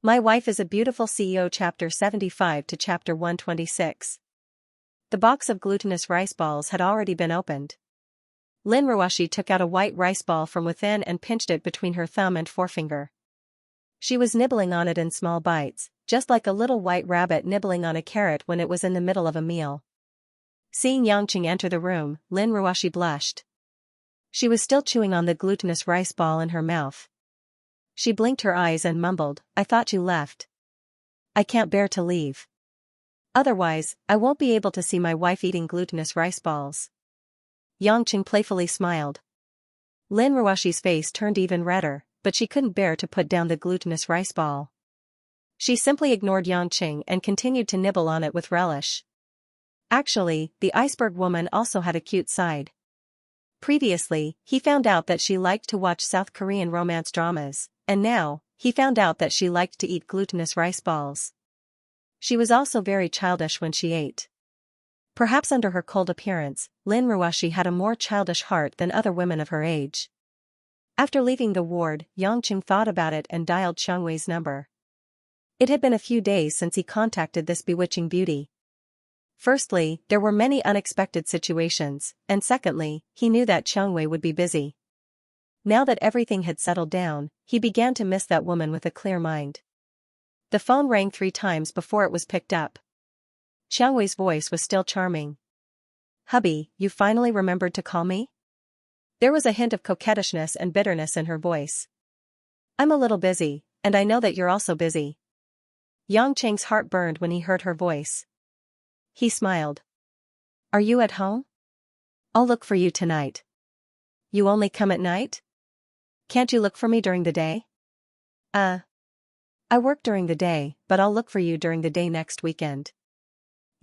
My Wife is a Beautiful CEO Chapter 75 to Chapter 126. The box of glutinous rice balls had already been opened. Lin Ruoshi took out a white rice ball from within and pinched it between her thumb and forefinger. She was nibbling on it in small bites, just like a little white rabbit nibbling on a carrot when it was in the middle of a meal. Seeing Xianxia enter the room, Lin Ruoshi blushed. She was still chewing on the glutinous rice ball in her mouth. She blinked her eyes and mumbled, "I thought you left. I can't bear to leave. Otherwise, I won't be able to see my wife eating glutinous rice balls." Xianxia playfully smiled. Lin Ruoshi's face turned even redder, but she couldn't bear to put down the glutinous rice ball. She simply ignored Xianxia and continued to nibble on it with relish. Actually, the iceberg woman also had a cute side. Previously, he found out that she liked to watch South Korean romance dramas, and now, he found out that she liked to eat glutinous rice balls. She was also very childish when she ate. Perhaps under her cold appearance, Lin Ruoshi had a more childish heart than other women of her age. After leaving the ward, Xianxia thought about it and dialed Xiangwei's number. It had been a few days since he contacted this bewitching beauty. Firstly, there were many unexpected situations, and secondly, he knew that Xiangwei would be busy. Now that everything had settled down, he began to miss that woman with a clear mind. The phone rang 3 times before it was picked up. Xiangwei's voice was still charming. "Hubby, you finally remembered to call me?" There was a hint of coquettishness and bitterness in her voice. "I'm a little busy, and I know that you're also busy." Xianxia's heart burned when he heard her voice. He smiled. "Are you at home? I'll look for you tonight." "You only come at night? Can't you look for me during the day?" I work during the day, but I'll look for you during the day next weekend."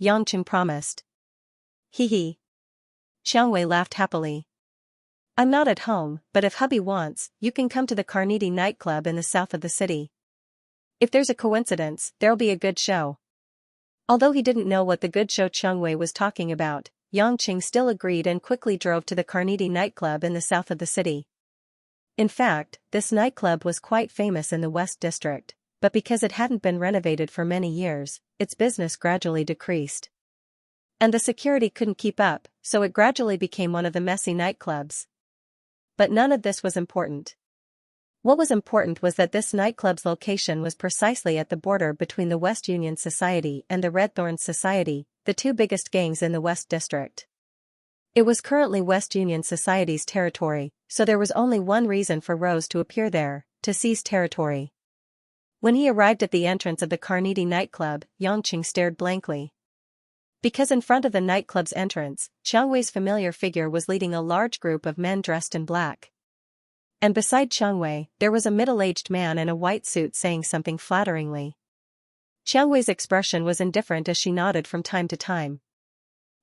Xianxia promised. Hee. Xiangwei laughed happily. "I'm not at home, but if hubby wants, you can come to the Carnegie nightclub in the south of the city. If there's a coincidence, there'll be a good show." Although he didn't know what the good show Xiangwei was talking about, Xianxia still agreed and quickly drove to the Carnegie nightclub in the south of the city. In fact, this nightclub was quite famous in the West District, but because it hadn't been renovated for many years, its business gradually decreased. And the security couldn't keep up, so it gradually became one of the messy nightclubs. But none of this was important. What was important was that this nightclub's location was precisely at the border between the West Union Society and the Red Thorns Society, the 2 biggest gangs in the West District. It was currently West Union Society's territory, so there was only one reason for Rose to appear there: to seize territory. When he arrived at the entrance of the Carnegie nightclub, Xianxia stared blankly. Because in front of the nightclub's entrance, Xiangwei's familiar figure was leading a large group of men dressed in black. And beside Xiangwei, there was a middle-aged man in a white suit saying something flatteringly. Xiangwei's expression was indifferent as she nodded from time to time.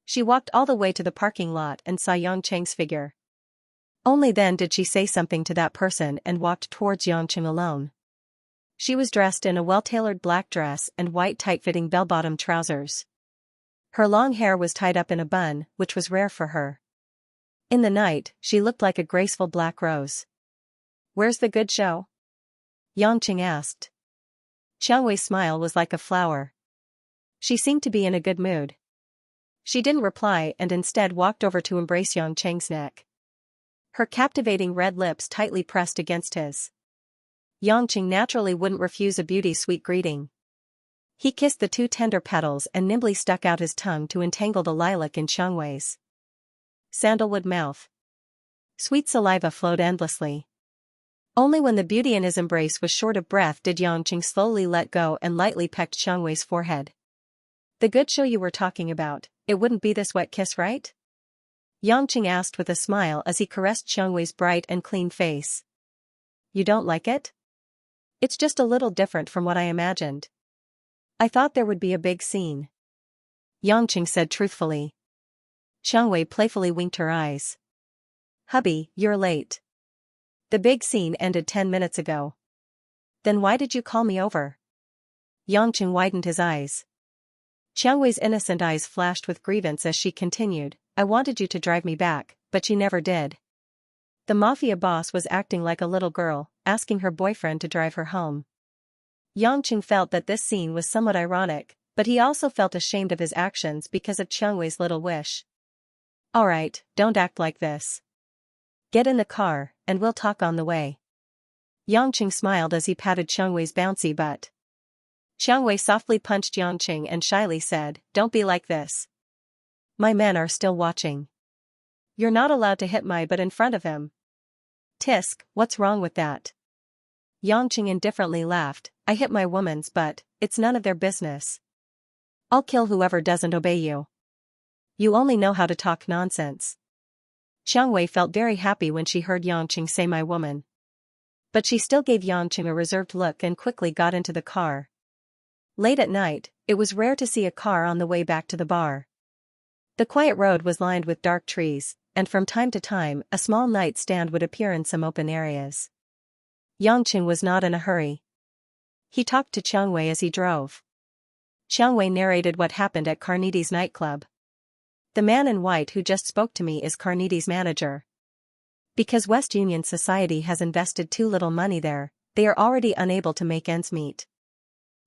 She walked all the way to the parking lot and saw Xianxia's figure. Only then did she say something to that person and walked towards Xianxia alone. She was dressed in a well-tailored black dress and white tight-fitting bell-bottom trousers. Her long hair was tied up in a bun, which was rare for her. In the night, she looked like a graceful black rose. "Where's the good show?" Xianxia asked. Xiangwei's smile was like a flower. She seemed to be in a good mood. She didn't reply and instead walked over to embrace Xianxia's neck. Her captivating red lips tightly pressed against his. Xianxia naturally wouldn't refuse a beauty's sweet greeting. He kissed the 2 tender petals and nimbly stuck out his tongue to entangle the lilac in Xiangwei's sandalwood mouth. Sweet saliva flowed endlessly. Only when the beauty in his embrace was short of breath did Xianxia slowly let go and lightly pecked Xiangwei's forehead. "The good show you were talking about, it wouldn't be this wet kiss, right?" Xianxia asked with a smile as he caressed Xiangwei's bright and clean face. "You don't like it?" "It's just a little different from what I imagined. I thought there would be a big scene," Xianxia said truthfully. Xiangwei playfully winked her eyes. "Hubby, you're late. The big scene ended 10 minutes ago." "Then why did you call me over?" Xianxia widened his eyes. Xiangwei's innocent eyes flashed with grievance as she continued, "I wanted you to drive me back, but you never did. The mafia boss was acting like a little girl, asking her boyfriend to drive her home." Yangqing felt that this scene was somewhat ironic, but he also felt ashamed of his actions because of Qiangwei's little wish. Alright, don't act like this. Get in the car, and we'll talk on the way. Yangqing smiled as he patted Qiangwei's bouncy butt. Qiangwei softly punched Yangqing and shyly said, "Don't be like this. My men are still watching. You're not allowed to hit my butt in front of him." Tisk, what's wrong with that? Yangqing indifferently laughed. I hit my woman's butt, it's none of their business. I'll kill whoever doesn't obey you. You only know how to talk nonsense. Qiangwei felt very happy when she heard Yangqing say my woman. But she still gave Yangqing a reserved look and quickly got into the car. Late at night, it was rare to see a car on the way back to the bar. The quiet road was lined with dark trees, and from time to time a small night stand would appear in some open areas. Yangqing was not in a hurry. He talked to Qiangwei as he drove. Qiangwei narrated what happened at Carneades nightclub. The man in white who just spoke to me is Carneades' manager. Because West Union Society has invested too little money there, they are already unable to make ends meet.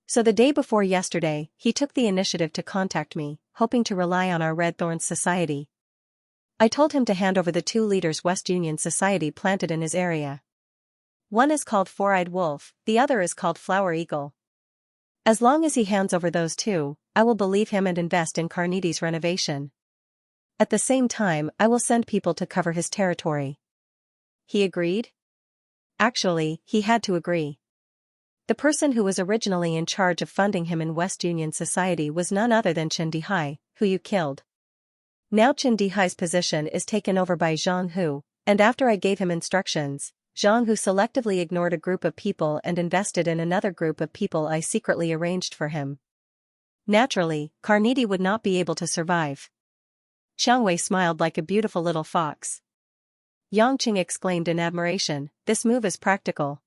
So the day before yesterday, he took the initiative to contact me, hoping to rely on our Red Thorns Society. I told him to hand over the 2 leaders West Union Society planted in his area. One is called Four-Eyed Wolf, the other is called Flower Eagle. As long as he hands over those 2, I will believe him and invest in Carneades' renovation. At the same time, I will send people to cover his territory. He agreed? Actually, he had to agree. The person who was originally in charge of funding him in West Union Society was none other than Chen Dihai, who you killed. Now Chen Dihai's position is taken over by Zhang Hu, and after I gave him instructions, Zhang Hu selectively ignored a group of people and invested in another group of people I secretly arranged for him. Naturally, Carneades would not be able to survive. Qiangwei smiled like a beautiful little fox. Yangqing exclaimed in admiration, this move is practical.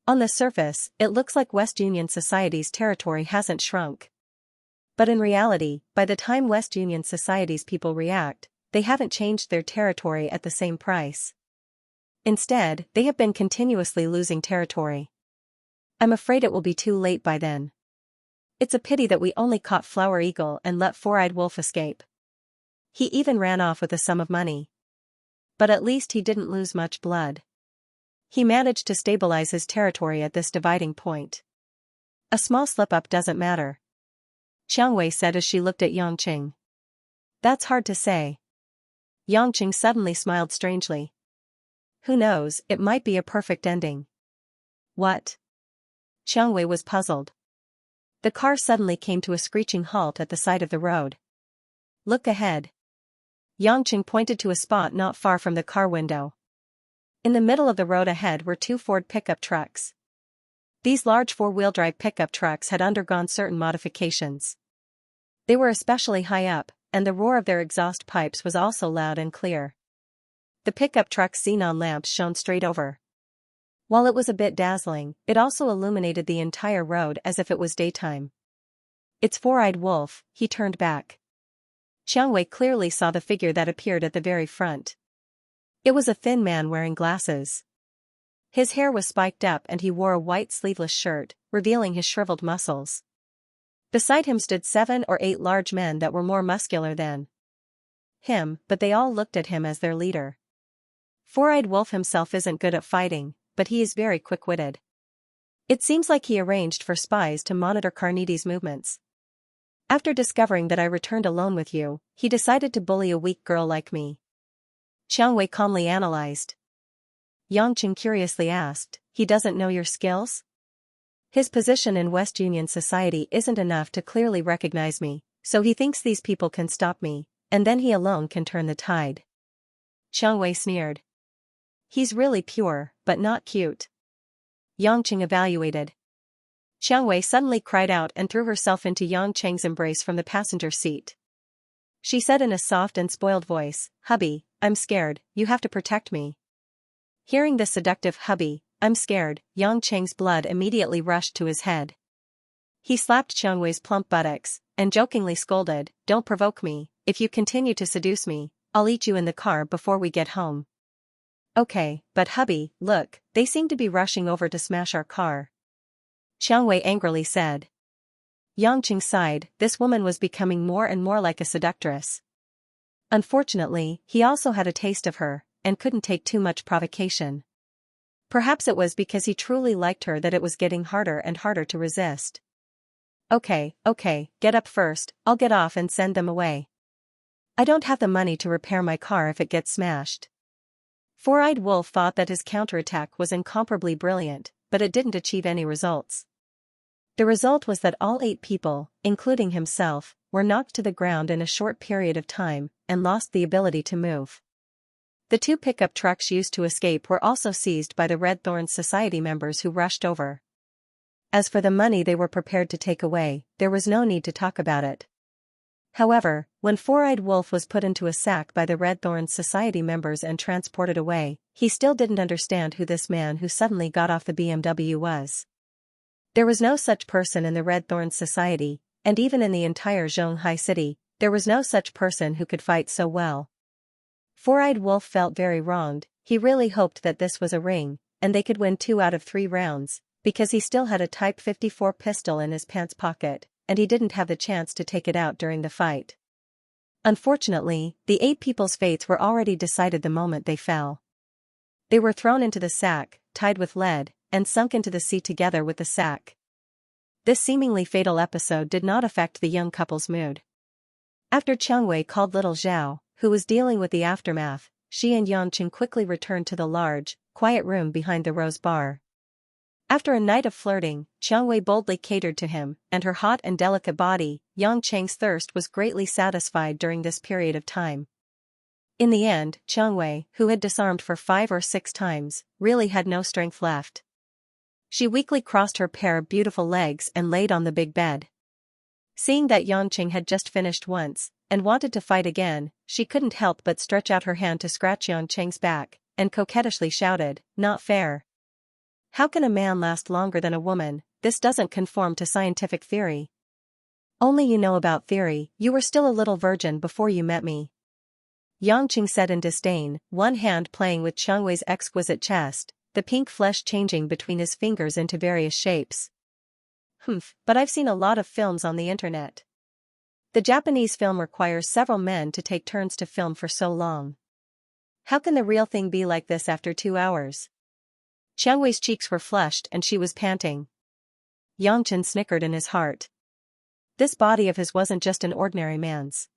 On the surface, it looks like West Union Society's territory hasn't shrunk. But in reality, by the time West Union Society's people react, they haven't changed their territory at the same price. Instead, they have been continuously losing territory. I'm afraid it will be too late by then. It's a pity that we only caught Flower Eagle and let Four-Eyed Wolf escape. He even ran off with a sum of money. But at least he didn't lose much blood. He managed to stabilize his territory at this dividing point. A small slip-up doesn't matter. Qiangwei said as she looked at Yangqing. That's hard to say. Yangqing suddenly smiled strangely. Who knows, it might be a perfect ending. What? Qiangwei was puzzled. The car suddenly came to a screeching halt at the side of the road. Look ahead. Yangqing pointed to a spot not far from the car window. In the middle of the road ahead were 2 Ford pickup trucks. These large 4-wheel-drive pickup trucks had undergone certain modifications. They were especially high up, and the roar of their exhaust pipes was also loud and clear. The pickup truck's xenon lamps shone straight over. While it was a bit dazzling, it also illuminated the entire road as if it was daytime. It's Four-Eyed Wolf, he turned back. Qiangwei clearly saw the figure that appeared at the very front. It was a thin man wearing glasses. His hair was spiked up and he wore a white sleeveless shirt, revealing his shriveled muscles. Beside him stood 7 or 8 large men that were more muscular than him, but they all looked at him as their leader. Four-Eyed Wolf himself isn't good at fighting, but he is very quick-witted. It seems like he arranged for spies to monitor Carneades' movements. After discovering that I returned alone with you, he decided to bully a weak girl like me. Qiangwei calmly analyzed. Yangqing curiously asked, he doesn't know your skills? His position in West Union Society isn't enough to clearly recognize me, so he thinks these people can stop me, and then he alone can turn the tide. Qiangwei sneered. He's really pure, but not cute. Yangqing evaluated. Qiangwei suddenly cried out and threw herself into Yangqing's embrace from the passenger seat. She said in a soft and spoiled voice, "Hubby, I'm scared, you have to protect me." Hearing the seductive "hubby, I'm scared," Yangqing's blood immediately rushed to his head. He slapped Qiangwei's plump buttocks, and jokingly scolded, "Don't provoke me, if you continue to seduce me, I'll eat you in the car before we get home." Okay, but hubby, look, they seem to be rushing over to smash our car. Xiang Wei angrily said. Yangqing sighed, this woman was becoming more and more like a seductress. Unfortunately, he also had a taste of her, and couldn't take too much provocation. Perhaps it was because he truly liked her that it was getting harder and harder to resist. Okay, get up first, I'll get off and send them away. I don't have the money to repair my car if it gets smashed. Four-Eyed Wolf thought that his counterattack was incomparably brilliant, but it didn't achieve any results. The result was that all 8 people, including himself, were knocked to the ground in a short period of time, and lost the ability to move. The 2 pickup trucks used to escape were also seized by the Red Thorns Society members who rushed over. As for the money they were prepared to take away, there was no need to talk about it. However, when Four-Eyed Wolf was put into a sack by the Red Thorns Society members and transported away, he still didn't understand who this man who suddenly got off the BMW was. There was no such person in the Red Thorns Society, and even in the entire Zhonghai city, there was no such person who could fight so well. Four-Eyed Wolf felt very wronged. He really hoped that this was a ring, and they could win 2 out of 3 rounds, because he still had a Type 54 pistol in his pants pocket, and he didn't have the chance to take it out during the fight. Unfortunately, the 8 people's fates were already decided the moment they fell. They were thrown into the sack, tied with lead, and sunk into the sea together with the sack. This seemingly fatal episode did not affect the young couple's mood. After Qiang Wei called little Zhao, who was dealing with the aftermath, she and Yangqing quickly returned to the large, quiet room behind the Rose Bar. After a night of flirting, Qiang Wei boldly catered to him, and her hot and delicate body, Yangqing's thirst was greatly satisfied during this period of time. In the end, Qiang Wei, who had disarmed for 5 or 6 times, really had no strength left. She weakly crossed her pair of beautiful legs and laid on the big bed. Seeing that Yangqing had just finished once, and wanted to fight again, she couldn't help but stretch out her hand to scratch Yangqing's back, and coquettishly shouted, "Not fair. How can a man last longer than a woman? This doesn't conform to scientific theory. Only you know about theory, you were still a little virgin before you met me." Yangqing said in disdain, one hand playing with Qiang Wei's exquisite chest, the pink flesh changing between his fingers into various shapes. But I've seen a lot of films on the internet. The Japanese film requires several men to take turns to film for so long. How can the real thing be like this after 2 hours? Qiang Wei's cheeks were flushed and she was panting. Yangqing snickered in his heart. This body of his wasn't just an ordinary man's.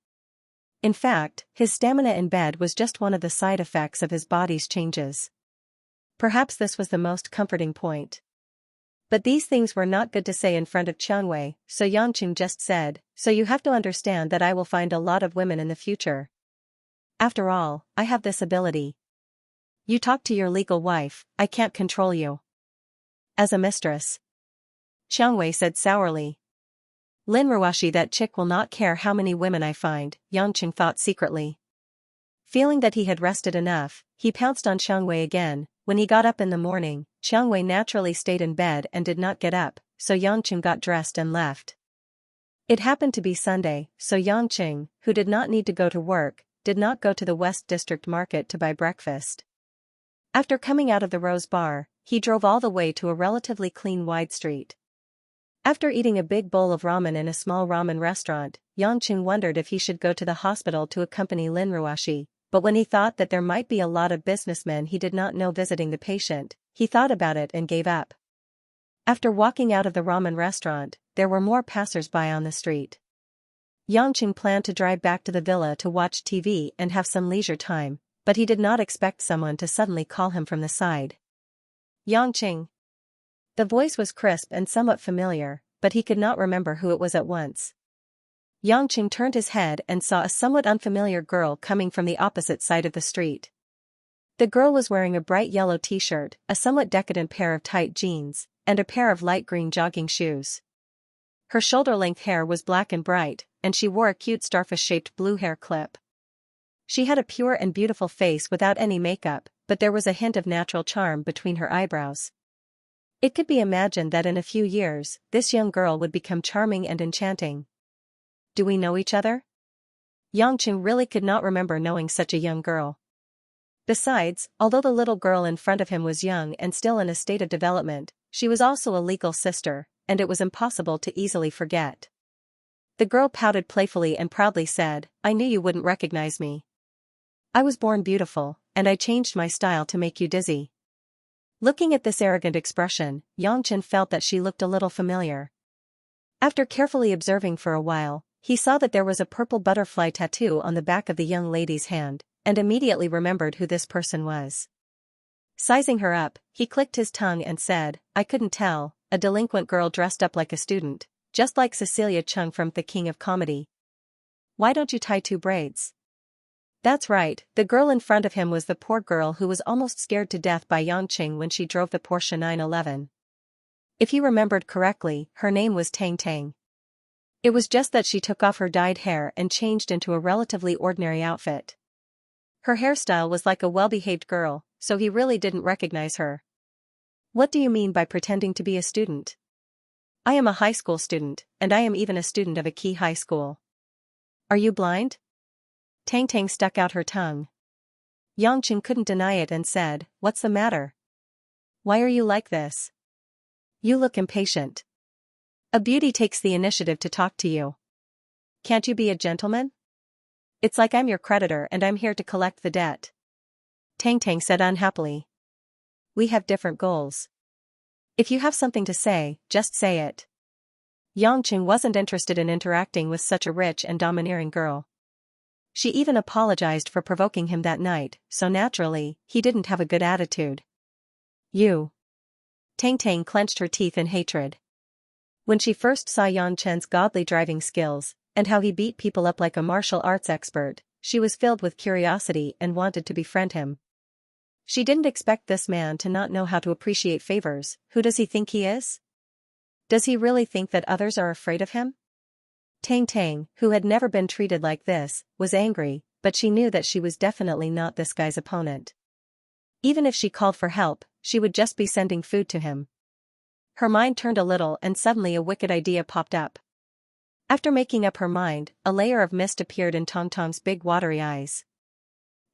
In fact, his stamina in bed was just one of the side effects of his body's changes. Perhaps this was the most comforting point. But these things were not good to say in front of Qiang Wei, so Yangqing just said, "So you have to understand that I will find a lot of women in the future. After all, I have this ability. You talk to your legal wife, I can't control you." "As a mistress," Qiang Wei said sourly. "Lin Ruashi, that chick will not care how many women I find," Yangqing thought secretly. Feeling that he had rested enough, he pounced on Qiang Wei again. When he got up in the morning, Qiang Wei naturally stayed in bed and did not get up, so Yangqing got dressed and left. It happened to be Sunday, so Yangqing, who did not need to go to work, did not go to the West District Market to buy breakfast. After coming out of the Rose Bar, he drove all the way to a relatively clean wide street. After eating a big bowl of ramen in a small ramen restaurant, Yangqing wondered if he should go to the hospital to accompany Lin Ruashi, but when he thought that there might be a lot of businessmen he did not know visiting the patient, he thought about it and gave up. After walking out of the ramen restaurant, there were more passers-by on the street. Yangqing planned to drive back to the villa to watch TV and have some leisure time, but he did not expect someone to suddenly call him from the side. "Yangqing." The voice was crisp and somewhat familiar, but he could not remember who it was at once. Yangqing turned his head and saw a somewhat unfamiliar girl coming from the opposite side of the street. The girl was wearing a bright yellow t-shirt, a somewhat decadent pair of tight jeans, and a pair of light green jogging shoes. Her shoulder-length hair was black and bright, and she wore a cute starfish-shaped blue hair clip. She had a pure and beautiful face without any makeup, but there was a hint of natural charm between her eyebrows. It could be imagined that in a few years, this young girl would become charming and enchanting. "Do we know each other?" Yangqing really could not remember knowing such a young girl. Besides, although the little girl in front of him was young and still in a state of development, she was also a legal sister, and it was impossible to easily forget. The girl pouted playfully and proudly said, "I knew you wouldn't recognize me. I was born beautiful, and I changed my style to make you dizzy." Looking at this arrogant expression, Xianxia felt that she looked a little familiar. After carefully observing for a while, he saw that there was a purple butterfly tattoo on the back of the young lady's hand, and immediately remembered who this person was. Sizing her up, he clicked his tongue and said, "I couldn't tell, a delinquent girl dressed up like a student, just like Cecilia Chung from The King of Comedy. Why don't you tie 2 braids?" That's right, the girl in front of him was the poor girl who was almost scared to death by Xianxia when she drove the Porsche 911. If he remembered correctly, her name was Tang Tang. It was just that she took off her dyed hair and changed into a relatively ordinary outfit. Her hairstyle was like a well-behaved girl, so he really didn't recognize her. "What do you mean by pretending to be a student?" "I am a high school student, and I am even a student of a key high school." "Are you blind?" Tang Tang stuck out her tongue. Xianxia couldn't deny it and said, "What's the matter? Why are you like this? You look impatient. A beauty takes the initiative to talk to you. Can't you be a gentleman? It's like I'm your creditor and I'm here to collect the debt." Tang Tang said unhappily. "We have different goals. If you have something to say, just say it." Xianxia wasn't interested in interacting with such a rich and domineering girl. She even apologized for provoking him that night, so naturally, he didn't have a good attitude. "You." Tang Tang clenched her teeth in hatred. When she first saw Xianxia's godly driving skills, and how he beat people up like a martial arts expert, she was filled with curiosity and wanted to befriend him. She didn't expect this man to not know how to appreciate favors. Who does he think he is? Does he really think that others are afraid of him? Tang Tang, who had never been treated like this, was angry, but she knew that she was definitely not this guy's opponent. Even if she called for help, she would just be sending food to him. Her mind turned a little and suddenly a wicked idea popped up. After making up her mind, a layer of mist appeared in Tong Tong's big watery eyes.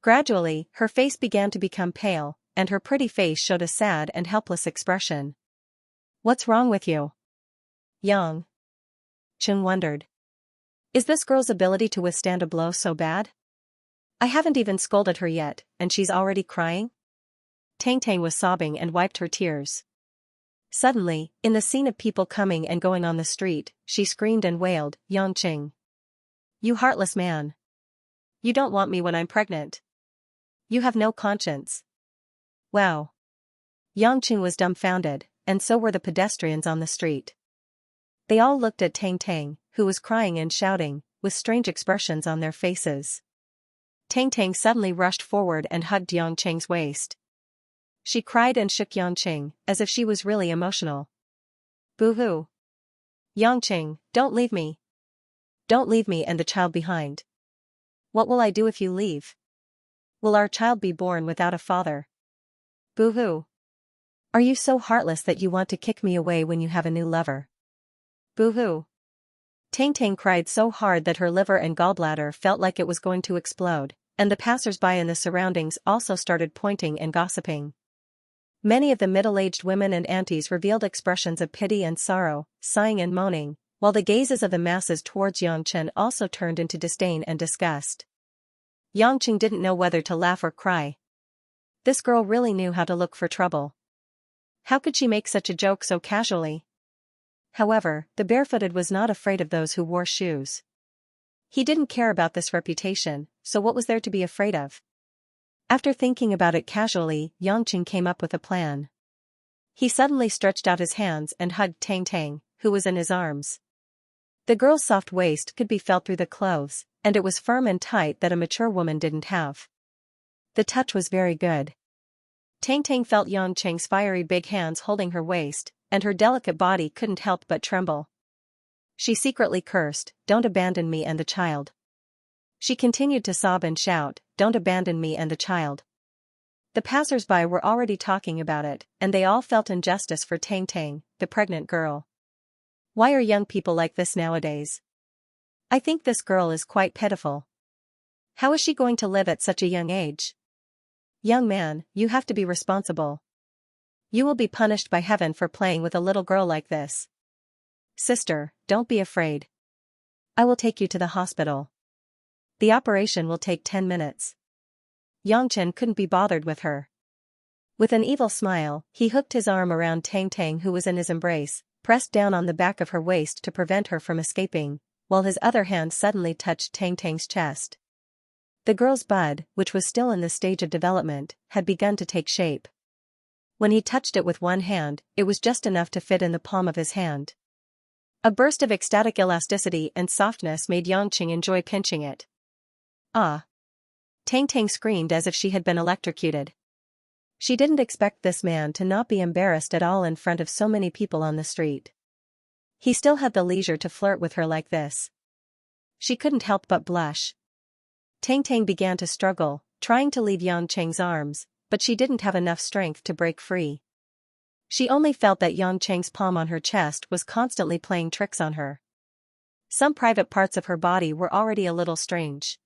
Gradually, her face began to become pale, and her pretty face showed a sad and helpless expression. "What's wrong with you?" Yang Chung wondered. Is this girl's ability to withstand a blow so bad? I haven't even scolded her yet, and she's already crying? Tang Tang was sobbing and wiped her tears. Suddenly, in the scene of people coming and going on the street, she screamed and wailed, "Xianxia! You heartless man! You don't want me when I'm pregnant. You have no conscience." Wow! Xianxia was dumbfounded, and so were the pedestrians on the street. They all looked at Tang Tang, who was crying and shouting, with strange expressions on their faces. Tang Tang suddenly rushed forward and hugged Xianxia's waist. She cried and shook Xianxia, as if she was really emotional. "Boo-hoo! Xianxia, don't leave me. Don't leave me and the child behind. What will I do if you leave? Will our child be born without a father? Boo-hoo! Are you so heartless that you want to kick me away when you have a new lover? Boo-hoo!" Tang Tang cried so hard that her liver and gallbladder felt like it was going to explode, and the passers-by in the surroundings also started pointing and gossiping. Many of the middle-aged women and aunties revealed expressions of pity and sorrow, sighing and moaning, while the gazes of the masses towards Xianxia also turned into disdain and disgust. Xianxia didn't know whether to laugh or cry. This girl really knew how to look for trouble. How could she make such a joke so casually? However, the barefooted was not afraid of those who wore shoes. He didn't care about this reputation, so what was there to be afraid of? After thinking about it casually, Xianxia came up with a plan. He suddenly stretched out his hands and hugged Tang Tang, who was in his arms. The girl's soft waist could be felt through the clothes, and it was firm and tight that a mature woman didn't have. The touch was very good. Tang Tang felt Xianxia's fiery big hands holding her waist, and her delicate body couldn't help but tremble. She secretly cursed, "Don't abandon me and the child." She continued to sob and shout, "Don't abandon me and the child." The passers-by were already talking about it, and they all felt injustice for Tang Tang, the pregnant girl. Why are young people like this nowadays? I think this girl is quite pitiful. How is she going to live at such a young age? Young man, you have to be responsible. You will be punished by heaven for playing with a little girl like this. Sister, don't be afraid. I will take you to the hospital. The operation will take 10 minutes. Yangchen couldn't be bothered with her. With an evil smile, he hooked his arm around Tang Tang, who was in his embrace, pressed down on the back of her waist to prevent her from escaping, while his other hand suddenly touched Tang Tang's chest. The girl's bud, which was still in the stage of development, had begun to take shape. When he touched it with one hand, it was just enough to fit in the palm of his hand. A burst of ecstatic elasticity and softness made Yangqing enjoy pinching it. Ah! Tang Tang screamed as if she had been electrocuted. She didn't expect this man to not be embarrassed at all in front of so many people on the street. He still had the leisure to flirt with her like this. She couldn't help but blush. Tang Tang began to struggle, trying to leave Yangqing's arms, but she didn't have enough strength to break free. She only felt that Yangqing's palm on her chest was constantly playing tricks on her. Some private parts of her body were already a little strange.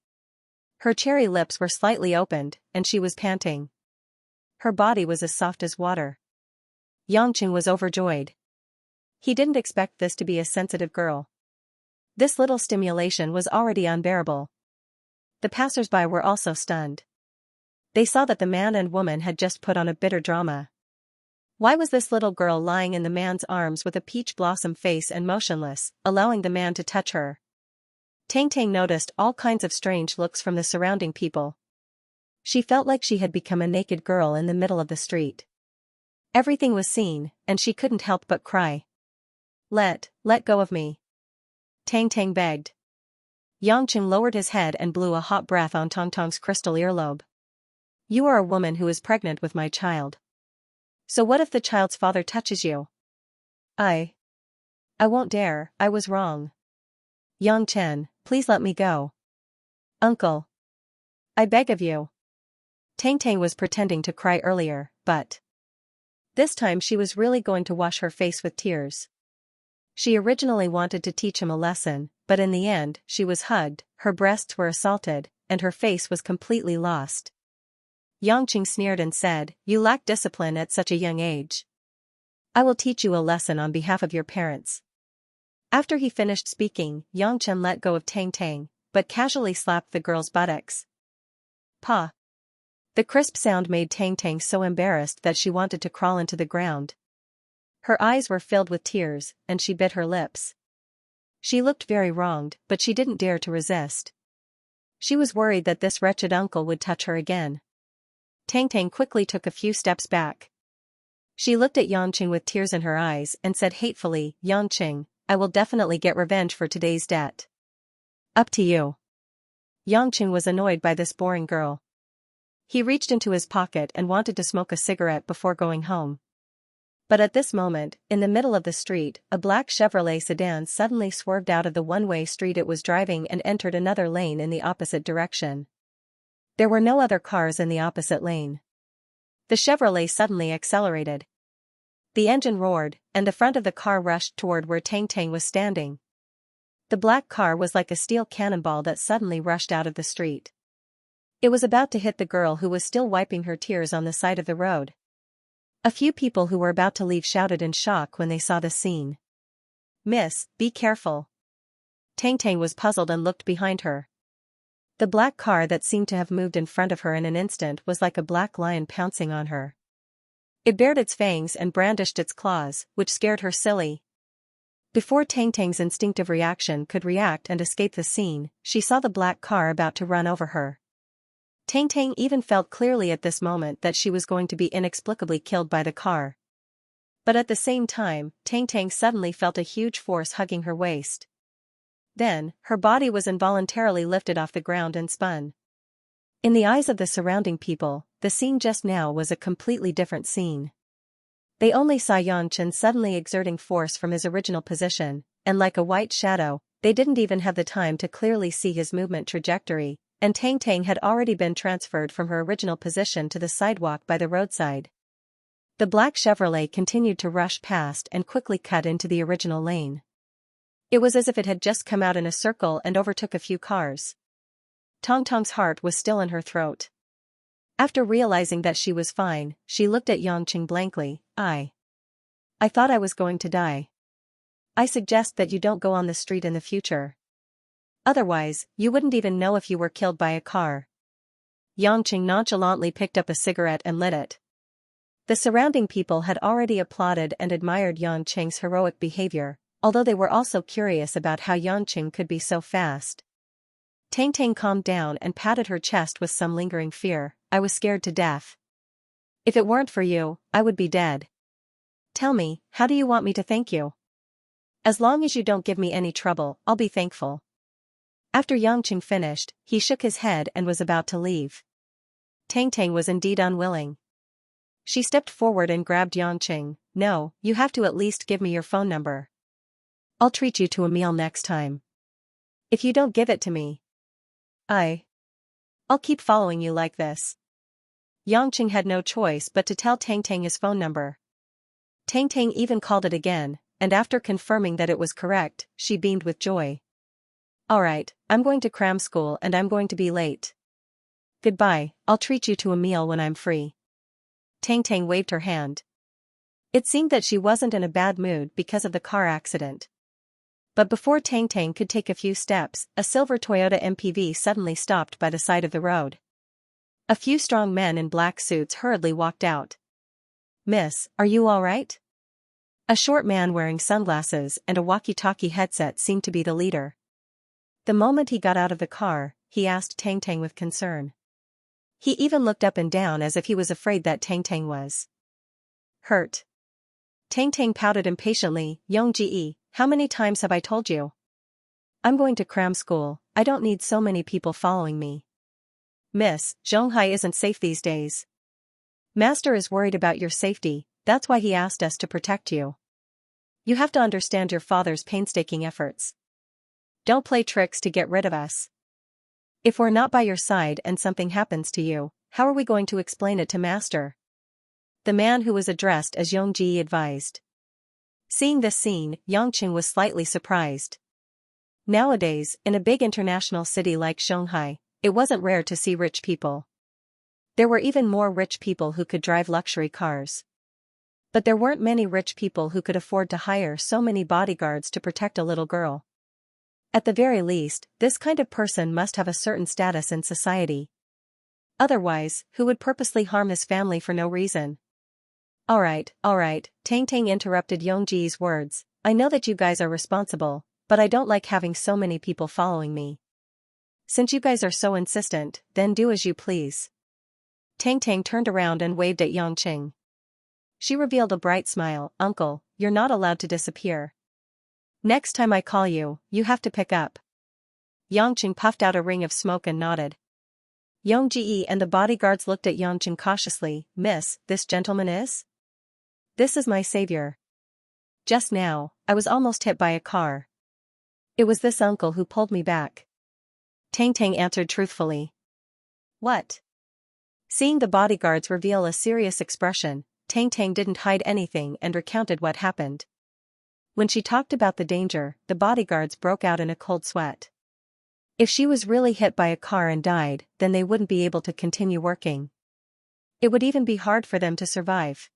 Her cherry lips were slightly opened, and she was panting. Her body was as soft as water. Yangqing was overjoyed. He didn't expect this to be a sensitive girl. This little stimulation was already unbearable. The passers-by were also stunned. They saw that the man and woman had just put on a bitter drama. Why was this little girl lying in the man's arms with a peach blossom face and motionless, allowing the man to touch her? Tang Tang noticed all kinds of strange looks from the surrounding people. She felt like she had become a naked girl in the middle of the street. Everything was seen, and she couldn't help but cry. Let go of me. Tang Tang begged. Yangqing lowered his head and blew a hot breath on Tang Tang's crystal earlobe. You are a woman who is pregnant with my child. So what if the child's father touches you? I won't dare, I was wrong. Yangchen, please let me go. Uncle. I beg of you. Tang Tang was pretending to cry earlier, but this time she was really going to wash her face with tears. She originally wanted to teach him a lesson, but in the end, she was hugged, her breasts were assaulted, and her face was completely lost. Yangqing sneered and said, You lack discipline at such a young age. I will teach you a lesson on behalf of your parents. After he finished speaking, Yangchen let go of Tang Tang, but casually slapped the girl's buttocks. Pa! The crisp sound made Tang Tang so embarrassed that she wanted to crawl into the ground. Her eyes were filled with tears, and she bit her lips. She looked very wronged, but she didn't dare to resist. She was worried that this wretched uncle would touch her again. Tang Tang quickly took a few steps back. She looked at Yangqing with tears in her eyes and said hatefully, Yangqing, I will definitely get revenge for today's debt. Up to you. Yangqing was annoyed by this boring girl. He reached into his pocket and wanted to smoke a cigarette before going home. But at this moment, in the middle of the street, a black Chevrolet sedan suddenly swerved out of the one-way street it was driving and entered another lane in the opposite direction. There were no other cars in the opposite lane. The Chevrolet suddenly accelerated. The engine roared, and the front of the car rushed toward where Tang Tang was standing. The black car was like a steel cannonball that suddenly rushed out of the street. It was about to hit the girl who was still wiping her tears on the side of the road. A few people who were about to leave shouted in shock when they saw the scene. Miss, be careful. Tang Tang was puzzled and looked behind her. The black car that seemed to have moved in front of her in an instant was like a black lion pouncing on her. It bared its fangs and brandished its claws, which scared her silly. Before Tang Tang's instinctive reaction could react and escape the scene, she saw the black car about to run over her. Tang Tang even felt clearly at this moment that she was going to be inexplicably killed by the car. But at the same time, Tang Tang suddenly felt a huge force hugging her waist. Then, her body was involuntarily lifted off the ground and spun. In the eyes of the surrounding people, the scene just now was a completely different scene. They only saw Yangchen suddenly exerting force from his original position, and like a white shadow, they didn't even have the time to clearly see his movement trajectory, and Tang Tang had already been transferred from her original position to the sidewalk by the roadside. The black Chevrolet continued to rush past and quickly cut into the original lane. It was as if it had just come out in a circle and overtook a few cars. Tong Tong's heart was still in her throat. After realizing that she was fine, she looked at Xianxia blankly. I thought I was going to die. I suggest that you don't go on the street in the future. Otherwise, you wouldn't even know if you were killed by a car. Xianxia nonchalantly picked up a cigarette and lit it. The surrounding people had already applauded and admired Xianxia's heroic behavior, although they were also curious about how Xianxia could be so fast. Tang calmed down and patted her chest with some lingering fear. I was scared to death. If it weren't for you, I would be dead. Tell me, how do you want me to thank you? As long as you don't give me any trouble, I'll be thankful. After Xianxia finished, he shook his head and was about to leave. Tang was indeed unwilling. She stepped forward and grabbed Xianxia. No, you have to at least give me your phone number. I'll treat you to a meal next time. If you don't give it to me, I'll keep following you like this. Xianxia had no choice but to tell Tang his phone number. Tang even called it again, and after confirming that it was correct, she beamed with joy. Alright, I'm going to cram school and I'm going to be late. Goodbye, I'll treat you to a meal when I'm free. Tang waved her hand. It seemed that she wasn't in a bad mood because of the car accident. But before Tang could take a few steps, a silver Toyota MPV suddenly stopped by the side of the road. A few strong men in black suits hurriedly walked out. Miss, are you all right? A short man wearing sunglasses and a walkie-talkie headset seemed to be the leader. The moment he got out of the car, he asked Tang with concern. He even looked up and down as if he was afraid that Tang was hurt. Tang pouted impatiently. Yongji, how many times have I told you? I'm going to cram school, I don't need so many people following me. Miss, Zhonghai isn't safe these days. Master is worried about your safety, that's why he asked us to protect you. You have to understand your father's painstaking efforts. Don't play tricks to get rid of us. If we're not by your side and something happens to you, how are we going to explain it to Master? The man who was addressed as Yongji advised. Seeing this scene, Xianxia was slightly surprised. Nowadays, in a big international city like Shanghai, it wasn't rare to see rich people. There were even more rich people who could drive luxury cars. But there weren't many rich people who could afford to hire so many bodyguards to protect a little girl. At the very least, this kind of person must have a certain status in society. Otherwise, who would purposely harm his family for no reason? Alright, Tang interrupted Yongji's words. I know that you guys are responsible, but I don't like having so many people following me. Since you guys are so insistent, then do as you please. Tang turned around and waved at Xianxia. She revealed a bright smile. Uncle, you're not allowed to disappear. Next time I call you, you have to pick up. Xianxia puffed out a ring of smoke and nodded. Yongji and the bodyguards looked at Xianxia cautiously. Miss, this gentleman is? This is my savior. Just now, I was almost hit by a car. It was this uncle who pulled me back. Tang answered truthfully. What? Seeing the bodyguards reveal a serious expression, Tang didn't hide anything and recounted what happened. When she talked about the danger, the bodyguards broke out in a cold sweat. If she was really hit by a car and died, then they wouldn't be able to continue working. It would even be hard for them to survive.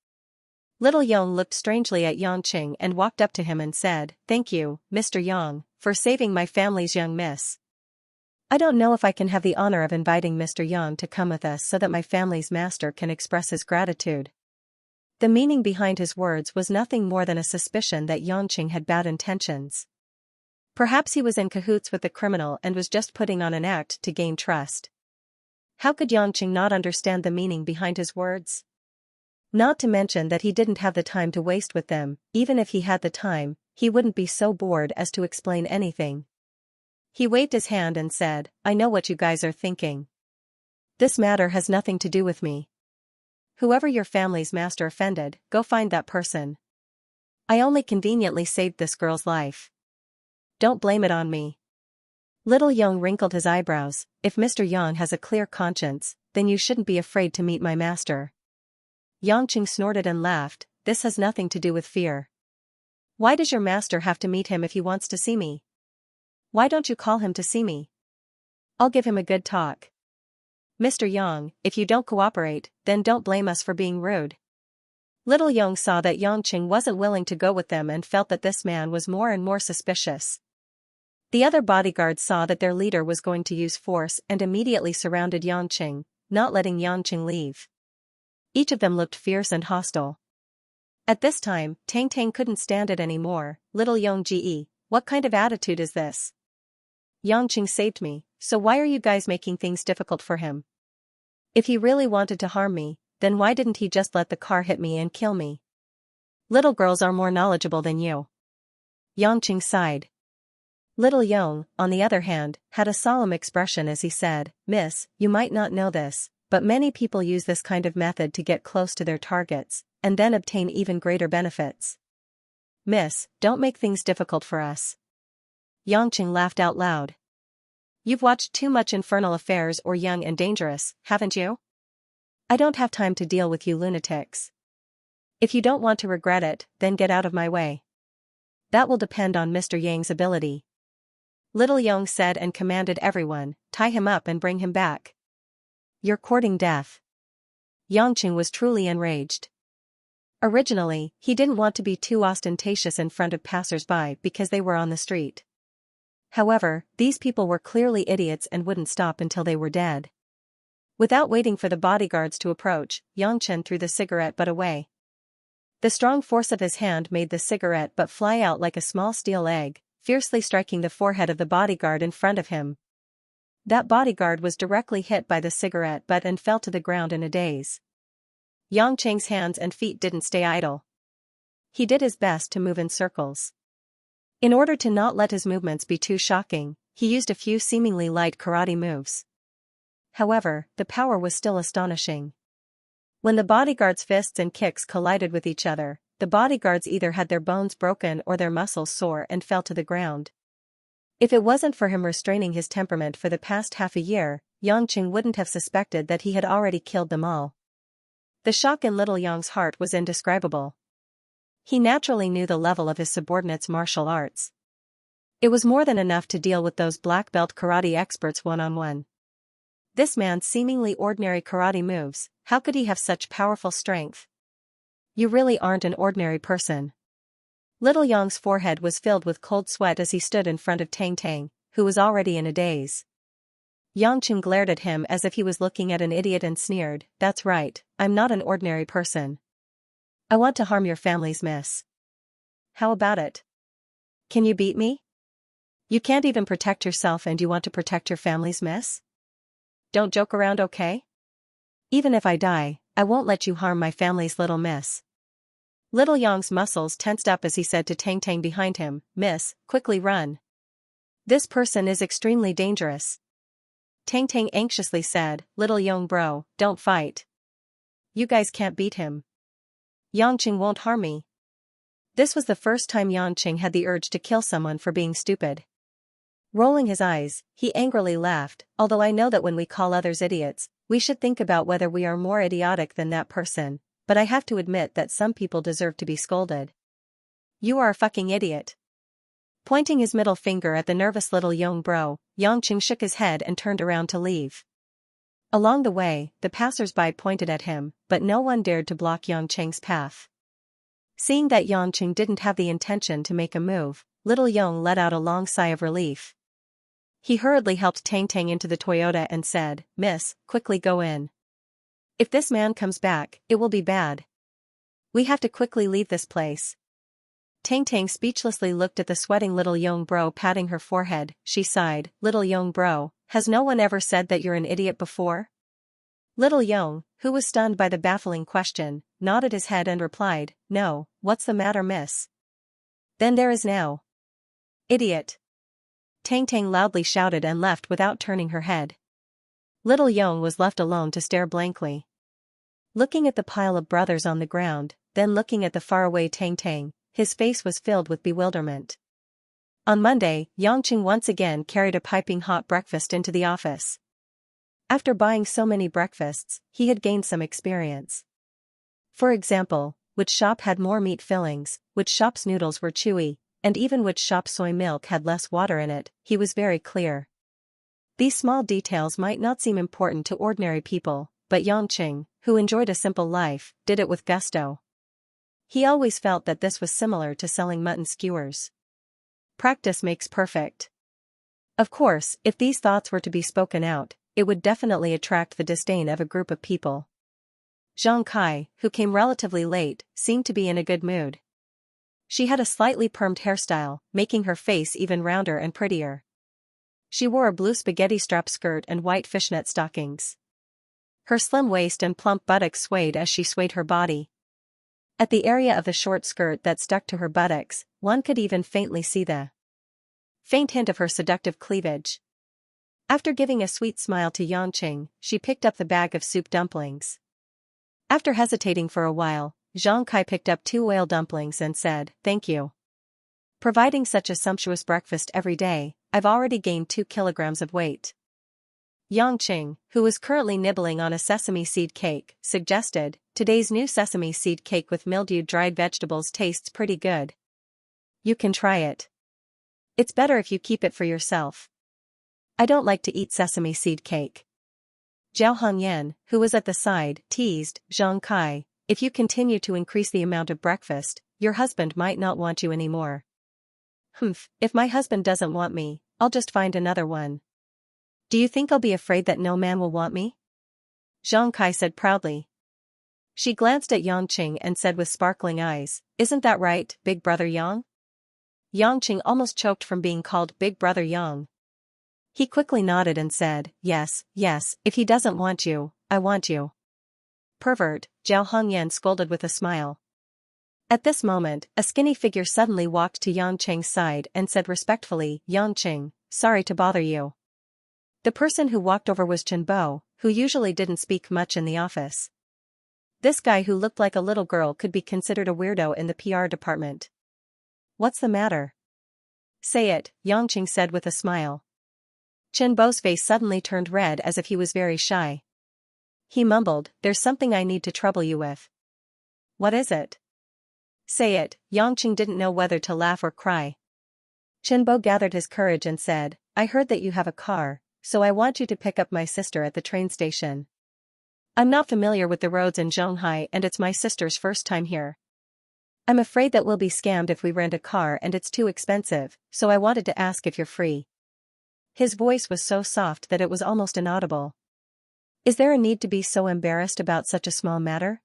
Little Yang looked strangely at Xianxia and walked up to him and said, Thank you, Mr. Yang, for saving my family's young miss. I don't know if I can have the honor of inviting Mr. Yang to come with us so that my family's master can express his gratitude. The meaning behind his words was nothing more than a suspicion that Xianxia had bad intentions. Perhaps he was in cahoots with the criminal and was just putting on an act to gain trust. How could Xianxia not understand the meaning behind his words? Not to mention that he didn't have the time to waste with them. Even if he had the time, he wouldn't be so bored as to explain anything. He waved his hand and said, I know what you guys are thinking. This matter has nothing to do with me. Whoever your family's master offended, go find that person. I only conveniently saved this girl's life. Don't blame it on me. Little Yang wrinkled his eyebrows. If Mr. Yang has a clear conscience, then you shouldn't be afraid to meet my master. Xianxia snorted and laughed. This has nothing to do with fear. Why does your master have to meet him if he wants to see me? Why don't you call him to see me? I'll give him a good talk. Mr. Yang, if you don't cooperate, then don't blame us for being rude. Little Yang saw that Yangqing wasn't willing to go with them and felt that this man was more and more suspicious. The other bodyguards saw that their leader was going to use force and immediately surrounded Yangqing, not letting Yangqing leave. Each of them looked fierce and hostile. At this time, Tang Tang couldn't stand it anymore. Little Yang Ge, what kind of attitude is this? Yangqing saved me, so why are you guys making things difficult for him? If he really wanted to harm me, then why didn't he just let the car hit me and kill me? Little girls are more knowledgeable than you. Yangqing sighed. Little Yang, on the other hand, had a solemn expression as he said, Miss, you might not know this, but many people use this kind of method to get close to their targets, and then obtain even greater benefits. Miss, don't make things difficult for us. Yangqing laughed out loud. You've watched too much Infernal Affairs or Young and Dangerous, haven't you? I don't have time to deal with you lunatics. If you don't want to regret it, then get out of my way. That will depend on Mr. Yang's ability. Little Yang said and commanded everyone, tie him up and bring him back. You're courting death. Yangqing was truly enraged. Originally, he didn't want to be too ostentatious in front of passers-by because they were on the street. However, these people were clearly idiots and wouldn't stop until they were dead. Without waiting for the bodyguards to approach, Yangchen threw the cigarette butt away. The strong force of his hand made the cigarette butt fly out like a small steel egg, fiercely striking the forehead of the bodyguard in front of him. That bodyguard was directly hit by the cigarette butt and fell to the ground in a daze. Yangcheng's hands and feet didn't stay idle. He did his best to move in circles. In order to not let his movements be too shocking, he used a few seemingly light karate moves. However, the power was still astonishing. When the bodyguard's fists and kicks collided with each other, the bodyguards either had their bones broken or their muscles sore and fell to the ground. If it wasn't for him restraining his temperament for the past half a year, Yangqing wouldn't have suspected that he had already killed them all. The shock in Little Yang's heart was indescribable. He naturally knew the level of his subordinates' martial arts. It was more than enough to deal with those black belt karate experts one-on-one. This man's seemingly ordinary karate moves, how could he have such powerful strength? You really aren't an ordinary person. Little Yang's forehead was filled with cold sweat as he stood in front of Tang Tang, who was already in a daze. Yangqing glared at him as if he was looking at an idiot and sneered, "That's right, I'm not an ordinary person. I want to harm your families, miss. How about it? Can you beat me? You can't even protect yourself and you want to protect your families, miss? Don't joke around, okay? Even if I die, I won't let you harm my family's little miss." Little Yang's muscles tensed up as he said to Tang Tang behind him, "Miss, quickly run. This person is extremely dangerous." Tang Tang anxiously said, "Little Yang bro, don't fight. You guys can't beat him. Yangqing won't harm me." This was the first time Yangqing had the urge to kill someone for being stupid. Rolling his eyes, he angrily laughed, "Although I know that when we call others idiots, we should think about whether we are more idiotic than that person, but I have to admit that some people deserve to be scolded. You are a fucking idiot." Pointing his middle finger at the nervous little Yang bro, Yangqing shook his head and turned around to leave. Along the way, the passers-by pointed at him, but no one dared to block Yangqing's path. Seeing that Yangqing didn't have the intention to make a move, little Yang let out a long sigh of relief. He hurriedly helped Tang Tang into the Toyota and said, "Miss, quickly go in. If this man comes back, it will be bad. We have to quickly leave this place." Tang Tang speechlessly looked at the sweating little Yang bro patting her forehead. She sighed, "Little Yang bro, has no one ever said that you're an idiot before?" Little Yang, who was stunned by the baffling question, nodded his head and replied, "No, what's the matter, miss?" "Then there is now." "Idiot!" Tang Tang loudly shouted and left without turning her head. Little Yang was left alone to stare blankly. Looking at the pile of brothers on the ground, then looking at the faraway Tang Tang, his face was filled with bewilderment. On Monday, Yangqing once again carried a piping hot breakfast into the office. After buying so many breakfasts, he had gained some experience. For example, which shop had more meat fillings, which shop's noodles were chewy, and even which shop's soy milk had less water in it, he was very clear. These small details might not seem important to ordinary people, but Yangqing, who enjoyed a simple life, did it with gusto. He always felt that this was similar to selling mutton skewers. Practice makes perfect. Of course, if these thoughts were to be spoken out, it would definitely attract the disdain of a group of people. Zhang Kai, who came relatively late, seemed to be in a good mood. She had a slightly permed hairstyle, making her face even rounder and prettier. She wore a blue spaghetti strap skirt and white fishnet stockings. Her slim waist and plump buttocks swayed as she swayed her body. At the area of the short skirt that stuck to her buttocks, one could even faintly see the faint hint of her seductive cleavage. After giving a sweet smile to Yangqing, she picked up the bag of soup dumplings. After hesitating for a while, Zhang Kai picked up 2 whale dumplings and said, "Thank you. Providing such a sumptuous breakfast every day, I've already gained 2 kilograms of weight." Yangqing, who was currently nibbling on a sesame seed cake, suggested, "Today's new sesame seed cake with mildewed dried vegetables tastes pretty good. You can try it. It's better if you keep it for yourself." "I don't like to eat sesame seed cake." Zhao Hongyan, who was at the side, teased Zhang Kai, "If you continue to increase the amount of breakfast, your husband might not want you anymore." "Humph, if my husband doesn't want me, I'll just find another one." "Do you think I'll be afraid that no man will want me?" Zhang Kai said proudly. She glanced at Yangqing and said with sparkling eyes, "Isn't that right, Big Brother Yang?" Yangqing almost choked from being called Big Brother Yang. He quickly nodded and said, "Yes, yes, if he doesn't want you, I want you." "Pervert," Zhao Hongyan scolded with a smile. At this moment, a skinny figure suddenly walked to Yangqing's side and said respectfully, "Yangqing, sorry to bother you." The person who walked over was Chen Bo, who usually didn't speak much in the office. This guy who looked like a little girl could be considered a weirdo in the PR department. "What's the matter?" "Say it," Yangqing said with a smile. Chen Bo's face suddenly turned red as if he was very shy. He mumbled, "There's something I need to trouble you with." "What is it?" "Say it." Yangqing didn't know whether to laugh or cry. Chen Bo gathered his courage and said, "I heard that you have a car, so I want you to pick up my sister at the train station. I'm not familiar with the roads in Zhonghai and it's my sister's first time here. I'm afraid that we'll be scammed if we rent a car and it's too expensive, so I wanted to ask if you're free." His voice was so soft that it was almost inaudible. "Is there a need to be so embarrassed about such a small matter?"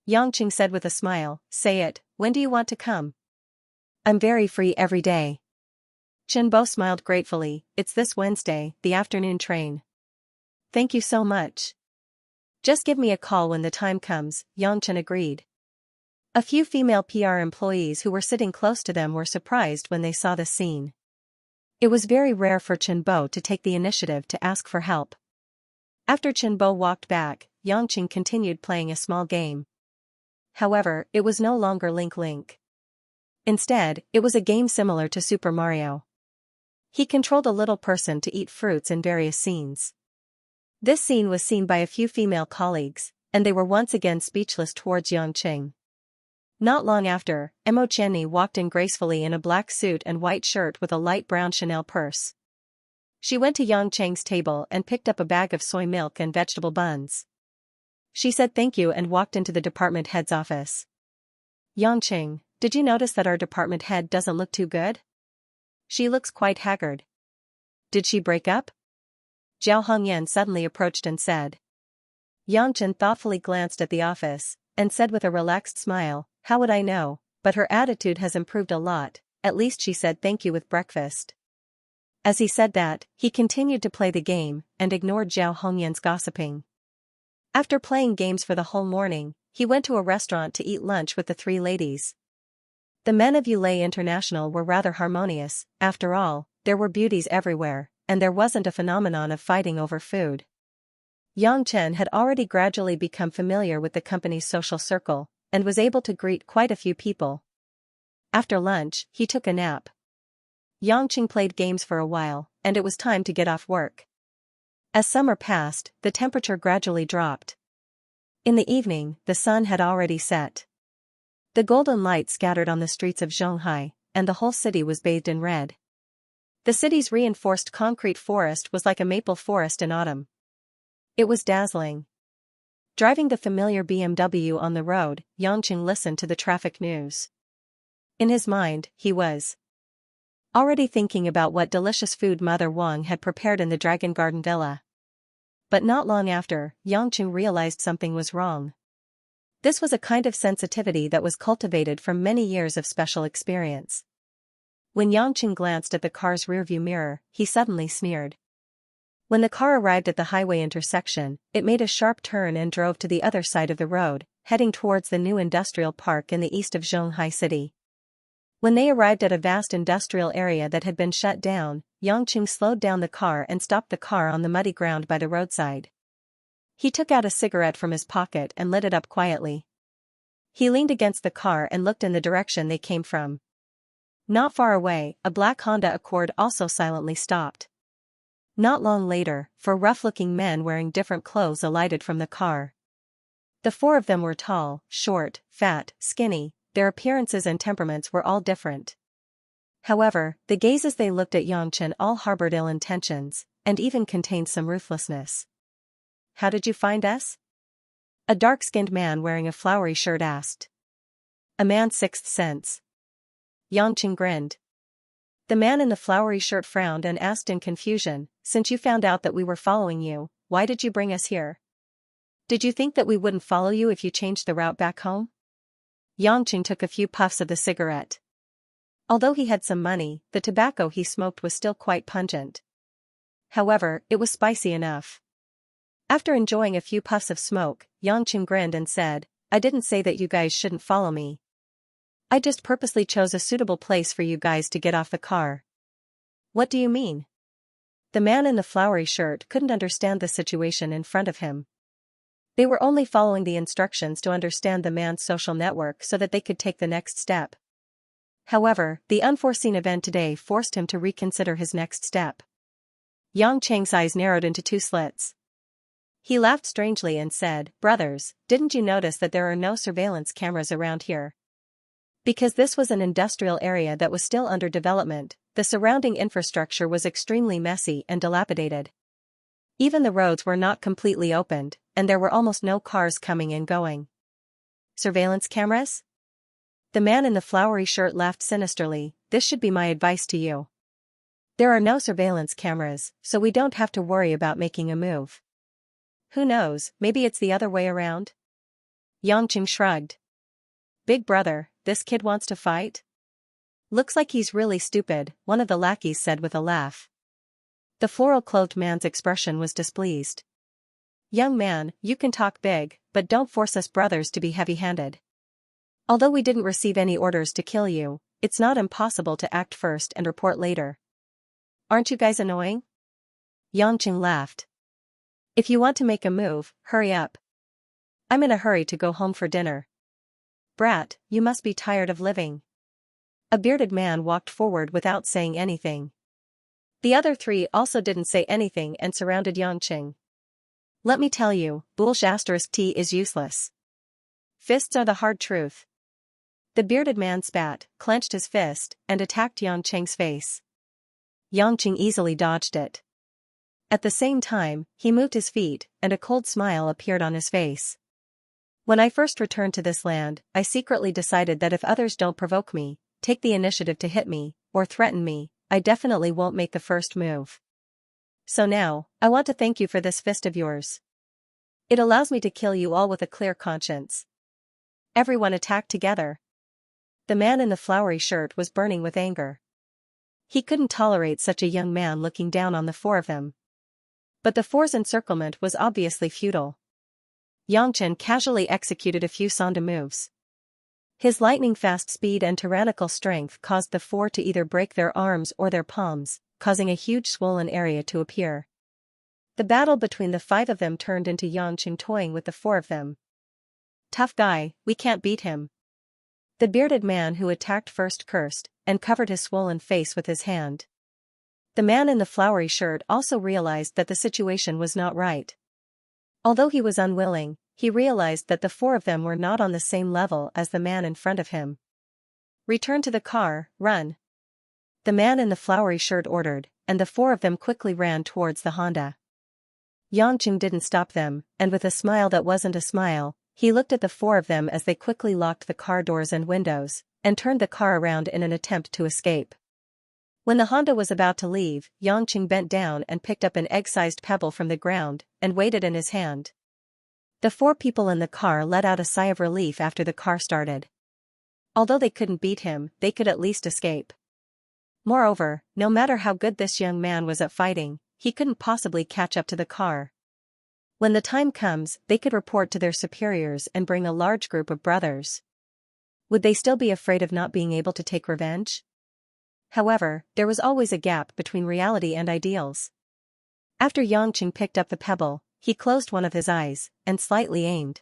Yangqing said with a smile, "Say it, when do you want to come?" "I'm very free every day." Chen Bo smiled gratefully, "It's this Wednesday, the afternoon train." "Thank you so much. Just give me a call when the time comes," Yangchen agreed. A few female PR employees who were sitting close to them were surprised when they saw the scene. It was very rare for Chen Bo to take the initiative to ask for help. After Chen Bo walked back, Yangqing continued playing a small game. However, it was no longer Link Link. Instead, it was a game similar to Super Mario. He controlled a little person to eat fruits in various scenes. This scene was seen by a few female colleagues, and they were once again speechless towards Yangqing. Not long after, Mo Chenny walked in gracefully in a black suit and white shirt with a light brown Chanel purse. She went to Yangqing's table and picked up a bag of soy milk and vegetable buns. She said thank you and walked into the department head's office. "Yangqing, did you notice that our department head doesn't look too good? She looks quite haggard. Did she break up?" Zhao Hongyan suddenly approached and said. Yangqing thoughtfully glanced at the office, and said with a relaxed smile, "How would I know, but her attitude has improved a lot, at least she said thank you with breakfast." As he said that, he continued to play the game, and ignored Zhao Hongyan's gossiping. After playing games for the whole morning, he went to a restaurant to eat lunch with the 3 ladies. The men of Yulei International were rather harmonious, after all, there were beauties everywhere, and there wasn't a phenomenon of fighting over food. Yang Chen had already gradually become familiar with the company's social circle, and was able to greet quite a few people. After lunch, he took a nap. Yangqing played games for a while, and it was time to get off work. As summer passed, the temperature gradually dropped. In the evening, the sun had already set. The golden light scattered on the streets of Zhonghai, and the whole city was bathed in red. The city's reinforced concrete forest was like a maple forest in autumn. It was dazzling. Driving the familiar BMW on the road, Yangqing listened to the traffic news. In his mind, he was already thinking about what delicious food Mother Wang had prepared in the Dragon Garden Villa. But not long after, Yangqing realized something was wrong. This was a kind of sensitivity that was cultivated from many years of special experience. When Yangqing glanced at the car's rearview mirror, he suddenly sneered. When the car arrived at the highway intersection, it made a sharp turn and drove to the other side of the road, heading towards the new industrial park in the east of Zhonghai City. When they arrived at a vast industrial area that had been shut down, Yangqing slowed down the car and stopped the car on the muddy ground by the roadside. He took out a cigarette from his pocket and lit it up quietly. He leaned against the car and looked in the direction they came from. Not far away, a black Honda Accord also silently stopped. Not long later, four rough-looking men wearing different clothes alighted from the car. The four of them were tall, short, fat, skinny. Their appearances and temperaments were all different. However, the gazes they looked at Yangqing all harbored ill intentions, and even contained some ruthlessness. "How did you find us?" a dark-skinned man wearing a flowery shirt asked. "A man's sixth sense." Yangqing grinned. The man in the flowery shirt frowned and asked in confusion, "Since you found out that we were following you, why did you bring us here? Did you think that we wouldn't follow you if you changed the route back home?" Yangqing took a few puffs of the cigarette. Although he had some money, the tobacco he smoked was still quite pungent. However, it was spicy enough. After enjoying a few puffs of smoke, Yangqing grinned and said, "I didn't say that you guys shouldn't follow me. I just purposely chose a suitable place for you guys to get off the car." "What do you mean?" The man in the flowery shirt couldn't understand the situation in front of him. They were only following the instructions to understand the man's social network so that they could take the next step. However, the unforeseen event today forced him to reconsider his next step. Yangqing's eyes narrowed into two slits. He laughed strangely and said, "Brothers, didn't you notice that there are no surveillance cameras around here?" Because this was an industrial area that was still under development, the surrounding infrastructure was extremely messy and dilapidated. Even the roads were not completely opened, and there were almost no cars coming and going. "Surveillance cameras?" The man in the flowery shirt laughed sinisterly. "This should be my advice to you. There are no surveillance cameras, so we don't have to worry about making a move. Who knows, maybe it's the other way around?" Yangqing shrugged. "Big brother, this kid wants to fight?" "Looks like he's really stupid," one of the lackeys said with a laugh. The floral-clothed man's expression was displeased. "Young man, you can talk big, but don't force us brothers to be heavy-handed. Although we didn't receive any orders to kill you, it's not impossible to act first and report later. Aren't you guys annoying?" Yangqing laughed. "If you want to make a move, hurry up. I'm in a hurry to go home for dinner." "Brat, you must be tired of living." A bearded man walked forward without saying anything. The other three also didn't say anything and surrounded Yangqing. "Let me tell you, *T is useless. Fists are the hard truth." The bearded man spat, clenched his fist, and attacked Yangqing's face. Yangqing easily dodged it. At the same time, he moved his feet, and a cold smile appeared on his face. "When I first returned to this land, I secretly decided that if others don't provoke me, take the initiative to hit me, or threaten me, I definitely won't make the first move. So now, I want to thank you for this fist of yours. It allows me to kill you all with a clear conscience." Everyone attacked together. The man in the flowery shirt was burning with anger. He couldn't tolerate such a young man looking down on the four of them. But the four's encirclement was obviously futile. Yangqing casually executed a few Sonda moves. His lightning-fast speed and tyrannical strength caused the four to either break their arms or their palms, causing a huge swollen area to appear. The battle between the five of them turned into Yangqing toying with the four of them. "Tough guy, we can't beat him." The bearded man who attacked first cursed, and covered his swollen face with his hand. The man in the flowery shirt also realized that the situation was not right. Although he was unwilling, he realized that the four of them were not on the same level as the man in front of him. "Return to the car, run." the man in the flowery shirt ordered, and the four of them quickly ran towards the Honda. Xianxia didn't stop them, and with a smile that wasn't a smile, he looked at the four of them as they quickly locked the car doors and windows, and turned the car around in an attempt to escape. When the Honda was about to leave, Xianxia bent down and picked up an egg-sized pebble from the ground, and weighed it in his hand. The four people in the car let out a sigh of relief after the car started. Although they couldn't beat him, they could at least escape. Moreover, no matter how good this young man was at fighting, he couldn't possibly catch up to the car. When the time comes, they could report to their superiors and bring a large group of brothers. Would they still be afraid of not being able to take revenge? However, there was always a gap between reality and ideals. After Xianxia picked up the pebble, he closed one of his eyes, and slightly aimed.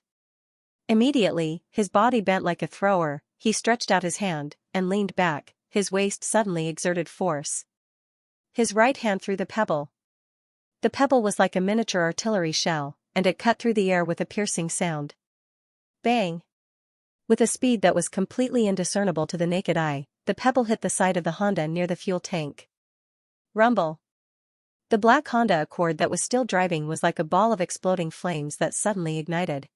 Immediately, his body bent like a thrower, he stretched out his hand, and leaned back, his waist suddenly exerted force. His right hand threw the pebble. The pebble was like a miniature artillery shell, and it cut through the air with a piercing sound. Bang! With a speed that was completely indiscernible to the naked eye, the pebble hit the side of the Honda near the fuel tank. Rumble! The black Honda Accord that was still driving was like a ball of exploding flames that suddenly ignited.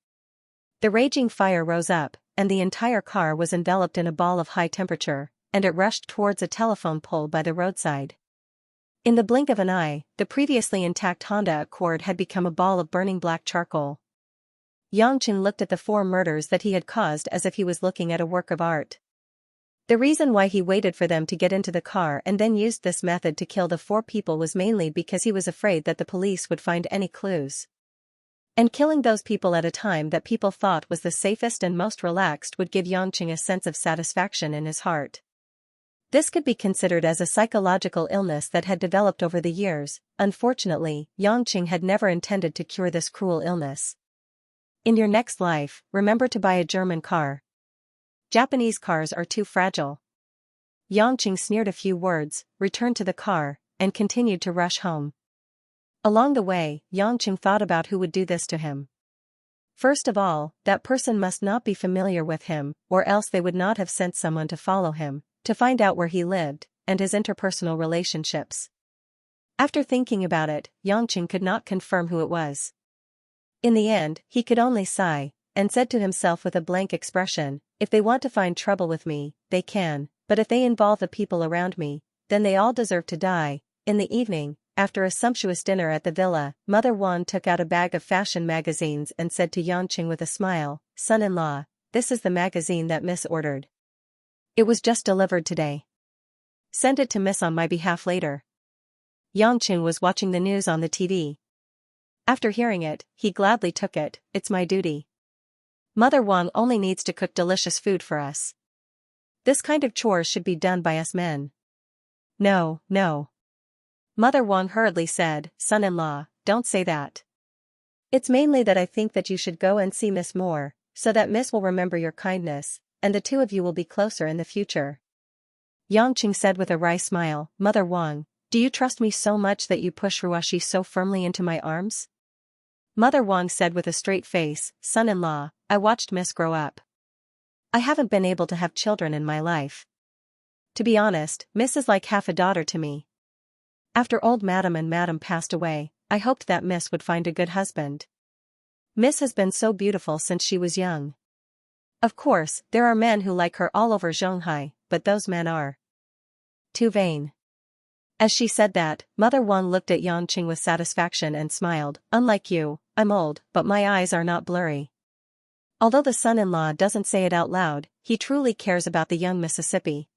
The raging fire rose up, and the entire car was enveloped in a ball of high temperature, and it rushed towards a telephone pole by the roadside. In the blink of an eye, the previously intact Honda Accord had become a ball of burning black charcoal. Xianxia looked at the four murders that he had caused as if he was looking at a work of art. The reason why he waited for them to get into the car and then used this method to kill the four people was mainly because he was afraid that the police would find any clues. And killing those people at a time that people thought was the safest and most relaxed would give Xianxia a sense of satisfaction in his heart. This could be considered as a psychological illness that had developed over the years. Unfortunately, Xianxia had never intended to cure this cruel illness. In your next life, remember to buy a German car. Japanese cars are too fragile. Xianxia sneered a few words, returned to the car, and continued to rush home. Along the way, Xianxia thought about who would do this to him. First of all, that person must not be familiar with him, or else they would not have sent someone to follow him, to find out where he lived, and his interpersonal relationships. After thinking about it, Xianxia could not confirm who it was. In the end, he could only sigh, and said to himself with a blank expression, if they want to find trouble with me, they can, but if they involve the people around me, then they all deserve to die. In the evening, after a sumptuous dinner at the villa, Mother Wang took out a bag of fashion magazines and said to Xianxia with a smile, "Son-in-law, this is the magazine that Miss ordered. It was just delivered today. Send it to Miss on my behalf later." Xianxia was watching the news on the TV. After hearing it, he gladly took it. "It's my duty. Mother Wang only needs to cook delicious food for us. This kind of chores should be done by us men." "No, no." Mother Wang hurriedly said, "Son-in-law, don't say that. It's mainly that I think that you should go and see Miss more, so that Miss will remember your kindness, and the two of you will be closer in the future." Xianxia said with a wry smile, "Mother Wang, do you trust me so much that you push Ruashi so firmly into my arms?" Mother Wang said with a straight face, "Son-in-law, I watched Miss grow up. I haven't been able to have children in my life. To be honest, Miss is like half a daughter to me. After old Madam and Madam passed away, I hoped that Miss would find a good husband. Miss has been so beautiful since she was young. Of course, there are men who like her all over Shanghai, but those men are too vain." As she said that, Mother Wang looked at Xianxia with satisfaction and smiled, "Unlike you, I'm old, but my eyes are not blurry." Although the son-in-law doesn't say it out loud, he truly cares about the young Mississippi.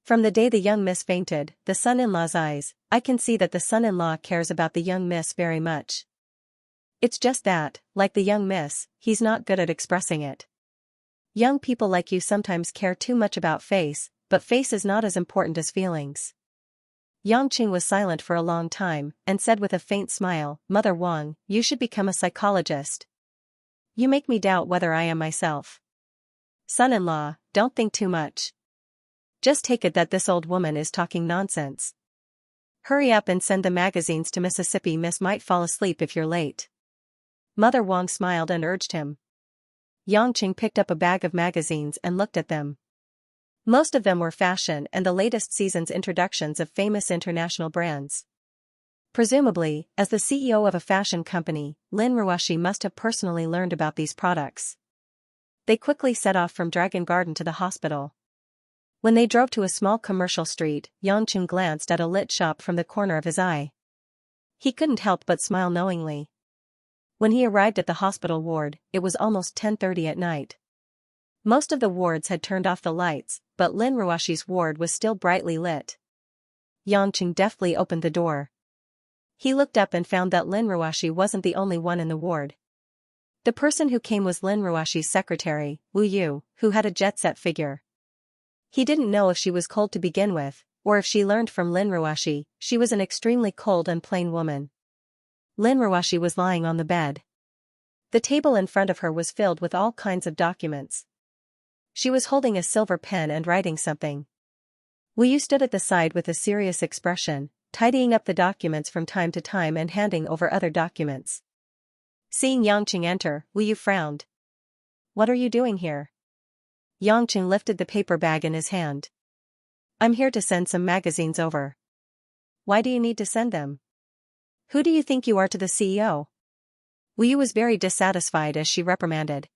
From the day the young Miss fainted, the son-in-law's eyes, I can see that the son-in-law cares about the young Miss very much. It's just that, like the young Miss, he's not good at expressing it. Young people like you sometimes care too much about face, but face is not as important as feelings. Xianxia was silent for a long time, and said with a faint smile, "Mother Wang, you should become a psychologist. You make me doubt whether I am myself." "Son-in-law, don't think too much. Just take it that this old woman is talking nonsense. Hurry up and send the magazines to Mississippi. Miss might fall asleep if you're late." Mother Wang smiled and urged him. Xianxia picked up a bag of magazines and looked at them. Most of them were fashion and the latest season's introductions of famous international brands. Presumably, as the CEO of a fashion company, Lin Ruoshi must have personally learned about these products. They quickly set off from Dragon Garden to the hospital. When they drove to a small commercial street, Yangcheng glanced at a lit shop from the corner of his eye. He couldn't help but smile knowingly. When he arrived at the hospital ward, it was almost 10:30 at night. Most of the wards had turned off the lights, but Lin Ruoshi's ward was still brightly lit. Yangcheng deftly opened the door. He looked up and found that Lin Ruoshi wasn't the only one in the ward. The person who came was Lin Ruoshi's secretary, Wu Yu, who had a jet-set figure. He didn't know if she was cold to begin with, or if she learned from Lin Ruoshi, she was an extremely cold and plain woman. Lin Ruoshi was lying on the bed. The table in front of her was filled with all kinds of documents. She was holding a silver pen and writing something. Wu Yu stood at the side with a serious expression, tidying up the documents from time to time and handing over other documents. Seeing Yangcheng enter, Wu Yu frowned. "What are you doing here?" Yangcheng lifted the paper bag in his hand. "I'm here to send some magazines over." "Why do you need to send them? Who do you think you are to the CEO?" Wu Yu was very dissatisfied as she reprimanded.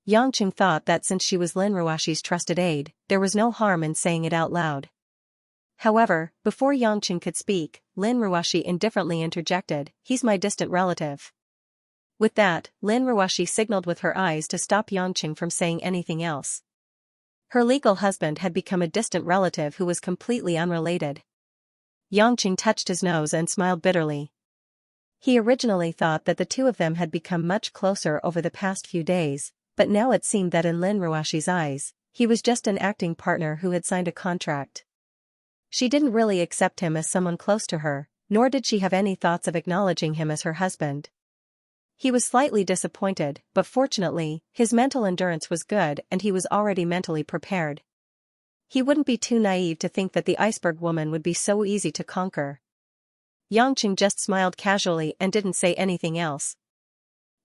Yangcheng thought that since she was Lin Ruoshi's trusted aide, there was no harm in saying it out loud. However, before Yangcheng could speak, Lin Ruoshi indifferently interjected, "He's my distant relative." With that, Lin Ruoshi signaled with her eyes to stop Yangcheng from saying anything else. Her legal husband had become a distant relative who was completely unrelated. Yangcheng touched his nose and smiled bitterly. He originally thought that the two of them had become much closer over the past few days, but now it seemed that in Lin Ruoshi's eyes, he was just an acting partner who had signed a contract. She didn't really accept him as someone close to her, nor did she have any thoughts of acknowledging him as her husband. He was slightly disappointed, but fortunately, his mental endurance was good and he was already mentally prepared. He wouldn't be too naive to think that the iceberg woman would be so easy to conquer. Yangcheng just smiled casually and didn't say anything else.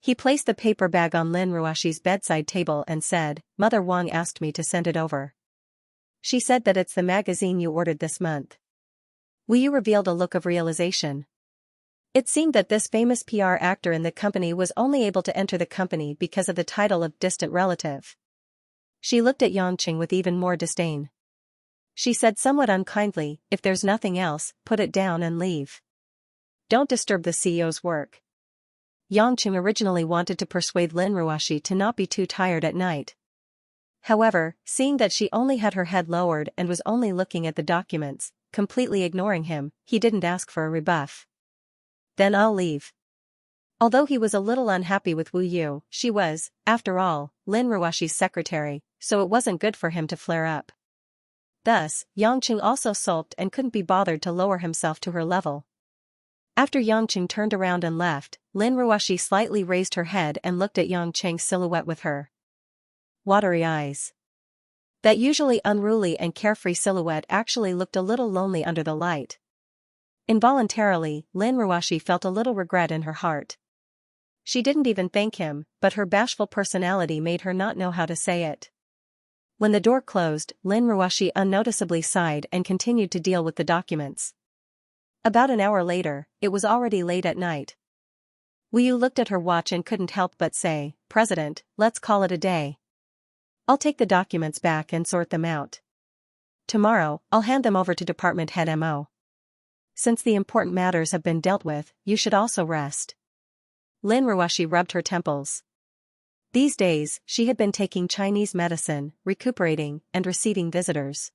He placed the paper bag on Lin Ruoshi's bedside table and said, "Mother Wang asked me to send it over. She said that it's the magazine you ordered this month." Wu Yu revealed a look of realization. It seemed that this famous PR actor in the company was only able to enter the company because of the title of distant relative. She looked at Yangcheng with even more disdain. She said somewhat unkindly, "If there's nothing else, put it down and leave. Don't disturb the CEO's work." Yangcheng originally wanted to persuade Lin Ruoshi to not be too tired at night. However, seeing that she only had her head lowered and was only looking at the documents, completely ignoring him, he didn't ask for a rebuff. "Then I'll leave." Although he was a little unhappy with Wu Yu, she was, after all, Lin Ruoshi's secretary, so it wasn't good for him to flare up. Thus, Yangcheng also sulked and couldn't be bothered to lower himself to her level. After Yangcheng turned around and left, Lin Ruoshi slightly raised her head and looked at Yangcheng's silhouette with her watery eyes. That usually unruly and carefree silhouette actually looked a little lonely under the light. Involuntarily, Lin Ruoshi felt a little regret in her heart. She didn't even thank him, but her bashful personality made her not know how to say it. When the door closed, Lin Ruoshi unnoticeably sighed and continued to deal with the documents. About an hour later, it was already late at night. Wu Yu looked at her watch and couldn't help but say, "President, let's call it a day. I'll take the documents back and sort them out. Tomorrow, I'll hand them over to Department Head MO. Since the important matters have been dealt with, you should also rest." Lin Ruoshi rubbed her temples. These days, she had been taking Chinese medicine, recuperating, and receiving visitors.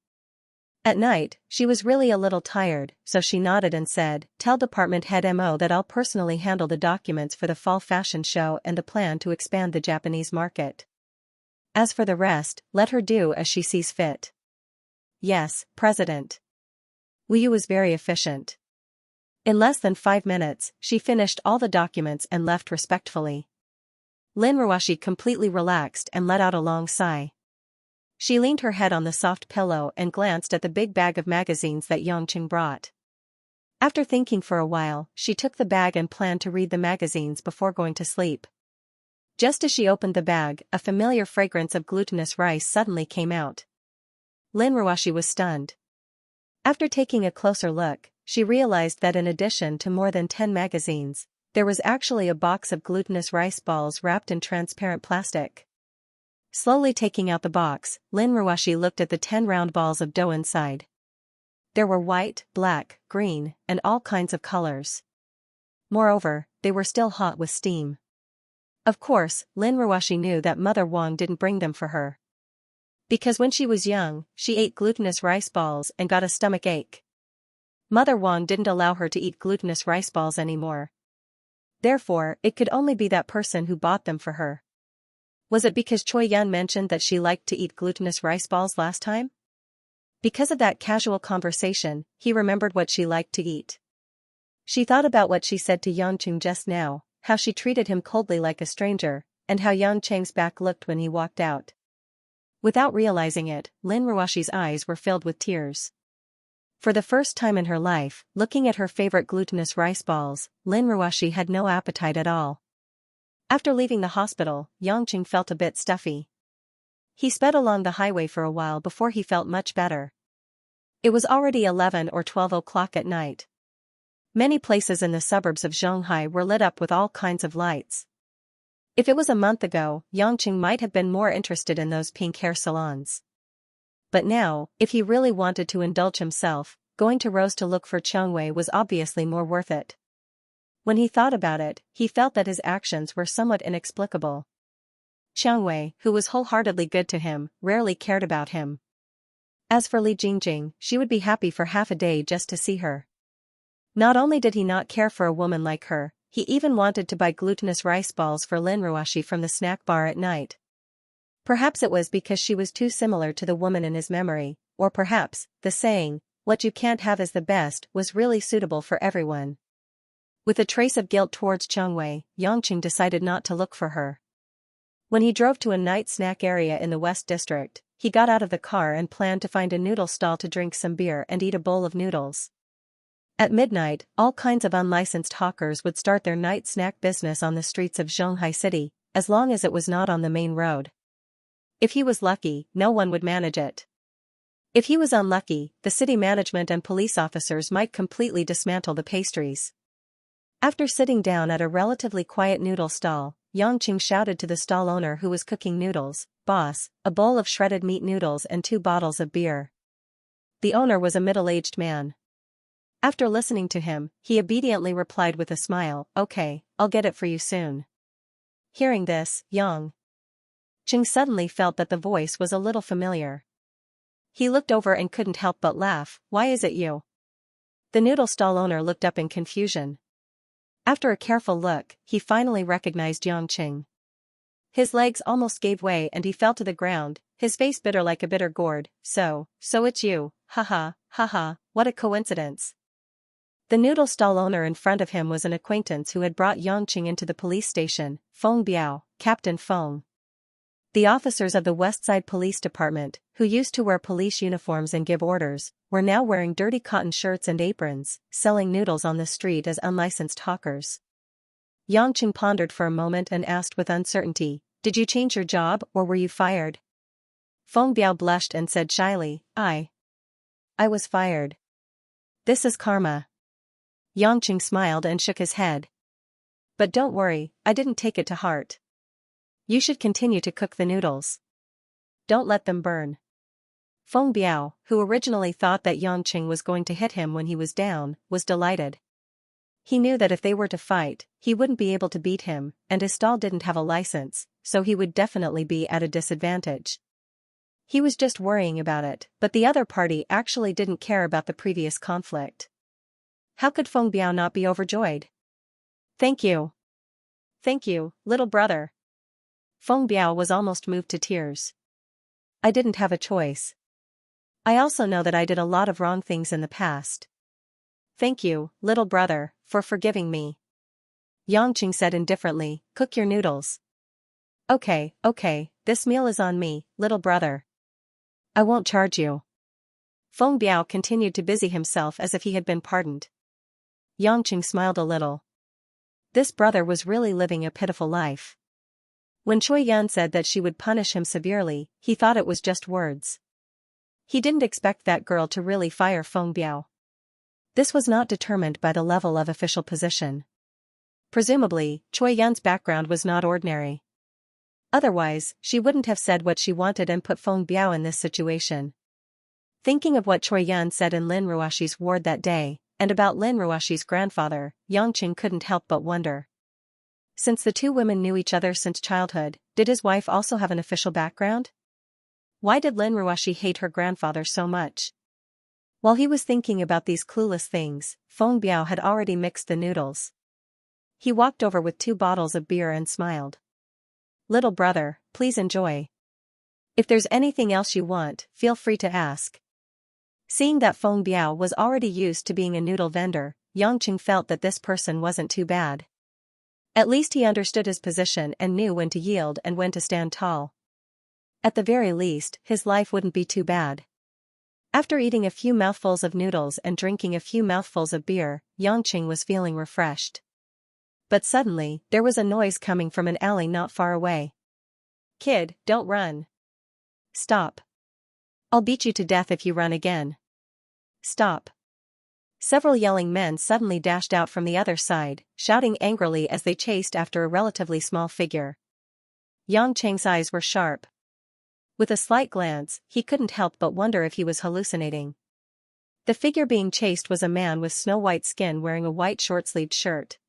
At night, she was really a little tired, so she nodded and said, "Tell Department Head MO that I'll personally handle the documents for the fall fashion show and the plan to expand the Japanese market. As for the rest, let her do as she sees fit." "Yes, President." Wu Yu was very efficient. In less than 5 minutes, she finished all the documents and left respectfully. Lin Ruoshi completely relaxed and let out a long sigh. She leaned her head on the soft pillow and glanced at the big bag of magazines that Yangcheng brought. After thinking for a while, she took the bag and planned to read the magazines before going to sleep. Just as she opened the bag, a familiar fragrance of glutinous rice suddenly came out. Lin Ruoshi was stunned. After taking a closer look, she realized that in addition to more than 10 magazines, there was actually a box of glutinous rice balls wrapped in transparent plastic. Slowly taking out the box, Lin Ruoshi looked at the 10 round balls of dough inside. There were white, black, green, and all kinds of colors. Moreover, they were still hot with steam. Of course, Lin Ruoshi knew that Mother Wang didn't bring them for her. Because when she was young, she ate glutinous rice balls and got a stomach ache. Mother Wang didn't allow her to eat glutinous rice balls anymore. Therefore, it could only be that person who bought them for her. Was it because Choi Yun mentioned that she liked to eat glutinous rice balls last time? Because of that casual conversation, he remembered what she liked to eat. She thought about what she said to Yangcheng just now, how she treated him coldly like a stranger, and how Yangcheng's back looked when he walked out. Without realizing it, Lin Ruoshi's eyes were filled with tears. For the first time in her life, looking at her favorite glutinous rice balls, Lin Ruoshi had no appetite at all. After leaving the hospital, Yangcheng felt a bit stuffy. He sped along the highway for a while before he felt much better. It was already 11 or 12 o'clock at night. Many places in the suburbs of Shanghai were lit up with all kinds of lights. If it was a month ago, Yangcheng might have been more interested in those pink hair salons. But now, if he really wanted to indulge himself, going to Rose to look for Changwei was obviously more worth it. When he thought about it, he felt that his actions were somewhat inexplicable. Changwei, who was wholeheartedly good to him, rarely cared about him. As for Li Jingjing, she would be happy for half a day just to see her. Not only did he not care for a woman like her, he even wanted to buy glutinous rice balls for Lin Ruoshi from the snack bar at night. Perhaps it was because she was too similar to the woman in his memory, or perhaps, the saying, "What you can't have is the best," was really suitable for everyone. With a trace of guilt towards Changwei, Yangcheng decided not to look for her. When he drove to a night snack area in the West District, he got out of the car and planned to find a noodle stall to drink some beer and eat a bowl of noodles. At midnight, all kinds of unlicensed hawkers would start their night snack business on the streets of Shanghai City, as long as it was not on the main road. If he was lucky, no one would manage it. If he was unlucky, the city management and police officers might completely dismantle the pastries. After sitting down at a relatively quiet noodle stall, Yangcheng shouted to the stall owner who was cooking noodles, "Boss, a bowl of shredded meat noodles and 2 bottles of beer." The owner was a middle-aged man. After listening to him, he obediently replied with a smile, "Okay, I'll get it for you soon." Hearing this, Yang Cheng suddenly felt that the voice was a little familiar. He looked over and couldn't help but laugh. "Why is it you?" The noodle stall owner looked up in confusion. After a careful look, he finally recognized Yangcheng. His legs almost gave way and he fell to the ground, his face bitter like a bitter gourd. So it's you, haha, haha, what a coincidence." The noodle stall owner in front of him was an acquaintance who had brought Yangcheng into the police station, Feng Biao, Captain Feng. The officers of the Westside Police Department, who used to wear police uniforms and give orders, were now wearing dirty cotton shirts and aprons, selling noodles on the street as unlicensed hawkers. Yangcheng pondered for a moment and asked with uncertainty, "Did you change your job or were you fired?" Feng Biao blushed and said shyly, I was fired. This is karma." Yangcheng smiled and shook his head. "But don't worry, I didn't take it to heart. You should continue to cook the noodles. Don't let them burn." Feng Biao, who originally thought that Yangcheng was going to hit him when he was down, was delighted. He knew that if they were to fight, he wouldn't be able to beat him, and his stall didn't have a license, so he would definitely be at a disadvantage. He was just worrying about it, but the other party actually didn't care about the previous conflict. How could Feng Biao not be overjoyed? Thank you, little brother." Feng Biao was almost moved to tears. "I didn't have a choice. I also know that I did a lot of wrong things in the past. Thank you, little brother, for forgiving me." Yangcheng said indifferently, "Cook your noodles." Okay, this meal is on me, little brother. I won't charge you." Feng Biao continued to busy himself as if he had been pardoned. Yangcheng smiled a little. This brother was really living a pitiful life. When Choi Yun said that she would punish him severely, he thought it was just words. He didn't expect that girl to really fire Feng Biao. This was not determined by the level of official position. Presumably, Choi Yun's background was not ordinary. Otherwise, she wouldn't have said what she wanted and put Feng Biao in this situation. Thinking of what Choi Yun said in Lin Ruoshi's ward that day, and about Lin Ruoshi's grandfather, Yang Qing couldn't help but wonder. Since the two women knew each other since childhood, did his wife also have an official background? Why did Lin Ruoshi hate her grandfather so much? While he was thinking about these clueless things, Feng Biao had already mixed the noodles. He walked over with 2 bottles of beer and smiled. "Little brother, please enjoy. If there's anything else you want, feel free to ask." Seeing that Feng Biao was already used to being a noodle vendor, Yang Qing felt that this person wasn't too bad. At least he understood his position and knew when to yield and when to stand tall. At the very least, his life wouldn't be too bad. After eating a few mouthfuls of noodles and drinking a few mouthfuls of beer, Yang Qing was feeling refreshed. But suddenly, there was a noise coming from an alley not far away. "Kid, don't run. Stop. I'll beat you to death if you run again. Stop." Several yelling men suddenly dashed out from the other side, shouting angrily as they chased after a relatively small figure. Yang Cheng's eyes were sharp. With a slight glance, he couldn't help but wonder if he was hallucinating. The figure being chased was a man with snow-white skin wearing a white short-sleeved shirt.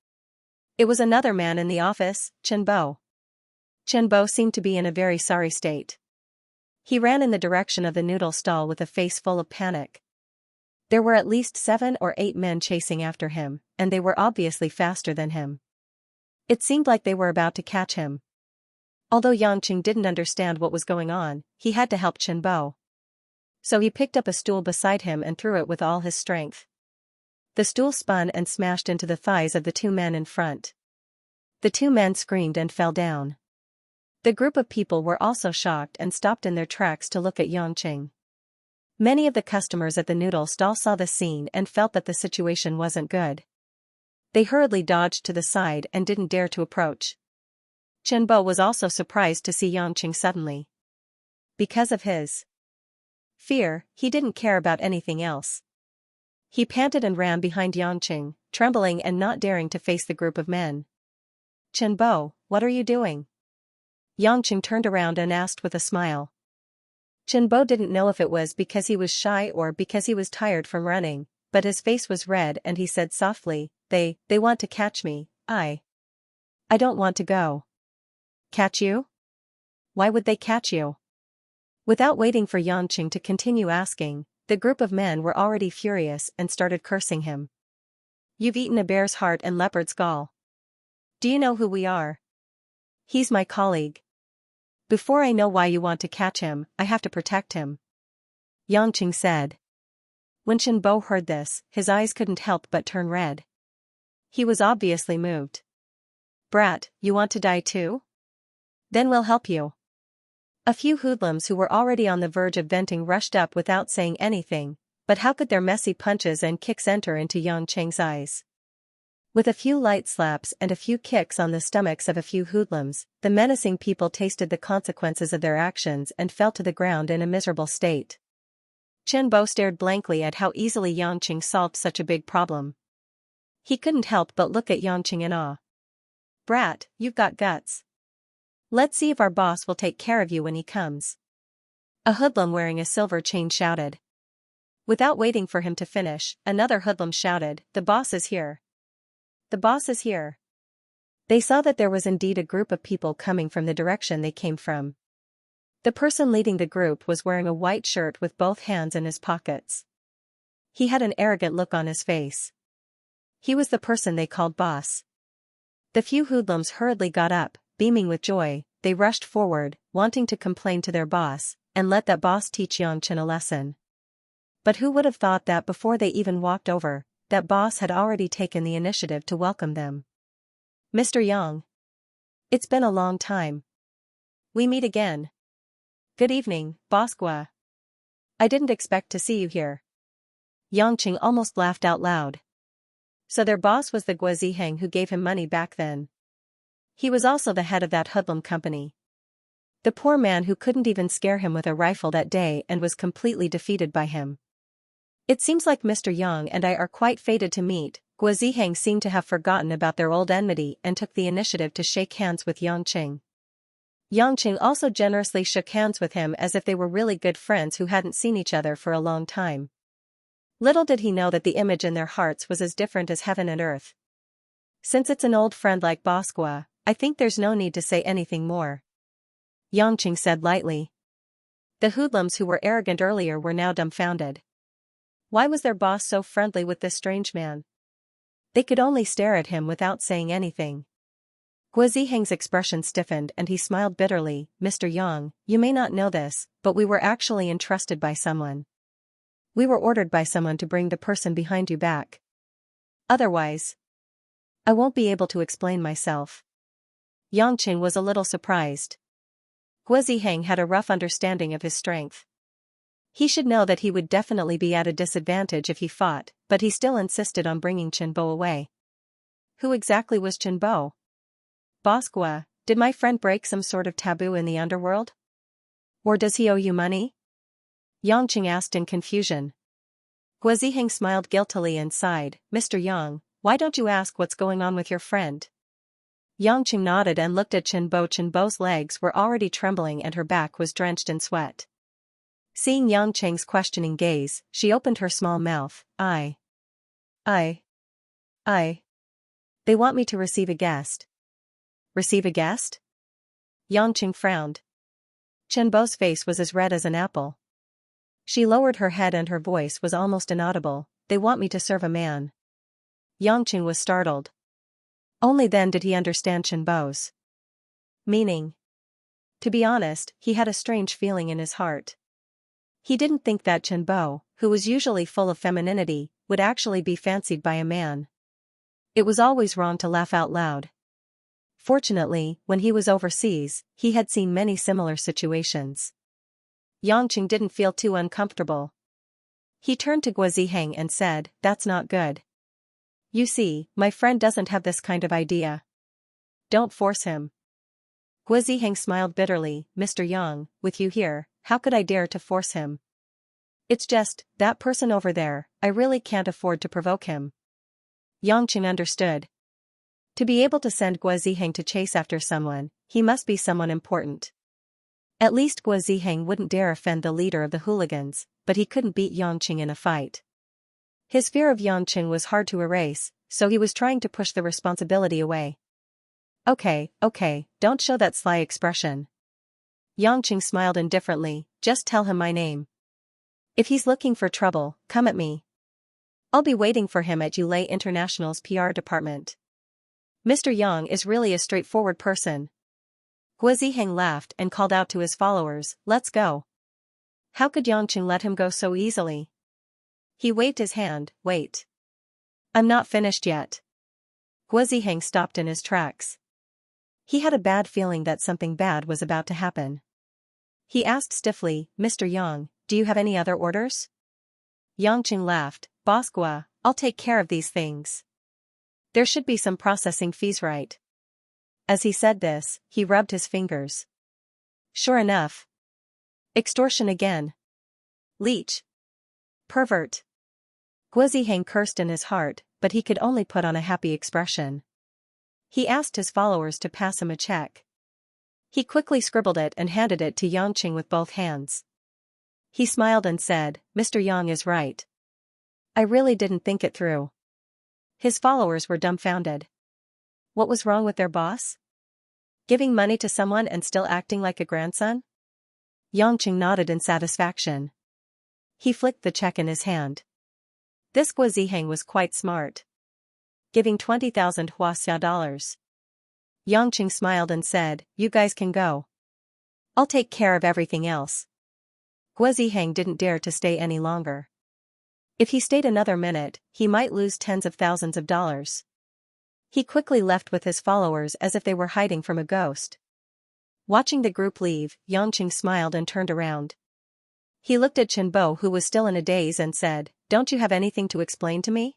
It was another man in the office, Chen Bo. Chen Bo seemed to be in a very sorry state. He ran in the direction of the noodle stall with a face full of panic. There were at least 7 or 8 men chasing after him, and they were obviously faster than him. It seemed like they were about to catch him. Although Yang Qing didn't understand what was going on, he had to help Chen Bo. So he picked up a stool beside him and threw it with all his strength. The stool spun and smashed into the thighs of the 2 men in front. The 2 men screamed and fell down. The group of people were also shocked and stopped in their tracks to look at Yang Qing. Many of the customers at the noodle stall saw the scene and felt that the situation wasn't good. They hurriedly dodged to the side and didn't dare to approach. Chen Bo was also surprised to see Yang Qing suddenly. Because of his fear, he didn't care about anything else. He panted and ran behind Yang Qing, trembling and not daring to face the group of men. "Chen Bo, what are you doing?" Yang Qing turned around and asked with a smile. Chen Bo didn't know if it was because he was shy or because he was tired from running, but his face was red and he said softly, They want to catch me, I don't want to go." "Catch you? Why would they catch you?" Without waiting for Yang Qing to continue asking, the group of men were already furious and started cursing him. "You've eaten a bear's heart and leopard's gall. Do you know who we are? He's my colleague. Before I know why you want to catch him, I have to protect him," Yang Qing said. When Chen Bo heard this, his eyes couldn't help but turn red. He was obviously moved. "Brat, you want to die too? Then we'll help you." A few hoodlums who were already on the verge of venting rushed up without saying anything, but how could their messy punches and kicks enter into Yang Cheng's eyes? With a few light slaps and a few kicks on the stomachs of a few hoodlums, the menacing people tasted the consequences of their actions and fell to the ground in a miserable state. Chen Bo stared blankly at how easily Yang Qing solved such a big problem. He couldn't help but look at Yang Qing in awe. "Brat, you've got guts. Let's see if our boss will take care of you when he comes," a hoodlum wearing a silver chain shouted. Without waiting for him to finish, another hoodlum shouted, "The boss is here. The boss is here." They saw that there was indeed a group of people coming from the direction they came from. The person leading the group was wearing a white shirt with both hands in his pockets. He had an arrogant look on his face. He was the person they called boss. The few hoodlums hurriedly got up, beaming with joy. They rushed forward, wanting to complain to their boss, and let that boss teach Yang Qing a lesson. But who would have thought that before they even walked over, that boss had already taken the initiative to welcome them. "Mr. Yang. It's been a long time. We meet again. Good evening, Boss Gua. I didn't expect to see you here." Yang Qing almost laughed out loud. So their boss was the Gua Ziheng who gave him money back then. He was also the head of that hoodlum company. The poor man who couldn't even scare him with a rifle that day and was completely defeated by him. It seems like Mr. Yang and I are quite fated to meet. Guo Ziheng seemed to have forgotten about their old enmity and took the initiative to shake hands with Yangqing. Yangqing also generously shook hands with him as if they were really good friends who hadn't seen each other for a long time. Little did he know that the image in their hearts was as different as heaven and earth. Since it's an old friend like Bosqua, I think there's no need to say anything more, Yangqing said lightly. The hoodlums who were arrogant earlier were now dumbfounded. Why was their boss so friendly with this strange man? They could only stare at him without saying anything. Guo Ziheng's expression stiffened and he smiled bitterly. Mr. Yang, you may not know this, but we were actually entrusted by someone. We were ordered by someone to bring the person behind you back. Otherwise, I won't be able to explain myself. Yangqing was a little surprised. Guo Ziheng had a rough understanding of his strength. He should know that he would definitely be at a disadvantage if he fought, but he still insisted on bringing Qinbo away. Who exactly was Qinbo? Bosqua, did my friend break some sort of taboo in the underworld? Or does he owe you money? Yangqing asked in confusion. Guo Ziheng smiled guiltily and sighed. Mr. Yang, why don't you ask what's going on with your friend? Yangqing nodded and looked at Qinbo. Qinbo's legs were already trembling and her back was drenched in sweat. Seeing Yangqing's questioning gaze, she opened her small mouth. I. They want me to receive a guest. Receive a guest? Yangqing frowned. Qinbo's face was as red as an apple. She lowered her head and her voice was almost inaudible. They want me to serve a man. Yangqing was startled. Only then did he understand Qinbo's meaning. To be honest, he had a strange feeling in his heart. He didn't think that Qinbo, who was usually full of femininity, would actually be fancied by a man. It was always wrong to laugh out loud. Fortunately, when he was overseas, he had seen many similar situations. Yangqing didn't feel too uncomfortable. He turned to Guo Ziheng and said, "That's not good. You see, my friend doesn't have this kind of idea. Don't force him." Guo Ziheng smiled bitterly. Mr. Yang, with you here, how could I dare to force him? It's just, that person over there, I really can't afford to provoke him. Yangqing understood. To be able to send Guo Ziheng to chase after someone, he must be someone important. At least Guo Ziheng wouldn't dare offend the leader of the hooligans, but he couldn't beat Yangqing in a fight. His fear of Yangqing was hard to erase, so he was trying to push the responsibility away. Okay, don't show that sly expression. Yangqing smiled indifferently. Just tell him my name. If he's looking for trouble, come at me. I'll be waiting for him at Yulei International's PR department. Mr. Yang is really a straightforward person. Guo Ziheng laughed and called out to his followers, let's go. How could Yangqing let him go so easily? He waved his hand. Wait. I'm not finished yet. Guo Ziheng stopped in his tracks. He had a bad feeling that something bad was about to happen. He asked stiffly, Mr. Yang, do you have any other orders? Yangqing laughed. Bosqua, I'll take care of these things. There should be some processing fees, right? As he said this, he rubbed his fingers. Sure enough. Extortion again. Leech. Pervert. Guo Ziheng cursed in his heart, but he could only put on a happy expression. He asked his followers to pass him a check. He quickly scribbled it and handed it to Yangqing with both hands. He smiled and said, Mr. Yang is right. I really didn't think it through. His followers were dumbfounded. What was wrong with their boss? Giving money to someone and still acting like a grandson? Yangqing nodded in satisfaction. He flicked the check in his hand. This Guo Ziheng was quite smart. Giving 20,000 Huaxia dollars. Yangqing smiled and said, you guys can go. I'll take care of everything else. Guo Ziheng didn't dare to stay any longer. If he stayed another minute, he might lose tens of thousands of dollars. He quickly left with his followers as if they were hiding from a ghost. Watching the group leave, Yangqing smiled and turned around. He looked at Qinbo, who was still in a daze, and said, don't you have anything to explain to me?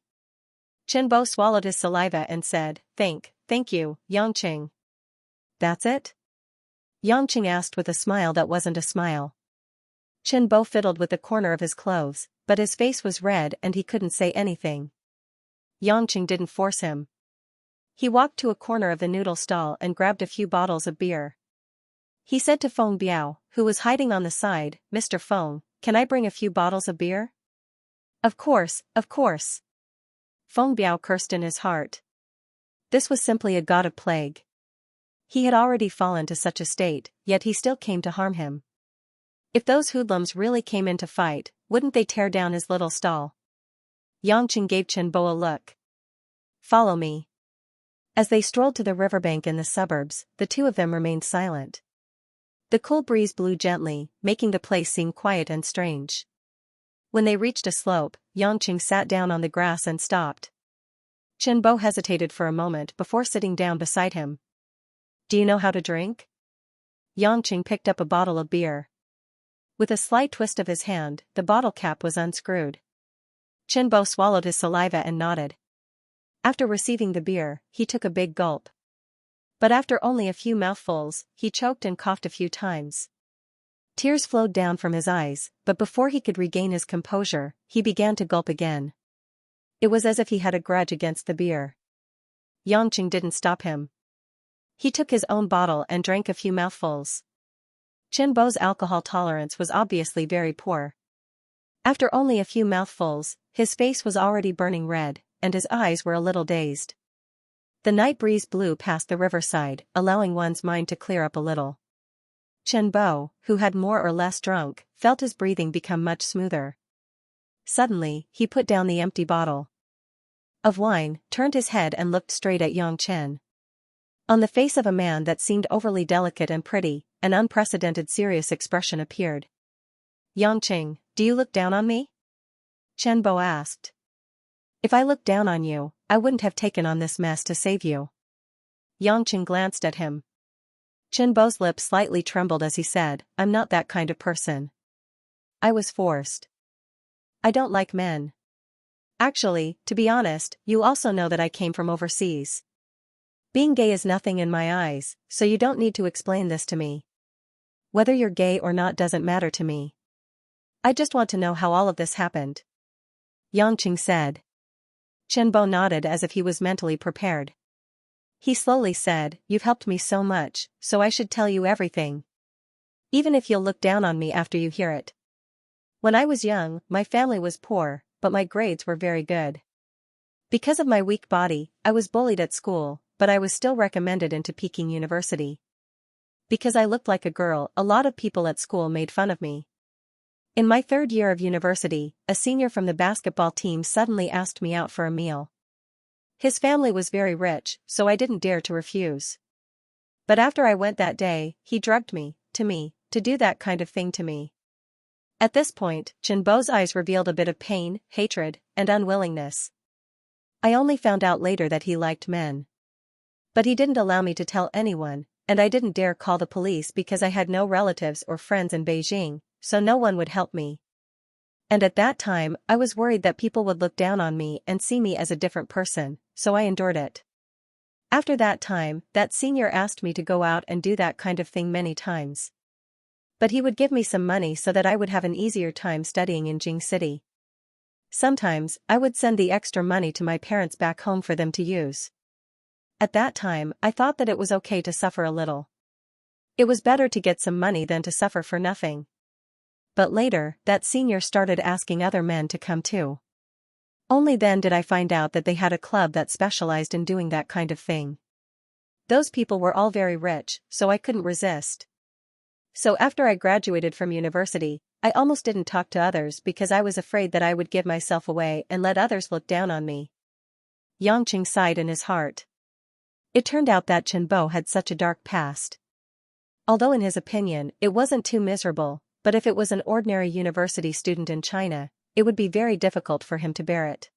Qinbo swallowed his saliva and said, thank you, Yangqing. That's it? Yangqing asked with a smile that wasn't a smile. Chen Bo fiddled with the corner of his clothes, but his face was red and he couldn't say anything. Yangqing didn't force him. He walked to a corner of the noodle stall and grabbed a few bottles of beer. He said to Feng Biao, who was hiding on the side, "Mr. Feng, can I bring a few bottles of beer?" Of course, of course. Feng Biao cursed in his heart. This was simply a god of plague. He had already fallen to such a state, yet he still came to harm him. If those hoodlums really came in to fight, wouldn't they tear down his little stall? Yangqing gave Chen Bo a look. "Follow me." As they strolled to the riverbank in the suburbs, the two of them remained silent. The cool breeze blew gently, making the place seem quiet and strange. When they reached a slope, Yangqing sat down on the grass and stopped. Chen Bo hesitated for a moment before sitting down beside him. "Do you know how to drink?" Yangqing picked up a bottle of beer. With a slight twist of his hand, the bottle cap was unscrewed. Chen Bo swallowed his saliva and nodded. After receiving the beer, he took a big gulp. But after only a few mouthfuls, he choked and coughed a few times. Tears flowed down from his eyes, but before he could regain his composure, he began to gulp again. It was as if he had a grudge against the beer. Yangqing didn't stop him. He took his own bottle and drank a few mouthfuls. Chen Bo's alcohol tolerance was obviously very poor. After only a few mouthfuls, his face was already burning red, and his eyes were a little dazed. The night breeze blew past the riverside, allowing one's mind to clear up a little. Chen Bo, who had more or less drunk, felt his breathing become much smoother. Suddenly, he put down the empty bottle of wine, turned his head and looked straight at Yangqing. On the face of a man that seemed overly delicate and pretty, an unprecedented serious expression appeared. "Yangqing, do you look down on me?" Chen Bo asked. "If I looked down on you, I wouldn't have taken on this mess to save you." Yangqing glanced at him. Chen Bo's lips slightly trembled as he said, "I'm not that kind of person. I was forced. I don't like men. Actually, to be honest, you also know that I came from overseas. Being gay is nothing in my eyes, so you don't need to explain this to me. Whether you're gay or not doesn't matter to me. I just want to know how all of this happened." Yangqing said. Chen Bo nodded as if he was mentally prepared. He slowly said, "You've helped me so much, so I should tell you everything. Even if you'll look down on me after you hear it. When I was young, my family was poor, but my grades were very good. Because of my weak body, I was bullied at school, but I was still recommended into Peking University. Because I looked like a girl, a lot of people at school made fun of me. In my third year of university, a senior from the basketball team suddenly asked me out for a meal. His family was very rich, so I didn't dare to refuse. But after I went that day, he drugged me, to do that kind of thing to me." At this point, Chen Bo's eyes revealed a bit of pain, hatred, and unwillingness. "I only found out later that he liked men. But he didn't allow me to tell anyone, and I didn't dare call the police because I had no relatives or friends in Beijing, so no one would help me. And at that time, I was worried that people would look down on me and see me as a different person, so I endured it. After that time, that senior asked me to go out and do that kind of thing many times. But he would give me some money so that I would have an easier time studying in Jing City. Sometimes, I would send the extra money to my parents back home for them to use. At that time, I thought that it was okay to suffer a little. It was better to get some money than to suffer for nothing. But later, that senior started asking other men to come too. Only then did I find out that they had a club that specialized in doing that kind of thing. Those people were all very rich, so I couldn't resist. So after I graduated from university, I almost didn't talk to others because I was afraid that I would give myself away and let others look down on me." Yangqing sighed in his heart. It turned out that Chen Bo had such a dark past. Although in his opinion, it wasn't too miserable, but if it was an ordinary university student in China, it would be very difficult for him to bear it.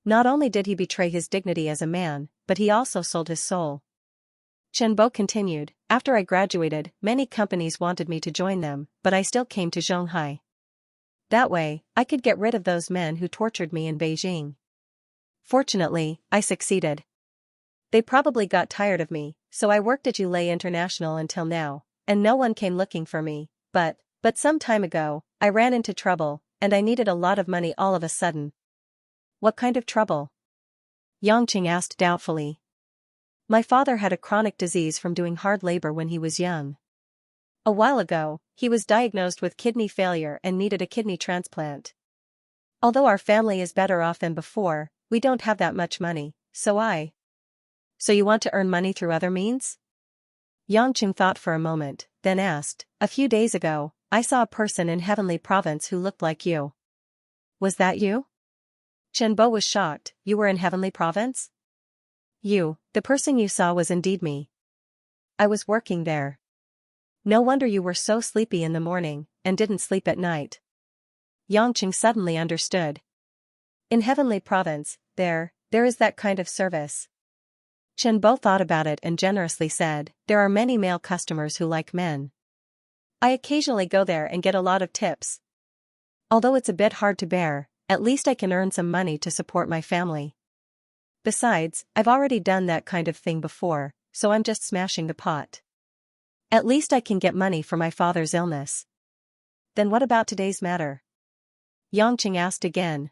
Not only did he betray his dignity as a man, but he also sold his soul. Chen Bo continued, "After I graduated, many companies wanted me to join them, but I still came to Shanghai. That way, I could get rid of those men who tortured me in Beijing. Fortunately, I succeeded. They probably got tired of me, so I worked at Ulay International until now, and no one came looking for me, but some time ago, I ran into trouble, and I needed a lot of money all of a sudden. What kind of trouble? Yangqing asked doubtfully. My father had a chronic disease from doing hard labor when he was young. A while ago, he was diagnosed with kidney failure and needed a kidney transplant. Although our family is better off than before, we don't have that much money, So you want to earn money through other means? Yangqing thought for a moment, then asked, a few days ago, I saw a person in Heavenly Province who looked like you. Was that you? Chenbo was shocked. You were in Heavenly Province? The person you saw was indeed me. I was working there. No wonder you were so sleepy in the morning, and didn't sleep at night. Yangqing suddenly understood. In Heavenly Province, there is that kind of service. Chenbo thought about it and generously said, there are many male customers who like men. I occasionally go there and get a lot of tips. Although it's a bit hard to bear, at least I can earn some money to support my family. Besides, I've already done that kind of thing before, so I'm just smashing the pot. At least I can get money for my father's illness. Then what about today's matter? Yangqing asked again.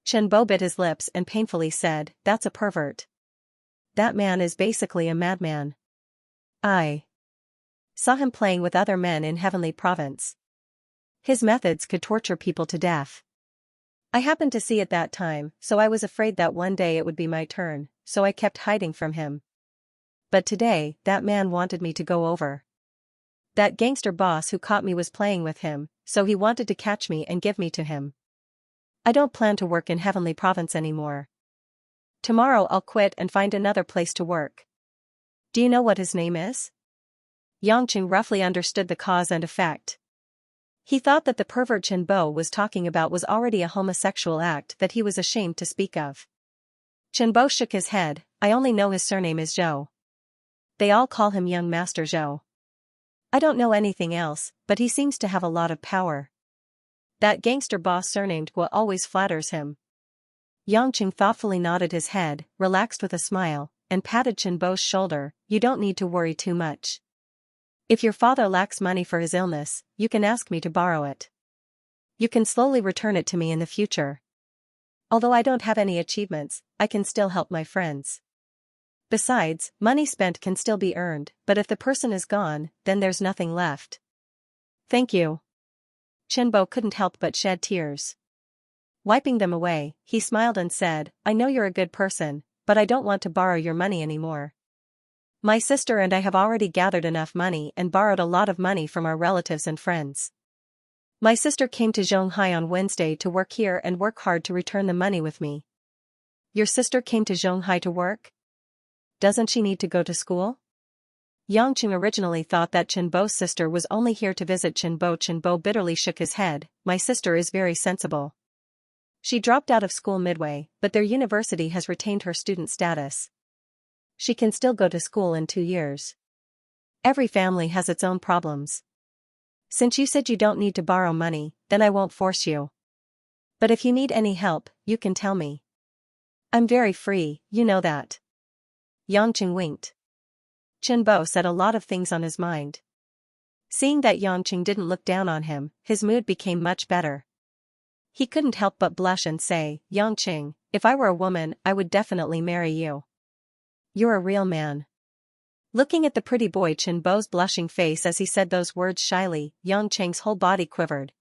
Chenbo bit his lips and painfully said, that's a pervert. That man is basically a madman. I saw him playing with other men in Heavenly Province. His methods could torture people to death. I happened to see it that time, so I was afraid that one day it would be my turn, so I kept hiding from him. But today, that man wanted me to go over. That gangster boss who caught me was playing with him, so he wanted to catch me and give me to him. I don't plan to work in Heavenly Province anymore. Tomorrow I'll quit and find another place to work. Do you know what his name is? Yangqing roughly understood the cause and effect. He thought that the pervert Chenbo was talking about was already a homosexual act that he was ashamed to speak of. Chenbo shook his head. I only know his surname is Zhou. They all call him Young Master Zhou. I don't know anything else, but he seems to have a lot of power. That gangster boss surnamed Guo always flatters him. Yangqing thoughtfully nodded his head, relaxed with a smile, and patted Chenbo's shoulder. You don't need to worry too much. If your father lacks money for his illness, you can ask me to borrow it. You can slowly return it to me in the future. Although I don't have any achievements, I can still help my friends. Besides, money spent can still be earned, but if the person is gone, then there's nothing left. Thank you. Chenbo couldn't help but shed tears. Wiping them away, he smiled and said, I know you're a good person, but I don't want to borrow your money anymore. My sister and I have already gathered enough money and borrowed a lot of money from our relatives and friends. My sister came to Zhonghai on Wednesday to work here and work hard to return the money with me. Your sister came to Zhonghai to work? Doesn't she need to go to school? Yangqing originally thought that Chenbo's sister was only here to visit Chenbo. Chenbo bitterly shook his head. My sister is very sensible. She dropped out of school midway, but their university has retained her student status. She can still go to school in 2 years. Every family has its own problems. Since you said you don't need to borrow money, then I won't force you. But if you need any help, you can tell me. I'm very free, you know that. Yangqing winked. Chenbo said a lot of things on his mind. Seeing that Yangqing didn't look down on him, his mood became much better. He couldn't help but blush and say, Yangqing, if I were a woman, I would definitely marry you. You're a real man. Looking at the pretty boy Chenbo's blushing face as he said those words shyly, Yangqing's whole body quivered.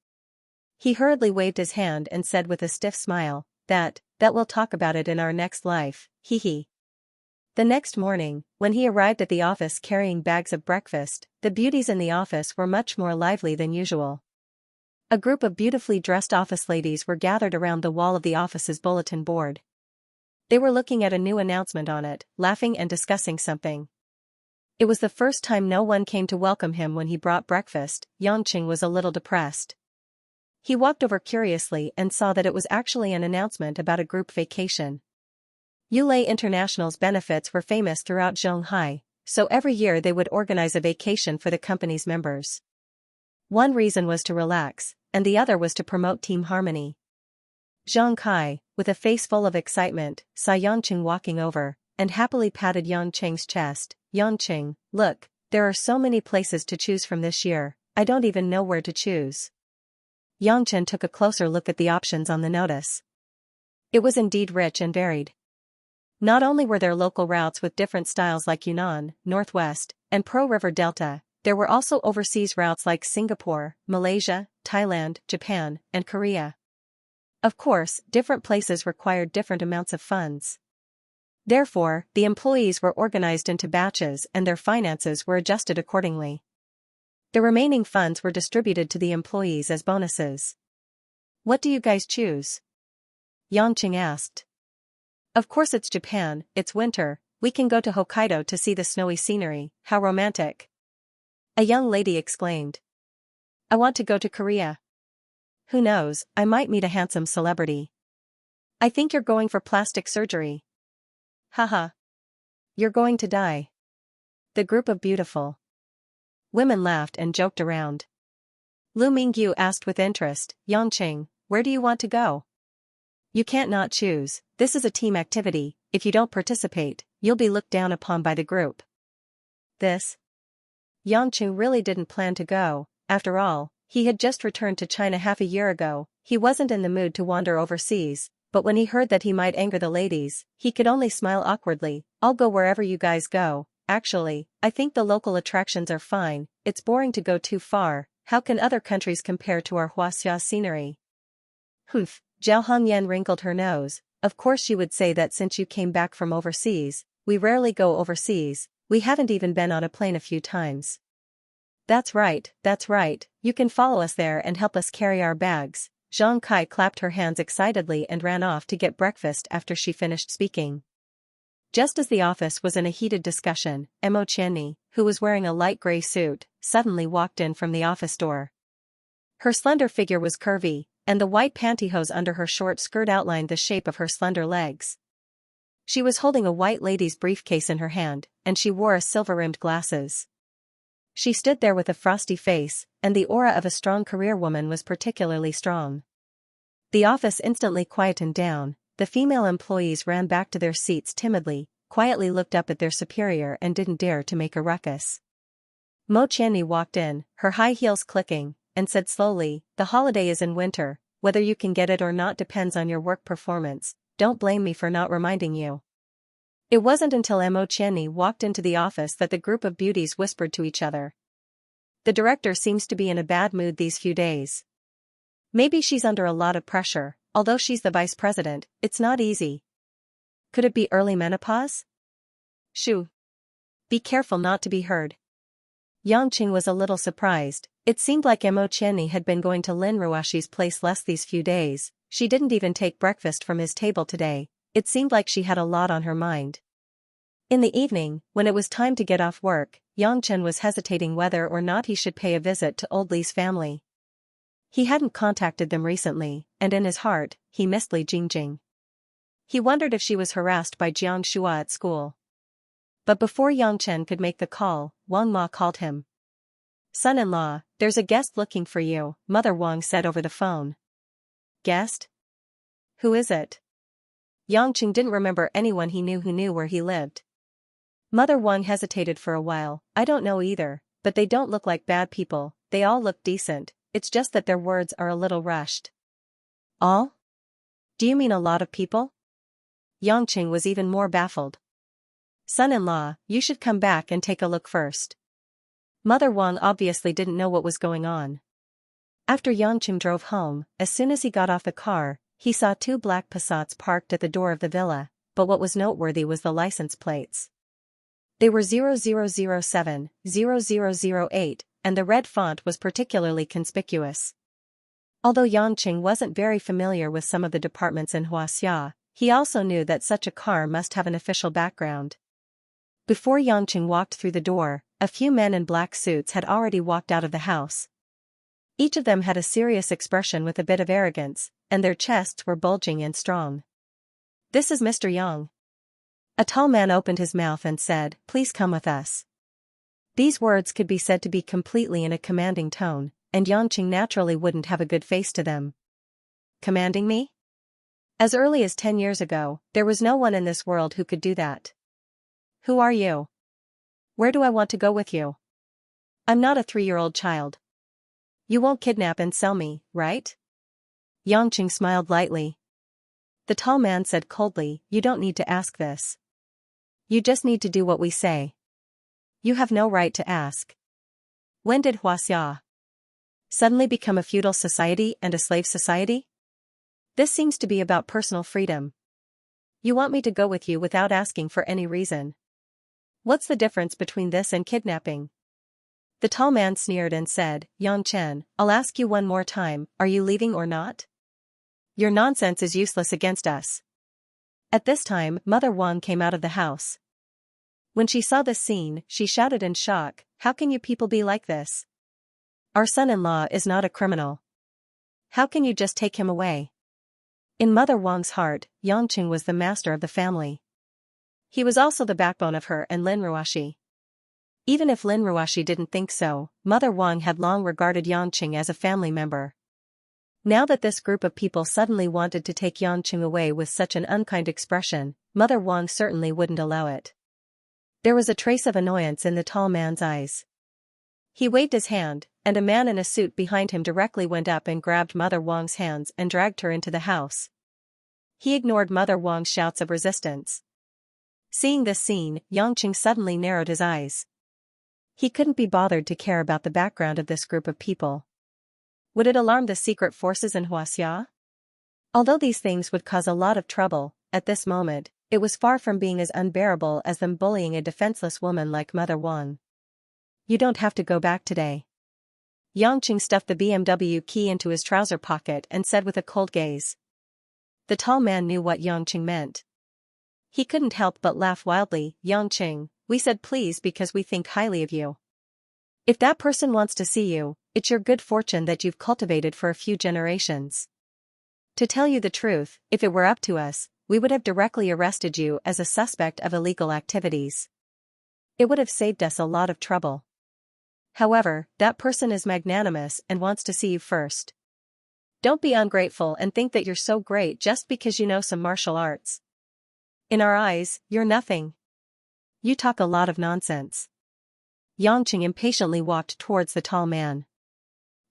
He hurriedly waved his hand and said with a stiff smile, that we'll talk about it in our next life, hee hee. The next morning, when he arrived at the office carrying bags of breakfast, the beauties in the office were much more lively than usual. A group of beautifully dressed office ladies were gathered around the wall of the office's bulletin board. They were looking at a new announcement on it, laughing and discussing something. It was the first time no one came to welcome him when he brought breakfast. Yangqing was a little depressed. He walked over curiously and saw that it was actually an announcement about a group vacation. Yulei International's benefits were famous throughout Zhonghai, so every year they would organize a vacation for the company's members. One reason was to relax, and the other was to promote team harmony. Zhang Kai, with a face full of excitement, saw Yangqing walking over, and happily patted Yangqing's chest. Yangqing, look, there are so many places to choose from this year, I don't even know where to choose. Xianxia took a closer look at the options on the notice. It was indeed rich and varied. Not only were there local routes with different styles like Yunnan, Northwest, and Pearl River Delta, there were also overseas routes like Singapore, Malaysia, Thailand, Japan, and Korea. Of course, different places required different amounts of funds. Therefore, the employees were organized into batches and their finances were adjusted accordingly. The remaining funds were distributed to the employees as bonuses. What do you guys choose? Xianxia asked. Of course it's Japan, it's winter, we can go to Hokkaido to see the snowy scenery, how romantic. A young lady exclaimed. I want to go to Korea. Who knows, I might meet a handsome celebrity. I think you're going for plastic surgery. Haha. You're going to die. The group of beautiful women laughed and joked around. Lu Mingyu asked with interest, Xianxia, where do you want to go? You can't not choose, this is a team activity, if you don't participate, you'll be looked down upon by the group. This? Xianxia really didn't plan to go, after all, he had just returned to China half a year ago, he wasn't in the mood to wander overseas, but when he heard that he might anger the ladies, he could only smile awkwardly. I'll go wherever you guys go, actually, I think the local attractions are fine, it's boring to go too far, how can other countries compare to our Xianxia scenery? Humph. Zhao Hongyan wrinkled her nose, of course you would say that since you came back from overseas, we rarely go overseas, we haven't even been on a plane a few times. That's right, you can follow us there and help us carry our bags. Zhang Kai clapped her hands excitedly and ran off to get breakfast after she finished speaking. Just as the office was in a heated discussion, Mo Qianni, who was wearing a light gray suit, suddenly walked in from the office door. Her slender figure was curvy, and the white pantyhose under her short skirt outlined the shape of her slender legs. She was holding a white lady's briefcase in her hand, and she wore silver-rimmed glasses. She stood there with a frosty face, and the aura of a strong career woman was particularly strong. The office instantly quietened down, the female employees ran back to their seats timidly, quietly looked up at their superior and didn't dare to make a ruckus. Mo Qianni walked in, her high heels clicking, and said slowly, the holiday is in winter, whether you can get it or not depends on your work performance, don't blame me for not reminding you. It wasn't until Mo Qianni walked into the office that the group of beauties whispered to each other. The director seems to be in a bad mood these few days. Maybe she's under a lot of pressure, although she's the vice president, it's not easy. Could it be early menopause? Shoo. Be careful not to be heard. Xianxia was a little surprised. It seemed like Mo Qianni had been going to Lin Ruashi's place less these few days, she didn't even take breakfast from his table today, it seemed like she had a lot on her mind. In the evening, when it was time to get off work, Xianxia was hesitating whether or not he should pay a visit to old Li's family. He hadn't contacted them recently, and in his heart, he missed Li Jingjing. He wondered if she was harassed by Jiang Shua at school. But before Xianxia could make the call, Wang Ma called him. Son-in-law, there's a guest looking for you, Mother Wang said over the phone. Guest? Who is it? Xianxia didn't remember anyone he knew who knew where he lived. Mother Wang hesitated for a while, I don't know either, but they don't look like bad people, they all look decent, it's just that their words are a little rushed. All? Do you mean a lot of people? Xianxia was even more baffled. Son-in-law, you should come back and take a look first. Mother Wang obviously didn't know what was going on. After Xianxia drove home, as soon as he got off the car, he saw 2 black Passats parked at the door of the villa, but what was noteworthy was the license plates. They were 0007, 0008, and the red font was particularly conspicuous. Although Xianxia wasn't very familiar with some of the departments in Xianxia, he also knew that such a car must have an official background. Before Xianxia walked through the door, a few men in black suits had already walked out of the house. Each of them had a serious expression with a bit of arrogance, and their chests were bulging and strong. This is Mr. Yang. A tall man opened his mouth and said, please come with us. These words could be said to be completely in a commanding tone, and Xianxia naturally wouldn't have a good face to them. Commanding me? As early as 10 years ago, there was no one in this world who could do that. Who are you? Where do I want to go with you? I'm not a 3-year-old child. You won't kidnap and sell me, right? Yangqing smiled lightly. The tall man said coldly, you don't need to ask this. You just need to do what we say. You have no right to ask. When did Xianxia suddenly become a feudal society and a slave society? This seems to be about personal freedom. You want me to go with you without asking for any reason. What's the difference between this and kidnapping? The tall man sneered and said, Yang Chen, I'll ask you one more time, are you leaving or not? Your nonsense is useless against us. At this time, Mother Wang came out of the house. When she saw this scene, she shouted in shock, how can you people be like this? Our son-in-law is not a criminal. How can you just take him away? In Mother Wang's heart, Yangqing was the master of the family. He was also the backbone of her and Lin Ruoxi. Even if Lin Ruoxi didn't think so, Mother Wang had long regarded Yangqing as a family member. Now that this group of people suddenly wanted to take Yangqing away with such an unkind expression, Mother Wang certainly wouldn't allow it. There was a trace of annoyance in the tall man's eyes. He waved his hand, and a man in a suit behind him directly went up and grabbed Mother Wang's hands and dragged her into the house. He ignored Mother Wang's shouts of resistance. Seeing this scene, Yangqing suddenly narrowed his eyes. He couldn't be bothered to care about the background of this group of people. Would it alarm the secret forces in Xianxia? Although these things would cause a lot of trouble, at this moment, it was far from being as unbearable as them bullying a defenseless woman like Mother Wang. You don't have to go back today. Yangqing stuffed the BMW key into his trouser pocket and said with a cold gaze. The tall man knew what Yangqing meant. He couldn't help but laugh wildly. Yangqing, we said please because we think highly of you. If that person wants to see you, it's your good fortune that you've cultivated for a few generations. To tell you the truth, if it were up to us, we would have directly arrested you as a suspect of illegal activities. It would have saved us a lot of trouble. However, that person is magnanimous and wants to see you first. Don't be ungrateful and think that you're so great just because you know some martial arts. In our eyes, you're nothing. You talk a lot of nonsense. Yangqing impatiently walked towards the tall man.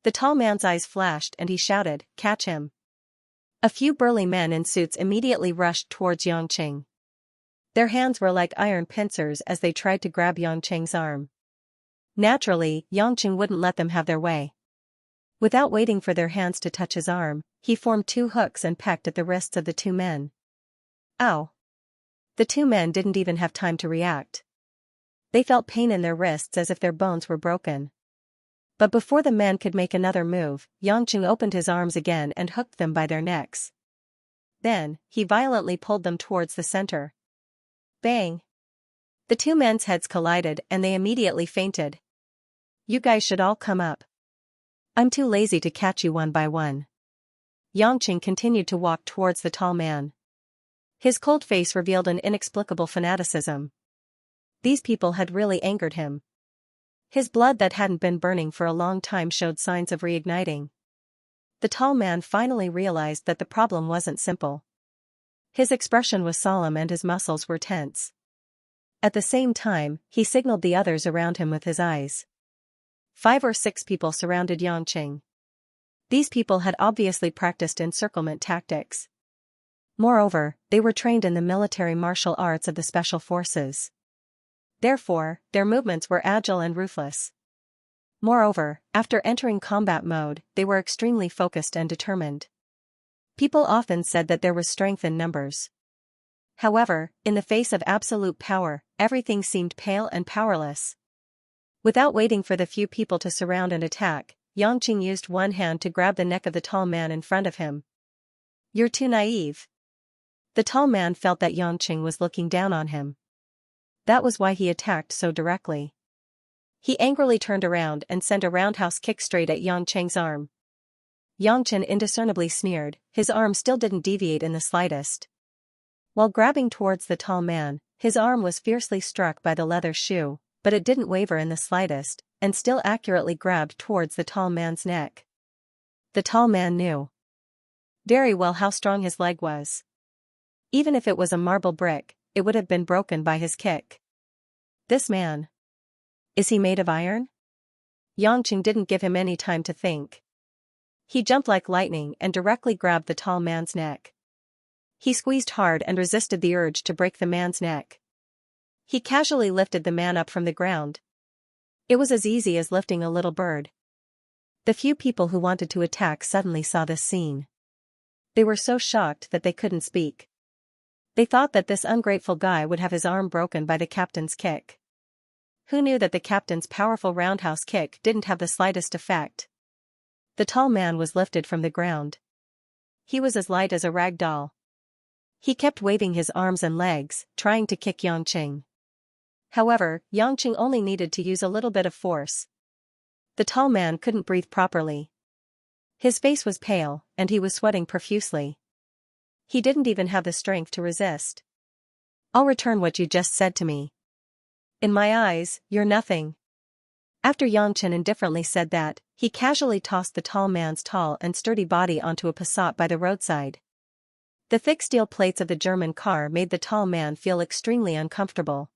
The tall man's eyes flashed and he shouted, catch him. A few burly men in suits immediately rushed towards Yangqing. Their hands were like iron pincers as they tried to grab Yangqing's arm. Naturally, Yangqing wouldn't let them have their way. Without waiting for their hands to touch his arm, he formed 2 hooks and pecked at the wrists of the 2 men. Ow! The 2 men didn't even have time to react. They felt pain in their wrists as if their bones were broken. But before the men could make another move, Yangqing opened his arms again and hooked them by their necks. Then, he violently pulled them towards the center. Bang! The 2 men's heads collided and they immediately fainted. You guys should all come up. I'm too lazy to catch you one by one. Yangqing continued to walk towards the tall man. His cold face revealed an inexplicable fanaticism. These people had really angered him. His blood that hadn't been burning for a long time showed signs of reigniting. The tall man finally realized that the problem wasn't simple. His expression was solemn and his muscles were tense. At the same time, he signaled the others around him with his eyes. 5 or 6 people surrounded Yangqing. These people had obviously practiced encirclement tactics. Moreover, they were trained in the military martial arts of the special forces. Therefore, their movements were agile and ruthless. Moreover, after entering combat mode, they were extremely focused and determined. People often said that there was strength in numbers. However, in the face of absolute power, everything seemed pale and powerless. Without waiting for the few people to surround and attack, Yangqing used one hand to grab the neck of the tall man in front of him. You're too naive. The tall man felt that Yangqing was looking down on him. That was why he attacked so directly. He angrily turned around and sent a roundhouse kick straight at Yangqing's arm. Yangqing indiscernibly sneered, his arm still didn't deviate in the slightest. While grabbing towards the tall man, his arm was fiercely struck by the leather shoe, but it didn't waver in the slightest, and still accurately grabbed towards the tall man's neck. The tall man knew very well how strong his leg was. Even if it was a marble brick, it would have been broken by his kick. This man. Is he made of iron? Yangqing didn't give him any time to think. He jumped like lightning and directly grabbed the tall man's neck. He squeezed hard and resisted the urge to break the man's neck. He casually lifted the man up from the ground. It was as easy as lifting a little bird. The few people who wanted to attack suddenly saw this scene. They were so shocked that they couldn't speak. They thought that this ungrateful guy would have his arm broken by the captain's kick. Who knew that the captain's powerful roundhouse kick didn't have the slightest effect? The tall man was lifted from the ground. He was as light as a rag doll. He kept waving his arms and legs, trying to kick Yangqing. However, Yangqing only needed to use a little bit of force. The tall man couldn't breathe properly. His face was pale, and he was sweating profusely. He didn't even have the strength to resist. I'll return what you just said to me. In my eyes, you're nothing. After Yangqing indifferently said that, he casually tossed the tall man's tall and sturdy body onto a Passat by the roadside. The thick steel plates of the German car made the tall man feel extremely uncomfortable.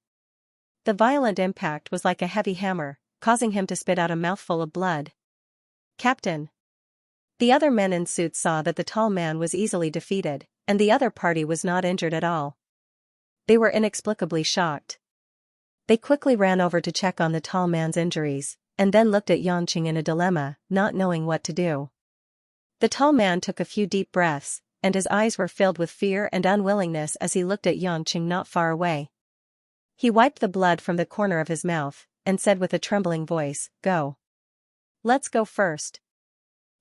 The violent impact was like a heavy hammer, causing him to spit out a mouthful of blood. Captain. The other men in suits saw that the tall man was easily defeated, and the other party was not injured at all. They were inexplicably shocked. They quickly ran over to check on the tall man's injuries, and then looked at Yangqing in a dilemma, not knowing what to do. The tall man took a few deep breaths, and his eyes were filled with fear and unwillingness as he looked at Yangqing not far away. He wiped the blood from the corner of his mouth, and said with a trembling voice, "Go. Let's go first."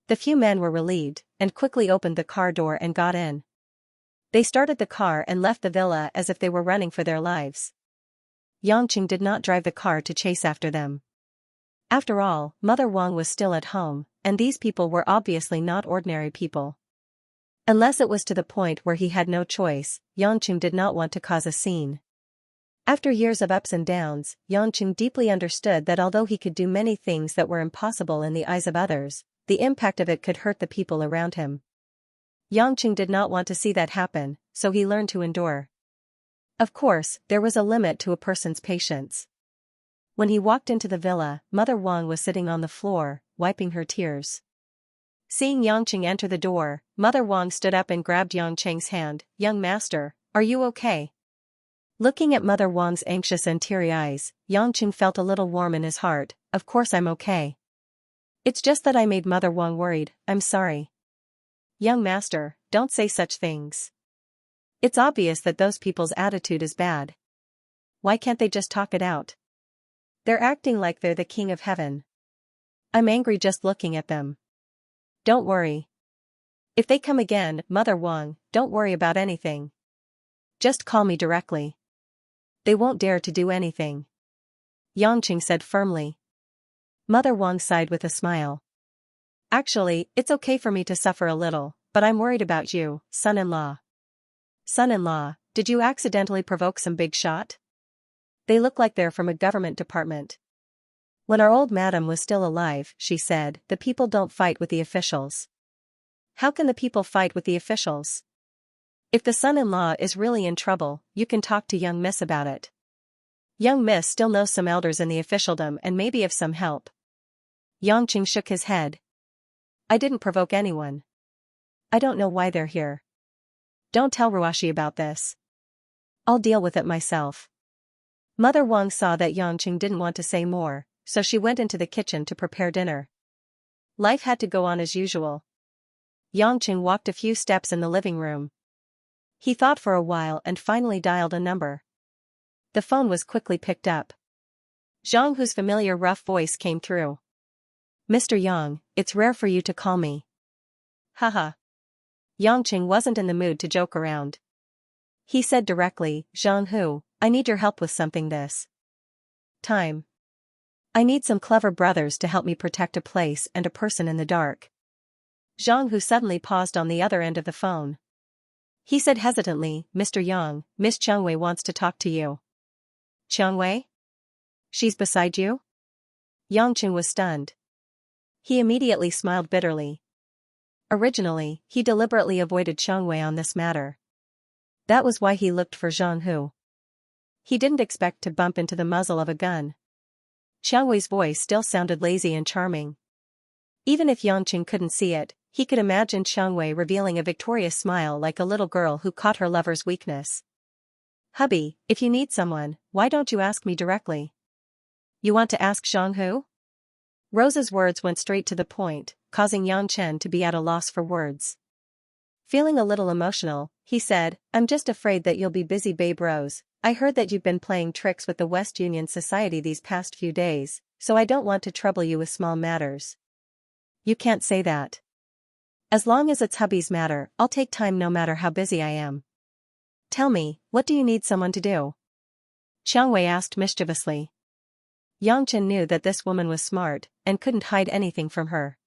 The few men were relieved, and quickly opened the car door and got in. They started the car and left the villa as if they were running for their lives. Yangqing did not drive the car to chase after them. After all, Mother Wang was still at home, and these people were obviously not ordinary people. Unless it was to the point where he had no choice, Yangqing did not want to cause a scene. After years of ups and downs, Yangqing deeply understood that although he could do many things that were impossible in the eyes of others, the impact of it could hurt the people around him. Yangqing did not want to see that happen, so he learned to endure. Of course, there was a limit to a person's patience. When he walked into the villa, Mother Wang was sitting on the floor, wiping her tears. Seeing Yangqing enter the door, Mother Wang stood up and grabbed Yangqing's hand. "Young master, are you okay?" Looking at Mother Wang's anxious and teary eyes, Yangqing felt a little warm in his heart. "Of course I'm okay. It's just that I made Mother Wang worried, I'm sorry." "Young master, don't say such things. It's obvious that those people's attitude is bad. Why can't they just talk it out? They're acting like they're the king of heaven. I'm angry just looking at them. Don't worry. If they come again, Mother Wang, don't worry about anything. Just call me directly. They won't dare to do anything," Yangqing said firmly. Mother Wang sighed with a smile. "Actually, it's okay for me to suffer a little, but I'm worried about you, son-in-law." "Son-in-law, did you accidentally provoke some big shot? They look like they're from a government department." "When our old madam was still alive," she said, "the people don't fight with the officials." "How can the people fight with the officials? If the son-in-law is really in trouble, you can talk to young miss about it. Young miss still knows some elders in the officialdom and maybe of some help." Yangqing shook his head. "I didn't provoke anyone. I don't know why they're here. Don't tell Ruashi about this. I'll deal with it myself." Mother Wang saw that Yangqing didn't want to say more, so she went into the kitchen to prepare dinner. Life had to go on as usual. Yangqing walked a few steps in the living room. He thought for a while and finally dialed a number. The phone was quickly picked up. Zhang Hu's familiar rough voice came through. "Mr. Yang, it's rare for you to call me." "Haha." Yangqing wasn't in the mood to joke around. He said directly, "Zhang Hu, I need your help with something this time. I need some clever brothers to help me protect a place and a person in the dark." Zhang Hu suddenly paused on the other end of the phone. He said hesitantly, "Mr. Yang, Miss Qiangwei wants to talk to you." "Qiangwei? She's beside you?" Yangqing was stunned. He immediately smiled bitterly. Originally, he deliberately avoided Qiangwei on this matter. That was why he looked for Zhang Hu. He didn't expect to bump into the muzzle of a gun. Xiangwei's voice still sounded lazy and charming. Even if Yangqing couldn't see it, he could imagine Xiangwei revealing a victorious smile like a little girl who caught her lover's weakness. Hubby, if you need someone, why don't you ask me directly? You want to ask Zhang who? Rose's words went straight to the point, causing Yang Chen to be at a loss for words. Feeling a little emotional, he said, I'm just afraid that you'll be busy, babe Rose. I heard that you've been playing tricks with the West Union Society these past few days, so I don't want to trouble you with small matters. You can't say that. As long as it's hubby's matter, I'll take time no matter how busy I am. Tell me, what do you need someone to do? Xiangwei asked mischievously. Yang Chen knew that this woman was smart, and couldn't hide anything from her.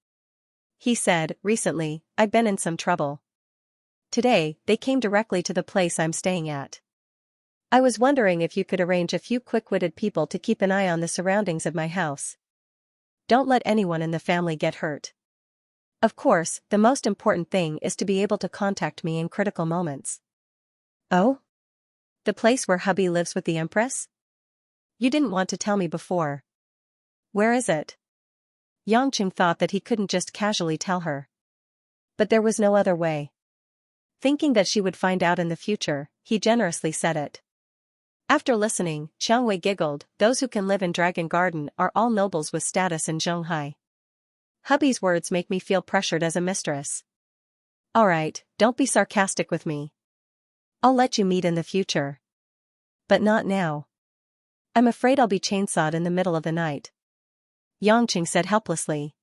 He said, recently, I've been in some trouble. Today, they came directly to the place I'm staying at. I was wondering if you could arrange a few quick-witted people to keep an eye on the surroundings of my house. Don't let anyone in the family get hurt. Of course, the most important thing is to be able to contact me in critical moments. Oh? The place where hubby lives with the Empress? You didn't want to tell me before. Where is it? Yangqing thought that he couldn't just casually tell her. But there was no other way. Thinking that she would find out in the future, he generously said it. After listening, Xiangwei giggled, those who can live in Dragon Garden are all nobles with status in Zhonghai. Hubby's words make me feel pressured as a mistress. Alright, don't be sarcastic with me. I'll let you meet in the future. But not now. I'm afraid I'll be chainsawed in the middle of the night. Yangqing said helplessly.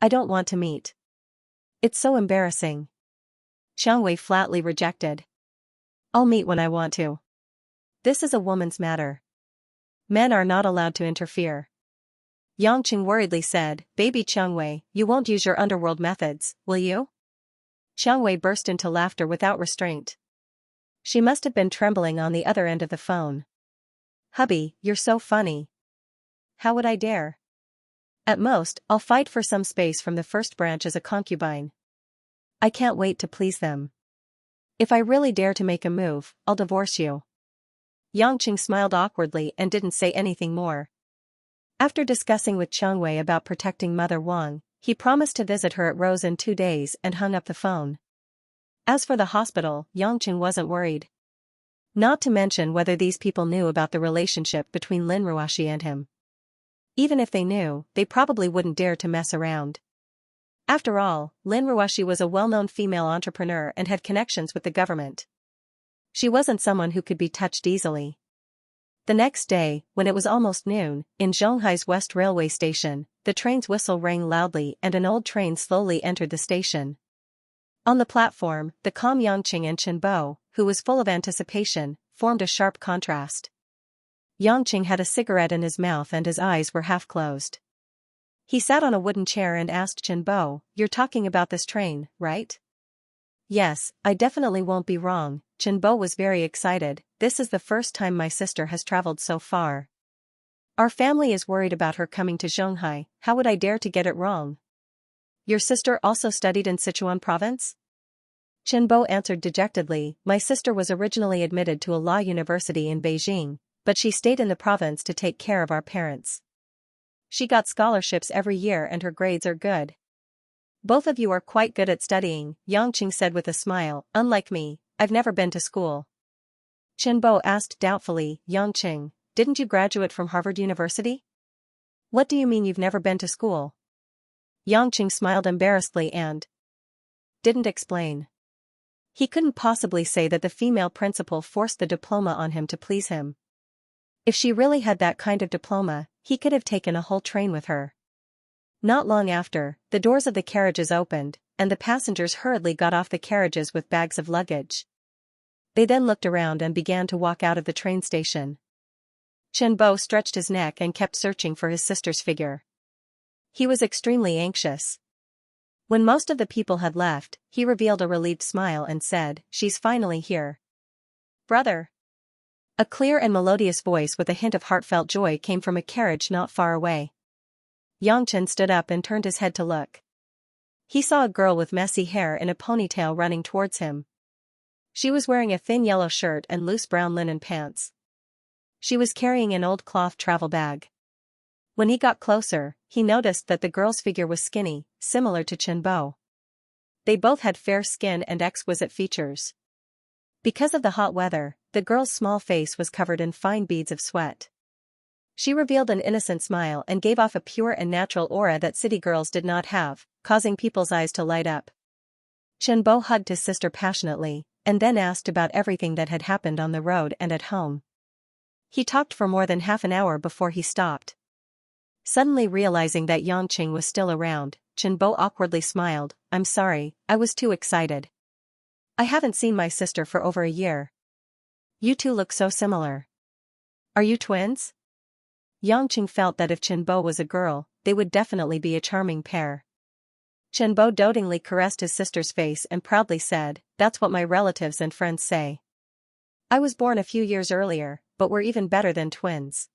I don't want to meet. It's so embarrassing. Xiangwei flatly rejected. I'll meet when I want to. This is a woman's matter. Men are not allowed to interfere. Yangqing worriedly said, Baby Xiangwei, you won't use your underworld methods, will you? Xiangwei burst into laughter without restraint. She must have been trembling on the other end of the phone. Hubby, you're so funny. How would I dare? At most, I'll fight for some space from the first branch as a concubine. I can't wait to please them. If I really dare to make a move, I'll divorce you. Yangqing smiled awkwardly and didn't say anything more. After discussing with Xiangwei about protecting Mother Wang, he promised to visit her at Rose in 2 days and hung up the phone. As for the hospital, Yangqing wasn't worried. Not to mention whether these people knew about the relationship between Lin Ruoxi and him. Even if they knew, they probably wouldn't dare to mess around. After all, Lin Ruoxi was a well-known female entrepreneur and had connections with the government. She wasn't someone who could be touched easily. The next day, when it was almost noon, in Zhonghai's West Railway Station, the train's whistle rang loudly and an old train slowly entered the station. On the platform, the calm Yangqing and Chen Bo, who was full of anticipation, formed a sharp contrast. Yangqing had a cigarette in his mouth and his eyes were half closed. He sat on a wooden chair and asked Chen Bo, You're talking about this train, right? Yes, I definitely won't be wrong. Chen Bo was very excited. This is the first time my sister has traveled so far. Our family is worried about her coming to Zhonghai. How would I dare to get it wrong? Your sister also studied in Sichuan province? Chen Bo answered dejectedly, My sister was originally admitted to a law university in Beijing, but she stayed in the province to take care of our parents. She got scholarships every year and her grades are good. Both of you are quite good at studying, Yangqing said with a smile. Unlike me, I've never been to school. Chen Bo asked doubtfully, Yangqing, didn't you graduate from Harvard University? What do you mean you've never been to school? Yangqing smiled embarrassedly and didn't explain. He couldn't possibly say that the female principal forced the diploma on him to please him. If she really had that kind of diploma, he could have taken a whole train with her. Not long after, the doors of the carriages opened, and the passengers hurriedly got off the carriages with bags of luggage. They then looked around and began to walk out of the train station. Chen Bo stretched his neck and kept searching for his sister's figure. He was extremely anxious. When most of the people had left, he revealed a relieved smile and said, She's finally here. Brother. A clear and melodious voice with a hint of heartfelt joy came from a carriage not far away. Yangchen stood up and turned his head to look. He saw a girl with messy hair in a ponytail running towards him. She was wearing a thin yellow shirt and loose brown linen pants. She was carrying an old cloth travel bag. When he got closer, he noticed that the girl's figure was skinny, similar to Chenbo. They both had fair skin and exquisite features. Because of the hot weather, the girl's small face was covered in fine beads of sweat. She revealed an innocent smile and gave off a pure and natural aura that city girls did not have, causing people's eyes to light up. Chenbo hugged his sister passionately, and then asked about everything that had happened on the road and at home. He talked for more than half an hour before he stopped. Suddenly realizing that Yangqing was still around, Chenbo awkwardly smiled. "I'm sorry, I was too excited. I haven't seen my sister for over a year. You two look so similar. Are you twins?" Yangqing felt that if Chenbo was a girl, they would definitely be a charming pair. Chenbo dotingly caressed his sister's face and proudly said, "That's what my relatives and friends say. I was born a few years earlier, but we're even better than twins."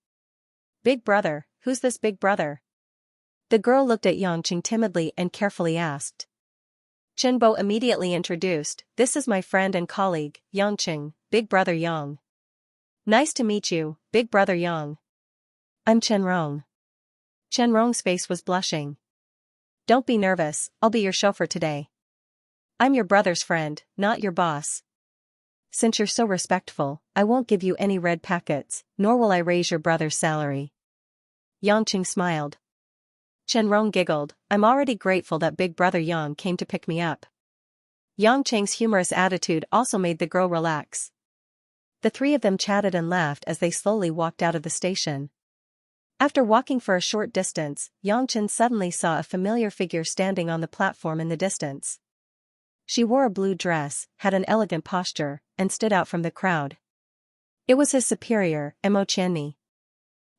"Big brother, who's this big brother?" The girl looked at Yangqing timidly and carefully asked. Chenbo immediately introduced, "This is my friend and colleague, Yangqing, Big Brother Yang." "Nice to meet you, Big Brother Yang. I'm Chenrong." Chenrong's face was blushing. "Don't be nervous, I'll be your chauffeur today. I'm your brother's friend, not your boss. Since you're so respectful, I won't give you any red packets, nor will I raise your brother's salary." Yangqing smiled. Chenrong giggled, "I'm already grateful that Big Brother Yang came to pick me up." Yangqing's humorous attitude also made the girl relax. The three of them chatted and laughed as they slowly walked out of the station. After walking for a short distance, Yangqing suddenly saw a familiar figure standing on the platform in the distance. She wore a blue dress, had an elegant posture, and stood out from the crowd. It was his superior, Emo Chenni.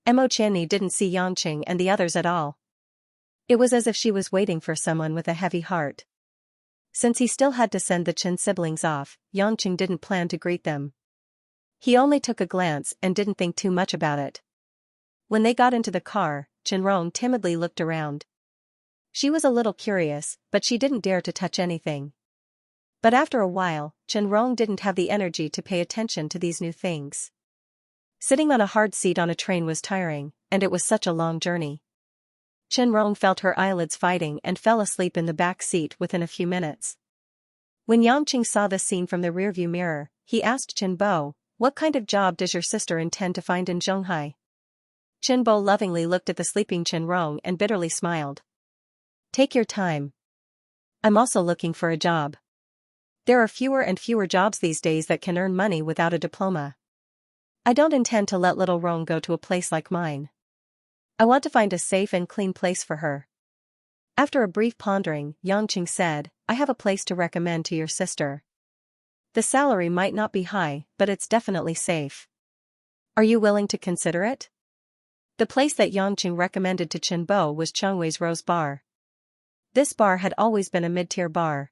Emo Chenni didn't see Yangqing and the others at all. It was as if she was waiting for someone with a heavy heart. Since he still had to send the Chen siblings off, Yangqing didn't plan to greet them. He only took a glance and didn't think too much about it. When they got into the car, Chenrong timidly looked around. She was a little curious, but she didn't dare to touch anything. But after a while, Chenrong didn't have the energy to pay attention to these new things. Sitting on a hard seat on a train was tiring, and it was such a long journey. Chenrong felt her eyelids fighting and fell asleep in the back seat within a few minutes. When Yangqing saw this scene from the rearview mirror, he asked Chenbo, "What kind of job does your sister intend to find in Zhonghai?" Chenbo lovingly looked at the sleeping Chenrong and bitterly smiled. "Take your time. I'm also looking for a job. There are fewer and fewer jobs these days that can earn money without a diploma. I don't intend to let little Rong go to a place like mine. I want to find a safe and clean place for her." After a brief pondering, Yangqing said, "I have a place to recommend to your sister. The salary might not be high, but it's definitely safe. Are you willing to consider it?" The place that Yangqing recommended to Chenbo was Chengwei's Rose Bar. This bar had always been a mid-tier bar.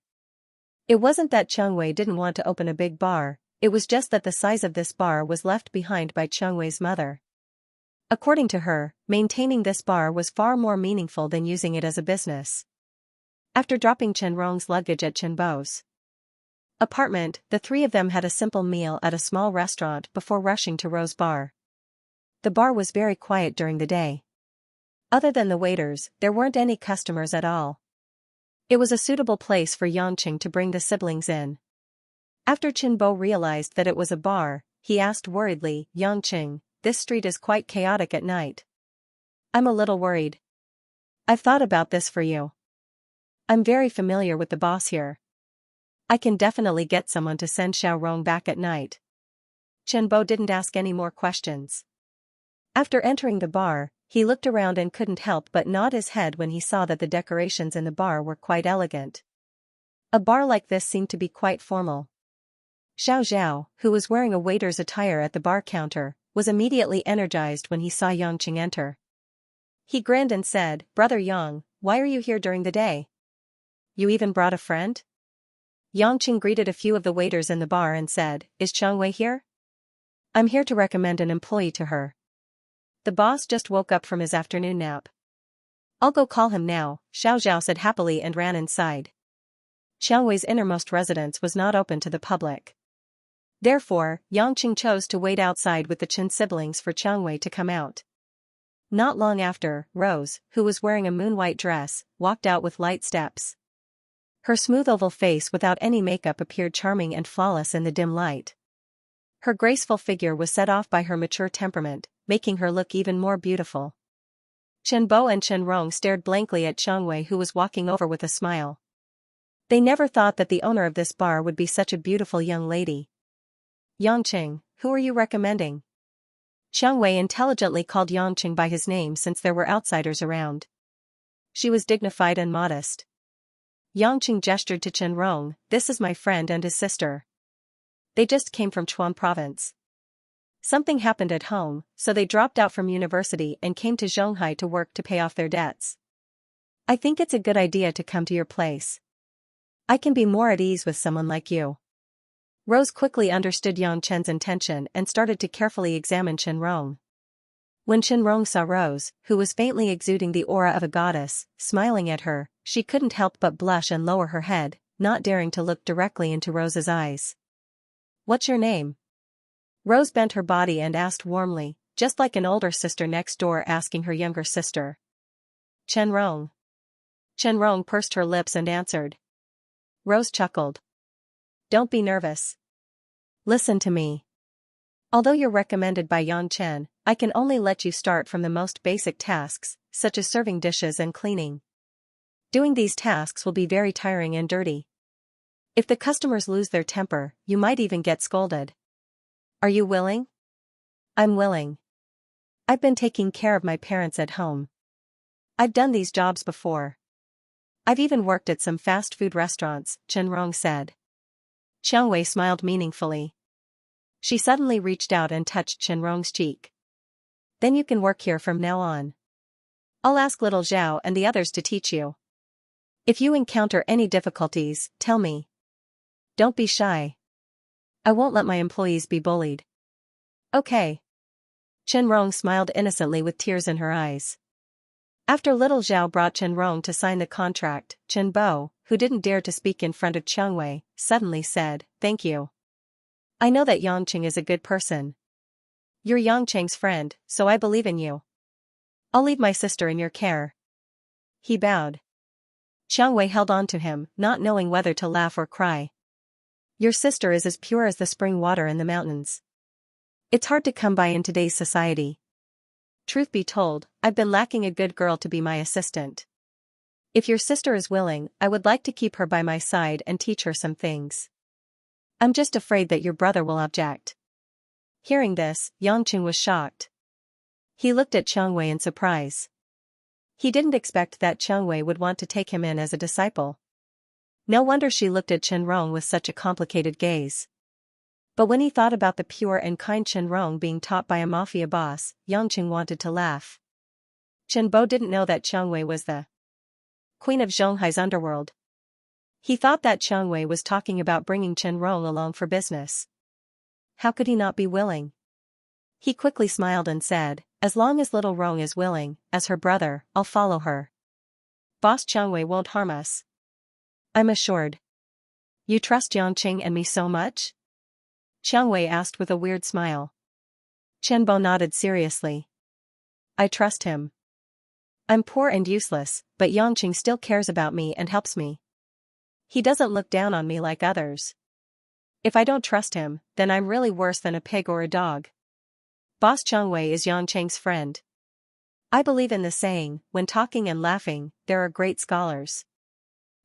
It wasn't that Chengwei didn't want to open a big bar, it was just that the size of this bar was left behind by Chengwei's mother. According to her, maintaining this bar was far more meaningful than using it as a business. After dropping Chenrong's luggage at Chenbo's apartment, the three of them had a simple meal at a small restaurant before rushing to Rose Bar. The bar was very quiet during the day. Other than the waiters, there weren't any customers at all. It was a suitable place for Yangqing to bring the siblings in. After Chenbo realized that it was a bar, he asked worriedly, "Yangqing, this street is quite chaotic at night. I'm a little worried. I've thought about this for you. I'm very familiar with the boss here. I can definitely get someone to send Xiaorong back at night." Chenbo didn't ask any more questions. After entering the bar, he looked around and couldn't help but nod his head when he saw that the decorations in the bar were quite elegant. A bar like this seemed to be quite formal. Xiao Zhao, who was wearing a waiter's attire at the bar counter, was immediately energized when he saw Yangqing enter. He grinned and said, "Brother Yang, why are you here during the day? You even brought a friend?" Yangqing greeted a few of the waiters in the bar and said, "Is Chengwei here?" "I'm here to recommend an employee to her. The boss just woke up from his afternoon nap." "I'll go call him now," Xiao Zhao said happily and ran inside. Chengwei's innermost residence was not open to the public. Therefore, Yangqing chose to wait outside with the Chen siblings for Chengwei to come out. Not long after, Rose, who was wearing a moon-white dress, walked out with light steps. Her smooth oval face without any makeup appeared charming and flawless in the dim light. Her graceful figure was set off by her mature temperament, making her look even more beautiful. Chen Bo and Chen Rong stared blankly at Xianxia, who was walking over with a smile. They never thought that the owner of this bar would be such a beautiful young lady. Yangqing, who are you recommending? Xianxia intelligently called Yangqing by his name since there were outsiders around. She was dignified and modest. Yangqing gestured to Chen Rong, "This is my friend and his sister. They just came from Chuan province. Something happened at home, so they dropped out from university and came to Zhonghai to work to pay off their debts. I think it's a good idea to come to your place. I can be more at ease with someone like you." Rose quickly understood Yang Chen's intention and started to carefully examine Chen Rong. When Chen Rong saw Rose, who was faintly exuding the aura of a goddess, smiling at her, she couldn't help but blush and lower her head, not daring to look directly into Rose's eyes. "What's your name?" Rose bent her body and asked warmly, just like an older sister next door asking her younger sister. "Chen Rong." Chen Rong pursed her lips and answered. Rose chuckled. "Don't be nervous. Listen to me. Although you're recommended by Yan Chen, I can only let you start from the most basic tasks, such as serving dishes and cleaning. Doing these tasks will be very tiring and dirty. If the customers lose their temper, you might even get scolded. Are you willing?" "I'm willing. I've been taking care of my parents at home. I've done these jobs before. I've even worked at some fast food restaurants," Chen Rong said. Xianxia smiled meaningfully. She suddenly reached out and touched Chen Rong's cheek. "Then you can work here from now on. I'll ask little Zhao and the others to teach you. If you encounter any difficulties, tell me. Don't be shy. I won't let my employees be bullied." "Okay." Chen Rong smiled innocently with tears in her eyes. After little Zhao brought Chen Rong to sign the contract, Chen Bo, who didn't dare to speak in front of Xianxia, suddenly said, "Thank you. I know that Yangqing is a good person. You're Yangqing's friend, so I believe in you. I'll leave my sister in your care." He bowed. Xianxia held on to him, not knowing whether to laugh or cry. "Your sister is as pure as the spring water in the mountains. It's hard to come by in today's society. Truth be told, I've been lacking a good girl to be my assistant. If your sister is willing, I would like to keep her by my side and teach her some things. I'm just afraid that your brother will object." Hearing this, Yangqing was shocked. He looked at Xianxia in surprise. He didn't expect that Xianxia would want to take him in as a disciple. No wonder she looked at Chen Rong with such a complicated gaze. But when he thought about the pure and kind Chen Rong being taught by a mafia boss, Yangqing wanted to laugh. Chen Bo didn't know that Xianxia was the queen of Zhonghai's underworld. He thought that Xianxia was talking about bringing Chen Rong along for business. How could he not be willing? He quickly smiled and said, "As long as little Rong is willing, as her brother, I'll follow her. Boss Xianxia won't harm us. I'm assured." "You trust Yangqing and me so much?" Xianxia asked with a weird smile. Chen Bo nodded seriously. "I trust him. I'm poor and useless, but Yangqing still cares about me and helps me. He doesn't look down on me like others. If I don't trust him, then I'm really worse than a pig or a dog. Boss Xianxia is Yangqing's friend. I believe in the saying, when talking and laughing, there are great scholars.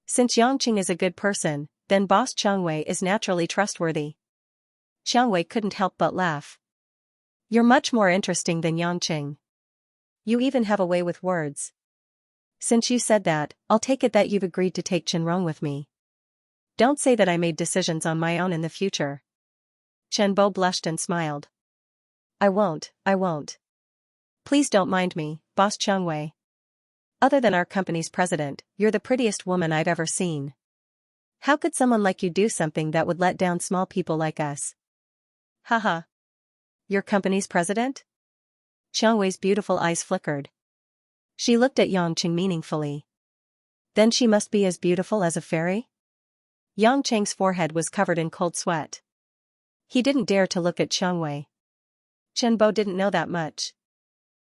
Since Yangqing is a good person, then Boss Xianxia is naturally trustworthy." Xianxia couldn't help but laugh. "You're much more interesting than Yangqing. You even have a way with words. Since you said that, I'll take it that you've agreed to take Chen Rong with me. Don't say that I made decisions on my own in the future." Chen Bo blushed and smiled. I won't. Please don't mind me, Boss Xianxia. Other than our company's president, you're the prettiest woman I've ever seen. How could someone like you do something that would let down small people like us?" "Haha. Your company's president?" Xianxia's beautiful eyes flickered. She looked at Yangqing meaningfully. "Then she must be as beautiful as a fairy?" Yangqing's forehead was covered in cold sweat. He didn't dare to look at Xianxia. Chen Bo didn't know that much.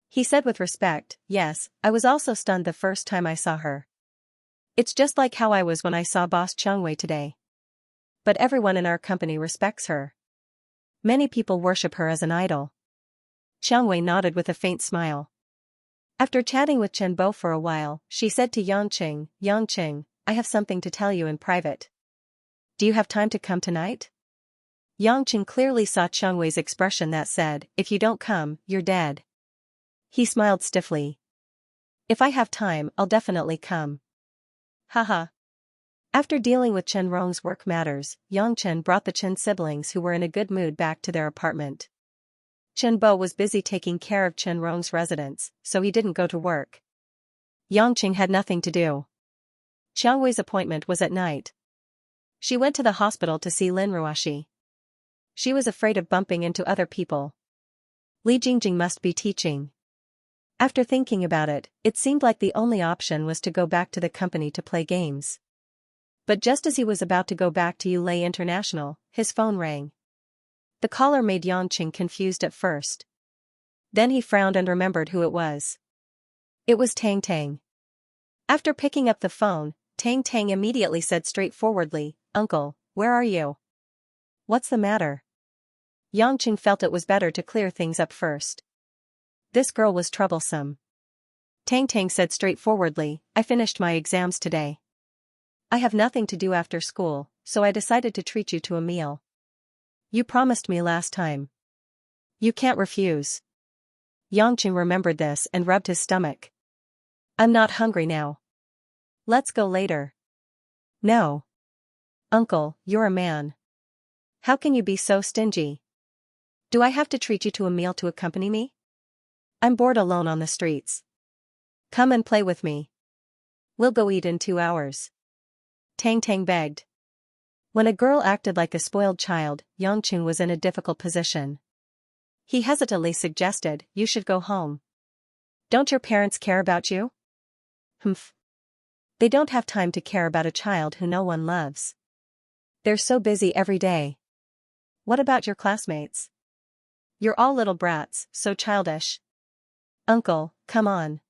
He said with respect, yes, I was also stunned the first time I saw her. It's just like how I was when I saw Boss Xianxia today. But everyone in our company respects her. Many people worship her as an idol. Xianxia nodded with a faint smile. After chatting with Chen Bo for a while, she said to Yangqing, Yangqing, I have something to tell you in private. Do you have time to come tonight? Yangqing clearly saw Xianghui's expression that said, if you don't come, you're dead. He smiled stiffly. If I have time, I'll definitely come. Haha. After dealing with Chen Rong's work matters, Yang Chen brought the Chen siblings who were in a good mood back to their apartment. Chen Bo was busy taking care of Chen Rong's residence, so he didn't go to work. Yang Qing had nothing to do. Xiang Wei's appointment was at night. She went to the hospital to see Lin Ruoxi. She was afraid of bumping into other people. Li Jingjing must be teaching. After thinking about it, it seemed like the only option was to go back to the company to play games. But just as he was about to go back to Yulei International, his phone rang. The caller made Yang Qing confused at first. Then he frowned and remembered who it was. It was Tang Tang. After picking up the phone, Tang Tang immediately said straightforwardly, Uncle, where are you? What's the matter? Yang Qing felt it was better to clear things up first. This girl was troublesome. Tang Tang said straightforwardly, I finished my exams today. I have nothing to do after school, so I decided to treat you to a meal. You promised me last time. You can't refuse. Yang Qing remembered this and rubbed his stomach. I'm not hungry now. Let's go later. No. Uncle, you're a man. How can you be so stingy? Do I have to treat you to a meal to accompany me? I'm bored alone on the streets. Come and play with me. We'll go eat in 2 hours. Tang Tang begged. When a girl acted like a spoiled child, Yang Qing was in a difficult position. He hesitantly suggested, you should go home. Don't your parents care about you? Humph. They don't have time to care about a child who no one loves. They're so busy every day. What about your classmates? You're all little brats, so childish. Uncle, come on.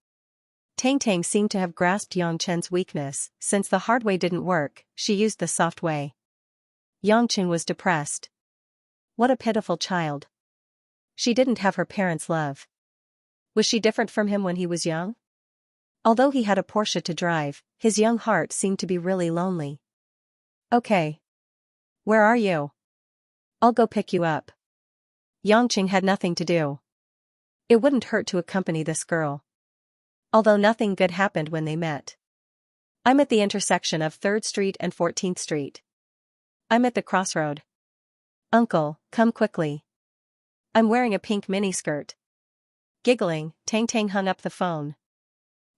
Tang Tang seemed to have grasped Yang Chen's weakness. Since the hard way didn't work, she used the soft way. Yang Qing was depressed. What a pitiful child. She didn't have her parents' love. Was she different from him when he was young? Although he had a Porsche to drive, his young heart seemed to be really lonely. Okay. Where are you? I'll go pick you up. Yang Qing had nothing to do. It wouldn't hurt to accompany this girl. Although nothing good happened when they met. I'm at the intersection of 3rd Street and 14th Street. I'm at the crossroad. Uncle, come quickly. I'm wearing a pink miniskirt. Giggling, Tang Tang hung up the phone.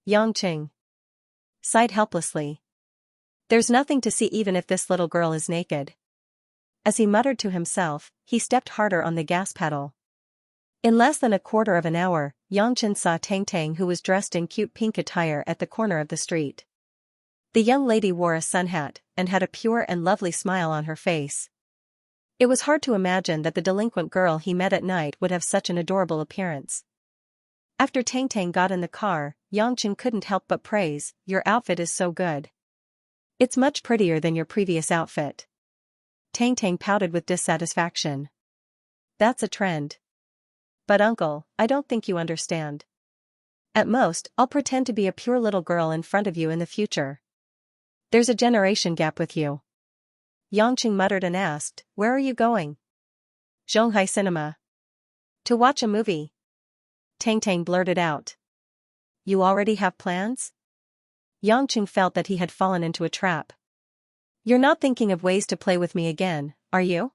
Yang Qing sighed helplessly. There's nothing to see even if this little girl is naked. As he muttered to himself, he stepped harder on the gas pedal. In less than a quarter of an hour, Yang Qing saw Tang Tang, who was dressed in cute pink attire, at the corner of the street. The young lady wore a sun hat, and had a pure and lovely smile on her face. It was hard to imagine that the delinquent girl he met at night would have such an adorable appearance. After Tang Tang got in the car, Yang Qing couldn't help but praise, your outfit is so good. It's much prettier than your previous outfit. Tang Tang pouted with dissatisfaction. That's a trend. But uncle, I don't think you understand. At most, I'll pretend to be a pure little girl in front of you in the future. There's a generation gap with you. Yang Qing muttered and asked, where are you going? Zhonghai Cinema. To watch a movie. Tang Tang blurted out. You already have plans? Yang Qing felt that he had fallen into a trap. You're not thinking of ways to play with me again, are you?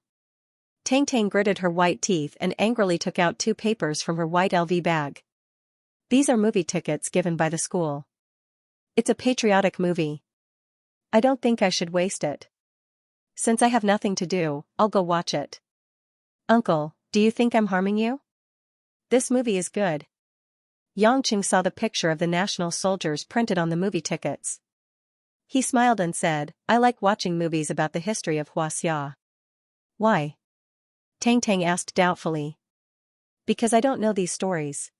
Tang Tang gritted her white teeth and angrily took out 2 papers from her white LV bag. These are movie tickets given by the school. It's a patriotic movie. I don't think I should waste it. Since I have nothing to do, I'll go watch it. Uncle, do you think I'm harming you? This movie is good. Yang Qing saw the picture of the national soldiers printed on the movie tickets. He smiled and said, I like watching movies about the history of Huaxia. Why? Tang Tang asked doubtfully. Because I don't know these stories.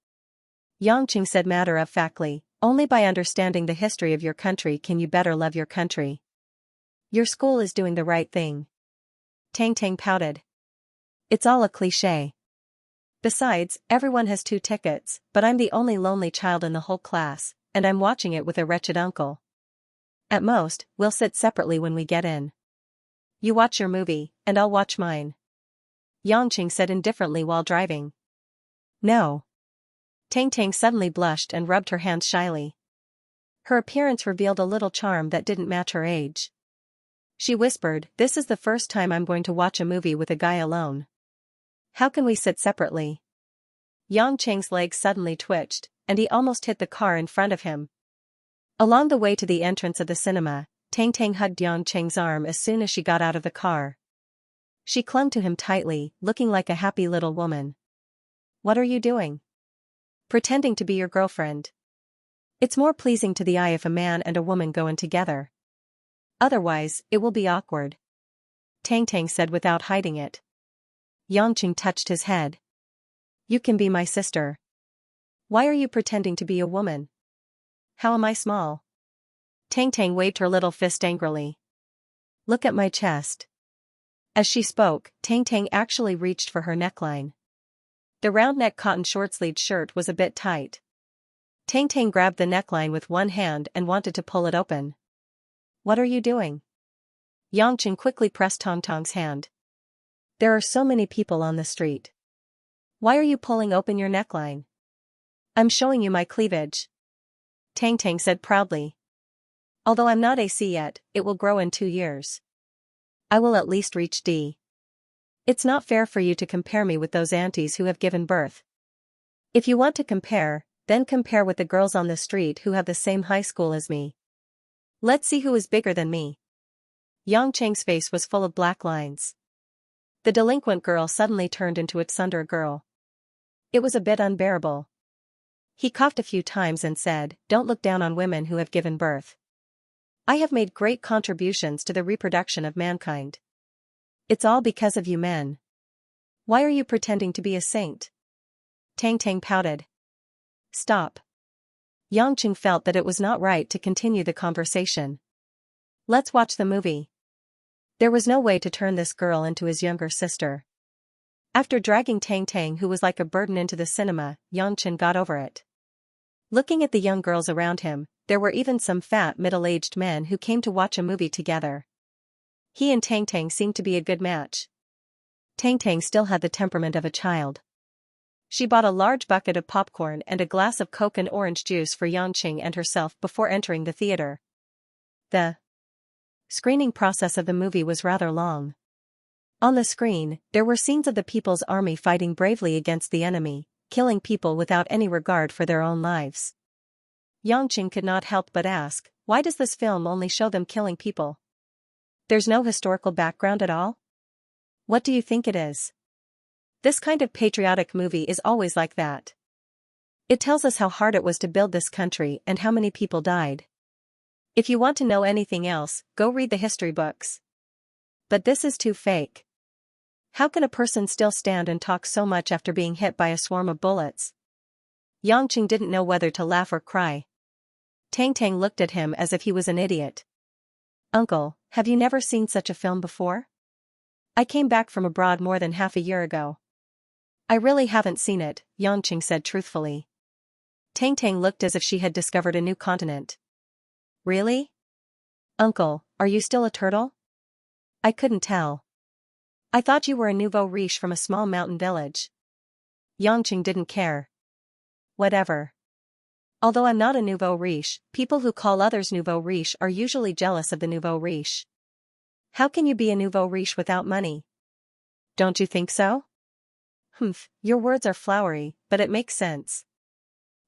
Yangqing said matter-of-factly, only by understanding the history of your country can you better love your country. Your school is doing the right thing. Tang Tang pouted. It's all a cliché. Besides, everyone has 2 tickets, but I'm the only lonely child in the whole class, and I'm watching it with a wretched uncle. At most, we'll sit separately when we get in. You watch your movie, and I'll watch mine. Yangqing said indifferently while driving. No. Tang Tang suddenly blushed and rubbed her hands shyly. Her appearance revealed a little charm that didn't match her age. She whispered, "This is the first time I'm going to watch a movie with a guy alone. How can we sit separately?" Yangqing's legs suddenly twitched, and he almost hit the car in front of him. Along the way to the entrance of the cinema, Tang Tang hugged Yangqing's arm as soon as she got out of the car. She clung to him tightly, looking like a happy little woman. What are you doing? Pretending to be your girlfriend. It's more pleasing to the eye if a man and a woman go in together. Otherwise, it will be awkward. Tang Tang said without hiding it. Yangqing touched his head. You can be my sister. Why are you pretending to be a woman? How am I small? Tang Tang waved her little fist angrily. Look at my chest. As she spoke, Tang Tang actually reached for her neckline. The round-neck cotton short-sleeved shirt was a bit tight. Tang Tang grabbed the neckline with one hand and wanted to pull it open. What are you doing? Yangqing quickly pressed Tong Tong's hand. There are so many people on the street. Why are you pulling open your neckline? I'm showing you my cleavage. Tang Tang said proudly. Although I'm not AC yet, it will grow in 2 years. I will at least reach D. It's not fair for you to compare me with those aunties who have given birth. If you want to compare, then compare with the girls on the street who have the same high school as me. Let's see who is bigger than me. Yangqing's face was full of black lines. The delinquent girl suddenly turned into a tsundere girl. It was a bit unbearable. He coughed a few times and said, "Don't look down on women who have given birth. I have made great contributions to the reproduction of mankind. It's all because of you men. Why are you pretending to be a saint?" Tang Tang pouted. Stop. Yangqing felt that it was not right to continue the conversation. Let's watch the movie. There was no way to turn this girl into his younger sister. After dragging Tang Tang, who was like a burden, into the cinema, Yangqing got over it. Looking at the young girls around him, there were even some fat middle-aged men who came to watch a movie together. He and Tang Tang seemed to be a good match. Tang Tang still had the temperament of a child. She bought a large bucket of popcorn and a glass of Coke and orange juice for Yangqing and herself before entering the theater. The screening process of the movie was rather long. On the screen, there were scenes of the People's Army fighting bravely against the enemy, killing people without any regard for their own lives. Yangqing could not help but ask, why does this film only show them killing people? There's no historical background at all? What do you think it is? This kind of patriotic movie is always like that. It tells us how hard it was to build this country and how many people died. If you want to know anything else, go read the history books. But this is too fake. How can a person still stand and talk so much after being hit by a swarm of bullets? Yangqing didn't know whether to laugh or cry. Tang Tang looked at him as if he was an idiot. Uncle, have you never seen such a film before? I came back from abroad more than half a year ago. I really haven't seen it, Yangqing said truthfully. Tang Tang looked as if she had discovered a new continent. Really? Uncle, are you still a turtle? I couldn't tell. I thought you were a nouveau riche from a small mountain village. Yangqing didn't care. Whatever. Although I'm not a nouveau riche, people who call others nouveau riche are usually jealous of the nouveau riche. How can you be a nouveau riche without money? Don't you think so? Humph, your words are flowery, but it makes sense.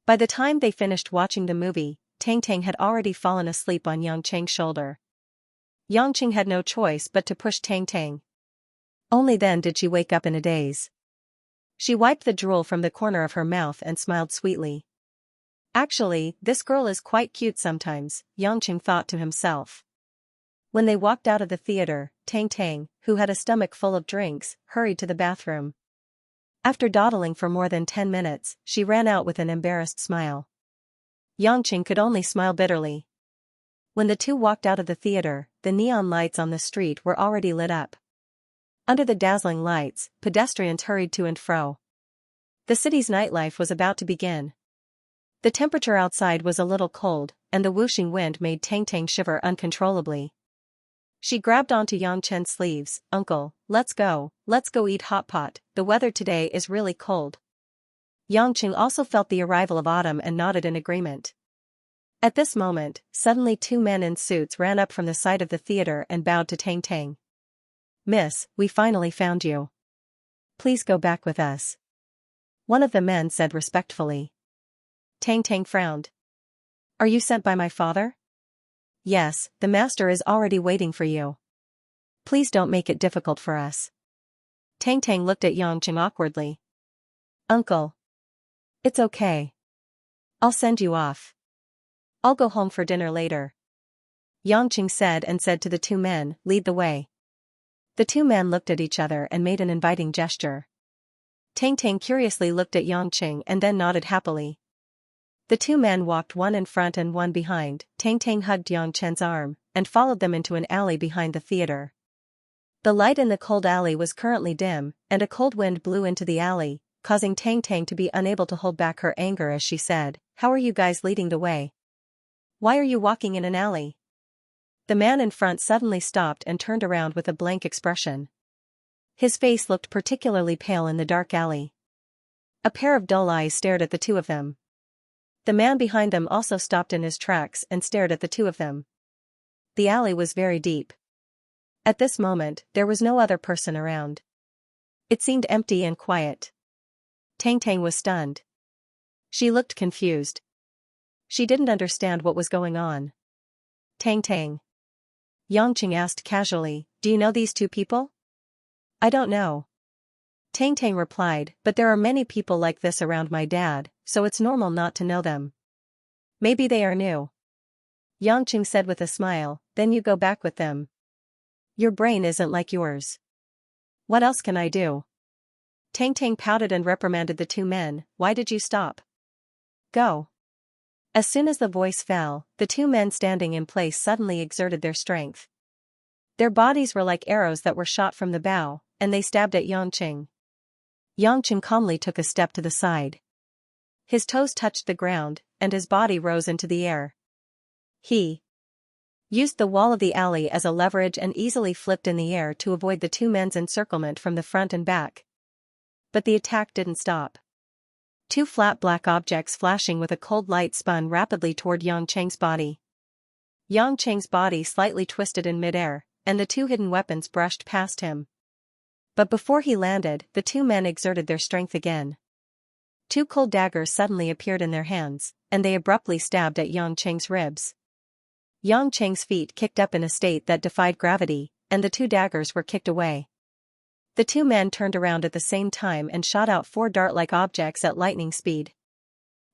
By the time they finished watching the movie, Tang Tang had already fallen asleep on Yangqing's shoulder. Yangqing had no choice but to push Tang Tang. Only then did she wake up in a daze. She wiped the drool from the corner of her mouth and smiled sweetly. Actually, this girl is quite cute sometimes, Yangqing thought to himself. When they walked out of the theater, Tang Tang, who had a stomach full of drinks, hurried to the bathroom. After dawdling for more than 10 minutes, she ran out with an embarrassed smile. Yangqing could only smile bitterly. When the two walked out of the theater, the neon lights on the street were already lit up. Under the dazzling lights, pedestrians hurried to and fro. The city's nightlife was about to begin. The temperature outside was a little cold, and the whooshing wind made Tang Tang shiver uncontrollably. She grabbed onto Yang Chen's sleeves. "Uncle, let's go eat hot pot, the weather today is really cold." Yang Chen also felt the arrival of autumn and nodded in agreement. At this moment, suddenly two men in suits ran up from the side of the theater and bowed to Tang Tang. "Miss, we finally found you. Please go back with us," one of the men said respectfully. Tang Tang frowned. "Are you sent by my father?" "Yes, the master is already waiting for you. Please don't make it difficult for us." Tang Tang looked at Yang Chen awkwardly. "Uncle. It's okay. I'll send you off. I'll go home for dinner later," Yang Chen said to the two men, "Lead the way." The two men looked at each other and made an inviting gesture. Tang Tang curiously looked at Yang Chen and then nodded happily. The two men walked one in front and one behind. Tang Tang hugged Yang Chen's arm and followed them into an alley behind the theater. The light in the cold alley was currently dim, and a cold wind blew into the alley, causing Tang Tang to be unable to hold back her anger as she said, "How are you guys leading the way? Why are you walking in an alley?" The man in front suddenly stopped and turned around with a blank expression. His face looked particularly pale in the dark alley. A pair of dull eyes stared at the two of them. The man behind them also stopped in his tracks and stared at the two of them. The alley was very deep. At this moment, there was no other person around. It seemed empty and quiet. Tang Tang was stunned. She looked confused. She didn't understand what was going on. "Tang Tang," Yang Qing asked casually, "do you know these two people?" "I don't know," Tang Tang replied, "but there are many people like this around my dad, so it's normal not to know them." "Maybe they are new," Yang Qing said with a smile, "then you go back with them. Your brain isn't like yours." "What else can I do?" Tang Tang pouted and reprimanded the two men, "Why did you stop? Go." As soon as the voice fell, the two men standing in place suddenly exerted their strength. Their bodies were like arrows that were shot from the bow, and they stabbed at Yang Qing. Yang Qing calmly took a step to the side. His toes touched the ground, and his body rose into the air. He used the wall of the alley as a leverage and easily flipped in the air to avoid the two men's encirclement from the front and back. But the attack didn't stop. Two flat black objects flashing with a cold light spun rapidly toward Yang Cheng's body. Yang Cheng's body slightly twisted in midair, and the two hidden weapons brushed past him. But before he landed, the two men exerted their strength again. Two cold daggers suddenly appeared in their hands, and they abruptly stabbed at Yang Cheng's ribs. Yang Cheng's feet kicked up in a state that defied gravity, and the two daggers were kicked away. The two men turned around at the same time and shot out four dart-like objects at lightning speed.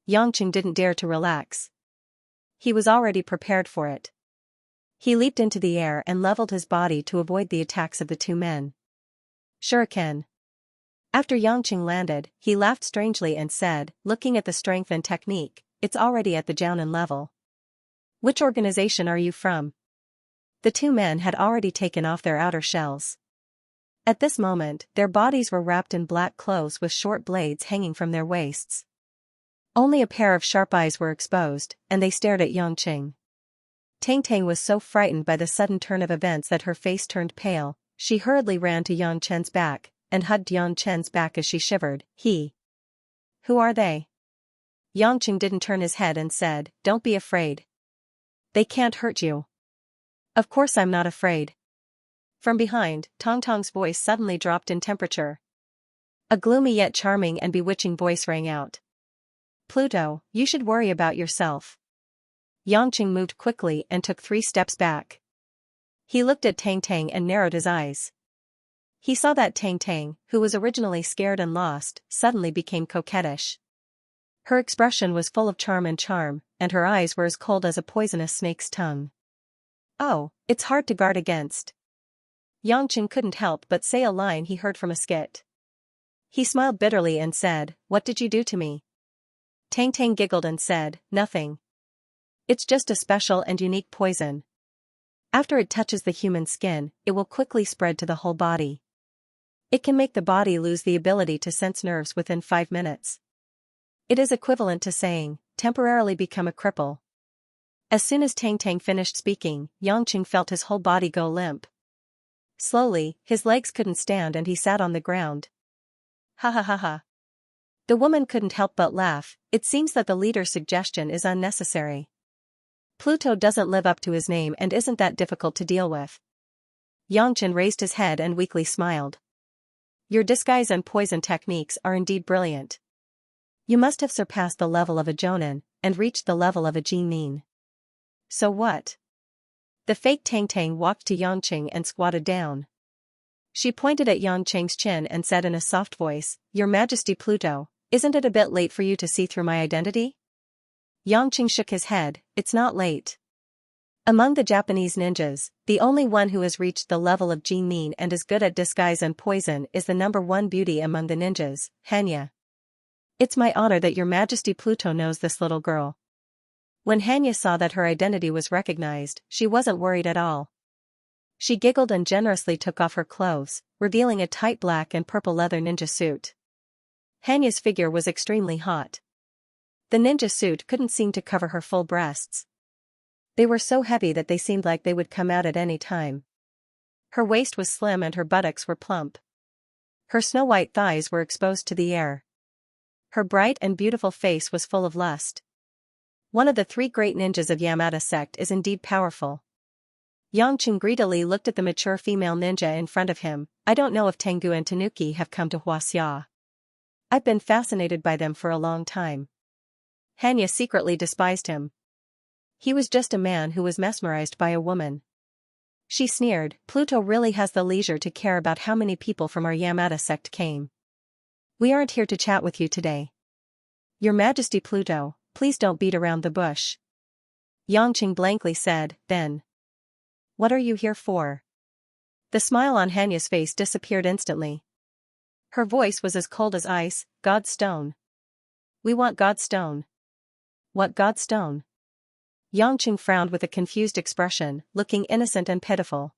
Yang Cheng didn't dare to relax. He was already prepared for it. He leaped into the air and leveled his body to avoid the attacks of the two men. "Shuriken." After Yang Cheng landed, he laughed strangely and said, "Looking at the strength and technique, it's already at the Jiaonan level. Which organization are you from?" The two men had already taken off their outer shells. At this moment, their bodies were wrapped in black clothes with short blades hanging from their waists. Only a pair of sharp eyes were exposed, and they stared at Yang Cheng. Tang Tang was so frightened by the sudden turn of events that her face turned pale. She hurriedly ran to Yang Chen's back, and hugged Yang Chen's back as she shivered. "Who are they?" Yang Cheng didn't turn his head and said, "Don't be afraid. They can't hurt you." "Of course I'm not afraid." From behind, Tong Tong's voice suddenly dropped in temperature. A gloomy yet charming and bewitching voice rang out. "Pluto, you should worry about yourself." Yang Cheng moved quickly and took 3 steps back. He looked at Tang Tang and narrowed his eyes. He saw that Tang Tang, who was originally scared and lost, suddenly became coquettish. Her expression was full of charm, and her eyes were as cold as a poisonous snake's tongue. "Oh, it's hard to guard against." Yang Cheng couldn't help but say a line he heard from a skit. He smiled bitterly and said, "What did you do to me?" Tang Tang giggled and said, "Nothing. It's just a special and unique poison. After it touches the human skin, it will quickly spread to the whole body. It can make the body lose the ability to sense nerves within 5 minutes. It is equivalent to saying, temporarily become a cripple." As soon as Tang Tang finished speaking, Yangqing felt his whole body go limp. Slowly, his legs couldn't stand and he sat on the ground. Ha ha ha ha. The woman couldn't help but laugh. It seems that the leader's suggestion is unnecessary. Pluto doesn't live up to his name and isn't that difficult to deal with. Yangqing raised his head and weakly smiled. Your disguise and poison techniques are indeed brilliant. You must have surpassed the level of a Jonin, and reached the level of a Jinin. So what? The fake Tang Tang walked to Yangqing and squatted down. She pointed at Yangqing's chin and said in a soft voice, "Your Majesty Pluto, isn't it a bit late for you to see through my identity?" Yangqing shook his head, "It's not late. Among the Japanese ninjas, the only one who has reached the level of Jinin and is good at disguise and poison is the #1 beauty among the ninjas, Xianxia. It's my honor that Your Majesty Pluto knows this little girl." When Xianxia saw that her identity was recognized, she wasn't worried at all. She giggled and generously took off her clothes, revealing a tight black and purple leather ninja suit. Xianxia's figure was extremely hot. The ninja suit couldn't seem to cover her full breasts. They were so heavy that they seemed like they would come out at any time. Her waist was slim and her buttocks were plump. Her snow-white thighs were exposed to the air. Her bright and beautiful face was full of lust. One of the 3 great ninjas of Yamada sect is indeed powerful. Yangqing greedily looked at the mature female ninja in front of him. "I don't know if Tengu and Tanuki have come to Xianxia. I've been fascinated by them for a long time." Xianxia secretly despised him. He was just a man who was mesmerized by a woman. She sneered, "Pluto really has the leisure to care about how many people from our Yamada sect came. We aren't here to chat with you today. Your Majesty Pluto, please don't beat around the bush." Yangqing blankly said, "Then what are you here for?" The smile on Xianxia's face disappeared instantly. Her voice was as cold as ice. "God's stone. We want God's stone." "What God's stone?" Yangqing frowned with a confused expression, looking innocent and pitiful.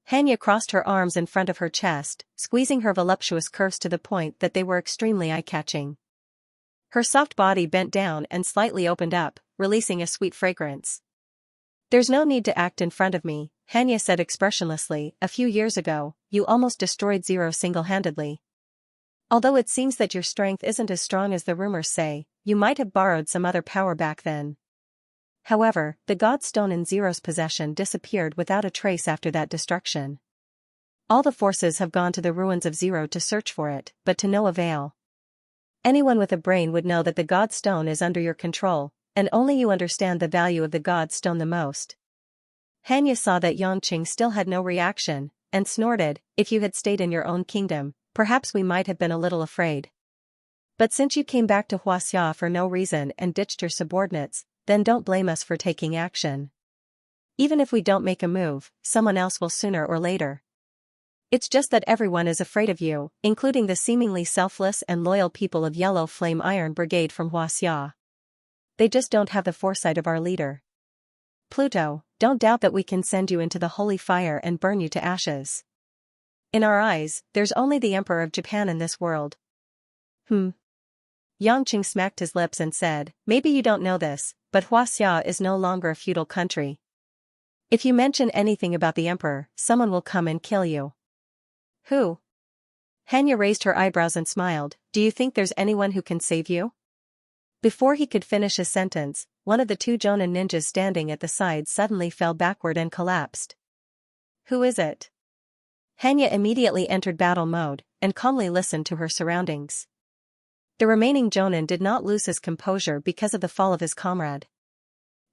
Xianxia crossed her arms in front of her chest, squeezing her voluptuous curves to the point that they were extremely eye-catching. Her soft body bent down and slightly opened up, releasing a sweet fragrance. "There's no need to act in front of me," Xianxia said expressionlessly. "A few years ago, you almost destroyed Zero single-handedly. Although it seems that your strength isn't as strong as the rumors say, you might have borrowed some other power back then. However, the God Stone in Zero's possession disappeared without a trace after that destruction. All the forces have gone to the ruins of Zero to search for it, but to no avail. Anyone with a brain would know that the God Stone is under your control, and only you understand the value of the God Stone the most." Xianxia saw that Yangqing still had no reaction, and snorted, "If you had stayed in your own kingdom, perhaps we might have been a little afraid. But since you came back to Xianxia for no reason and ditched your subordinates, then don't blame us for taking action. Even if we don't make a move, someone else will sooner or later. It's just that everyone is afraid of you, including the seemingly selfless and loyal people of Yellow Flame Iron Brigade from Xianxia. They just don't have the foresight of our leader. Pluto, don't doubt that we can send you into the holy fire and burn you to ashes. In our eyes, there's only the Emperor of Japan in this world." Yangqing smacked his lips and said, "Maybe you don't know this, but Xianxia is no longer a feudal country. If you mention anything about the Emperor, someone will come and kill you." "Who?" Xianxia raised her eyebrows and smiled. "Do you think there's anyone who can save you?" Before he could finish his sentence, one of the 2 Jonin ninjas standing at the side suddenly fell backward and collapsed. "Who is it?" Xianxia immediately entered battle mode, and calmly listened to her surroundings. The remaining Jonin did not lose his composure because of the fall of his comrade.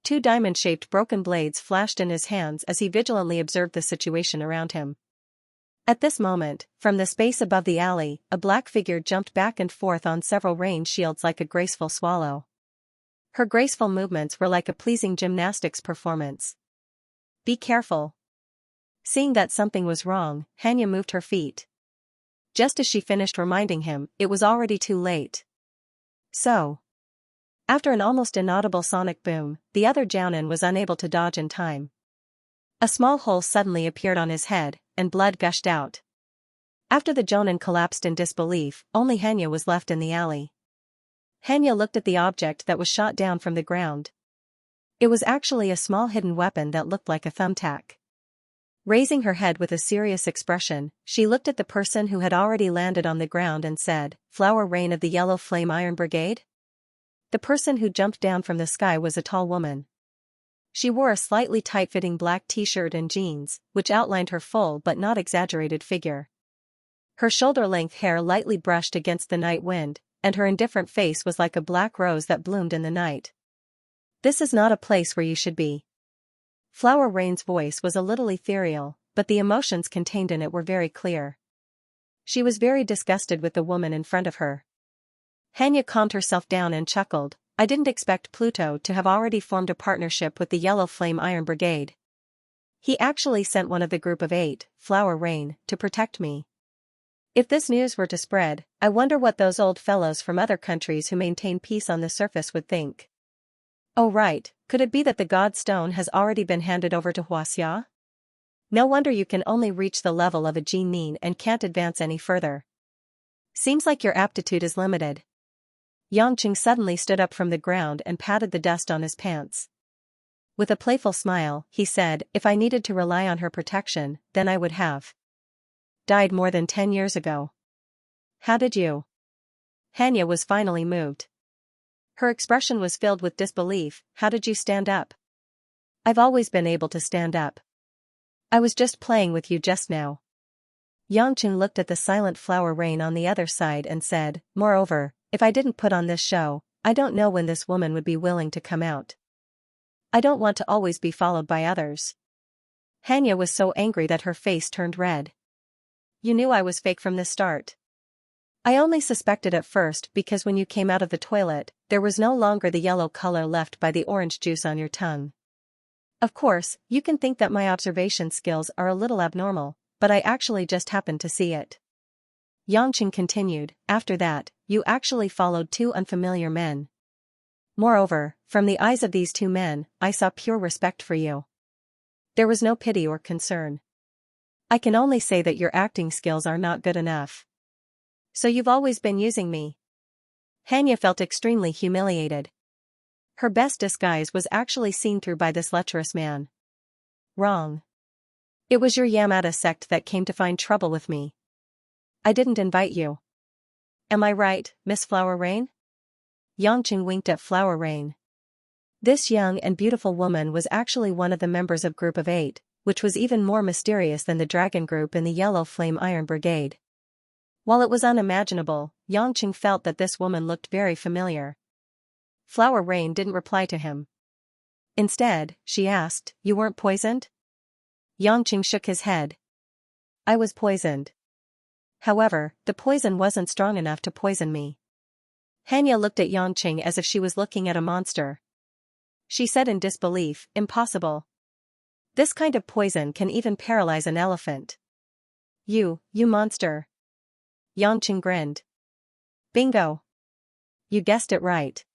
2 diamond-shaped broken blades flashed in his hands as he vigilantly observed the situation around him. At this moment, from the space above the alley, a black figure jumped back and forth on several rain shields like a graceful swallow. Her graceful movements were like a pleasing gymnastics performance. "Be careful." Seeing that something was wrong, Xianxia moved her feet. Just as she finished reminding him, it was already too late. So. After an almost inaudible sonic boom, the other Jiaonan was unable to dodge in time. A small hole suddenly appeared on his head, and blood gushed out. After the Jonan collapsed in disbelief, only Xianxia was left in the alley. Xianxia looked at the object that was shot down from the ground. It was actually a small hidden weapon that looked like a thumbtack. Raising her head with a serious expression, she looked at the person who had already landed on the ground and said, "Flower Rain of the Yellow Flame Iron Brigade?" The person who jumped down from the sky was a tall woman. She wore a slightly tight-fitting black t-shirt and jeans, which outlined her full but not exaggerated figure. Her shoulder-length hair lightly brushed against the night wind, and her indifferent face was like a black rose that bloomed in the night. "This is not a place where you should be." Flower Rain's voice was a little ethereal, but the emotions contained in it were very clear. She was very disgusted with the woman in front of her. Xianxia calmed herself down and chuckled. "I didn't expect Pluto to have already formed a partnership with the Yellow Flame Iron Brigade. He actually sent one of the group of 8, Flower Rain, to protect me. If this news were to spread, I wonder what those old fellows from other countries who maintain peace on the surface would think. Oh right, could it be that the God Stone has already been handed over to Xianxia? No wonder you can only reach the level of a Jin and can't advance any further. Seems like your aptitude is limited." Yangqing suddenly stood up from the ground and patted the dust on his pants. With a playful smile, he said, "If I needed to rely on her protection, then I would have died more than 10 years ago." "How did you?" Xianxia was finally moved. Her expression was filled with disbelief. "How did you stand up?" "I've always been able to stand up. I was just playing with you just now." Yangqing looked at the silent Flower Rain on the other side and said, "Moreover, if I didn't put on this show, I don't know when this woman would be willing to come out. I don't want to always be followed by others." Xianxia was so angry that her face turned red. "You knew I was fake from the start." "I only suspected at first because when you came out of the toilet, there was no longer the yellow color left by the orange juice on your tongue. Of course, you can think that my observation skills are a little abnormal, but I actually just happened to see it." Yangqing continued, "After that, you actually followed 2 unfamiliar men. Moreover, from the eyes of these 2 men, I saw pure respect for you. There was no pity or concern. I can only say that your acting skills are not good enough. So you've always been using me." Xianxia felt extremely humiliated. Her best disguise was actually seen through by this lecherous man. "Wrong. It was your Yamada sect that came to find trouble with me. I didn't invite you. Am I right, Miss Flower Rain?" Yangqing winked at Flower Rain. This young and beautiful woman was actually one of the members of Group of 8, which was even more mysterious than the dragon group in the Yellow Flame Iron Brigade. While it was unimaginable, Yangqing felt that this woman looked very familiar. Flower Rain didn't reply to him. Instead, she asked, "You weren't poisoned?" Yangqing shook his head. "I was poisoned. However, the poison wasn't strong enough to poison me." Xianxia looked at Yangqing as if she was looking at a monster. She said in disbelief, "Impossible. This kind of poison can even paralyze an elephant." You monster." Yangqing grinned. "Bingo. You guessed it right.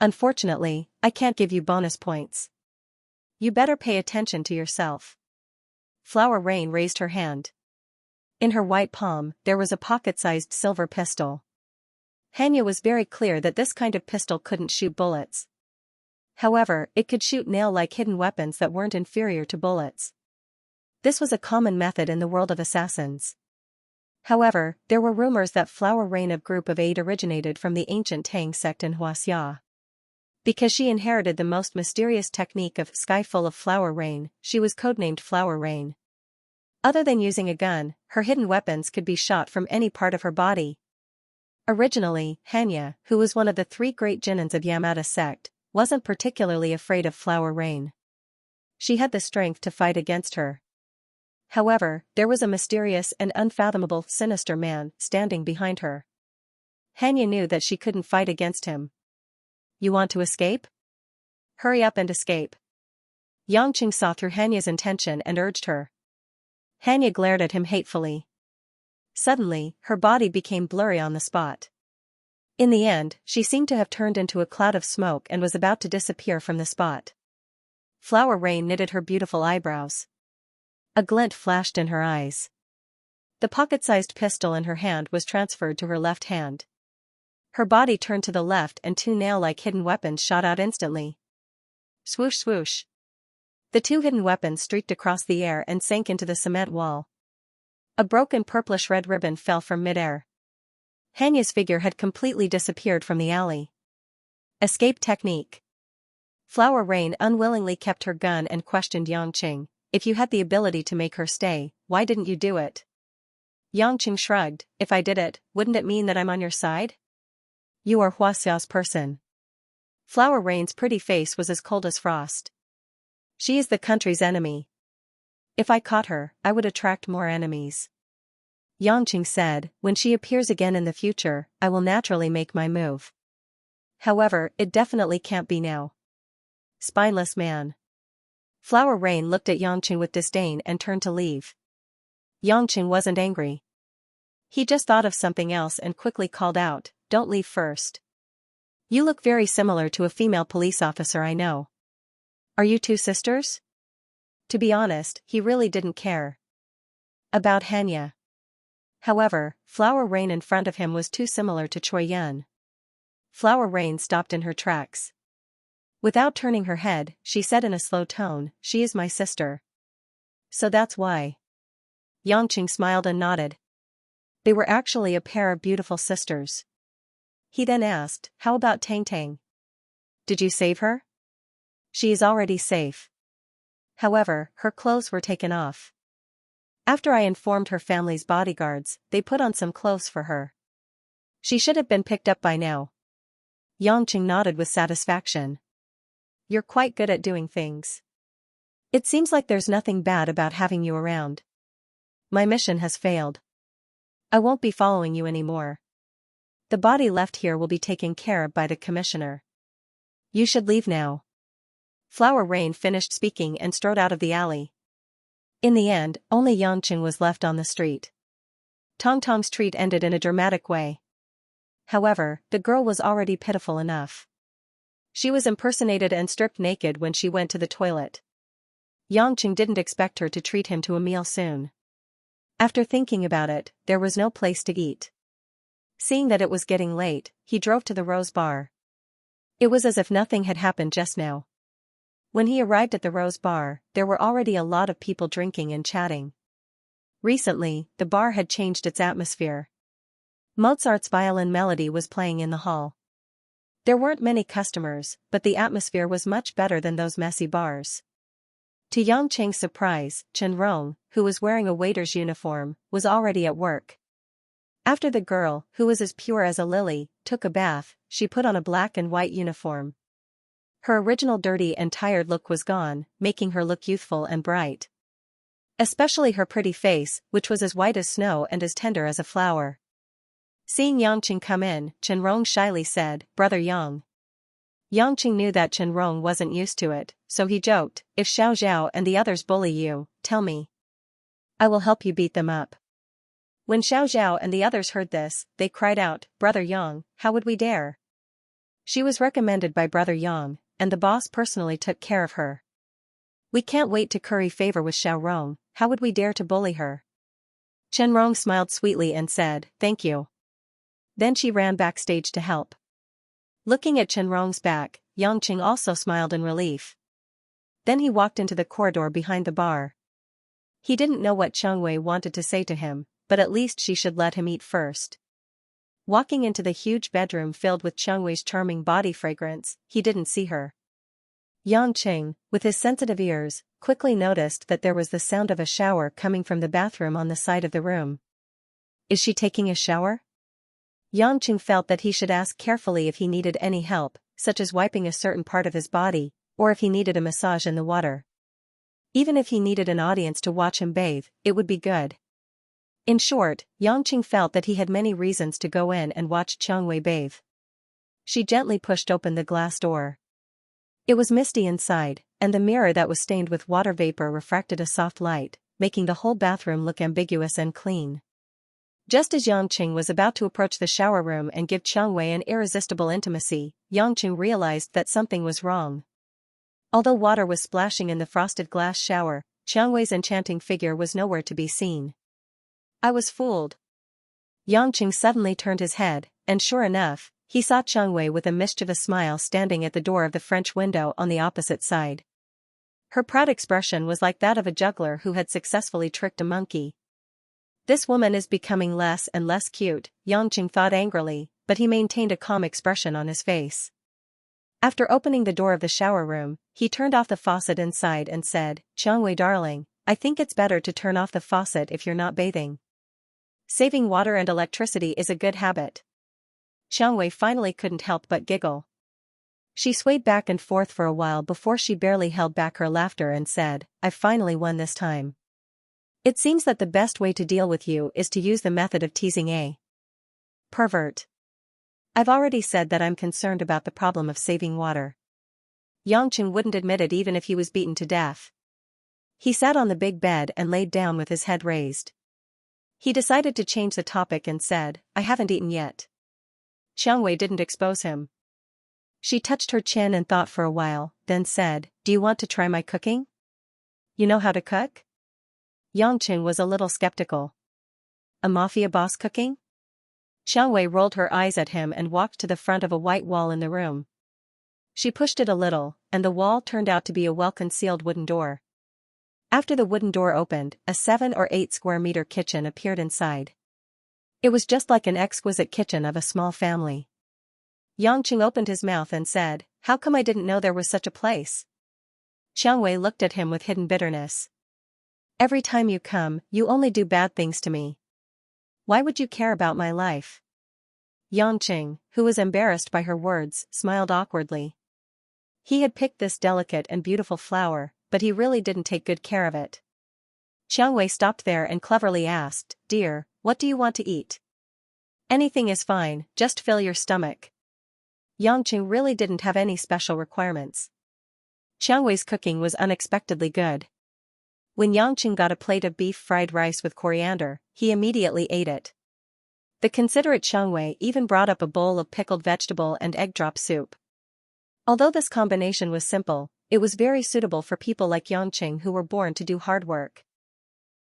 Unfortunately, I can't give you bonus points. You better pay attention to yourself." Flower Rain raised her hand. In her white palm, there was a pocket-sized silver pistol. Xianxia was very clear that this kind of pistol couldn't shoot bullets. However, it could shoot nail-like hidden weapons that weren't inferior to bullets. This was a common method in the world of assassins. However, there were rumors that Flower Rain of Group of 8 originated from the ancient Tang sect in Xianxia. Because she inherited the most mysterious technique of Sky Full of Flower Rain, she was codenamed Flower Rain. Other than using a gun, her hidden weapons could be shot from any part of her body. Originally, Xianxia, who was one of the 3 great Jinins of Yamada sect, wasn't particularly afraid of Flower Rain. She had the strength to fight against her. However, there was a mysterious and unfathomable sinister man standing behind her. Xianxia knew that she couldn't fight against him. "You want to escape? Hurry up and escape." Yangqing saw through Xianxia's intention and urged her. Xianxia glared at him hatefully. Suddenly, her body became blurry on the spot. In the end, she seemed to have turned into a cloud of smoke and was about to disappear from the spot. Flower Rain knitted her beautiful eyebrows. A glint flashed in her eyes. The pocket-sized pistol in her hand was transferred to her left hand. Her body turned to the left and two nail-like hidden weapons shot out instantly. Swoosh swoosh. The two hidden weapons streaked across the air and sank into the cement wall. A broken purplish-red ribbon fell from mid-air. Hanya's figure had completely disappeared from the alley. Escape technique. Flower Rain unwillingly kept her gun and questioned Yangqing. If you had the ability to make her stay, why didn't you do it? Yangqing shrugged. If I did it, wouldn't it mean that I'm on your side? You are Huaxiao's person. Flower Rain's pretty face was as cold as frost. She is the country's enemy. If I caught her, I would attract more enemies. Yangqing said, when she appears again in the future, I will naturally make my move. However, it definitely can't be now. Spineless man. Flower Rain looked at Yangqing with disdain and turned to leave. Yangqing wasn't angry. He just thought of something else and quickly called out, don't leave first. You look very similar to a female police officer I know. Are you two sisters? To be honest, he really didn't care about Hanya. However, Flower Rain in front of him was too similar to Choi Yun. Flower Rain stopped in her tracks. Without turning her head, she said in a slow tone, she is my sister. So that's why. Yangqing smiled and nodded. They were actually a pair of beautiful sisters. He then asked, how about Tang Tang? Did you save her? She is already safe. However, her clothes were taken off. After I informed her family's bodyguards, they put on some clothes for her. She should have been picked up by now. Yangqing nodded with satisfaction. You're quite good at doing things. It seems like there's nothing bad about having you around. My mission has failed. I won't be following you anymore. The body left here will be taken care of by the commissioner. You should leave now. Flower Rain finished speaking and strode out of the alley. In the end, only Yangqing was left on the street. Tong Tong's treat ended in a dramatic way. However, the girl was already pitiful enough. She was impersonated and stripped naked when she went to the toilet. Yangqing didn't expect her to treat him to a meal soon. After thinking about it, there was no place to eat. Seeing that it was getting late, he drove to the Rose Bar. It was as if nothing had happened just now. When he arrived at the Rose Bar, there were already a lot of people drinking and chatting. Recently, the bar had changed its atmosphere. Mozart's violin melody was playing in the hall. There weren't many customers, but the atmosphere was much better than those messy bars. To Yangqing's surprise, Chen Rong, who was wearing a waiter's uniform, was already at work. After the girl, who was as pure as a lily, took a bath, she put on a black and white uniform. Her original dirty and tired look was gone, making her look youthful and bright. Especially her pretty face, which was as white as snow and as tender as a flower. Seeing Yangqing come in, Chen Rong shyly said, Brother Yang. Yangqing knew that Chen Rong wasn't used to it, so he joked, if Xiao Zhao and the others bully you, tell me. I will help you beat them up. When Xiao Zhao and the others heard this, they cried out, Brother Yang, how would we dare? She was recommended by Brother Yang, and the boss personally took care of her. We can't wait to curry favor with Xiao Rong, how would we dare to bully her? Chen Rong smiled sweetly and said, thank you. Then she ran backstage to help. Looking at Chen Rong's back, Yangqing also smiled in relief. Then he walked into the corridor behind the bar. He didn't know what Cheng Wei wanted to say to him, but at least she should let him eat first. Walking into the huge bedroom filled with Cheng Wei's charming body fragrance, he didn't see her. Yangqing, with his sensitive ears, quickly noticed that there was the sound of a shower coming from the bathroom on the side of the room. Is she taking a shower? Yangqing felt that he should ask carefully if he needed any help, such as wiping a certain part of his body, or if he needed a massage in the water. Even if he needed an audience to watch him bathe, it would be good. In short, Yangqing felt that he had many reasons to go in and watch Cheng Wei bathe. She gently pushed open the glass door. It was misty inside, and the mirror that was stained with water vapor refracted a soft light, making the whole bathroom look ambiguous and clean. Just as Yangqing was about to approach the shower room and give Qiangwei an irresistible intimacy, Yangqing realized that something was wrong. Although water was splashing in the frosted glass shower, Qiangwei's enchanting figure was nowhere to be seen. I was fooled. Yangqing suddenly turned his head, and sure enough, he saw Qiangwei with a mischievous smile standing at the door of the French window on the opposite side. Her proud expression was like that of a juggler who had successfully tricked a monkey. This woman is becoming less and less cute, Yangqing thought angrily, but he maintained a calm expression on his face. After opening the door of the shower room, he turned off the faucet inside and said, "Qiangwei darling, I think it's better to turn off the faucet if you're not bathing. Saving water and electricity is a good habit." Qiangwei finally couldn't help but giggle. She swayed back and forth for a while before she barely held back her laughter and said, "I've finally won this time. It seems that the best way to deal with you is to use the method of teasing a pervert. I've already said that I'm concerned about the problem of saving water." Yangqing wouldn't admit it even if he was beaten to death. He sat on the big bed and laid down with his head raised. He decided to change the topic and said, "I haven't eaten yet." Qiangwei didn't expose him. She touched her chin and thought for a while, then said, "Do you want to try my cooking? You know how to cook?" Yangqing was a little skeptical. "A mafia boss cooking?" Qiangwei rolled her eyes at him and walked to the front of a white wall in the room. She pushed it a little, and the wall turned out to be a well-concealed wooden door. After the wooden door opened, a 7 or 8 square meter kitchen appeared inside. It was just like an exquisite kitchen of a small family. Yangqing opened his mouth and said, "How come I didn't know there was such a place?" Qiangwei looked at him with hidden bitterness. "Every time you come, you only do bad things to me. Why would you care about my life?" Yangqing, who was embarrassed by her words, smiled awkwardly. He had picked this delicate and beautiful flower, but he really didn't take good care of it. Qiangwei stopped there and cleverly asked, "Dear, what do you want to eat?" "Anything is fine, just fill your stomach." Yangqing really didn't have any special requirements. Qiangwei's cooking was unexpectedly good. When Yangqing got a plate of beef fried rice with coriander, he immediately ate it. The considerate Qiangwei even brought up a bowl of pickled vegetable and egg drop soup. Although this combination was simple, it was very suitable for people like Yangqing who were born to do hard work.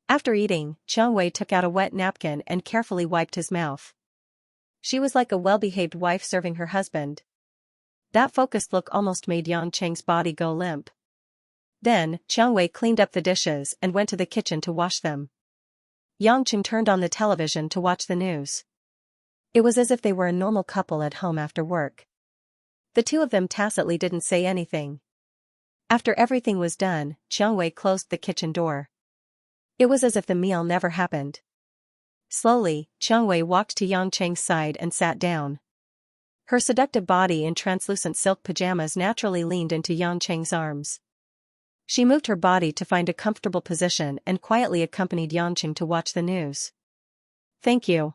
After eating, Qiangwei took out a wet napkin and carefully wiped his mouth. She was like a well-behaved wife serving her husband. That focused look almost made Yangqing's body go limp. Then, Qiangwei cleaned up the dishes and went to the kitchen to wash them. Yangqing turned on the television to watch the news. It was as if they were a normal couple at home after work. The two of them tacitly didn't say anything. After everything was done, Qiangwei closed the kitchen door. It was as if the meal never happened. Slowly, Qiangwei walked to Yangqing's side and sat down. Her seductive body in translucent silk pajamas naturally leaned into Yangqing's arms. She moved her body to find a comfortable position and quietly accompanied Yangqing to watch the news. "Thank you."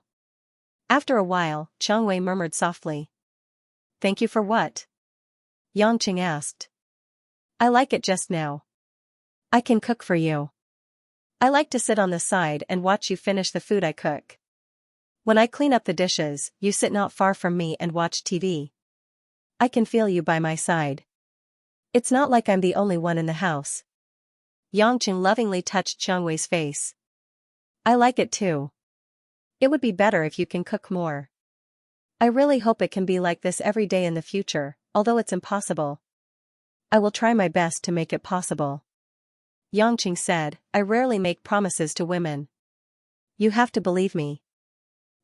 After a while, Qiangwei murmured softly. "Thank you for what?" Yangqing asked. "I like it just now. I can cook for you. I like to sit on the side and watch you finish the food I cook. When I clean up the dishes, you sit not far from me and watch TV. I can feel you by my side. It's not like I'm the only one in the house." Yangqing lovingly touched Qiangwei's face. "I like it too. It would be better if you can cook more. I really hope it can be like this every day in the future, although it's impossible. I will try my best to make it possible." Yangqing said, "I rarely make promises to women. You have to believe me.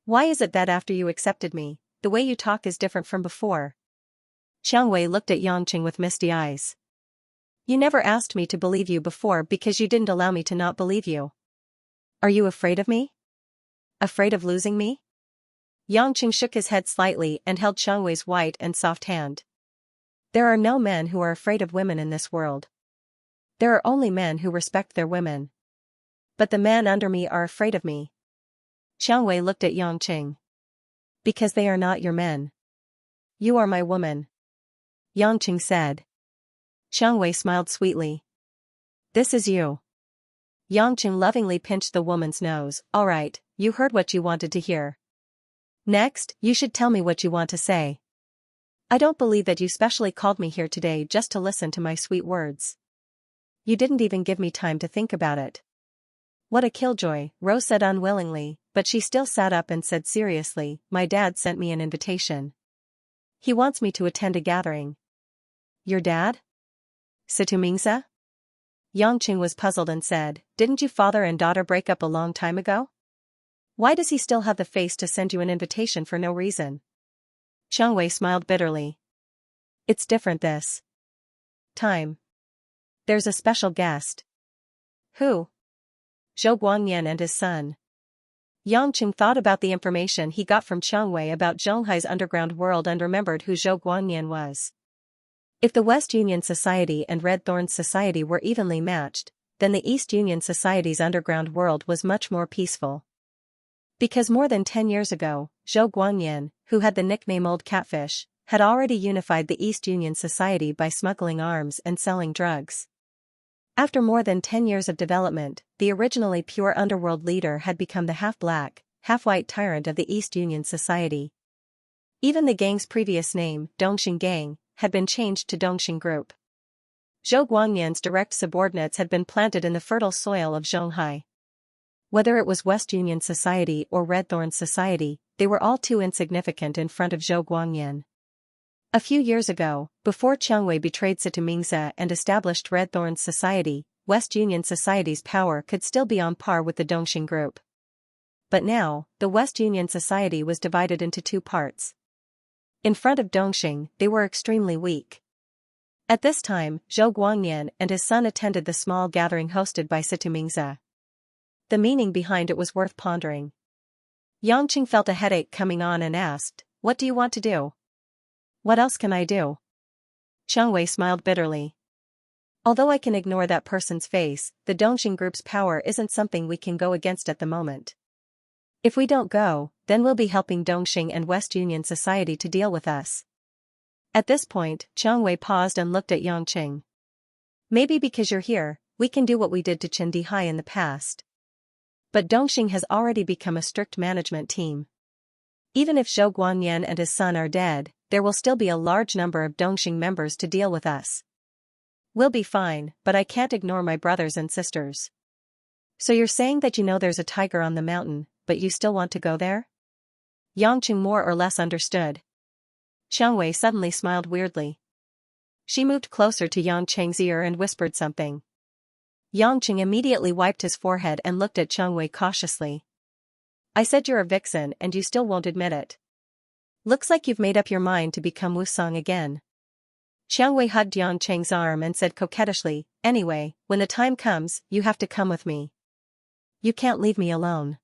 Why is it that after you accepted me, the way you talk is different from before?" Qiangwei looked at Yangqing with misty eyes. "You never asked me to believe you before because you didn't allow me to not believe you. Are you afraid of me? Afraid of losing me?" Yangqing shook his head slightly and held Qiangwei's white and soft hand. "There are no men who are afraid of women in this world. There are only men who respect their women. But the men under me are afraid of me." Qiangwei looked at Yangqing. "Because they are not your men. You are my woman," Yangqing said. Qiangwei smiled sweetly. "This is you." Yangqing lovingly pinched the woman's nose. All right, you heard what you wanted to hear. Next, you should tell me what you want to say. I don't believe that you specially called me here today just to listen to my sweet words. You didn't even give me time to think about it. What a killjoy, Rose said unwillingly, but she still sat up and said seriously, my dad sent me an invitation. He wants me to attend a gathering. Your dad? Situmingsa? Yangqing was puzzled and said, didn't you father and daughter break up a long time ago? Why does he still have the face to send you an invitation for no reason? Chengwei smiled bitterly. It's different this time. There's a special guest. Who? Zhou Guangyan and his son. Yangqing thought about the information he got from Chengwei about Zhonghai's underground world and remembered who Zhou Guangyan was. If the West Union Society and Red Thorns Society were evenly matched, then the East Union Society's underground world was much more peaceful. Because more than 10 years ago, Zhou Guangyan, who had the nickname Old Catfish, had already unified the East Union Society by smuggling arms and selling drugs. After more than 10 years of development, the originally pure underworld leader had become the half-black, half-white tyrant of the East Union Society. Even the gang's previous name, Dongxing Gang, had been changed to Dongxing Group. Zhou Guangyan's direct subordinates had been planted in the fertile soil of Zhonghai. Whether it was West Union Society or Red Thorns Society, they were all too insignificant in front of Zhou Guangyan. A few years ago, before Chengwei betrayed Situmingsa and established Red Thorns Society, West Union Society's power could still be on par with the Dongxing Group. But now, the West Union Society was divided into two parts. In front of Dongxing, they were extremely weak. At this time, Zhou Guangyan and his son attended the small gathering hosted by Situmingsa. The meaning behind it was worth pondering. Yangqing felt a headache coming on and asked, what do you want to do? What else can I do? Chengwei smiled bitterly. Although I can ignore that person's face, the Dongxing Group's power isn't something we can go against at the moment. If we don't go, then we'll be helping Dongxing and West Union Society to deal with us. At this point, Chengwei paused and looked at Yangqing. Maybe because you're here, we can do what we did to Qindihai in the past. But Dongxing has already become a strict management team. Even if Zhou Guangyan and his son are dead, there will still be a large number of Dongxing members to deal with us. We'll be fine, but I can't ignore my brothers and sisters. So you're saying that you know there's a tiger on the mountain, but you still want to go there? Yangqing more or less understood. Chengwei suddenly smiled weirdly. She moved closer to Yangqing's ear and whispered something. Yangqing immediately wiped his forehead and looked at Chengwei cautiously. I said you're a vixen and you still won't admit it. Looks like you've made up your mind to become Wusong again. Chengwei hugged Yangqing's arm and said coquettishly, anyway, when the time comes, you have to come with me. You can't leave me alone.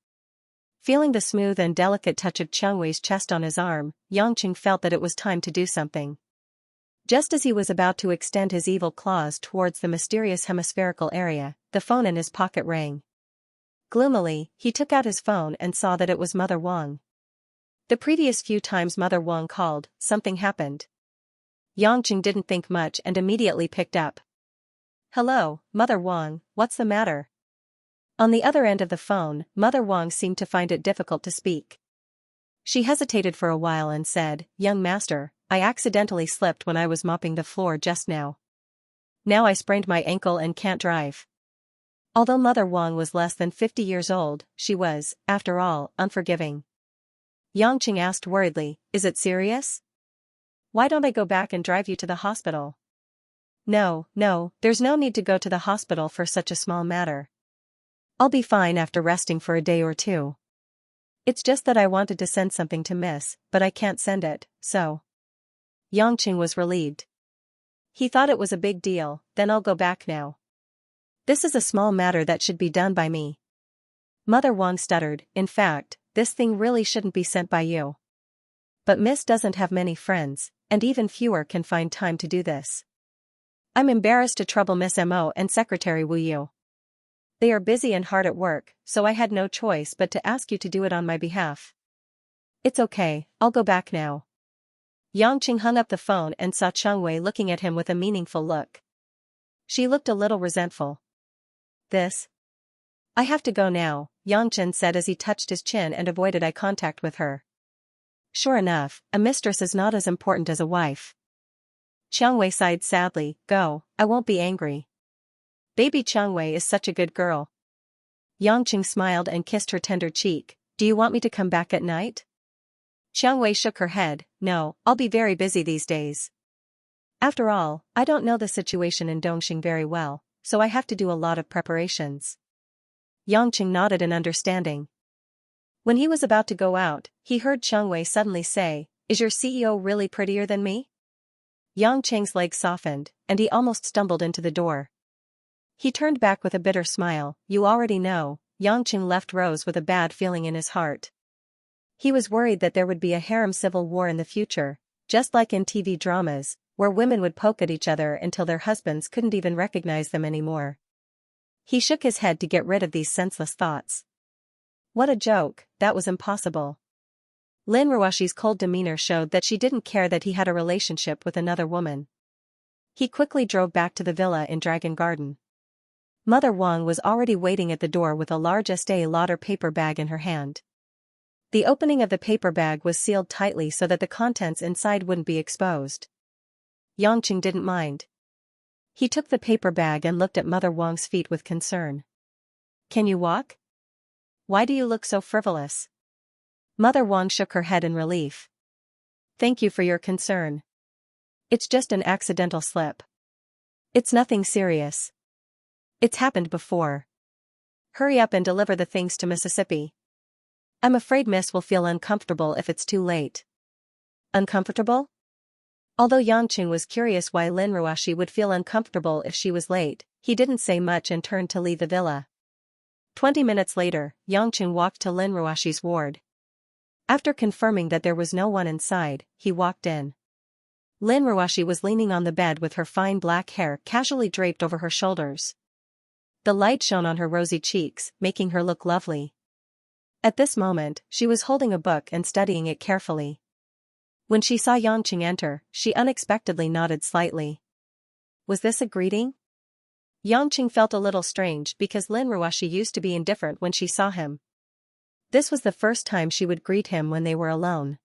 Feeling the smooth and delicate touch of Chengwei's chest on his arm, Yangqing felt that it was time to do something. Just as he was about to extend his evil claws towards the mysterious hemispherical area, the phone in his pocket rang. Gloomily, he took out his phone and saw that it was Mother Wang. The previous few times Mother Wang called, something happened. Yangqing didn't think much and immediately picked up. Hello, Mother Wang, what's the matter? On the other end of the phone, Mother Wang seemed to find it difficult to speak. She hesitated for a while and said, Young master, I accidentally slipped when I was mopping the floor just now. Now I sprained my ankle and can't drive. Although Mother Wang was less than 50 years old, she was, after all, unforgiving. Yangqing asked worriedly, is it serious? Why don't I go back and drive you to the hospital? No, there's no need to go to the hospital for such a small matter. I'll be fine after resting for a day or two. It's just that I wanted to send something to Miss, but I can't send it, so. Yangqing was relieved. He thought it was a big deal, then I'll go back now. This is a small matter that should be done by me. Mother Wang stuttered, in fact, this thing really shouldn't be sent by you. But Miss doesn't have many friends, and even fewer can find time to do this. I'm embarrassed to trouble Miss Mo and Secretary Wu Yu. They are busy and hard at work, so I had no choice but to ask you to do it on my behalf. It's okay, I'll go back now. Yangqing hung up the phone and saw Chengwei looking at him with a meaningful look. She looked a little resentful. This? I have to go now, Yangchen said as he touched his chin and avoided eye contact with her. Sure enough, a mistress is not as important as a wife. Xianxia sighed sadly, go, I won't be angry. Baby Xianxia is such a good girl. Yangchen smiled and kissed her tender cheek, do you want me to come back at night? Xianxia shook her head, no, I'll be very busy these days. After all, I don't know the situation in Dongxing very well, so I have to do a lot of preparations. Yangchen nodded in understanding. When he was about to go out, he heard Xianxia suddenly say, is your CEO really prettier than me? Yang Cheng's legs softened, and he almost stumbled into the door. He turned back with a bitter smile, you already know. Yang Cheng left Rose with a bad feeling in his heart. He was worried that there would be a harem civil war in the future, just like in TV dramas, where women would poke at each other until their husbands couldn't even recognize them anymore. He shook his head to get rid of these senseless thoughts. What a joke, that was impossible. Lin Ruoshi's cold demeanor showed that she didn't care that he had a relationship with another woman. He quickly drove back to the villa in Dragon Garden. Mother Wang was already waiting at the door with a large Estée Lauder paper bag in her hand. The opening of the paper bag was sealed tightly so that the contents inside wouldn't be exposed. Yangqing didn't mind. He took the paper bag and looked at Mother Wang's feet with concern. Can you walk? Why do you look so frivolous? Mother Wang shook her head in relief. Thank you for your concern. It's just an accidental slip. It's nothing serious. It's happened before. Hurry up and deliver the things to Mississippi. I'm afraid Miss will feel uncomfortable if it's too late. Uncomfortable? Although Yangqing was curious why Lin Ruoshi would feel uncomfortable if she was late, he didn't say much and turned to leave the villa. 20 minutes later, Yangqing walked to Lin Ruoshi's ward. After confirming that there was no one inside, he walked in. Lin Ruoshi was leaning on the bed with her fine black hair casually draped over her shoulders. The light shone on her rosy cheeks, making her look lovely. At this moment, she was holding a book and studying it carefully. When she saw Yangqing enter, she unexpectedly nodded slightly. Was this a greeting? Yangqing felt a little strange because Lin Ruoshi used to be indifferent when she saw him. This was the first time she would greet him when they were alone.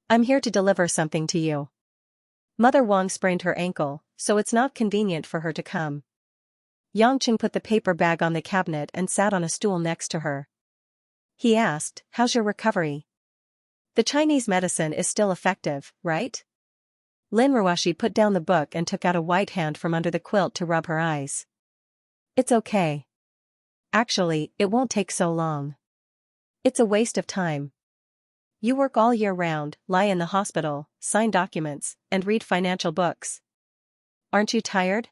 I'm here to deliver something to you. Mother Wang sprained her ankle, so it's not convenient for her to come. Yangqing put the paper bag on the cabinet and sat on a stool next to her. He asked, how's your recovery? The Chinese medicine is still effective, right? Lin Ruoshi put down the book and took out a white hand from under the quilt to rub her eyes. It's okay. Actually, it won't take so long. It's a waste of time. You work all year round, lie in the hospital, sign documents, and read financial books. Aren't you tired?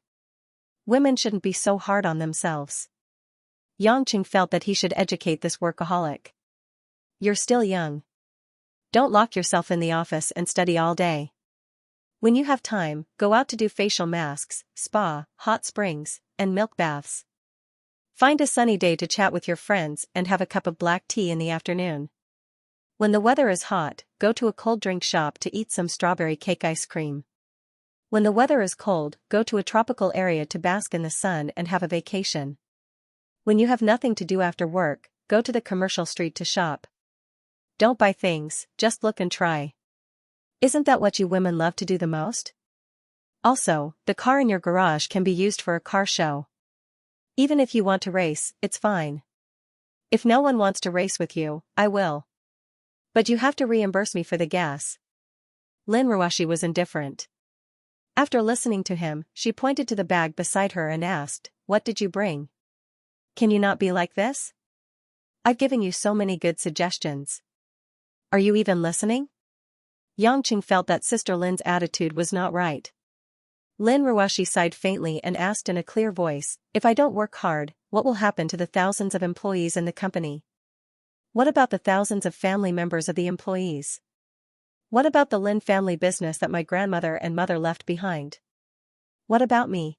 Women shouldn't be so hard on themselves. Yangqing felt that he should educate this workaholic. You're still young. Don't lock yourself in the office and study all day. When you have time, go out to do facial masks, spa, hot springs, and milk baths. Find a sunny day to chat with your friends and have a cup of black tea in the afternoon. When the weather is hot, go to a cold drink shop to eat some strawberry cake ice cream. When the weather is cold, go to a tropical area to bask in the sun and have a vacation. When you have nothing to do after work, go to the commercial street to shop. Don't buy things, just look and try. Isn't that what you women love to do the most? Also, the car in your garage can be used for a car show. Even if you want to race, it's fine. If no one wants to race with you, I will. But you have to reimburse me for the gas. Lin Ruoshi was indifferent. After listening to him, she pointed to the bag beside her and asked, what did you bring? Can you not be like this? I've given you so many good suggestions. Are you even listening? Yangqing felt that Sister Lin's attitude was not right. Lin Ruoshi sighed faintly and asked in a clear voice, if I don't work hard, what will happen to the thousands of employees in the company? What about the thousands of family members of the employees? What about the Lin family business that my grandmother and mother left behind? What about me?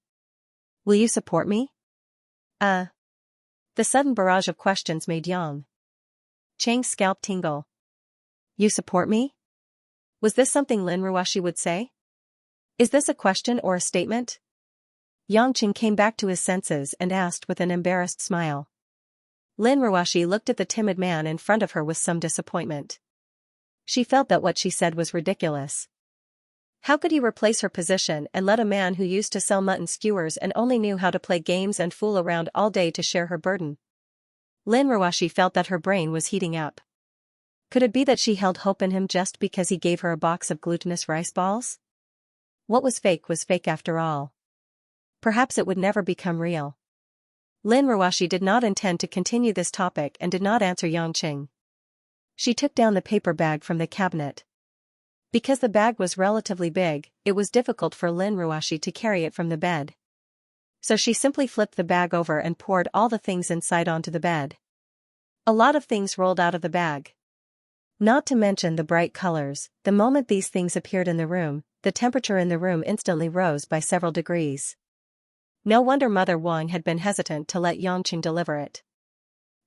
Will you support me? The sudden barrage of questions made Yang Cheng's scalp tingle. You support me? Was this something Lin Ruoshi would say? Is this a question or a statement? Yangqing came back to his senses and asked with an embarrassed smile. Lin Ruoshi looked at the timid man in front of her with some disappointment. She felt that what she said was ridiculous. How could he replace her position and let a man who used to sell mutton skewers and only knew how to play games and fool around all day to share her burden? Lin Ruoshi felt that her brain was heating up. Could it be that she held hope in him just because he gave her a box of glutinous rice balls? What was fake after all. Perhaps it would never become real. Lin Ruoshi did not intend to continue this topic and did not answer Xianxia. She took down the paper bag from the cabinet. Because the bag was relatively big, it was difficult for Lin Ruoshi to carry it from the bed. So she simply flipped the bag over and poured all the things inside onto the bed. A lot of things rolled out of the bag. Not to mention the bright colors. The moment these things appeared in the room, the temperature in the room instantly rose by several degrees. No wonder Mother Wang had been hesitant to let Xianxia deliver it.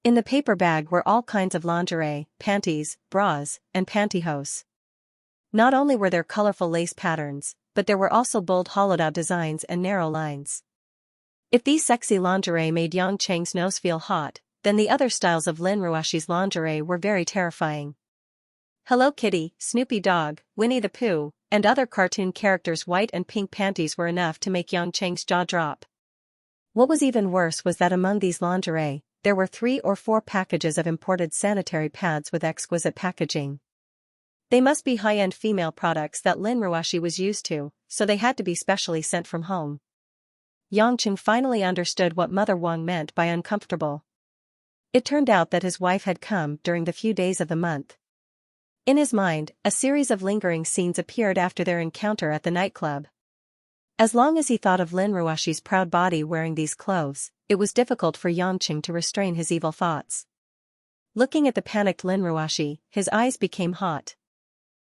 In the paper bag were all kinds of lingerie, panties, bras, and pantyhose. Not only were there colorful lace patterns, but there were also bold hollowed-out designs and narrow lines. If these sexy lingerie made Xianxia's nose feel hot, then the other styles of Lin Ruoshi's lingerie were very terrifying. Hello Kitty, Snoopy Dog, Winnie the Pooh, and other cartoon characters' white and pink panties were enough to make Xianxia's jaw drop. What was even worse was that among these lingerie, there were 3 or 4 packages of imported sanitary pads with exquisite packaging. They must be high-end female products that Lin Ruoshi was used to, so they had to be specially sent from home. Xianxia finally understood what Mother Wang meant by uncomfortable. It turned out that his wife had come during the few days of the month. In his mind, a series of lingering scenes appeared after their encounter at the nightclub. As long as he thought of Lin Ruoshi's proud body wearing these clothes, it was difficult for Xianxia to restrain his evil thoughts. Looking at the panicked Lin Ruoshi, his eyes became hot.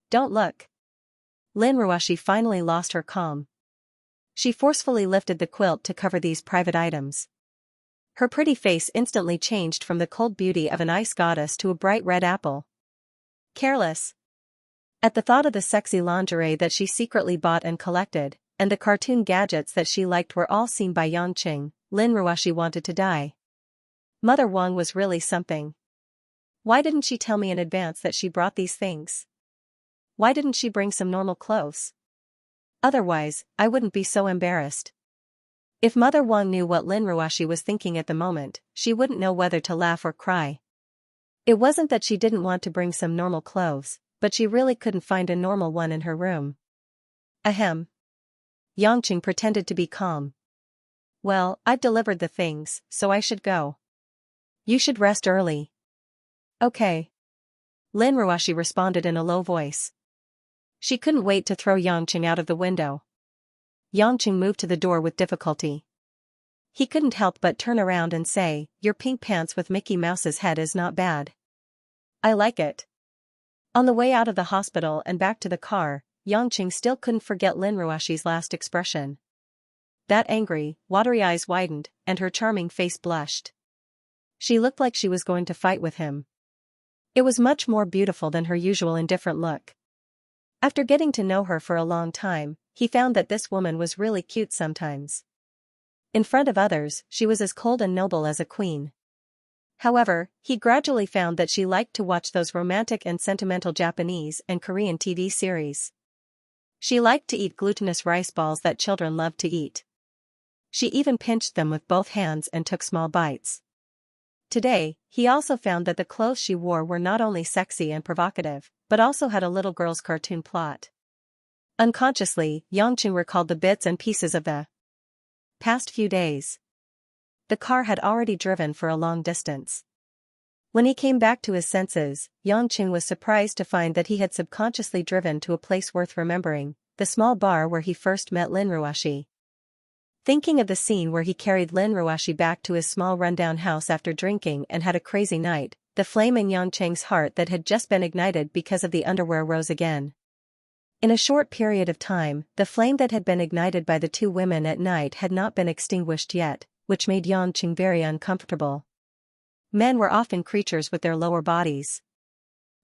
Don't look. Lin Ruoshi finally lost her calm. She forcefully lifted the quilt to cover these private items. Her pretty face instantly changed from the cold beauty of an ice goddess to a bright red apple. Careless. At the thought of the sexy lingerie that she secretly bought and collected, and the cartoon gadgets that she liked were all seen by Xianxia, Lin Ruoshi wanted to die. Mother Wang was really something. Why didn't she tell me in advance that she brought these things? Why didn't she bring some normal clothes? Otherwise, I wouldn't be so embarrassed. If Mother Wang knew what Lin Ruoshi was thinking at the moment, she wouldn't know whether to laugh or cry. It wasn't that she didn't want to bring some normal clothes, but she really couldn't find a normal one in her room. Ahem. Xianxia pretended to be calm. Well, I've delivered the things, so I should go. You should rest early. Okay. Lin Ruoshi responded in a low voice. She couldn't wait to throw Xianxia out of the window. Xianxia moved to the door with difficulty. He couldn't help but turn around and say, "Your pink pants with Mickey Mouse's head is not bad. I like it." On the way out of the hospital and back to the car, Xianxia still couldn't forget Lin Ruoshi's last expression. That angry, watery eyes widened, and her charming face blushed. She looked like she was going to fight with him. It was much more beautiful than her usual indifferent look. After getting to know her for a long time, he found that this woman was really cute sometimes. In front of others, she was as cold and noble as a queen. However, he gradually found that she liked to watch those romantic and sentimental Japanese and Korean TV series. She liked to eat glutinous rice balls that children loved to eat. She even pinched them with both hands and took small bites. Today, he also found that the clothes she wore were not only sexy and provocative, but also had a little girl's cartoon plot. Unconsciously, Xianxia recalled the bits and pieces of the past few days. The car had already driven for a long distance. When he came back to his senses, Xianxia was surprised to find that he had subconsciously driven to a place worth remembering, the small bar where he first met Lin Ruoshi. Thinking of the scene where he carried Lin Ruoshi back to his small rundown house after drinking and had a crazy night, the flame in Xianxia's heart that had just been ignited because of the underwear rose again. In a short period of time, the flame that had been ignited by the two women at night had not been extinguished yet, which made Xianxia very uncomfortable. Men were often creatures with their lower bodies.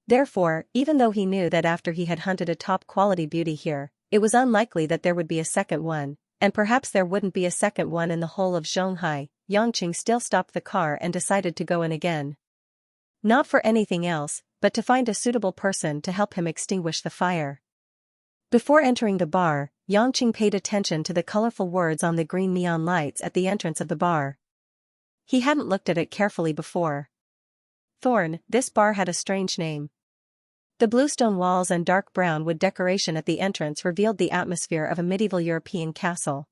Therefore, even though he knew that after he had hunted a top-quality beauty here, it was unlikely that there would be a second one, and perhaps there wouldn't be a second one in the whole of Shanghai, Yangqing still stopped the car and decided to go in again. Not for anything else, but to find a suitable person to help him extinguish the fire. Before entering the bar, Yangqing paid attention to the colorful words on the green neon lights at the entrance of the bar. He hadn't looked at it carefully before. Thorn, this bar had a strange name. The bluestone walls and dark brown wood decoration at the entrance revealed the atmosphere of a medieval European castle.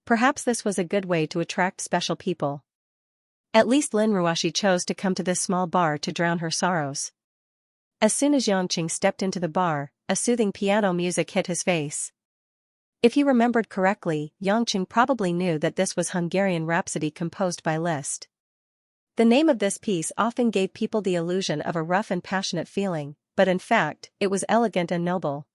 Perhaps this was a good way to attract special people. At least Lin Ruoxi chose to come to this small bar to drown her sorrows. As soon as Yangqing stepped into the bar, a soothing piano music hit his face. If he remembered correctly, Yangqing probably knew that this was Hungarian Rhapsody composed by Liszt. The name of this piece often gave people the illusion of a rough and passionate feeling, but in fact, it was elegant and noble.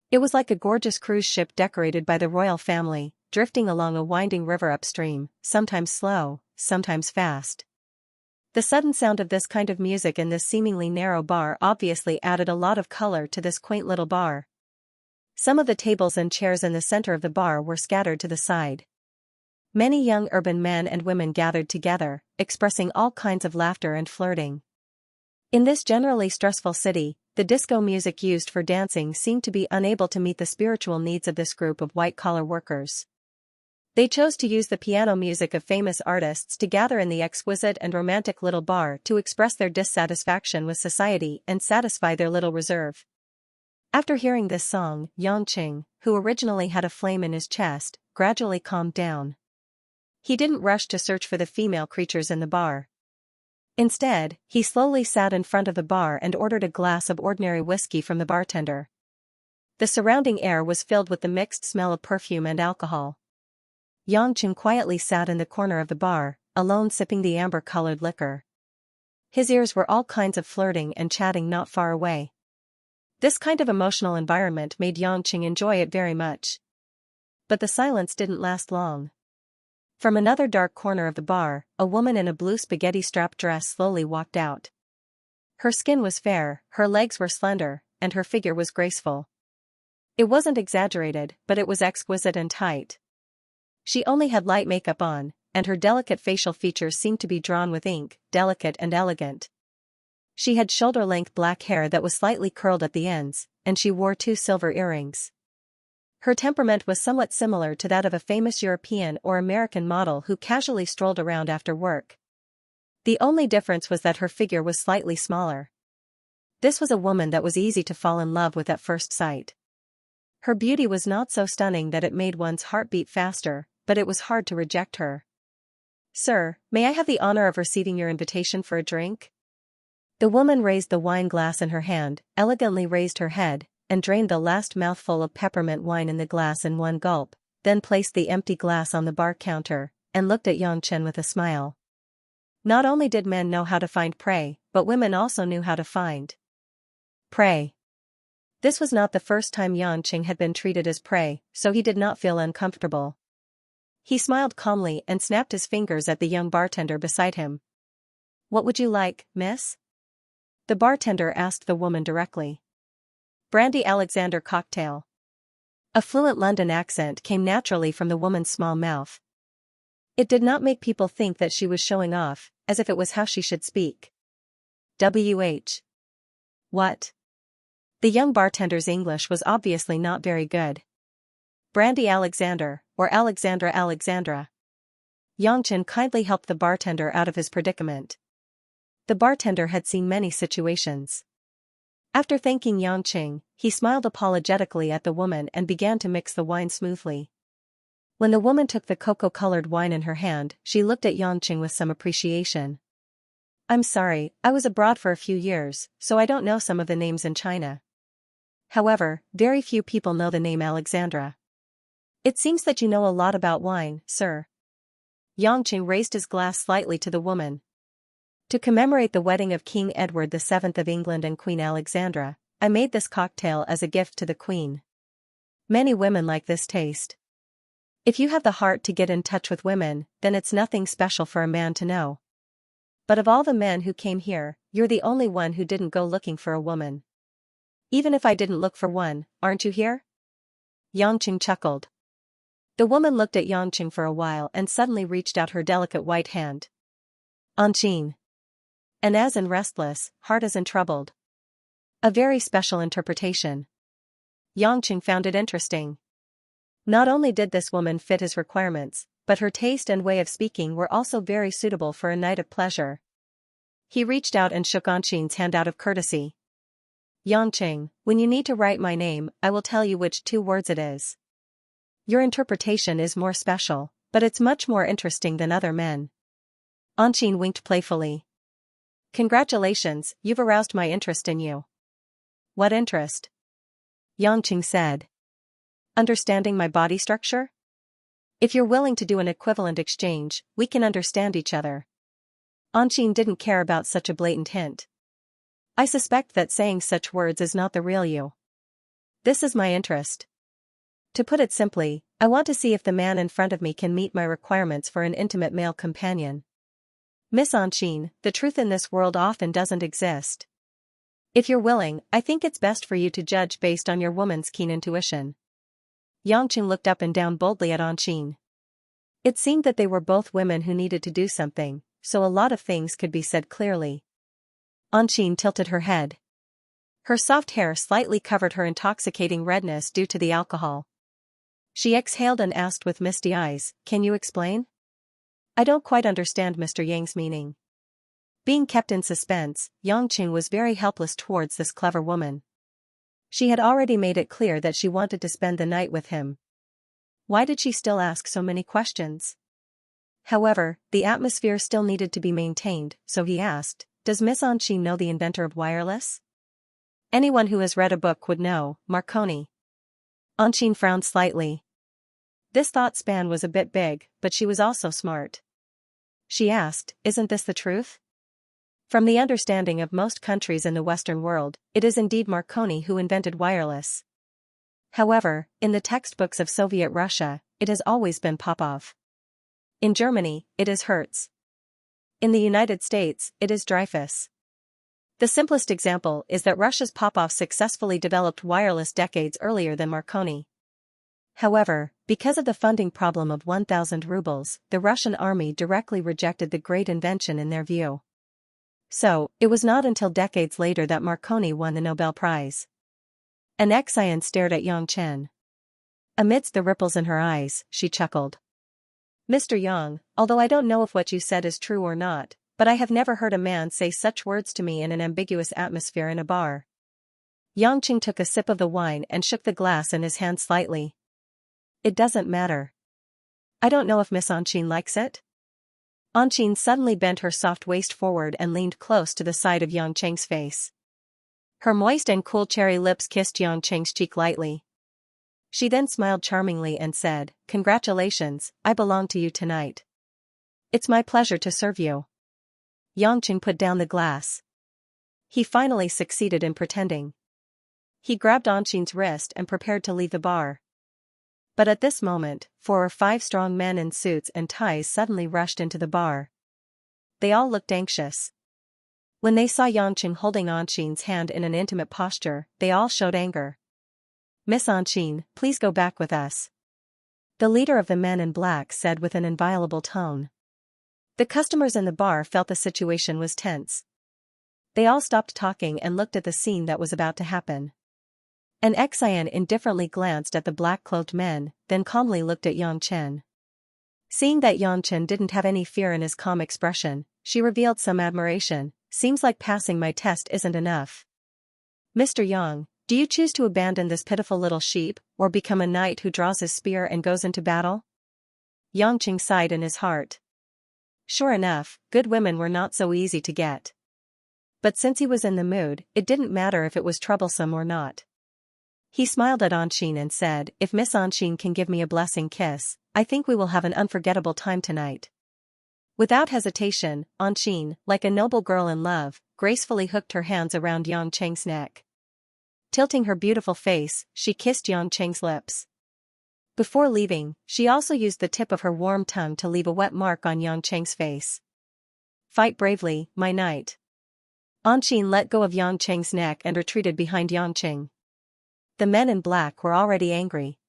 It was like a gorgeous cruise ship decorated by the royal family, drifting along a winding river upstream, sometimes slow, sometimes fast. The sudden sound of this kind of music in this seemingly narrow bar obviously added a lot of color to this quaint little bar. Some of the tables and chairs in the center of the bar were scattered to the side. Many young urban men and women gathered together, expressing all kinds of laughter and flirting. In this generally stressful city, the disco music used for dancing seemed to be unable to meet the spiritual needs of this group of white-collar workers. They chose to use the piano music of famous artists to gather in the exquisite and romantic little bar to express their dissatisfaction with society and satisfy their little reserve. After hearing this song, Yangqing, who originally had a flame in his chest, gradually calmed down. He didn't rush to search for the female creatures in the bar. Instead, he slowly sat in front of the bar and ordered a glass of ordinary whiskey from the bartender. The surrounding air was filled with the mixed smell of perfume and alcohol. Yangqing quietly sat in the corner of the bar, alone sipping the amber-colored liquor. His ears were all kinds of flirting and chatting not far away. This kind of emotional environment made Yangqing enjoy it very much. But the silence didn't last long. From another dark corner of the bar, a woman in a blue spaghetti-strap dress slowly walked out. Her skin was fair, her legs were slender, and her figure was graceful. It wasn't exaggerated, but it was exquisite and tight. She only had light makeup on, and her delicate facial features seemed to be drawn with ink, delicate and elegant. She had shoulder-length black hair that was slightly curled at the ends, and she wore 2 silver earrings. Her temperament was somewhat similar to that of a famous European or American model who casually strolled around after work. The only difference was that her figure was slightly smaller. This was a woman that was easy to fall in love with at first sight. Her beauty was not so stunning that it made one's heart beat faster, but it was hard to reject her. "Sir, may I have the honor of receiving your invitation for a drink?" The woman raised the wine glass in her hand, elegantly raised her head, and drained the last mouthful of peppermint wine in the glass in one gulp, then placed the empty glass on the bar counter, and looked at Yangqing with a smile. Not only did men know how to find prey, but women also knew how to find prey. This was not the first time Yangqing had been treated as prey, so he did not feel uncomfortable. He smiled calmly and snapped his fingers at the young bartender beside him. "What would you like, miss?" The bartender asked the woman directly. "Brandy Alexander cocktail." A fluent London accent came naturally from the woman's small mouth. It did not make people think that she was showing off, as if it was how she should speak. "WH. What?" The young bartender's English was obviously not very good. "Brandy Alexander, or Alexandra Alexandra." Yangqing kindly helped the bartender out of his predicament. The bartender had seen many situations. After thanking Yangqing, he smiled apologetically at the woman and began to mix the wine smoothly. When the woman took the cocoa-colored wine in her hand, she looked at Yangqing with some appreciation. "I'm sorry, I was abroad for a few years, so I don't know some of the names in China. However, very few people know the name Alexandra. It seems that you know a lot about wine, sir." Yangqing raised his glass slightly to the woman. "To commemorate the wedding of King Edward VII of England and Queen Alexandra, I made this cocktail as a gift to the Queen. Many women like this taste. If you have the heart to get in touch with women, then it's nothing special for a man to know. But of all the men who came here, you're the only one who didn't go looking for a woman. Even if I didn't look for one, aren't you here?" Yangqing chuckled. The woman looked at Yangqing for a while and suddenly reached out her delicate white hand. Anqing. And as in restless, heart as in troubled. A very special interpretation. Yangqing found it interesting. Not only did this woman fit his requirements, but her taste and way of speaking were also very suitable for a night of pleasure. He reached out and shook Anqing's hand out of courtesy. Yangqing, when you need to write my name, I will tell you which 2 words it is. Your interpretation is more special, but it's much more interesting than other men. Anqing winked playfully. Congratulations, you've aroused my interest in you. What interest? Yangqing said. Understanding my body structure? If you're willing to do an equivalent exchange, we can understand each other. Anqing didn't care about such a blatant hint. I suspect that saying such words is not the real you. This is my interest. To put it simply, I want to see if the man in front of me can meet my requirements for an intimate male companion. Miss Anqing, the truth in this world often doesn't exist. If you're willing, I think it's best for you to judge based on your woman's keen intuition. Yangqing looked up and down boldly at Anqing. It seemed that they were both women who needed to do something, so a lot of things could be said clearly. Anqing tilted her head. Her soft hair slightly covered her intoxicating redness due to the alcohol. She exhaled and asked with misty eyes, "Can you explain?" "I don't quite understand Mr. Yang's meaning." Being kept in suspense, Yangqing was very helpless towards this clever woman. She had already made it clear that she wanted to spend the night with him. Why did she still ask so many questions? However, the atmosphere still needed to be maintained, so he asked, "Does Miss Anqing know the inventor of wireless?" "Anyone who has read a book would know, Marconi." Anqing frowned slightly. This thought span was a bit big, but she was also smart. She asked, "Isn't this the truth?" From the understanding of most countries in the Western world, it is indeed Marconi who invented wireless. However, in the textbooks of Soviet Russia, it has always been Popov. In Germany, it is Hertz. In the United States, it is Dreyfus. The simplest example is that Russia's Popov successfully developed wireless decades earlier than Marconi. However, because of the funding problem of 1,000 rubles, the Russian army directly rejected the great invention in their view. So, it was not until decades later that Marconi won the Nobel Prize. An Xian stared at Yangqing. Amidst the ripples in her eyes, she chuckled. "Mr. Yang, although I don't know if what you said is true or not, but I have never heard a man say such words to me in an ambiguous atmosphere in a bar." Yangqing took a sip of the wine and shook the glass in his hand slightly. "It doesn't matter. I don't know if Miss Anqing likes it." Anqing suddenly bent her soft waist forward and leaned close to the side of Yangqing's face. Her moist and cool cherry lips kissed Yangqing's cheek lightly. She then smiled charmingly and said, "Congratulations, I belong to you tonight. It's my pleasure to serve you." Yangqing put down the glass. He finally succeeded in pretending. He grabbed Anqing's wrist and prepared to leave the bar. But at this moment, 4 or 5 strong men in suits and ties suddenly rushed into the bar. They all looked anxious. When they saw Yangqing holding Anqing's hand in an intimate posture, they all showed anger. "Miss Anqing, please go back with us," the leader of the men in black said with an inviolable tone. The customers in the bar felt the situation was tense. They all stopped talking and looked at the scene that was about to happen. An Xian indifferently glanced at the black-clothed men, then calmly looked at Yangqing. Seeing that Yangqing didn't have any fear in his calm expression, she revealed some admiration. "Seems like passing my test isn't enough. Mr. Yang, do you choose to abandon this pitiful little sheep, or become a knight who draws his spear and goes into battle?" Yangqing sighed in his heart. Sure enough, good women were not so easy to get. But since he was in the mood, it didn't matter if it was troublesome or not. He smiled at Anqing and said, "If Miss Anqing can give me a blessing kiss, I think we will have an unforgettable time tonight." Without hesitation, Anqing, like a noble girl in love, gracefully hooked her hands around Yangqing's neck. Tilting her beautiful face, she kissed Yangqing's lips. Before leaving, she also used the tip of her warm tongue to leave a wet mark on Yangqing's face. "Fight bravely, my knight." Anqing let go of Yangqing's neck and retreated behind Yangqing. The men in black were already angry.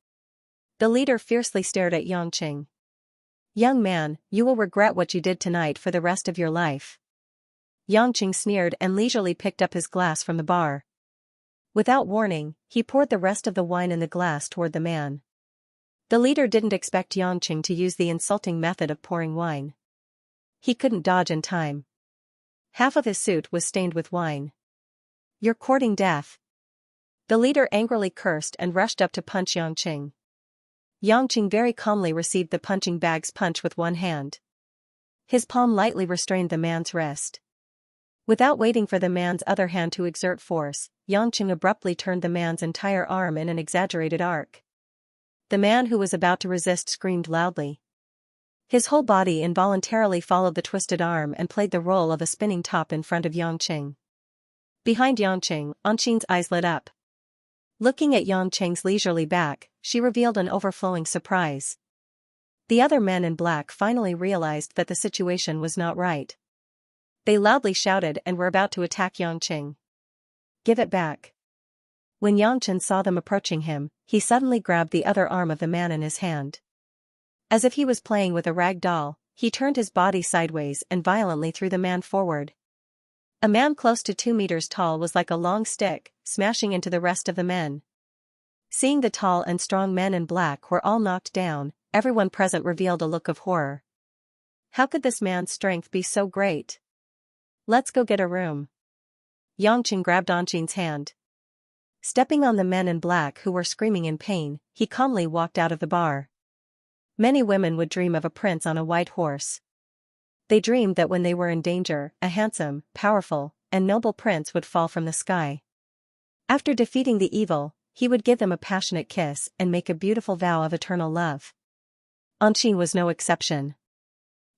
The leader fiercely stared at Xianxia. "Young man, you will regret what you did tonight for the rest of your life." Xianxia sneered and leisurely picked up his glass from the bar. Without warning, he poured the rest of the wine in the glass toward the man. The leader didn't expect Xianxia to use the insulting method of pouring wine. He couldn't dodge in time. Half of his suit was stained with wine. "You're courting death." The leader angrily cursed and rushed up to punch Xianxia. Xianxia very calmly received the punching bag's punch with one hand. His palm lightly restrained the man's wrist. Without waiting for the man's other hand to exert force, Xianxia abruptly turned the man's entire arm in an exaggerated arc. The man who was about to resist screamed loudly. His whole body involuntarily followed the twisted arm and played the role of a spinning top in front of Xianxia. Behind Xianxia, Anqing's eyes lit up. Looking at Xianxia's leisurely back, she revealed an overflowing surprise. The other men in black finally realized that the situation was not right. They loudly shouted and were about to attack Xianxia. "Give it back." When Xianxia saw them approaching him, he suddenly grabbed the other arm of the man in his hand. As if he was playing with a rag doll, he turned his body sideways and violently threw the man forward. A man close to 2 meters tall was like a long stick, smashing into the rest of the men. Seeing the tall and strong men in black were all knocked down, everyone present revealed a look of horror. How could this man's strength be so great? "Let's go get a room." Xianxia grabbed Anqing's hand. Stepping on the men in black who were screaming in pain, he calmly walked out of the bar. Many women would dream of a prince on a white horse. They dreamed that when they were in danger, a handsome, powerful, and noble prince would fall from the sky. After defeating the evil, he would give them a passionate kiss and make a beautiful vow of eternal love. Anqing was no exception.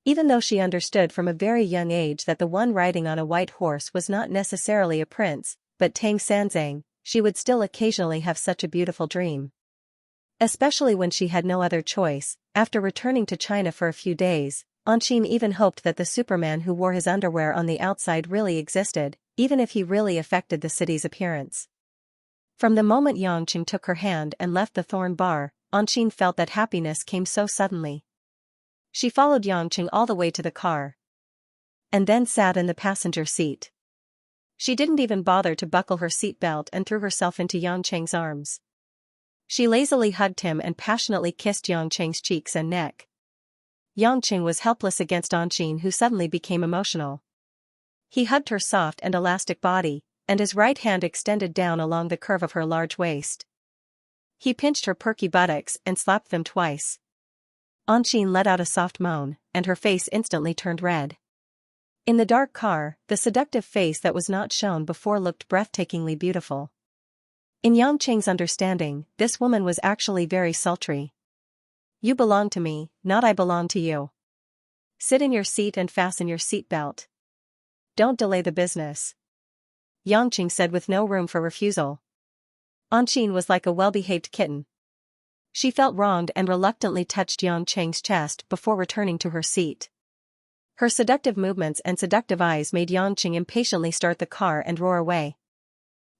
Even though she understood from a very young age that the one riding on a white horse was not necessarily a prince, but Tang Sanzang, she would still occasionally have such a beautiful dream. Especially when she had no other choice. After returning to China for a few days, Anqing even hoped that the Superman who wore his underwear on the outside really existed, even if he really affected the city's appearance. From the moment Xianxia took her hand and left the thorn bar, Anqing felt that happiness came so suddenly. She followed Xianxia all the way to the car. And then sat in the passenger seat. She didn't even bother to buckle her seatbelt and threw herself into Xianxia's arms. She lazily hugged him and passionately kissed Xianxia's cheeks and neck. Xianxia was helpless against Anqing, who suddenly became emotional. He hugged her soft and elastic body, and his right hand extended down along the curve of her large waist. He pinched her perky buttocks and slapped them twice. Anqing let out a soft moan, and her face instantly turned red. In the dark car, the seductive face that was not shown before looked breathtakingly beautiful. In Xianxia's understanding, this woman was actually very sultry. "You belong to me, not I belong to you. Sit in your seat and fasten your seatbelt. Don't delay the business," Xianxia said with no room for refusal. Anqing was like a well-behaved kitten. She felt wronged and reluctantly touched Xianxia's chest before returning to her seat. Her seductive movements and seductive eyes made Xianxia impatiently start the car and roar away.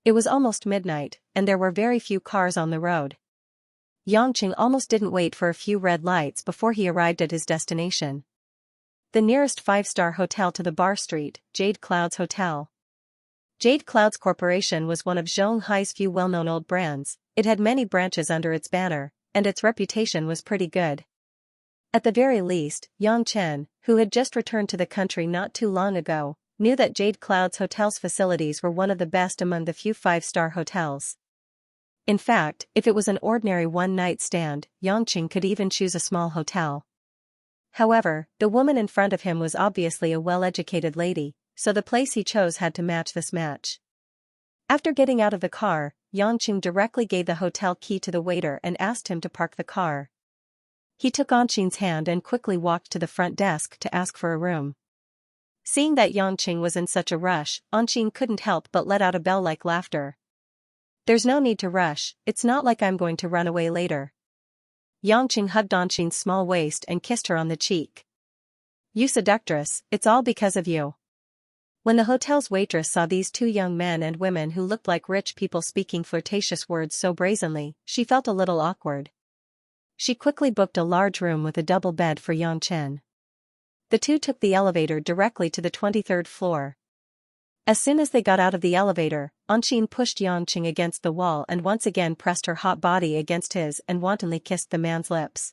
It was almost midnight, and there were very few cars on the road. Xianxia almost didn't wait for a few red lights before he arrived at his destination. The nearest 5-star hotel to the bar street, Jade Clouds Hotel. Jade Clouds Corporation was one of Zhonghai's few well-known old brands. It had many branches under its banner, and its reputation was pretty good. At the very least, Yang Chen, who had just returned to the country not too long ago, knew that Jade Clouds Hotel's facilities were one of the best among the few 5-star hotels. In fact, if it was an ordinary one-night stand, Xianxia could even choose a small hotel. However, the woman in front of him was obviously a well-educated lady, so the place he chose had to match this match. After getting out of the car, Xianxia directly gave the hotel key to the waiter and asked him to park the car. He took Anqing's hand and quickly walked to the front desk to ask for a room. Seeing that Xianxia was in such a rush, Anqing couldn't help but let out a bell-like laughter. "There's no need to rush, it's not like I'm going to run away later." Xianxia hugged Anqing's small waist and kissed her on the cheek. "You seductress, it's all because of you." When the hotel's waitress saw these two young men and women who looked like rich people speaking flirtatious words so brazenly, she felt a little awkward. She quickly booked a large room with a double bed for Xianxia. The two took the elevator directly to the 23rd floor. As soon as they got out of the elevator, Xianxia pushed Xianxia against the wall and once again pressed her hot body against his and wantonly kissed the man's lips.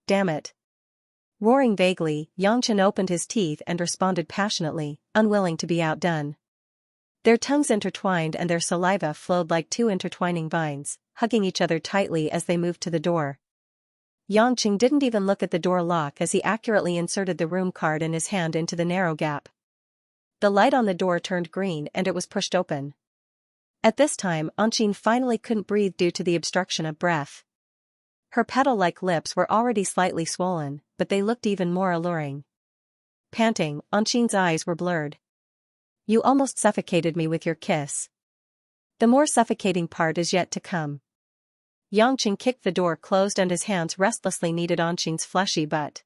"Damn it." Roaring vaguely, Xianxia opened his teeth and responded passionately, unwilling to be outdone. Their tongues intertwined and their saliva flowed like two intertwining vines, hugging each other tightly as they moved to the door. Xianxia didn't even look at the door lock as he accurately inserted the room card in his hand into the narrow gap. The light on the door turned green and it was pushed open. At this time, Xianxia finally couldn't breathe due to the obstruction of breath. Her petal-like lips were already slightly swollen, but they looked even more alluring. Panting, Xianxia's eyes were blurred. "You almost suffocated me with your kiss. The more suffocating part is yet to come." Xianxia kicked the door closed and his hands restlessly kneaded Xianxia's fleshy butt.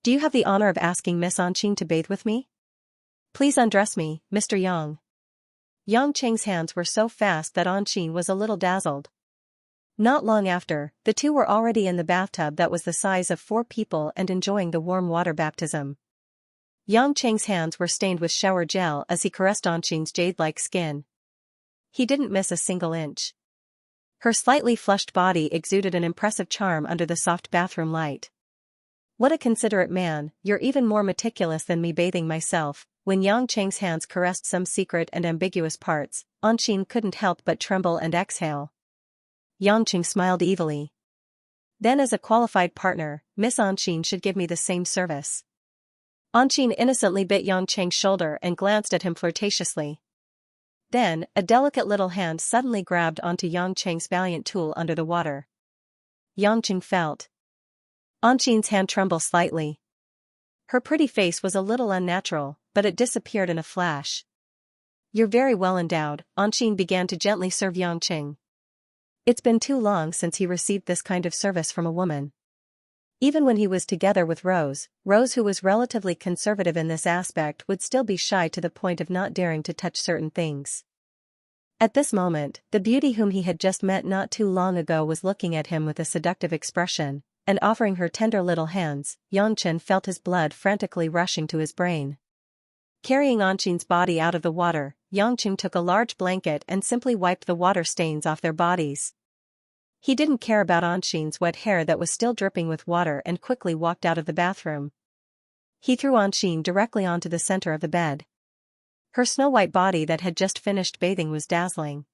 "Do you have the honor of asking Miss Xianxia to bathe with me? Please undress me, Mr. Yang." Xianxia's hands were so fast that Xianxia was a little dazzled. Not long after, the two were already in the bathtub that was the size of 4 people and enjoying the warm water baptism. Xianxia's hands were stained with shower gel as he caressed Xianxia's jade-like skin. He didn't miss a single inch. Her slightly flushed body exuded an impressive charm under the soft bathroom light. "What a considerate man, you're even more meticulous than me bathing myself." When Xianxia's hands caressed some secret and ambiguous parts, Xianxia couldn't help but tremble and exhale. Xianxia smiled evilly. "Then as a qualified partner, Miss Xianxia should give me the same service." Xianxia innocently bit Xianxia's shoulder and glanced at him flirtatiously. Then, a delicate little hand suddenly grabbed onto Xianxia's valiant tool under the water. Xianxia felt Xianxia's hand tremble slightly. Her pretty face was a little unnatural, but it disappeared in a flash. "You're very well endowed," Xianxia began to gently serve Xianxia. It's been too long since he received this kind of service from a woman. Even when he was together with Rose, who was relatively conservative in this aspect, would still be shy to the point of not daring to touch certain things. At this moment, the beauty whom he had just met not too long ago was looking at him with a seductive expression, and offering her tender little hands. Xianxia felt his blood frantically rushing to his brain. Carrying Xianxia's body out of the water, Xianxia took a large blanket and simply wiped the water stains off their bodies. He didn't care about Xianxia's wet hair that was still dripping with water and quickly walked out of the bathroom. He threw Xianxia directly onto the center of the bed. Her snow-white body that had just finished bathing was dazzling.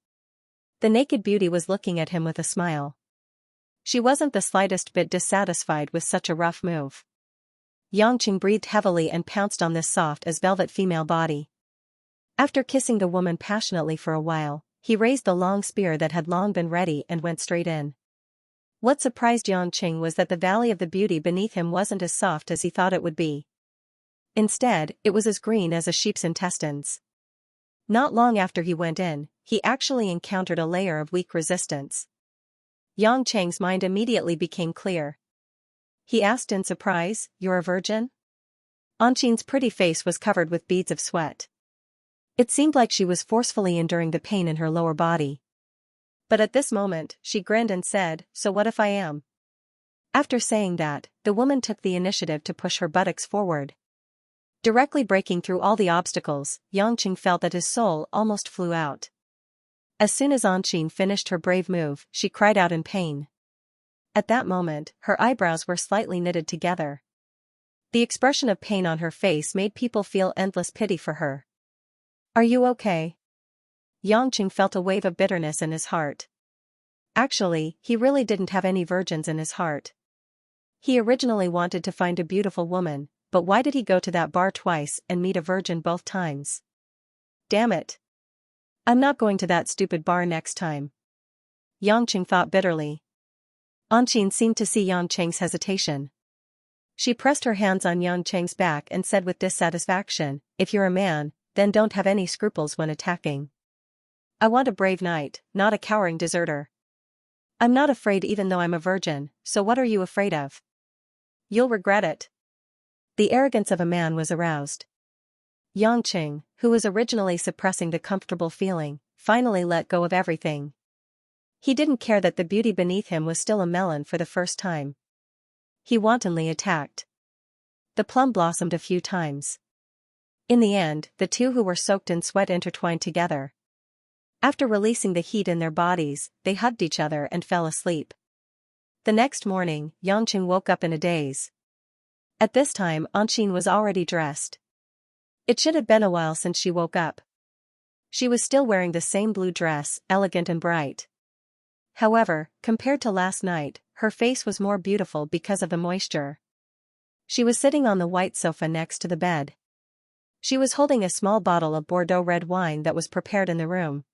The naked beauty was looking at him with a smile. She wasn't the slightest bit dissatisfied with such a rough move. Xianxia breathed heavily and pounced on this soft as velvet female body. After kissing the woman passionately for a while, he raised the long spear that had long been ready and went straight in. What surprised Xianxia was that the valley of the beauty beneath him wasn't as soft as he thought it would be. Instead, it was as green as a sheep's intestines. Not long after he went in, he actually encountered a layer of weak resistance. Xianxia's mind immediately became clear. He asked in surprise, "You're a virgin?" Xianxia's pretty face was covered with beads of sweat. It seemed like she was forcefully enduring the pain in her lower body. But at this moment, she grinned and said, "So what if I am?" After saying that, the woman took the initiative to push her buttocks forward. Directly breaking through all the obstacles, Xianxia felt that his soul almost flew out. As soon as Xianxia finished her brave move, she cried out in pain. At that moment, her eyebrows were slightly knitted together. The expression of pain on her face made people feel endless pity for her. "Are you okay?" Xianxia felt a wave of bitterness in his heart. Actually, he really didn't have any virgins in his heart. He originally wanted to find a beautiful woman, but why did he go to that bar twice and meet a virgin both times? Damn it. I'm not going to that stupid bar next time. Xianxia thought bitterly. Xianxia seemed to see Xianxia's hesitation. She pressed her hands on Xianxia's back and said with dissatisfaction, "If you're a man, then don't have any scruples when attacking. I want a brave knight, not a cowering deserter. I'm not afraid even though I'm a virgin, so what are you afraid of? You'll regret it." The arrogance of a man was aroused. Xianxia, who was originally suppressing the comfortable feeling, finally let go of everything. He didn't care that the beauty beneath him was still a melon for the first time. He wantonly attacked. The plum blossomed a few times. In the end, the two who were soaked in sweat intertwined together. After releasing the heat in their bodies, they hugged each other and fell asleep. The next morning, Xianxia woke up in a daze. At this time, Anqing was already dressed. It should have been a while since she woke up. She was still wearing the same blue dress, elegant and bright. However, compared to last night, her face was more beautiful because of the moisture. She was sitting on the white sofa next to the bed. She was holding a small bottle of Bordeaux red wine that was prepared in the room.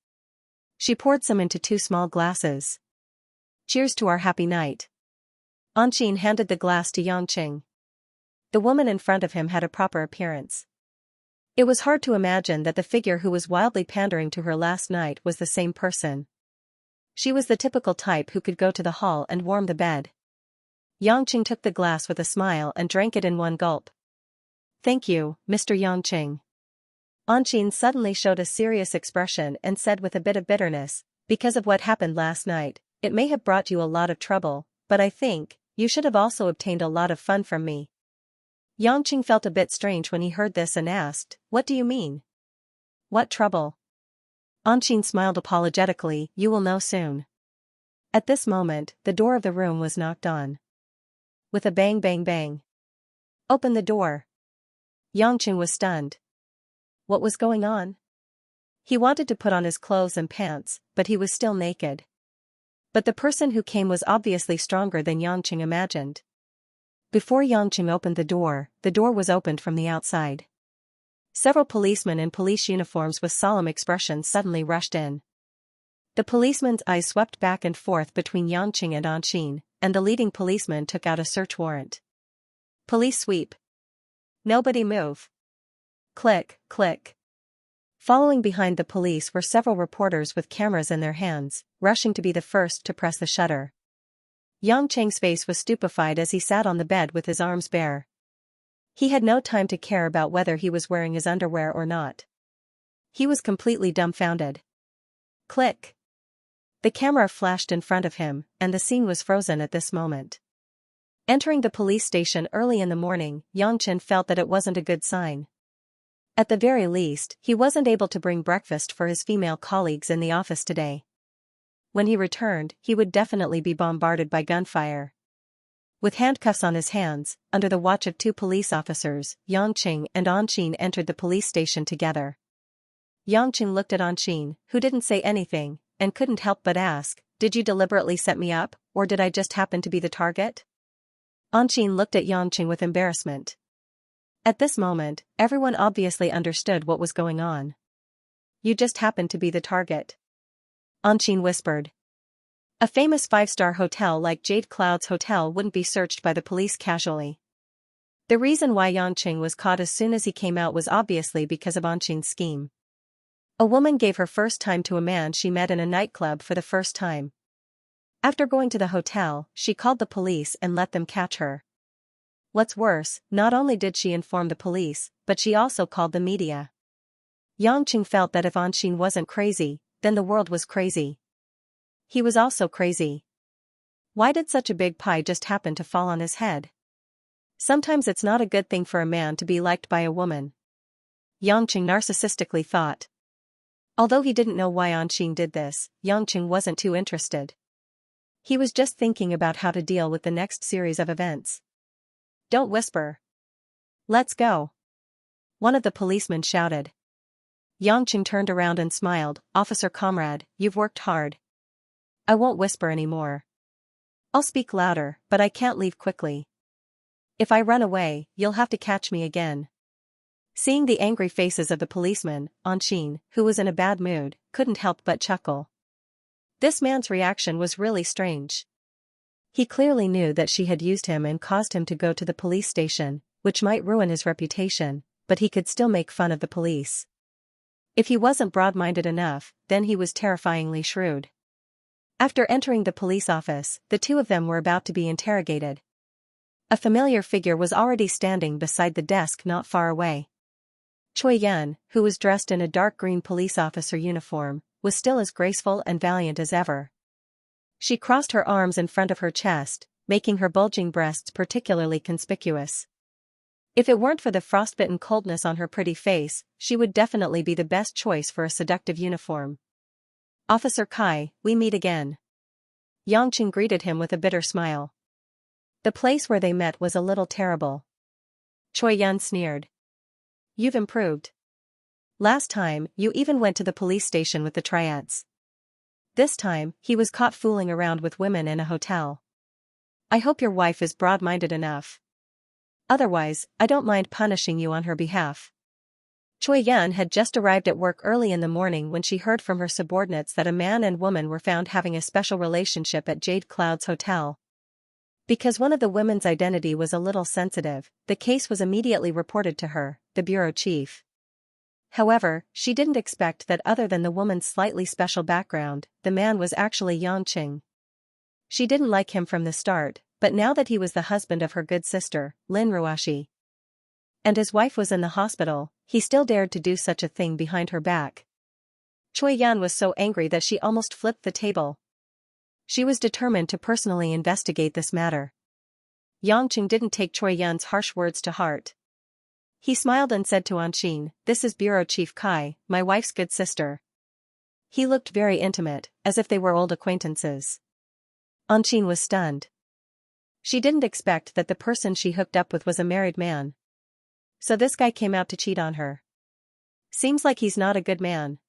She poured some into 2 small glasses. Cheers to our happy night. Anqing handed the glass to Xianxia. The woman in front of him had a proper appearance. It was hard to imagine that the figure who was wildly pandering to her last night was the same person. She was the typical type who could go to the hall and warm the bed. Xianxia took the glass with a smile and drank it in one gulp. "Thank you, Mr. Xianxia." Anqing suddenly showed a serious expression and said with a bit of bitterness, "Because of what happened last night, it may have brought you a lot of trouble, but I think, you should have also obtained a lot of fun from me." Xianxia felt a bit strange when he heard this and asked, "What do you mean? What trouble?" Anqing smiled apologetically, "You will know soon." At this moment, the door of the room was knocked on. With a bang bang bang. "Open the door." Xianxia was stunned. What was going on? He wanted to put on his clothes and pants, but he was still naked. But the person who came was obviously stronger than Xianxia imagined. Before Xianxia opened the door was opened from the outside. Several policemen in police uniforms with solemn expressions suddenly rushed in. The policeman's eyes swept back and forth between Xianxia and Anqing, and the leading policeman took out a search warrant. "Police sweep. Nobody move." Click, click. Following behind the police were several reporters with cameras in their hands, rushing to be the first to press the shutter. Xianxia's face was stupefied as he sat on the bed with his arms bare. He had no time to care about whether he was wearing his underwear or not. He was completely dumbfounded. Click. The camera flashed in front of him, and the scene was frozen at this moment. Entering the police station early in the morning, Xianxia felt that it wasn't a good sign. At the very least, he wasn't able to bring breakfast for his female colleagues in the office today. When he returned, he would definitely be bombarded by gunfire. With handcuffs on his hands, under the watch of 2 police officers, Xianxia and Anqing entered the police station together. Xianxia looked at Anqing, who didn't say anything, and couldn't help but ask, "Did you deliberately set me up, or did I just happen to be the target?" Anqing looked at Xianxia with embarrassment. At this moment, everyone obviously understood what was going on. "You just happened to be the target," Anqing whispered. A famous 5-star hotel like Jade Cloud's hotel wouldn't be searched by the police casually. The reason why Xianxia was caught as soon as he came out was obviously because of Anqing's scheme. A woman gave her first time to a man she met in a nightclub for the first time. After going to the hotel, she called the police and let them catch her. What's worse, not only did she inform the police, but she also called the media. Xianxia felt that if Anqing wasn't crazy, then the world was crazy. He was also crazy. Why did such a big pie just happen to fall on his head? Sometimes it's not a good thing for a man to be liked by a woman. Xianxia narcissistically thought. Although he didn't know why Anqing did this, Xianxia wasn't too interested. He was just thinking about how to deal with the next series of events. "Don't whisper. Let's go," one of the policemen shouted. Xianxia turned around and smiled, "Officer comrade, you've worked hard. I won't whisper anymore. I'll speak louder, but I can't leave quickly. If I run away, you'll have to catch me again." Seeing the angry faces of the policemen, Anqing, who was in a bad mood, couldn't help but chuckle. This man's reaction was really strange. He clearly knew that she had used him and caused him to go to the police station, which might ruin his reputation, but he could still make fun of the police. If he wasn't broad-minded enough, then he was terrifyingly shrewd. After entering the police office, the two of them were about to be interrogated. A familiar figure was already standing beside the desk not far away. Choi Yun, who was dressed in a dark green police officer uniform, was still as graceful and valiant as ever. She crossed her arms in front of her chest, making her bulging breasts particularly conspicuous. If it weren't for the frostbitten coldness on her pretty face, she would definitely be the best choice for a seductive uniform. Officer Kai, we meet again. Yangqing greeted him with a bitter smile. The place where they met was a little terrible. Choi Yun sneered. You've improved. Last time, you even went to the police station with the triads. This time, he was caught fooling around with women in a hotel. I hope your wife is broad-minded enough. Otherwise, I don't mind punishing you on her behalf. Choi Yun had just arrived at work early in the morning when she heard from her subordinates that a man and woman were found having a special relationship at Jade Cloud's hotel. Because one of the women's identity was a little sensitive, the case was immediately reported to her, the bureau chief. However, she didn't expect that other than the woman's slightly special background, the man was actually Yangqing. She didn't like him from the start, but now that he was the husband of her good sister, Lin Ruashi, and his wife was in the hospital, he still dared to do such a thing behind her back. Choi Yun was so angry that she almost flipped the table. She was determined to personally investigate this matter. Yangqing didn't take Choi Yun's harsh words to heart. He smiled and said to Anqing, "This is Bureau Chief Kai, my wife's good sister." He looked very intimate, as if they were old acquaintances. Anqing was stunned. She didn't expect that the person she hooked up with was a married man. So this guy came out to cheat on her. Seems like he's not a good man.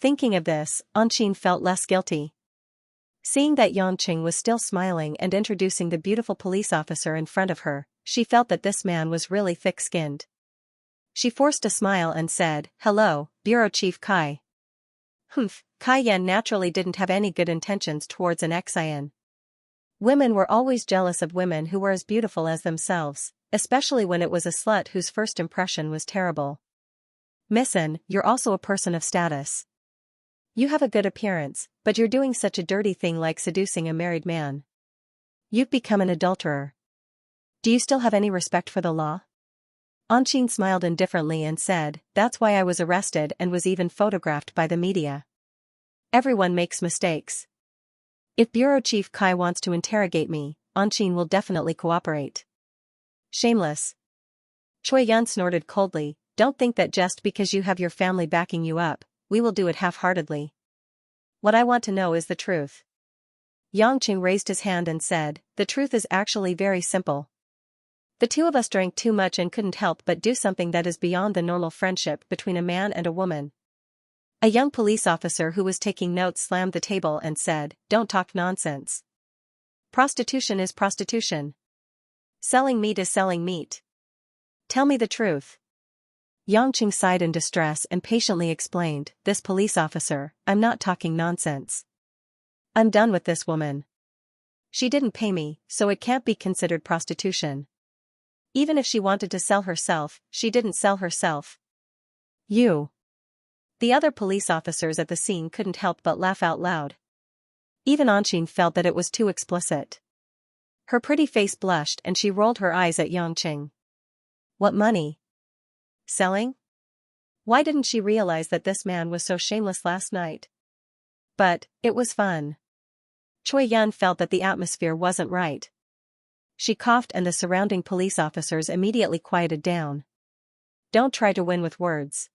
Thinking of this, Anqing felt less guilty. Seeing that Yangqing was still smiling and introducing the beautiful police officer in front of her, she felt that this man was really thick-skinned. She forced a smile and said, "Hello, Bureau Chief Kai." Humph, Kai Yan naturally didn't have any good intentions towards an Xian. Women were always jealous of women who were as beautiful as themselves, especially when it was a slut whose first impression was terrible. "Missin, you're also a person of status. You have a good appearance, but you're doing such a dirty thing like seducing a married man. You've become an adulterer. Do you still have any respect for the law?" Anqing smiled indifferently and said, "That's why I was arrested and was even photographed by the media. Everyone makes mistakes. If Bureau Chief Kai wants to interrogate me, Anqing will definitely cooperate." Shameless. Choi Yun snorted coldly, "Don't think that just because you have your family backing you up, we will do it half-heartedly. What I want to know is the truth." Yangqing raised his hand and said, "The truth is actually very simple. The two of us drank too much and couldn't help but do something that is beyond the normal friendship between a man and a woman." A young police officer who was taking notes slammed the table and said, "Don't talk nonsense. Prostitution is prostitution. Selling meat is selling meat. Tell me the truth." Yangqing sighed in distress and patiently explained, "This police officer, I'm not talking nonsense. I'm done with this woman. She didn't pay me, so it can't be considered prostitution. Even if she wanted to sell herself, she didn't sell herself. You." The other police officers at the scene couldn't help but laugh out loud. Even Anqing felt that it was too explicit. Her pretty face blushed and she rolled her eyes at Yangqing. What money? Selling? Why didn't she realize that this man was so shameless last night? But, it was fun. Choi Yun felt that the atmosphere wasn't right. She coughed and the surrounding police officers immediately quieted down. "Don't try to win with words.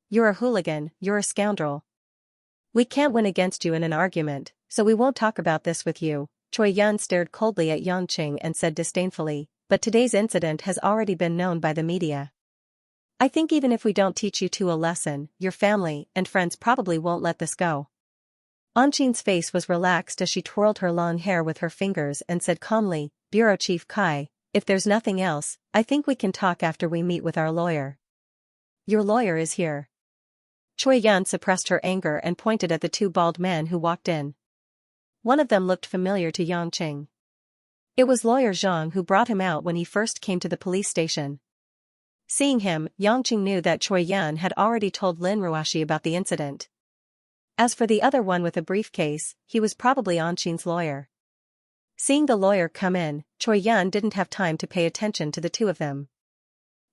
You're a hooligan, you're a scoundrel. We can't win against you in an argument, so we won't talk about this with you." Choi Yun stared coldly at Yangqing and said disdainfully, "But today's incident has already been known by the media. I think even if we don't teach you two a lesson, your family and friends probably won't let this go." Anqing's face was relaxed as she twirled her long hair with her fingers and said calmly, "Bureau Chief Kai, if there's nothing else, I think we can talk after we meet with our lawyer." "Your lawyer is here." Choi Yun suppressed her anger and pointed at the two bald men who walked in. One of them looked familiar to Yangqing. It was lawyer Zhang who brought him out when he first came to the police station. Seeing him, Yangqing knew that Choi Yun had already told Lin Ruashi about the incident. As for the other one with a briefcase, he was probably Anqing's lawyer. Seeing the lawyer come in, Choi Yun didn't have time to pay attention to the two of them.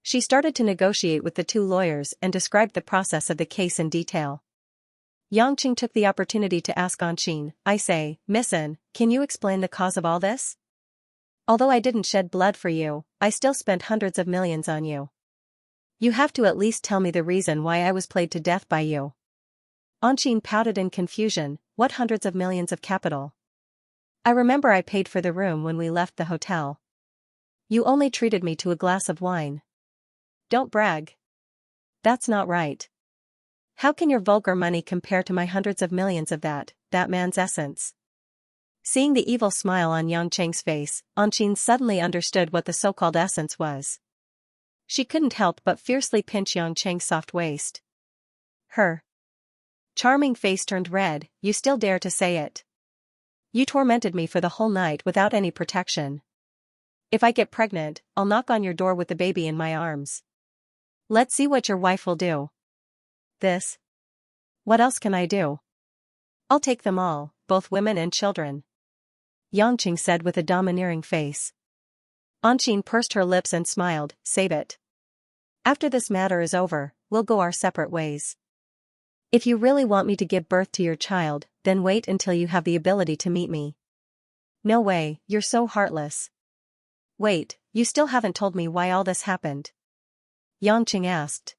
She started to negotiate with the two lawyers and described the process of the case in detail. Yangqing took the opportunity to ask Anqing, I say, Missin, can you explain the cause of all this? Although I didn't shed blood for you, I still spent hundreds of millions on you. You have to at least tell me the reason why I was played to death by you. Anqing pouted in confusion, what hundreds of millions of capital? I remember I paid for the room when we left the hotel. You only treated me to a glass of wine. Don't brag. That's not right. How can your vulgar money compare to my hundreds of millions of that man's essence? Seeing the evil smile on Yangqing's face, Anqing suddenly understood what the so-called essence was. She couldn't help but fiercely pinch Yangqing's soft waist. Her charming face turned red. You still dare to say it? You tormented me for the whole night without any protection. If I get pregnant, I'll knock on your door with the baby in my arms. Let's see what your wife will do. This? What else can I do? I'll take them all, both women and children. Yangqing said with a domineering face. Anqing pursed her lips and smiled, save it. After this matter is over, we'll go our separate ways. If you really want me to give birth to your child, then wait until you have the ability to meet me. No way, you're so heartless. Wait, you still haven't told me why all this happened. Yangqing asked.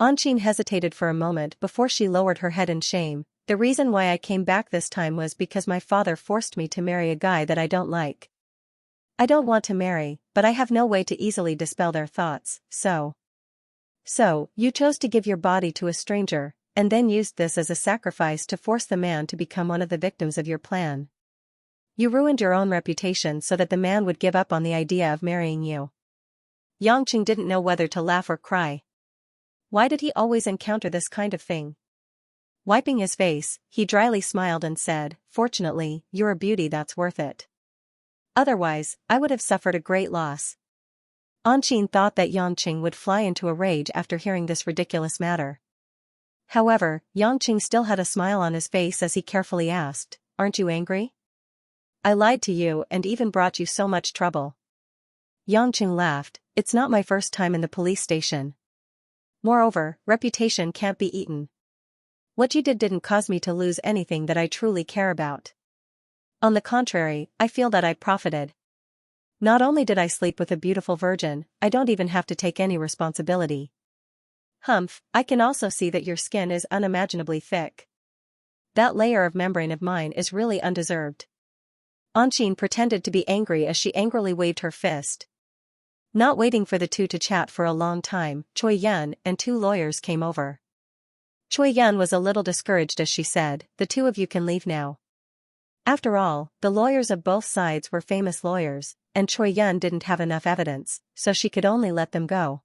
Anqing hesitated for a moment before she lowered her head in shame. The reason why I came back this time was because my father forced me to marry a guy that I don't like. I don't want to marry, but I have no way to easily dispel their thoughts, so. So, you chose to give your body to a stranger, and then used this as a sacrifice to force the man to become one of the victims of your plan. You ruined your own reputation so that the man would give up on the idea of marrying you. Yangqing didn't know whether to laugh or cry. Why did he always encounter this kind of thing? Wiping his face, he dryly smiled and said, Fortunately, you're a beauty that's worth it. Otherwise, I would have suffered a great loss. Anqing thought that Yangqing would fly into a rage after hearing this ridiculous matter. However, Yangqing still had a smile on his face as he carefully asked, Aren't you angry? I lied to you and even brought you so much trouble. Yangqing laughed, It's not my first time in the police station. Moreover, reputation can't be eaten. What you did didn't cause me to lose anything that I truly care about. On the contrary, I feel that I profited. Not only did I sleep with a beautiful virgin, I don't even have to take any responsibility. Humph, I can also see that your skin is unimaginably thick. That layer of membrane of mine is really undeserved. Anqing pretended to be angry as she angrily waved her fist. Not waiting for the two to chat for a long time, Choi Yun and two lawyers came over. Choi Yun was a little discouraged as she said, The two of you can leave now. After all, the lawyers of both sides were famous lawyers, and Choi Yun didn't have enough evidence, so she could only let them go.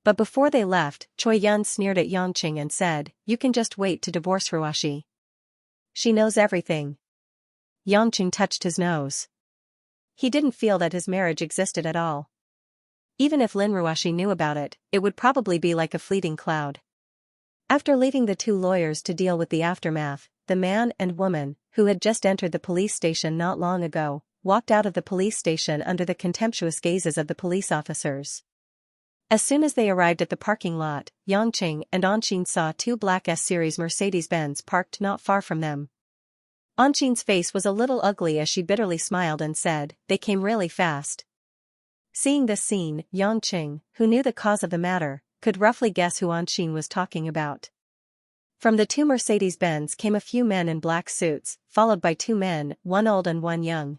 But before they left, Choi Yun sneered at Yangqing and said, You can just wait to divorce Ruashi. She knows everything. Yangqing touched his nose. He didn't feel that his marriage existed at all. Even if Lin Ruashi knew about it, it would probably be like a fleeting cloud. After leaving the two lawyers to deal with the aftermath, the man and woman, who had just entered the police station not long ago, walked out of the police station under the contemptuous gazes of the police officers. As soon as they arrived at the parking lot, Yangqing and Anqing saw two black S-Series Mercedes-Benz parked not far from them. Anqing's face was a little ugly as she bitterly smiled and said, They came really fast. Seeing this scene, Yangqing, who knew the cause of the matter, could roughly guess who Anqing was talking about. From the two Mercedes-Benz came a few men in black suits, followed by two men, one old and one young.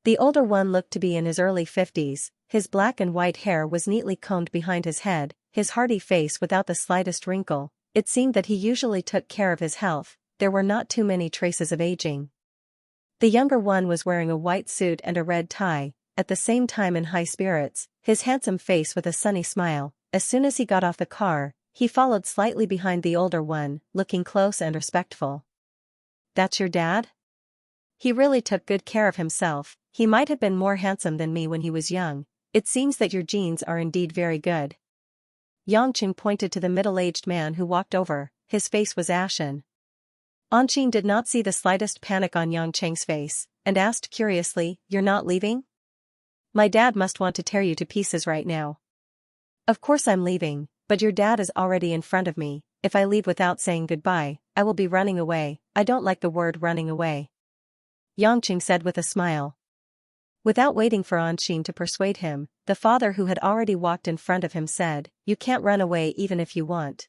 The older one looked to be in his early 50s, his black and white hair was neatly combed behind his head, his hearty face without the slightest wrinkle. It seemed that he usually took care of his health, there were not too many traces of aging. The younger one was wearing a white suit and a red tie, at the same time in high spirits, his handsome face with a sunny smile. As soon as he got off the car, he followed slightly behind the older one, looking close and respectful. That's your dad? He really took good care of himself. He might have been more handsome than me when he was young. It seems that your genes are indeed very good. Yangqing pointed to the middle-aged man who walked over, his face was ashen. Anqing did not see the slightest panic on Yangqing's face, and asked curiously, You're not leaving? My dad must want to tear you to pieces right now. Of course I'm leaving, but your dad is already in front of me. If I leave without saying goodbye, I will be running away. I don't like the word running away. Yangqing said with a smile. Without waiting for Anqing to persuade him, the father who had already walked in front of him said, you can't run away even if you want.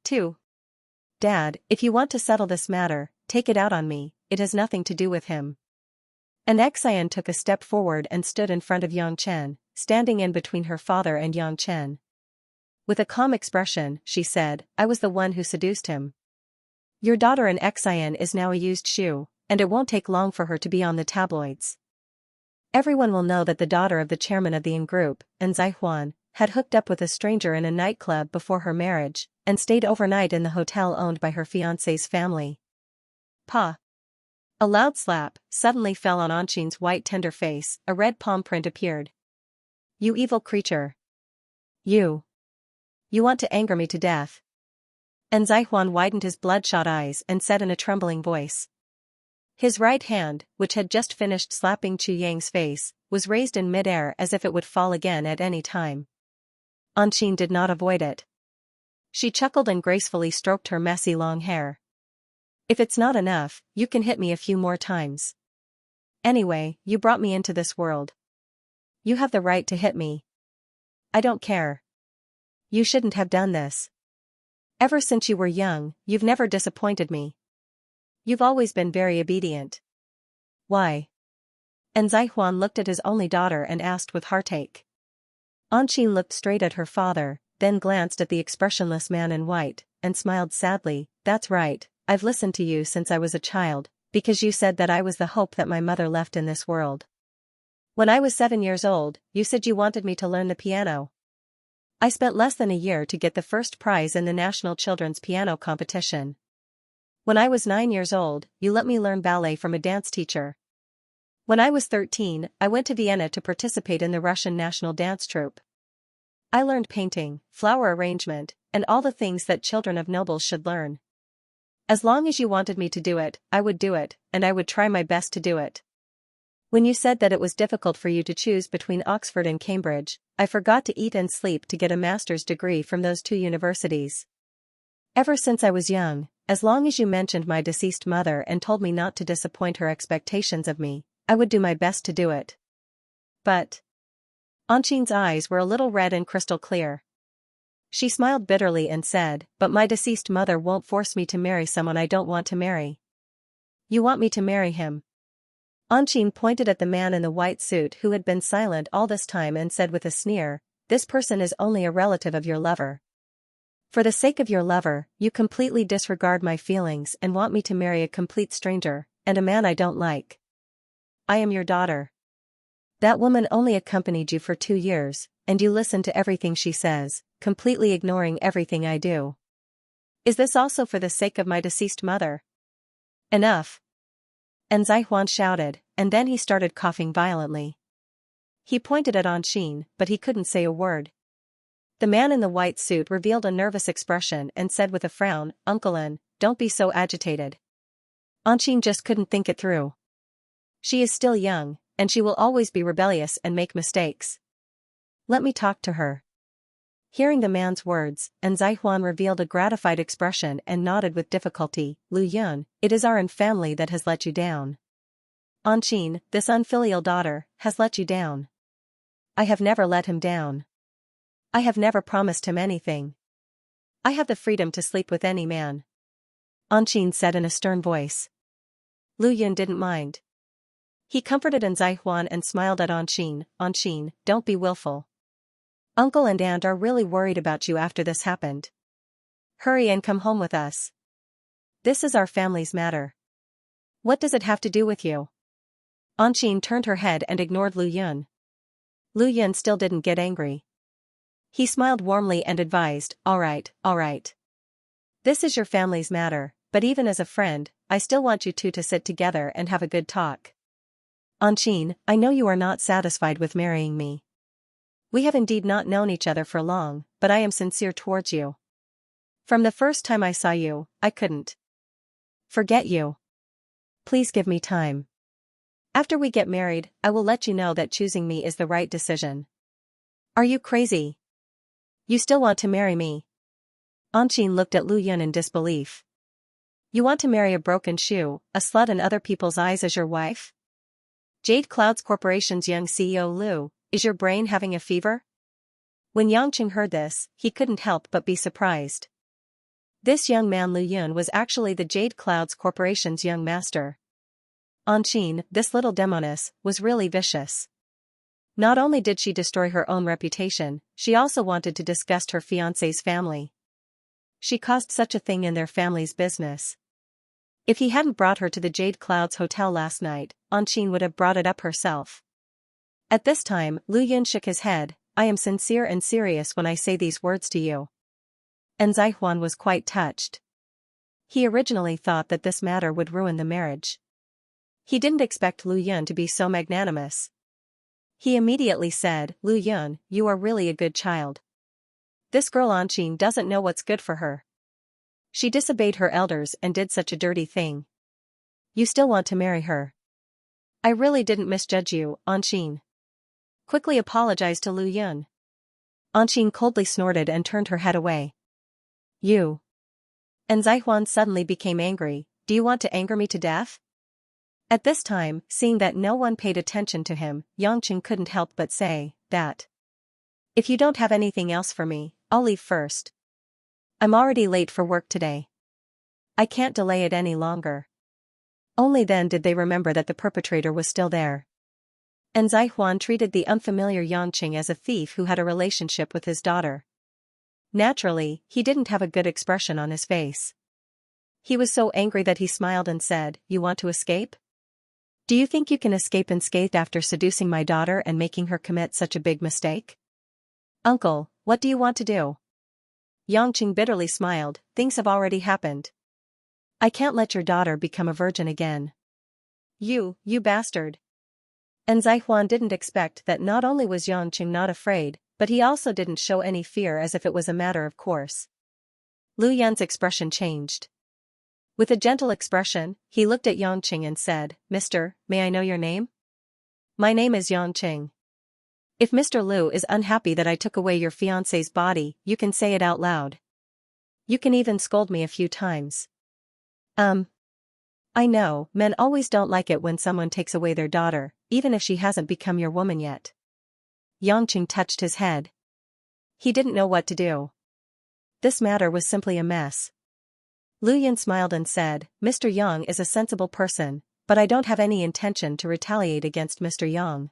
2. Dad, if you want to settle this matter, take it out on me, it has nothing to do with him. And Xian took a step forward and stood in front of Yang Chen, standing in between her father and Yang Chen. With a calm expression, she said, I was the one who seduced him. Your daughter in Xian is now a used shoe, and it won't take long for her to be on the tabloids. Everyone will know that the daughter of the chairman of the In Group, and Zaihuan, had hooked up with a stranger in a nightclub before her marriage, and stayed overnight in the hotel owned by her fiancé's family. Pa! A loud slap suddenly fell on Anqing's white tender face, a red palm print appeared. You evil creature! You want to anger me to death. And Zaihuan widened his bloodshot eyes and said in a trembling voice. His right hand, which had just finished slapping Chu Yang's face, was raised in midair as if it would fall again at any time. Anqing did not avoid it. She chuckled and gracefully stroked her messy long hair. If it's not enough, you can hit me a few more times. Anyway, you brought me into this world. You have the right to hit me. I don't care. You shouldn't have done this. Ever since you were young, you've never disappointed me. You've always been very obedient. Why? And Zaihuan looked at his only daughter and asked with heartache. Anqing looked straight at her father, then glanced at the expressionless man in white, and smiled sadly, that's right, I've listened to you since I was a child, because you said that I was the hope that my mother left in this world. When I was 7 years old, you said you wanted me to learn the piano. I spent less than a year to get the first prize in the National Children's Piano Competition. When I was 9 years old, you let me learn ballet from a dance teacher. When I was 13, I went to Vienna to participate in the Russian national dance troupe. I learned painting, flower arrangement, and all the things that children of nobles should learn. As long as you wanted me to do it, I would do it, and I would try my best to do it. When you said that it was difficult for you to choose between Oxford and Cambridge, I forgot to eat and sleep to get a master's degree from those 2 universities. Ever since I was young, as long as you mentioned my deceased mother and told me not to disappoint her expectations of me, I would do my best to do it. But Anqing's eyes were a little red and crystal clear. She smiled bitterly and said, but my deceased mother won't force me to marry someone I don't want to marry. You want me to marry him? Anqing pointed at the man in the white suit who had been silent all this time and said with a sneer, this person is only a relative of your lover. For the sake of your lover, you completely disregard my feelings and want me to marry a complete stranger, and a man I don't like. I am your daughter. That woman only accompanied you for 2 years, and you listen to everything she says, completely ignoring everything I do. Is this also for the sake of my deceased mother? Enough! And Zaihuan shouted, and then he started coughing violently. He pointed at Anqing, but he couldn't say a word. The man in the white suit revealed a nervous expression and said with a frown, Uncle An, don't be so agitated. Anqing just couldn't think it through. She is still young, and she will always be rebellious and make mistakes. Let me talk to her. Hearing the man's words, and Zaihuan revealed a gratified expression and nodded with difficulty, Lu Yun, it is our own family that has let you down. Anqing, this unfilial daughter, has let you down. I have never let him down. I have never promised him anything. I have the freedom to sleep with any man. Anqing said in a stern voice. Lu Yun didn't mind. He comforted Zaihuan and smiled at Anqing, Anqing, don't be willful. Uncle and aunt are really worried about you after this happened. Hurry and come home with us. This is our family's matter. What does it have to do with you? Anqing turned her head and ignored Lu Yun. Lu Yun still didn't get angry. He smiled warmly and advised, all right. This is your family's matter, but even as a friend, I still want you two to sit together and have a good talk. Anqing, I know you are not satisfied with marrying me. We have indeed not known each other for long, but I am sincere towards you. From the first time I saw you, I couldn't forget you. Please give me time. After we get married, I will let you know that choosing me is the right decision. Are you crazy? You still want to marry me? Anqing looked at Lu Yun in disbelief. You want to marry a broken shoe, a slut in other people's eyes as your wife? Jade Clouds Corporation's young CEO Lu, is your brain having a fever? When Yangqing heard this, he couldn't help but be surprised. This young man Lu Yun was actually the Jade Clouds Corporation's young master. Anqing, this little demoness, was really vicious. Not only did she destroy her own reputation, she also wanted to disgust her fiancé's family. She caused such a thing in their family's business. If he hadn't brought her to the Jade Clouds hotel last night, Anqing would have brought it up herself. At this time, Lu Yun shook his head. I am sincere and serious when I say these words to you. And Zaihuan was quite touched. He originally thought that this matter would ruin the marriage. He didn't expect Lu Yun to be so magnanimous. He immediately said, Lu Yun, you are really a good child. This girl Anqing doesn't know what's good for her. She disobeyed her elders and did such a dirty thing. You still want to marry her. I really didn't misjudge you, Anqing. Quickly apologized to Lu Yun. Anqing coldly snorted and turned her head away. You. And Zaihuan suddenly became angry. Do you want to anger me to death? At this time, seeing that no one paid attention to him, Yangqing couldn't help but say, that. If you don't have anything else for me, I'll leave first. I'm already late for work today. I can't delay it any longer. Only then did they remember that the perpetrator was still there. And Zaihuan treated the unfamiliar Yangqing as a thief who had a relationship with his daughter. Naturally, he didn't have a good expression on his face. He was so angry that he smiled and said, You want to escape? Do you think you can escape unscathed after seducing my daughter and making her commit such a big mistake? Uncle, what do you want to do? Yangqing bitterly smiled, things have already happened. I can't let your daughter become a virgin again. You bastard. And Zaihuan didn't expect that not only was Yangqing not afraid, but he also didn't show any fear as if it was a matter of course. Lu Yun's expression changed. With a gentle expression, he looked at Yangqing and said, Mister, may I know your name? My name is Yangqing. If Mr. Lu is unhappy that I took away your fiancé's body, you can say it out loud. You can even scold me a few times. I know, men always don't like it when someone takes away their daughter, even if she hasn't become your woman yet. Yangqing touched his head. He didn't know what to do. This matter was simply a mess. Lu Yun smiled and said, Mr. Yang is a sensible person, but I don't have any intention to retaliate against Mr. Yang.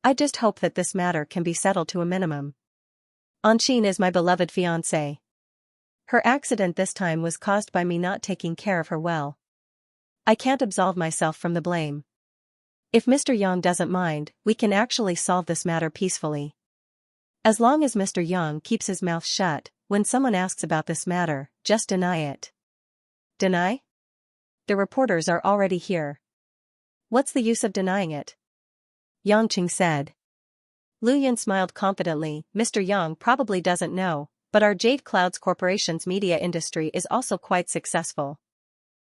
I just hope that this matter can be settled to a minimum. Anqing is my beloved fiancée. Her accident this time was caused by me not taking care of her well. I can't absolve myself from the blame. If Mr. Yang doesn't mind, we can actually solve this matter peacefully. As long as Mr. Yang keeps his mouth shut, when someone asks about this matter, just deny it. Deny? The reporters are already here. What's the use of denying it? Yangqing said. Lu Yun smiled confidently, Mr. Yang probably doesn't know, but our Jade Clouds Corporation's media industry is also quite successful.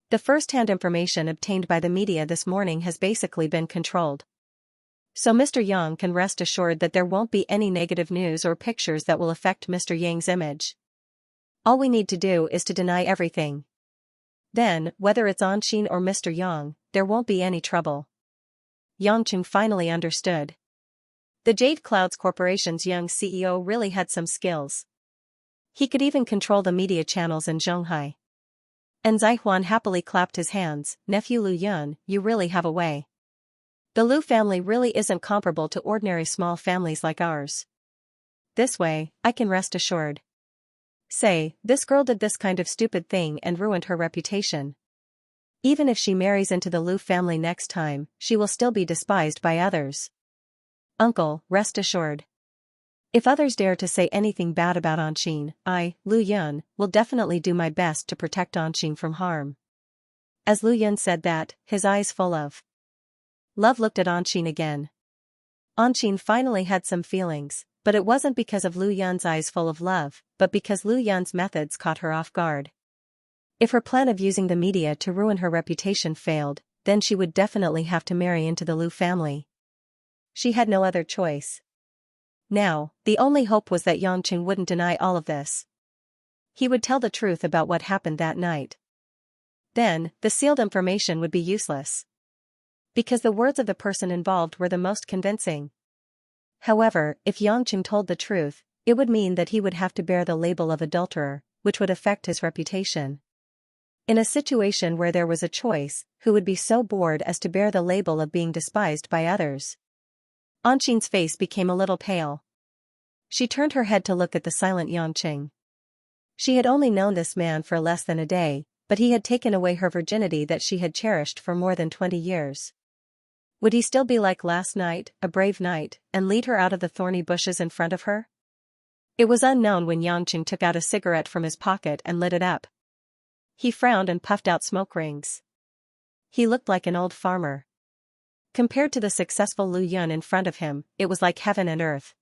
The first-hand information obtained by the media this morning has basically been controlled. So Mr. Yang can rest assured that there won't be any negative news or pictures that will affect Mr. Yang's image. All we need to do is to deny everything. Then, whether it's Anqing or Mr. Yang, there won't be any trouble. Yangqing finally understood. The Jade Clouds Corporation's young CEO really had some skills. He could even control the media channels in Zhonghai. And Zaihuan happily clapped his hands, Nephew Lu Yun, you really have a way. The Lu family really isn't comparable to ordinary small families like ours. This way, I can rest assured. Say, this girl did this kind of stupid thing and ruined her reputation. Even if she marries into the Lu family next time, she will still be despised by others. Uncle, rest assured. If others dare to say anything bad about Anqing, I, Lu Yun, will definitely do my best to protect Anqing from harm. As Lu Yun said that, his eyes full of love looked at Anqing again. Anqing finally had some feelings, but it wasn't because of Lu Yun's eyes full of love, but because Lu Yun's methods caught her off guard. If her plan of using the media to ruin her reputation failed, then she would definitely have to marry into the Lu family. She had no other choice. Now, the only hope was that Yangqing wouldn't deny all of this. He would tell the truth about what happened that night. Then, the sealed information would be useless. Because the words of the person involved were the most convincing. However, if Xianxia told the truth, it would mean that he would have to bear the label of adulterer, which would affect his reputation. In a situation where there was a choice, who would be so bored as to bear the label of being despised by others? Anqing's face became a little pale. She turned her head to look at the silent Xianxia. She had only known this man for less than a day, but he had taken away her virginity that she had cherished for more than 20 years. Would he still be like last night, a brave knight, and lead her out of the thorny bushes in front of her? It was unknown when Xianxia took out a cigarette from his pocket and lit it up. He frowned and puffed out smoke rings. He looked like an old farmer. Compared to the successful Lu Yun in front of him, it was like heaven and earth.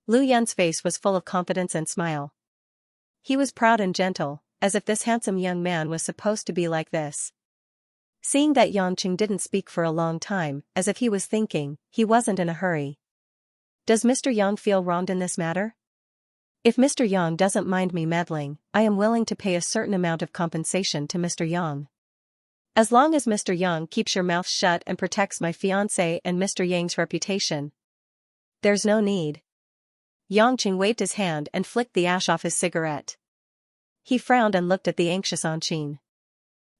Lu Yun's face was full of confidence and smile. He was proud and gentle, as if this handsome young man was supposed to be like this. Seeing that Xianxia didn't speak for a long time, as if he was thinking, he wasn't in a hurry. Does Mr. Yang feel wronged in this matter? If Mr. Yang doesn't mind me meddling, I am willing to pay a certain amount of compensation to Mr. Yang. As long as Mr. Yang keeps your mouth shut and protects my fiancé and Mr. Yang's reputation. There's no need. Xianxia waved his hand and flicked the ash off his cigarette. He frowned and looked at the anxious Anqing.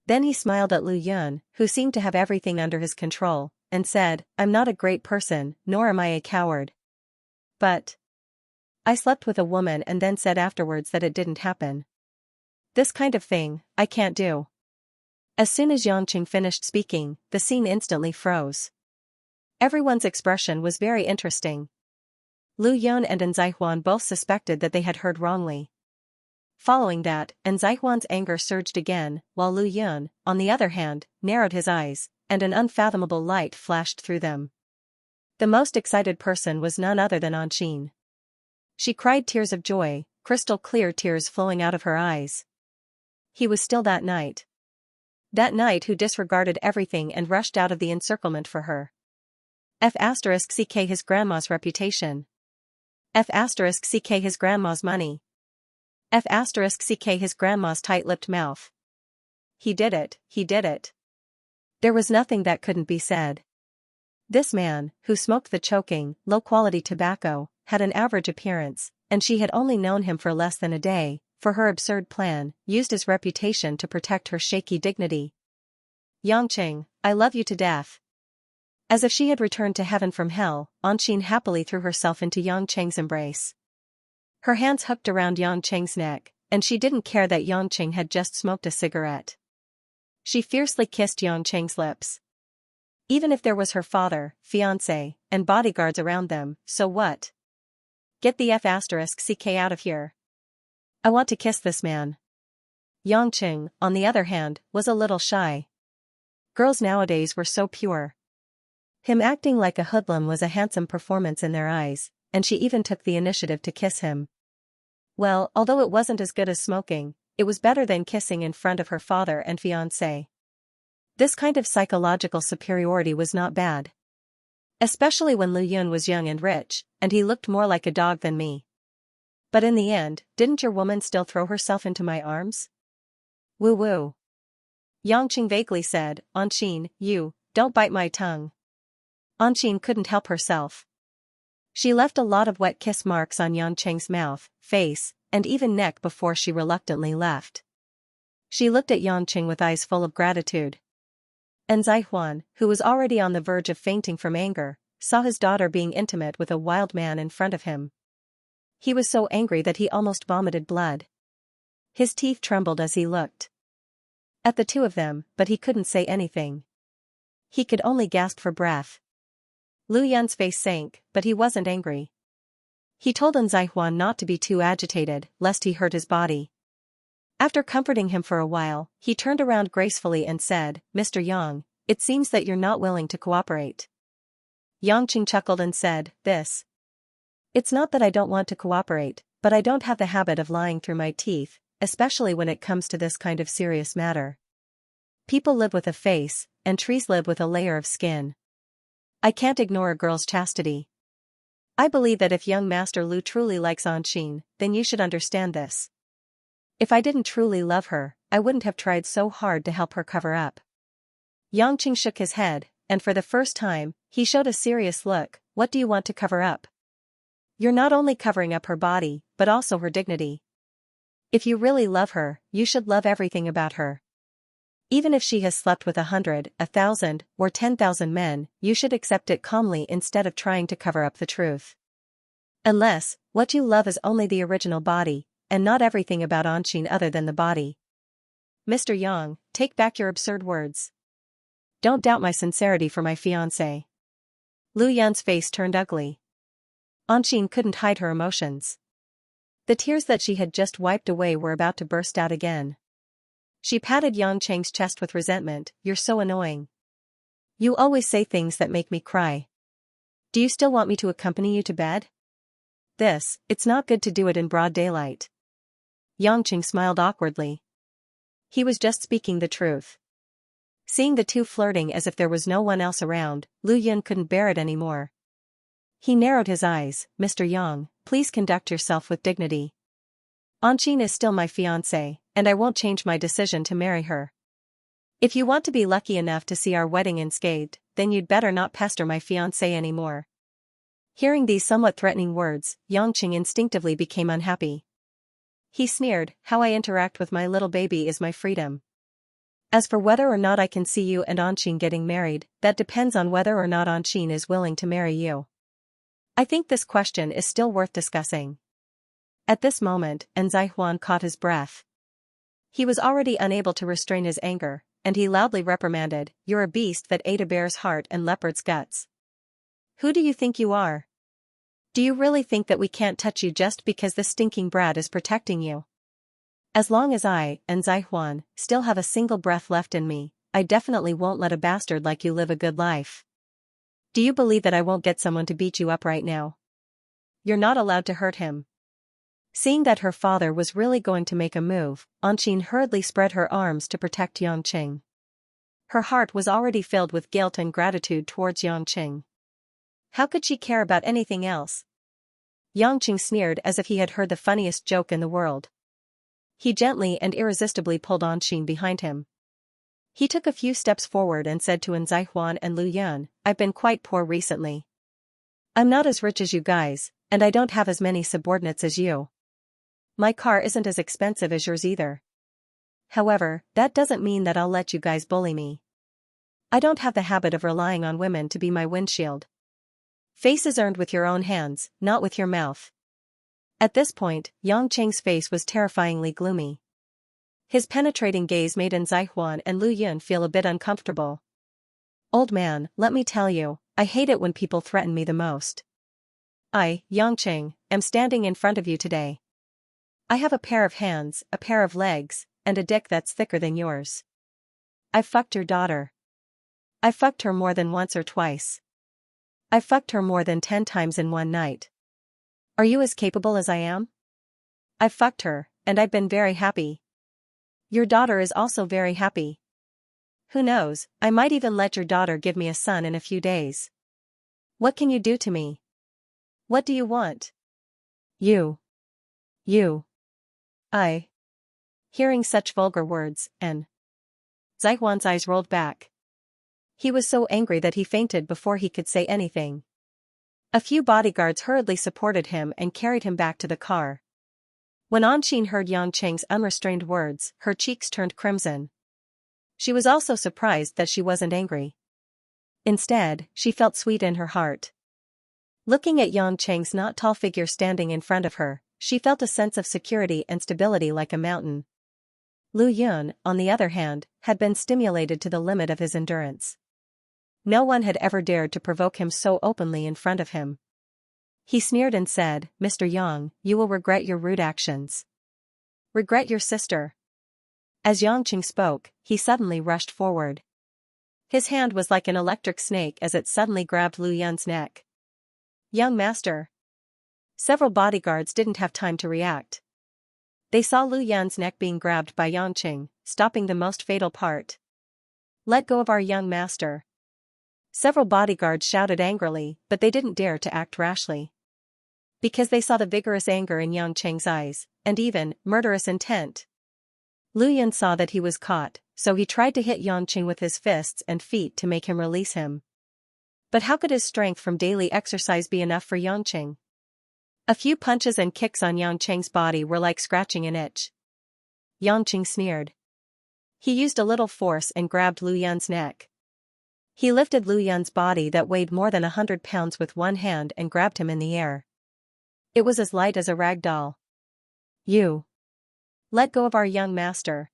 Then he smiled at Lu Yun, who seemed to have everything under his control, and said, I'm not a great person, nor am I a coward. But I slept with a woman and then said afterwards that it didn't happen. This kind of thing, I can't do. As soon as Xianxia finished speaking, the scene instantly froze. Everyone's expression was very interesting. Lu Yun and Anzaihuan both suspected that they had heard wrongly. Following that, Anzaihuan's anger surged again, while Lu Yun, on the other hand, narrowed his eyes, and an unfathomable light flashed through them. The most excited person was none other than Anqing. She cried tears of joy, crystal clear tears flowing out of her eyes. He was still that knight. That knight who disregarded everything and rushed out of the encirclement for her. *ck his grandma's reputation. *ck his grandma's money. *ck his grandma's tight-lipped mouth. He did it, he did it. There was nothing that couldn't be said. This man, who smoked the choking, low-quality tobacco, had an average appearance, and she had only known him for less than a day, for her absurd plan, used his reputation to protect her shaky dignity. Xianxia, I love you to death. As if she had returned to heaven from hell, Anqing happily threw herself into Xianxia's embrace. Her hands hooked around Xianxia's neck, and she didn't care that Xianxia had just smoked a cigarette. She fiercely kissed Xianxia's lips. Even if there was her father, fiancé, and bodyguards around them, so what? Get the *ck out of here. I want to kiss this man. Xianxia, on the other hand, was a little shy. Girls nowadays were so pure. Him acting like a hoodlum was a handsome performance in their eyes, and she even took the initiative to kiss him. Well, although it wasn't as good as smoking, it was better than kissing in front of her father and fiancé. This kind of psychological superiority was not bad. Especially when Lu Yun was young and rich, and he looked more like a dog than me. But in the end, didn't your woman still throw herself into my arms? Woo-woo. Xianxia vaguely said, Anqing, you, don't bite my tongue. Anqing couldn't help herself. She left a lot of wet kiss marks on Xianxia's mouth, face, and even neck before she reluctantly left. She looked at Xianxia with eyes full of gratitude. Anzaihuan, who was already on the verge of fainting from anger, saw his daughter being intimate with a wild man in front of him. He was so angry that he almost vomited blood. His teeth trembled as he looked at the two of them, but he couldn't say anything. He could only gasp for breath. Lu Yun's face sank, but he wasn't angry. He told Anzaihuan not to be too agitated, lest he hurt his body. After comforting him for a while, he turned around gracefully and said, Mr. Yang, it seems that you're not willing to cooperate. Xianxia chuckled and said, It's not that I don't want to cooperate, but I don't have the habit of lying through my teeth, especially when it comes to this kind of serious matter. People live with a face, and trees live with a layer of skin. I can't ignore a girl's chastity. I believe that if young Master Lu truly likes Anqing, then you should understand this. If I didn't truly love her, I wouldn't have tried so hard to help her cover up. Yangqing shook his head, and for the first time, he showed a serious look. What do you want to cover up? You're not only covering up her body, but also her dignity. If you really love her, you should love everything about her. Even if she has slept with 100, 1,000, or 10,000 men, you should accept it calmly instead of trying to cover up the truth. Unless, what you love is only the original body, and not everything about Anshin other than the body. Mr. Yang, take back your absurd words. Don't doubt my sincerity for my fiancé. Lu Yun's face turned ugly. Anshin couldn't hide her emotions. The tears that she had just wiped away were about to burst out again. She patted Yang Cheng's chest with resentment. You're so annoying. You always say things that make me cry. Do you still want me to accompany you to bed? It's not good to do it in broad daylight. Yang Cheng smiled awkwardly. He was just speaking the truth. Seeing the two flirting as if there was no one else around, Lu Yun couldn't bear it anymore. He narrowed his eyes. Mr. Yang, please conduct yourself with dignity. Anshin is still my fiancée, and I won't change my decision to marry her. If you want to be lucky enough to see our wedding unscathed, then you'd better not pester my fiancé anymore. Hearing these somewhat threatening words, Yang Qing instinctively became unhappy. He sneered, how I interact with my little baby is my freedom. As for whether or not I can see you and Anshin getting married, that depends on whether or not Anshin is willing to marry you. I think this question is still worth discussing. At this moment, Zai Huan caught his breath. He was already unable to restrain his anger, and he loudly reprimanded, you're a beast that ate a bear's heart and leopard's guts. Who do you think you are? Do you really think that we can't touch you just because this stinking brat is protecting you? As long as I, and Zai Huan, still have a single breath left in me, I definitely won't let a bastard like you live a good life. Do you believe that I won't get someone to beat you up right now? You're not allowed to hurt him. Seeing that her father was really going to make a move, Anshin hurriedly spread her arms to protect Yang Qing. Her heart was already filled with guilt and gratitude towards Yang Qing. How could she care about anything else? Yang Qing sneered as if he had heard the funniest joke in the world. He gently and irresistibly pulled Anshin behind him. He took a few steps forward and said to Zai Huan and Lu Yun, I've been quite poor recently. I'm not as rich as you guys, and I don't have as many subordinates as you. My car isn't as expensive as yours either. However, that doesn't mean that I'll let you guys bully me. I don't have the habit of relying on women to be my windshield. Face is earned with your own hands, not with your mouth. At this point, Yang Cheng's face was terrifyingly gloomy. His penetrating gaze made Zai Huan and Lu Yun feel a bit uncomfortable. Old man, let me tell you, I hate it when people threaten me the most. I, Yang Cheng, am standing in front of you today. I have a pair of hands, a pair of legs, and a dick that's thicker than yours. I fucked your daughter. I fucked her more than once or twice. I fucked her more than 10 times in one night. Are you as capable as I am? I fucked her, and I've been very happy. Your daughter is also very happy. Who knows, I might even let your daughter give me a son in a few days. What can you do to me? What do you want? You. I. Hearing such vulgar words, Zai Huan's eyes rolled back. He was so angry that he fainted before he could say anything. A few bodyguards hurriedly supported him and carried him back to the car. When Anshin heard Yang Cheng's unrestrained words, her cheeks turned crimson. She was also surprised that she wasn't angry. Instead, she felt sweet in her heart. Looking at Yang Cheng's not tall figure standing in front of her, she felt a sense of security and stability like a mountain. Lu Yun, on the other hand, had been stimulated to the limit of his endurance. No one had ever dared to provoke him so openly in front of him. He sneered and said, Mr. Yang, you will regret your rude actions. Regret your sister. As Yang Qing spoke, he suddenly rushed forward. His hand was like an electric snake as it suddenly grabbed Lu Yun's neck. Young master. Several bodyguards didn't have time to react. They saw Lu Yun's neck being grabbed by Yang Qing, stopping the most fatal part. Let go of our young master. Several bodyguards shouted angrily, but they didn't dare to act rashly. Because they saw the vigorous anger in Yang Cheng's eyes, and even murderous intent. Lu Yun saw that he was caught, so he tried to hit Yang Cheng with his fists and feet to make him release him. But how could his strength from daily exercise be enough for Yang Cheng? A few punches and kicks on Yang Cheng's body were like scratching an itch. Yang Cheng sneered. He used a little force and grabbed Lu Yun's neck. He lifted Lu Yun's body that weighed more than 100 pounds with one hand and grabbed him in the air. It was as light as a rag doll. You. Let go of our young master.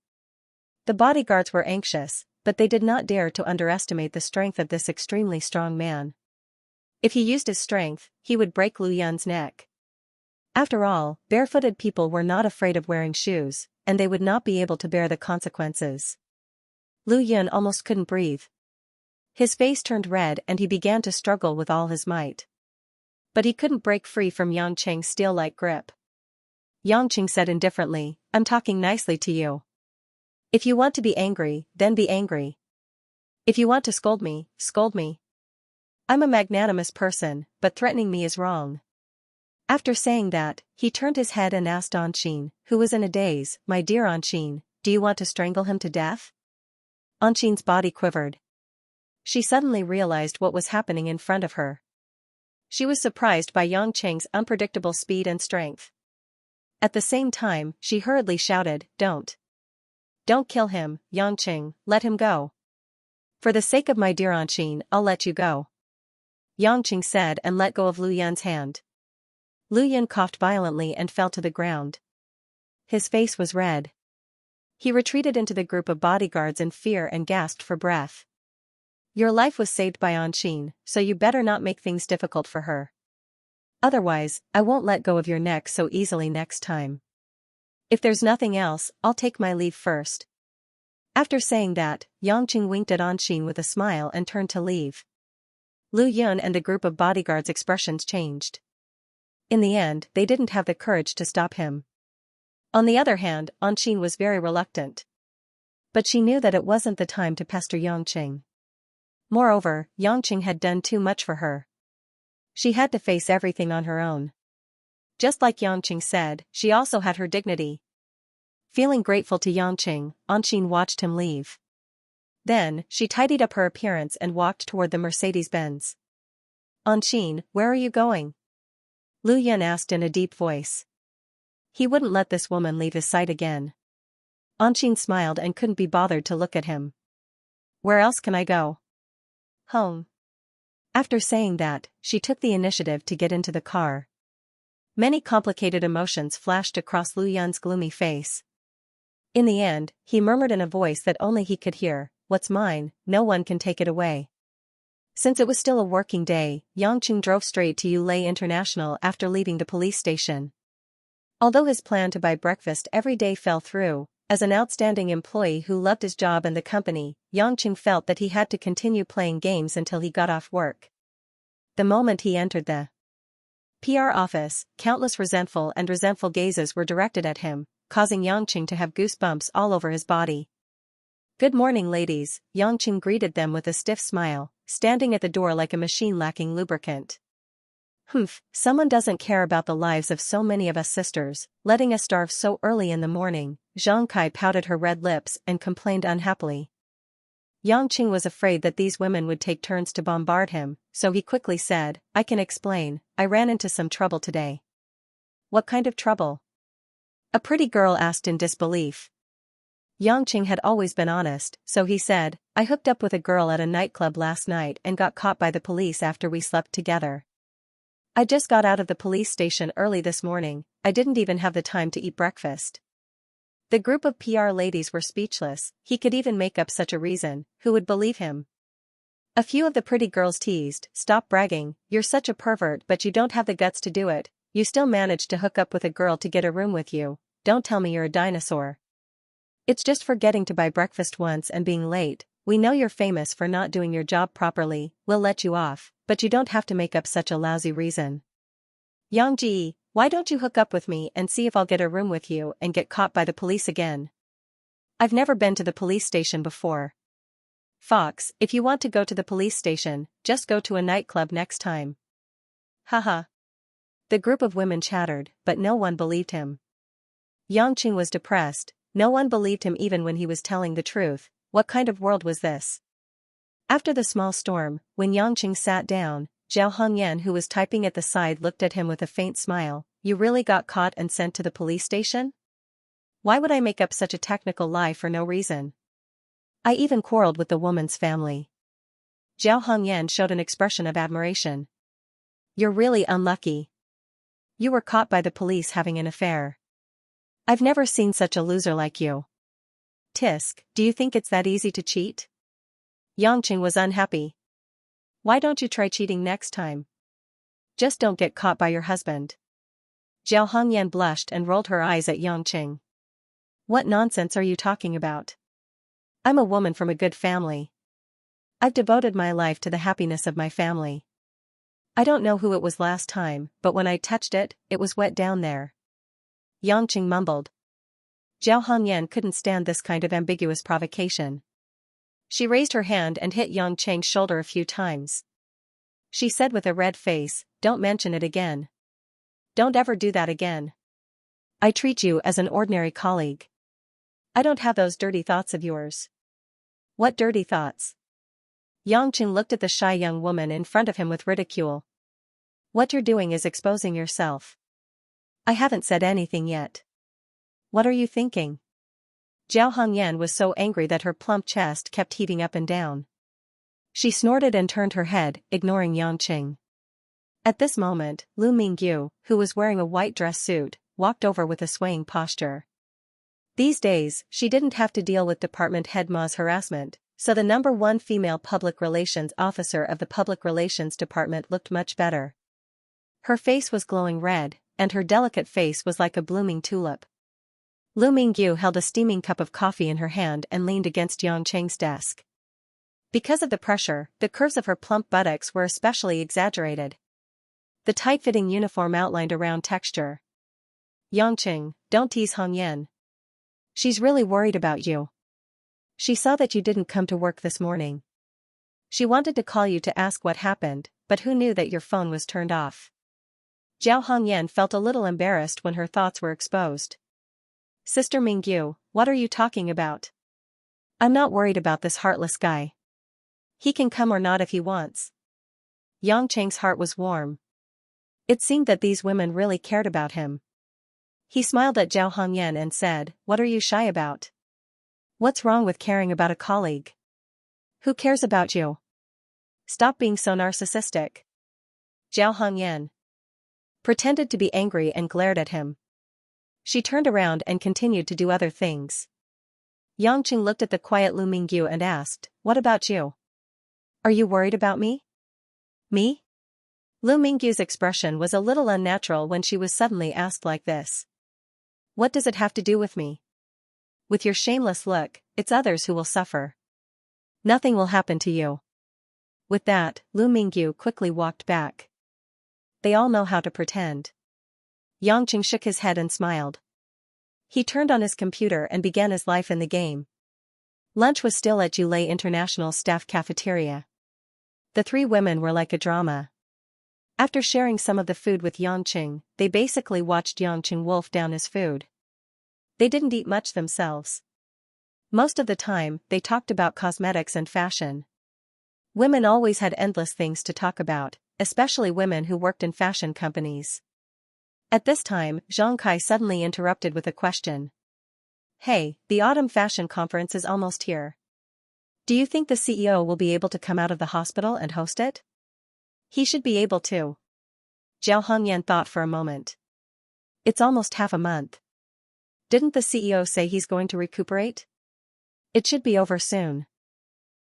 The bodyguards were anxious, but they did not dare to underestimate the strength of this extremely strong man. If he used his strength, he would break Lu Yun's neck. After all, barefooted people were not afraid of wearing shoes, and they would not be able to bear the consequences. Lu Yun almost couldn't breathe. His face turned red and he began to struggle with all his might. But he couldn't break free from Yang Cheng's steel-like grip. Yang Cheng said indifferently, I'm talking nicely to you. If you want to be angry, then be angry. If you want to scold me, scold me. I'm a magnanimous person, but threatening me is wrong. After saying that, he turned his head and asked Anqin, who was in a daze, My dear Anqin, do you want to strangle him to death? Anqin's body quivered. She suddenly realized what was happening in front of her. She was surprised by Yang Cheng's unpredictable speed and strength. At the same time, she hurriedly shouted, Don't kill him, Yang Cheng, let him go. For the sake of my dear Anqin, I'll let you go. Yang Cheng said and let go of Lu Yun's hand. Lu Yun coughed violently and fell to the ground. His face was red. He retreated into the group of bodyguards in fear and gasped for breath. Your life was saved by Anqin, so you better not make things difficult for her. Otherwise, I won't let go of your neck so easily next time. If there's nothing else, I'll take my leave first. After saying that, Yang Cheng winked at Anqin with a smile and turned to leave. Lu Yun and the group of bodyguards' expressions changed. In the end, they didn't have the courage to stop him. On the other hand, Anqin was very reluctant. But she knew that it wasn't the time to pester Yang Cheng. Moreover, Yang Cheng had done too much for her. She had to face everything on her own. Just like Yang Cheng said, she also had her dignity. Feeling grateful to Yang Cheng, Anqin watched him leave. Then, she tidied up her appearance and walked toward the Mercedes-Benz. Anqin, where are you going? Lu Yun asked in a deep voice. He wouldn't let this woman leave his sight again. Anqin smiled and couldn't be bothered to look at him. Where else can I go? Home. After saying that, she took the initiative to get into the car. Many complicated emotions flashed across Lu Yun's gloomy face. In the end, he murmured in a voice that only he could hear, What's mine, no one can take it away. Since it was still a working day, Yang Cheng drove straight to Yulei International after leaving the police station. Although his plan to buy breakfast every day fell through, as an outstanding employee who loved his job and the company, Yang Cheng felt that he had to continue playing games until he got off work. The moment he entered the PR office, countless resentful gazes were directed at him, causing Yang Cheng to have goosebumps all over his body. Good morning, ladies, Yang Cheng greeted them with a stiff smile, standing at the door like a machine lacking lubricant. Humph, someone doesn't care about the lives of so many of us sisters, letting us starve so early in the morning. Zhang Kai pouted her red lips and complained unhappily. Yang Cheng was afraid that these women would take turns to bombard him, so he quickly said, I can explain, I ran into some trouble today. What kind of trouble? A pretty girl asked in disbelief. Yang Cheng had always been honest, so he said, I hooked up with a girl at a nightclub last night and got caught by the police after we slept together. I just got out of the police station early this morning, I didn't even have the time to eat breakfast. The group of PR ladies were speechless. He could even make up such a reason, who would believe him? A few of the pretty girls teased, Stop bragging, you're such a pervert but you don't have the guts to do it, you still managed to hook up with a girl to get a room with you, don't tell me you're a dinosaur. It's just forgetting to buy breakfast once and being late, we know you're famous for not doing your job properly, we'll let you off, but you don't have to make up such a lousy reason. Yang Ji, why don't you hook up with me and see if I'll get a room with you and get caught by the police again? I've never been to the police station before. Fox, if you want to go to the police station, just go to a nightclub next time. Haha. The group of women chattered, but no one believed him. Xianxia was depressed. No one believed him even when he was telling the truth. What kind of world was this? After the small storm, when Xianxia sat down, Zhao Hongyan, who was typing at the side, looked at him with a faint smile. You really got caught and sent to the police station? Why would I make up such a technical lie for no reason? I even quarreled with the woman's family. Zhao Hongyan showed an expression of admiration. You're really unlucky. You were caught by the police having an affair. I've never seen such a loser like you. Tisk, do you think it's that easy to cheat? Xianxia was unhappy. Why don't you try cheating next time? Just don't get caught by your husband. Zhao Hongyan blushed and rolled her eyes at Xianxia. What nonsense are you talking about? I'm a woman from a good family. I've devoted my life to the happiness of my family. I don't know who it was last time, but when I touched it, it was wet down there. Xianxia mumbled. Zhao Hongyan couldn't stand this kind of ambiguous provocation. She raised her hand and hit Xianxia's shoulder a few times. She said with a red face, don't mention it again. Don't ever do that again. I treat you as an ordinary colleague. I don't have those dirty thoughts of yours. What dirty thoughts? Xianxia looked at the shy young woman in front of him with ridicule. What you're doing is exposing yourself. I haven't said anything yet. What are you thinking? Zhao Hongyan was so angry that her plump chest kept heaving up and down. She snorted and turned her head, ignoring Xianxia. At this moment, Lu Mingyu, who was wearing a white dress suit, walked over with a swaying posture. These days, she didn't have to deal with department head Ma's harassment, so the #1 female public relations officer of the public relations department looked much better. Her face was glowing red, and her delicate face was like a blooming tulip. Lu Mingyu held a steaming cup of coffee in her hand and leaned against Xianxia's desk. Because of the pressure, the curves of her plump buttocks were especially exaggerated. The tight-fitting uniform outlined a round texture. Xianxia, don't tease Hongyan. She's really worried about you. She saw that you didn't come to work this morning. She wanted to call you to ask what happened, but who knew that your phone was turned off? Zhao Hongyan felt a little embarrassed when her thoughts were exposed. Sister Mingyu, what are you talking about? I'm not worried about this heartless guy. He can come or not if he wants. Xianxia's heart was warm. It seemed that these women really cared about him. He smiled at Zhao Hongyan and said, what are you shy about? What's wrong with caring about a colleague? Who cares about you? Stop being so narcissistic. Zhao Hongyan pretended to be angry and glared at him. She turned around and continued to do other things. Xianxia looked at the quiet Lu Mingyu and asked, what about you? Are you worried about me? Me? Lu Mingyu's expression was a little unnatural when she was suddenly asked like this. What does it have to do with me? With your shameless look, it's others who will suffer. Nothing will happen to you. With that, Lu Mingyu quickly walked back. They all know how to pretend. Xianxia shook his head and smiled. He turned on his computer and began his life in the game. Lunch was still at Julay International Staff Cafeteria. The three women were like a drama. After sharing some of the food with Xianxia, they basically watched Xianxia wolf down his food. They didn't eat much themselves. Most of the time, they talked about cosmetics and fashion. Women always had endless things to talk about, especially women who worked in fashion companies. At this time, Zhang Kai suddenly interrupted with a question. Hey, the autumn fashion conference is almost here. Do you think the CEO will be able to come out of the hospital and host it? He should be able to. Zhao Hongyan thought for a moment. It's almost half a month. Didn't the CEO say he's going to recuperate? It should be over soon.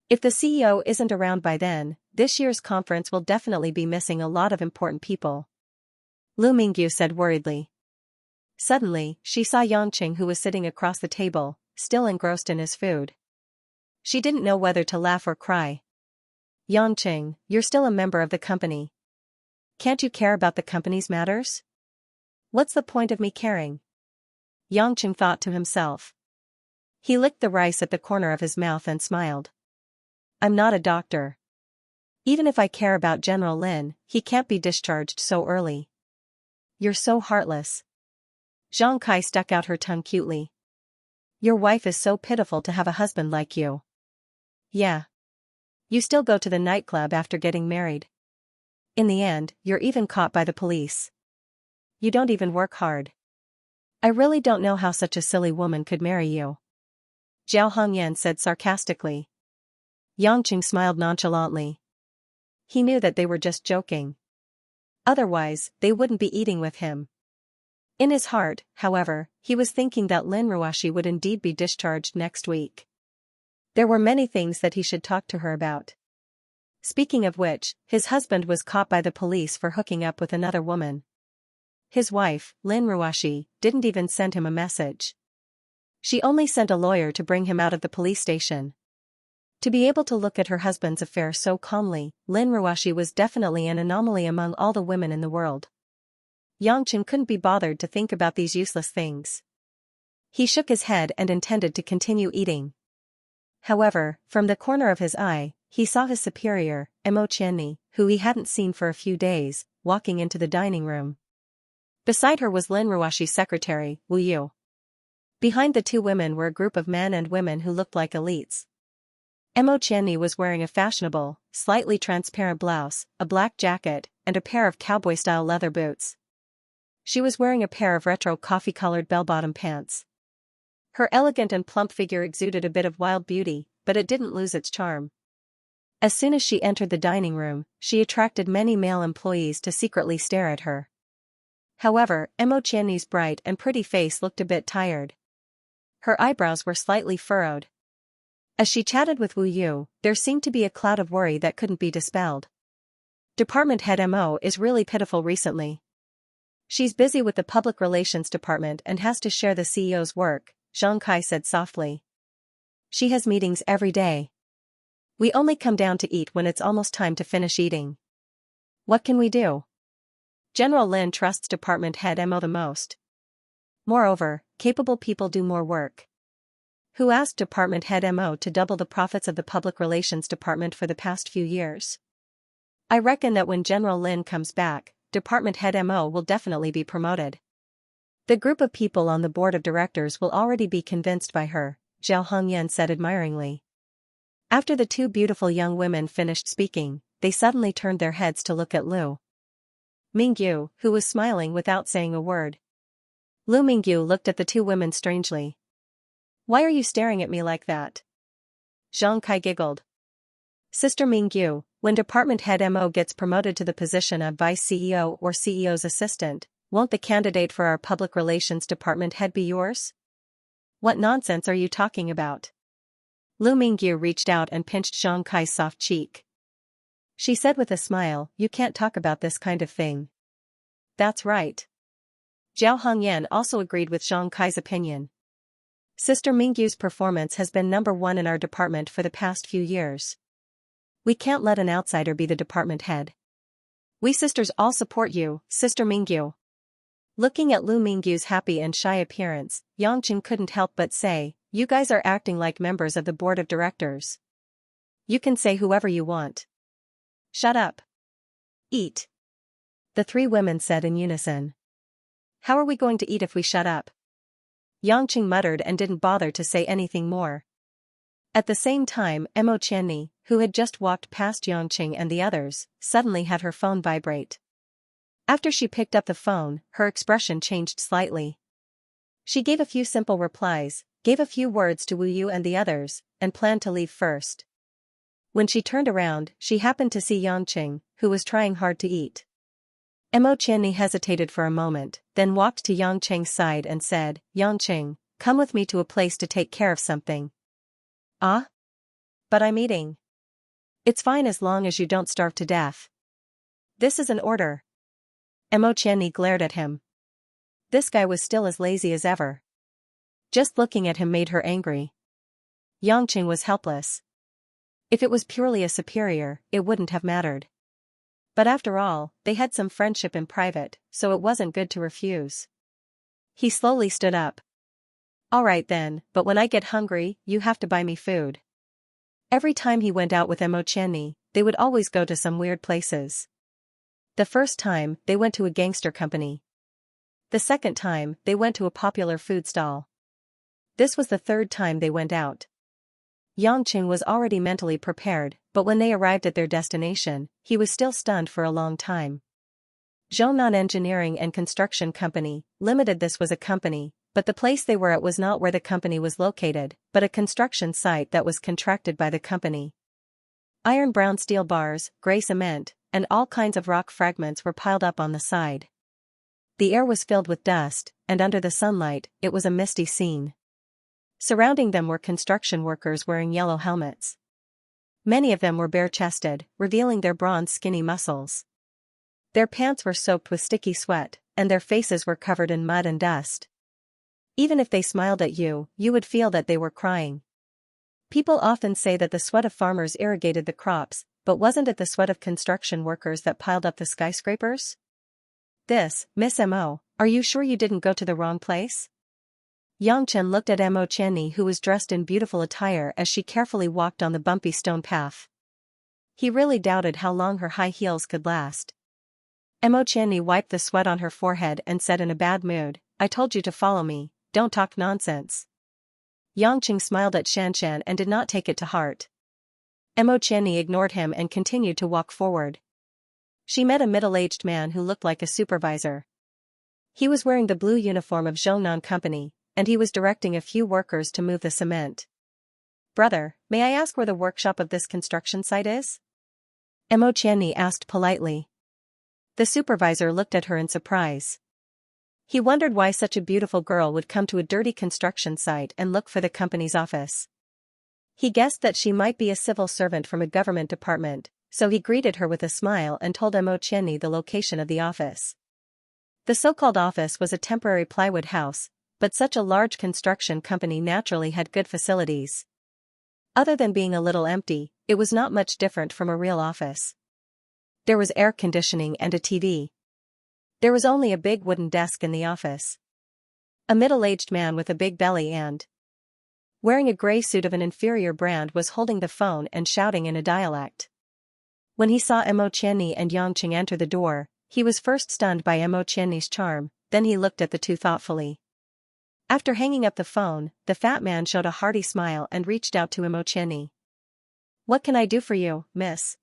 If the CEO isn't around by then, this year's conference will definitely be missing a lot of important people. Lu Mingyu said worriedly. Suddenly, she saw Xianxia, who was sitting across the table, still engrossed in his food. She didn't know whether to laugh or cry. Xianxia, you're still a member of the company. Can't you care about the company's matters? What's the point of me caring? Xianxia thought to himself. He licked the rice at the corner of his mouth and smiled. I'm not a doctor. Even if I care about General Lin, he can't be discharged so early. You're so heartless. Xianxia stuck out her tongue cutely. Your wife is so pitiful to have a husband like you. Yeah. You still go to the nightclub after getting married. In the end, you're even caught by the police. You don't even work hard. I really don't know how such a silly woman could marry you. Zhao Hongyan said sarcastically. Yangqing smiled nonchalantly. He knew that they were just joking. Otherwise, they wouldn't be eating with him. In his heart, however, he was thinking that Lin Ruoshi would indeed be discharged next week. There were many things that he should talk to her about. Speaking of which, his husband was caught by the police for hooking up with another woman. His wife, Lin Ruoshi, didn't even send him a message. She only sent a lawyer to bring him out of the police station. To be able to look at her husband's affair so calmly, Lin Ruoshi was definitely an anomaly among all the women in the world. Yangqing couldn't be bothered to think about these useless things. He shook his head and intended to continue eating. However, from the corner of his eye, he saw his superior, Mo Qianni, who he hadn't seen for a few days, walking into the dining room. Beside her was Lin Ruoshi's secretary, Wu Yu. Behind the two women were a group of men and women who looked like elites. Mo Qianni was wearing a fashionable, slightly transparent blouse, a black jacket, and a pair of cowboy-style leather boots. She was wearing a pair of retro coffee-colored bell-bottom pants. Her elegant and plump figure exuded a bit of wild beauty, but it didn't lose its charm. As soon as she entered the dining room, she attracted many male employees to secretly stare at her. However, Mo Qianni's bright and pretty face looked a bit tired. Her eyebrows were slightly furrowed. As she chatted with Wu Yu, there seemed to be a cloud of worry that couldn't be dispelled. Department head Mo is really pitiful recently. She's busy with the public relations department and has to share the CEO's work, Xianxia said softly. She has meetings every day. We only come down to eat when it's almost time to finish eating. What can we do? General Lin trusts department head Mo the most. Moreover, capable people do more work. Who asked department head Mo to double the profits of the public relations department for the past few years? I reckon that when General Lin comes back, department head Mo will definitely be promoted. The group of people on the board of directors will already be convinced by her, Zhao Hongyan said admiringly. After the two beautiful young women finished speaking, they suddenly turned their heads to look at Lu Mingyu, who was smiling without saying a word. Lu Mingyu looked at the two women strangely. Why are you staring at me like that? Xianxia giggled. Sister Mingyu, when department head Mo gets promoted to the position of vice CEO or CEO's assistant, won't the candidate for our public relations department head be yours? What nonsense are you talking about? Lu Mingyu reached out and pinched Xianxia's soft cheek. She said with a smile, you can't talk about this kind of thing. That's right. Zhao Hongyan also agreed with Xianxia's opinion. Sister Mingyu's performance has been #1 in our department for the past few years. We can't let an outsider be the department head. We sisters all support you, Sister Mingyu. Looking at Lu Mingyu's happy and shy appearance, Yangqing couldn't help but say, you guys are acting like members of the board of directors. You can say whoever you want. Shut up. Eat. The three women said in unison. How are we going to eat if we shut up? Yangqing muttered and didn't bother to say anything more. At the same time, Mo Qianni, who had just walked past Yangqing and the others, suddenly had her phone vibrate. After she picked up the phone, her expression changed slightly. She gave a few simple replies, gave a few words to Wu Yu and the others, and planned to leave first. When she turned around, she happened to see Yangqing, who was trying hard to eat. Mo Qianni hesitated for a moment, then walked to Yangqing's side and said, Yangqing, come with me to a place to take care of something. Ah? But I'm eating. It's fine as long as you don't starve to death. This is an order. Mo Qianni glared at him. This guy was still as lazy as ever. Just looking at him made her angry. Yangqing was helpless. If it was purely a superior, it wouldn't have mattered. But after all, they had some friendship in private, so it wasn't good to refuse. He slowly stood up. All right then, but when I get hungry, you have to buy me food. Every time he went out with Mo Qianni, they would always go to some weird places. The first time, they went to a gangster company. The second time, they went to a popular food stall. This was the third time they went out. Xianxia was already mentally prepared, but when they arrived at their destination, he was still stunned for a long time. Zhongnan Engineering and Construction Company, Limited. This was a company, but the place they were at was not where the company was located, but a construction site that was contracted by the company. Iron brown steel bars, gray cement, and all kinds of rock fragments were piled up on the side. The air was filled with dust, and under the sunlight, it was a misty scene. Surrounding them were construction workers wearing yellow helmets. Many of them were bare-chested, revealing their bronze skinny muscles. Their pants were soaked with sticky sweat, and their faces were covered in mud and dust. Even if they smiled at you, you would feel that they were crying. People often say that the sweat of farmers irrigated the crops, but wasn't it the sweat of construction workers that piled up the skyscrapers? This, Miss Mo, are you sure you didn't go to the wrong place? Xianxia looked at Mo Chenni, who was dressed in beautiful attire as she carefully walked on the bumpy stone path. He really doubted how long her high heels could last. Mo Chenni wiped the sweat on her forehead and said in a bad mood, "I told you to follow me, don't talk nonsense." Xianxia smiled at Xianxia and did not take it to heart. Mo Chenni ignored him and continued to walk forward. She met a middle-aged man who looked like a supervisor. He was wearing the blue uniform of Zhongnan Company, and he was directing a few workers to move the cement. "Brother, may I ask where the workshop of this construction site is?" Mo Chenni asked politely. The supervisor looked at her in surprise. He wondered why such a beautiful girl would come to a dirty construction site and look for the company's office. He guessed that she might be a civil servant from a government department, so he greeted her with a smile and told Mo Chenni the location of the office. The so-called office was a temporary plywood house, but such a large construction company naturally had good facilities. Other than being a little empty, it was not much different from a real office. There was air conditioning and a TV. There was only a big wooden desk in the office. A middle-aged man with a big belly and wearing a gray suit of an inferior brand was holding the phone and shouting in a dialect. When he saw Mo Chenni and Xianxia enter the door, he was first stunned by Mo Chenni's charm, then he looked at the two thoughtfully. After hanging up the phone, the fat man showed a hearty smile and reached out to Mo Chenni. "What can I do for you, miss?"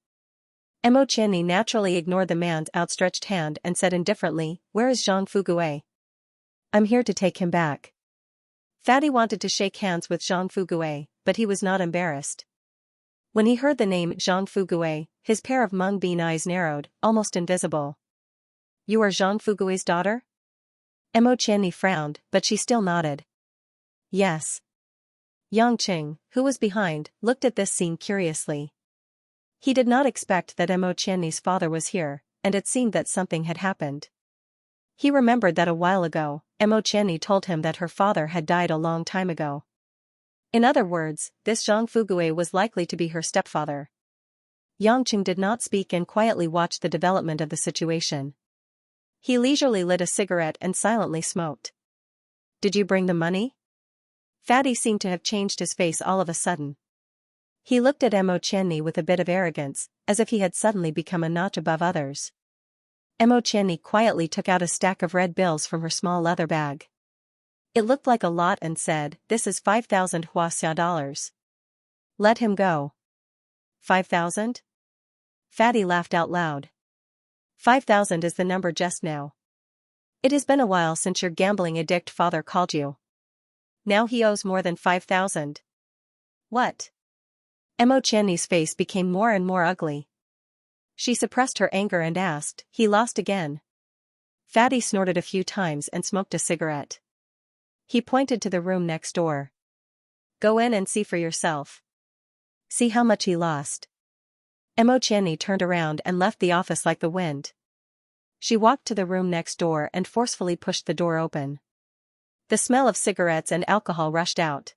Mo Chenni naturally ignored the man's outstretched hand and said indifferently, "Where is Zhang Fugue?" "I'm here to take him back." Fatty wanted to shake hands with Zhang Fugue, but he was not embarrassed. When he heard the name Zhang Fugue, his pair of mung bean eyes narrowed, almost invisible. "You are Zhang Fugue's daughter?" Mo Chenni frowned, but she still nodded. "Yes." Xianxia, who was behind, looked at this scene curiously. He did not expect that Mo Chenni's father was here, and it seemed that something had happened. He remembered that a while ago, Mo Chenni told him that her father had died a long time ago. In other words, this Zhang Fugue was likely to be her stepfather. Xianxia did not speak and quietly watched the development of the situation. He leisurely lit a cigarette and silently smoked. "Did you bring the money?" Fatty seemed to have changed his face all of a sudden. He looked at Mo Chenni with a bit of arrogance, as if he had suddenly become a notch above others. Mo Chenni quietly took out a stack of red bills from her small leather bag. It looked like a lot and said, "This is 5,000 Huaxia dollars. Let him go." 5,000? Fatty laughed out loud. 5,000 is the number just now. It has been a while since your gambling addict father called you. Now he owes more than 5,000. What? Mo Chenni's face became more and more ugly. She suppressed her anger and asked, "He lost again?" Fatty snorted a few times and smoked a cigarette. He pointed to the room next door. "Go in and see for yourself. See how much he lost." Mo Chenni turned around and left the office like the wind. She walked to the room next door and forcefully pushed the door open. The smell of cigarettes and alcohol rushed out.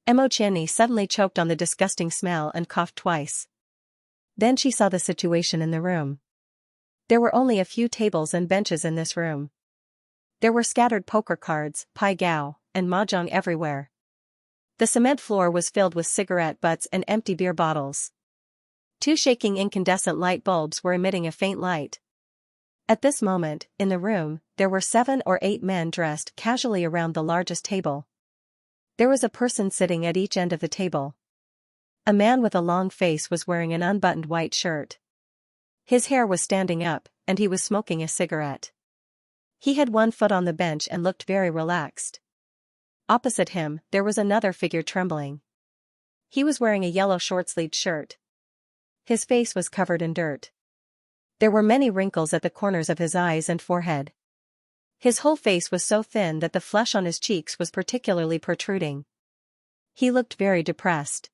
Mo Chenni suddenly choked on the disgusting smell and coughed twice. Then she saw the situation in the room. There were only a few tables and benches in this room. There were scattered poker cards, pai gow, and mahjong everywhere. The cement floor was filled with cigarette butts and empty beer bottles. Two shaking incandescent light bulbs were emitting a faint light. At this moment, in the room, there were 7 or 8 men dressed casually around the largest table. There was a person sitting at each end of the table. A man with a long face was wearing an unbuttoned white shirt. His hair was standing up, and he was smoking a cigarette. He had one foot on the bench and looked very relaxed. Opposite him, there was another figure trembling. He was wearing a yellow short-sleeved shirt. His face was covered in dirt. There were many wrinkles at the corners of his eyes and forehead. His whole face was so thin that the flesh on his cheeks was particularly protruding. He looked very depressed.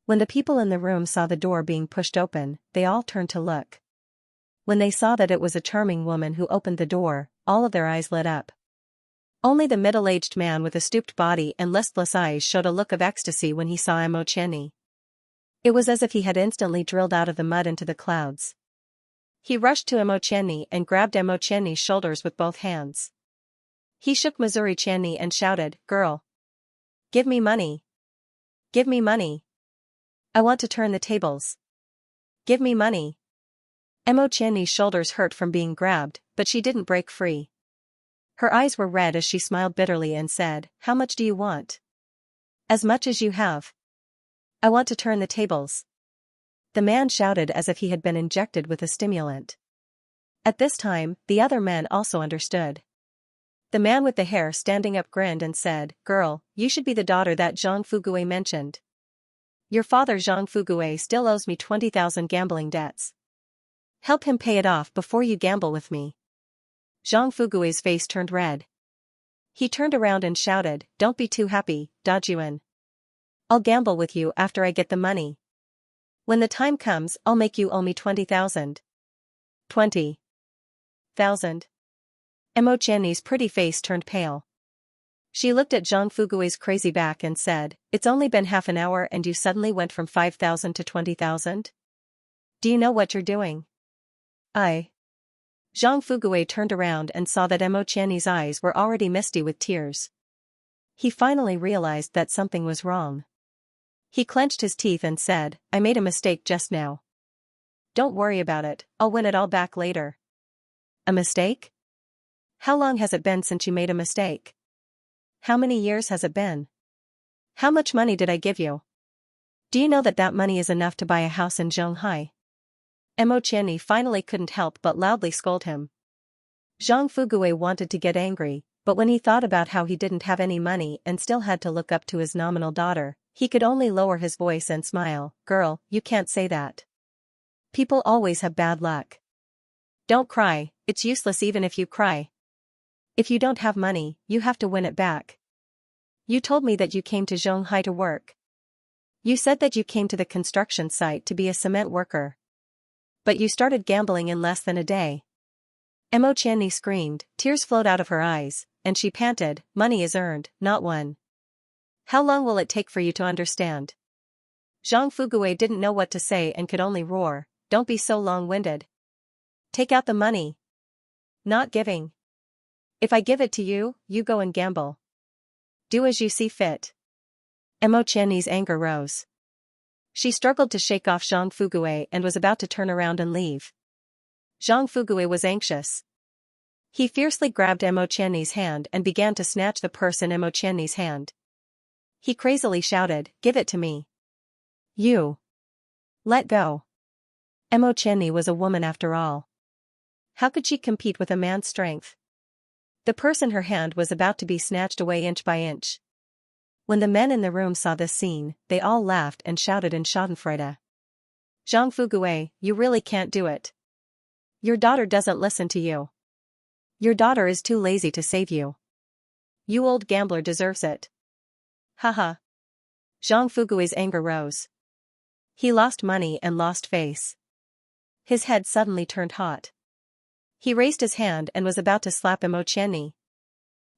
When the people in the room saw the door being pushed open, they all turned to look. When they saw that it was a charming woman who opened the door, all of their eyes lit up. Only the middle-aged man with a stooped body and listless eyes showed a look of ecstasy when he saw Xianxia. It was as if he had instantly drilled out of the mud into the clouds. He rushed to Xianxia and grabbed Xianxia's shoulders with both hands. He shook Xianxia and shouted, "Girl! Give me money! Give me money! I want to turn the tables! Give me money!" Xianxia's shoulders hurt from being grabbed, but she didn't break free. Her eyes were red as she smiled bitterly and said, "How much do you want?" "As much as you have. I want to turn the tables." The man shouted as if he had been injected with a stimulant. At this time, the other men also understood. The man with the hair standing up grinned and said, "Girl, you should be the daughter that Zhang Fugui mentioned. Your father Zhang Fugui still owes me 20,000 gambling debts. Help him pay it off before you gamble with me." Zhang Fugui's face turned red. He turned around and shouted, "Don't be too happy, Dajuan. I'll gamble with you after I get the money. When the time comes, I'll make you owe me 20,000. 20,000. Xianxia's pretty face turned pale. She looked at Zhang Fugui's crazy back and said, "It's only been half an hour and you suddenly went from 5,000 to 20,000? Do you know what you're doing?" Zhang Fugui turned around and saw that Xianxia's eyes were already misty with tears. He finally realized that something was wrong. He clenched his teeth and said, "I made a mistake just now. Don't worry about it, I'll win it all back later." "A mistake? How long has it been since you made a mistake? How many years has it been? How much money did I give you? Do you know that that money is enough to buy a house in Zhonghai?" Xianxia finally couldn't help but loudly scold him. Zhang Fugui wanted to get angry, but when he thought about how he didn't have any money and still had to look up to his nominal daughter, he could only lower his voice and smile. "Girl, you can't say that. People always have bad luck. Don't cry, it's useless even if you cry. If you don't have money, you have to win it back. You told me that you came to Zhonghai to work. You said that you came to the construction site to be a cement worker. But you started gambling in less than a day." Xianxia screamed, tears flowed out of her eyes, and she panted, "Money is earned, not won. How long will it take for you to understand?" Zhang Fugui didn't know what to say and could only roar, "Don't be so long-winded. Take out the money. Not giving. If I give it to you, you go and gamble. Do as you see fit." Xianxia's anger rose. She struggled to shake off Zhang Fugui and was about to turn around and leave. Zhang Fugui was anxious. He fiercely grabbed Xianxia's hand and began to snatch the purse in Xianxia's hand. He crazily shouted, "Give it to me. You. Let go." Xianxia was a woman after all. How could she compete with a man's strength? The purse in her hand was about to be snatched away inch by inch. When the men in the room saw this scene, they all laughed and shouted in schadenfreude. "Zhang Fugui, you really can't do it. Your daughter doesn't listen to you. Your daughter is too lazy to save you. You old gambler deserves it." Haha. Zhang Fugui's anger rose. He lost money and lost face. His head suddenly turned hot. He raised his hand and was about to slap Xianxia.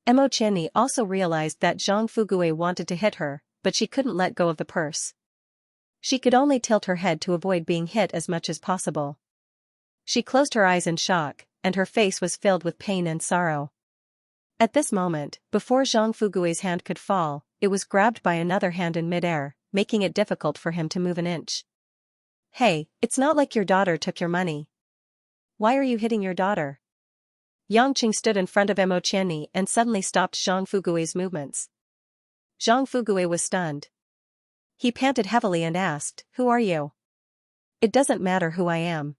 Xianxia also realized that Zhang Fugui wanted to hit her, but she couldn't let go of the purse. She could only tilt her head to avoid being hit as much as possible. She closed her eyes in shock, and her face was filled with pain and sorrow. At this moment, before Zhang Fugui's hand could fall, it was grabbed by another hand in midair, making it difficult for him to move an inch. "Hey, it's not like your daughter took your money. Why are you hitting your daughter? Yangqing stood in front of Mo Qianni and suddenly stopped Zhang Fugui's movements. Zhang Fugui was stunned. He panted heavily and asked, "Who are you?" "It doesn't matter who I am.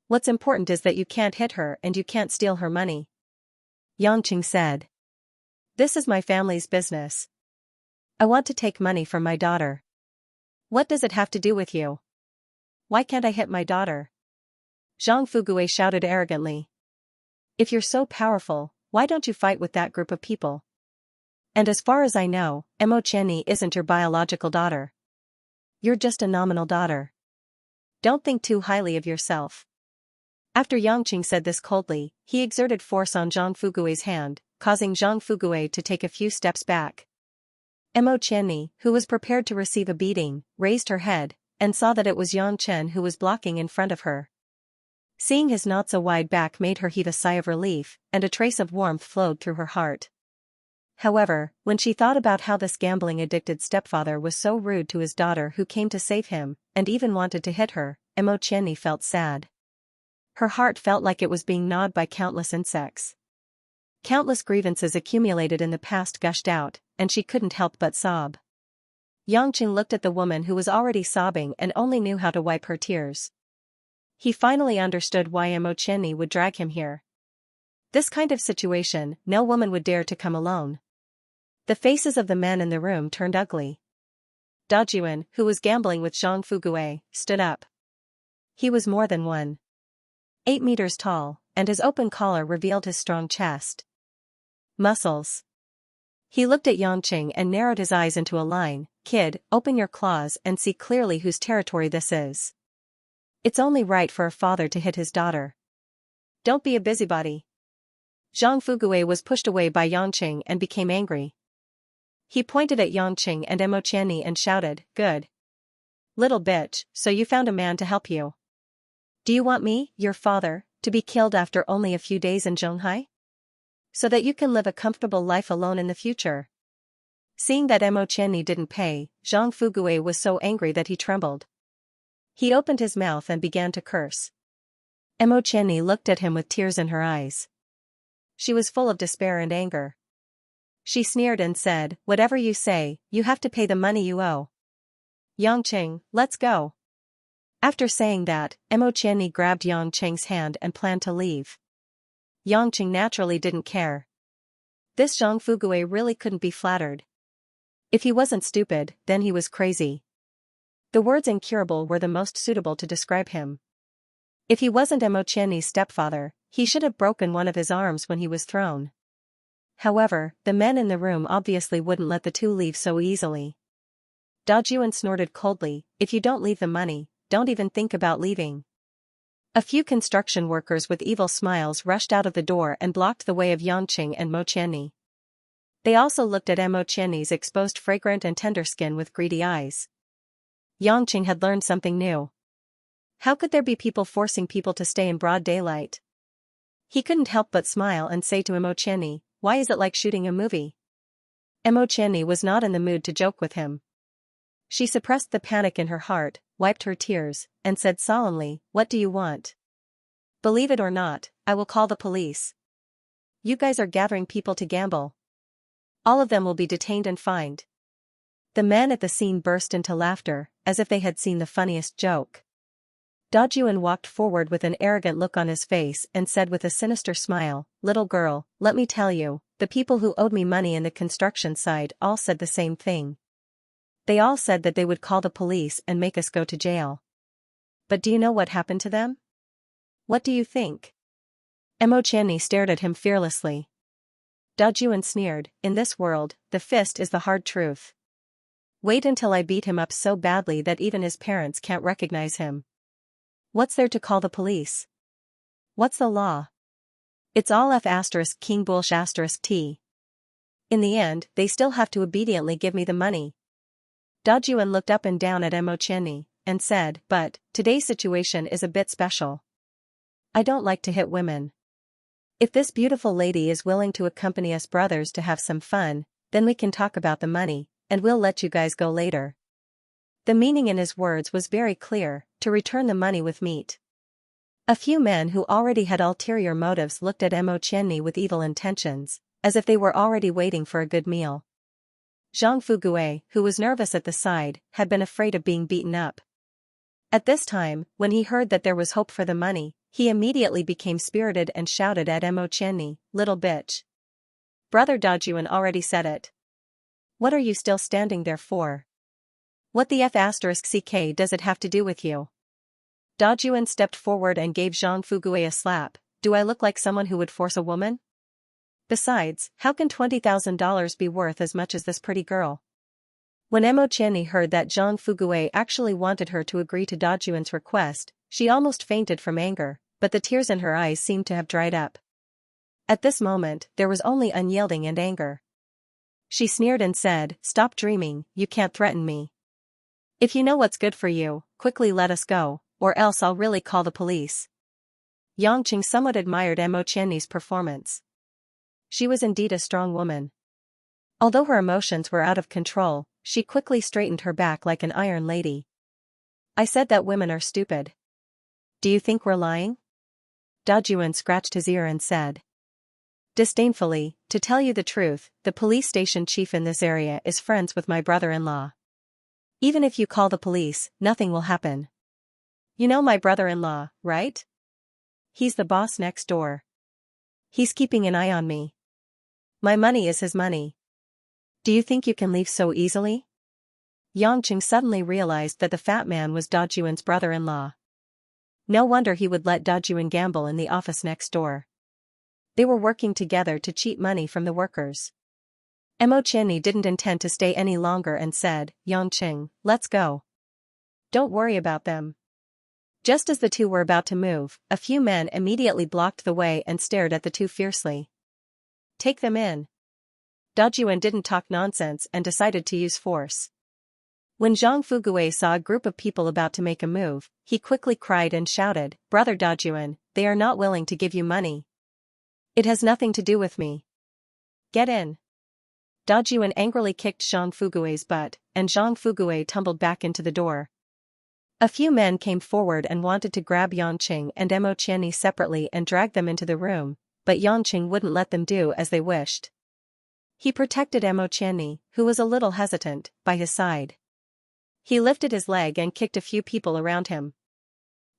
What's important is that you can't hit her and you can't steal her money," Yangqing said. "This is my family's business. I want to take money from my daughter. What does it have to do with you? Why can't I hit my daughter?" Zhang Fugui shouted arrogantly. "If you're so powerful, why don't you fight with that group of people? And as far as I know, Mo Qianni isn't your biological daughter. You're just a nominal daughter. Don't think too highly of yourself." After Yangqing said this coldly, he exerted force on Zhang Fugui's hand, causing Zhang Fugui to take a few steps back. Mo Qianni, who was prepared to receive a beating, raised her head, and saw that it was Yang Chen who was blocking in front of her. Seeing his not-so-wide back made her heave a sigh of relief, and a trace of warmth flowed through her heart. However, when she thought about how this gambling-addicted stepfather was so rude to his daughter who came to save him, and even wanted to hit her, Mo Qianni felt sad. Her heart felt like it was being gnawed by countless insects. Countless grievances accumulated in the past gushed out, and she couldn't help but sob. Yangqing looked at the woman who was already sobbing and only knew how to wipe her tears. He finally understood why Mo Qianni would drag him here. This kind of situation, no woman would dare to come alone. The faces of the men in the room turned ugly. Dajuan, who was gambling with Zhang Fugui, stood up. He was more than 1.8 meters tall, and his open collar revealed his strong chest. Muscles. He looked at Yangqing and narrowed his eyes into a line. "Kid, open your claws and see clearly whose territory this is. It's only right for a father to hit his daughter. Don't be a busybody." Zhang Fugui was pushed away by Yangqing and became angry. He pointed at Yangqing and Mo Qianni and shouted, "Good. Little bitch, so you found a man to help you. Do you want me, your father, to be killed after only a few days in Zhonghai? So that you can live a comfortable life alone in the future?" Seeing that Mo Qianni didn't pay, Zhang Fugui was so angry that he trembled. He opened his mouth and began to curse. Mo Qianni looked at him with tears in her eyes. She was full of despair and anger. She sneered and said, "Whatever you say, you have to pay the money you owe. Yangqing, let's go." After saying that, Mo Qianni grabbed Yangqing's hand and planned to leave. Yangqing naturally didn't care. This Zhang Fugui really couldn't be flattered. If he wasn't stupid, then he was crazy. The words incurable were the most suitable to describe him. If he wasn't Mo Qianni's stepfather, he should have broken one of his arms when he was thrown. However, the men in the room obviously wouldn't let the two leave so easily. Dajuan snorted coldly, "If you don't leave the money, don't even think about leaving." A few construction workers with evil smiles rushed out of the door and blocked the way of Yangqing and Mo Qianni. They also looked at Mo Qianni's exposed fragrant and tender skin with greedy eyes. Yangqing had learned something new. How could there be people forcing people to stay in broad daylight? He couldn't help but smile and say to Mo Qianni, "Why is it like shooting a movie?" Mo Qianni was not in the mood to joke with him. She suppressed the panic in her heart, wiped her tears, and said solemnly, "What do you want? Believe it or not, I will call the police. You guys are gathering people to gamble. All of them will be detained and fined." The men at the scene burst into laughter, as if they had seen the funniest joke. Dajuan walked forward with an arrogant look on his face and said with a sinister smile, "Little girl, let me tell you, the people who owed me money in the construction side all said the same thing. They all said that they would call the police and make us go to jail. But do you know what happened to them? What do you think?" Mo Qianni stared at him fearlessly. Dajuan sneered, "In this world, the fist is the hard truth. Wait until I beat him up so badly that even his parents can't recognize him. What's there to call the police? What's the law? It's all F***King Bullsh** T. In the end, they still have to obediently give me the money." Dajuan looked up and down at Mo Qianni, and said, "But, today's situation is a bit special. I don't like to hit women. If this beautiful lady is willing to accompany us brothers to have some fun, then we can talk about the money, and we'll let you guys go later." The meaning in his words was very clear, to return the money with meat. A few men who already had ulterior motives looked at Mo Qianni with evil intentions, as if they were already waiting for a good meal. Zhang Fugui, who was nervous at the side, had been afraid of being beaten up. At this time, when he heard that there was hope for the money, he immediately became spirited and shouted at Mo Qianni, "Little bitch. Brother Dajuan already said it. What are you still standing there for? What the f***ck does it have to do with you?" Dajuan stepped forward and gave Zhang Fugui a slap. "Do I look like someone who would force a woman? Besides, how can $20,000 be worth as much as this pretty girl?" When Mo Qianni heard that Zhang Fugui actually wanted her to agree to Dajuan's request, she almost fainted from anger, but the tears in her eyes seemed to have dried up. At this moment, there was only unyielding and anger. She sneered and said, "Stop dreaming, you can't threaten me. If you know what's good for you, quickly let us go, or else I'll really call the police." Yangqing somewhat admired Mo Qianni's performance. She was indeed a strong woman. Although her emotions were out of control, she quickly straightened her back like an iron lady. "I said that women are stupid. Do you think we're lying?" Dajuan scratched his ear and said disdainfully, "To tell you the truth, the police station chief in this area is friends with my brother-in-law. Even if you call the police, nothing will happen. You know my brother-in-law, right? He's the boss next door. He's keeping an eye on me. My money is his money. Do you think you can leave so easily?" Yangqing suddenly realized that the fat man was Dajuan's brother-in-law. No wonder he would let Dajuan gamble in the office next door. They were working together to cheat money from the workers. Mo Qianni didn't intend to stay any longer and said, "Yangqing, let's go. Don't worry about them." Just as the two were about to move, a few men immediately blocked the way and stared at the two fiercely. "Take them in." Dajuan didn't talk nonsense and decided to use force. When Zhang Fugui saw a group of people about to make a move, he quickly cried and shouted, "Brother Dajuan, they are not willing to give you money. It has nothing to do with me. Get in." Dajuan angrily kicked Zhang Fugui's butt, and Zhang Fugui tumbled back into the door. A few men came forward and wanted to grab Yangqing and Mo Qianni separately and drag them into the room, but Yangqing wouldn't let them do as they wished. He protected Mo Qianni, who was a little hesitant, by his side. He lifted his leg and kicked a few people around him.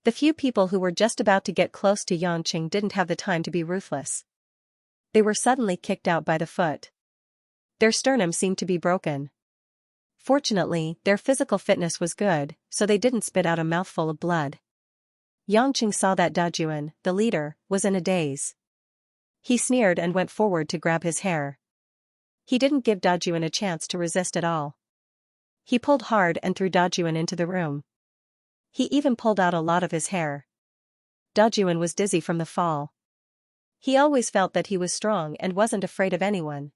The few people who were just about to get close to Yangqing didn't have the time to be ruthless. They were suddenly kicked out by the foot. Their sternum seemed to be broken. Fortunately, their physical fitness was good, so they didn't spit out a mouthful of blood. Yangqing saw that Dajuan, the leader, was in a daze. He sneered and went forward to grab his hair. He didn't give Dajuan a chance to resist at all. He pulled hard and threw Dajuan into the room. He even pulled out a lot of his hair. Dajuan was dizzy from the fall. He always felt that he was strong and wasn't afraid of anyone.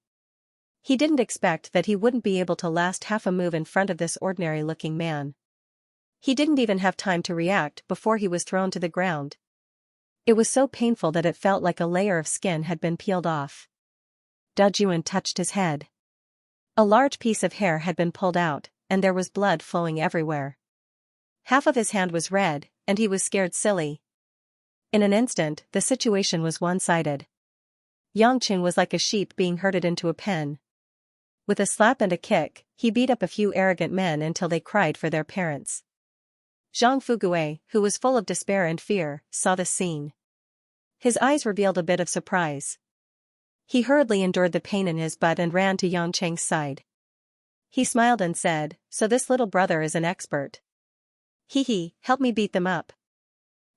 He didn't expect that he wouldn't be able to last half a move in front of this ordinary-looking man. He didn't even have time to react before he was thrown to the ground. It was so painful that it felt like a layer of skin had been peeled off. Dajuan touched his head. A large piece of hair had been pulled out, and there was blood flowing everywhere. Half of his hand was red, and he was scared silly. In an instant, the situation was one-sided. Yangqing was like a sheep being herded into a pen. With a slap and a kick, he beat up a few arrogant men until they cried for their parents. Zhang Fugui, who was full of despair and fear, saw the scene. His eyes revealed a bit of surprise. He hurriedly endured the pain in his butt and ran to Yangqing's side. He smiled and said, "So this little brother is an expert. Hee, help me beat them up.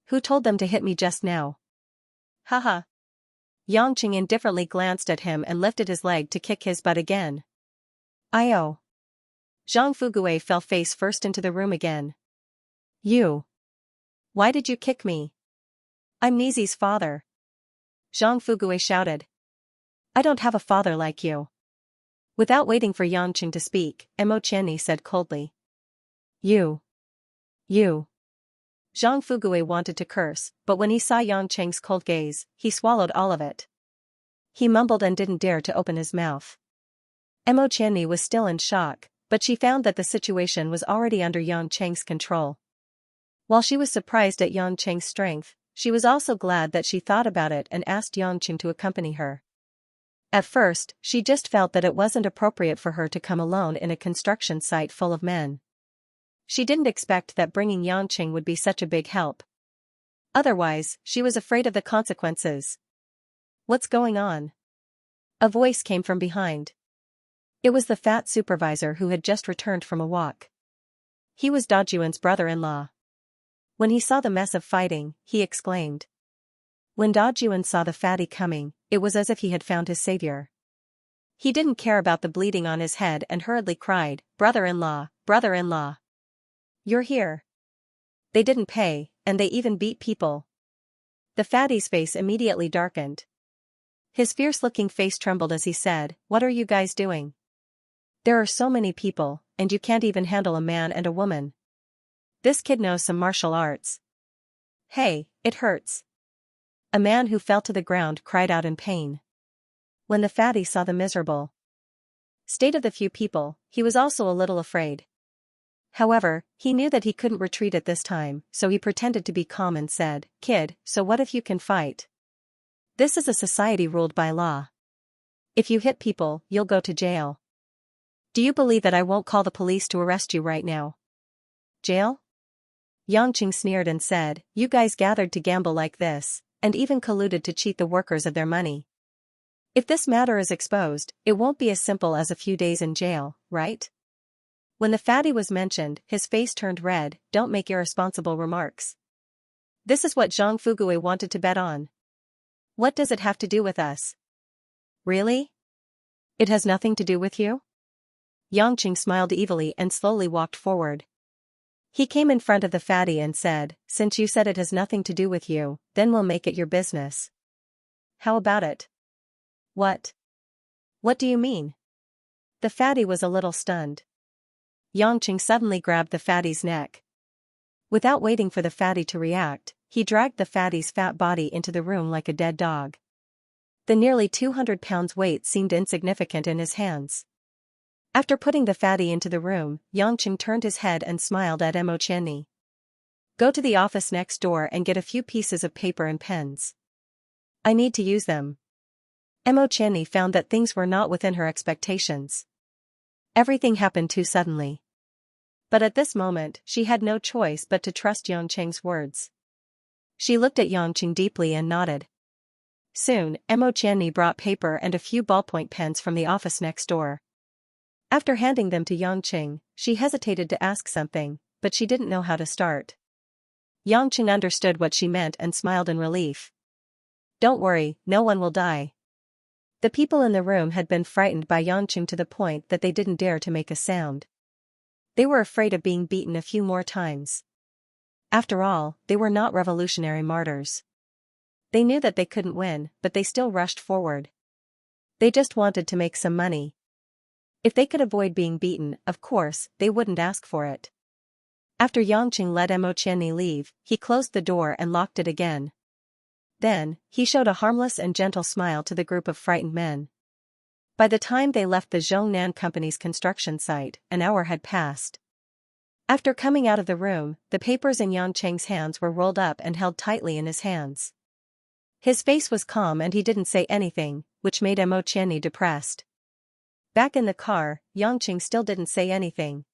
Who told them to hit me just now? Haha." Yangqing indifferently glanced at him and lifted his leg to kick his butt again. "Io." Zhang Fugui fell face first into the room again. "You. Why did you kick me? I'm Nizi's father." Zhang Fugui shouted. "I don't have a father like you." Without waiting for Yangqing to speak, Mo Qianni said coldly. You. Zhang Fugui wanted to curse, but when he saw Yangqing's cold gaze, he swallowed all of it. He mumbled and didn't dare to open his mouth. Mo Qianni was still in shock, but she found that the situation was already under Yangqing's control. While she was surprised at Yangqing's strength, She was also glad that she thought about it and asked Yangqing to accompany her. At first, she just felt that it wasn't appropriate for her to come alone in a construction site full of men. She didn't expect that bringing Yangqing would be such a big help. Otherwise, she was afraid of the consequences. "What's going on?" A voice came from behind. It was the fat supervisor who had just returned from a walk. He was Dajuan's brother-in-law. When he saw the mess of fighting, he exclaimed. When Dajuan saw the fatty coming, it was as if he had found his savior. He didn't care about the bleeding on his head and hurriedly cried, "Brother-in-law, brother-in-law. You're here." They didn't pay, and they even beat people. The fatty's face immediately darkened. His fierce-looking face trembled as he said, "What are you guys doing? There are so many people, and you can't even handle a man and a woman. This kid knows some martial arts." "Hey, it hurts." A man who fell to the ground cried out in pain. When the fatty saw the miserable state of the few people, he was also a little afraid. However, he knew that he couldn't retreat at this time, so he pretended to be calm and said, "Kid, so what if you can fight? This is a society ruled by law. If you hit people, you'll go to jail. Do you believe that I won't call the police to arrest you right now?" "Jail?" Yangqing sneered and said, "You guys gathered to gamble like this, and even colluded to cheat the workers of their money. If this matter is exposed, it won't be as simple as a few days in jail, right?" When the fatty was mentioned, his face turned red. "Don't make irresponsible remarks. This is what Zhang Fugui wanted to bet on. What does it have to do with us?" "Really? It has nothing to do with you?" Yangqing smiled evilly and slowly walked forward. He came in front of the fatty and said, "Since you said it has nothing to do with you, then we'll make it your business. How about it?" "What? What do you mean?" The fatty was a little stunned. Yangqing suddenly grabbed the fatty's neck. Without waiting for the fatty to react, he dragged the fatty's fat body into the room like a dead dog. The nearly 200 pounds weight seemed insignificant in his hands. After putting the fatty into the room, Yangqing turned his head and smiled at Mo Qianni. "Go to the office next door and get a few pieces of paper and pens. I need to use them." Mo Qianni found that things were not within her expectations. Everything happened too suddenly. But at this moment, she had no choice but to trust Yangqing's words. She looked at Yangqing deeply and nodded. Soon, Mo Qianni brought paper and a few ballpoint pens from the office next door. After handing them to Yangqing, she hesitated to ask something, but she didn't know how to start. Yangqing understood what she meant and smiled in relief. "Don't worry, no one will die." The people in the room had been frightened by Yangqing to the point that they didn't dare to make a sound. They were afraid of being beaten a few more times. After all, they were not revolutionary martyrs. They knew that they couldn't win, but they still rushed forward. They just wanted to make some money. If they could avoid being beaten, of course, they wouldn't ask for it. After Yangqing let Mo Qianni leave, he closed the door and locked it again. Then, he showed a harmless and gentle smile to the group of frightened men. By the time they left the Zhongnan Company's construction site, an hour had passed. After coming out of the room, the papers in Yangqing's hands were rolled up and held tightly in his hands. His face was calm and he didn't say anything, which made Mo Qianni depressed. Back in the car, Yangqing still didn't say anything.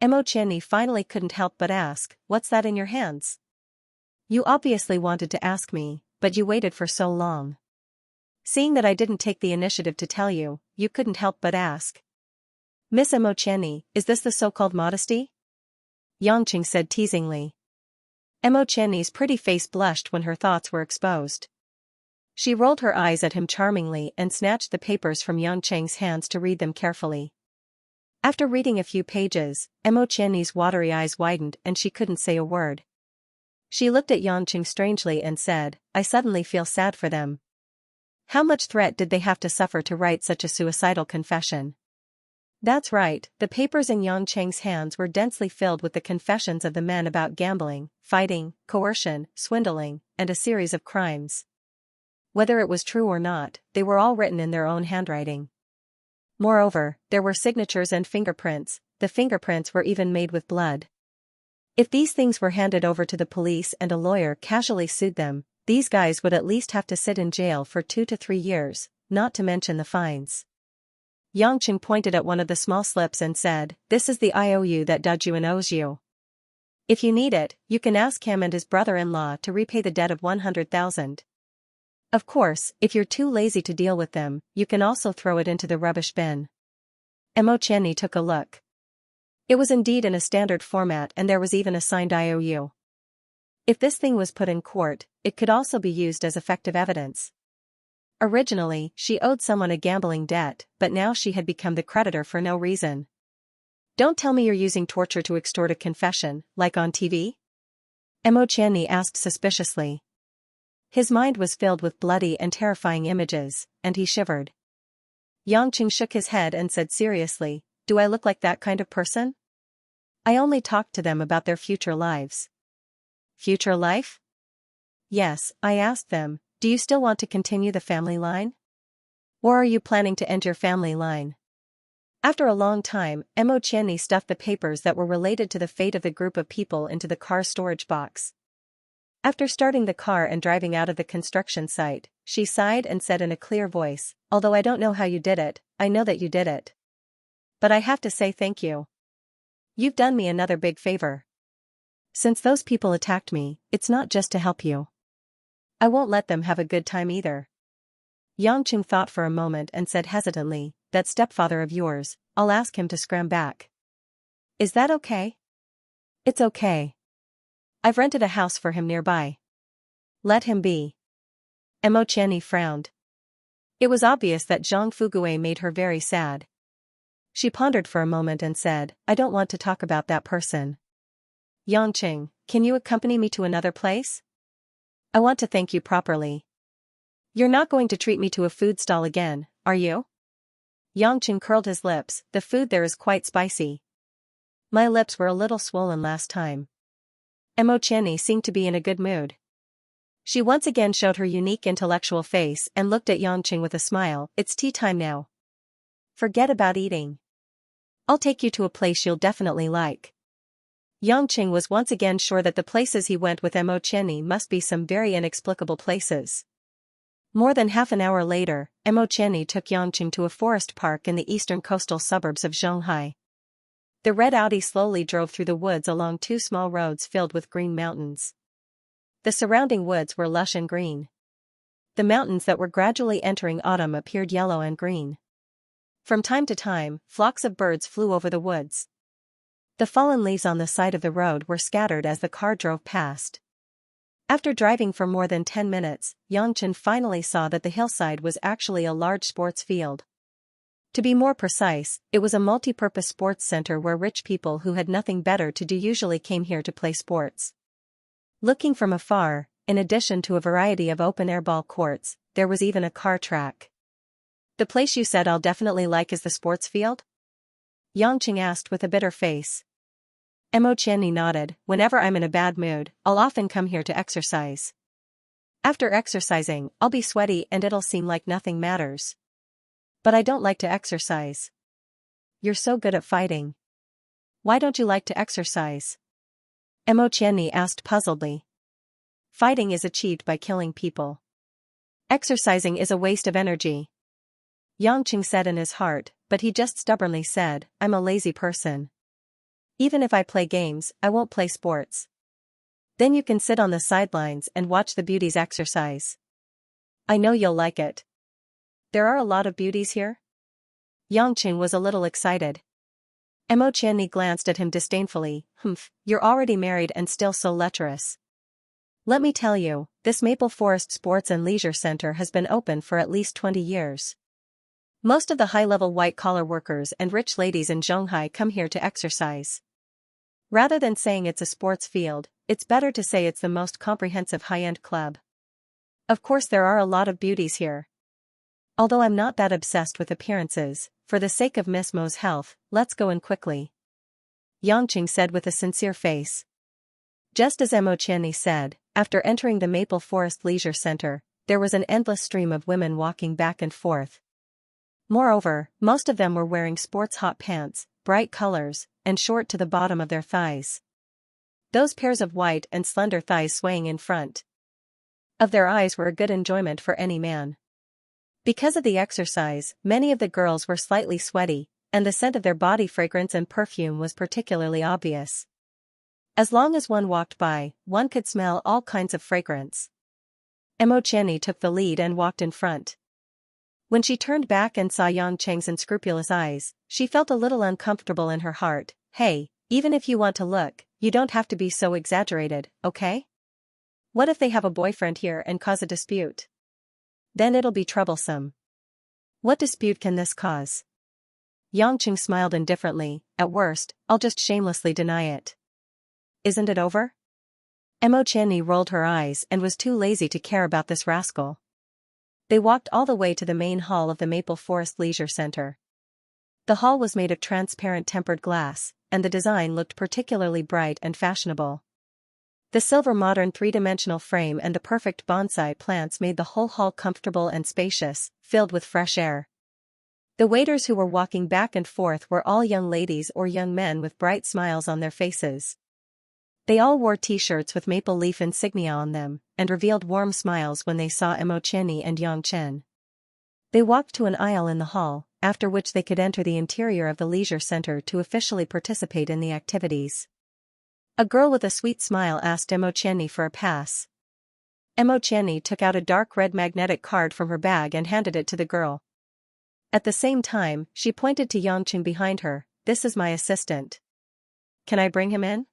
Mo Qianni finally couldn't help but ask, "What's that in your hands? You obviously wanted to ask me, but you waited for so long. Seeing that I didn't take the initiative to tell you, you couldn't help but ask." "Miss Mo Qianni, is this the so-called modesty?" Yangqing said teasingly. Mo Qianni's pretty face blushed when her thoughts were exposed. She rolled her eyes at him charmingly and snatched the papers from Yangqing's hands to read them carefully. After reading a few pages, Mo Qianni's watery eyes widened and she couldn't say a word. She looked at Yangqing strangely and said, "I suddenly feel sad for them. How much threat did they have to suffer to write such a suicidal confession?" That's right, the papers in Yangqing's hands were densely filled with the confessions of the men about gambling, fighting, coercion, swindling, and a series of crimes. Whether it was true or not, they were all written in their own handwriting. Moreover, there were signatures and fingerprints. The fingerprints were even made with blood. If these things were handed over to the police and a lawyer casually sued them, these guys would at least have to sit in jail for 2 to 3 years, not to mention the fines. Xianxia pointed at one of the small slips and said, "This is the IOU that Dajuan owes you. If you need it, you can ask him and his brother-in-law to repay the debt of 100,000. Of course, if you're too lazy to deal with them, you can also throw it into the rubbish bin." Xianxia took a look. It was indeed in a standard format and there was even a signed IOU. If this thing was put in court, it could also be used as effective evidence. Originally, she owed someone a gambling debt, but now she had become the creditor for no reason. "Don't tell me you're using torture to extort a confession, like on TV?" Xianxia asked suspiciously. His mind was filled with bloody and terrifying images, and he shivered. Xianxia shook his head and said seriously, "Do I look like that kind of person? I only talked to them about their future lives." "Future life?" "Yes, I asked them, do you still want to continue the family line? Or are you planning to end your family line?" After a long time, Xianxia stuffed the papers that were related to the fate of the group of people into the car's storage box. After starting the car and driving out of the construction site, she sighed and said in a clear voice, "Although I don't know how you did it, I know that you did it. But I have to say thank you. You've done me another big favor. Since those people attacked me, it's not just to help you. I won't let them have a good time either." Xianxia thought for a moment and said hesitantly, "That stepfather of yours, I'll ask him to scram back. Is that okay?" "It's okay. I've rented a house for him nearby. Let him be." Xianxia frowned. It was obvious that Zhang Fugue made her very sad. She pondered for a moment and said, "I don't want to talk about that person. Xianxia, can you accompany me to another place? I want to thank you properly." "You're not going to treat me to a food stall again, are you?" Xianxia curled his lips. "The food there is quite spicy. My lips were a little swollen last time." Xianxia seemed to be in a good mood. She once again showed her unique intellectual face and looked at Xianxia with a smile. "It's tea time now. Forget about eating. I'll take you to a place you'll definitely like." Xianxia was once again sure that the places he went with Xianxia must be some very inexplicable places. More than half an hour later, Xianxia took Xianxia to a forest park in the eastern coastal suburbs of Shanghai. The red Audi slowly drove through the woods along 2 small roads filled with green mountains. The surrounding woods were lush and green. The mountains that were gradually entering autumn appeared yellow and green. From time to time, flocks of birds flew over the woods. The fallen leaves on the side of the road were scattered as the car drove past. After driving for more than 10 minutes, Xianxia finally saw that the hillside was actually a large sports field. To be more precise, it was a multi-purpose sports center where rich people who had nothing better to do usually came here to play sports. Looking from afar, in addition to a variety of open-air ball courts, there was even a car track. "The place you said I'll definitely like is the sports field?" Xianxia asked with a bitter face. Xianxia nodded. "Whenever I'm in a bad mood, I'll often come here to exercise. After exercising, I'll be sweaty and it'll seem like nothing matters. But I don't like to exercise." "You're so good at fighting. Why don't you like to exercise?" Xianxia asked puzzledly. "Fighting is achieved by killing people. Exercising is a waste of energy." Xianxia said in his heart, but he just stubbornly said, "I'm a lazy person. Even if I play games, I won't play sports." "Then you can sit on the sidelines and watch the beauties exercise. I know you'll like it." "There are a lot of beauties here?" Xianxia was a little excited. Xianxia glanced at him disdainfully. "Humph, you're already married and still so lecherous. Let me tell you, this Maple Forest Sports and Leisure Center has been open for at least 20 years. Most of the high-level white-collar workers and rich ladies in Shanghai come here to exercise. Rather than saying it's a sports field, it's better to say it's the most comprehensive high-end club. Of course there are a lot of beauties here. Although I'm not that obsessed with appearances, for the sake of Miss Mo's health, let's go in quickly," Xianxia said with a sincere face. Just as Xianxia said, after entering the Maple Forest Leisure Center, there was an endless stream of women walking back and forth. Moreover, most of them were wearing sports hot pants, bright colors, and short to the bottom of their thighs. those pairs of white and slender thighs swaying in front of their eyes were a good enjoyment for any man. Because of the exercise, many of the girls were slightly sweaty, and the scent of their body fragrance and perfume was particularly obvious. As long as one walked by, one could smell all kinds of fragrance. Xianxia took the lead and walked in front. When she turned back and saw Xianxia's unscrupulous eyes, she felt a little uncomfortable in her heart. Hey, even if you want to look, you don't have to be so exaggerated, okay? What if they have a boyfriend here and cause a dispute? Then it'll be troublesome. What dispute can this cause? Xianxia smiled indifferently. At worst, I'll just shamelessly deny it. Isn't it over? Xianxia rolled her eyes and was too lazy to care about this rascal. They walked all the way to the main hall of the Maple Forest Leisure Center. The hall was made of transparent tempered glass, and the design looked particularly bright and fashionable. The silver modern three-dimensional frame and the perfect bonsai plants made the whole hall comfortable and spacious, filled with fresh air. The waiters who were walking back and forth were all young ladies or young men with bright smiles on their faces. They all wore t-shirts with maple leaf insignia on them, and revealed warm smiles when they saw Xianxia and Xianxia. They walked to an aisle in the hall, after which they could enter the interior of the leisure center to officially participate in the activities. A girl with a sweet smile asked Xianxia for a pass. Xianxia took out a dark red magnetic card from her bag and handed it to the girl. At the same time, she pointed to Xianxia behind her. This is my assistant. Can I bring him in?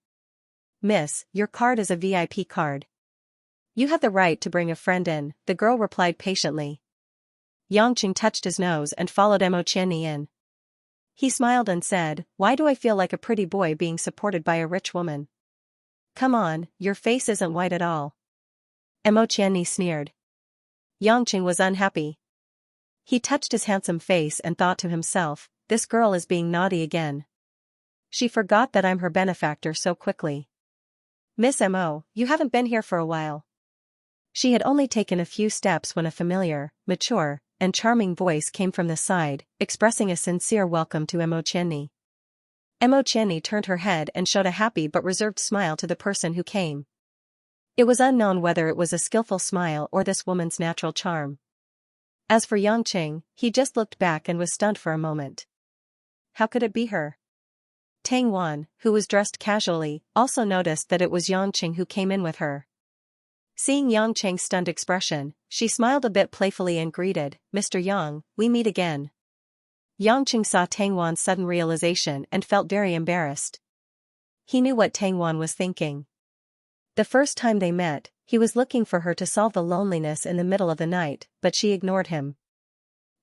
Miss, your card is a VIP card. You have the right to bring a friend in, the girl replied patiently. Xianxia touched his nose and followed Xianxia in. He smiled and said, Why do I feel like a pretty boy being supported by a rich woman? Come on, your face isn't white at all. Xianxia sneered. Xianxia was unhappy. He touched his handsome face and thought to himself, this girl is being naughty again. She forgot that I'm her benefactor so quickly. Miss Mo, you haven't been here for a while. She had only taken a few steps when a familiar, mature, and charming voice came from the side, expressing a sincere welcome to Xianxia. Xianxia turned her head and showed a happy but reserved smile to the person who came. It was unknown whether it was a skillful smile or this woman's natural charm. As for Xianxia, he just looked back and was stunned for a moment. How could it be her? Tang Wan, who was dressed casually, also noticed that it was Xianxia who came in with her. Seeing Xianxia's stunned expression, she smiled a bit playfully and greeted, Mr. Yang, we meet again. Xianxia saw Tang Wan's sudden realization and felt very embarrassed. He knew what Tang Wan was thinking. The first time they met, he was looking for her to solve the loneliness in the middle of the night, but she ignored him.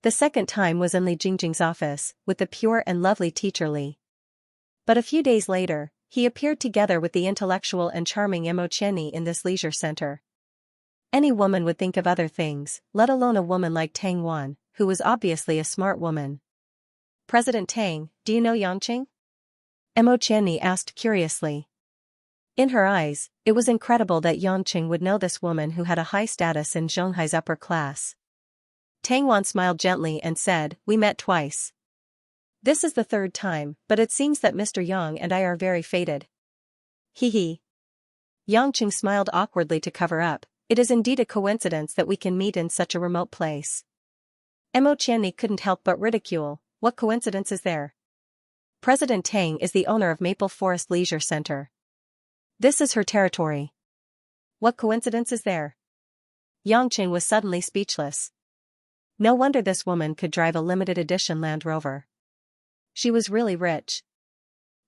The second time was in Li Jingjing's office, with the pure and lovely teacher Li. But a few days later, he appeared together with the intellectual and charming Xianxia in this leisure center. Any woman would think of other things, let alone a woman like Tang Wan, who was obviously a smart woman. President Tang, do you know Xianxia? Xianxia asked curiously. In her eyes, it was incredible that Xianxia would know this woman who had a high status in Zhonghai's upper class. Tang Wan smiled gently and said, we met twice. This is the third time, but it seems that Mr. Yang and I are very fated. Hee hee. Xianxia smiled awkwardly to cover up. It is indeed a coincidence that we can meet in such a remote place. Xianxia couldn't help but ridicule, what coincidence is there? President Tang is the owner of Maple Forest Leisure Center. This is her territory. What coincidence is there? Xianxia was suddenly speechless. No wonder this woman could drive a limited edition Land Rover. She was really rich.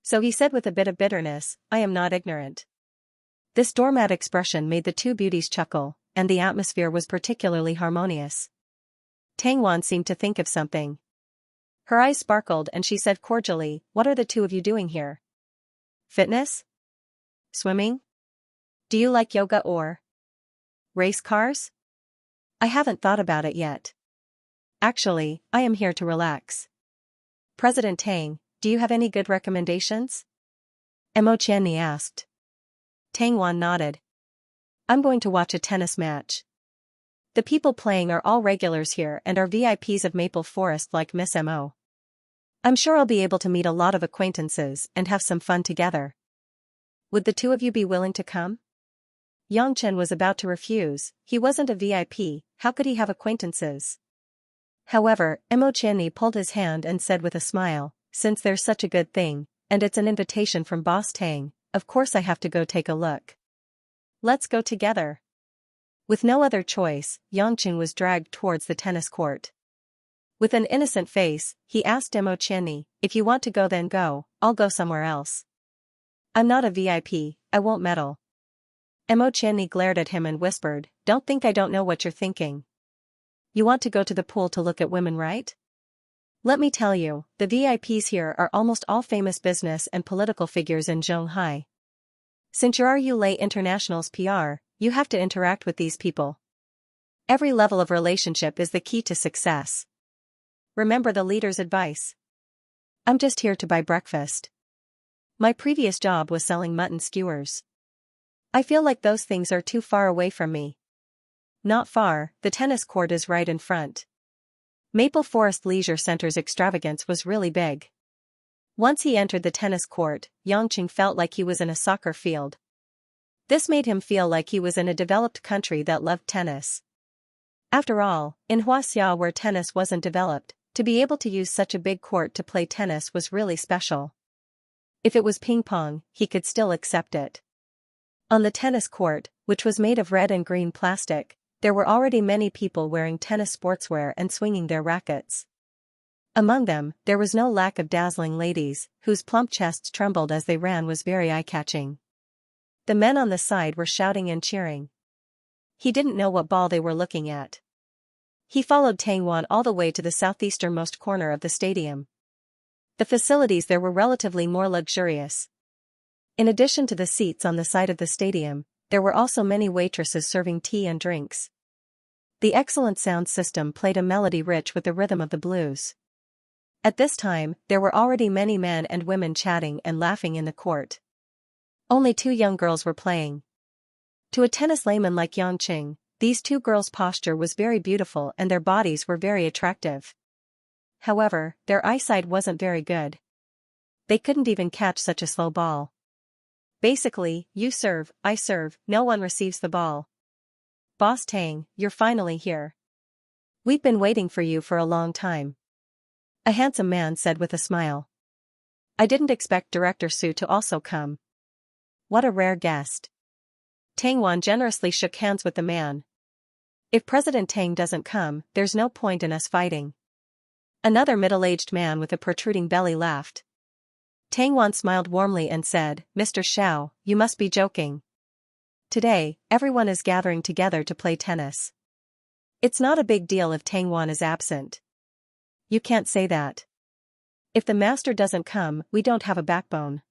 So he said with a bit of bitterness, I am not ignorant. This doormat expression made the two beauties chuckle, and the atmosphere was particularly harmonious. Tang Wan seemed to think of something. Her eyes sparkled and she said cordially, what are the two of you doing here? Fitness? Swimming? Do you like yoga or race cars? I haven't thought about it yet. Actually, I am here to relax. President Tang, do you have any good recommendations? Xianxia asked. Tang Wan nodded. I'm going to watch a tennis match. The people playing are all regulars here and are VIPs of Maple Forest like Miss Mo. I'm sure I'll be able to meet a lot of acquaintances and have some fun together. Would the two of you be willing to come? Yang Chen was about to refuse. He wasn't a VIP, how could he have acquaintances? However, Mo Qianni pulled his hand and said with a smile, since there's such a good thing, and it's an invitation from Boss Tang, of course I have to go take a look. Let's go together. With no other choice, Yang Chen was dragged towards the tennis court. With an innocent face, he asked Mo Qianni, if you want to go then go, I'll go somewhere else. I'm not a VIP, I won't meddle. Mo Qianni glared at him and whispered, don't think I don't know what you're thinking. You want to go to the pool to look at women, right? Let me tell you, the VIPs here are almost all famous business and political figures in Zhonghai. Since you're RU International's PR, you have to interact with these people. Every level of relationship is the key to success. Remember the leader's advice. I'm just here to buy breakfast. My previous job was selling mutton skewers. I feel like those things are too far away from me. Not far, the tennis court is right in front. Maple Forest Leisure Center's extravagance was really big. Once he entered the tennis court, Yangqing felt like he was in a soccer field. This made him feel like he was in a developed country that loved tennis. After all, in Huaxia where tennis wasn't developed, to be able to use such a big court to play tennis was really special. If it was ping pong, he could still accept it. On the tennis court, which was made of red and green plastic, there were already many people wearing tennis sportswear and swinging their rackets. Among them, there was no lack of dazzling ladies, whose plump chests trembled as they ran was very eye-catching. The men on the side were shouting and cheering. He didn't know what ball they were looking at. He followed Tang Wan all the way to the southeasternmost corner of the stadium. The facilities there were relatively more luxurious. In addition to the seats on the side of the stadium, there were also many waitresses serving tea and drinks. The excellent sound system played a melody rich with the rhythm of the blues. At this time, there were already many men and women chatting and laughing in the court. Only 2 young girls were playing. To a tennis layman like Yangqing, these 2 girls' posture was very beautiful and their bodies were very attractive. However, their eyesight wasn't very good. They couldn't even catch such a slow ball. Basically, you serve, I serve, no one receives the ball. Boss Tang, you're finally here. We've been waiting for you for a long time. A handsome man said with a smile. I didn't expect Director Su to also come. What a rare guest. Tang Wan generously shook hands with the man. If President Tang doesn't come, there's no point in us fighting. Another middle-aged man with a protruding belly laughed. Tang Wan smiled warmly and said, Mr. Xiao, you must be joking. Today, everyone is gathering together to play tennis. It's not a big deal if Tang Wan is absent. You can't say that. If the master doesn't come, we don't have a backbone.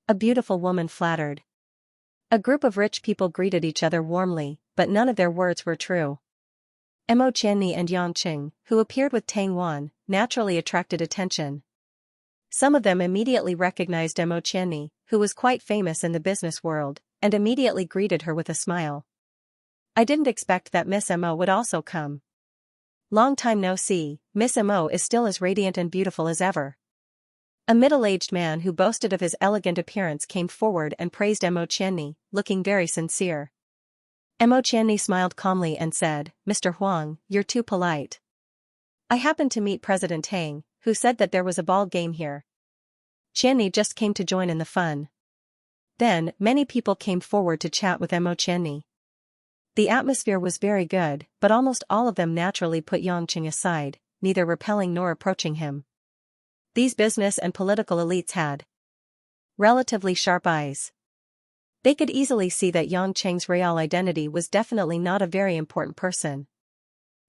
A beautiful woman flattered. A group of rich people greeted each other warmly, but none of their words were true. Mo Qianni and Yangqing, who appeared with Tang Wan, naturally attracted attention. Some of them immediately recognized Mo Qianni, who was quite famous in the business world, and immediately greeted her with a smile. I didn't expect that Miss Mo would also come. Long time no see, Miss Mo is still as radiant and beautiful as ever. A middle-aged man who boasted of his elegant appearance came forward and praised Mo Qianni, looking very sincere. Mo Qianni smiled calmly and said, Mr. Huang, you're too polite. I happened to meet President Tang, who said that there was a ball game here. Qianni just came to join in the fun. Then, many people came forward to chat with Mo Qianni. The atmosphere was very good, but almost all of them naturally put Yangqing aside, neither repelling nor approaching him. These business and political elites had relatively sharp eyes. They could easily see that Yangqing's real identity was definitely not a very important person.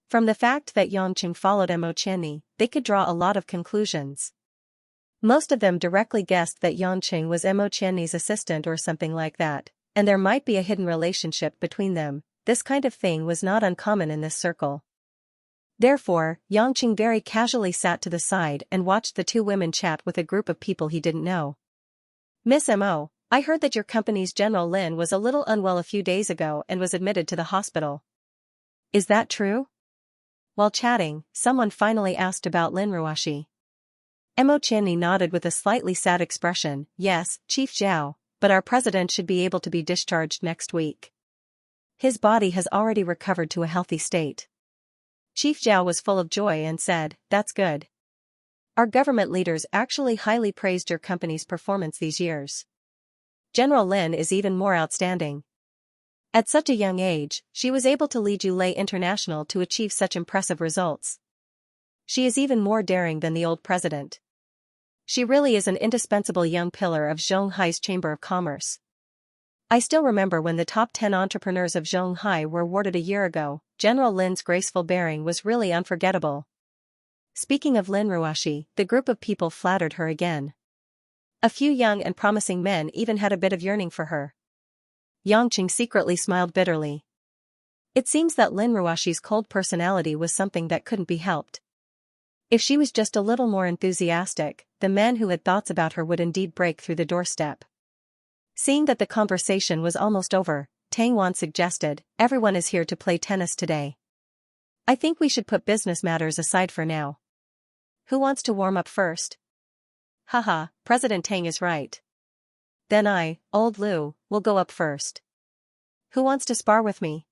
From the fact that Yangqing followed Mo Qianni, they could draw a lot of conclusions. Most of them directly guessed that Yangqing was Mo Qianni's assistant or something like that, and there might be a hidden relationship between them. This kind of thing was not uncommon in this circle. Therefore, Yangqing very casually sat to the side and watched the 2 women chat with a group of people he didn't know. Miss Mo, I heard that your company's General Lin was a little unwell a few days ago and was admitted to the hospital. Is that true? While chatting, someone finally asked about Lin Ruoshi. Mo Qianni nodded with a slightly sad expression, yes, Chief Zhao, but our president should be able to be discharged next week. His body has already recovered to a healthy state. Chief Zhao was full of joy and said, "That's good. Our government leaders actually highly praised your company's performance these years. General Lin is even more outstanding. At such a young age, she was able to lead Yulei International to achieve such impressive results. She is even more daring than the old president. She really is an indispensable young pillar of Zhonghai's Chamber of Commerce. I still remember when the top 10 entrepreneurs of Zhonghai were awarded a year ago. General Lin's graceful bearing was really unforgettable." Speaking of Lin Ruoshi, the group of people flattered her again. A few young and promising men even had a bit of yearning for her. Yangqing secretly smiled bitterly. It seems that Lin Ruoshi's cold personality was something that couldn't be helped. If she was just a little more enthusiastic, the men who had thoughts about her would indeed break through the doorstep. Seeing that the conversation was almost over, Tang Wan suggested, "Everyone is here to play tennis today. I think we should put business matters aside for now. Who wants to warm up first?" "Haha, President Tang is right. Then I, old Liu, will go up first. Who wants to spar with me?"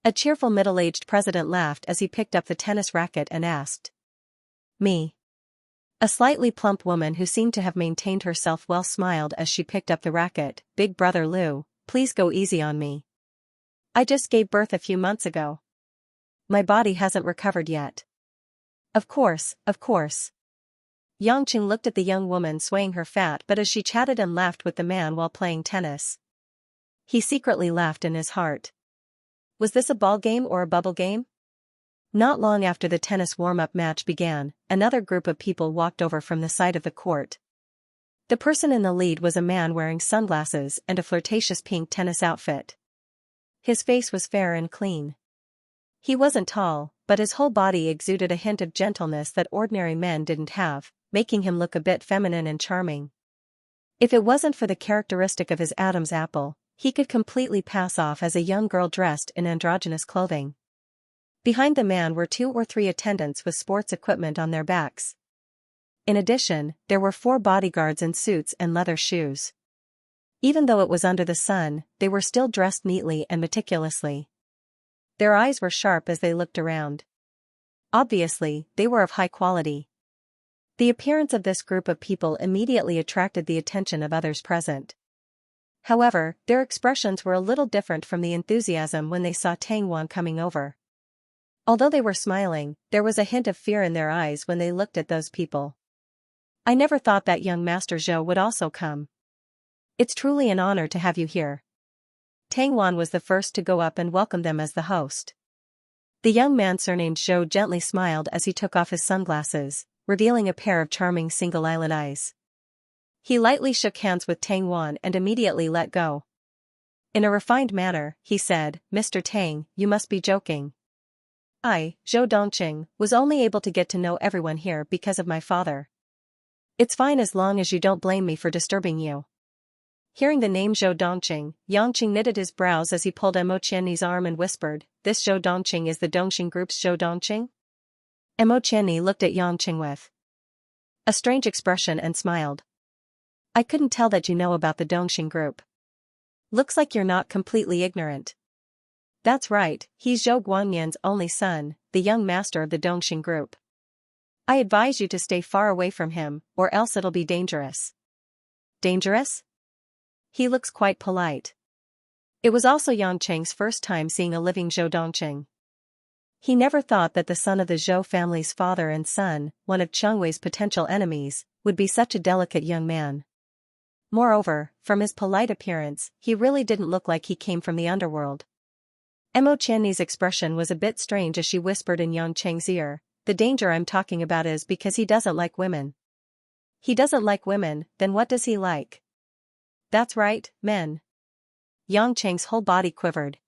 A cheerful middle-aged president laughed as he picked up the tennis racket and asked. "Me." A slightly plump woman who seemed to have maintained herself well smiled as she picked up the racket. "Big brother Liu, please go easy on me. I just gave birth a few months ago. My body hasn't recovered yet." Of course, of course." Yangqing looked at the young woman swaying her fat butt as she chatted and laughed with the man while playing tennis. He secretly laughed in his heart. Was this a ball game or a bubble game? Not long after the tennis warm-up match began, another group of people walked over from the side of the court. The person in the lead was a man wearing sunglasses and a flirtatious pink tennis outfit. His face was fair and clean. He wasn't tall, but his whole body exuded a hint of gentleness that ordinary men didn't have, making him look a bit feminine and charming. If it wasn't for the characteristic of his Adam's apple, he could completely pass off as a young girl dressed in androgynous clothing. Behind the man were 2 or 3 attendants with sports equipment on their backs. In addition, there were 4 bodyguards in suits and leather shoes. Even though it was under the sun, they were still dressed neatly and meticulously. Their eyes were sharp as they looked around. Obviously, they were of high quality. The appearance of this group of people immediately attracted the attention of others present. However, their expressions were a little different from the enthusiasm when they saw Tang Wan coming over. Although they were smiling, there was a hint of fear in their eyes when they looked at those people. "I never thought that young Master Zhou would also come. It's truly an honor to have you here." Tang Wan was the first to go up and welcome them as the host. The young man surnamed Zhou gently smiled as he took off his sunglasses, revealing a pair of charming single-eyelid eyes. He lightly shook hands with Tang Wan and immediately let go. In a refined manner, he said, "Mr. Tang, you must be joking. I, Zhou Dongqing, was only able to get to know everyone here because of my father. It's fine as long as you don't blame me for disturbing you." Hearing the name Zhou Dongqing, Yangqing knitted his brows as he pulled Mo Qianni's arm and whispered, "This Zhou Dongqing is the Dongqing Group's Zhou Dongqing?" Mo Qianni looked at Yangqing with a strange expression and smiled. "I couldn't tell that you know about the Dongqing Group. Looks like you're not completely ignorant." "That's right, he's Zhou Guanyan's only son, the young master of the Dongqing Group. I advise you to stay far away from him, or else it'll be dangerous." "Dangerous?" He looks quite polite. It was also Yangqing's first time seeing a living Zhou Dongqing. He never thought that the son of the Zhou family's father and son, one of Chengwei's potential enemies, would be such a delicate young man. Moreover, from his polite appearance, he really didn't look like he came from the underworld. Mo Qianni's expression was a bit strange as she whispered in Yangqing's ear, "The danger I'm talking about is because he doesn't like women." "He doesn't like women, then what does he like?" "That's right, men." Yangqing's whole body quivered.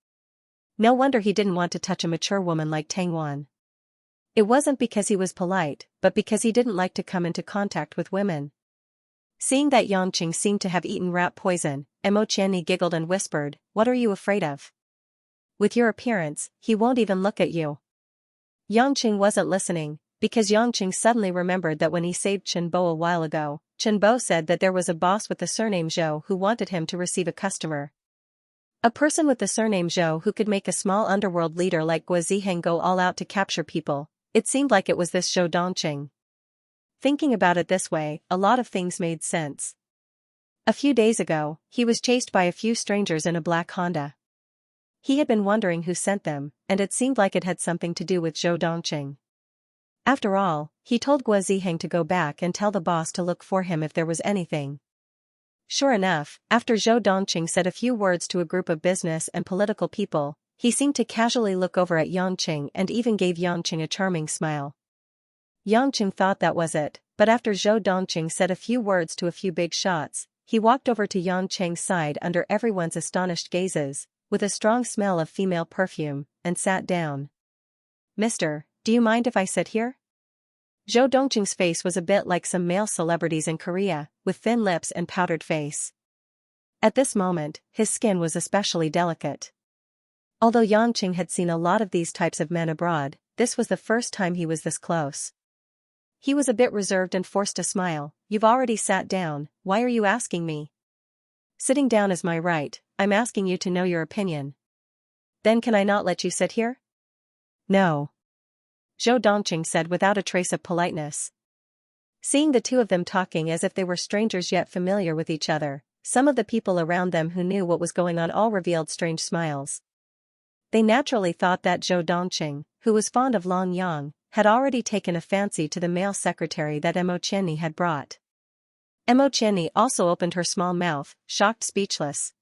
No wonder he didn't want to touch a mature woman like Tang Wan. It wasn't because he was polite, but because he didn't like to come into contact with women. Seeing that Yangqing seemed to have eaten rat poison, Mo Qianni giggled and whispered, "What are you afraid of? With your appearance, he won't even look at you." Yangqing wasn't listening, because Yangqing suddenly remembered that when he saved Chen Bo a while ago, Chen Bo said that there was a boss with the surname Zhou who wanted him to receive a customer. A person with the surname Zhou who could make a small underworld leader like Guo Ziheng go all out to capture people. It seemed like it was this Zhou Dongqing. Thinking about it this way, a lot of things made sense. A few days ago, he was chased by a few strangers in a black Honda. He had been wondering who sent them, and it seemed like it had something to do with Zhou Dongqing. After all, he told Guo Ziheng to go back and tell the boss to look for him if there was anything. Sure enough, after Zhou Dongqing said a few words to a group of business and political people, he seemed to casually look over at Yangqing and even gave Yangqing a charming smile. Yangqing thought that was it, but after Zhou Dongqing said a few words to a few big shots, he walked over to Yangqing's side under everyone's astonished gazes, with a strong smell of female perfume, and sat down. "Mister, do you mind if I sit here?" Zhou Dongqing's face was a bit like some male celebrities in Korea, with thin lips and powdered face. At this moment, his skin was especially delicate. Although Yangqing had seen a lot of these types of men abroad, this was the first time he was this close. He was a bit reserved and forced a smile. "You've already sat down, why are you asking me?" "Sitting down is my right, I'm asking you to know your opinion." "Then can I not let you sit here?" "No," Zhou Dongqing said without a trace of politeness. Seeing the two of them talking as if they were strangers yet familiar with each other, some of the people around them who knew what was going on all revealed strange smiles. They naturally thought that Zhou Dongqing, who was fond of Long Yang, had already taken a fancy to the male secretary that Emo Qianni had brought. Emo Qianni also opened her small mouth, shocked speechless.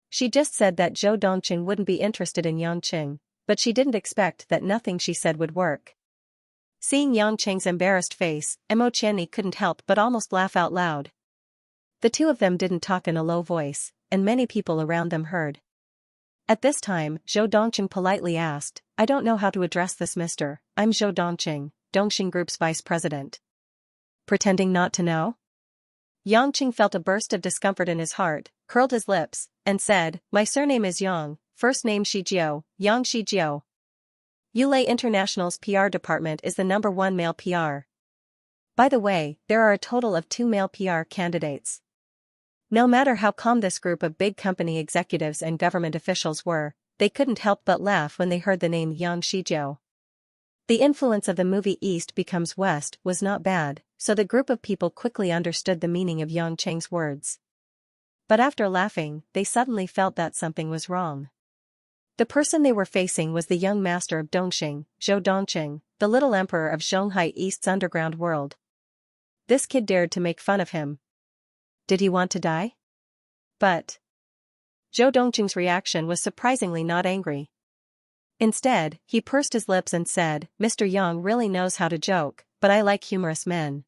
She just said that Zhou Dongqing wouldn't be interested in Yangqing, but she didn't expect that nothing she said would work. Seeing Yangqing's embarrassed face, Emo Qianni couldn't help but almost laugh out loud. The two of them didn't talk in a low voice, and many people around them heard. At this time, Zhou Dongqing politely asked, "I don't know how to address this mister, I'm Zhou Dongqing, Dongxing Group's vice president." Pretending not to know? Yangqing felt a burst of discomfort in his heart, curled his lips, and said, "My surname is Yang, first name Shijiao, Yang Shijiao. Yulei International's PR department is the #1 male PR. By the way, there are a total of 2 male PR candidates." No matter how calm this group of big company executives and government officials were, they couldn't help but laugh when they heard the name Yang Shijiao. The influence of the movie East Becomes West was not bad, so the group of people quickly understood the meaning of Yangqing's words. But after laughing, they suddenly felt that something was wrong. The person they were facing was the young master of Dongxing, Zhou Dongqing, the little emperor of Shanghai East's underground world. This kid dared to make fun of him. Did he want to die? But Zhou Dongqing's reaction was surprisingly not angry. Instead, he pursed his lips and said, "Mr. Yang really knows how to joke, but I like humorous men."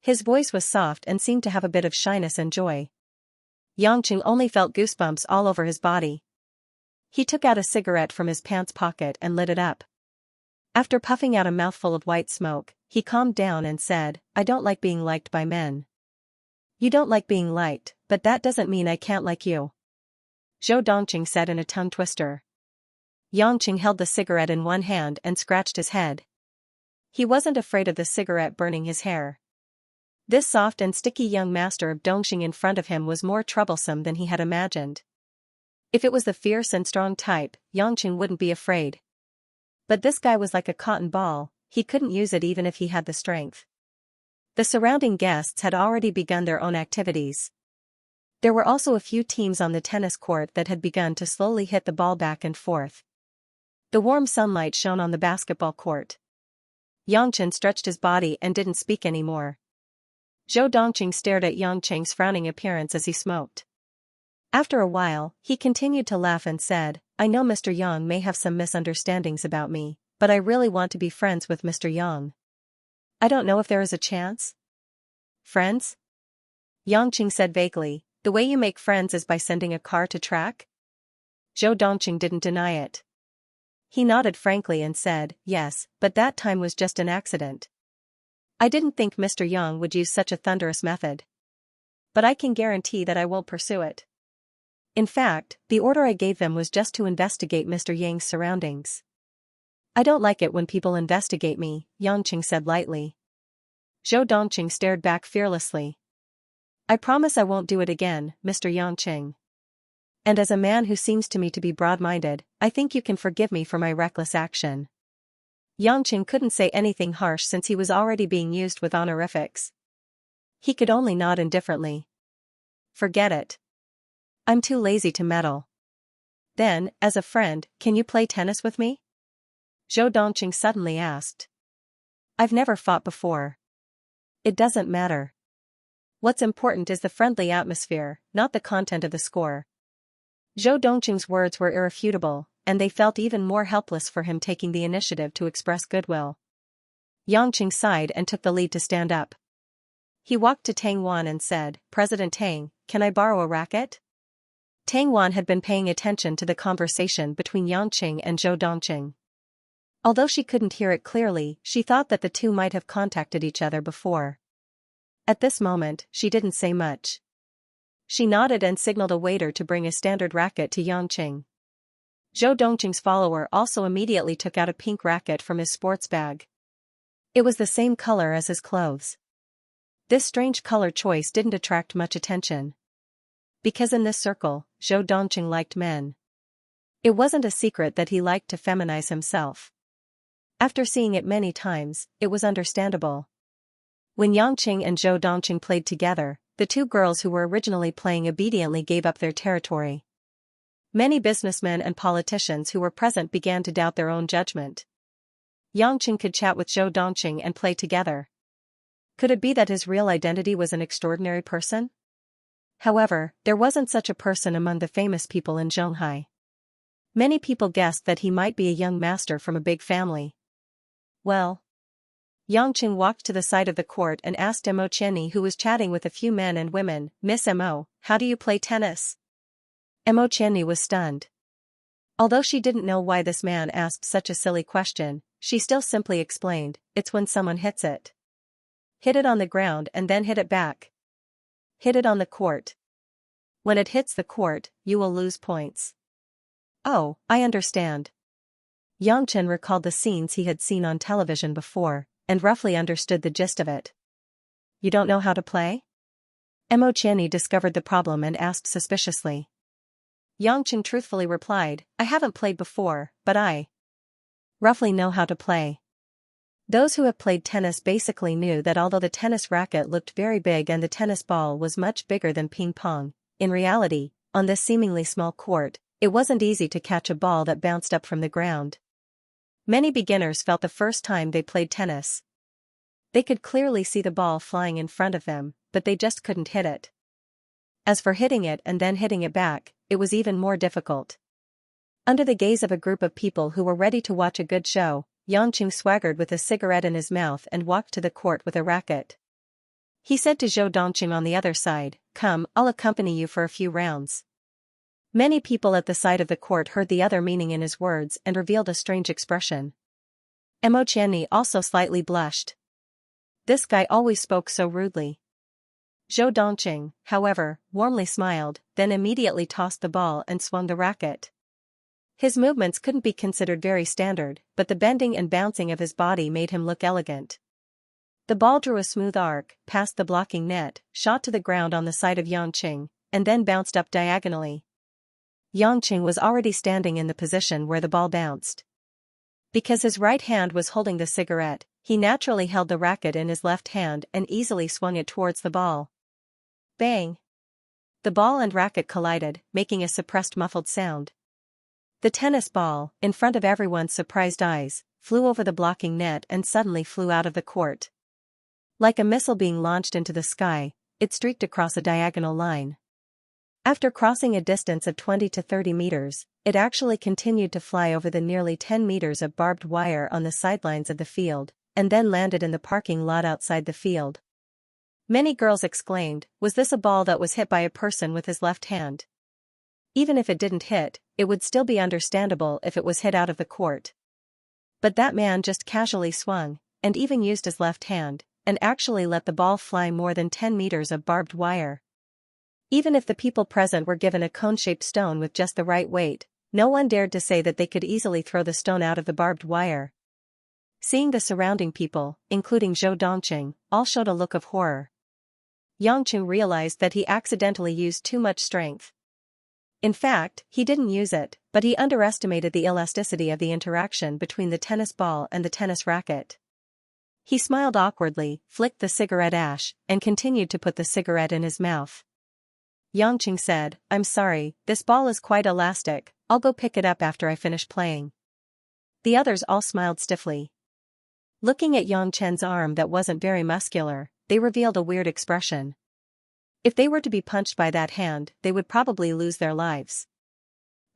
His voice was soft and seemed to have a bit of shyness and joy. Yangqing only felt goosebumps all over his body. He took out a cigarette from his pants pocket and lit it up. After puffing out a mouthful of white smoke, he calmed down and said, "I don't like being liked by men." "You don't like being liked, but that doesn't mean I can't like you," Zhou Dongqing said in a tongue twister. Yangqing held the cigarette in one hand and scratched his head. He wasn't afraid of the cigarette burning his hair. This soft and sticky young master of Dongxing in front of him was more troublesome than he had imagined. If it was the fierce and strong type, Yangqing wouldn't be afraid. But this guy was like a cotton ball, he couldn't use it even if he had the strength. The surrounding guests had already begun their own activities. There were also a few teams on the tennis court that had begun to slowly hit the ball back and forth. The warm sunlight shone on the basketball court. Yangqing stretched his body and didn't speak anymore. Zhou Dongqing stared at Yangqing's frowning appearance as he smoked. After a while, he continued to laugh and said, "I know Mr. Yang may have some misunderstandings about me, but I really want to be friends with Mr. Yang. I don't know if there is a chance." "Friends?" Yangqing said vaguely, "The way you make friends is by sending a car to track?" Zhou Dongqing didn't deny it. He nodded frankly and said, "Yes, but that time was just an accident. I didn't think Mr. Yang would use such a thunderous method. But I can guarantee that I won't pursue it. In fact, the order I gave them was just to investigate Mr. Yang's surroundings." I don't like it when people investigate me, Yangqing said lightly. Zhou Dongqing stared back fearlessly. I promise I won't do it again, Mr. Yangqing. And as a man who seems to me to be broad-minded, I think you can forgive me for my reckless action. Yangqing couldn't say anything harsh since he was already being used with honorifics. He could only nod indifferently. Forget it. I'm too lazy to meddle. Then, as a friend, can you play tennis with me? Zhou Dongqing suddenly asked. I've never fought before. It doesn't matter. What's important is the friendly atmosphere, not the content of the score. Zhou Dongqing's words were irrefutable, and they felt even more helpless for him taking the initiative to express goodwill. Yangqing sighed and took the lead to stand up. He walked to Tang Wan and said, President Tang, can I borrow a racket? Tang Wan had been paying attention to the conversation between Yangqing and Zhou Dongqing. Although she couldn't hear it clearly, she thought that the two might have contacted each other before. At this moment, she didn't say much. She nodded and signaled a waiter to bring a standard racket to Yangqing. Zhou Dongqing's follower also immediately took out a pink racket from his sports bag. It was the same color as his clothes. This strange color choice didn't attract much attention. Because in this circle, Zhou Dongqing liked men. It wasn't a secret that he liked to feminize himself. After seeing it many times, it was understandable. When Yangqing and Zhou Dongqing played together, the two girls who were originally playing obediently gave up their territory. Many businessmen and politicians who were present began to doubt their own judgment. Yangqing could chat with Zhou Dongqing and play together. Could it be that his real identity was an extraordinary person? However, there wasn't such a person among the famous people in Zhonghai. Many people guessed that he might be a young master from a big family. Well. Yangqing walked to the side of the court and asked Mo Qianni, who was chatting with a few men and women, Miss Mo, how do you play tennis? Mo Qianni was stunned. Although she didn't know why this man asked such a silly question, she still simply explained, it's when someone hits it. Hit it on the ground and then hit it back. Hit it on the court. When it hits the court, you will lose points. Oh, I understand. Yangqing recalled the scenes he had seen on television before, and roughly understood the gist of it. You don't know how to play? Mo Qianni discovered the problem and asked suspiciously. Yangqing truthfully replied, I haven't played before, but I roughly know how to play. Those who have played tennis basically knew that although the tennis racket looked very big and the tennis ball was much bigger than ping pong, in reality, on this seemingly small court, it wasn't easy to catch a ball that bounced up from the ground. Many beginners felt the first time they played tennis. They could clearly see the ball flying in front of them, but they just couldn't hit it. As for hitting it and then hitting it back, it was even more difficult. Under the gaze of a group of people who were ready to watch a good show, Yangqing swaggered with a cigarette in his mouth and walked to the court with a racket. He said to Zhou Dongqing on the other side, Come, I'll accompany you for a few rounds. Many people at the side of the court heard the other meaning in his words and revealed a strange expression. Mo Qianni also slightly blushed. This guy always spoke so rudely. Zhou Dongqing, however, warmly smiled, then immediately tossed the ball and swung the racket. His movements couldn't be considered very standard, but the bending and bouncing of his body made him look elegant. The ball drew a smooth arc, past the blocking net, shot to the ground on the side of Yangqing, and then bounced up diagonally. Yangqing was already standing in the position where the ball bounced. Because his right hand was holding the cigarette, he naturally held the racket in his left hand and easily swung it towards the ball. Bang! The ball and racket collided, making a suppressed muffled sound. The tennis ball, in front of everyone's surprised eyes, flew over the blocking net and suddenly flew out of the court. Like a missile being launched into the sky, it streaked across a diagonal line. After crossing a distance of 20 to 30 meters, it actually continued to fly over the nearly 10 meters of barbed wire on the sidelines of the field, and then landed in the parking lot outside the field. Many girls exclaimed, was this a ball that was hit by a person with his left hand? Even if it didn't hit, it would still be understandable if it was hit out of the court. But that man just casually swung, and even used his left hand, and actually let the ball fly more than 10 meters of barbed wire. Even if the people present were given a cone-shaped stone with just the right weight, No one dared to say that they could easily throw the stone out of the barbed wire. Seeing the surrounding people, including Zhou Dongqing, all showed a look of horror. Yangqing realized that he accidentally used too much strength. In fact, he didn't use it, but he underestimated the elasticity of the interaction between the tennis ball and the tennis racket. He smiled awkwardly, flicked the cigarette ash, and continued to put the cigarette in his mouth. Yangqing said, "I'm sorry, this ball is quite elastic, I'll go pick it up after I finish playing." The others all smiled stiffly. Looking at Yang Chen's arm that wasn't very muscular, they revealed a weird expression. If they were to be punched by that hand, they would probably lose their lives.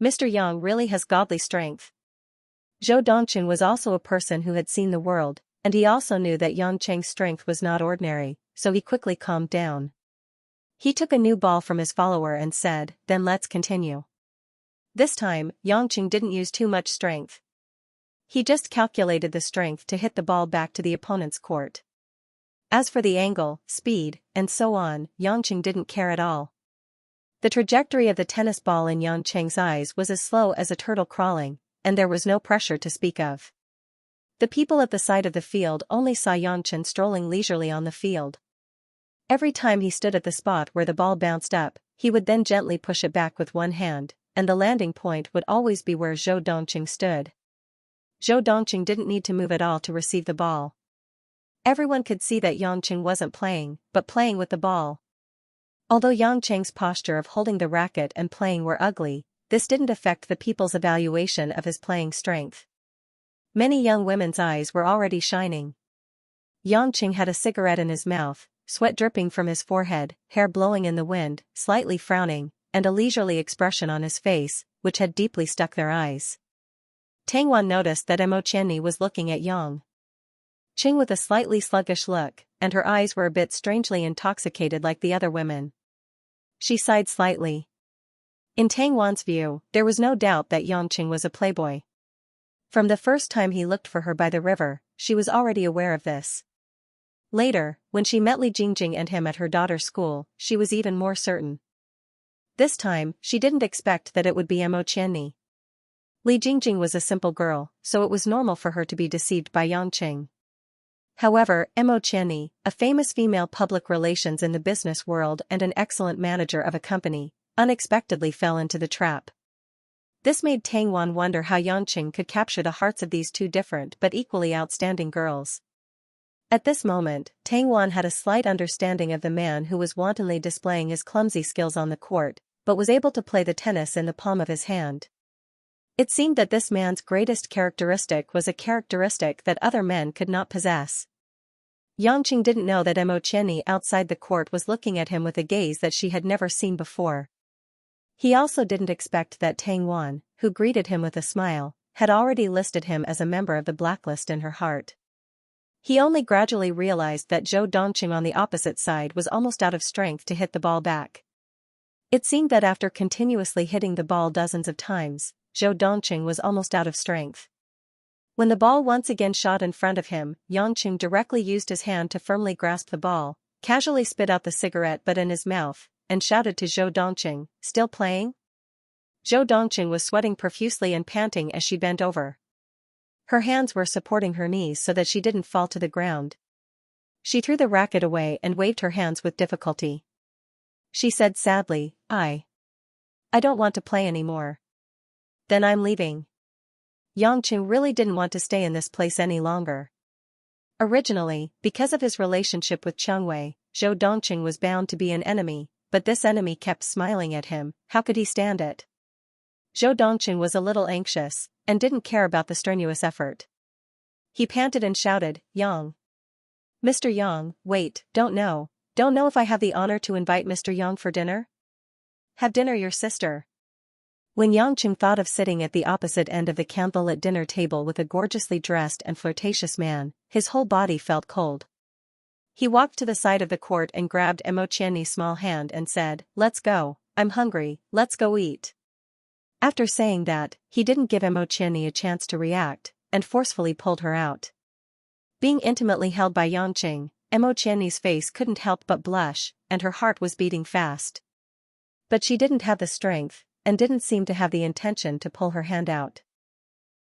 Mr. Yang really has godly strength. Zhou Dongqing was also a person who had seen the world, and he also knew that Yang Cheng's strength was not ordinary, so he quickly calmed down. He took a new ball from his follower and said, "Then let's continue." This time, Yang Cheng didn't use too much strength. He just calculated the strength to hit the ball back to the opponent's court. As for the angle, speed, and so on, Yang Cheng didn't care at all. The trajectory of the tennis ball in Yang Cheng's eyes was as slow as a turtle crawling, and there was no pressure to speak of. The people at the side of the field only saw Yang Chen strolling leisurely on the field. Every time he stood at the spot where the ball bounced up, he would then gently push it back with one hand, and the landing point would always be where Zhou Dongqing stood. Zhou Dongqing didn't need to move at all to receive the ball. Everyone could see that Yang Cheng wasn't playing, but playing with the ball. Although Yang Cheng's posture of holding the racket and playing were ugly, this didn't affect the people's evaluation of his playing strength. Many young women's eyes were already shining. Yang Cheng had a cigarette in his mouth, sweat dripping from his forehead, hair blowing in the wind, slightly frowning, and a leisurely expression on his face, which had deeply stuck their eyes. Tang Wan noticed that Mo Qianni was looking at Yang Cheng with a slightly sluggish look, and her eyes were a bit strangely intoxicated like the other women. She sighed slightly. In Tang Wan's view, there was no doubt that Yang Cheng was a playboy. From the first time he looked for her by the river, she was already aware of this. Later, when she met Li Jingjing and him at her daughter's school, she was even more certain. This time, she didn't expect that it would be Mo Qianni. Li Jingjing was a simple girl, so it was normal for her to be deceived by Yang Cheng. However, Mo Qianni, a famous female public relations in the business world and an excellent manager of a company, unexpectedly fell into the trap. This made Tang Wan wonder how Yang Cheng could capture the hearts of these two different but equally outstanding girls. At this moment, Tang Wan had a slight understanding of the man who was wantonly displaying his clumsy skills on the court, but was able to play the tennis in the palm of his hand. It seemed that this man's greatest characteristic was a characteristic that other men could not possess. Yang Cheng didn't know that Mo Qianni outside the court was looking at him with a gaze that she had never seen before. He also didn't expect that Tang Wan, who greeted him with a smile, had already listed him as a member of the blacklist in her heart. He only gradually realized that Zhou Dongqing on the opposite side was almost out of strength to hit the ball back. It seemed that after continuously hitting the ball dozens of times, Zhou Dongqing was almost out of strength. When the ball once again shot in front of him, Yang Cheng directly used his hand to firmly grasp the ball, casually spit out the cigarette butt in his mouth, and shouted to Zhou Dongqing, "Still playing?" Zhou Dongqing was sweating profusely and panting as she bent over. Her hands were supporting her knees so that she didn't fall to the ground. She threw the racket away and waved her hands with difficulty. She said sadly, I don't want to play anymore. Then I'm leaving. Yang Cheng really didn't want to stay in this place any longer. Originally, because of his relationship with Cheng Wei, Zhou Dongqing was bound to be an enemy, but this enemy kept smiling at him. How could he stand it? Zhou Dongqing was a little anxious, and didn't care about the strenuous effort. He panted and shouted, "Yang! Mr. Yang, wait, don't know if I have the honor to invite Mr. Yang for dinner?" "Have dinner your sister." When Yang Cheng thought of sitting at the opposite end of the candlelit dinner table with a gorgeously dressed and flirtatious man, his whole body felt cold. He walked to the side of the court and grabbed Mo Qianni's small hand and said, "Let's go, I'm hungry, let's go eat." After saying that, he didn't give Mo Qianni a chance to react, and forcefully pulled her out. Being intimately held by Yang Cheng, Mo Qianni's face couldn't help but blush, and her heart was beating fast. But she didn't have the strength, and didn't seem to have the intention to pull her hand out.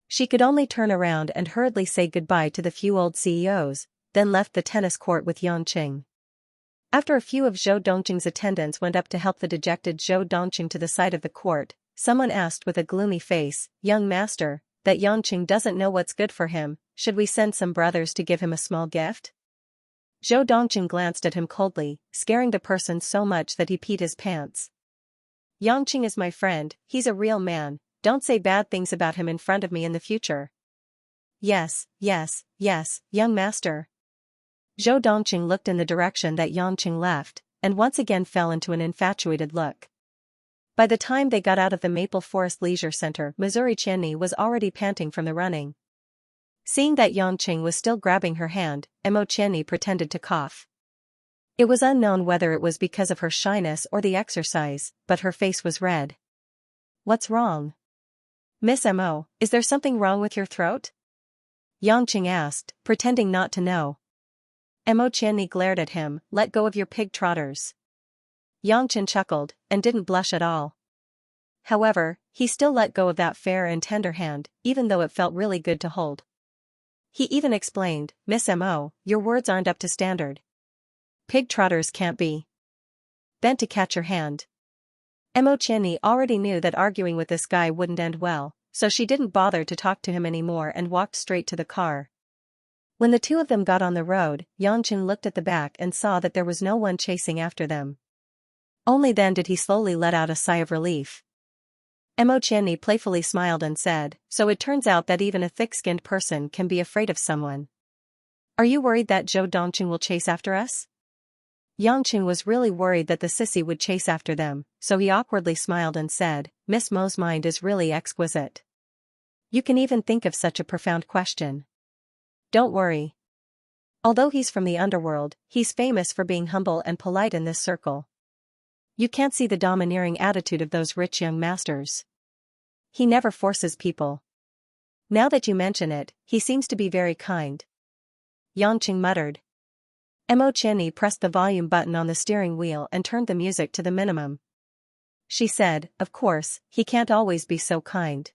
She could only turn around and hurriedly say goodbye to the few old CEOs, then left the tennis court with Yangqing. After a few of Zhou Dongqing's attendants went up to help the dejected Zhou Dongqing to the side of the court, someone asked with a gloomy face, "Young master, that Yangqing doesn't know what's good for him, should we send some brothers to give him a small gift?" Zhou Dongqing glanced at him coldly, scaring the person so much that he peed his pants. "Yangqing is my friend, he's a real man, don't say bad things about him in front of me in the future." "Yes, yes, yes, young master." Zhou Dongqing looked in the direction that Yangqing left, and once again fell into an infatuated look. By the time they got out of the Maple Forest Leisure Center, Missouri Qianni was already panting from the running. Seeing that Yangqing was still grabbing her hand, Mo Qianni pretended to cough. It was unknown whether it was because of her shyness or the exercise, but her face was red. "What's wrong? Miss Mo, is there something wrong with your throat?" Yangqing asked, pretending not to know. Mo Qianni glared at him, "Let go of your pig trotters." Yangqing chuckled, and didn't blush at all. However, he still let go of that fair and tender hand, even though it felt really good to hold. He even explained, "Miss Mo, your words aren't up to standard. Pig trotters can't be bent to catch your hand." Mo Qianni already knew that arguing with this guy wouldn't end well, so she didn't bother to talk to him anymore and walked straight to the car. When the two of them got on the road, Yangqing looked at the back and saw that there was no one chasing after them. Only then did he slowly let out a sigh of relief. Mo Qianni playfully smiled and said, "So it turns out that even a thick-skinned person can be afraid of someone. Are you worried that Zhou Dongqing will chase after us?" Yangqing was really worried that the sissy would chase after them, so he awkwardly smiled and said, "Miss Mo's mind is really exquisite. You can even think of such a profound question. Don't worry. Although he's from the underworld, he's famous for being humble and polite in this circle. You can't see the domineering attitude of those rich young masters. He never forces people. Now that you mention it, he seems to be very kind." Yangqing muttered. Mo Qianni pressed the volume button on the steering wheel and turned the music to the minimum. She said, "Of course, he can't always be so kind.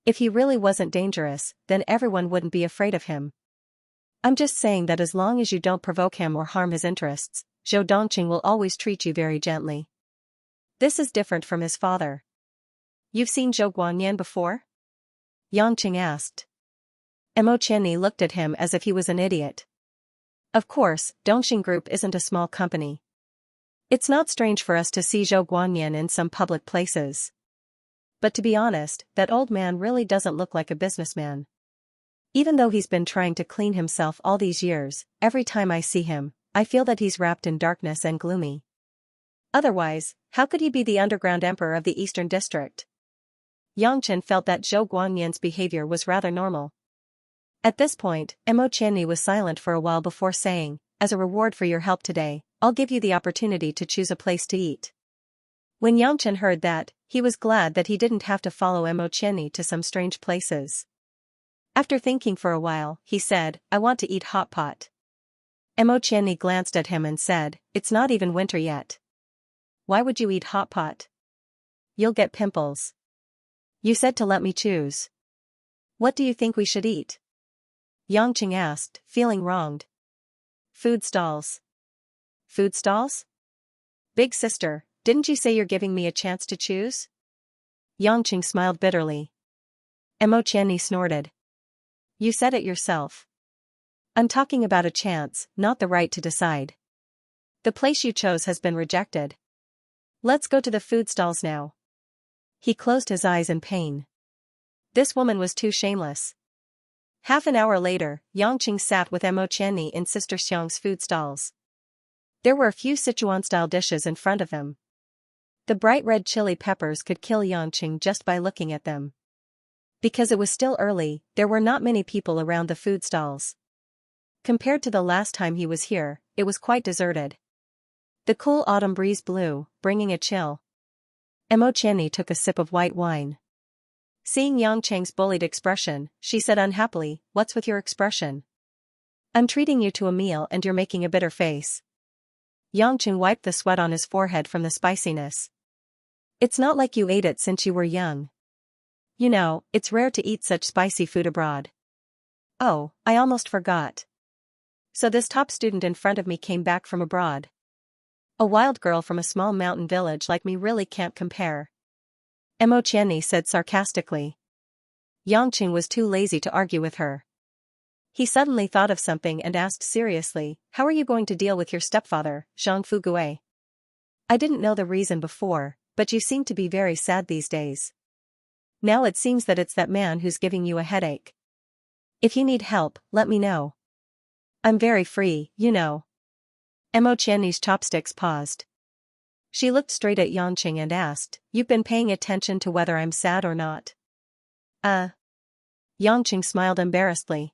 If he really wasn't dangerous, then everyone wouldn't be afraid of him. I'm just saying that as long as you don't provoke him or harm his interests, Zhou Dongqing will always treat you very gently. This is different from his father." "You've seen Zhou Guanyan before?" Yangqing asked. Mo Qianni looked at him as if he was an idiot. Of course, Dongxing Group isn't a small company. It's not strange for us to see Zhou Guanyan in some public places. But to be honest, that old man really doesn't look like a businessman. Even though he's been trying to clean himself all these years, every time I see him, I feel that he's wrapped in darkness and gloomy. Otherwise, how could he be the underground emperor of the Eastern District?" Yangqing felt that Zhou Guanyan's behavior was rather normal. At this point, Mo Qianni was silent for a while before saying, "As a reward for your help today, I'll give you the opportunity to choose a place to eat." When Yangqing heard that, he was glad that he didn't have to follow Mo Qianni to some strange places. After thinking for a while, he said, "I want to eat hot pot." Mo Qianni glanced at him and said, "It's not even winter yet. Why would you eat hot pot? You'll get pimples. You said to let me choose. What do you think we should eat?" Yangqing asked, feeling wronged. "Food stalls." "Food stalls? Big sister, didn't you say you're giving me a chance to choose?" Yangqing smiled bitterly. Mo Qianni snorted. "You said it yourself. I'm talking about a chance, not the right to decide. The place you chose has been rejected. Let's go to the food stalls now." He closed his eyes in pain. This woman was too shameless. Half an hour later, Yangqing sat with Mo Qianni in Sister Xiang's food stalls. There were a few Sichuan-style dishes in front of him. The bright red chili peppers could kill Yangqing just by looking at them. Because it was still early, there were not many people around the food stalls. Compared to the last time he was here, it was quite deserted. The cool autumn breeze blew, bringing a chill. Mo Qianni took a sip of white wine. Seeing Yangqing's bullied expression, she said unhappily, "What's with your expression? I'm treating you to a meal and you're making a bitter face." Yangqing wiped the sweat on his forehead from the spiciness. It's not like you ate it since you were young. You know, it's rare to eat such spicy food abroad. Oh, I almost forgot. So this top student in front of me came back from abroad. A wild girl from a small mountain village like me really can't compare. Mo Qianni said sarcastically. Yangqing was too lazy to argue with her. He suddenly thought of something and asked seriously, how are you going to deal with your stepfather, Zhang Fugui? I didn't know the reason before, but you seem to be very sad these days. Now it seems that it's that man who's giving you a headache. If you need help, let me know. I'm very free, you know. Mo Qianni's chopsticks paused. She looked straight at Yangqing and asked, you've been paying attention to whether I'm sad or not? Yangqing smiled embarrassedly.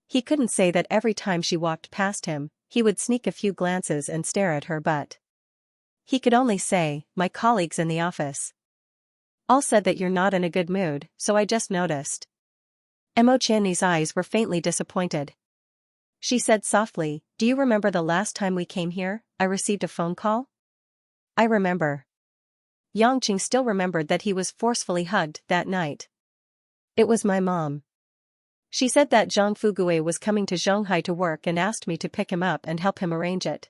He couldn't say that every time she walked past him, he would sneak a few glances and stare at her, but he could only say, my colleagues in the office all said that you're not in a good mood, so I just noticed. Mo Qianni's eyes were faintly disappointed. She said softly, do you remember the last time we came here, I received a phone call? I remember. Yangqing still remembered that he was forcefully hugged that night. It was my mom. She said that Zhang Fugui was coming to Zhonghai to work and asked me to pick him up and help him arrange it.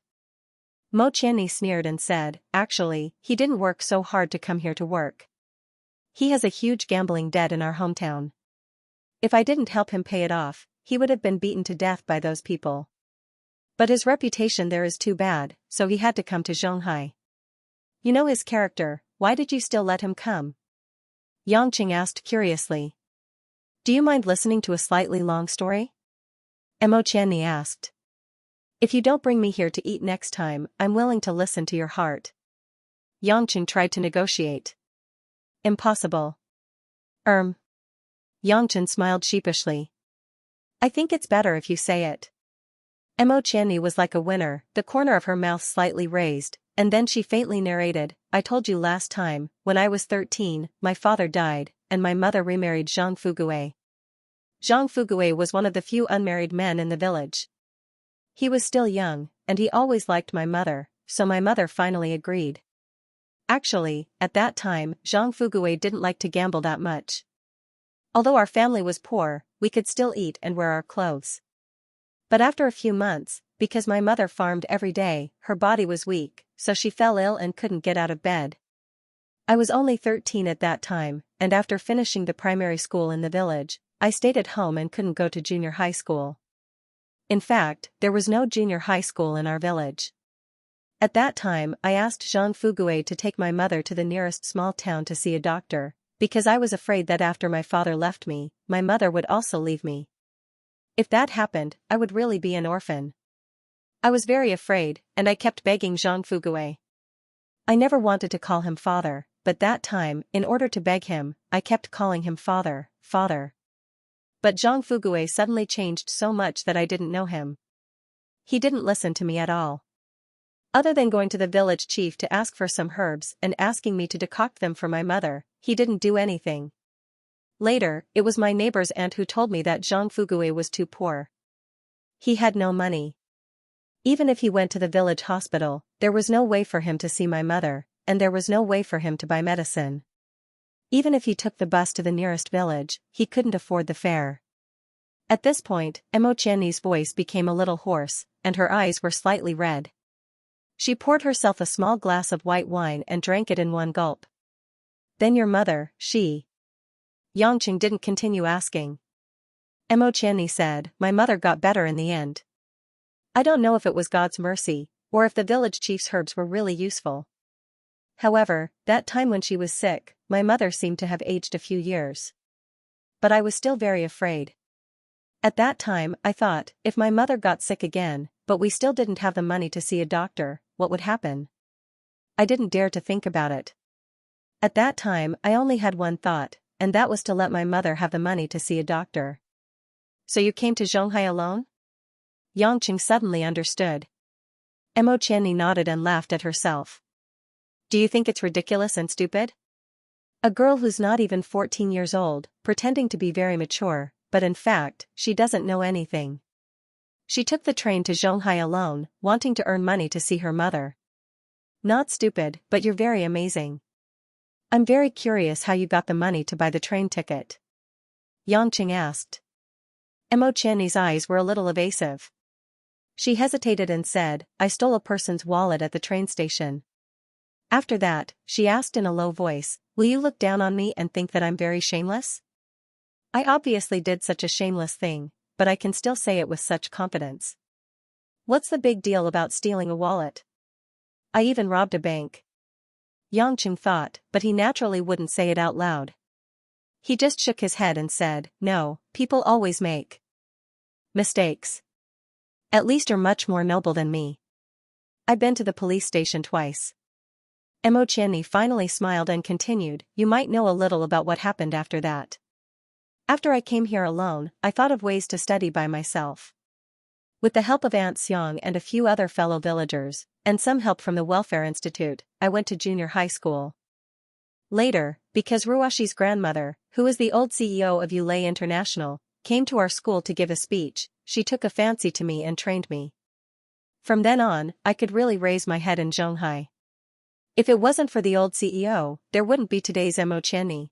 Mo Qianni sneered and said, actually, he didn't work so hard to come here to work. He has a huge gambling debt in our hometown. If I didn't help him pay it off, he would have been beaten to death by those people. But his reputation there is too bad, so he had to come to Zhonghai. You know his character, why did you still let him come? Yangqing asked curiously. Do you mind listening to a slightly long story? Mo Qianni asked. If you don't bring me here to eat next time, I'm willing to listen to your heart. Yangqing tried to negotiate. Impossible. Yangqing smiled sheepishly. I think it's better if you say it. Mo Qianni was like a winner, the corner of her mouth slightly raised, and then she faintly narrated, I told you last time, when I was 13, my father died, and my mother remarried Zhang Fugui. Zhang Fugui was one of the few unmarried men in the village. He was still young, and he always liked my mother, so my mother finally agreed. Actually, at that time, Zhang Fugui didn't like to gamble that much. Although our family was poor, we could still eat and wear our clothes. But after a few months, because my mother farmed every day, her body was weak, so she fell ill and couldn't get out of bed. I was only 13 at that time, and after finishing the primary school in the village, I stayed at home and couldn't go to junior high school. In fact, there was no junior high school in our village. At that time, I asked Zhang Fugui to take my mother to the nearest small town to see a doctor, because I was afraid that after my father left me, my mother would also leave me. If that happened, I would really be an orphan. I was very afraid, and I kept begging Zhang Fugui. I never wanted to call him father, but that time, in order to beg him, I kept calling him father, father. But Zhang Fugui suddenly changed so much that I didn't know him. He didn't listen to me at all. Other than going to the village chief to ask for some herbs and asking me to decoct them for my mother, he didn't do anything. Later, it was my neighbor's aunt who told me that Zhang Fugui was too poor. He had no money. Even if he went to the village hospital, there was no way for him to see my mother, and there was no way for him to buy medicine. Even if he took the bus to the nearest village, he couldn't afford the fare. At this point, Mo Qianni's voice became a little hoarse, and her eyes were slightly red. She poured herself a small glass of white wine and drank it in one gulp. Then your mother, she. Yangqing didn't continue asking. Mo Qianni said, my mother got better in the end. I don't know if it was God's mercy, or if the village chief's herbs were really useful. However, that time when she was sick, my mother seemed to have aged a few years. But I was still very afraid. At that time, I thought, if my mother got sick again, but we still didn't have the money to see a doctor, what would happen? I didn't dare to think about it. At that time, I only had one thought, and that was to let my mother have the money to see a doctor. So you came to Zhonghai alone? Yangqing suddenly understood. Mo Qianni nodded and laughed at herself. Do you think it's ridiculous and stupid? A girl who's not even 14 years old, pretending to be very mature, but in fact, she doesn't know anything. She took the train to Zhonghai alone, wanting to earn money to see her mother. Not stupid, but you're very amazing. I'm very curious how you got the money to buy the train ticket. Xianxia asked. Mo Qianni's eyes were a little evasive. She hesitated and said, I stole a person's wallet at the train station. After that, she asked in a low voice, will you look down on me and think that I'm very shameless? I obviously did such a shameless thing, but I can still say it with such confidence. What's the big deal about stealing a wallet? I even robbed a bank. Xianxia thought, but he naturally wouldn't say it out loud. He just shook his head and said, no, people always make mistakes. At least you're much more noble than me. I've been to the police station twice. Mo Qianni finally smiled and continued, you might know a little about what happened after that. After I came here alone, I thought of ways to study by myself. With the help of Aunt Xiang and a few other fellow villagers, and some help from the Welfare Institute, I went to junior high school. Later, because Ruashi's grandmother, who is the old CEO of Yulei International, came to our school to give a speech, she took a fancy to me and trained me. From then on, I could really raise my head in Zhonghai. If it wasn't for the old CEO, there wouldn't be today's Mo Qianni.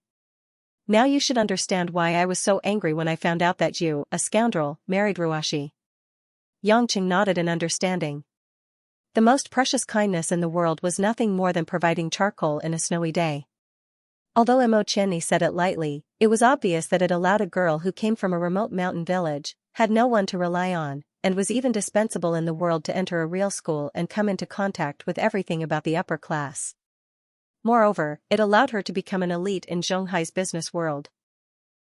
Now you should understand why I was so angry when I found out that you, a scoundrel, married Ruashi. Xianxia nodded in understanding. The most precious kindness in the world was nothing more than providing charcoal in a snowy day. Although Mo Qianni said it lightly, it was obvious that it allowed a girl who came from a remote mountain village, had no one to rely on, and was even dispensable in the world to enter a real school and come into contact with everything about the upper class. Moreover, it allowed her to become an elite in Zhonghai's business world.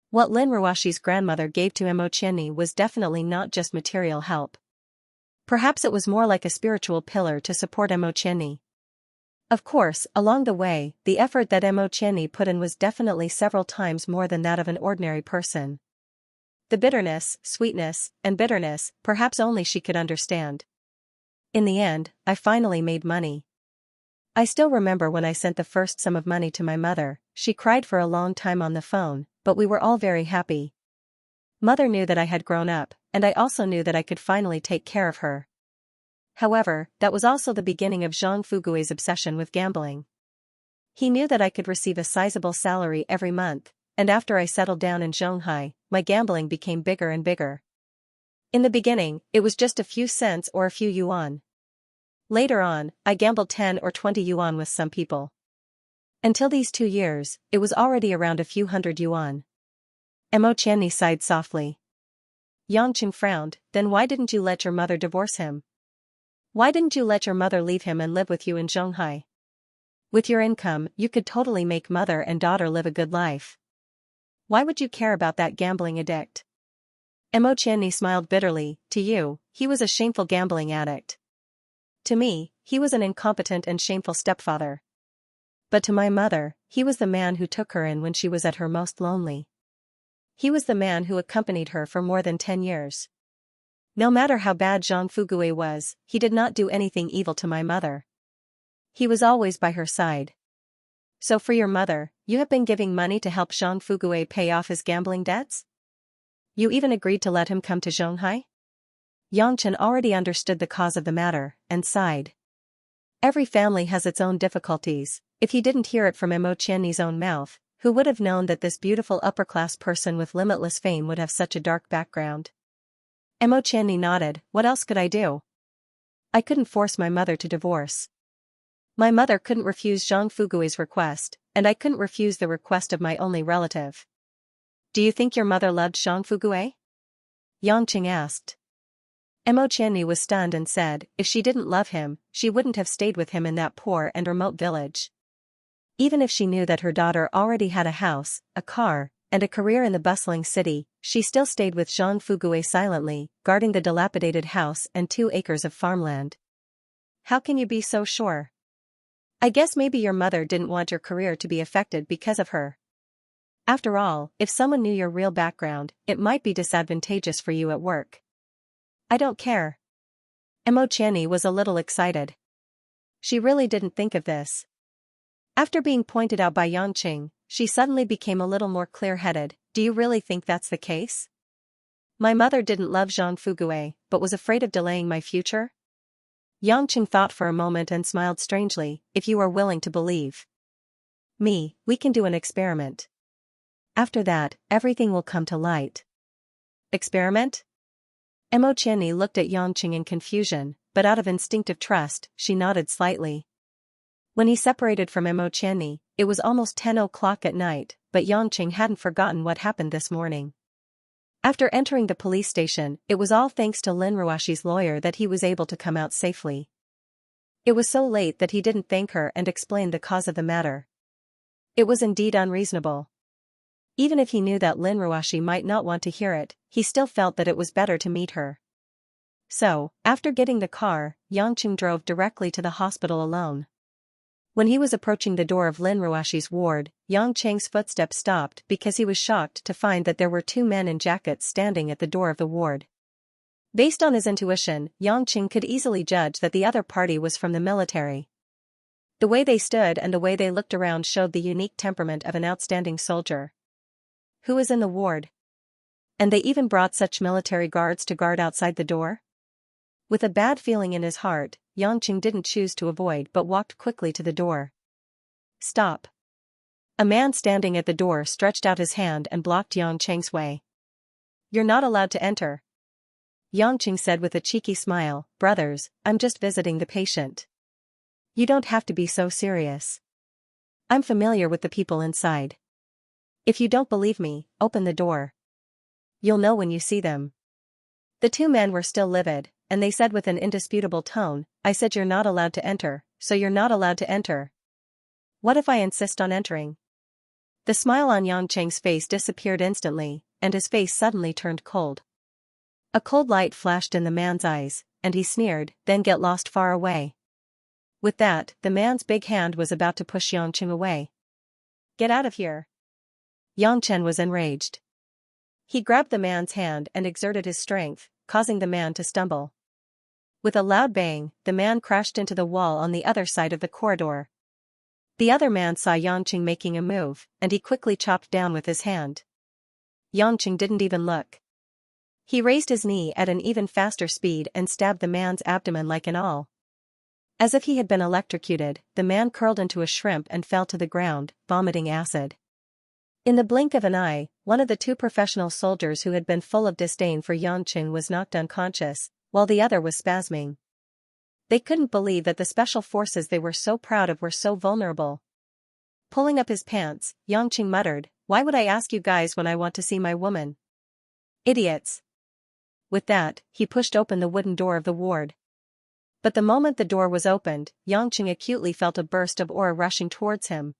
What Lin Ruashi's grandmother gave to Mo Qianni was definitely not just material help. Perhaps it was more like a spiritual pillar to support Mo Qianni. Of course, along the way, the effort that Mo Qianni put in was definitely several times more than that of an ordinary person. The bitterness, sweetness, and bitterness, perhaps only she could understand. In the end, I finally made money. I still remember when I sent the first sum of money to my mother, she cried for a long time on the phone, but we were all very happy. Mother knew that I had grown up, and I also knew that I could finally take care of her. However, that was also the beginning of Zhang Fugui's obsession with gambling. He knew that I could receive a sizable salary every month, and after I settled down in Zhonghai, my gambling became bigger and bigger. In the beginning, it was just a few cents or a few yuan. Later on, I gambled 10 or 20 yuan with some people. Until these 2 years, it was already around a few hundred yuan. Mo Qianni sighed softly. Xianxia frowned, then why didn't you let your mother divorce him? Why didn't you let your mother leave him and live with you in Zhonghai? With your income, you could totally make mother and daughter live a good life. Why would you care about that gambling addict? Mo Qianni smiled bitterly, to you, he was a shameful gambling addict. To me, he was an incompetent and shameful stepfather. But to my mother, he was the man who took her in when she was at her most lonely. He was the man who accompanied her for more than 10 years. No matter how bad Zhang Fugui was, he did not do anything evil to my mother. He was always by her side. So for your mother, you have been giving money to help Zhang Fugui pay off his gambling debts? You even agreed to let him come to Zhonghai? Xianxia already understood the cause of the matter, and sighed. Every family has its own difficulties. If he didn't hear it from Mo Qianni's own mouth, who would have known that this beautiful upper-class person with limitless fame would have such a dark background? Mo Qianni nodded, what else could I do? I couldn't force my mother to divorce. My mother couldn't refuse Zhang Fugui's request, and I couldn't refuse the request of my only relative. Do you think your mother loved Zhang Fugui? Xianxia asked. Mo Qianni was stunned and said, if she didn't love him, she wouldn't have stayed with him in that poor and remote village. Even if she knew that her daughter already had a house, a car, and a career in the bustling city, she still stayed with Zhang Fugui silently, guarding the dilapidated house and 2 acres of farmland. How can you be so sure? I guess maybe your mother didn't want your career to be affected because of her. After all, if someone knew your real background, it might be disadvantageous for you at work. I don't care. Mo Qianni was a little excited. She really didn't think of this. After being pointed out by Xianxia, she suddenly became a little more clear-headed. Do you really think that's the case? My mother didn't love Zhang Fugui, but was afraid of delaying my future? Xianxia thought for a moment and smiled strangely, if you are willing to believe. We can do an experiment. After that, everything will come to light. Experiment? Mo Qianni looked at Yangqing in confusion, but out of instinctive trust, she nodded slightly. When he separated from Mo Qianni, it was almost 10 o'clock at night, but Yangqing hadn't forgotten what happened this morning. After entering the police station, it was all thanks to Lin Ruoxi's lawyer that he was able to come out safely. It was so late that he didn't thank her and explain the cause of the matter. It was indeed unreasonable. Even if he knew that Lin Ruoxi might not want to hear it, he still felt that it was better to meet her. So, after getting the car, Yangqing drove directly to the hospital alone. When he was approaching the door of Lin Ruoxi's ward, Yangqing's footsteps stopped because he was shocked to find that there were two men in jackets standing at the door of the ward. Based on his intuition, Yangqing could easily judge that the other party was from the military. The way they stood and the way they looked around showed the unique temperament of an outstanding soldier. Who was in the ward? And they even brought such military guards to guard outside the door? With a bad feeling in his heart, Yangqing didn't choose to avoid but walked quickly to the door. Stop. A man standing at the door stretched out his hand and blocked Yangqing's way. You're not allowed to enter. Yangqing said with a cheeky smile, brothers, I'm just visiting the patient. You don't have to be so serious. I'm familiar with the people inside. If you don't believe me, open the door. You'll know when you see them. The two men were still livid, and they said with an indisputable tone, I said you're not allowed to enter, so you're not allowed to enter. What if I insist on entering? The smile on Yangqing's face disappeared instantly, and his face suddenly turned cold. A cold light flashed in the man's eyes, and he sneered, then get lost far away. With that, the man's big hand was about to push Yangqing away. Get out of here. Yangqing was enraged. He grabbed the man's hand and exerted his strength, causing the man to stumble. With a loud bang, the man crashed into the wall on the other side of the corridor. The other man saw Yangqing making a move, and he quickly chopped down with his hand. Yangqing didn't even look. He raised his knee at an even faster speed and stabbed the man's abdomen like an awl. As if he had been electrocuted, the man curled into a shrimp and fell to the ground, vomiting acid. In the blink of an eye, one of the two professional soldiers who had been full of disdain for Yangqing was knocked unconscious, while the other was spasming. They couldn't believe that the special forces they were so proud of were so vulnerable. Pulling up his pants, Yangqing muttered, Why would I ask you guys when I want to see my woman? Idiots. With that, he pushed open the wooden door of the ward. But the moment the door was opened, Yangqing acutely felt a burst of aura rushing towards him.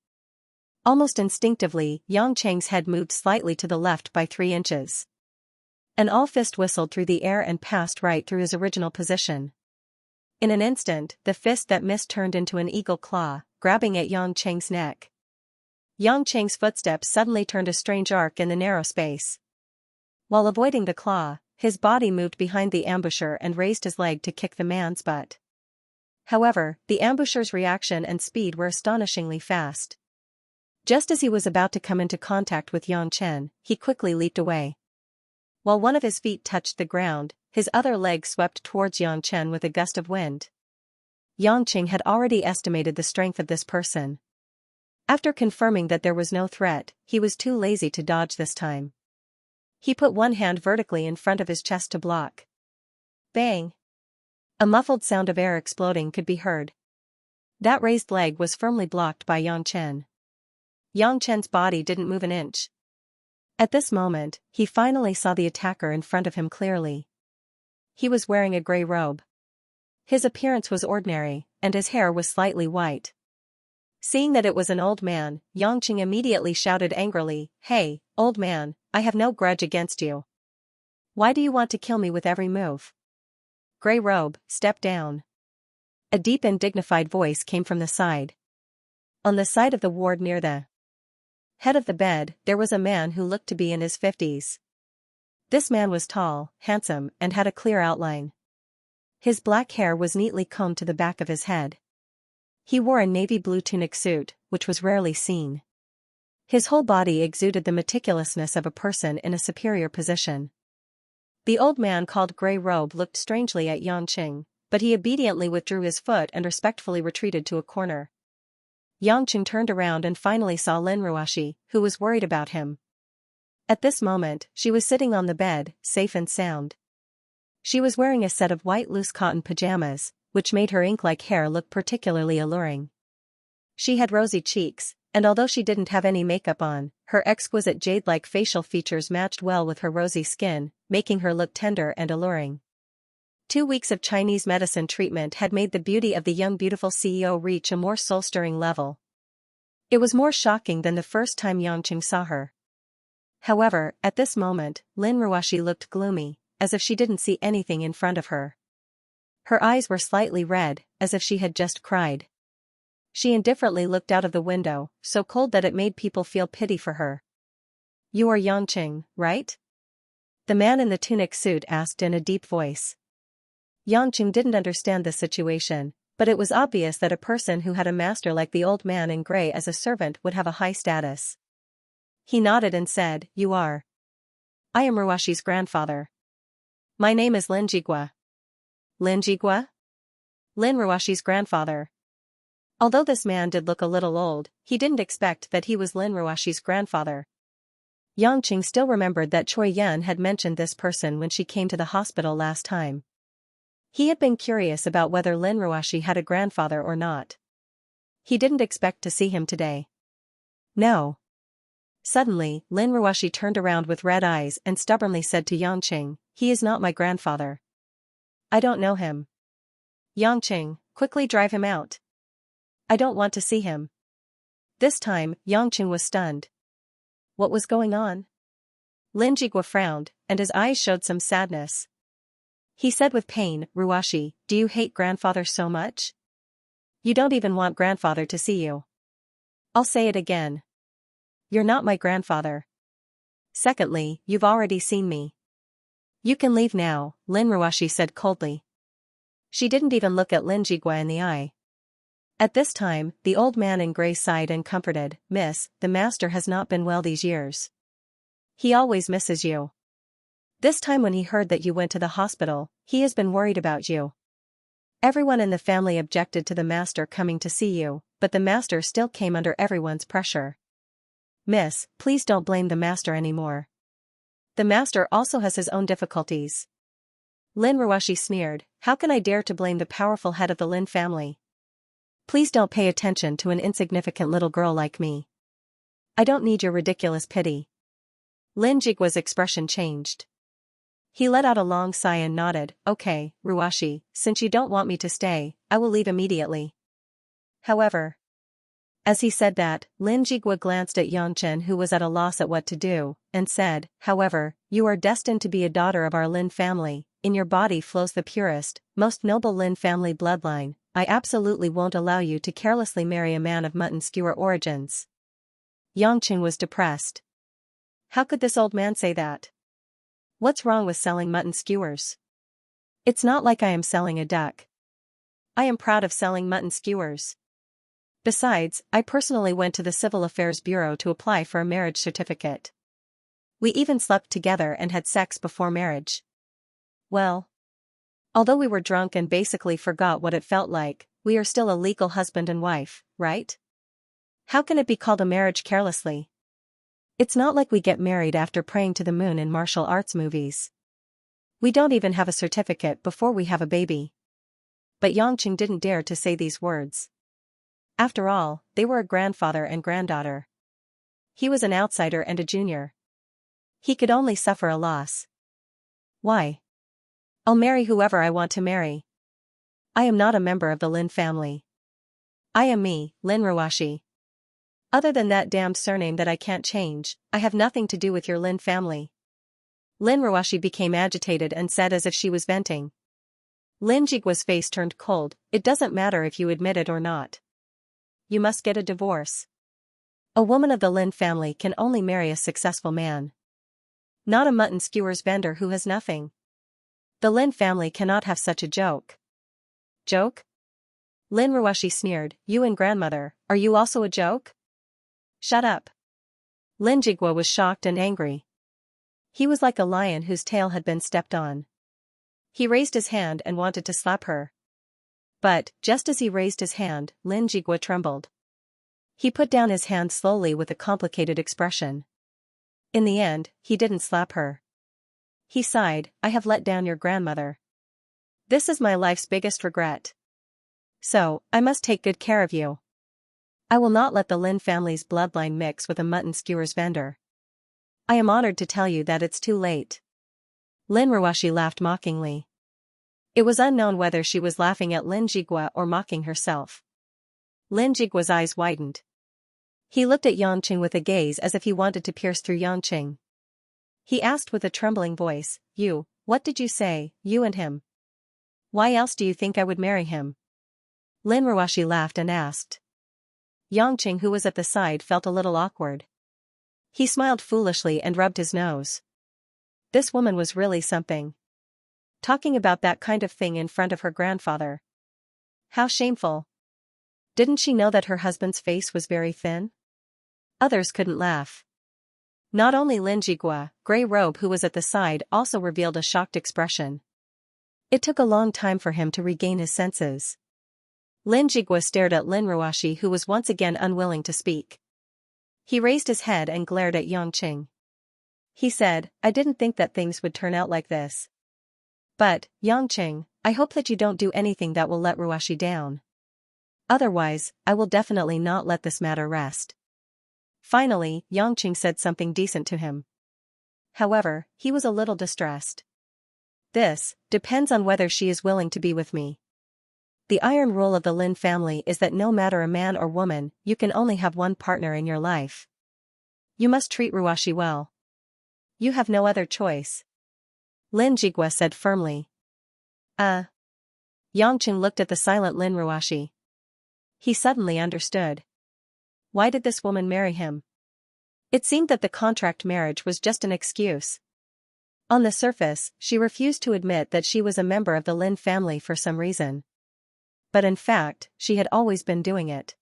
Almost instinctively, Yangqing's head moved slightly to the left by 3 inches. An all-fist whistled through the air and passed right through his original position. In an instant, the fist that missed turned into an eagle claw, grabbing at Yangqing's neck. Yangqing's footsteps suddenly turned a strange arc in the narrow space. While avoiding the claw, his body moved behind the ambusher and raised his leg to kick the man's butt. However, the ambusher's reaction and speed were astonishingly fast. Just as he was about to come into contact with Yangqing, he quickly leaped away. While one of his feet touched the ground, his other leg swept towards Yangqing with a gust of wind. Yangqing had already estimated the strength of this person. After confirming that there was no threat, he was too lazy to dodge this time. He put one hand vertically in front of his chest to block. Bang! A muffled sound of air exploding could be heard. That raised leg was firmly blocked by Yangqing. Yangqing's body didn't move an inch. At this moment, he finally saw the attacker in front of him clearly. He was wearing a gray robe. His appearance was ordinary, and his hair was slightly white. Seeing that it was an old man, Yangqing immediately shouted angrily, Hey, old man, I have no grudge against you. Why do you want to kill me with every move? Gray robe, step down. A deep and dignified voice came from the side. On the side of the ward near the head of the bed, there was a man who looked to be in his 50s. This man was tall, handsome, and had a clear outline. His black hair was neatly combed to the back of his head. He wore a navy blue tunic suit, which was rarely seen. His whole body exuded the meticulousness of a person in a superior position. The old man called Grey Robe looked strangely at Yangqing, but he obediently withdrew his foot and respectfully retreated to a corner. Yangqing turned around and finally saw Lin Ruoxi, who was worried about him. At this moment, she was sitting on the bed, safe and sound. She was wearing a set of white loose cotton pajamas, which made her ink-like hair look particularly alluring. She had rosy cheeks, and although she didn't have any makeup on, her exquisite jade-like facial features matched well with her rosy skin, making her look tender and alluring. 2 weeks of Chinese medicine treatment had made the beauty of the young beautiful CEO reach a more soul-stirring level. It was more shocking than the first time Yangqing saw her. However, at this moment, Lin Ruoxi looked gloomy, as if she didn't see anything in front of her. Her eyes were slightly red, as if she had just cried. She indifferently looked out of the window, so cold that it made people feel pity for her. "You are Yangqing, right?" the man in the tunic suit asked in a deep voice. Yangqing didn't understand the situation, but it was obvious that a person who had a master like the old man in gray as a servant would have a high status. He nodded and said, "You are." "I am Ruoxi's grandfather. My name is Lin Jigua." "Lin Jigua?" Lin Ruoxi's grandfather. Although this man did look a little old, he didn't expect that he was Lin Ruoxi's grandfather. Yangqing still remembered that Choi Yan had mentioned this person when she came to the hospital last time. He had been curious about whether Lin Ruoxi had a grandfather or not. He didn't expect to see him today. No. Suddenly, Lin Ruoxi turned around with red eyes and stubbornly said to Yangqing, "He is not my grandfather. I don't know him." "Yangqing, quickly drive him out. I don't want to see him." This time, Yangqing was stunned. What was going on? Lin Jigua frowned, and his eyes showed some sadness. He said with pain, "Ruoxi, do you hate grandfather so much? You don't even want grandfather to see you." "I'll say it again. You're not my grandfather. Secondly, you've already seen me. You can leave now," Lin Ruoxi said coldly. She didn't even look at Lin Jigua in the eye. At this time, the old man in gray sighed and comforted, "Miss, the master has not been well these years. He always misses you. This time when he heard that you went to the hospital, he has been worried about you. Everyone in the family objected to the master coming to see you, but the master still came under everyone's pressure. Miss, please don't blame the master anymore. The master also has his own difficulties." Lin Ruoxi sneered, "How can I dare to blame the powerful head of the Lin family? Please don't pay attention to an insignificant little girl like me. I don't need your ridiculous pity." Lin Jigua's expression changed. He let out a long sigh and nodded, "Okay, Ruoxi, since you don't want me to stay, I will leave immediately. However..." As he said that, Lin Jigua glanced at Yangchen, who was at a loss at what to do, and said, "However, you are destined to be a daughter of our Lin family. In your body flows the purest, most noble Lin family bloodline. I absolutely won't allow you to carelessly marry a man of mutton skewer origins." Yangqing was depressed. How could this old man say that? What's wrong with selling mutton skewers? It's not like I am selling a duck. I am proud of selling mutton skewers. Besides, I personally went to the Civil Affairs Bureau to apply for a marriage certificate. We even slept together and had sex before marriage. Well, although we were drunk and basically forgot what it felt like, we are still a legal husband and wife, right? How can it be called a marriage carelessly? It's not like we get married after praying to the moon in martial arts movies. We don't even have a certificate before we have a baby. But Yangqing didn't dare to say these words. After all, they were a grandfather and granddaughter. He was an outsider and a junior. He could only suffer a loss. Why? I'll marry whoever I want to marry. I am not a member of the Lin family. I am me, Lin Ruoxi. Other than that damned surname that I can't change, I have nothing to do with your Lin family." Lin Ruoxi became agitated and said as if she was venting. Lin Jigua's face turned cold. "It doesn't matter if you admit it or not. You must get a divorce. A woman of the Lin family can only marry a successful man. Not a mutton skewers vendor who has nothing. The Lin family cannot have such a joke." "Joke?" Lin Ruoxi sneered, "You and grandmother, are you also a joke?" "Shut up." Lin Jigua was shocked and angry. He was like a lion whose tail had been stepped on. He raised his hand and wanted to slap her. But, just as he raised his hand, Lin Jigua trembled. He put down his hand slowly with a complicated expression. In the end, he didn't slap her. He sighed, I have let down your grandmother. This is my life's biggest regret. So, I must take good care of you. I will not let the Lin family's bloodline mix with a mutton skewers vendor. I am honored to tell you that it's too late. Lin Ruashi laughed mockingly. It was unknown whether she was laughing at Lin Jigua or mocking herself. Lin Jigua's eyes widened. He looked at Yangqing with a gaze as if he wanted to pierce through Yangqing. He asked with a trembling voice, what did you say, you and him? Why else do you think I would marry him? Lin Ruashi laughed and asked. Yangqing, who was at the side, felt a little awkward. He smiled foolishly and rubbed his nose. This woman was really something. Talking about that kind of thing in front of her grandfather. How shameful. Didn't she know that her husband's face was very thin? Others couldn't laugh. Not only Lin Jigua, Grey Robe, who was at the side, also revealed a shocked expression. It took a long time for him to regain his senses. Lin Jigua stared at Lin Ruashi, who was once again unwilling to speak. He raised his head and glared at Yangqing. He said, I didn't think that things would turn out like this. But, Yangqing, I hope that you don't do anything that will let Ruashi down. Otherwise, I will definitely not let this matter rest. Finally, Yangqing said something decent to him. However, he was a little distressed. This depends on whether she is willing to be with me. The iron rule of the Lin family is that no matter a man or woman, you can only have one partner in your life. You must treat Ruashi well. You have no other choice. Lin Jigua said firmly. Yangqing looked at the silent Lin Ruashi. He suddenly understood. Why did this woman marry him? It seemed that the contract marriage was just an excuse. On the surface, she refused to admit that she was a member of the Lin family for some reason. But in fact, she had always been doing it.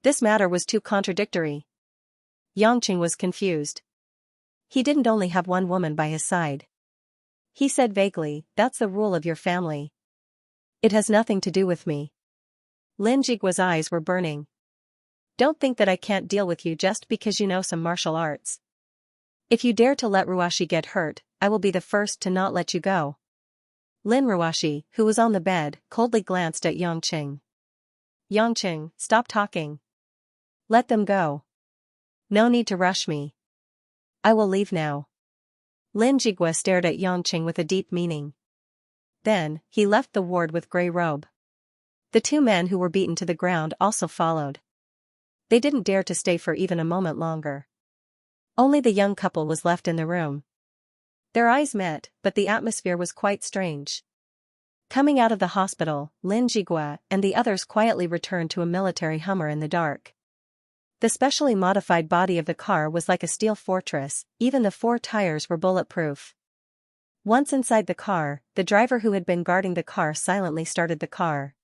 This matter was too contradictory. Yangqing was confused. He didn't only have one woman by his side. He said vaguely, that's the rule of your family. It has nothing to do with me. Lin Jigua's eyes were burning. Don't think that I can't deal with you just because you know some martial arts. If you dare to let Ruashi get hurt, I will be the first to not let you go. Lin Ruashi, who was on the bed, coldly glanced at Yangqing. Yangqing, stop talking. Let them go. No need to rush me. I will leave now. Lin Jigua stared at Yangqing with a deep meaning. Then, he left the ward with Grey Robe. The two men who were beaten to the ground also followed. They didn't dare to stay for even a moment longer. Only the young couple was left in the room. Their eyes met, but the atmosphere was quite strange. Coming out of the hospital, Lin Jigua and the others quietly returned to a military Hummer in the dark. The specially modified body of the car was like a steel fortress, even the 4 tires were bulletproof. Once inside the car, the driver who had been guarding the car silently started the car.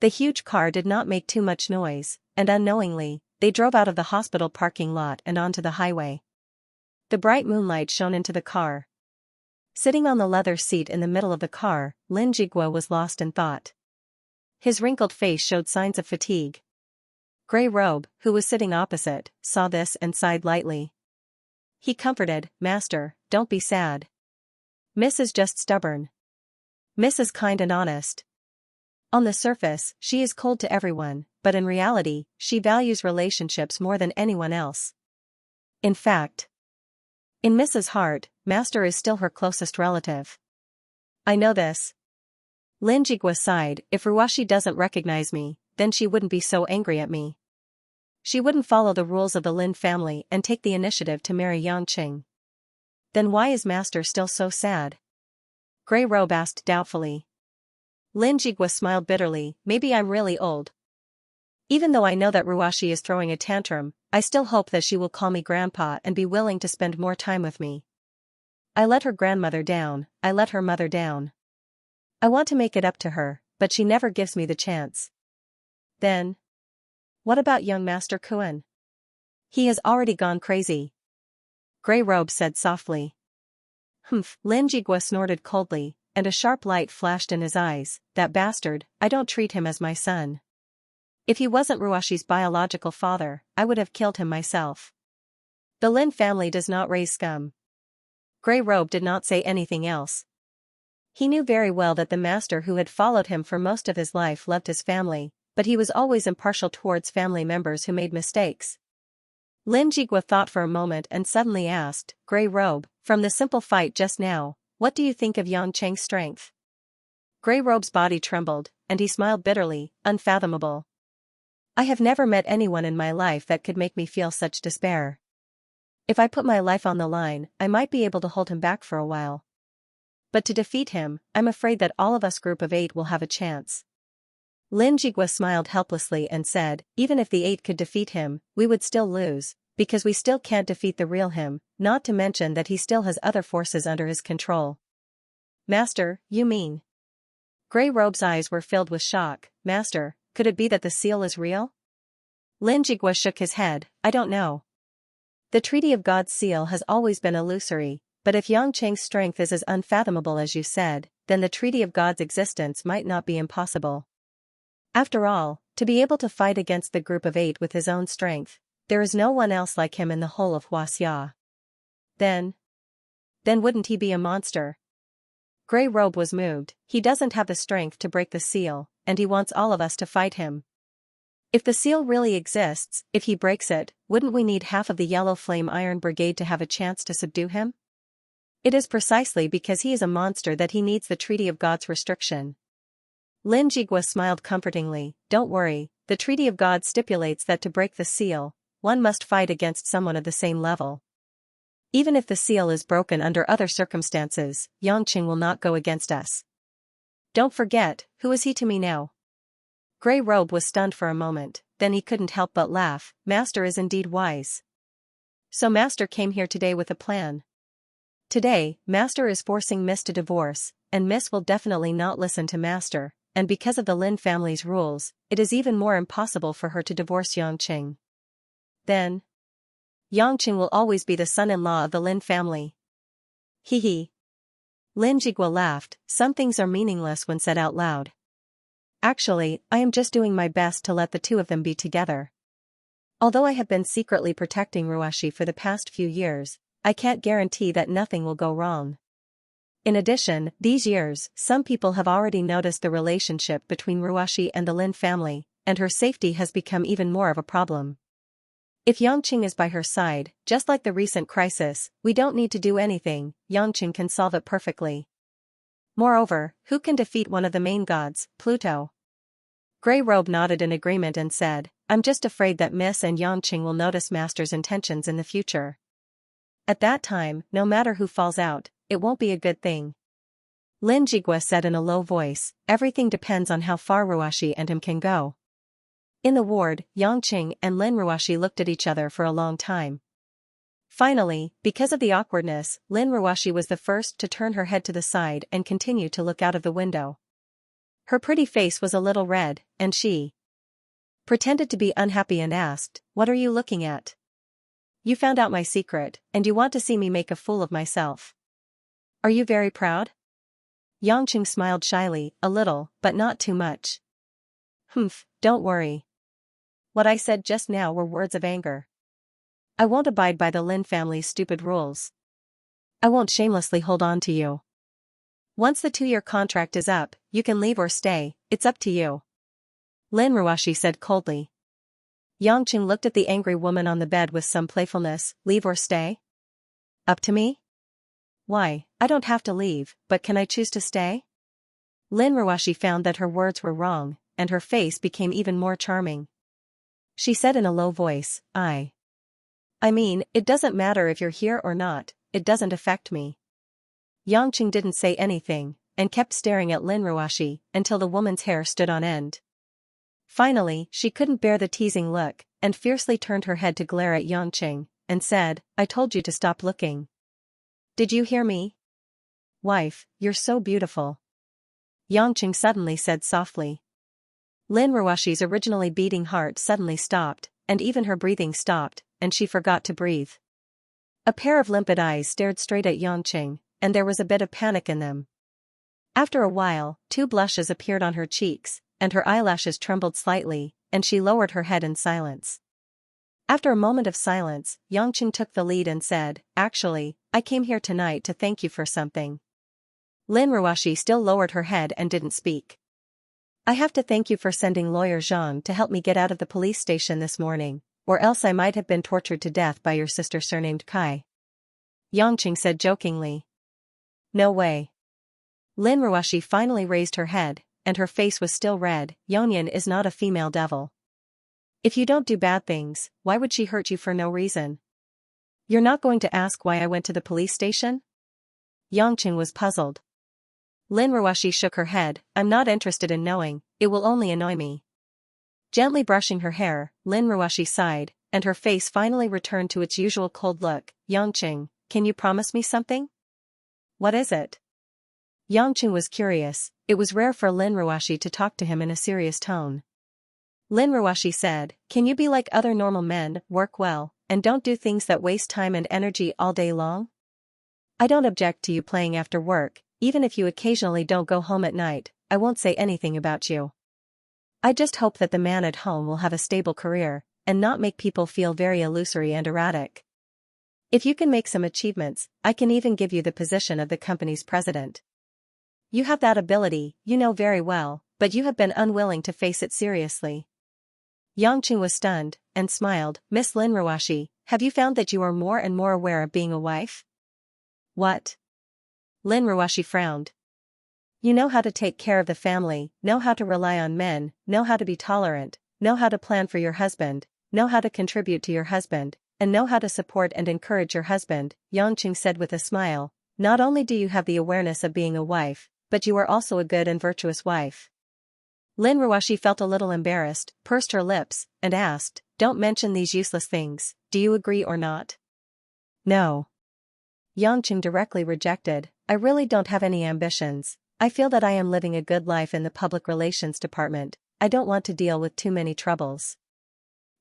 The huge car did not make too much noise, and unknowingly, they drove out of the hospital parking lot and onto the highway. The bright moonlight shone into the car. Sitting on the leather seat in the middle of the car, Lin Jigua was lost in thought. His wrinkled face showed signs of fatigue. Grey Robe, who was sitting opposite, saw this and sighed lightly. He comforted, Master, don't be sad. Miss is just stubborn. Miss is kind and honest. On the surface, she is cold to everyone, but in reality, she values relationships more than anyone else. In fact, in Miss's heart, Master is still her closest relative. I know this. Lin Jigua sighed, if Ruashi doesn't recognize me, then she wouldn't be so angry at me. She wouldn't follow the rules of the Lin family and take the initiative to marry Yangqing. Then why is Master still so sad? Grey Robe asked doubtfully. Lin Jigua smiled bitterly, maybe I'm really old. Even though I know that Ruashi is throwing a tantrum, I still hope that she will call me grandpa and be willing to spend more time with me. I let her grandmother down, I let her mother down. I want to make it up to her, but she never gives me the chance. Then, what about young Master Kuan? He has already gone crazy. Grey Robe said softly. Humph, Lin Jigua snorted coldly, and a sharp light flashed in his eyes, that bastard, I don't treat him as my son. If he wasn't Ruashi's biological father, I would have killed him myself. The Lin family does not raise scum. Grey Robe did not say anything else. He knew very well that the master who had followed him for most of his life loved his family, but he was always impartial towards family members who made mistakes. Lin Jigua thought for a moment and suddenly asked, Grey Robe, from the simple fight just now, what do you think of Yang Cheng's strength? Grey Robe's body trembled, and he smiled bitterly, unfathomable. I have never met anyone in my life that could make me feel such despair. If I put my life on the line, I might be able to hold him back for a while. But to defeat him, I'm afraid that all of us group of 8 will have a chance. Lin Jigua smiled helplessly and said, even if the 8 could defeat him, we would still lose, because we still can't defeat the real him, not to mention that he still has other forces under his control. Master, you mean? Grey Robe's eyes were filled with shock. Master, could it be that the seal is real? Lin Jigua shook his head, I don't know. The Treaty of God's seal has always been illusory, but if Yang Cheng's strength is as unfathomable as you said, then the Treaty of God's existence might not be impossible. After all, to be able to fight against the group of 8 with his own strength, there is no one else like him in the whole of Xianxia. Then wouldn't he be a monster? Grey Robe was moved. He doesn't have the strength to break the seal, and he wants all of us to fight him. If the seal really exists, if he breaks it, wouldn't we need half of the Yellow Flame Iron Brigade to have a chance to subdue him? It is precisely because he is a monster that he needs the Treaty of God's restriction. Lin Jigua smiled comfortingly, don't worry, the Treaty of God stipulates that to break the seal, one must fight against someone of the same level. Even if the seal is broken under other circumstances, Yang Cheng will not go against us. Don't forget, who is he to me now? Grey Robe was stunned for a moment, then he couldn't help but laugh. Master is indeed wise. So Master came here today with a plan. Today, Master is forcing Miss to divorce, and Miss will definitely not listen to Master, and because of the Lin family's rules, it is even more impossible for her to divorce Yang Cheng. Then, Yang Cheng will always be the son-in-law of the Lin family. Hee hee. Lin Jigua laughed. Some things are meaningless when said out loud. Actually, I am just doing my best to let the 2 of them be together. Although I have been secretly protecting Ruashi for the past few years, I can't guarantee that nothing will go wrong. In addition, these years, some people have already noticed the relationship between Ruashi and the Lin family, and her safety has become even more of a problem. If Yang Cheng is by her side, just like the recent crisis, we don't need to do anything, Yang Cheng can solve it perfectly. Moreover, who can defeat one of the main gods, Pluto? Grey Robe nodded in agreement and said, I'm just afraid that Miss and Yang Cheng will notice Master's intentions in the future. At that time, no matter who falls out, it won't be a good thing. Lin Jigua said in a low voice, everything depends on how far Ruashi and him can go. In the ward, Yang Cheng and Lin Ruashi looked at each other for a long time. Finally, because of the awkwardness, Lin Ruashi was the first to turn her head to the side and continue to look out of the window. Her pretty face was a little red, and she pretended to be unhappy and asked, what are you looking at? You found out my secret, and you want to see me make a fool of myself. Are you very proud? Yang Cheng smiled shyly, a little, but not too much. Humph, don't worry. What I said just now were words of anger. I won't abide by the Lin family's stupid rules. I won't shamelessly hold on to you. Once the 2-year contract is up, you can leave or stay, it's up to you. Lin Ruashi said coldly. Yang Cheng looked at the angry woman on the bed with some playfulness, leave or stay? Up to me? Why, I don't have to leave, but can I choose to stay? Lin Ruashi found that her words were wrong, and her face became even more charming. She said in a low voice, I mean, it doesn't matter if you're here or not, it doesn't affect me. Yang Cheng didn't say anything, and kept staring at Lin Ruashi until the woman's hair stood on end. Finally, she couldn't bear the teasing look, and fiercely turned her head to glare at Yang Cheng, and said, I told you to stop looking. Did you hear me? Wife, you're so beautiful. Yang Cheng suddenly said softly. Lin Ruashi's originally beating heart suddenly stopped, and even her breathing stopped, and she forgot to breathe. A pair of limpid eyes stared straight at Yang Cheng, and there was a bit of panic in them. After a while, 2 blushes appeared on her cheeks, and her eyelashes trembled slightly, and she lowered her head in silence. After a moment of silence, Xianxia took the lead and said, "Actually, I came here tonight to thank you for something." Lin Ruoxi still lowered her head and didn't speak. "I have to thank you for sending lawyer Zhang to help me get out of the police station this morning, or else I might have been tortured to death by your sister surnamed Kai," Xianxia said jokingly. "No way." Lin Ruoxi finally raised her head, and her face was still red. "Yongyan is not a female devil. If you don't do bad things, why would she hurt you for no reason? You're not going to ask why I went to the police station?" Xianxia was puzzled. Lin Ruoxi shook her head. "I'm not interested in knowing, it will only annoy me." Gently brushing her hair, Lin Ruoxi sighed, and her face finally returned to its usual cold look. "Xianxia, can you promise me something?" "What is it?" Xianxia was curious. It was rare for Lin Ruoxi to talk to him in a serious tone. Lin Ruoxi said, "Can you be like other normal men, work well, and don't do things that waste time and energy all day long? I don't object to you playing after work, even if you occasionally don't go home at night. I won't say anything about you. I just hope that the man at home will have a stable career, and not make people feel very illusory and erratic. If you can make some achievements, I can even give you the position of the company's president. You have that ability, you know very well, but you have been unwilling to face it seriously." Xianxia was stunned, and smiled. "Miss Lin Ruoxi, have you found that you are more and more aware of being a wife?" "What?" Lin Ruoxi frowned. "You know how to take care of the family, know how to rely on men, know how to be tolerant, know how to plan for your husband, know how to contribute to your husband, and know how to support and encourage your husband," Xianxia said with a smile. "Not only do you have the awareness of being a wife, but you are also a good and virtuous wife." Lin Ruoxi felt a little embarrassed, pursed her lips, and asked, "Don't mention these useless things, do you agree or not?" "No." Xianxia directly rejected. "I really don't have any ambitions. I feel that I am living a good life in the public relations department. I don't want to deal with too many troubles.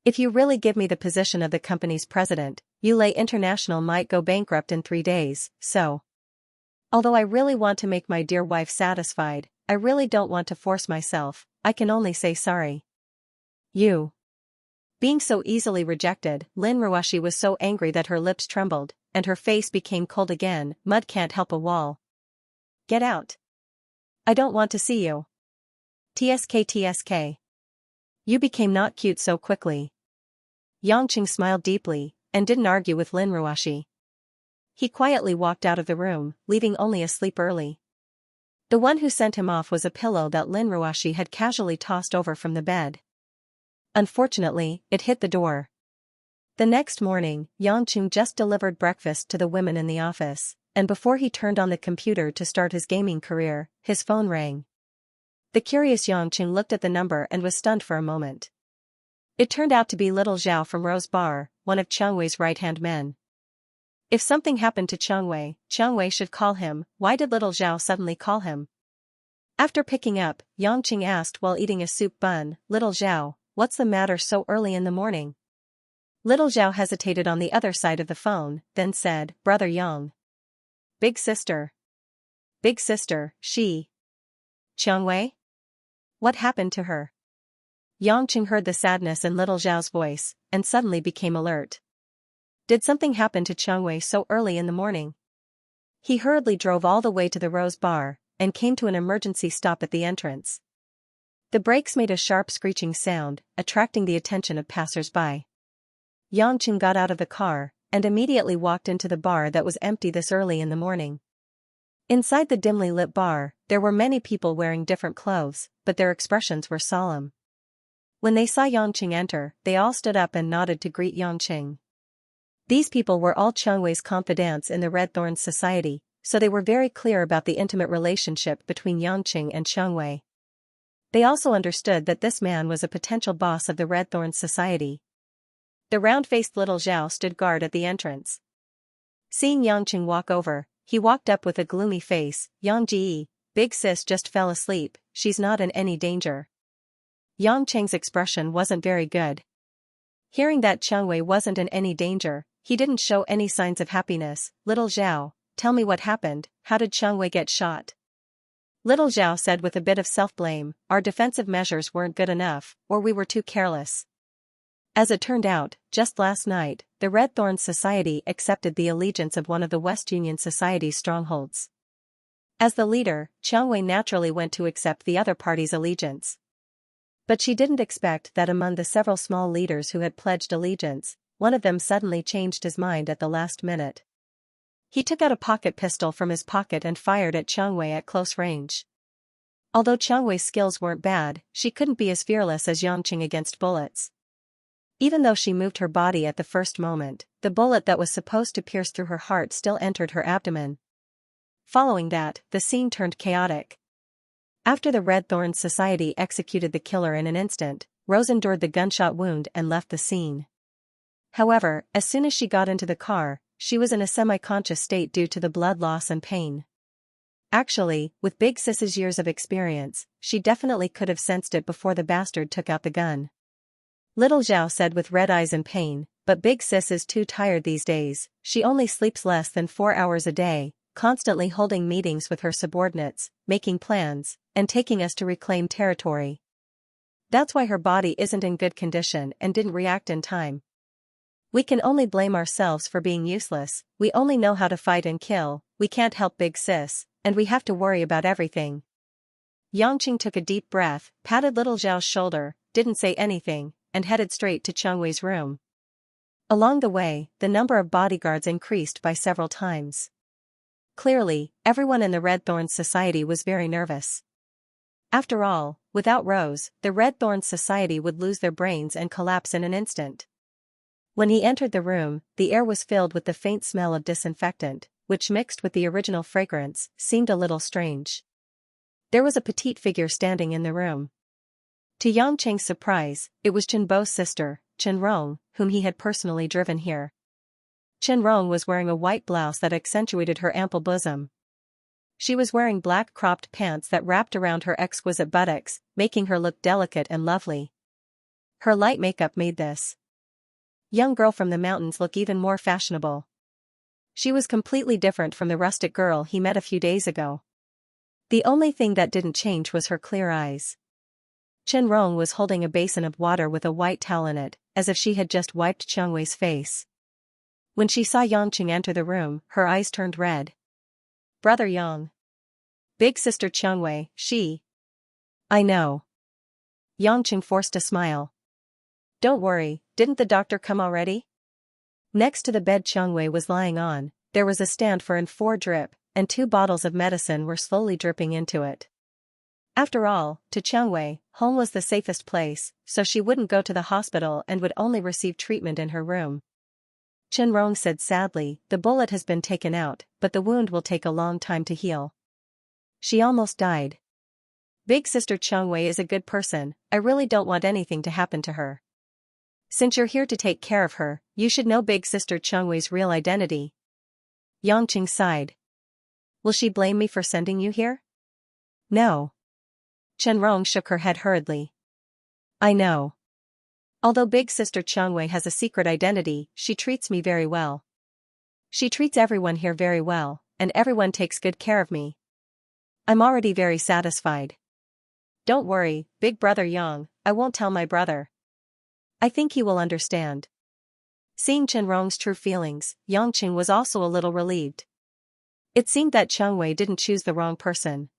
If you really give me the position of the company's president, Yulei International might go bankrupt in 3 days, so. Although I really want to make my dear wife satisfied, I really don't want to force myself. I can only say sorry." "You." Being so easily rejected, Lin Ruoxi was so angry that her lips trembled, and her face became cold again. "Mud can't help a wall. Get out. I don't want to see you. TSK. You became not cute so quickly." Xianxia smiled deeply, and didn't argue with Lin Ruoxi. He quietly walked out of the room, leaving only a sleep early. The one who sent him off was a pillow that Lin Ruoxi had casually tossed over from the bed. Unfortunately, it hit the door. The next morning, Xianxia just delivered breakfast to the women in the office, and before he turned on the computer to start his gaming career, his phone rang. The curious Xianxia looked at the number and was stunned for a moment. It turned out to be little Zhao from Rose Bar, one of Changwei's right-hand men. If something happened to Changwei should call him. Why did little Zhao suddenly call him? After picking up, Xianxia asked while eating a soup bun, "Little Zhao, what's the matter so early in the morning?" Little Zhao hesitated on the other side of the phone, then said, "Brother Yang. Big sister. Big sister, she. Changwei? What happened to her?" Xianxia heard the sadness in little Zhao's voice, and suddenly became alert. Did something happen to Changwei so early in the morning? He hurriedly drove all the way to the Rose Bar, and came to an emergency stop at the entrance. The brakes made a sharp screeching sound, attracting the attention of passers-by. Xianxia got out of the car, and immediately walked into the bar that was empty this early in the morning. Inside the dimly lit bar, there were many people wearing different clothes, but their expressions were solemn. When they saw Xianxia enter, they all stood up and nodded to greet Xianxia. These people were all Changwei's confidants in the Red Thorns Society, so they were very clear about the intimate relationship between Xianxia and Changwei. They also understood that this man was a potential boss of the Red Thorns Society. The round-faced little Zhao stood guard at the entrance. Seeing Xianxia walk over, he walked up with a gloomy face. "Yang, big sis just fell asleep, she's not in any danger." Xianxia's expression wasn't very good. Hearing that Changwei wasn't in any danger, he didn't show any signs of happiness. "Little Zhao, tell me what happened. How did Changwei get shot?" Little Zhao said with a bit of self-blame, our defensive measures weren't good enough, or we were too careless. As it turned out, just last night, the Red Thorns Society accepted the allegiance of one of the West Union Society's strongholds. As the leader, Xianxia naturally went to accept the other party's allegiance. But she didn't expect that among the several small leaders who had pledged allegiance, one of them suddenly changed his mind at the last minute. He took out a pocket pistol from his pocket and fired at Xianxia at close range. Although Xianxia's skills weren't bad, she couldn't be as fearless as Yangqing against bullets. Even though she moved her body at the first moment, the bullet that was supposed to pierce through her heart still entered her abdomen. Following that, the scene turned chaotic. After the Red Thorns Society executed the killer in an instant, Rose endured the gunshot wound and left the scene. However, as soon as she got into the car, she was in a semi-conscious state due to the blood loss and pain. Actually, with Big Sis's years of experience, she definitely could have sensed it before the bastard took out the gun. Little Zhao said with red eyes and pain, but Big Sis is too tired these days, she only sleeps less than 4 hours a day, constantly holding meetings with her subordinates, making plans, and taking us to reclaim territory. That's why her body isn't in good condition and didn't react in time. We can only blame ourselves for being useless, we only know how to fight and kill, we can't help Big Sis, and we have to worry about everything. Yangqing took a deep breath, patted Little Zhao's shoulder, didn't say anything, and headed straight to Xianxia's room. Along the way, the number of bodyguards increased by several times. Clearly, everyone in the Red Thorns Society was very nervous. After all, without Rose, the Red Thorns Society would lose their brains and collapse in an instant. When he entered the room, the air was filled with the faint smell of disinfectant, which mixed with the original fragrance, seemed a little strange. There was a petite figure standing in the room. To Yangqing's surprise, it was Chenbo's sister, Chenrong, whom he had personally driven here. Chenrong was wearing a white blouse that accentuated her ample bosom. She was wearing black cropped pants that wrapped around her exquisite buttocks, making her look delicate and lovely. Her light makeup made this young girl from the mountains look even more fashionable. She was completely different from the rustic girl he met a few days ago. The only thing that didn't change was her clear eyes. Chenrong was holding a basin of water with a white towel in it, as if she had just wiped Xianxia's face. When she saw Yangqing enter the room, her eyes turned red. Brother Yang. Big sister Xianxia, she. I know. Yangqing forced a smile. Don't worry, didn't the doctor come already? Next to the bed Xianxia was lying on, there was a stand for an 4 drip, and 2 bottles of medicine were slowly dripping into it. After all, to Xianxia, home was the safest place, so she wouldn't go to the hospital and would only receive treatment in her room. Chenrong said sadly, the bullet has been taken out, but the wound will take a long time to heal. She almost died. Big sister Xianxia is a good person, I really don't want anything to happen to her. Since you're here to take care of her, you should know Big sister Xianxia's real identity. Yangqing sighed. Will she blame me for sending you here? No. Chenrong shook her head hurriedly. I know. Although Big sister Xianxia has a secret identity, she treats me very well. She treats everyone here very well, and everyone takes good care of me. I'm already very satisfied. Don't worry, big brother Yang, I won't tell my brother. I think he will understand. Seeing Chenrong's true feelings, Yangqing was also a little relieved. It seemed that Xianxia didn't choose the wrong person.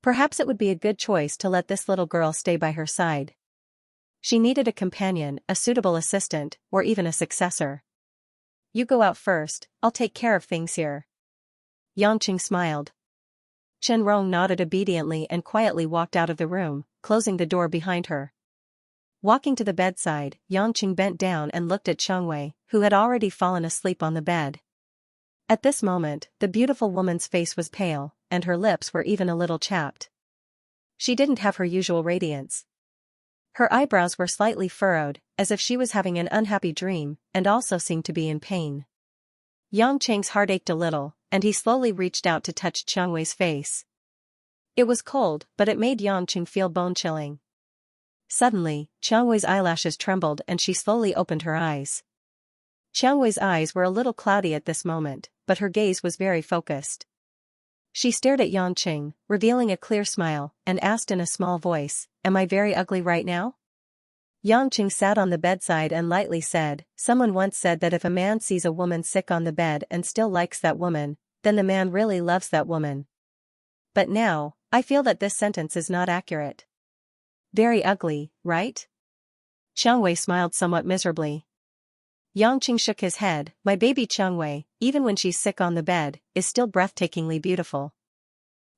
Perhaps it would be a good choice to let this little girl stay by her side. She needed a companion, a suitable assistant, or even a successor. You go out first, I'll take care of things here. Yangqing smiled. Chenrong nodded obediently and quietly walked out of the room, closing the door behind her. Walking to the bedside, Yangqing bent down and looked at Xianxia, who had already fallen asleep on the bed. At this moment, the beautiful woman's face was pale, and her lips were even a little chapped. She didn't have her usual radiance. Her eyebrows were slightly furrowed, as if she was having an unhappy dream, and also seemed to be in pain. Yangqing's heart ached a little, and he slowly reached out to touch Xianxia's face. It was cold, but it made Yangqing feel bone-chilling. Suddenly, Xianxia's eyelashes trembled and she slowly opened her eyes. Xianxia's eyes were a little cloudy at this moment, but her gaze was very focused. She stared at Yangqing, revealing a clear smile, and asked in a small voice, "Am I very ugly right now?" Yangqing sat on the bedside and lightly said, "Someone once said that if a man sees a woman sick on the bed and still likes that woman, then the man really loves that woman. But now, I feel that this sentence is not accurate." "Very ugly, right?" Xiangwei smiled somewhat miserably. Yangqing shook his head. "My baby Xiangwei, even when she's sick on the bed, is still breathtakingly beautiful.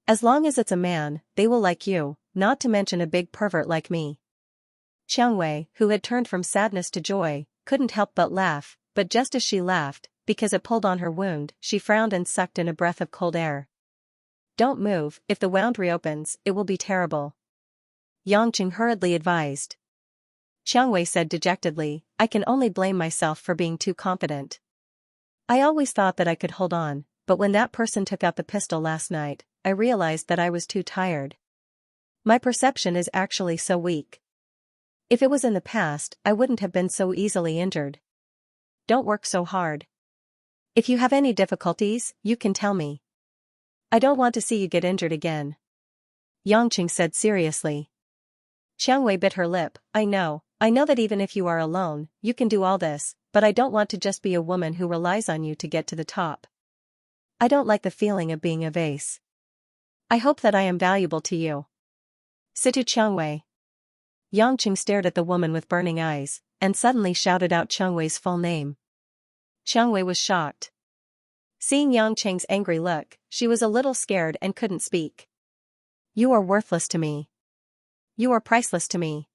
As long as it's a man, they will like you, not to mention a big pervert like me." Xiangwei, who had turned from sadness to joy, couldn't help but laugh, but just as she laughed, because it pulled on her wound, she frowned and sucked in a breath of cold air. "Don't move, if the wound reopens, it will be terrible," Yangqing hurriedly advised. Xiangwei said dejectedly, "I can only blame myself for being too confident. I always thought that I could hold on, but when that person took out the pistol last night, I realized that I was too tired. My perception is actually so weak. If it was in the past, I wouldn't have been so easily injured. Don't work so hard. If you have any difficulties, you can tell me. I don't want to see you get injured again," Yangqing said seriously. Xiangwei bit her lip. I know that even if you are alone, you can do all this, but I don't want to just be a woman who relies on you to get to the top. I don't like the feeling of being a vase. I hope that I am valuable to you. Situ Xiangwei." Yangqing stared at the woman with burning eyes, and suddenly shouted out Xiangwei's full name. Xiangwei was shocked. Seeing Yangqing's angry look, she was a little scared and couldn't speak. "You are worthless to me. You are priceless to me.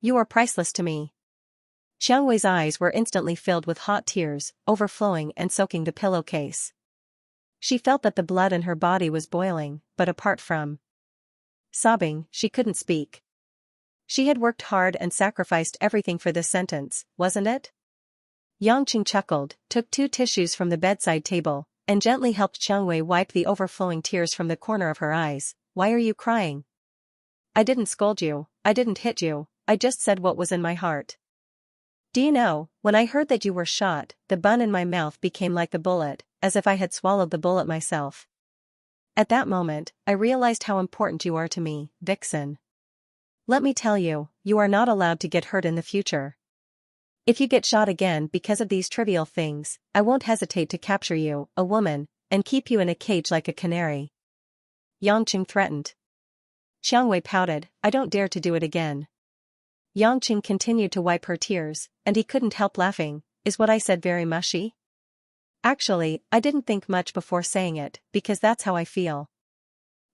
You are priceless to me." Xiangwei's eyes were instantly filled with hot tears, overflowing and soaking the pillowcase. She felt that the blood in her body was boiling, but apart from sobbing, she couldn't speak. She had worked hard and sacrificed everything for this sentence, wasn't it? Yangqing chuckled, took 2 tissues from the bedside table, and gently helped Xiangwei wipe the overflowing tears from the corner of her eyes. "Why are you crying? I didn't scold you, I didn't hit you, I just said what was in my heart. Do you know, when I heard that you were shot, the bun in my mouth became like the bullet, as if I had swallowed the bullet myself. At that moment, I realized how important you are to me, Vixen. Let me tell you, you are not allowed to get hurt in the future. If you get shot again because of these trivial things, I won't hesitate to capture you, a woman, and keep you in a cage like a canary," Yangqing threatened. Xiangwei pouted, "I don't dare to do it again." Yangqing continued to wipe her tears, and he couldn't help laughing. "Is what I said very mushy? Actually, I didn't think much before saying it, because that's how I feel."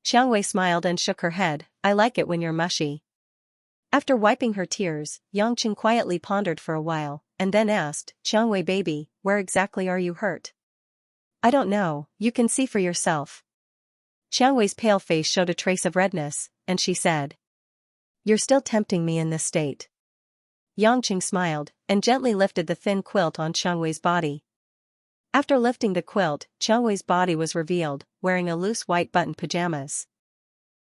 Xiangwei smiled and shook her head. "I like it when you're mushy." After wiping her tears, Yangqing quietly pondered for a while, and then asked, "Xiangwei baby, where exactly are you hurt?" "I don't know, you can see for yourself." Xiangwei's pale face showed a trace of redness, and she said, "You're still tempting me in this state." Yangqing smiled, and gently lifted the thin quilt on Xiangwei's body. After lifting the quilt, Xiangwei's body was revealed, wearing a loose white button pajamas.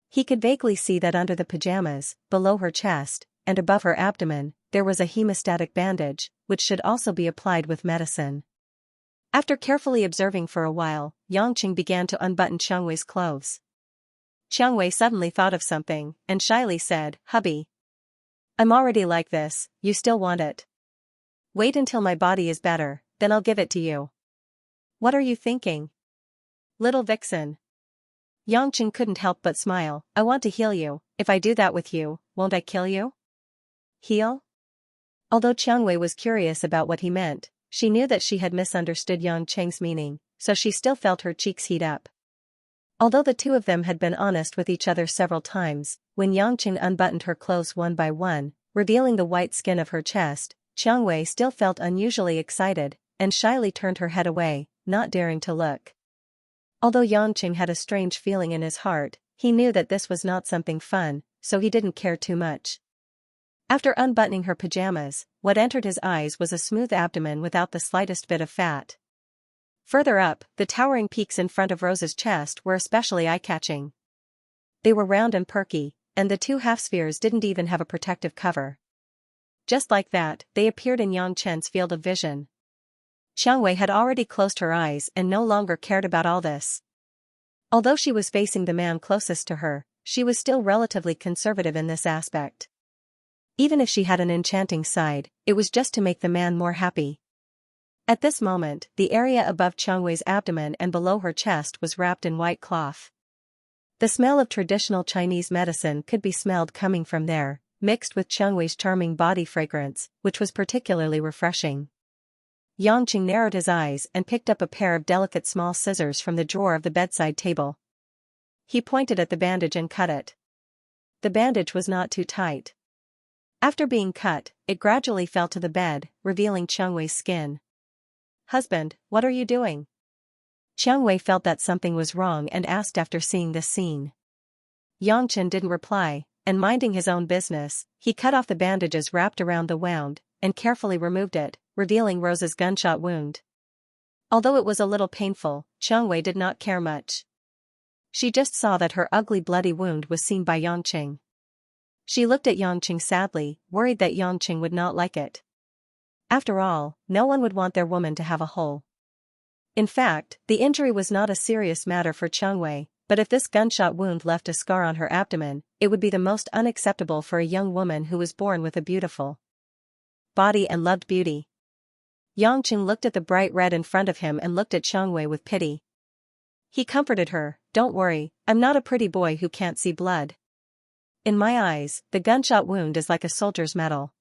He could vaguely see that under the pajamas, below her chest, and above her abdomen, there was a hemostatic bandage, which should also be applied with medicine. After carefully observing for a while, Yangqing began to unbutton Xiangwei's clothes. Xiangwei suddenly thought of something, and shyly said, "Hubby, I'm already like this, you still want it? Wait until my body is better, then I'll give it to you." "What are you thinking, little vixen?" Yangqing couldn't help but smile. "I want to heal you. If I do that with you, won't I kill you?" Heal? Although Xiangwei was curious about what he meant, she knew that she had misunderstood Yangqing's meaning, so she still felt her cheeks heat up. Although the two of them had been honest with each other several times, when Yangqing unbuttoned her clothes one by one, revealing the white skin of her chest, Xiangwei still felt unusually excited, and shyly turned her head away, not daring to look. Although Yangqing had a strange feeling in his heart, he knew that this was not something fun, so he didn't care too much. After unbuttoning her pajamas, what entered his eyes was a smooth abdomen without the slightest bit of fat. Further up, the towering peaks in front of Rose's chest were especially eye-catching. They were round and perky, and the 2 half-spheres didn't even have a protective cover. Just like that, they appeared in Yangqing's field of vision. Xiangwei had already closed her eyes and no longer cared about all this. Although she was facing the man closest to her, she was still relatively conservative in this aspect. Even if she had an enchanting side, it was just to make the man more happy. At this moment, the area above Xiangwei's abdomen and below her chest was wrapped in white cloth. The smell of traditional Chinese medicine could be smelled coming from there, mixed with Xiangwei's charming body fragrance, which was particularly refreshing. Yangqing narrowed his eyes and picked up a pair of delicate small scissors from the drawer of the bedside table. He pointed at the bandage and cut it. The bandage was not too tight. After being cut, it gradually fell to the bed, revealing Xiangwei's skin. "Husband, what are you doing?" Xiangwei felt that something was wrong and asked after seeing this scene. Yangqing didn't reply, and minding his own business, he cut off the bandages wrapped around the wound, and carefully removed it, revealing Rose's gunshot wound. Although it was a little painful, Xiangwei did not care much. She just saw that her ugly bloody wound was seen by Yangqing. She looked at Yangqing sadly, worried that Yangqing would not like it. After all, no one would want their woman to have a hole. In fact, the injury was not a serious matter for Xiangwei, but if this gunshot wound left a scar on her abdomen, it would be the most unacceptable for a young woman who was born with a beautiful body and loved beauty. Yangqing looked at the bright red in front of him and looked at Xiangwei with pity. He comforted her, "Don't worry, I'm not a pretty boy who can't see blood. In my eyes, the gunshot wound is like a soldier's medal.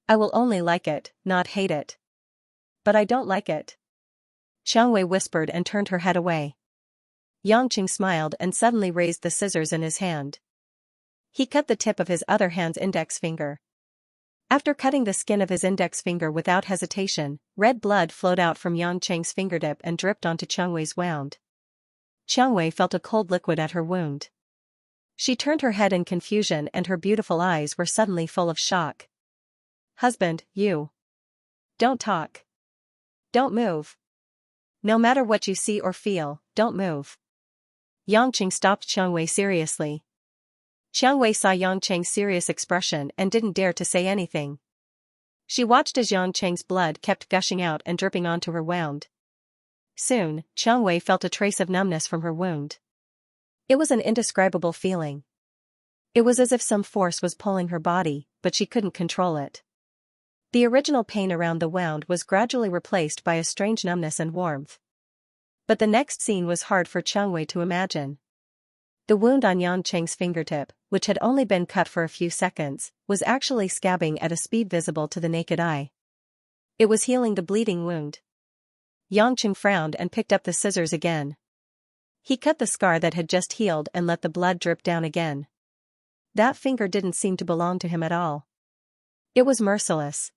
I will only like it, not hate it. But I don't like it." Xiangwei whispered and turned her head away. Yangqing smiled and suddenly raised the scissors in his hand. He cut the tip of his other hand's index finger. After cutting the skin of his index finger without hesitation, red blood flowed out from Yangqing's fingertip and dripped onto Xiangwei's wound. Xiangwei felt a cold liquid at her wound. She turned her head in confusion and her beautiful eyes were suddenly full of shock. "Husband, you don't talk. Don't move. No matter what you see or feel, don't move." Yangqing stopped Xiangwei seriously. Xiangwei saw Yangqing's serious expression and didn't dare to say anything. She watched as Yangqing's blood kept gushing out and dripping onto her wound. Soon, Xiangwei felt a trace of numbness from her wound. It was an indescribable feeling. It was as if some force was pulling her body, but she couldn't control it. The original pain around the wound was gradually replaced by a strange numbness and warmth. But the next scene was hard for Xiangwei to imagine. The wound on Yangqing's fingertip, which had only been cut for a few seconds, was actually scabbing at a speed visible to the naked eye. It was healing the bleeding wound. Yangqing frowned and picked up the scissors again. He cut the scar that had just healed and let the blood drip down again. That finger didn't seem to belong to him at all. It was merciless.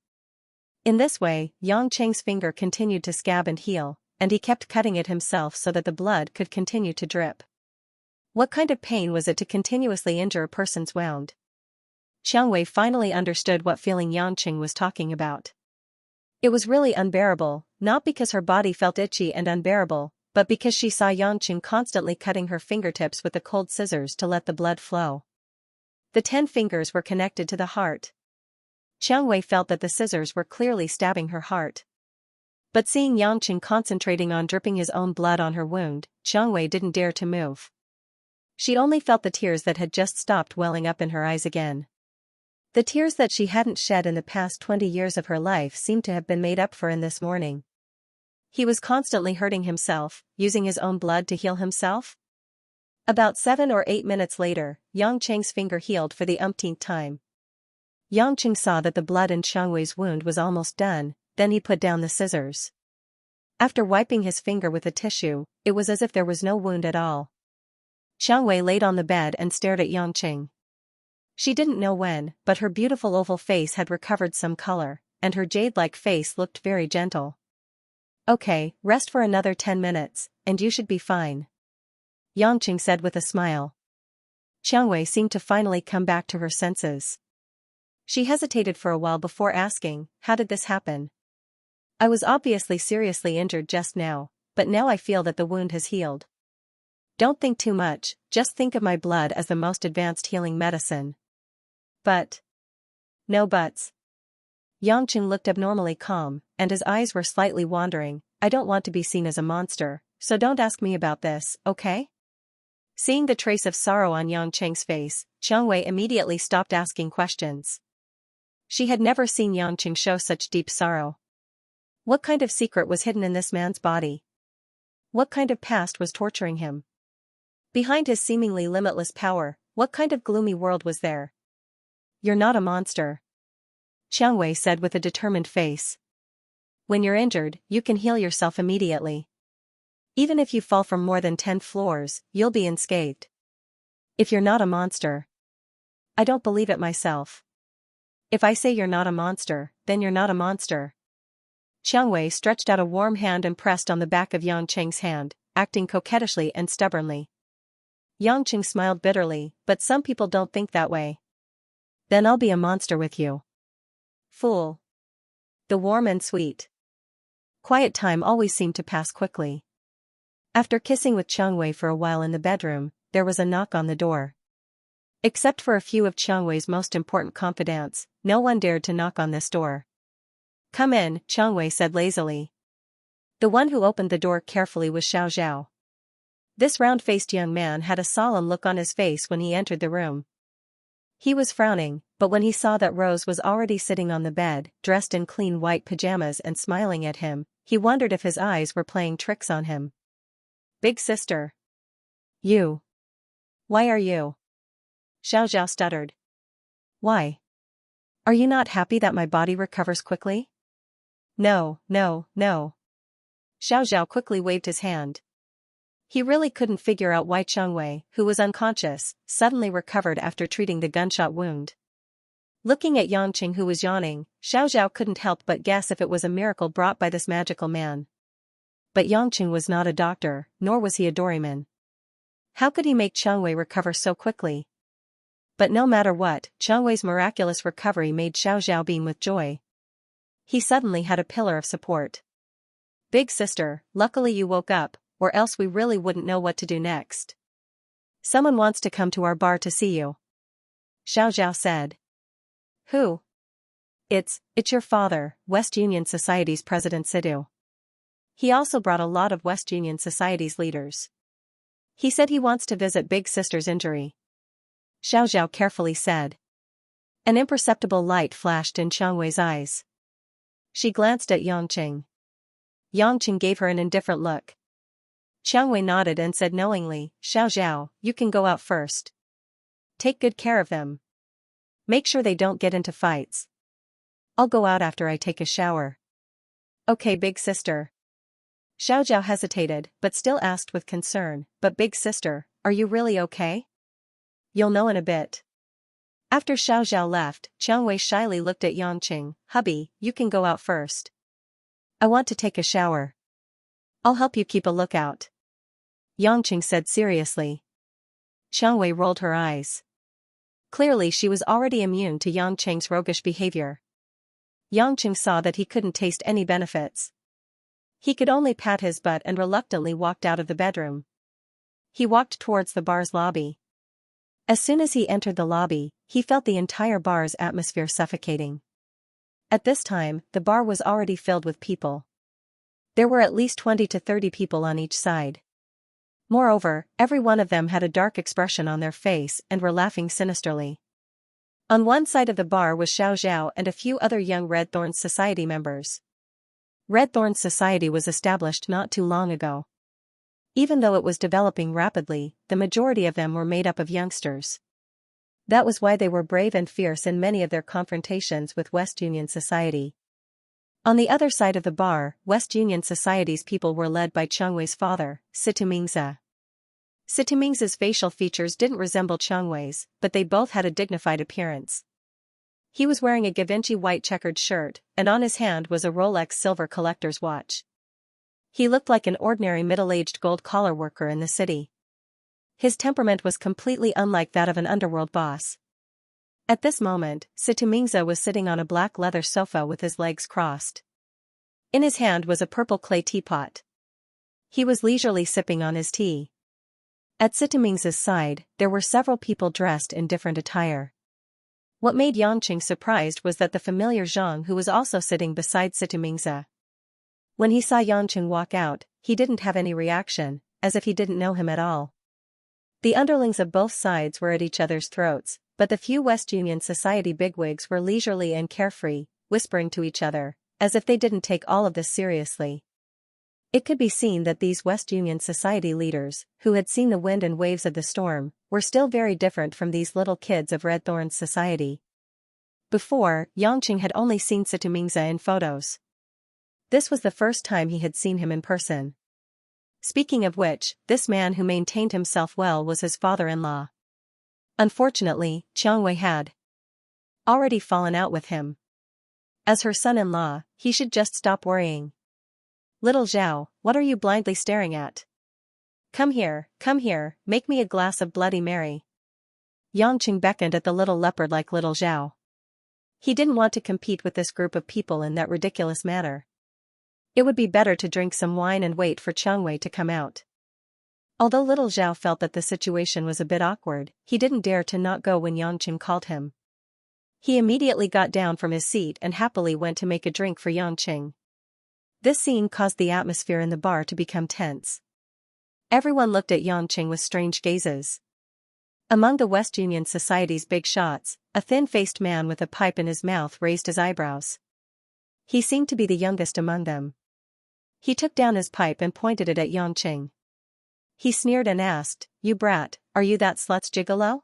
In this way, Yangqing's finger continued to scab and heal, and he kept cutting it himself so that the blood could continue to drip. What kind of pain was it to continuously injure a person's wound? Xiangwei finally understood what feeling Yangqing was talking about. It was really unbearable, not because her body felt itchy and unbearable, but because she saw Yangqing constantly cutting her fingertips with the cold scissors to let the blood flow. The 10 fingers were connected to the heart. Xiangwei felt that the scissors were clearly stabbing her heart. But seeing Yangqing concentrating on dripping his own blood on her wound, Xiangwei didn't dare to move. She only felt the tears that had just stopped welling up in her eyes again. The tears that she hadn't shed in the past 20 years of her life seemed to have been made up for in this morning. He was constantly hurting himself, using his own blood to heal himself? About 7 or 8 minutes later, Yangqing's finger healed for the umpteenth time. Yangqing saw that the blood in Xiangwei's wound was almost done, then he put down the scissors. After wiping his finger with a tissue, it was as if there was no wound at all. Xiangwei laid on the bed and stared at Yangqing. She didn't know when, but her beautiful oval face had recovered some color, and her jade-like face looked very gentle. "Okay, rest for another 10 minutes, and you should be fine," Yangqing said with a smile. Xiangwei seemed to finally come back to her senses. She hesitated for a while before asking, "How did this happen?" "I was obviously seriously injured just now, but now I feel that the wound has healed. Don't think too much, just think of my blood as the most advanced healing medicine." "But..." "No buts." Yangqing looked abnormally calm, and his eyes were slightly wandering. "I don't want to be seen as a monster, so don't ask me about this, okay?" Seeing the trace of sorrow on Yang Cheng's face, Xianxia immediately stopped asking questions. She had never seen Yang Cheng show such deep sorrow. What kind of secret was hidden in this man's body? What kind of past was torturing him? Behind his seemingly limitless power, what kind of gloomy world was there? "You're not a monster," Xianxia said with a determined face. "When you're injured, you can heal yourself immediately. Even if you fall from more than 10 floors, you'll be unscathed. If you're not a monster." "I don't believe it myself." "If I say you're not a monster, then you're not a monster." Xianxia stretched out a warm hand and pressed on the back of Yang Cheng's hand, acting coquettishly and stubbornly. Yang Cheng smiled bitterly, "But some people don't think that way." "Then I'll be a monster with you." "Fool." The warm and sweet, quiet time always seemed to pass quickly. After kissing with Xianxia for a while in the bedroom, there was a knock on the door. Except for a few of Xianxia's most important confidants, no one dared to knock on this door. "Come in," Xianxia said lazily. The one who opened the door carefully was Xiao. This round-faced young man had a solemn look on his face when he entered the room. He was frowning, but when he saw that Rose was already sitting on the bed, dressed in clean white pajamas and smiling at him, he wondered if his eyes were playing tricks on him. "Big sister." "You. Why are you?" Xiao stuttered. "Why? Are you not happy that my body recovers quickly?" No. Xiao quickly waved his hand. He really couldn't figure out why Xianxia, who was unconscious, suddenly recovered after treating the gunshot wound. Looking at Yang Cheng who was yawning, Xiao couldn't help but guess if it was a miracle brought by this magical man. But Yang Cheng was not a doctor, nor was he a doryman. How could he make Xianxia recover so quickly? But no matter what, Xianxia's miraculous recovery made Xiao beam with joy. He suddenly had a pillar of support. "Big sister, luckily you woke up, or else we really wouldn't know what to do next. Someone wants to come to our bar to see you," Xiao said. "Who?" It's your father, West Union Society's President Sidhu. He also brought a lot of West Union Society's leaders. He said he wants to visit Big Sister's injury," Xiao carefully said. An imperceptible light flashed in Xianxia's eyes. She glanced at Yang Cheng. Yang Cheng gave her an indifferent look. Xianxia nodded and said knowingly, "Xiao, you can go out first. Take good care of them. Make sure they don't get into fights. I'll go out after I take a shower." "Okay, big sister." Xiao hesitated, but still asked with concern, "But big sister, are you really okay?" "You'll know in a bit." After Xiao left, Xianxia shyly looked at Yang Cheng. "Hubby, you can go out first. I want to take a shower. I'll help you keep a lookout," Yang Cheng said seriously. Xianxia rolled her eyes. Clearly she was already immune to Yang Cheng's roguish behavior. Yang Cheng saw that he couldn't taste any benefits. He could only pat his butt and reluctantly walked out of the bedroom. He walked towards the bar's lobby. As soon as he entered the lobby, he felt the entire bar's atmosphere suffocating. At this time, the bar was already filled with people. There were at least 20 to 30 people on each side. Moreover, every one of them had a dark expression on their face and were laughing sinisterly. On one side of the bar was Xiao and a few other young Red Thorns Society members. Red Thorns Society was established not too long ago. Even though it was developing rapidly, the majority of them were made up of youngsters. That was why they were brave and fierce in many of their confrontations with West Union Society. On the other side of the bar, West Union Society's people were led by Xianxia's father, Situmingza. Situmingza's facial features didn't resemble Xianxia's, but they both had a dignified appearance. He was wearing a Givenchy white checkered shirt, and on his hand was a Rolex silver collector's watch. He looked like an ordinary middle-aged gold-collar worker in the city. His temperament was completely unlike that of an underworld boss. At this moment, Situmingza was sitting on a black leather sofa with his legs crossed. In his hand was a purple clay teapot. He was leisurely sipping on his tea. At Situmingza's side, there were several people dressed in different attire. What made Yang Cheng surprised was that the familiar Zhang who was also sitting beside Situmingza. When he saw Yang Cheng walk out, he didn't have any reaction, as if he didn't know him at all. The underlings of both sides were at each other's throats, but the few West Union Society bigwigs were leisurely and carefree, whispering to each other, as if they didn't take all of this seriously. It could be seen that these West Union Society leaders, who had seen the wind and waves of the storm, were still very different from these little kids of Red Thorn's society. Before, Xianxia had only seen Xianxia in photos. This was the first time he had seen him in person. Speaking of which, this man who maintained himself well was his father-in-law. Unfortunately, Xianxia had already fallen out with him. As her son-in-law, he should just stop worrying. "Little Zhao, what are you blindly staring at? Come here, make me a glass of Bloody Mary." Xianxia beckoned at the little leopard-like little Zhao. He didn't want to compete with this group of people in that ridiculous manner. It would be better to drink some wine and wait for Xianxia to come out. Although little Zhao felt that the situation was a bit awkward, he didn't dare to not go when Xianxia called him. He immediately got down from his seat and happily went to make a drink for Xianxia. This scene caused the atmosphere in the bar to become tense. Everyone looked at Xianxia with strange gazes. Among the West Union Society's big shots, a thin-faced man with a pipe in his mouth raised his eyebrows. He seemed to be the youngest among them. He took down his pipe and pointed it at Xianxia. He sneered and asked, "You brat, are you that slut's gigolo?"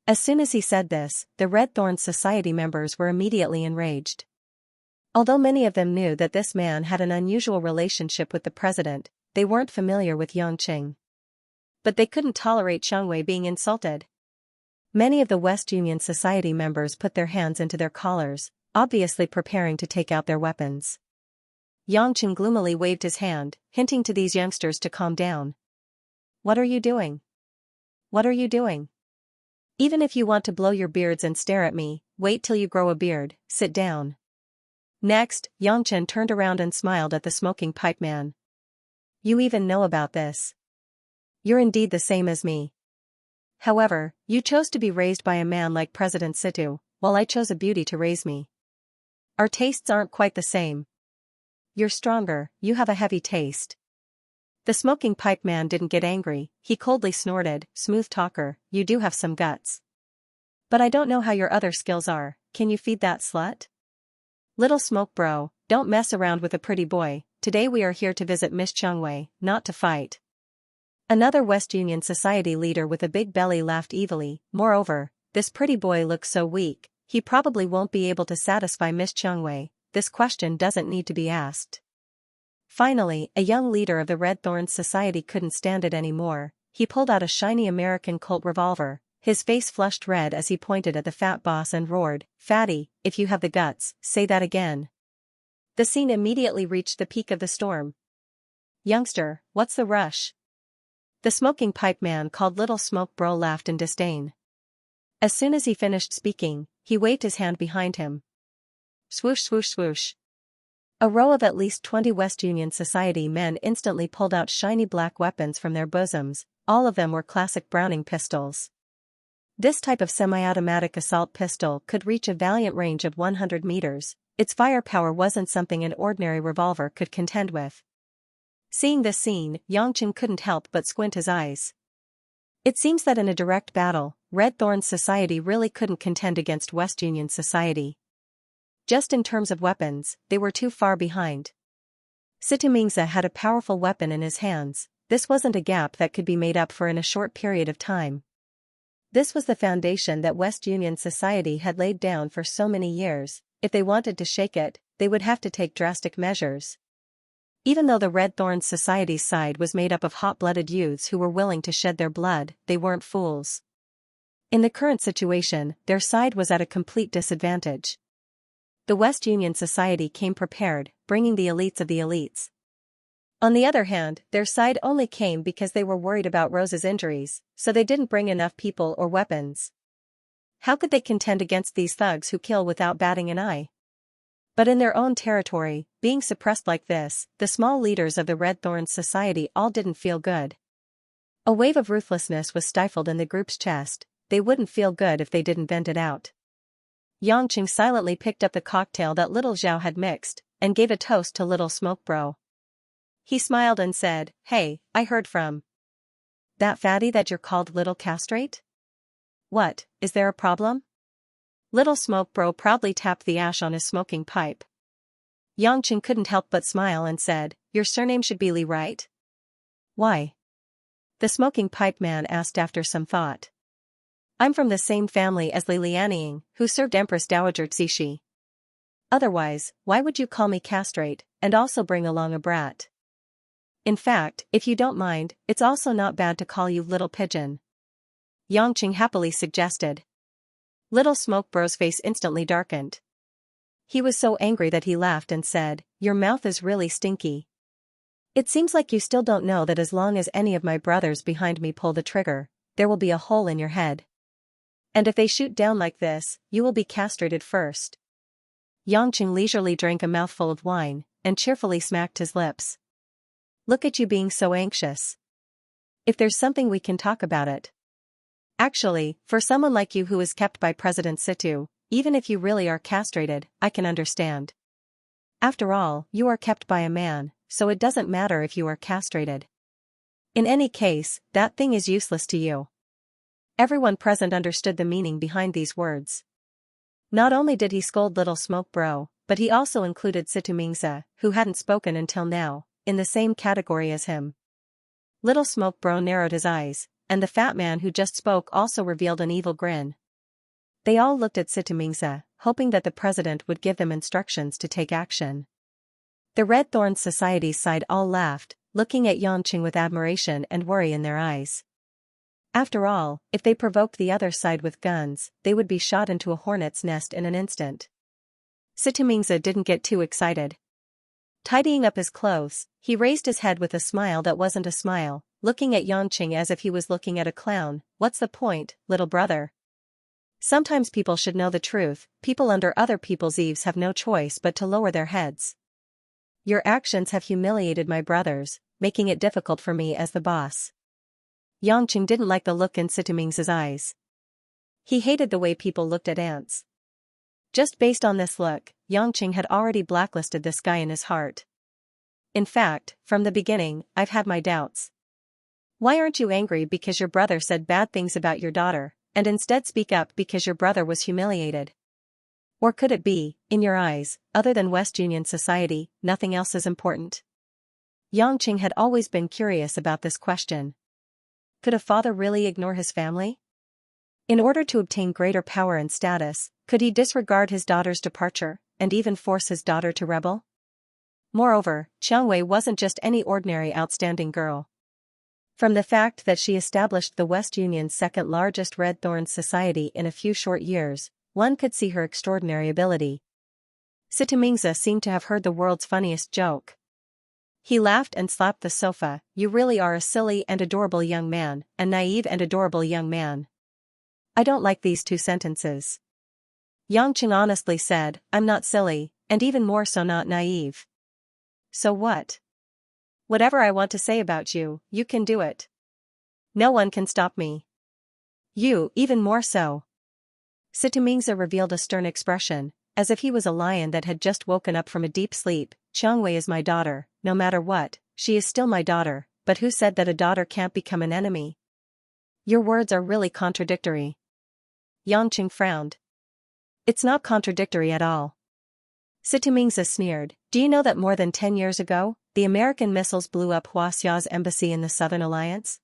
As soon as he said this, the Red Thorn Society members were immediately enraged. Although many of them knew that this man had an unusual relationship with the president, they weren't familiar with Xianxia. But they couldn't tolerate Xianxia being insulted. Many of the West Union Society members put their hands into their collars, obviously preparing to take out their weapons. Xianxia gloomily waved his hand, hinting to these youngsters to calm down. "What are you doing? What are you doing? Even if you want to blow your beards and stare at me, wait till you grow a beard, sit down." Next, Xianxia turned around and smiled at the smoking pipe man. "You even know about this. You're indeed the same as me. However, you chose to be raised by a man like President Situ, while I chose a beauty to raise me. Our tastes aren't quite the same. You're stronger, you have a heavy taste." The smoking pipe man didn't get angry, he coldly snorted, "Smooth talker, you do have some guts. But I don't know how your other skills are, can you feed that slut? Little smoke bro, don't mess around with a pretty boy, today we are here to visit Miss Xianxia, not to fight." Another West Union Society leader with a big belly laughed evilly, "Moreover, this pretty boy looks so weak, he probably won't be able to satisfy Miss Xianxia, this question doesn't need to be asked." Finally, a young leader of the Red Thorns Society couldn't stand it anymore. He pulled out a shiny American Colt revolver, his face flushed red as he pointed at the fat boss and roared, "Fatty, if you have the guts, say that again." The scene immediately reached the peak of the storm. "Youngster, what's the rush?" The smoking pipe man called Little Smoke Bro laughed in disdain. As soon as he finished speaking, he waved his hand behind him. Swoosh swoosh swoosh. A row of at least 20 West Union Society men instantly pulled out shiny black weapons from their bosoms, all of them were classic Browning pistols. This type of semi-automatic assault pistol could reach a valiant range of 100 meters, its firepower wasn't something an ordinary revolver could contend with. Seeing this scene, Xianxia couldn't help but squint his eyes. It seems that in a direct battle, Red Thorns Society really couldn't contend against West Union Society. Just in terms of weapons, they were too far behind. Xianxia had a powerful weapon in his hands, this wasn't a gap that could be made up for in a short period of time. This was the foundation that West Union Society had laid down for so many years. If they wanted to shake it, they would have to take drastic measures. Even though the Red Thorns Society's side was made up of hot-blooded youths who were willing to shed their blood, they weren't fools. In the current situation, their side was at a complete disadvantage. The West Union Society came prepared, bringing the elites of the elites. On the other hand, their side only came because they were worried about Rose's injuries, so they didn't bring enough people or weapons. How could they contend against these thugs who kill without batting an eye? But in their own territory, being suppressed like this, the small leaders of the Red Thorns Society all didn't feel good. A wave of ruthlessness was stifled in the group's chest, they wouldn't feel good if they didn't vent it out. Xianxia silently picked up the cocktail that Little Zhao had mixed, and gave a toast to Little Smoke Bro. He smiled and said, "Hey, I heard from that fatty that you're called Little Castrate? What, is there a problem? Little Smoke Bro proudly tapped the ash on his smoking pipe. Xianxia couldn't help but smile and said, your surname should be Li, right? Why? The smoking pipe man asked after some thought. I'm from the same family as Li Lianying, who served Empress Dowager Cixi. Otherwise, why would you call me castrate, and also bring along a brat? In fact, if you don't mind, it's also not bad to call you Little Pigeon. Xianxia happily suggested. Little Smoke Bro's face instantly darkened. He was so angry that he laughed and said, your mouth is really stinky. It seems like you still don't know that as long as any of my brothers behind me pull the trigger, there will be a hole in your head. And if they shoot down like this, you will be castrated first. Xianxia leisurely drank a mouthful of wine, and cheerfully smacked his lips. Look at you being so anxious. If there's something we can talk about it. Actually, for someone like you who is kept by President Situ, even if you really are castrated, I can understand. After all, you are kept by a man, so it doesn't matter if you are castrated. In any case, that thing is useless to you. Everyone present understood the meaning behind these words. Not only did he scold Little Smoke Bro, but he also included Xianxia, who hadn't spoken until now, in the same category as him. Little Smoke Bro narrowed his eyes, and the fat man who just spoke also revealed an evil grin. They all looked at Xianxia, hoping that the president would give them instructions to take action. The Red Thorns Society's side all laughed, looking at Xianxia with admiration and worry in their eyes. After all, if they provoked the other side with guns, they would be shot into a hornet's nest in an instant. Xianxia didn't get too excited. Tidying up his clothes, he raised his head with a smile that wasn't a smile, looking at Xianxia as if he was looking at a clown. What's the point, little brother? Sometimes people should know the truth. People under other people's eaves have no choice but to lower their heads. Your actions have humiliated my brothers, making it difficult for me as the boss. Xianxia didn't like the look in Xianxia's eyes. He hated the way people looked at ants. Just based on this look, Xianxia had already blacklisted this guy in his heart. In fact, from the beginning, I've had my doubts. Why aren't you angry because your brother said bad things about your daughter, and instead speak up because your brother was humiliated? Or could it be, in your eyes, other than West Union Society, nothing else is important? Xianxia had always been curious about this question. Could a father really ignore his family? In order to obtain greater power and status, could he disregard his daughter's departure, and even force his daughter to rebel? Moreover, Xianxia wasn't just any ordinary outstanding girl. From the fact that she established the West Union's second-largest Red Thorns Society in a few short years, one could see her extraordinary ability. Xianxia seemed to have heard the world's funniest joke. He laughed and slapped the sofa. You really are a silly and adorable young man, a naive and adorable young man. I don't like these two sentences. Xianxia honestly said, I'm not silly, and even more so not naive. So what? Whatever I want to say about you, you can do it. No one can stop me. You, even more so. Xianxia revealed a stern expression, as if he was a lion that had just woken up from a deep sleep. Xianxia is my daughter, no matter what, she is still my daughter, but who said that a daughter can't become an enemy? Your words are really contradictory. Xianxia frowned. It's not contradictory at all. Xianxia sneered, do you know that more than 10 years ago, the American missiles blew up Xiaxia's embassy in the Southern Alliance?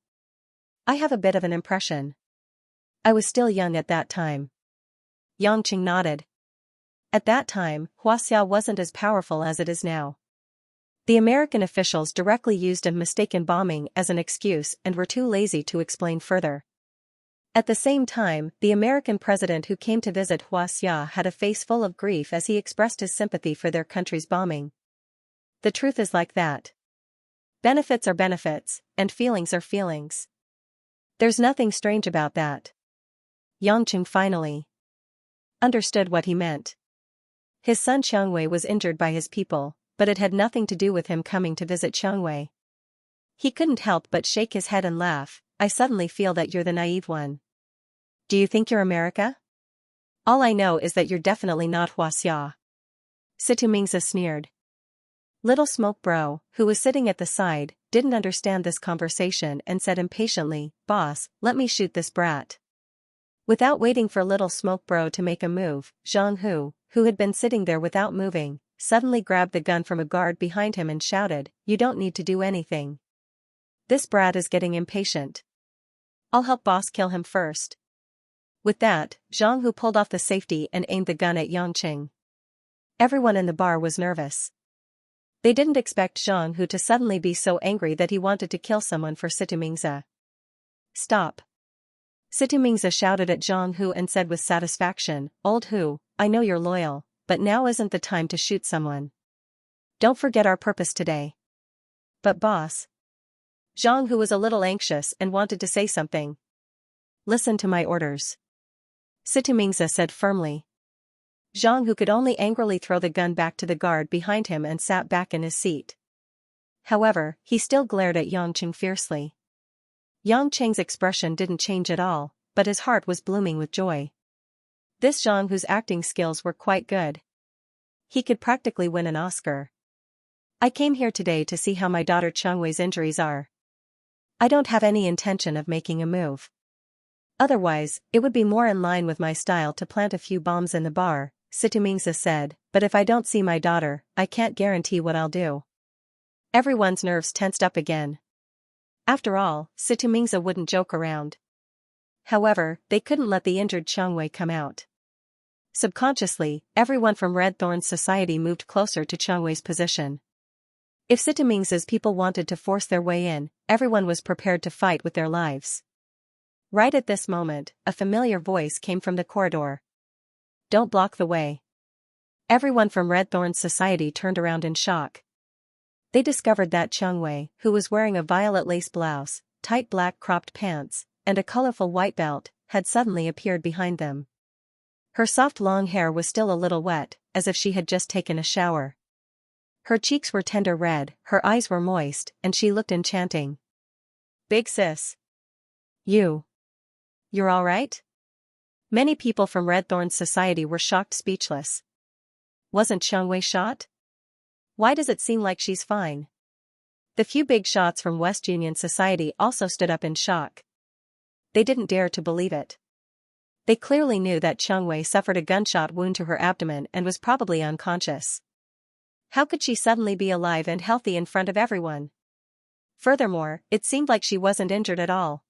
I have a bit of an impression. I was still young at that time. Xianxia nodded. At that time, Xiaxia wasn't as powerful as it is now. The American officials directly used a mistaken bombing as an excuse and were too lazy to explain further. At the same time, the American president who came to visit Xiaxia had a face full of grief as he expressed his sympathy for their country's bombing. The truth is like that. Benefits are benefits, and feelings are feelings. There's nothing strange about that. Xianxia finally understood what he meant. His son Xianxia was injured by his people, but it had nothing to do with him coming to visit Xianxia. He couldn't help but shake his head and laugh. I suddenly feel that you're the naive one. Do you think you're America? All I know is that you're definitely not Xiaxia. Xianxia sneered. Little Smoke Bro, who was sitting at the side, didn't understand this conversation and said impatiently, "Boss, let me shoot this brat." Without waiting for little smoke bro to make a move, Zhang Hu, who had been sitting there without moving, suddenly grabbed the gun from a guard behind him and shouted, "You don't need to do anything. This brat is getting impatient. I'll help boss kill him first." With that, Zhang Hu pulled off the safety and aimed the gun at Yangqing. Everyone in the bar was nervous. They didn't expect Zhang Hu to suddenly be so angry that he wanted to kill someone for Situmingza. "Stop." Situmingza shouted at Zhang Hu and said with satisfaction, "Old Hu, I know you're loyal, but now isn't the time to shoot someone. Don't forget our purpose today." "But boss." Zhang Hu was a little anxious and wanted to say something. "Listen to my orders," Situmingza said firmly. Zhang Hu could only angrily throw the gun back to the guard behind him and sat back in his seat. However, he still glared at Yangqing fiercely. Yangqing's expression didn't change at all, but his heart was blooming with joy. This Zhang Hu's acting skills were quite good. He could practically win an Oscar. "I came here today to see how my daughter Changwei's injuries are. I don't have any intention of making a move. Otherwise, it would be more in line with my style to plant a few bombs in the bar," Situmingza said, "but if I don't see my daughter, I can't guarantee what I'll do." Everyone's nerves tensed up again. After all, Situmingza wouldn't joke around. However, they couldn't let the injured Changwei come out. Subconsciously, everyone from Red Thorn's society moved closer to Changwei's position. If Situmingza's people wanted to force their way in, everyone was prepared to fight with their lives. Right at this moment, a familiar voice came from the corridor. "Don't block the way." Everyone from Red Thorn's society turned around in shock. They discovered that Changwei, who was wearing a violet lace blouse, tight black cropped pants, and a colorful white belt, had suddenly appeared behind them. Her soft long hair was still a little wet, as if she had just taken a shower. Her cheeks were tender red, her eyes were moist, and she looked enchanting. "Big sis. You're all right?" Many people from Red Thorn's society were shocked speechless. Wasn't Changwei shot? Why does it seem like she's fine? The few big shots from West Union society also stood up in shock. They didn't dare to believe it. They clearly knew that Changwei suffered a gunshot wound to her abdomen and was probably unconscious. How could she suddenly be alive and healthy in front of everyone? Furthermore, it seemed like she wasn't injured at all.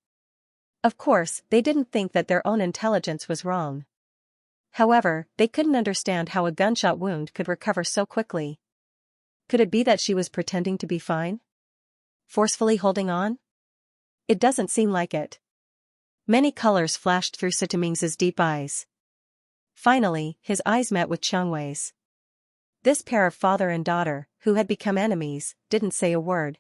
Of course, they didn't think that their own intelligence was wrong. However, they couldn't understand how a gunshot wound could recover so quickly. Could it be that she was pretending to be fine? Forcefully holding on? It doesn't seem like it. Many colors flashed through Situmingza's deep eyes. Finally, his eyes met with Changwei's. This pair of father and daughter, who had become enemies, didn't say a word.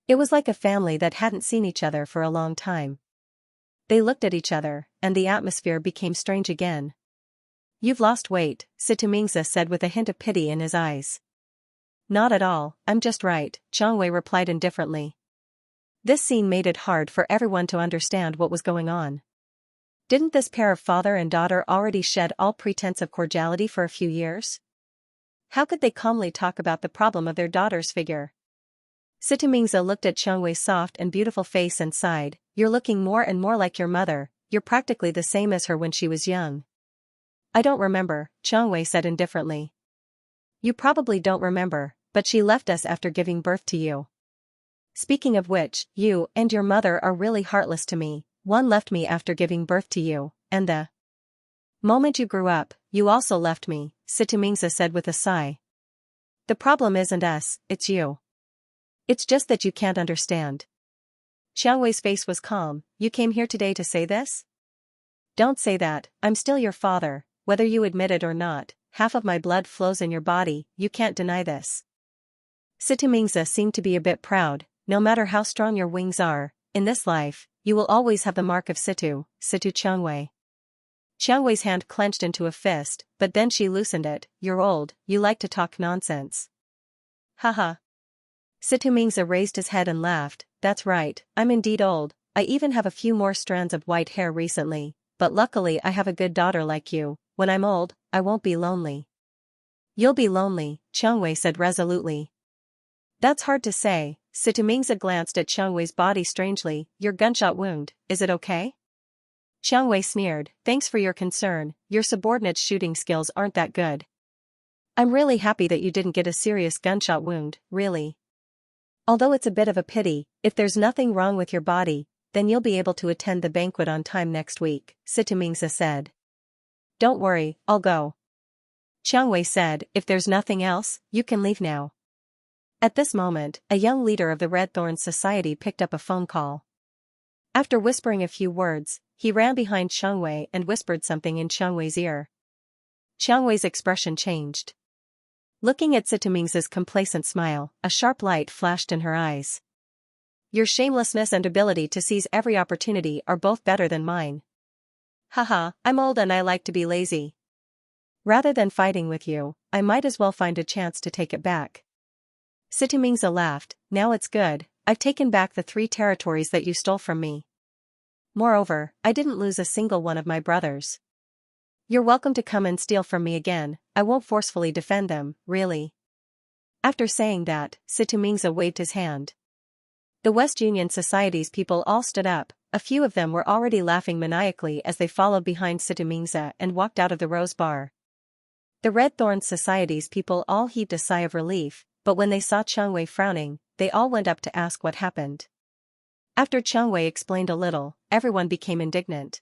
It was like a family that hadn't seen each other for a long time. They looked at each other, and the atmosphere became strange again. "You've lost weight," Situmingza said with a hint of pity in his eyes. "Not at all, I'm just right," Changwei replied indifferently. This scene made it hard for everyone to understand what was going on. Didn't this pair of father and daughter already shed all pretense of cordiality for a few years? How could they calmly talk about the problem of their daughter's figure? Situmingza looked at Changwei's soft and beautiful face and sighed, "You're looking more and more like your mother, you're practically the same as her when she was young." "I don't remember," Changwei said indifferently. "You probably don't remember, but she left us after giving birth to you. Speaking of which, you and your mother are really heartless to me. One left me after giving birth to you, and the moment you grew up, you also left me," Situmingza said with a sigh. "The problem isn't us, it's you. It's just that you can't understand." Changwei's face was calm. "You came here today to say this?" "Don't say that, I'm still your father, whether you admit it or not, half of my blood flows in your body, you can't deny this." Situmingza seemed to be a bit proud. "No matter how strong your wings are, in this life, you will always have the mark of Situ Changwei. Changwei's hand clenched into a fist, but then she loosened it. "You're old, you like to talk nonsense." "Haha." Situmingza raised his head and laughed. "That's right, I'm indeed old, I even have a few more strands of white hair recently, but luckily I have a good daughter like you. When I'm old, I won't be lonely." "You'll be lonely," Changwei said resolutely. "That's hard to say," Situmingza glanced at Qiang Wei's body strangely. Your gunshot wound, is it okay? Qiang Wei sneered, thanks for your concern, your subordinate's shooting skills aren't that good. I'm really happy that you didn't get a serious gunshot wound, really. Although it's a bit of a pity, if there's nothing wrong with your body, then you'll be able to attend the banquet on time next week, Situmingza said. Don't worry, I'll go. Qiang Wei said, if there's nothing else, you can leave now. At this moment, a young leader of the Red Thorns Society picked up a phone call. After whispering a few words, he ran behind Qiang Wei and whispered something in Qiang Wei's ear. Qiang Wei's expression changed. Looking at Situmingza's complacent smile, a sharp light flashed in her eyes. Your shamelessness and ability to seize every opportunity are both better than mine. Haha, I'm old and I like to be lazy. Rather than fighting with you, I might as well find a chance to take it back. Situmingza laughed, now it's good, I've taken back the 3 territories that you stole from me. Moreover, I didn't lose a single one of my brothers. You're welcome to come and steal from me again, I won't forcefully defend them, really. After saying that, Situmingza waved his hand. The West Union Society's people all stood up, a few of them were already laughing maniacally as they followed behind Situmingza and walked out of the Rose Bar. The Red Thorns Society's people all heaved a sigh of relief, but when they saw Qiang Wei frowning, they all went up to ask what happened. After Qiang Wei explained a little, everyone became indignant.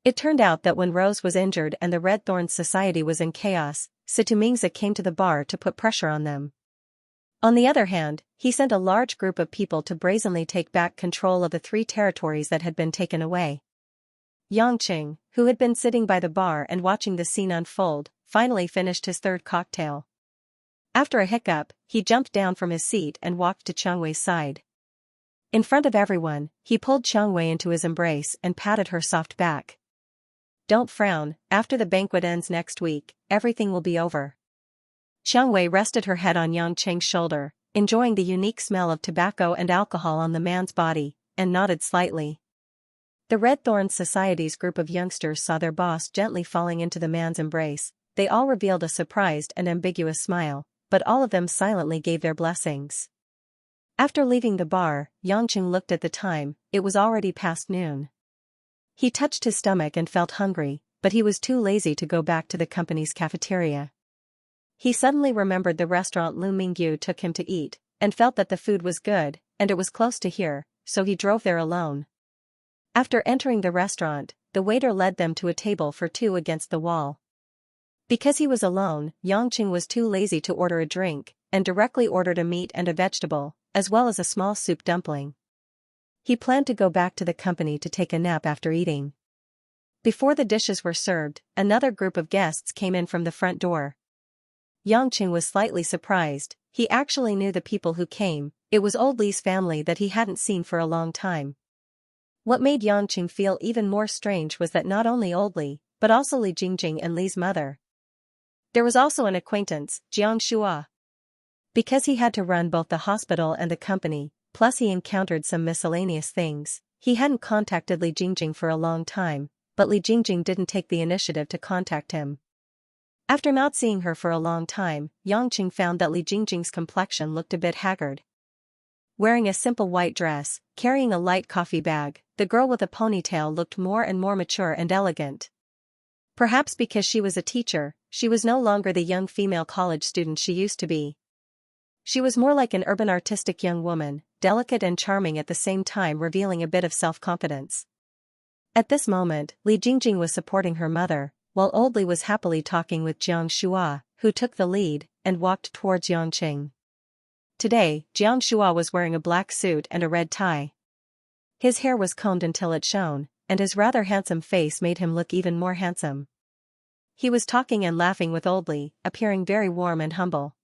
It turned out that when Rose was injured and the Red Thorns Society was in chaos, Situmingza came to the bar to put pressure on them. On the other hand, he sent a large group of people to brazenly take back control of the 3 territories that had been taken away. Yangqing, who had been sitting by the bar and watching the scene unfold, finally finished his 3rd cocktail. After a hiccup, he jumped down from his seat and walked to Qiang Wei's side. In front of everyone, he pulled Qiang Wei into his embrace and patted her soft back. Don't frown, after the banquet ends next week, everything will be over. Qiang Wei rested her head on Yangqing's shoulder, enjoying the unique smell of tobacco and alcohol on the man's body, and nodded slightly. The Red Thorns Society's group of youngsters saw their boss gently falling into the man's embrace. They all revealed a surprised and ambiguous smile, but all of them silently gave their blessings. After leaving the bar, Yangqing looked at the time, it was already past noon. He touched his stomach and felt hungry, but he was too lazy to go back to the company's cafeteria. He suddenly remembered the restaurant Lu Mingyu took him to eat, and felt that the food was good, and it was close to here, so he drove there alone. After entering the restaurant, the waiter led them to a table for 2 against the wall. Because he was alone, Yangqing was too lazy to order a drink, and directly ordered a meat and a vegetable, as well as a small soup dumpling. He planned to go back to the company to take a nap after eating. Before the dishes were served, another group of guests came in from the front door. Yangqing was slightly surprised, he actually knew the people who came, it was old Li's family that he hadn't seen for a long time. What made Yangqing feel even more strange was that not only old Li, but also Li Jingjing and Li's mother. There was also an acquaintance, Xianxia. Because he had to run both the hospital and the company, plus he encountered some miscellaneous things, he hadn't contacted Li Jingjing for a long time, but Li Jingjing didn't take the initiative to contact him. After not seeing her for a long time, Yangqing found that Li Jingjing's complexion looked a bit haggard. Wearing a simple white dress, carrying a light coffee bag, the girl with a ponytail looked more and more mature and elegant. Perhaps because she was a teacher, she was no longer the young female college student she used to be. She was more like an urban artistic young woman, delicate and charming at the same time revealing a bit of self-confidence. At this moment, Li Jingjing was supporting her mother, while old Li was happily talking with Jiang Shua, who took the lead, and walked towards Yangqing. Today, Jiang Shua was wearing a black suit and a red tie. His hair was combed until it shone, and his rather handsome face made him look even more handsome. He was talking and laughing with old Li, appearing very warm and humble.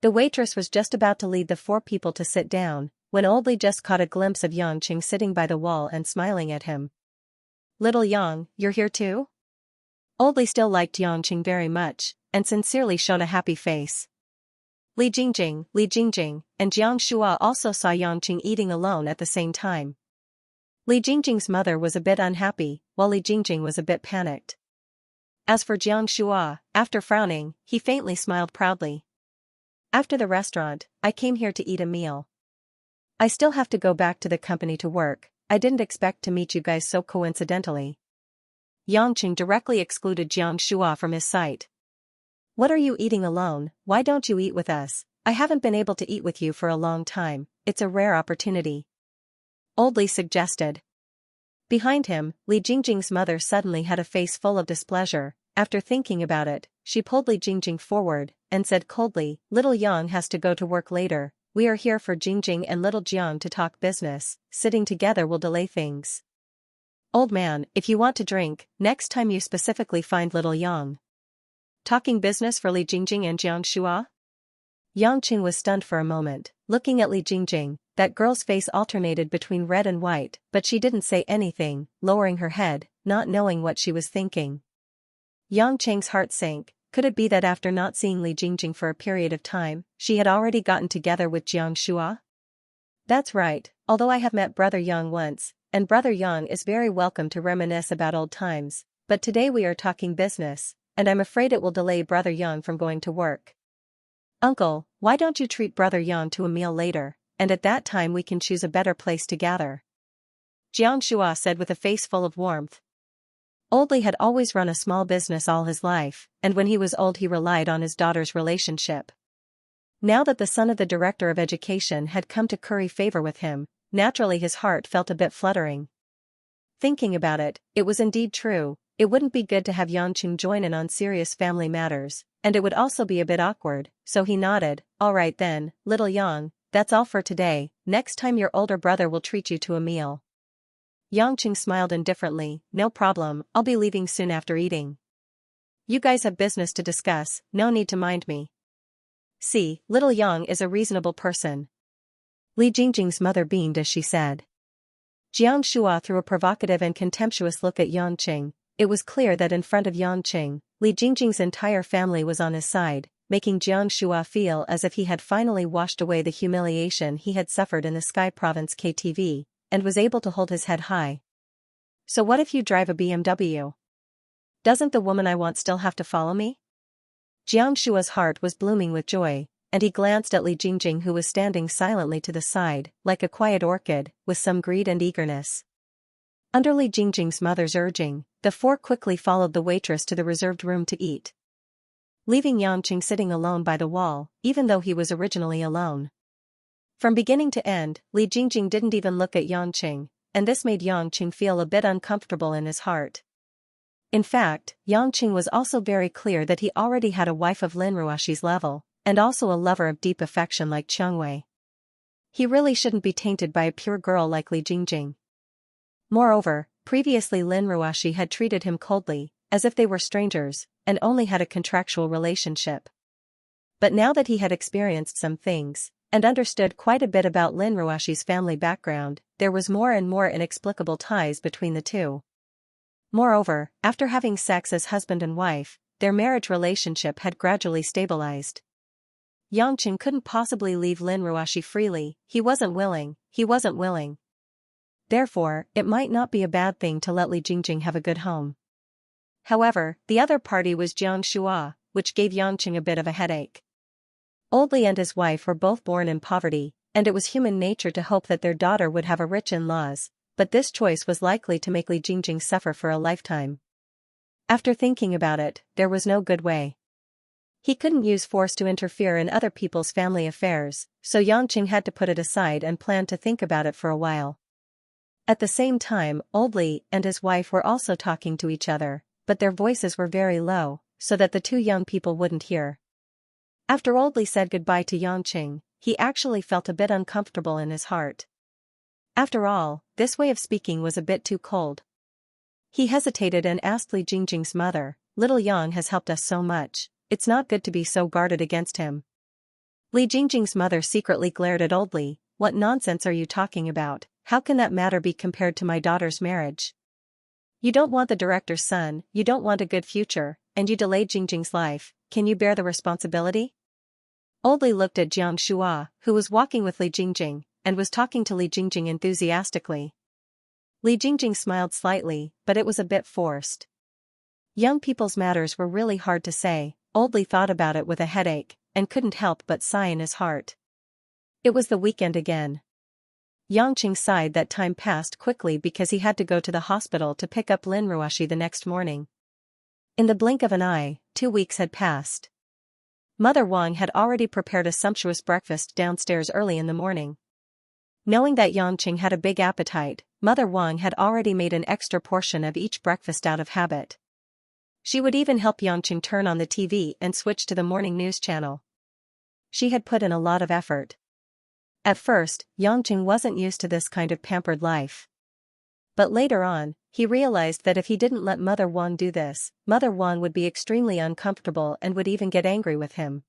The waitress was just about to lead the 4 people to sit down, when old Li just caught a glimpse of Yangqing sitting by the wall and smiling at him. Little Yang, you're here too? Old Li still liked Yangqing very much, and sincerely showed a happy face. Li Jingjing, and Jiang Shua also saw Yangqing eating alone at the same time. Li Jingjing's mother was a bit unhappy, while Li Jingjing was a bit panicked. As for Jiang Shua, after frowning, he faintly smiled proudly. After the restaurant, I came here to eat a meal. I still have to go back to the company to work. I didn't expect to meet you guys so coincidentally. Yangqing directly excluded Xianxia from his sight. What are you eating alone? Why don't you eat with us? I haven't been able to eat with you for a long time, it's a rare opportunity. Old Li suggested. Behind him, Li Jingjing's mother suddenly had a face full of displeasure. After thinking about it, she pulled Li Jingjing forward and said coldly, "Little Yang has to go to work later. We are here for Jingjing and little Jiang to talk business. Sitting together will delay things. Old man, if you want to drink, next time you specifically find little Yang." Talking business for Li Jingjing and Jiang Shua? Yangqing was stunned for a moment, looking at Li Jingjing. That girl's face alternated between red and white, but she didn't say anything, lowering her head, not knowing what she was thinking. Yangqing's heart sank. Could it be that after not seeing Li Jingjing for a period of time, she had already gotten together with Jiang Shua? That's right, although I have met Brother Yang once, and Brother Yang is very welcome to reminisce about old times, but today we are talking business, and I'm afraid it will delay Brother Yang from going to work. Uncle, why don't you treat Brother Yang to a meal later, and at that time we can choose a better place to gather? Jiang Shua said with a face full of warmth. Old Li had always run a small business all his life, and when he was old he relied on his daughter's relationship. Now that the son of the director of education had come to curry favor with him, naturally his heart felt a bit fluttering. Thinking about it, it was indeed true. It wouldn't be good to have Yangqing join in on serious family matters, and it would also be a bit awkward, so he nodded. All right then, little Yang, that's all for today. Next time your older brother will treat you to a meal. Yangqing smiled indifferently. No problem, I'll be leaving soon after eating. You guys have business to discuss, no need to mind me. See, little Yang is a reasonable person. Li Jingjing's mother beamed as she said. Jiang Shua threw a provocative and contemptuous look at Yangqing. It was clear that in front of Yangqing, Li Jingjing's entire family was on his side, making Jiang Shua feel as if he had finally washed away the humiliation he had suffered in the Sky Province KTV, and was able to hold his head high. So what if you drive a BMW? Doesn't the woman I want still have to follow me? Jiang Shua's heart was blooming with joy, and he glanced at Li Jingjing who was standing silently to the side, like a quiet orchid, with some greed and eagerness. Under Li Jingjing's mother's urging, the four quickly followed the waitress to the reserved room to eat, leaving Yangqing sitting alone by the wall, even though he was originally alone. From beginning to end, Li Jingjing didn't even look at Yangqing, and this made Yangqing feel a bit uncomfortable in his heart. In fact, Yangqing was also very clear that he already had a wife of Lin Ruoxi's level, and also a lover of deep affection like Chengwei. He really shouldn't be tainted by a pure girl like Li Jingjing. Moreover, previously Lin Ruoxi had treated him coldly, as if they were strangers, and only had a contractual relationship. But now that he had experienced some things, and understood quite a bit about Lin Ruoxi's family background, there was more and more inexplicable ties between the two. Moreover, after having sex as husband and wife, their marriage relationship had gradually stabilized. Yangqing couldn't possibly leave Lin Ruoxi freely. He wasn't willing. Therefore, it might not be a bad thing to let Li Jingjing have a good home. However, the other party was Jiang Shua, which gave Yangqing a bit of a headache. Old Li and his wife were both born in poverty, and it was human nature to hope that their daughter would have a rich in-laws, but this choice was likely to make Li Jingjing suffer for a lifetime. After thinking about it, there was no good way. He couldn't use force to interfere in other people's family affairs, so Yangqing had to put it aside and plan to think about it for a while. At the same time, Old Li and his wife were also talking to each other, but their voices were very low, so that the two young people wouldn't hear. After Old Li said goodbye to Yangqing, he actually felt a bit uncomfortable in his heart. After all, this way of speaking was a bit too cold. He hesitated and asked Li Jingjing's mother, "Little Yang has helped us so much, it's not good to be so guarded against him." Li Jingjing's mother secretly glared at Old Li. "What nonsense are you talking about? How can that matter be compared to my daughter's marriage? You don't want the director's son, you don't want a good future, and you delayed Jingjing's life. Can you bear the responsibility?" Old Li looked at Jiang Shua, who was walking with Li Jingjing, and was talking to Li Jingjing enthusiastically. Li Jingjing smiled slightly, but it was a bit forced. Young people's matters were really hard to say. Old Li thought about it with a headache, and couldn't help but sigh in his heart. It was the weekend again. Yangqing sighed that time passed quickly because he had to go to the hospital to pick up Lin Ruoshi the next morning. In the blink of an eye, 2 weeks had passed. Mother Wang had already prepared a sumptuous breakfast downstairs early in the morning. Knowing that Yangqing had a big appetite, Mother Wang had already made an extra portion of each breakfast out of habit. She would even help Yangqing turn on the TV and switch to the morning news channel. She had put in a lot of effort. At first, Yangqing wasn't used to this kind of pampered life. But later on, he realized that if he didn't let Mother Wang do this, Mother Wang would be extremely uncomfortable and would even get angry with him.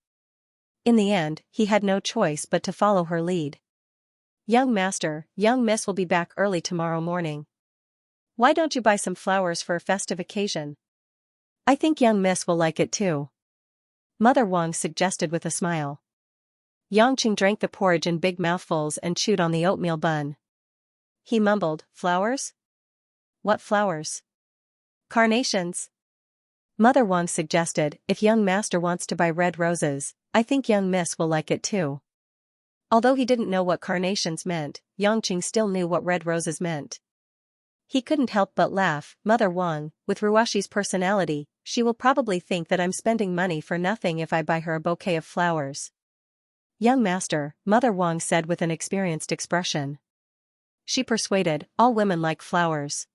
In the end, he had no choice but to follow her lead. "Young master, young miss will be back early tomorrow morning. Why don't you buy some flowers for a festive occasion? I think young miss will like it too," Mother Wang suggested with a smile. Yangqing drank the porridge in big mouthfuls and chewed on the oatmeal bun. He mumbled, "Flowers? What flowers?" "Carnations." Mother Wang suggested, "If young master wants to buy red roses, I think young miss will like it too." Although he didn't know what carnations meant, Yangqing still knew what red roses meant. He couldn't help but laugh. "Mother Wang, with Ruoshi's personality, she will probably think that I'm spending money for nothing if I buy her a bouquet of flowers." "Young master," Mother Wang said with an experienced expression. She persuaded, "All women like flowers.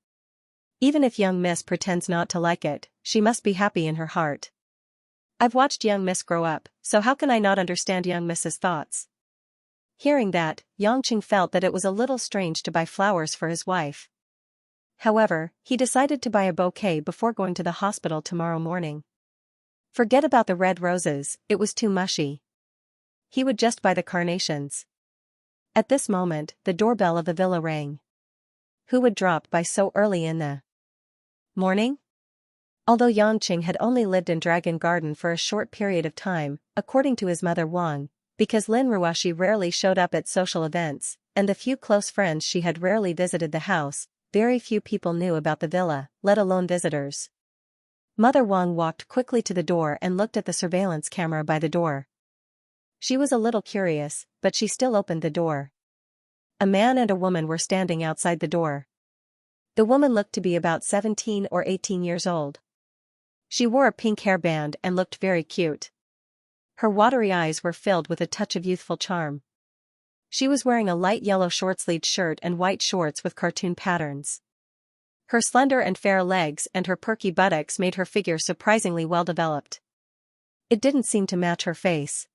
Even if young miss pretends not to like it, she must be happy in her heart. I've watched young miss grow up, so how can I not understand young miss's thoughts?" Hearing that, Yangqing felt that it was a little strange to buy flowers for his wife. However, he decided to buy a bouquet before going to the hospital tomorrow morning. Forget about the red roses, it was too mushy. He would just buy the carnations. At this moment, the doorbell of the villa rang. Who would drop by so early in the morning? Although Yangqing had only lived in Dragon Garden for a short period of time, according to his mother Wang, because Lin Ruoshi rarely showed up at social events, and the few close friends she had rarely visited the house, very few people knew about the villa, let alone visitors. Mother Wang walked quickly to the door and looked at the surveillance camera by the door. She was a little curious, but she still opened the door. A man and a woman were standing outside the door. The woman looked to be about 17 or 18 years old. She wore a pink hairband and looked very cute. Her watery eyes were filled with a touch of youthful charm. She was wearing a light yellow short-sleeved shirt and white shorts with cartoon patterns. Her slender and fair legs and her perky buttocks made her figure surprisingly well developed. It didn't seem to match her face.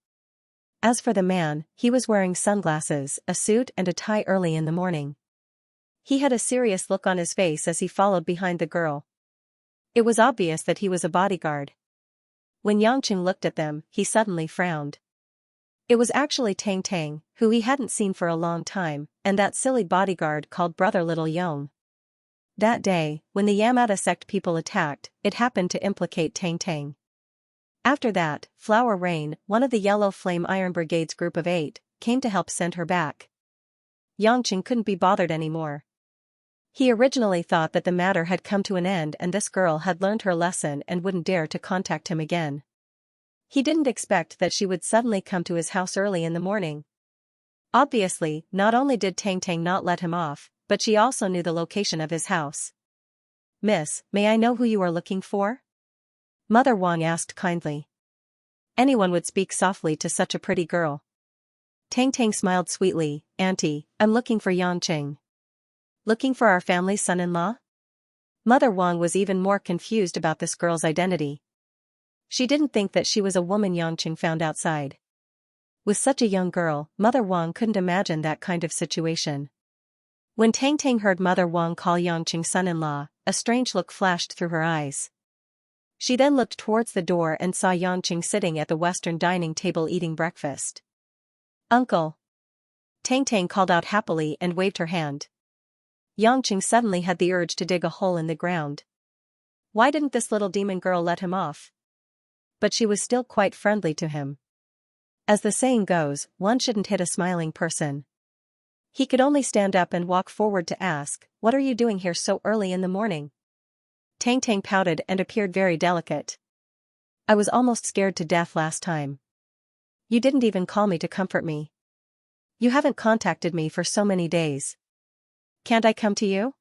As for the man, he was wearing sunglasses, a suit and a tie early in the morning. He had a serious look on his face as he followed behind the girl. It was obvious that he was a bodyguard. When Yangqing looked at them, he suddenly frowned. It was actually Tang Tang, who he hadn't seen for a long time, and that silly bodyguard called Brother Little Yong. That day, when the Yamada sect people attacked, it happened to implicate Tang Tang. After that, Flower Rain, one of the Yellow Flame Iron Brigade's group of 8, came to help send her back. Yangqing couldn't be bothered anymore. He originally thought that the matter had come to an end and this girl had learned her lesson and wouldn't dare to contact him again. He didn't expect that she would suddenly come to his house early in the morning. Obviously, not only did Tang Tang not let him off, but she also knew the location of his house. "Miss, may I know who you are looking for?" Mother Wang asked kindly. Anyone would speak softly to such a pretty girl. Tang Tang smiled sweetly. "Auntie, I'm looking for Yangqing." "Looking for our family's son-in-law?" Mother Wang was even more confused about this girl's identity. She didn't think that she was a woman Yangqing found outside. With such a young girl, Mother Wang couldn't imagine that kind of situation. When Tang Tang heard Mother Wang call Yangqing's son-in-law, a strange look flashed through her eyes. She then looked towards the door and saw Yangqing sitting at the western dining table eating breakfast. "Uncle!" Tang Tang called out happily and waved her hand. Yangqing suddenly had the urge to dig a hole in the ground. Why didn't this little demon girl let him off? But she was still quite friendly to him. As the saying goes, one shouldn't hit a smiling person. He could only stand up and walk forward to ask, "What are you doing here so early in the morning?" Tang Tang pouted and appeared very delicate. "I was almost scared to death last time. You didn't even call me to comfort me." You haven't contacted me for so many days. Can't I come to you?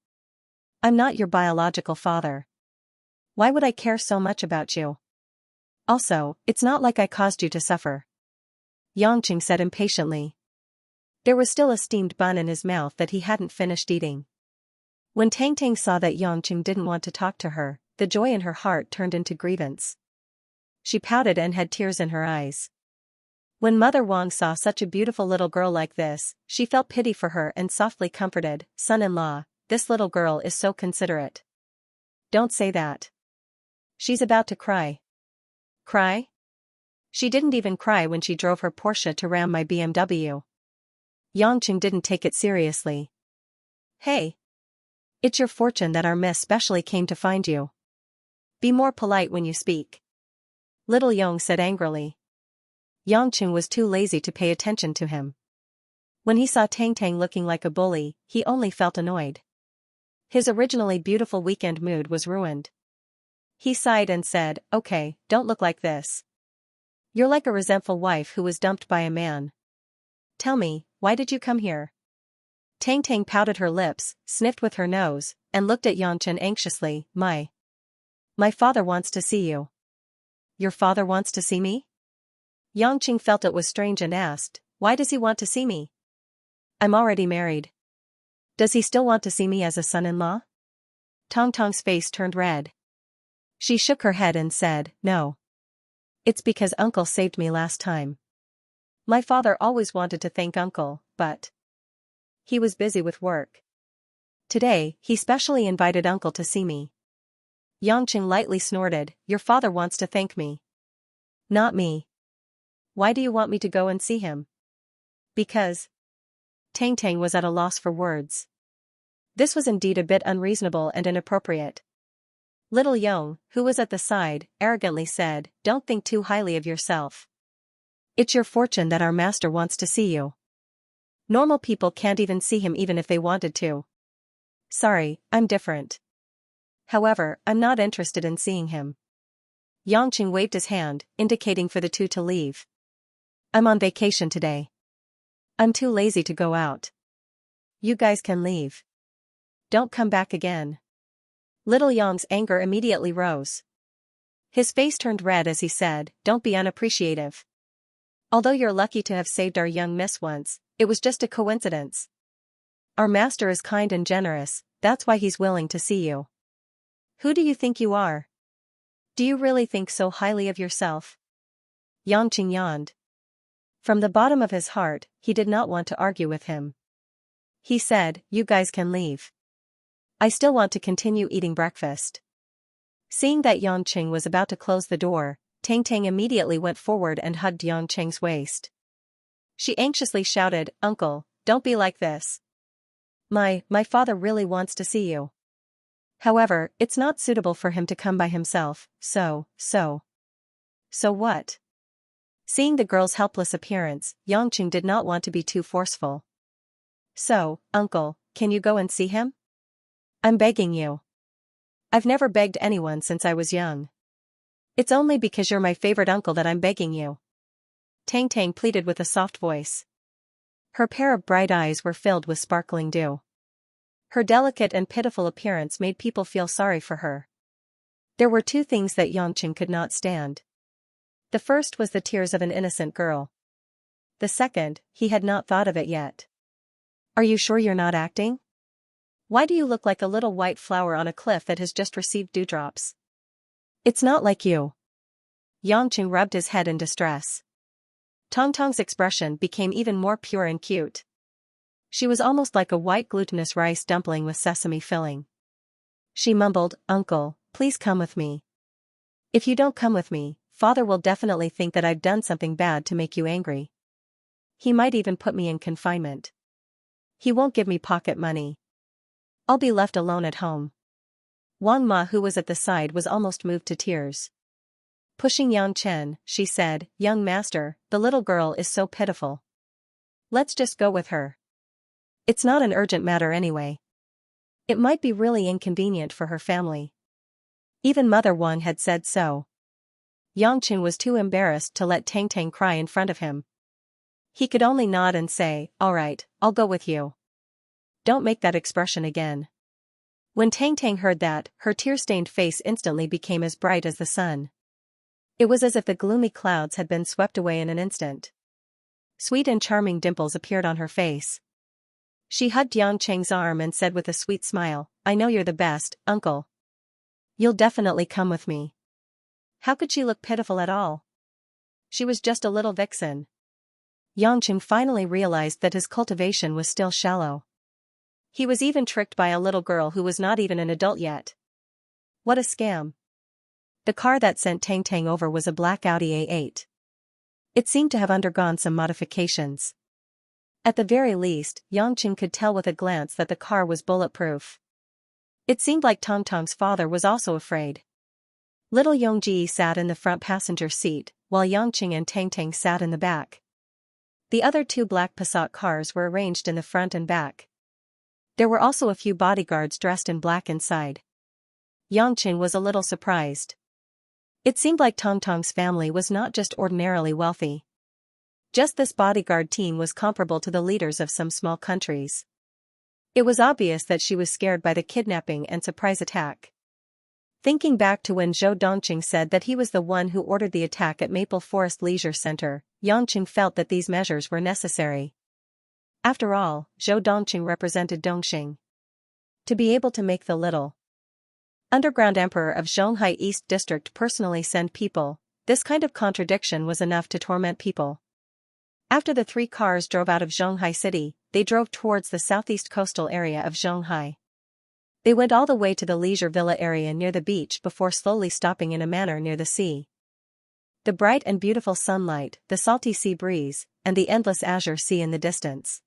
I'm not your biological father. Why would I care so much about you? Also, it's not like I caused you to suffer. Xianxia said impatiently. There was still a steamed bun in his mouth that he hadn't finished eating. When Tang Tang saw that Xianxia didn't want to talk to her, the joy in her heart turned into grievance. She pouted and had tears in her eyes. When Mother Wang saw such a beautiful little girl like this, she felt pity for her and softly comforted, "Son-in-law, this little girl is so considerate. Don't say that." She's about to cry. Cry? She didn't even cry when she drove her Porsche to ram my BMW. Xianxia didn't take it seriously. Hey. It's your fortune that our miss specially came to find you. Be more polite when you speak. Little Yong said angrily. Xianxia was too lazy to pay attention to him. When he saw Tang Tang looking like a bully, he only felt annoyed. His originally beautiful weekend mood was ruined. He sighed and said, "Okay, don't look like this. You're like a resentful wife who was dumped by a man. Tell me, why did you come here?" Tang Tang pouted her lips, sniffed with her nose, and looked at Xianxia anxiously. My father wants to see you." "Your father wants to see me?" Xianxia felt it was strange and asked, "Why does he want to see me? I'm already married. Does he still want to see me as a son-in-law?" Tong Tong's face turned red. She shook her head and said, "No. It's because Uncle saved me last time. My father always wanted to thank Uncle, but he was busy with work. Today, he specially invited Uncle to see me." Xianxia lightly snorted, "Your father wants to thank me. Not me. Why do you want me to go and see him?" "Because." Tang Tang was at a loss for words. This was indeed a bit unreasonable and inappropriate. Little Yong, who was at the side, arrogantly said, "Don't think too highly of yourself. It's your fortune that our master wants to see you. Normal people can't even see him even if they wanted to. Sorry, I'm different. However, I'm not interested in seeing him." Xianxia waved his hand, indicating for the two to leave. "I'm on vacation today. I'm too lazy to go out. You guys can leave. Don't come back again." Little Yong's anger immediately rose. His face turned red as he said, "Don't be unappreciative. Although you're lucky to have saved our young miss once, it was just a coincidence. Our master is kind and generous, that's why he's willing to see you. Who do you think you are? Do you really think so highly of yourself?" Xianxia yawned. From the bottom of his heart, he did not want to argue with him. He said, "You guys can leave. I still want to continue eating breakfast." Seeing that Xianxia was about to close the door, Tang Tang immediately went forward and hugged Xianxia's waist. She anxiously shouted, "Uncle, don't be like this. My father really wants to see you. However, it's not suitable for him to come by himself, so what?" Seeing the girl's helpless appearance, Xianxia did not want to be too forceful. "So, Uncle, can you go and see him? I'm begging you. I've never begged anyone since I was young. It's only because you're my favorite uncle that I'm begging you." Tang Tang pleaded with a soft voice. Her pair of bright eyes were filled with sparkling dew. Her delicate and pitiful appearance made people feel sorry for her. There were two things that Xianxia could not stand. The first was the tears of an innocent girl. The second, he had not thought of it yet. "Are you sure you're not acting? Why do you look like a little white flower on a cliff that has just received dewdrops? It's not like you." Xianxia rubbed his head in distress. Tong Tong's expression became even more pure and cute. She was almost like a white glutinous rice dumpling with sesame filling. She mumbled, "Uncle, please come with me. If you don't come with me, Father will definitely think that I've done something bad to make you angry. He might even put me in confinement. He won't give me pocket money. I'll be left alone at home." Wang Ma, who was at the side, was almost moved to tears. Pushing Yang Chen, she said, "Young master, the little girl is so pitiful. Let's just go with her. It's not an urgent matter anyway. It might be really inconvenient for her family." Even Mother Wang had said so. Xianxia was too embarrassed to let Tang Tang cry in front of him. He could only nod and say, "All right, I'll go with you. Don't make that expression again." When Tang Tang heard that, her tear-stained face instantly became as bright as the sun. It was as if the gloomy clouds had been swept away in an instant. Sweet and charming dimples appeared on her face. She hugged Yang Cheng's arm and said with a sweet smile, "I know you're the best, uncle. You'll definitely come with me." How could she look pitiful at all? She was just a little vixen. Yang Cheng finally realized that his cultivation was still shallow. He was even tricked by a little girl who was not even an adult yet. What a scam. The car that sent Tang Tang over was a black Audi A8. It seemed to have undergone some modifications. At the very least, Yang Cheng could tell with a glance that the car was bulletproof. It seemed like Tong Tong's father was also afraid. Little Yongji sat in the front passenger seat, while Yang Cheng and Tang Tang sat in the back. The other two black Passat cars were arranged in the front and back. There were also a few bodyguards dressed in black inside. Yang Cheng was a little surprised. It seemed like Tong Tong's family was not just ordinarily wealthy. Just this bodyguard team was comparable to the leaders of some small countries. It was obvious that she was scared by the kidnapping and surprise attack. Thinking back to when Zhou Dongqing said that he was the one who ordered the attack at Maple Forest Leisure Center, Yang Cheng felt that these measures were necessary. After all, Zhou Dongqing represented Dongxing. To be able to make the little underground emperor of Zhonghai East District personally send people, this kind of contradiction was enough to torment people. After the three cars drove out of Zhonghai City, they drove towards the southeast coastal area of Zhonghai. They went all the way to the leisure villa area near the beach before slowly stopping in a manor near the sea. The bright and beautiful sunlight, the salty sea breeze, and the endless azure sea in the distance.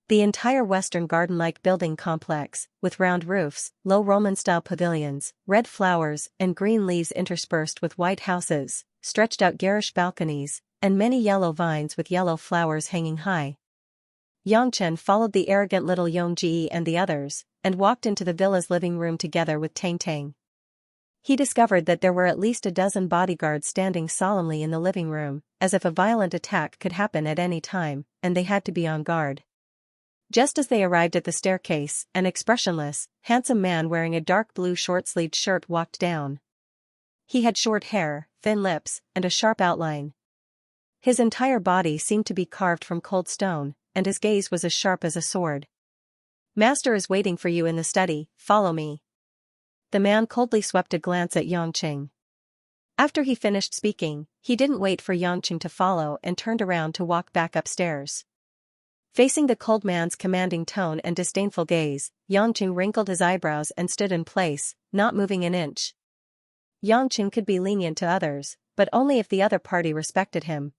The entire western garden-like building complex, with round roofs, low Roman-style pavilions, red flowers and green leaves interspersed with white houses, stretched out garish balconies, and many yellow vines with yellow flowers hanging high. Yang Chen followed the arrogant little Yongji and the others, and walked into the villa's living room together with Tang Tang. He discovered that there were at least a dozen bodyguards standing solemnly in the living room, as if a violent attack could happen at any time, and they had to be on guard. Just as they arrived at the staircase, an expressionless, handsome man wearing a dark blue short-sleeved shirt walked down. He had short hair, thin lips, and a sharp outline. His entire body seemed to be carved from cold stone, and his gaze was as sharp as a sword. "Master is waiting for you in the study, follow me." The man coldly swept a glance at Yang Cheng. After he finished speaking, he didn't wait for Yang Cheng to follow and turned around to walk back upstairs. Facing the cold man's commanding tone and disdainful gaze, Yang Cheng wrinkled his eyebrows and stood in place, not moving an inch. Yang Cheng could be lenient to others, but only if the other party respected him.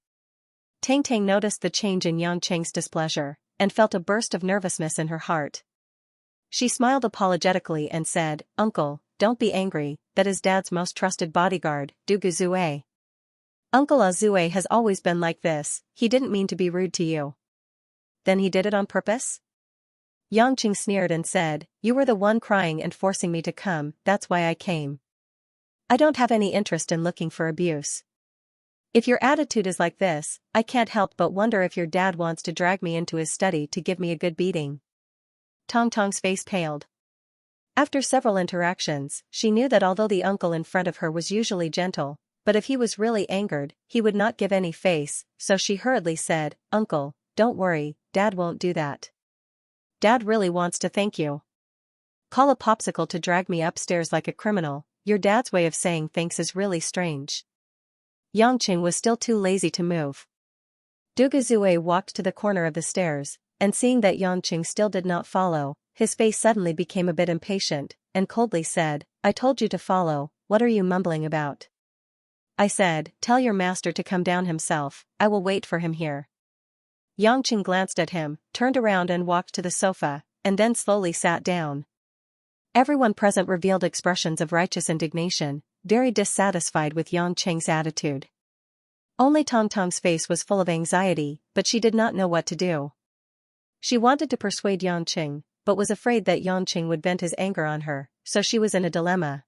Tang Tang noticed the change in Yang Cheng's displeasure, and felt a burst of nervousness in her heart. She smiled apologetically and said, "Uncle, don't be angry, that is Dad's most trusted bodyguard, Dugu Zue. Uncle Azue has always been like this, he didn't mean to be rude to you." "Then he did it on purpose?" Yang Cheng sneered and said, "You were the one crying and forcing me to come, that's why I came. I don't have any interest in looking for abuse. If your attitude is like this, I can't help but wonder if your dad wants to drag me into his study to give me a good beating." Tong Tong's face paled. After several interactions, she knew that although the uncle in front of her was usually gentle, but if he was really angered, he would not give any face, so she hurriedly said, "Uncle, don't worry, Dad won't do that. Dad really wants to thank you. Call a popsicle to drag me upstairs like a criminal, your dad's way of saying thanks is really strange." Yang Cheng was still too lazy to move. Dugu Zue walked to the corner of the stairs, and seeing that Yang Cheng still did not follow, his face suddenly became a bit impatient, and coldly said, "I told you to follow, what are you mumbling about?" "I said, tell your master to come down himself, I will wait for him here." Yang Cheng glanced at him, turned around and walked to the sofa, and then slowly sat down. Everyone present revealed expressions of righteous indignation, very dissatisfied with Yang Cheng's attitude. Only Tong Tong's face was full of anxiety, but she did not know what to do. She wanted to persuade Yang Cheng, but was afraid that Yang Cheng would vent his anger on her, so she was in a dilemma.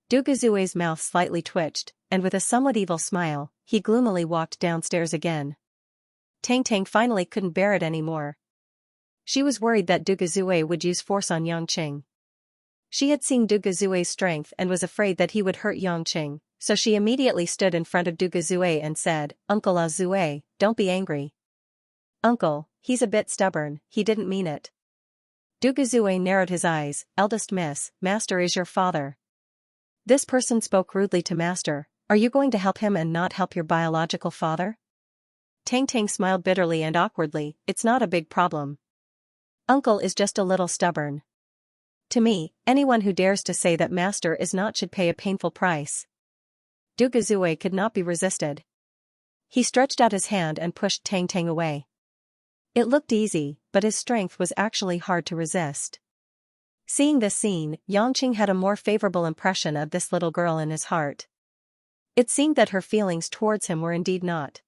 Dugu Zue's mouth slightly twitched, and with a somewhat evil smile, he gloomily walked downstairs again. Tang Tang finally couldn't bear it anymore. She was worried that Du Gazue would use force on Yangqing. She had seen Du Gazue's strength and was afraid that he would hurt Yangqing, so she immediately stood in front of Du Gazue and said, "Uncle Azue, don't be angry." "Uncle, he's a bit stubborn, he didn't mean it." Du Gazue narrowed his eyes. "Eldest miss, master is your father." This person spoke rudely to master. "Are you going to help him and not help your biological father?" Tang Tang smiled bitterly and awkwardly. "It's not a big problem. Uncle is just a little stubborn. To me, anyone who dares to say that master is not should pay a painful price." Du Gazue could not be resisted. He stretched out his hand and pushed Tang Tang away. It looked easy, but his strength was actually hard to resist. Seeing this scene, Yangqing had a more favorable impression of this little girl in his heart. It seemed that her feelings towards him were indeed not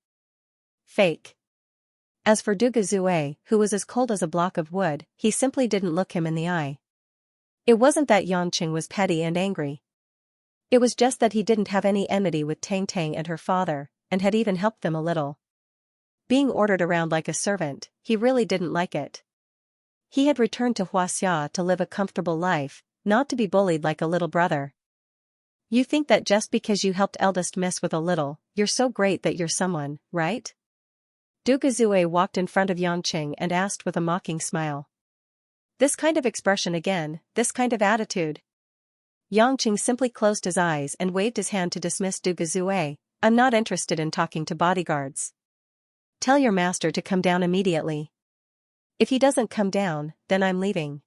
fake. As for Du Gazue, who was as cold as a block of wood, he simply didn't look him in the eye. It wasn't that Yangqing was petty and angry. It was just that he didn't have any enmity with Tang Tang and her father, and had even helped them a little. Being ordered around like a servant, he really didn't like it. He had returned to Xianxia to live a comfortable life, not to be bullied like a little brother. You think that just because you helped eldest miss with a little, you're so great that you're someone, right? Du Gazue walked in front of Yangqing and asked with a mocking smile. This kind of expression again, this kind of attitude. Yangqing simply closed his eyes and waved his hand to dismiss Du Gazue. "I'm not interested in talking to bodyguards. Tell your master to come down immediately. If he doesn't come down, then I'm leaving."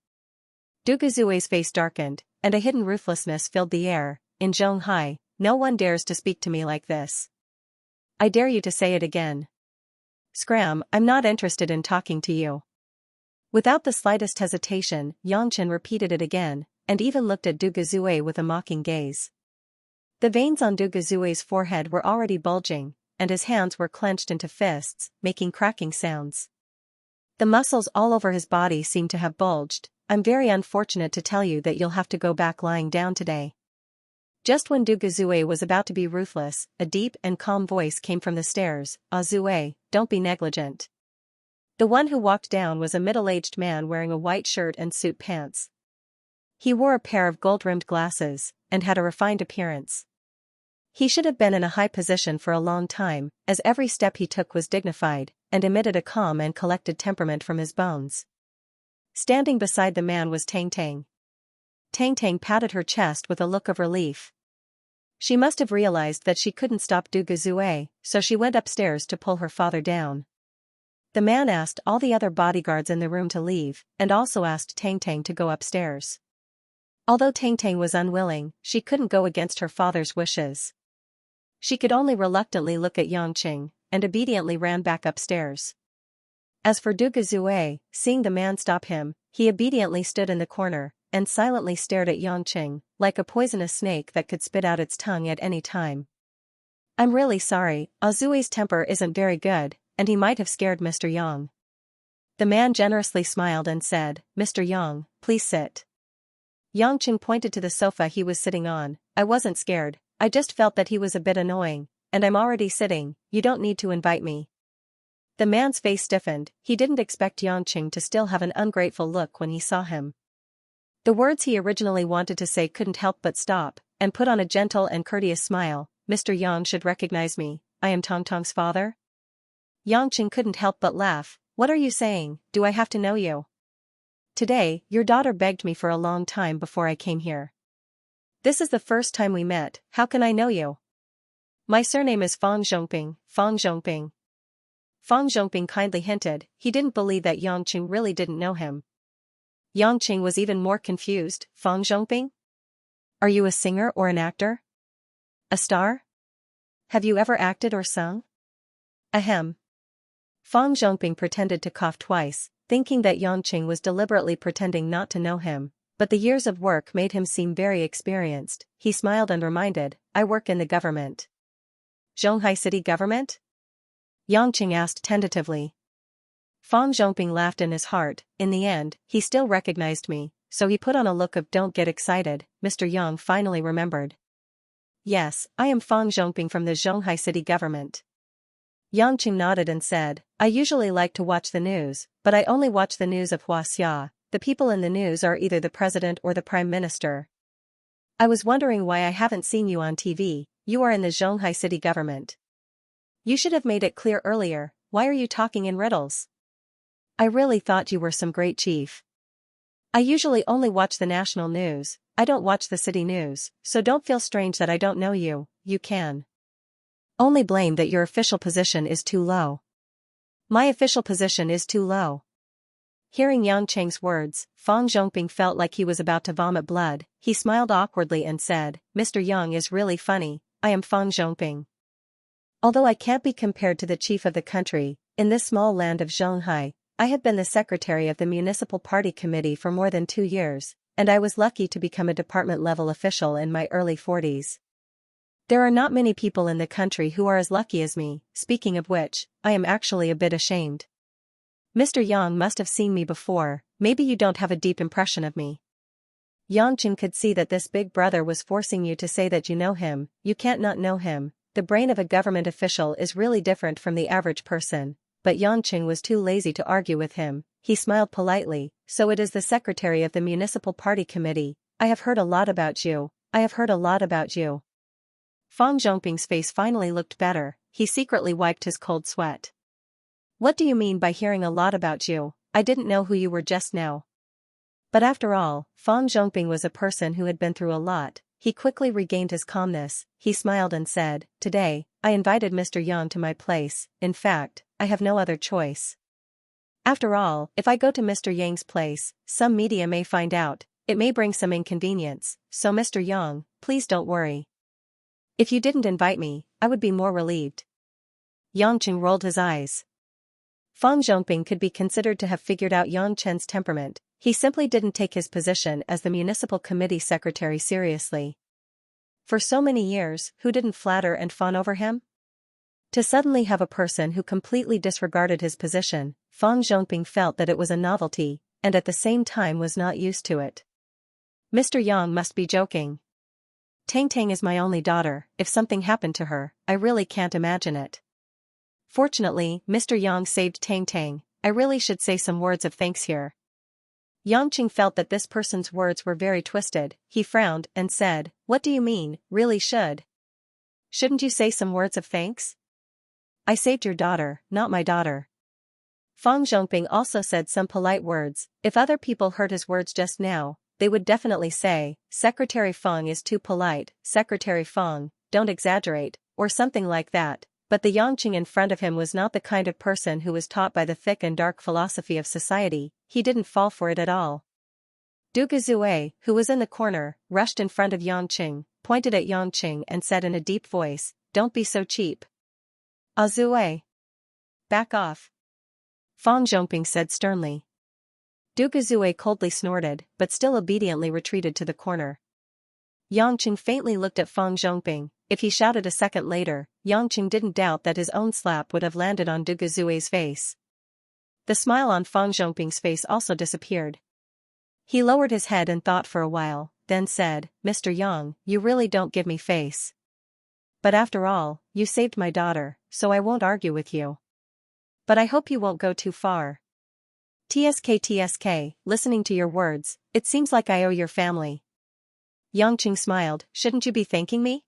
Du Gazue's face darkened, and a hidden ruthlessness filled the air. "In Zhonghai, no one dares to speak to me like this. I dare you to say it again. Scram, I'm not interested in talking to you." Without the slightest hesitation, Yangqing repeated it again, and even looked at Du Gazue with a mocking gaze. The veins on Du Gazue's forehead were already bulging, and his hands were clenched into fists, making cracking sounds. The muscles all over his body seemed to have bulged. "I'm very unfortunate to tell you that you'll have to go back lying down today." Just when Du Gazue was about to be ruthless, a deep and calm voice came from the stairs. "Azue, don't be negligent." The one who walked down was a middle-aged man wearing a white shirt and suit pants. He wore a pair of gold-rimmed glasses, and had a refined appearance. He should have been in a high position for a long time, as every step he took was dignified, and emitted a calm and collected temperament from his bones. Standing beside the man was Tang Tang. Tang Tang patted her chest with a look of relief. She must have realized that she couldn't stop Du Gazue, so she went upstairs to pull her father down. The man asked all the other bodyguards in the room to leave, and also asked Tang Tang to go upstairs. Although Tang Tang was unwilling, she couldn't go against her father's wishes. She could only reluctantly look at Yangqing, and obediently ran back upstairs. As for Du Gazue, seeing the man stop him, he obediently stood in the corner, and silently stared at Yangqing, like a poisonous snake that could spit out its tongue at any time. "I'm really sorry, Azue's temper isn't very good, and he might have scared Mr. Yang." The man generously smiled and said, "Mr. Yang, please sit." Yangqing pointed to the sofa he was sitting on. "I wasn't scared, I just felt that he was a bit annoying, and I'm already sitting, you don't need to invite me." The man's face stiffened. He didn't expect Yangqing to still have an ungrateful look when he saw him. The words he originally wanted to say couldn't help but stop, and put on a gentle and courteous smile. "Mr. Yang should recognize me, I am Tong Tong's father." Yangqing couldn't help but laugh. "What are you saying? Do I have to know you?" "Today, your daughter begged me for a long time before I came here. This is the first time we met, how can I know you?" "My surname is Fang Zhongping, Fang Zhongping." Fang Zhongping kindly hinted. He didn't believe that Yangqing really didn't know him. Yangqing was even more confused. "Fang Zhongping? Are you a singer or an actor? A star? Have you ever acted or sung?" "Ahem." Fang Zhongping pretended to cough twice, thinking that Yangqing was deliberately pretending not to know him, but the years of work made him seem very experienced. He smiled and reminded, "I work in the government." "Zhonghai city government?" Yangqing asked tentatively. Fang Zhongping laughed in his heart. "In the end, he still recognized me, so he put on a look of don't get excited." Mr. Yang finally remembered. "Yes, I am Fang Zhongping from the Zhonghai city government." Yang Qing nodded and said, I usually like to watch the news, but I only watch the news of Xianxia. The people in the news are either the president or the prime minister. I was wondering why I haven't seen you on TV. You are in the Zhonghai city government. You should have made it clear earlier. Why are you talking in riddles? I really thought you were some great chief. I usually only watch the national news. I don't watch the city news, so don't feel strange that I don't know you. You can only blame that your official position is too low. My official position is too low. Hearing Yang Cheng's words, Fang Zhongping felt like he was about to vomit blood. He smiled awkwardly and said, Mr. Yang is really funny. I am Fang Zhongping. Although I can't be compared to the chief of the country, in this small land of Zhonghai, I have been the secretary of the municipal party committee for more than 2 years, and I was lucky to become a department-level official in my early 40s. There are not many people in the country who are as lucky as me. Speaking of which, I am actually a bit ashamed. Mr. Yang must have seen me before. Maybe you don't have a deep impression of me. Yang Qing could see that this big brother was forcing you to say that you know him. You can't not know him. The brain of a government official is really different from the average person, but Yang Qing was too lazy to argue with him. He smiled politely, so it is the secretary of the municipal party committee. I have heard a lot about you. I have heard a lot about you. Fang Zhongping's face finally looked better. He secretly wiped his cold sweat. What do you mean by hearing a lot about you? I didn't know who you were just now. But after all, Fang Zhongping was a person who had been through a lot. He quickly regained his calmness. He smiled and said, Today, I invited Mr. Yang to my place. In fact, I have no other choice. After all, if I go to Mr. Yang's place, some media may find out. It may bring some inconvenience. So Mr. Yang, please don't worry. If you didn't invite me, I would be more relieved. Yang Qing rolled his eyes. Fang Zhongping could be considered to have figured out Yang Chen's temperament. He simply didn't take his position as the municipal committee secretary seriously. For so many years, who didn't flatter and fawn over him? To suddenly have a person who completely disregarded his position, Fang Zhongping felt that it was a novelty, and at the same time was not used to it. Mr. Yang must be joking. Tang Tang is my only daughter. If something happened to her, I really can't imagine it. Fortunately, Mr. Yang saved Tang Tang. I really should say some words of thanks here. Yang Qing felt that this person's words were very twisted. He frowned and said, What do you mean, really should? Shouldn't you say some words of thanks? I saved your daughter, not my daughter. Fang Zhongping also said some polite words. If other people heard his words just now, they would definitely say, Secretary Fang is too polite, Secretary Fang, don't exaggerate, or something like that. But the Yang Qing in front of him was not the kind of person who was taught by the thick and dark philosophy of society. He didn't fall for it at all. Du Guzue, who was in the corner, rushed in front of Yang Qing, pointed at Yang Qing and said in a deep voice, Don't be so cheap. Zue. Back off. Fang Zhongping said sternly. Du Guzue coldly snorted, but still obediently retreated to the corner. Yang Qing faintly looked at Fang Zhongping. If he shouted a second later, Yang Qing didn't doubt that his own slap would have landed on Du Guzue's face. The smile on Fang Zhongping's face also disappeared. He lowered his head and thought for a while, then said, Mr. Yang, you really don't give me face. But after all, you saved my daughter, so I won't argue with you. But I hope you won't go too far. TSK, listening to your words, it seems like I owe your family. Yang Qing smiled, Shouldn't you be thanking me?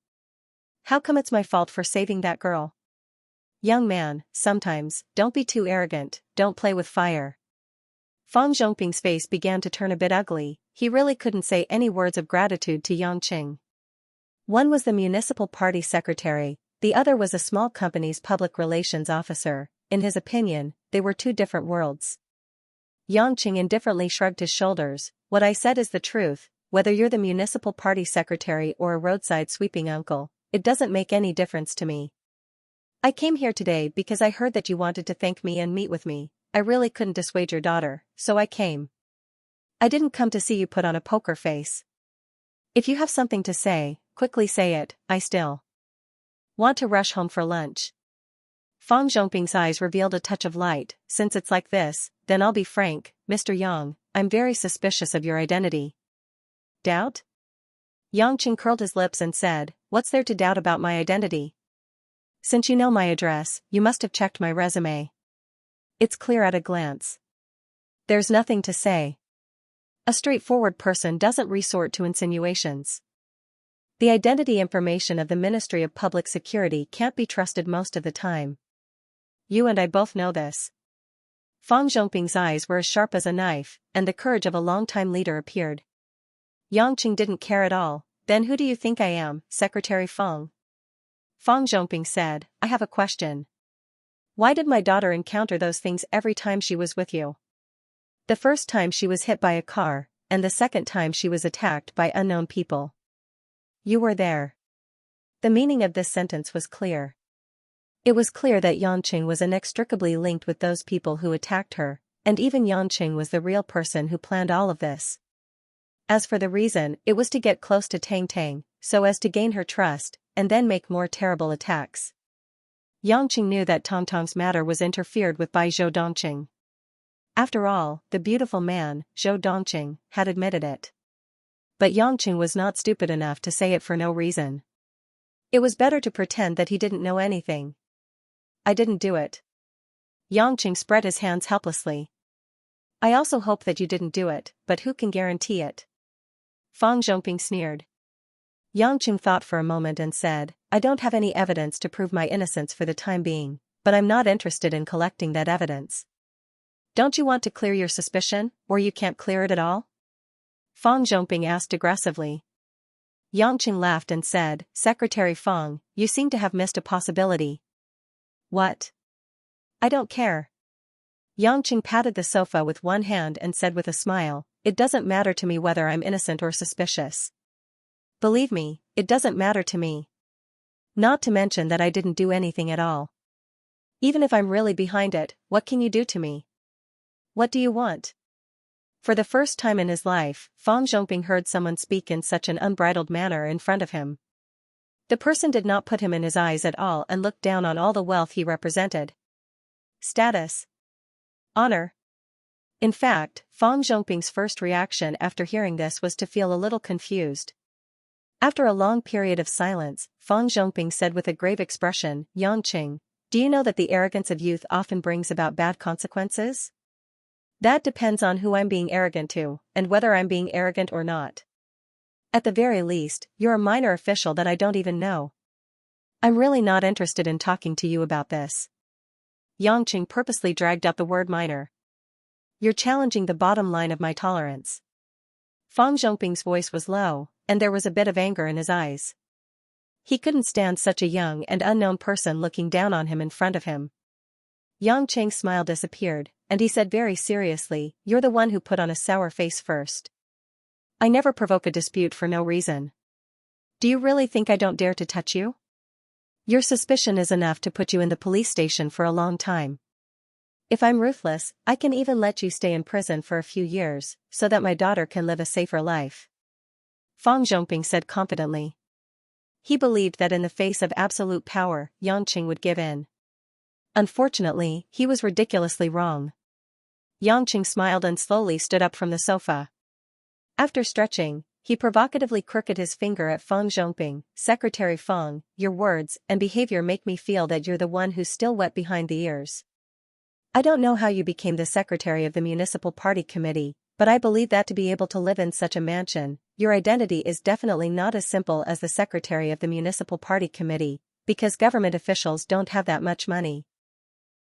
How come it's my fault for saving that girl? Young man, sometimes, don't be too arrogant, don't play with fire. Fang Zhongping's face began to turn a bit ugly. He really couldn't say any words of gratitude to Yang Qing. One was the municipal party secretary, the other was a small company's public relations officer. In his opinion, they were two different worlds. Yang Qing indifferently shrugged his shoulders. What I said is the truth, whether you're the municipal party secretary or a roadside sweeping uncle, it doesn't make any difference to me. I came here today because I heard that you wanted to thank me and meet with me. I really couldn't dissuade your daughter, so I came. I didn't come to see you put on a poker face. If you have something to say, quickly say it. I still want to rush home for lunch. Fang Zhongping's eyes revealed a touch of light. Since it's like this, then I'll be frank, Mr. Yang, I'm very suspicious of your identity. Doubt? Yang Qing curled his lips and said, What's there to doubt about my identity? Since you know my address, you must have checked my resume. It's clear at a glance. There's nothing to say. A straightforward person doesn't resort to insinuations. The identity information of the Ministry of Public Security can't be trusted most of the time. You and I both know this. Fang Zhongping's eyes were as sharp as a knife, and the courage of a longtime leader appeared. Yangqing didn't care at all. Then who do you think I am, Secretary Fang? Fang Zhongping said, I have a question. Why did my daughter encounter those things every time she was with you? The first time she was hit by a car, and the second time she was attacked by unknown people. You were there. The meaning of this sentence was clear. It was clear that Yangqing was inextricably linked with those people who attacked her, and even Yangqing was the real person who planned all of this. As for the reason, it was to get close to Tang Tang, so as to gain her trust, and then make more terrible attacks. Yangqing knew that Tang Tang's matter was interfered with by Zhou Dongqing. After all, the beautiful man, Zhou Dongqing, had admitted it. But Yangqing was not stupid enough to say it for no reason. It was better to pretend that he didn't know anything. I didn't do it. Yangqing spread his hands helplessly. I also hope that you didn't do it, but who can guarantee it? Fang Zhongping sneered. Yangqing thought for a moment and said, I don't have any evidence to prove my innocence for the time being, but I'm not interested in collecting that evidence. Don't you want to clear your suspicion, or you can't clear it at all? Fang Zhongping asked aggressively. Yangqing laughed and said, Secretary Fang, you seem to have missed a possibility. What? I don't care. Yangqing patted the sofa with one hand and said with a smile, It doesn't matter to me whether I'm innocent or suspicious. Believe me, it doesn't matter to me. Not to mention that I didn't do anything at all. Even if I'm really behind it, what can you do to me? What do you want? For the first time in his life, Fang Zhongping heard someone speak in such an unbridled manner in front of him. The person did not put him in his eyes at all and looked down on all the wealth he represented. Status. Honor. In fact, Fang Zhongping's first reaction after hearing this was to feel a little confused. After a long period of silence, Fang Zhongping said with a grave expression, Yangqing, do you know that the arrogance of youth often brings about bad consequences? That depends on who I'm being arrogant to, and whether I'm being arrogant or not. At the very least, you're a minor official that I don't even know. I'm really not interested in talking to you about this. Yangqing purposely dragged out the word minor. You're challenging the bottom line of my tolerance. Fang Zhongping's voice was low, and there was a bit of anger in his eyes. He couldn't stand such a young and unknown person looking down on him in front of him. Yangqing's smile disappeared, and he said very seriously, You're the one who put on a sour face first. I never provoke a dispute for no reason. Do you really think I don't dare to touch you? Your suspicion is enough to put you in the police station for a long time. If I'm ruthless, I can even let you stay in prison for a few years, so that my daughter can live a safer life. Fang Zhongping said confidently. He believed that in the face of absolute power, Yangqing would give in. Unfortunately, he was ridiculously wrong. Yangqing smiled and slowly stood up from the sofa. After stretching, he provocatively crooked his finger at Fang Zhongping. Secretary Fang, your words and behavior make me feel that you're the one who's still wet behind the ears. I don't know how you became the secretary of the municipal party committee, but I believe that to be able to live in such a mansion, your identity is definitely not as simple as the secretary of the municipal party committee, because government officials don't have that much money.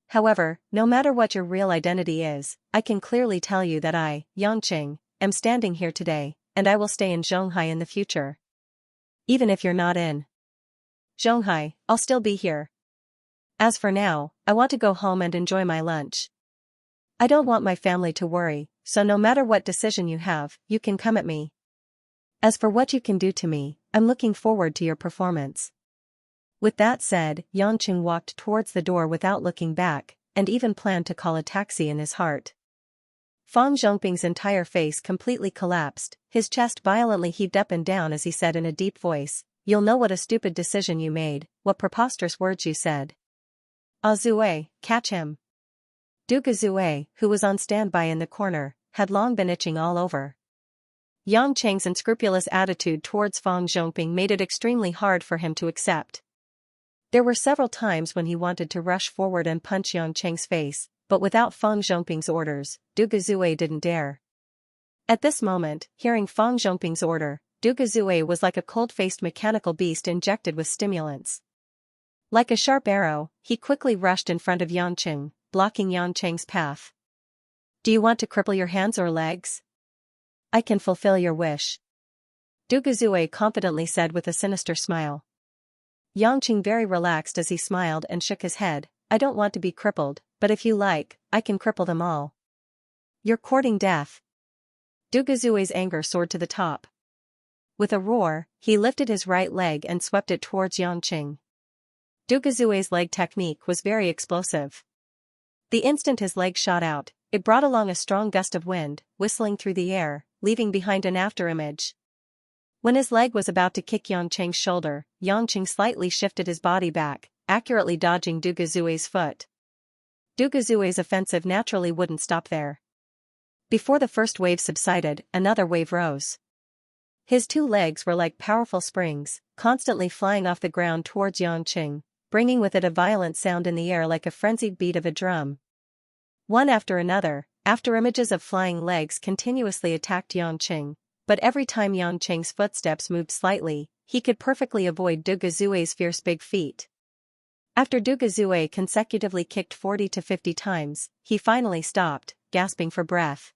However, no matter what your real identity is, I can clearly tell you that I, Yangqing, am standing here today, and I will stay in Zhonghai in the future. Even if you're not in Zhonghai, I'll still be here. As for now, I want to go home and enjoy my lunch. I don't want my family to worry, so no matter what decision you have, you can come at me. As for what you can do to me, I'm looking forward to your performance. With that said, Yangqing walked towards the door without looking back, and even planned to call a taxi in his heart. Fang Zhongping's entire face completely collapsed, his chest violently heaved up and down as he said in a deep voice, You'll know what a stupid decision you made, what preposterous words you said. Ah Zue, catch him. Duga Zue, who was on standby in the corner, had long been itching all over. Yangqing's unscrupulous attitude towards Fang Zhongping made it extremely hard for him to accept. There were several times when he wanted to rush forward and punch Xianxia's face, but without Feng Zhongping's orders, Du Gezue didn't dare. At this moment, hearing Feng Zhongping's order, Du Gezue was like a cold-faced mechanical beast injected with stimulants. Like a sharp arrow, he quickly rushed in front of Yanqing, blocking Yanqing's path. Do you want to cripple your hands or legs? I can fulfill your wish. Du Gezue confidently said with a sinister smile. Yanqing very relaxed as he smiled and shook his head. I don't want to be crippled, but if you like, I can cripple them all. You're courting death. Du Gezue's anger soared to the top. With a roar, he lifted his right leg and swept it towards Yanqing. Du Gezue's leg technique was very explosive. The instant his leg shot out, it brought along a strong gust of wind, whistling through the air, leaving behind an afterimage. When his leg was about to kick Yanqing's shoulder, Yanqing slightly shifted his body back, accurately dodging Du Gezue's foot. Du Gezue's offensive naturally wouldn't stop there. Before the first wave subsided, another wave rose. His two legs were like powerful springs, constantly flying off the ground towards Yanqing, bringing with it a violent sound in the air like a frenzied beat of a drum. One after another, afterimages of flying legs continuously attacked Yanqing, but every time Yanqing's footsteps moved slightly, he could perfectly avoid Du Gezue's fierce big feet. After Du Gezue consecutively kicked 40 to 50 times, he finally stopped, gasping for breath.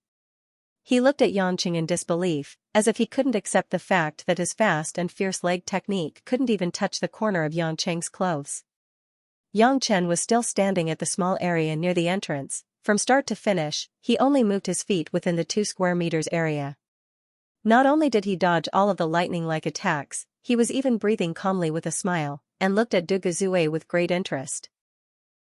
He looked at Yanqing in disbelief, as if he couldn't accept the fact that his fast and fierce leg technique couldn't even touch the corner of Yanqing's clothes. Yang Chen was still standing at the small area near the entrance. From start to finish, he only moved his feet within the 2 square meters area. Not only did he dodge all of the lightning-like attacks, he was even breathing calmly with a smile, and looked at Du Gezue with great interest.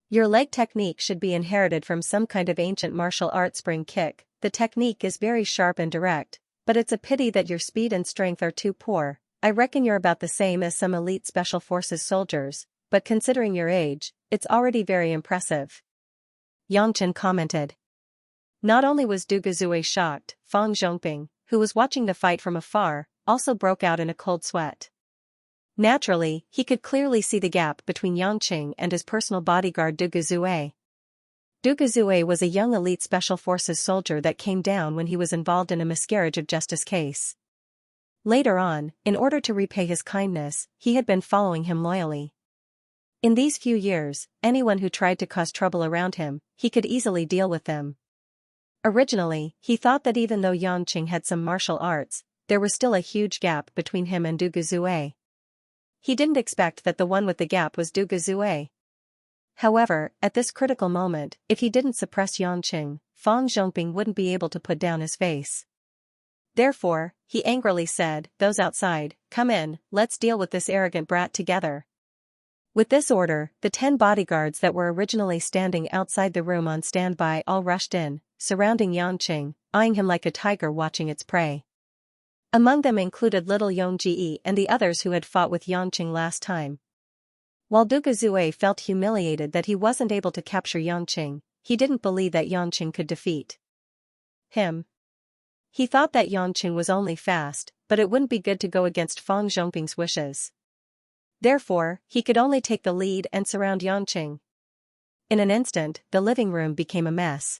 Your leg technique should be inherited from some kind of ancient martial art spring kick. The technique is very sharp and direct, but it's a pity that your speed and strength are too poor. I reckon you're about the same as some elite special forces soldiers, but considering your age, it's already very impressive. Yang Chen commented. Not only was Du Gezue shocked, Feng Zhongping, who was watching the fight from afar, also broke out in a cold sweat. Naturally, he could clearly see the gap between Yanqing and his personal bodyguard Du Gezue. Du Gezue was a young elite special forces soldier that came down when he was involved in a miscarriage of justice case. Later on, in order to repay his kindness, he had been following him loyally. In these few years, anyone who tried to cause trouble around him, he could easily deal with them. Originally, he thought that even though Yanqing had some martial arts, there was still a huge gap between him and Du Gezue. He didn't expect that the one with the gap was Du Gezue. However, at this critical moment, if he didn't suppress Yanqing, Feng Zhongping wouldn't be able to put down his face. Therefore, he angrily said, "Those outside, come in, let's deal with this arrogant brat together." With this order, the 10 bodyguards that were originally standing outside the room on standby all rushed in, surrounding Yanqing, eyeing him like a tiger watching its prey. Among them included little Yongji and the others who had fought with Yanqing last time. While Du Gezue felt humiliated that he wasn't able to capture Yanqing, he didn't believe that Yanqing could defeat him. He thought that Yanqing was only fast, but it wouldn't be good to go against Feng Zhongping's wishes. Therefore, he could only take the lead and surround Yanqing. In an instant, the living room became a mess.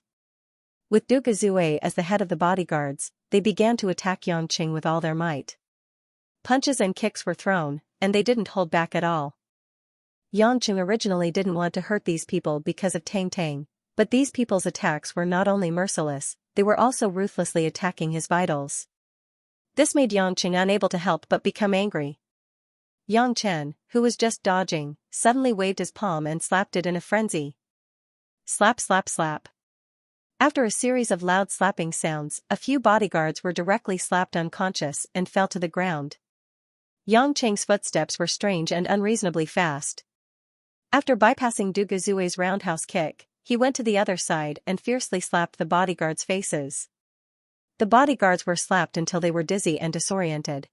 With Du Gezue as the head of the bodyguards, they began to attack Yanqing with all their might. Punches and kicks were thrown, and they didn't hold back at all. Yanqing originally didn't want to hurt these people because of Tang Tang, but these people's attacks were not only merciless, they were also ruthlessly attacking his vitals. This made Yanqing unable to help but become angry. Yang Chen, who was just dodging, suddenly waved his palm and slapped it in a frenzy. Slap slap slap. After a series of loud slapping sounds, a few bodyguards were directly slapped unconscious and fell to the ground. Yang Cheng's footsteps were strange and unreasonably fast. After bypassing Du Gezue's roundhouse kick, he went to the other side and fiercely slapped the bodyguards' faces. The bodyguards were slapped until they were dizzy and disoriented.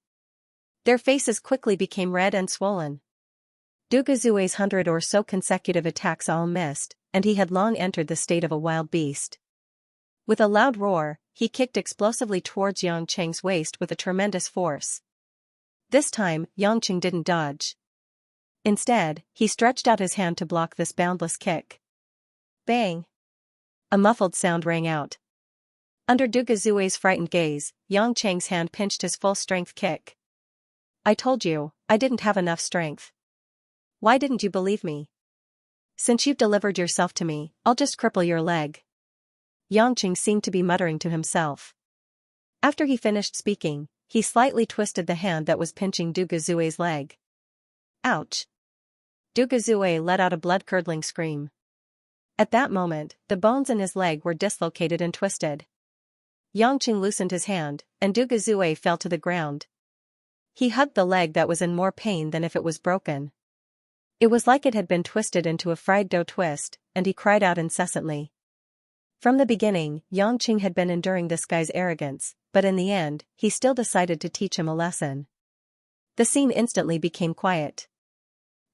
Their faces quickly became red and swollen. Du Gezue's 100 or so consecutive attacks all missed, and he had long entered the state of a wild beast. With a loud roar, he kicked explosively towards Yang Cheng's waist with a tremendous force. This time, Yang Cheng didn't dodge. Instead, he stretched out his hand to block this boundless kick. Bang! A muffled sound rang out. Under Duguzue's frightened gaze, Yang Cheng's hand pinched his full-strength kick. I told you, I didn't have enough strength. Why didn't you believe me? Since you've delivered yourself to me, I'll just cripple your leg. Yang Cheng seemed to be muttering to himself. After he finished speaking, he slightly twisted the hand that was pinching Duguzue's leg. Ouch! Duguzue let out a blood-curdling scream. At that moment, the bones in his leg were dislocated and twisted. Yang Cheng loosened his hand, and Duguzue fell to the ground. He hugged the leg that was in more pain than if it was broken. It was like it had been twisted into a fried dough twist, and he cried out incessantly. From the beginning, Yang Cheng had been enduring this guy's arrogance, but in the end, he still decided to teach him a lesson. The scene instantly became quiet.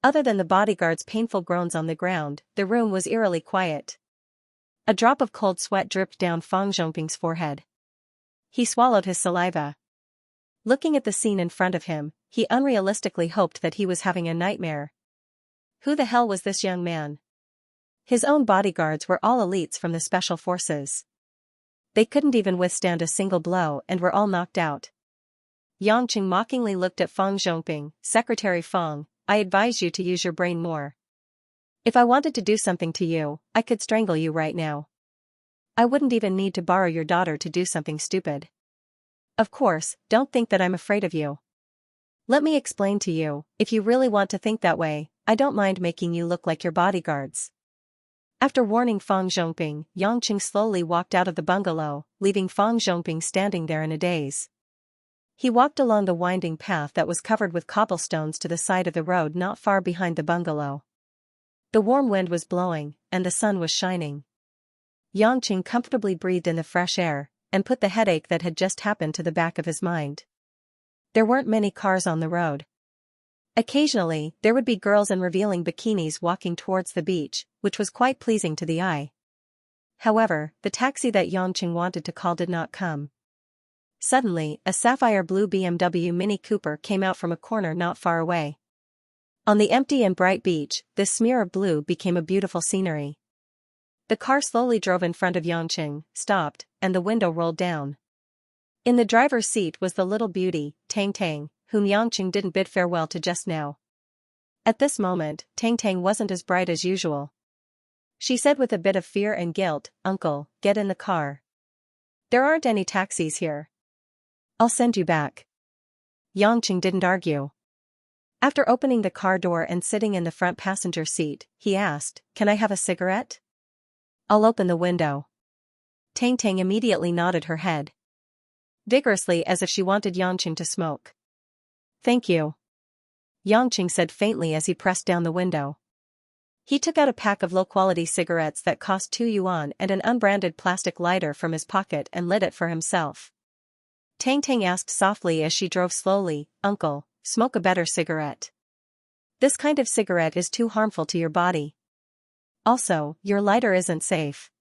Other than the bodyguard's painful groans on the ground, the room was eerily quiet. A drop of cold sweat dripped down Fang Zhongping's forehead. He swallowed his saliva. Looking at the scene in front of him, he unrealistically hoped that he was having a nightmare. Who the hell was this young man? His own bodyguards were all elites from the special forces. They couldn't even withstand a single blow and were all knocked out. Yang Cheng mockingly looked at Fang Zhongping. Secretary Fang, I advise you to use your brain more. If I wanted to do something to you, I could strangle you right now. I wouldn't even need to borrow your daughter to do something stupid. Of course, don't think that I'm afraid of you. Let me explain to you, if you really want to think that way, I don't mind making you look like your bodyguards. After warning Fang Zhongping, Yang Cheng slowly walked out of the bungalow, leaving Fang Zhongping standing there in a daze. He walked along the winding path that was covered with cobblestones to the side of the road not far behind the bungalow. The warm wind was blowing, and the sun was shining. Yang Cheng comfortably breathed in the fresh air, and put the headache that had just happened to the back of his mind. There weren't many cars on the road. Occasionally, there would be girls in revealing bikinis walking towards the beach, which was quite pleasing to the eye. However, the taxi that Yang Cheng wanted to call did not come. Suddenly, a sapphire blue BMW Mini Cooper came out from a corner not far away. On the empty and bright beach, this smear of blue became a beautiful scenery. The car slowly drove in front of Yang Cheng, stopped, and the window rolled down. In the driver's seat was the little beauty, Tang Tang, whom Yang Cheng didn't bid farewell to just now. At this moment, Tang Tang wasn't as bright as usual. She said with a bit of fear and guilt, "Uncle, get in the car. There aren't any taxis here. I'll send you back." Yang Cheng didn't argue. After opening the car door and sitting in the front passenger seat, he asked, "Can I have a cigarette?" "I'll open the window." Tang Tang immediately nodded her head vigorously as if she wanted Yang Cheng to smoke. "Thank you," Yang Cheng said faintly as he pressed down the window. He took out a pack of low-quality cigarettes that cost 2 yuan and an unbranded plastic lighter from his pocket and lit it for himself. Tang Tang asked softly as she drove slowly, "Uncle, smoke a better cigarette. This kind of cigarette is too harmful to your body. Also, your lighter isn't safe.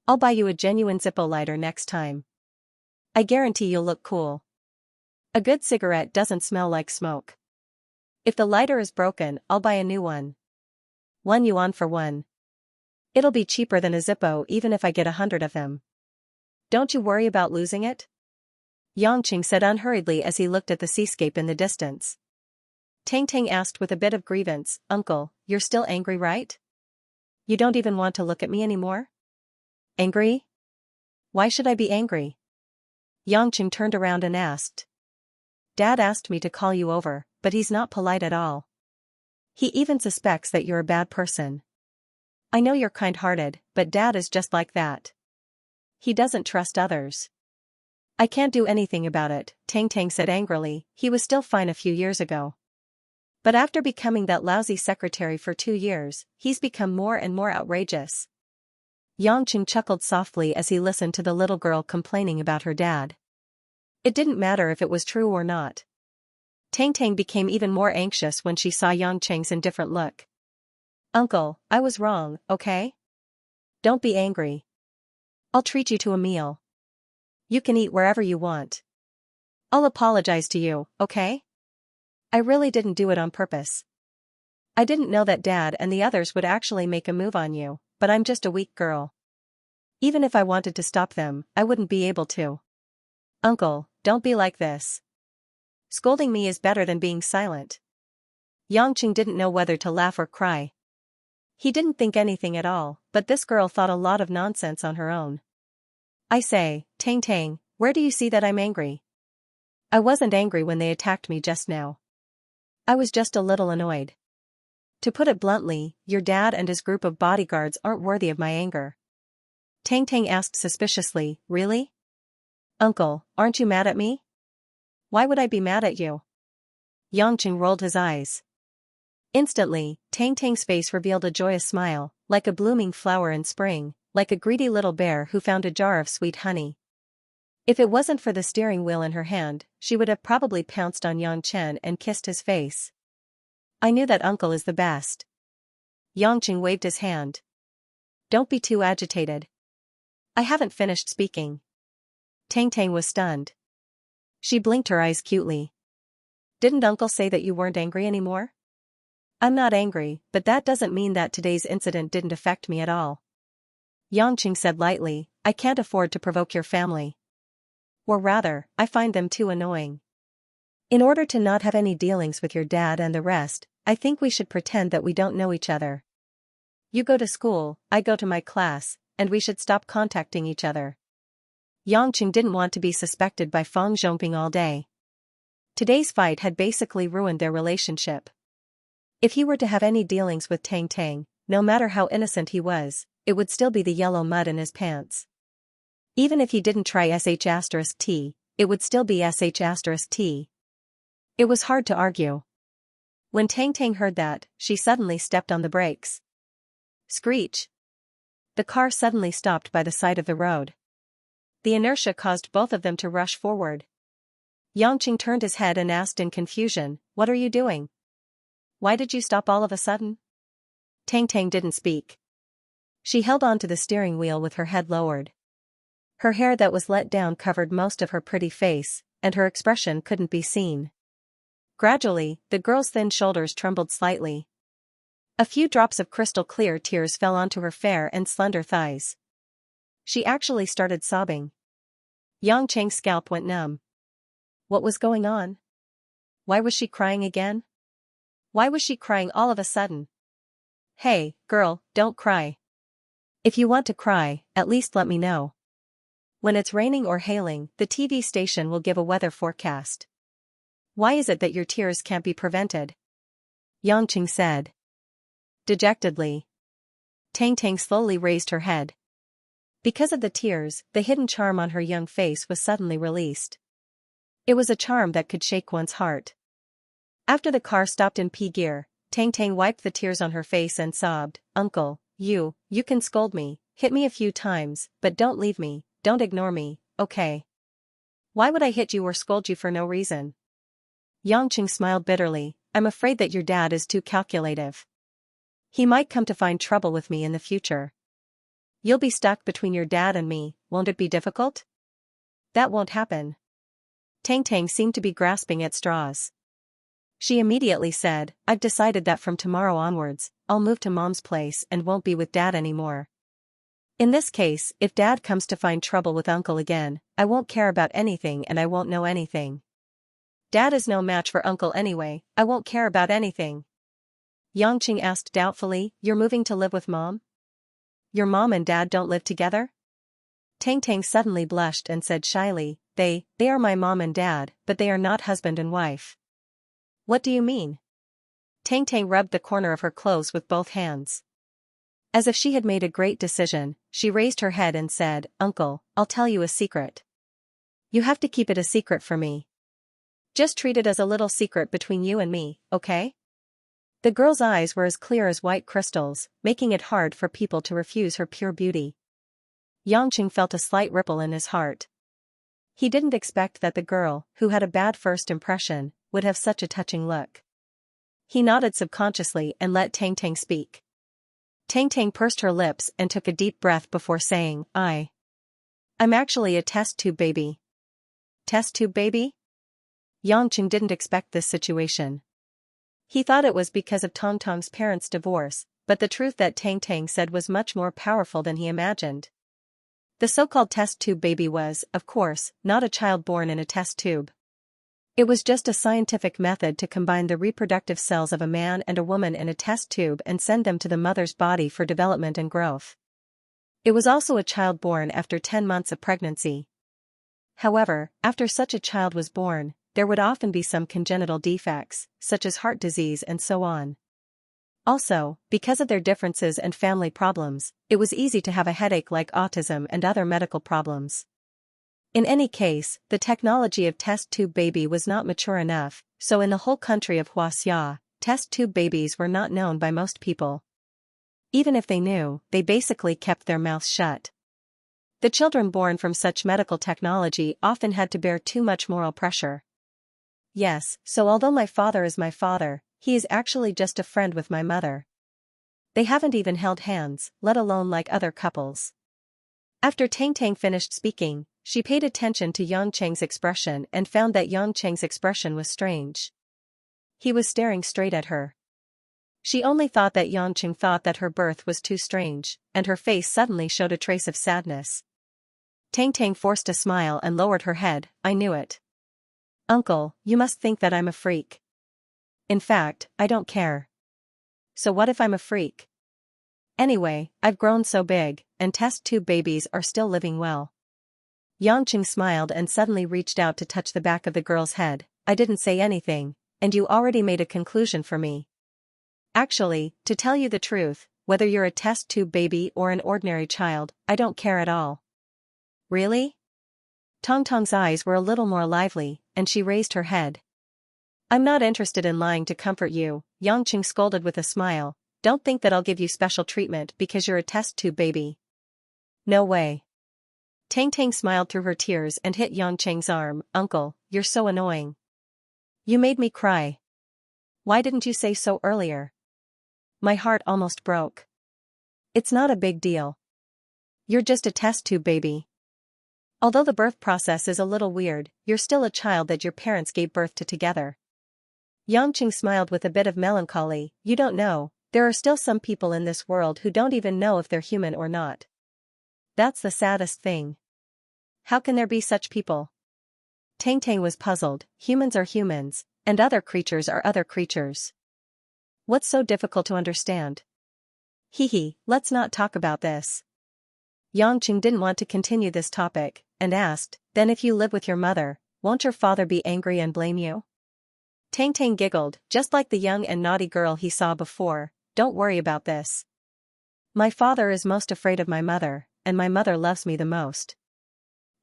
I'll buy you a genuine Zippo lighter next time. I guarantee you'll look cool. A good cigarette doesn't smell like smoke. If the lighter is broken, I'll buy a new one. 1 yuan for one. It'll be cheaper than a Zippo even if I get 100 of them. Don't you worry about losing it?" Yang Cheng said unhurriedly as he looked at the seascape in the distance. Tang Tang asked with a bit of grievance, "Uncle, you're still angry, right? You don't even want to look at me anymore?" "Angry? Why should I be angry?" Yang Cheng turned around and asked. "Dad asked me to call you over, but he's not polite at all. He even suspects that you're a bad person. I know you're kind-hearted, but Dad is just like that. He doesn't trust others." "I can't do anything about it," Tang Tang said angrily. He was still fine a few years ago. But after becoming that lousy secretary for 2 years, he's become more and more outrageous. Yang Cheng chuckled softly as he listened to the little girl complaining about her dad. It didn't matter if it was true or not. Tang Tang became even more anxious when she saw Yang Cheng's indifferent look. "Uncle, I was wrong, okay? Don't be angry. I'll treat you to a meal. You can eat wherever you want. I'll apologize to you, okay? I really didn't do it on purpose." I didn't know that Dad and the others would actually make a move on you, but I'm just a weak girl. Even if I wanted to stop them, I wouldn't be able to. Uncle, don't be like this. Scolding me is better than being silent. Yangqing didn't know whether to laugh or cry. He didn't think anything at all, but this girl thought a lot of nonsense on her own. I say, Tang Tang, where do you see that I'm angry? I wasn't angry when they attacked me just now. I was just a little annoyed. To put it bluntly, your dad and his group of bodyguards aren't worthy of my anger. Tang Tang asked suspiciously, really? Uncle, aren't you mad at me? Why would I be mad at you? Yangqing rolled his eyes. Instantly, Tang Tang's face revealed a joyous smile, like a blooming flower in spring, like a greedy little bear who found a jar of sweet honey. If it wasn't for the steering wheel in her hand, she would have probably pounced on Yang Chen and kissed his face. I knew that uncle is the best. Yangqing waved his hand. Don't be too agitated. I haven't finished speaking. Tang Tang was stunned. She blinked her eyes cutely. Didn't uncle say that you weren't angry anymore? I'm not angry, but that doesn't mean that today's incident didn't affect me at all. Yangqing said lightly, I can't afford to provoke your family. Or rather, I find them too annoying. In order to not have any dealings with your dad and the rest, I think we should pretend that we don't know each other. You go to school, I go to my class, and we should stop contacting each other. Yangqing didn't want to be suspected by Feng Zhongping all day. Today's fight had basically ruined their relationship. If he were to have any dealings with Tang Tang, no matter how innocent he was, it would still be the yellow mud in his pants. Even if he didn't try sh*t, it would still be sh*t. It was hard to argue. When Tang Tang heard that, she suddenly stepped on the brakes. Screech! The car suddenly stopped by the side of the road. The inertia caused both of them to rush forward. Yangqing turned his head and asked in confusion, what are you doing? Why did you stop all of a sudden? Tang Tang didn't speak. She held on to the steering wheel with her head lowered. Her hair that was let down covered most of her pretty face, and her expression couldn't be seen. Gradually, the girl's thin shoulders trembled slightly. A few drops of crystal-clear tears fell onto her fair and slender thighs. She actually started sobbing. Yang Cheng's scalp went numb. What was going on? Why was she crying again? Why was she crying all of a sudden? Hey, girl, don't cry. If you want to cry, at least let me know. When it's raining or hailing, the TV station will give a weather forecast. Why is it that your tears can't be prevented? Yangqing said. Dejectedly. Tang Tang slowly raised her head. Because of the tears, the hidden charm on her young face was suddenly released. It was a charm that could shake one's heart. After the car stopped in P gear, Tang Tang wiped the tears on her face and sobbed, Uncle, you can scold me, hit me a few times, but don't leave me, don't ignore me, okay? Why would I hit you or scold you for no reason? Yangqing smiled bitterly, I'm afraid that your dad is too calculative. He might come to find trouble with me in the future. You'll be stuck between your dad and me, won't it be difficult? That won't happen. Tang Tang seemed to be grasping at straws. She immediately said, I've decided that from tomorrow onwards, I'll move to Mom's place and won't be with Dad anymore. In this case, if Dad comes to find trouble with Uncle again, I won't care about anything and I won't know anything. Dad is no match for Uncle anyway, I won't care about anything. Yangqing asked doubtfully, you're moving to live with Mom? Your mom and dad don't live together? Tang Tang suddenly blushed and said shyly, They are my mom and dad, but they are not husband and wife. What do you mean? Tang Tang rubbed the corner of her clothes with both hands. As if she had made a great decision, she raised her head and said, Uncle, I'll tell you a secret. You have to keep it a secret for me. Just treat it as a little secret between you and me, okay? The girl's eyes were as clear as white crystals, making it hard for people to refuse her pure beauty. Yangqing felt a slight ripple in his heart. He didn't expect that the girl, who had a bad first impression, would have such a touching look. He nodded subconsciously and let Tang Tang speak. Tang Tang pursed her lips and took a deep breath before saying, I'm actually a test tube baby. Test tube baby? Yangqing didn't expect this situation. He thought it was because of Tong Tong's parents' divorce, but the truth that Tang Tang said was much more powerful than he imagined. The so-called test tube baby was, of course, not a child born in a test tube. It was just a scientific method to combine the reproductive cells of a man and a woman in a test tube and send them to the mother's body for development and growth. It was also a child born after 10 months of pregnancy. However, after such a child was born, there would often be some congenital defects, such as heart disease and so on. Also, because of their differences and family problems, it was easy to have a headache like autism and other medical problems. In any case, the technology of test tube baby was not mature enough, so in the whole country of Xianxia, test tube babies were not known by most people. Even if they knew, they basically kept their mouths shut. The children born from such medical technology often had to bear too much moral pressure. Yes, so although my father is my father, he is actually just a friend with my mother. They haven't even held hands, let alone like other couples. After Tang Tang finished speaking, she paid attention to Yang Cheng's expression and found that Yang Cheng's expression was strange. He was staring straight at her. She only thought that Yang Cheng thought that her birth was too strange, and her face suddenly showed a trace of sadness. Tang Tang forced a smile and lowered her head. I knew it. Uncle, you must think that I'm a freak. In fact, I don't care. So what if I'm a freak? Anyway, I've grown so big, and test tube babies are still living well. Yang Cheng smiled and suddenly reached out to touch the back of the girl's head. I didn't say anything, and you already made a conclusion for me. Actually, to tell you the truth, whether you're a test tube baby or an ordinary child, I don't care at all. Really? Tong Tong's eyes were a little more lively, and she raised her head. I'm not interested in lying to comfort you, Yang Cheng scolded with a smile. Don't think that I'll give you special treatment because you're a test tube baby. No way. Tang Tang smiled through her tears and hit Yang Cheng's arm. Uncle, you're so annoying. You made me cry. Why didn't you say so earlier? My heart almost broke. It's not a big deal. You're just a test tube baby. Although the birth process is a little weird, you're still a child that your parents gave birth to together. Yang Cheng smiled with a bit of melancholy. You don't know, there are still some people in this world who don't even know if they're human or not. That's the saddest thing. How can there be such people? Tang Tang was puzzled. Humans are humans, and other creatures are other creatures. What's so difficult to understand? Hee, let's not talk about this. Yang Cheng didn't want to continue this topic, and asked, then if you live with your mother, won't your father be angry and blame you? Tang Tang giggled, just like the young and naughty girl he saw before. Don't worry about this. My father is most afraid of my mother, and my mother loves me the most.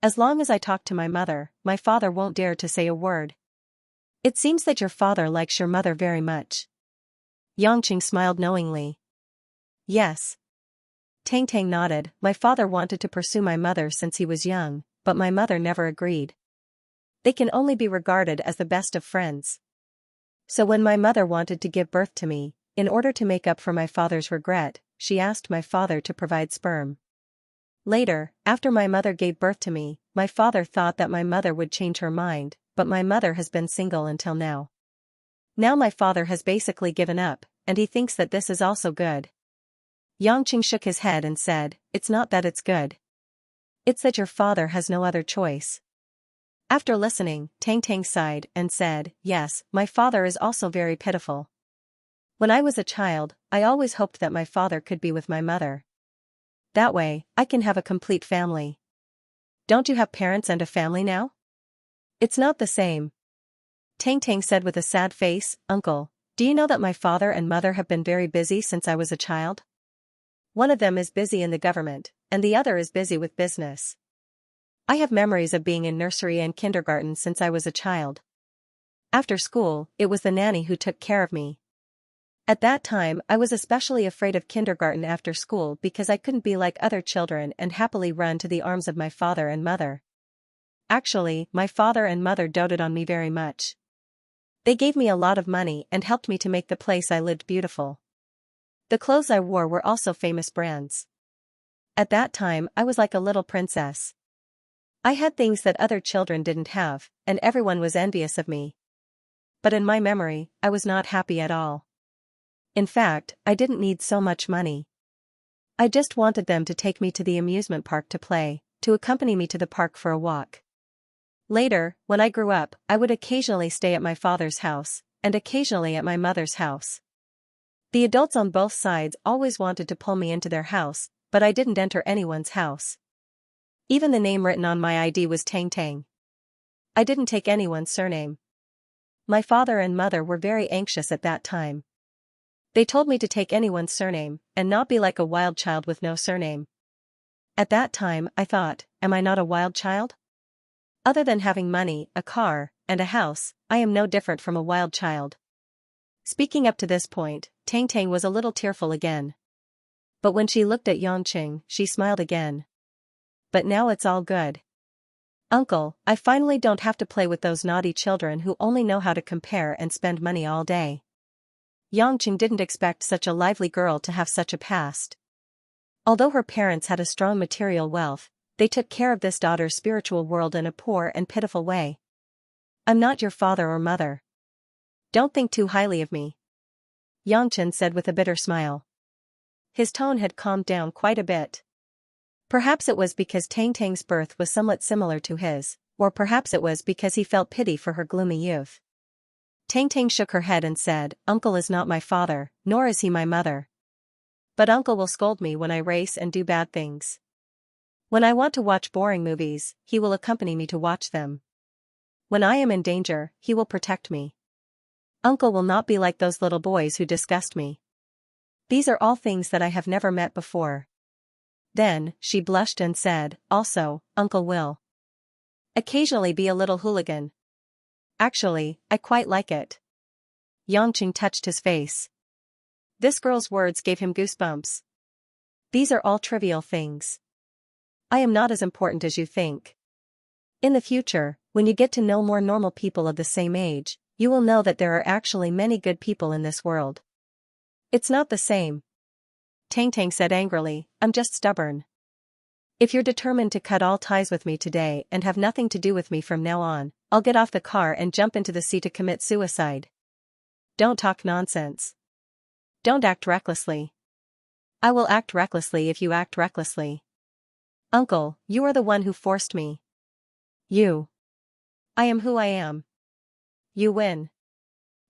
As long as I talk to my father won't dare to say a word. It seems that your father likes your mother very much. Yang Cheng smiled knowingly. Yes. Tang Tang nodded. My father wanted to pursue my mother since he was young, but my mother never agreed. They can only be regarded as the best of friends. So when my mother wanted to give birth to me, in order to make up for my father's regret, she asked my father to provide sperm. Later, after my mother gave birth to me, my father thought that my mother would change her mind, but my mother has been single until now. Now my father has basically given up, and he thinks that this is also good. Yang Cheng shook his head and said, it's not that it's good. It's that your father has no other choice. After listening, Tang Tang sighed and said, yes, my father is also very pitiful. When I was a child, I always hoped that my father could be with my mother. That way, I can have a complete family. Don't you have parents and a family now? It's not the same. Tang Tang said with a sad face, Uncle, do you know that my father and mother have been very busy since I was a child? One of them is busy in the government, and the other is busy with business. I have memories of being in nursery and kindergarten since I was a child. After school, it was the nanny who took care of me. At that time, I was especially afraid of kindergarten after school because I couldn't be like other children and happily run to the arms of my father and mother. Actually, my father and mother doted on me very much. They gave me a lot of money and helped me to make the place I lived beautiful. The clothes I wore were also famous brands. At that time, I was like a little princess. I had things that other children didn't have, and everyone was envious of me. But in my memory, I was not happy at all. In fact, I didn't need so much money. I just wanted them to take me to the amusement park to play, to accompany me to the park for a walk. Later, when I grew up, I would occasionally stay at my father's house, and occasionally at my mother's house. The adults on both sides always wanted to pull me into their house, but I didn't enter anyone's house. Even the name written on my ID was Tang Tang. I didn't take anyone's surname. My father and mother were very anxious at that time. They told me to take anyone's surname, and not be like a wild child with no surname. At that time, I thought, am I not a wild child? Other than having money, a car, and a house, I am no different from a wild child. Speaking up to this point, Tang Tang was a little tearful again. But when she looked at Yangqing, she smiled again. But now it's all good. Uncle, I finally don't have to play with those naughty children who only know how to compare and spend money all day. Yangqing didn't expect such a lively girl to have such a past. Although her parents had a strong material wealth, they took care of this daughter's spiritual world in a poor and pitiful way. I'm not your father or mother. Don't think too highly of me, Yangqing said with a bitter smile. His tone had calmed down quite a bit. Perhaps it was because Tang Tang's birth was somewhat similar to his, or perhaps it was because he felt pity for her gloomy youth. Tang Tang shook her head and said, Uncle is not my father, nor is he my mother. But Uncle will scold me when I race and do bad things. When I want to watch boring movies, he will accompany me to watch them. When I am in danger, he will protect me. Uncle will not be like those little boys who disgust me. These are all things that I have never met before. Then, she blushed and said, also, Uncle will occasionally be a little hooligan. Actually, I quite like it. Yangqing touched his face. This girl's words gave him goosebumps. These are all trivial things. I am not as important as you think. In the future, when you get to know more normal people of the same age, you will know that there are actually many good people in this world. It's not the same. Tang Tang said angrily, I'm just stubborn. If you're determined to cut all ties with me today and have nothing to do with me from now on, I'll get off the car and jump into the sea to commit suicide. Don't talk nonsense. Don't act recklessly. I will act recklessly if you act recklessly. Uncle, you are the one who forced me. You. I am who I am. You win.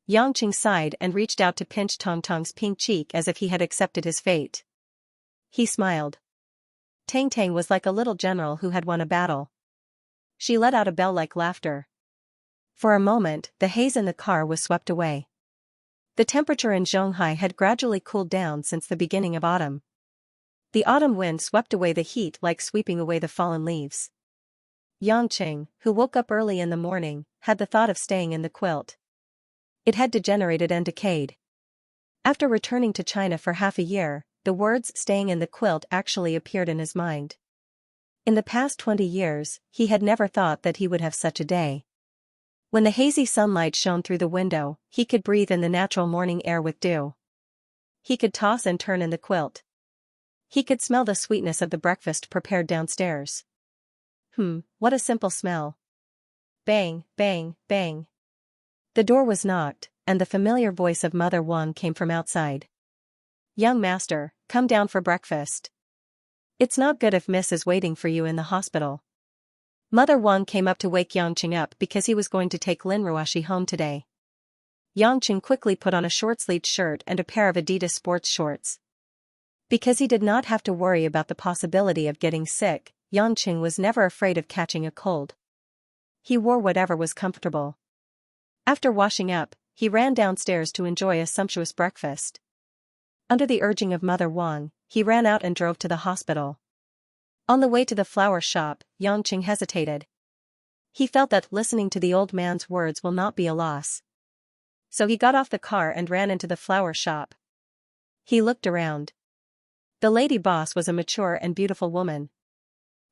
Yangqing sighed and reached out to pinch Tong Tong's pink cheek as if he had accepted his fate. He smiled. Tang Tang was like a little general who had won a battle. She let out a bell-like laughter. For a moment, the haze in the car was swept away. The temperature in Zhonghai had gradually cooled down since the beginning of autumn. The autumn wind swept away the heat like sweeping away the fallen leaves. Yangqing, who woke up early in the morning, had the thought of staying in the quilt. It had degenerated and decayed. After returning to China for half a year, the words staying in the quilt actually appeared in his mind. In the past 20 years, he had never thought that he would have such a day. When the hazy sunlight shone through the window, he could breathe in the natural morning air with dew. He could toss and turn in the quilt. He could smell the sweetness of the breakfast prepared downstairs. What a simple smell. Bang, bang, bang. The door was knocked, and the familiar voice of Mother Wang came from outside. Young master, come down for breakfast. It's not good if Miss is waiting for you in the hospital. Mother Wang came up to wake Yangqing up because he was going to take Lin Ruoshi home today. Yangqing quickly put on a short-sleeved shirt and a pair of Adidas sports shorts. Because he did not have to worry about the possibility of getting sick, Yangqing was never afraid of catching a cold. He wore whatever was comfortable. After washing up, he ran downstairs to enjoy a sumptuous breakfast. Under the urging of Mother Wang, he ran out and drove to the hospital. On the way to the flower shop, Yangqing hesitated. He felt that listening to the old man's words will not be a loss. So he got off the car and ran into the flower shop. He looked around. The lady boss was a mature and beautiful woman.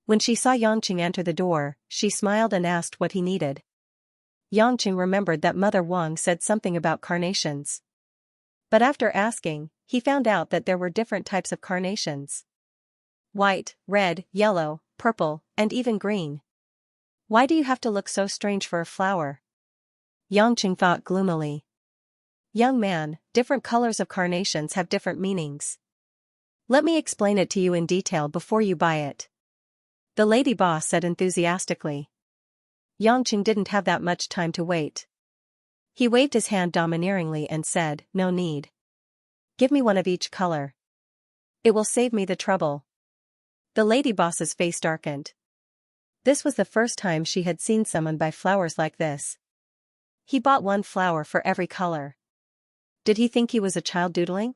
When she saw Yangqing enter the door, she smiled and asked what he needed. Yangqing remembered that Mother Wang said something about carnations. But after asking, he found out that there were different types of carnations. White, red, yellow, purple, and even green. Why do you have to look so strange for a flower? Yangqing thought gloomily. Young man, different colors of carnations have different meanings. Let me explain it to you in detail before you buy it. The lady boss said enthusiastically. Yangqing didn't have that much time to wait. He waved his hand domineeringly and said, no need. Give me one of each color. It will save me the trouble. The lady boss's face darkened. This was the first time she had seen someone buy flowers like this. He bought one flower for every color. Did he think he was a child doodling?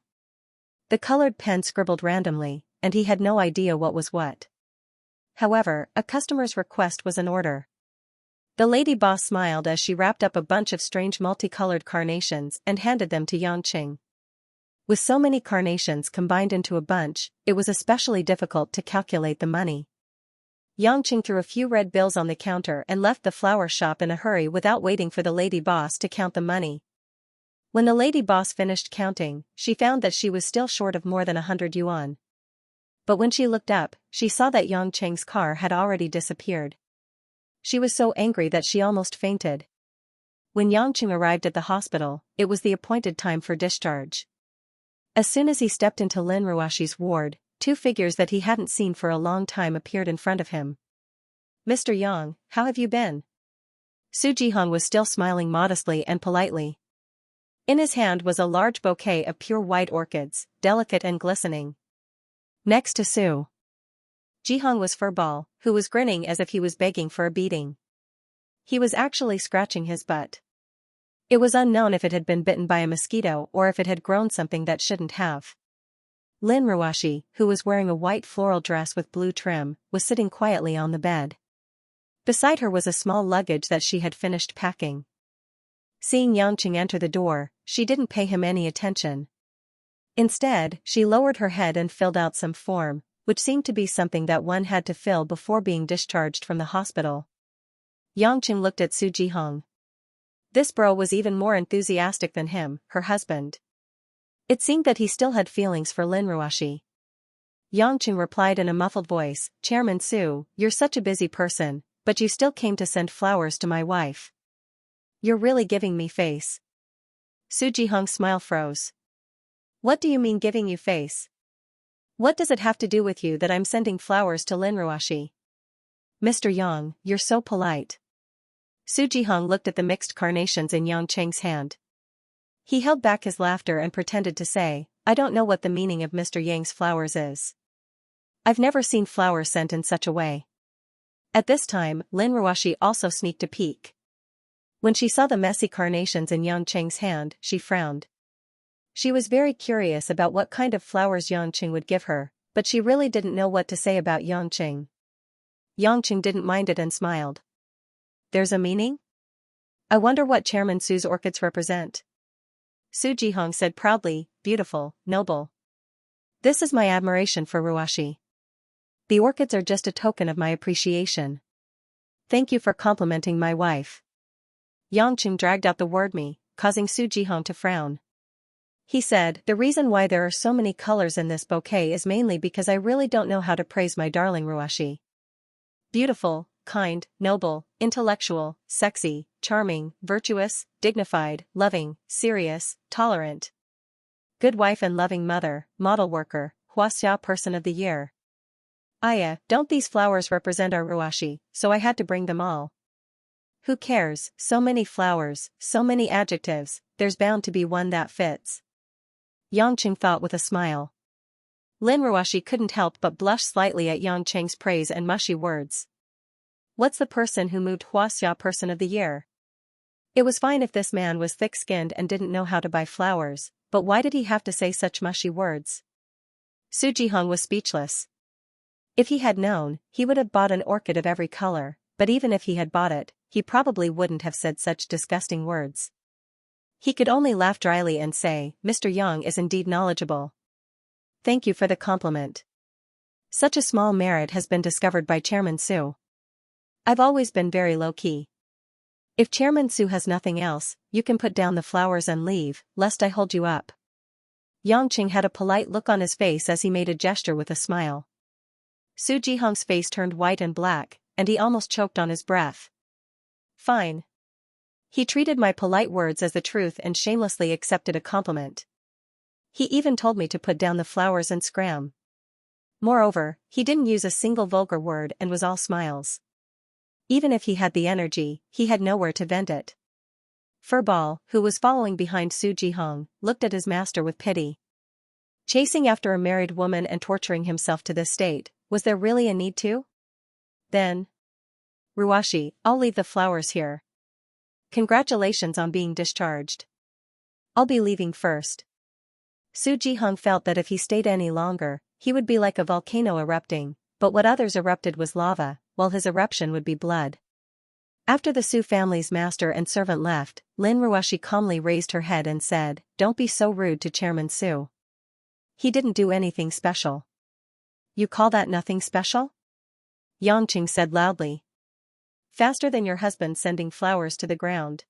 The colored pen scribbled randomly, and he had no idea what was what. However, a customer's request was an order. The lady boss smiled as she wrapped up a bunch of strange multicolored carnations and handed them to Yangqing. With so many carnations combined into a bunch, it was especially difficult to calculate the money. Yangqing threw a few red bills on the counter and left the flower shop in a hurry without waiting for the lady boss to count the money. When the lady boss finished counting, she found that she was still short of more than 100 yuan. But when she looked up, she saw that Yangqing's car had already disappeared. She was so angry that she almost fainted. When Yangqing arrived at the hospital, it was the appointed time for discharge. As soon as he stepped into Lin Ruashi's ward, two figures that he hadn't seen for a long time appeared in front of him. Mr. Yang, how have you been? Su Jihong was still smiling modestly and politely. In his hand was a large bouquet of pure white orchids, delicate and glistening. Next to Su Jihong was Furball, who was grinning as if he was begging for a beating. He was actually scratching his butt. It was unknown if it had been bitten by a mosquito or if it had grown something that shouldn't have. Lin Ruashi, who was wearing a white floral dress with blue trim, was sitting quietly on the bed. Beside her was a small luggage that she had finished packing. Seeing Yangqing enter the door, she didn't pay him any attention. Instead, she lowered her head and filled out some form, which seemed to be something that one had to fill before being discharged from the hospital. Yangqing looked at Su Jihong. This bro was even more enthusiastic than him, her husband. It seemed that he still had feelings for Lin Ruashi. Yangqing replied in a muffled voice, Chairman Su, you're such a busy person, but you still came to send flowers to my wife. You're really giving me face. Su Jihong's smile froze. What do you mean giving you face? What does it have to do with you that I'm sending flowers to Lin Ruashi? Mr. Yang, you're so polite. Su Jihong looked at the mixed carnations in Yangqing's hand. He held back his laughter and pretended to say, I don't know what the meaning of Mr. Yang's flowers is. I've never seen flowers sent in such a way. At this time, Lin Ruashi also sneaked a peek. When she saw the messy carnations in Yangqing's hand, she frowned. She was very curious about what kind of flowers Yangqing would give her, but she really didn't know what to say about Yangqing. Yangqing didn't mind it and smiled. There's a meaning? I wonder what Chairman Su's orchids represent. Su Jihong said proudly, beautiful, noble. This is my admiration for Ruashi. The orchids are just a token of my appreciation. Thank you for complimenting my wife. Yangqing dragged out the word me, causing Su Jihong to frown. He said, the reason why there are so many colors in this bouquet is mainly because I really don't know how to praise my darling Ruashi. Beautiful, kind, noble, intellectual, sexy, charming, virtuous, dignified, loving, serious, tolerant. Good wife and loving mother, model worker, Xianxia person of the year. Aya, don't these flowers represent our Ruashi, so I had to bring them all. Who cares, so many flowers, so many adjectives, there's bound to be one that fits. Yangqing thought with a smile. Lin Ruashi couldn't help but blush slightly at Yangqing's praise and mushy words. What's the person who moved Xianxia person of the year? It was fine if this man was thick-skinned and didn't know how to buy flowers, but why did he have to say such mushy words? Su Jihong was speechless. If he had known, he would have bought an orchid of every color, but even if he had bought it, he probably wouldn't have said such disgusting words. He could only laugh dryly and say, Mr. Yang is indeed knowledgeable. Thank you for the compliment. Such a small merit has been discovered by Chairman Su. I've always been very low-key. If Chairman Su has nothing else, you can put down the flowers and leave, lest I hold you up. Yangqing had a polite look on his face as he made a gesture with a smile. Su Jihong's face turned white and black, and he almost choked on his breath. Fine. He treated my polite words as the truth and shamelessly accepted a compliment. He even told me to put down the flowers and scram. Moreover, he didn't use a single vulgar word and was all smiles. Even if he had the energy, he had nowhere to vent it. Furball, who was following behind Su Jihong, looked at his master with pity. Chasing after a married woman and torturing himself to this state, was there really a need to? Then. Ruashi, I'll leave the flowers here. Congratulations on being discharged. I'll be leaving first. Su Jihong felt that if he stayed any longer, he would be like a volcano erupting, but what others erupted was lava, while his eruption would be blood. After the Su family's master and servant left, Lin Ruashi calmly raised her head and said, "Don't be so rude to Chairman Su. He didn't do anything special." "You call that nothing special?" Yangqing said loudly. "Faster than your husband sending flowers to the ground.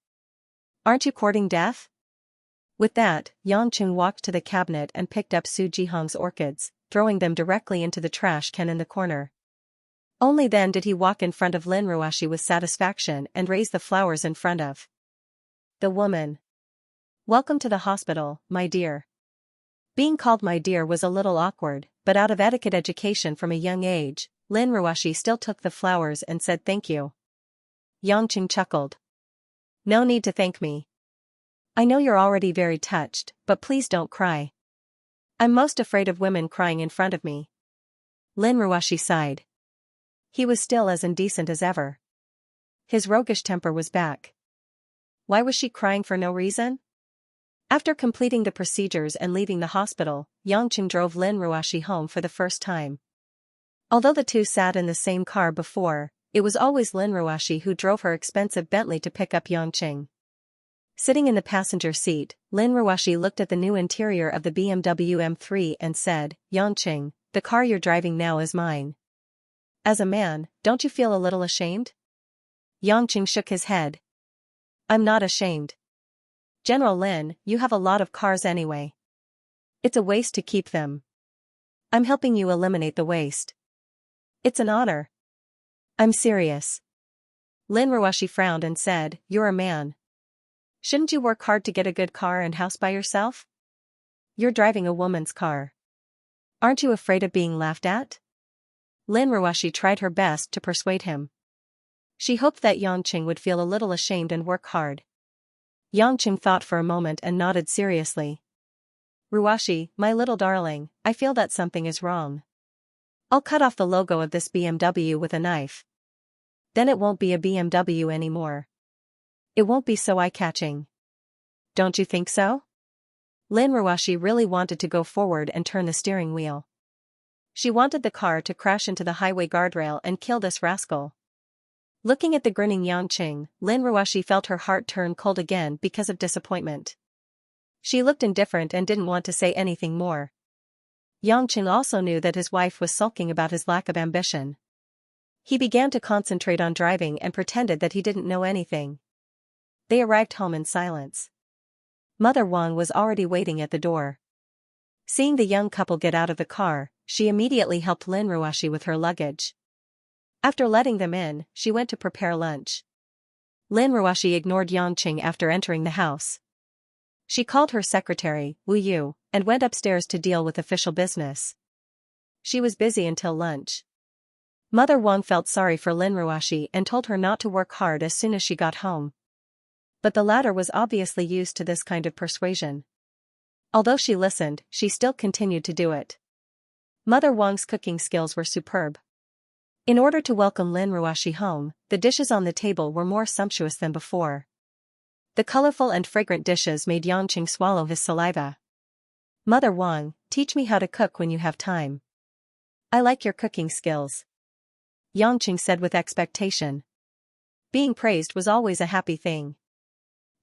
Aren't you courting death?" With that, Yangqing walked to the cabinet and picked up Su Jihong's orchids, throwing them directly into the trash can in the corner. Only then did he walk in front of Lin Ruashi with satisfaction and raise the flowers in front of the woman. "Welcome to the hospital, my dear." Being called my dear was a little awkward, but out of etiquette education from a young age, Lin Ruashi still took the flowers and said thank you. Yangqing chuckled. "No need to thank me. I know you're already very touched, but please don't cry. I'm most afraid of women crying in front of me." Lin Ruashi sighed. He was still as indecent as ever. His roguish temper was back. Why was she crying for no reason? After completing the procedures and leaving the hospital, Yangqing drove Lin Ruashi home for the first time. Although the two sat in the same car before, it was always Lin Ruashi who drove her expensive Bentley to pick up Yangqing. Sitting in the passenger seat, Lin Ruashi looked at the new interior of the BMW M3 and said, "Yangqing, the car you're driving now is mine. As a man, don't you feel a little ashamed?" Yangqing shook his head. "I'm not ashamed. General Lin, you have a lot of cars anyway. It's a waste to keep them. I'm helping you eliminate the waste. It's an honor." "I'm serious." Lin Ruashi frowned and said, "You're a man. Shouldn't you work hard to get a good car and house by yourself? You're driving a woman's car. Aren't you afraid of being laughed at?" Lin Ruashi tried her best to persuade him. She hoped that Yangqing would feel a little ashamed and work hard. Yangqing thought for a moment and nodded seriously. "Ruashi, my little darling, I feel that something is wrong. I'll cut off the logo of this BMW with a knife. Then it won't be a BMW anymore. It won't be so eye-catching. Don't you think so?" Lin Ruashi really wanted to go forward and turn the steering wheel. She wanted the car to crash into the highway guardrail and kill this rascal. Looking at the grinning Yangqing, Lin Ruashi felt her heart turn cold again because of disappointment. She looked indifferent and didn't want to say anything more. Yangqing also knew that his wife was sulking about his lack of ambition. He began to concentrate on driving and pretended that he didn't know anything. They arrived home in silence. Mother Wang was already waiting at the door. Seeing the young couple get out of the car, she immediately helped Lin Ruashi with her luggage. After letting them in, she went to prepare lunch. Lin Ruashi ignored Yangqing after entering the house. She called her secretary, Wu Yu, and went upstairs to deal with official business. She was busy until lunch. Mother Wang felt sorry for Lin Ruashi and told her not to work hard as soon as she got home. But the latter was obviously used to this kind of persuasion. Although she listened, she still continued to do it. Mother Wang's cooking skills were superb. In order to welcome Lin Ruashi home, the dishes on the table were more sumptuous than before. The colorful and fragrant dishes made Yangqing swallow his saliva. "Mother Wang, teach me how to cook when you have time. I like your cooking skills," Yangqing said with expectation. Being praised was always a happy thing.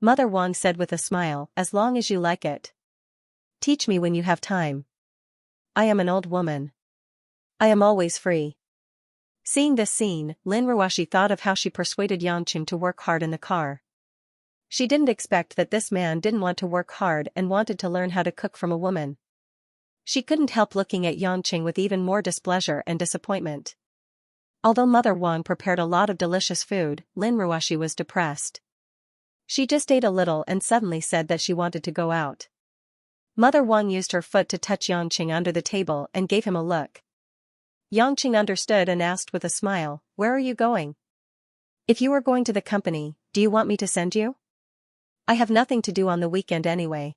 Mother Wang said with a smile, "As long as you like it. Teach me when you have time. I am an old woman. I am always free." Seeing this scene, Lin Ruashi thought of how she persuaded Yangqing to work hard in the car. She didn't expect that this man didn't want to work hard and wanted to learn how to cook from a woman. She couldn't help looking at Yangqing with even more displeasure and disappointment. Although Mother Wang prepared a lot of delicious food, Lin Ruashi was depressed. She just ate a little and suddenly said that she wanted to go out. Mother Wang used her foot to touch Yangqing under the table and gave him a look. Yangqing understood and asked with a smile, "Where are you going? If you were going to the company, do you want me to send you? I have nothing to do on the weekend anyway."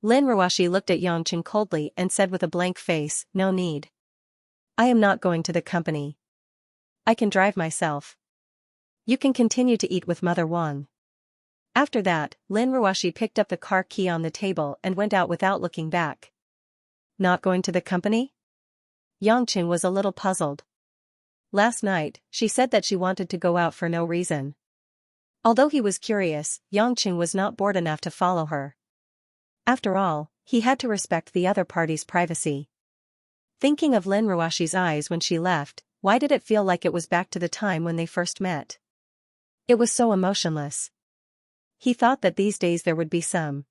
Lin Ruoshi looked at Yangqing coldly and said with a blank face, "No need. I am not going to the company. I can drive myself. You can continue to eat with Mother Wang." After that, Lin Ruoshi picked up the car key on the table and went out without looking back. Not going to the company? Yangqing was a little puzzled. Last night, she said that she wanted to go out for no reason. Although he was curious, Yangqing was not bored enough to follow her. After all, he had to respect the other party's privacy. Thinking of Lin Ruoshi's eyes when she left, why did it feel like it was back to the time when they first met? It was so emotionless. He thought that these days there would be some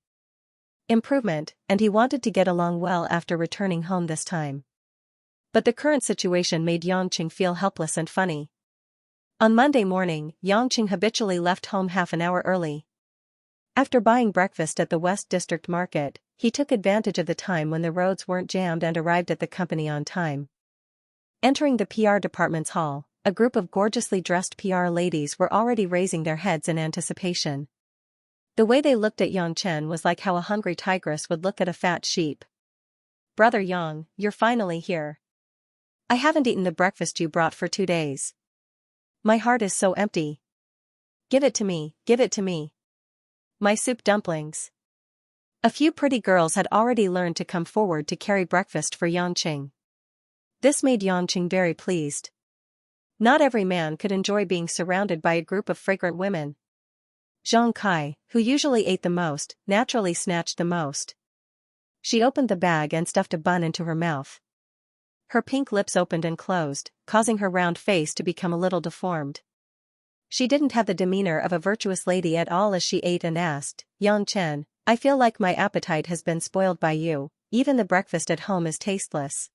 improvement, and he wanted to get along well after returning home this time. But the current situation made Yangqing feel helpless and funny. On Monday morning, Yangqing habitually left home half an hour early. After buying breakfast at the West District Market, he took advantage of the time when the roads weren't jammed and arrived at the company on time. Entering the PR department's hall, a group of gorgeously dressed PR ladies were already raising their heads in anticipation. The way they looked at Yang Chen was like how a hungry tigress would look at a fat sheep. "Brother Yang, you're finally here. I haven't eaten the breakfast you brought for 2 days. My heart is so empty. Give it to me, give it to me. My soup dumplings." A few pretty girls had already learned to come forward to carry breakfast for Yangqing. This made Yangqing very pleased. Not every man could enjoy being surrounded by a group of fragrant women. Zhang Kai, who usually ate the most, naturally snatched the most. She opened the bag and stuffed a bun into her mouth. Her pink lips opened and closed, causing her round face to become a little deformed. She didn't have the demeanor of a virtuous lady at all as she ate and asked, "Yang Chen, I feel like my appetite has been spoiled by you, even the breakfast at home is tasteless."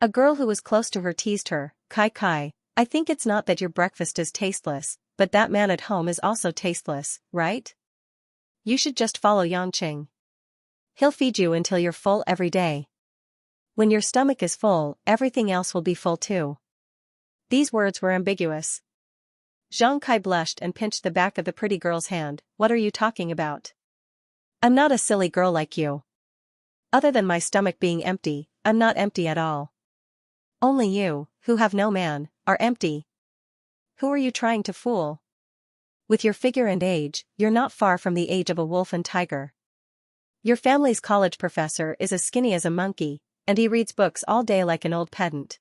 A girl who was close to her teased her, Kai, I think it's not that your breakfast is tasteless, but that man at home is also tasteless, right? You should just follow Yangqing. He'll feed you until you're full every day. When your stomach is full, everything else will be full too." These words were ambiguous. Zhang Kai blushed and pinched the back of the pretty girl's hand. "What are you talking about? I'm not a silly girl like you. Other than my stomach being empty, I'm not empty at all. Only you, who have no man, are empty. Who are you trying to fool? With your figure and age, you're not far from the age of a wolf and tiger. Your family's college professor is as skinny as a monkey, and he reads books all day like an old pedant.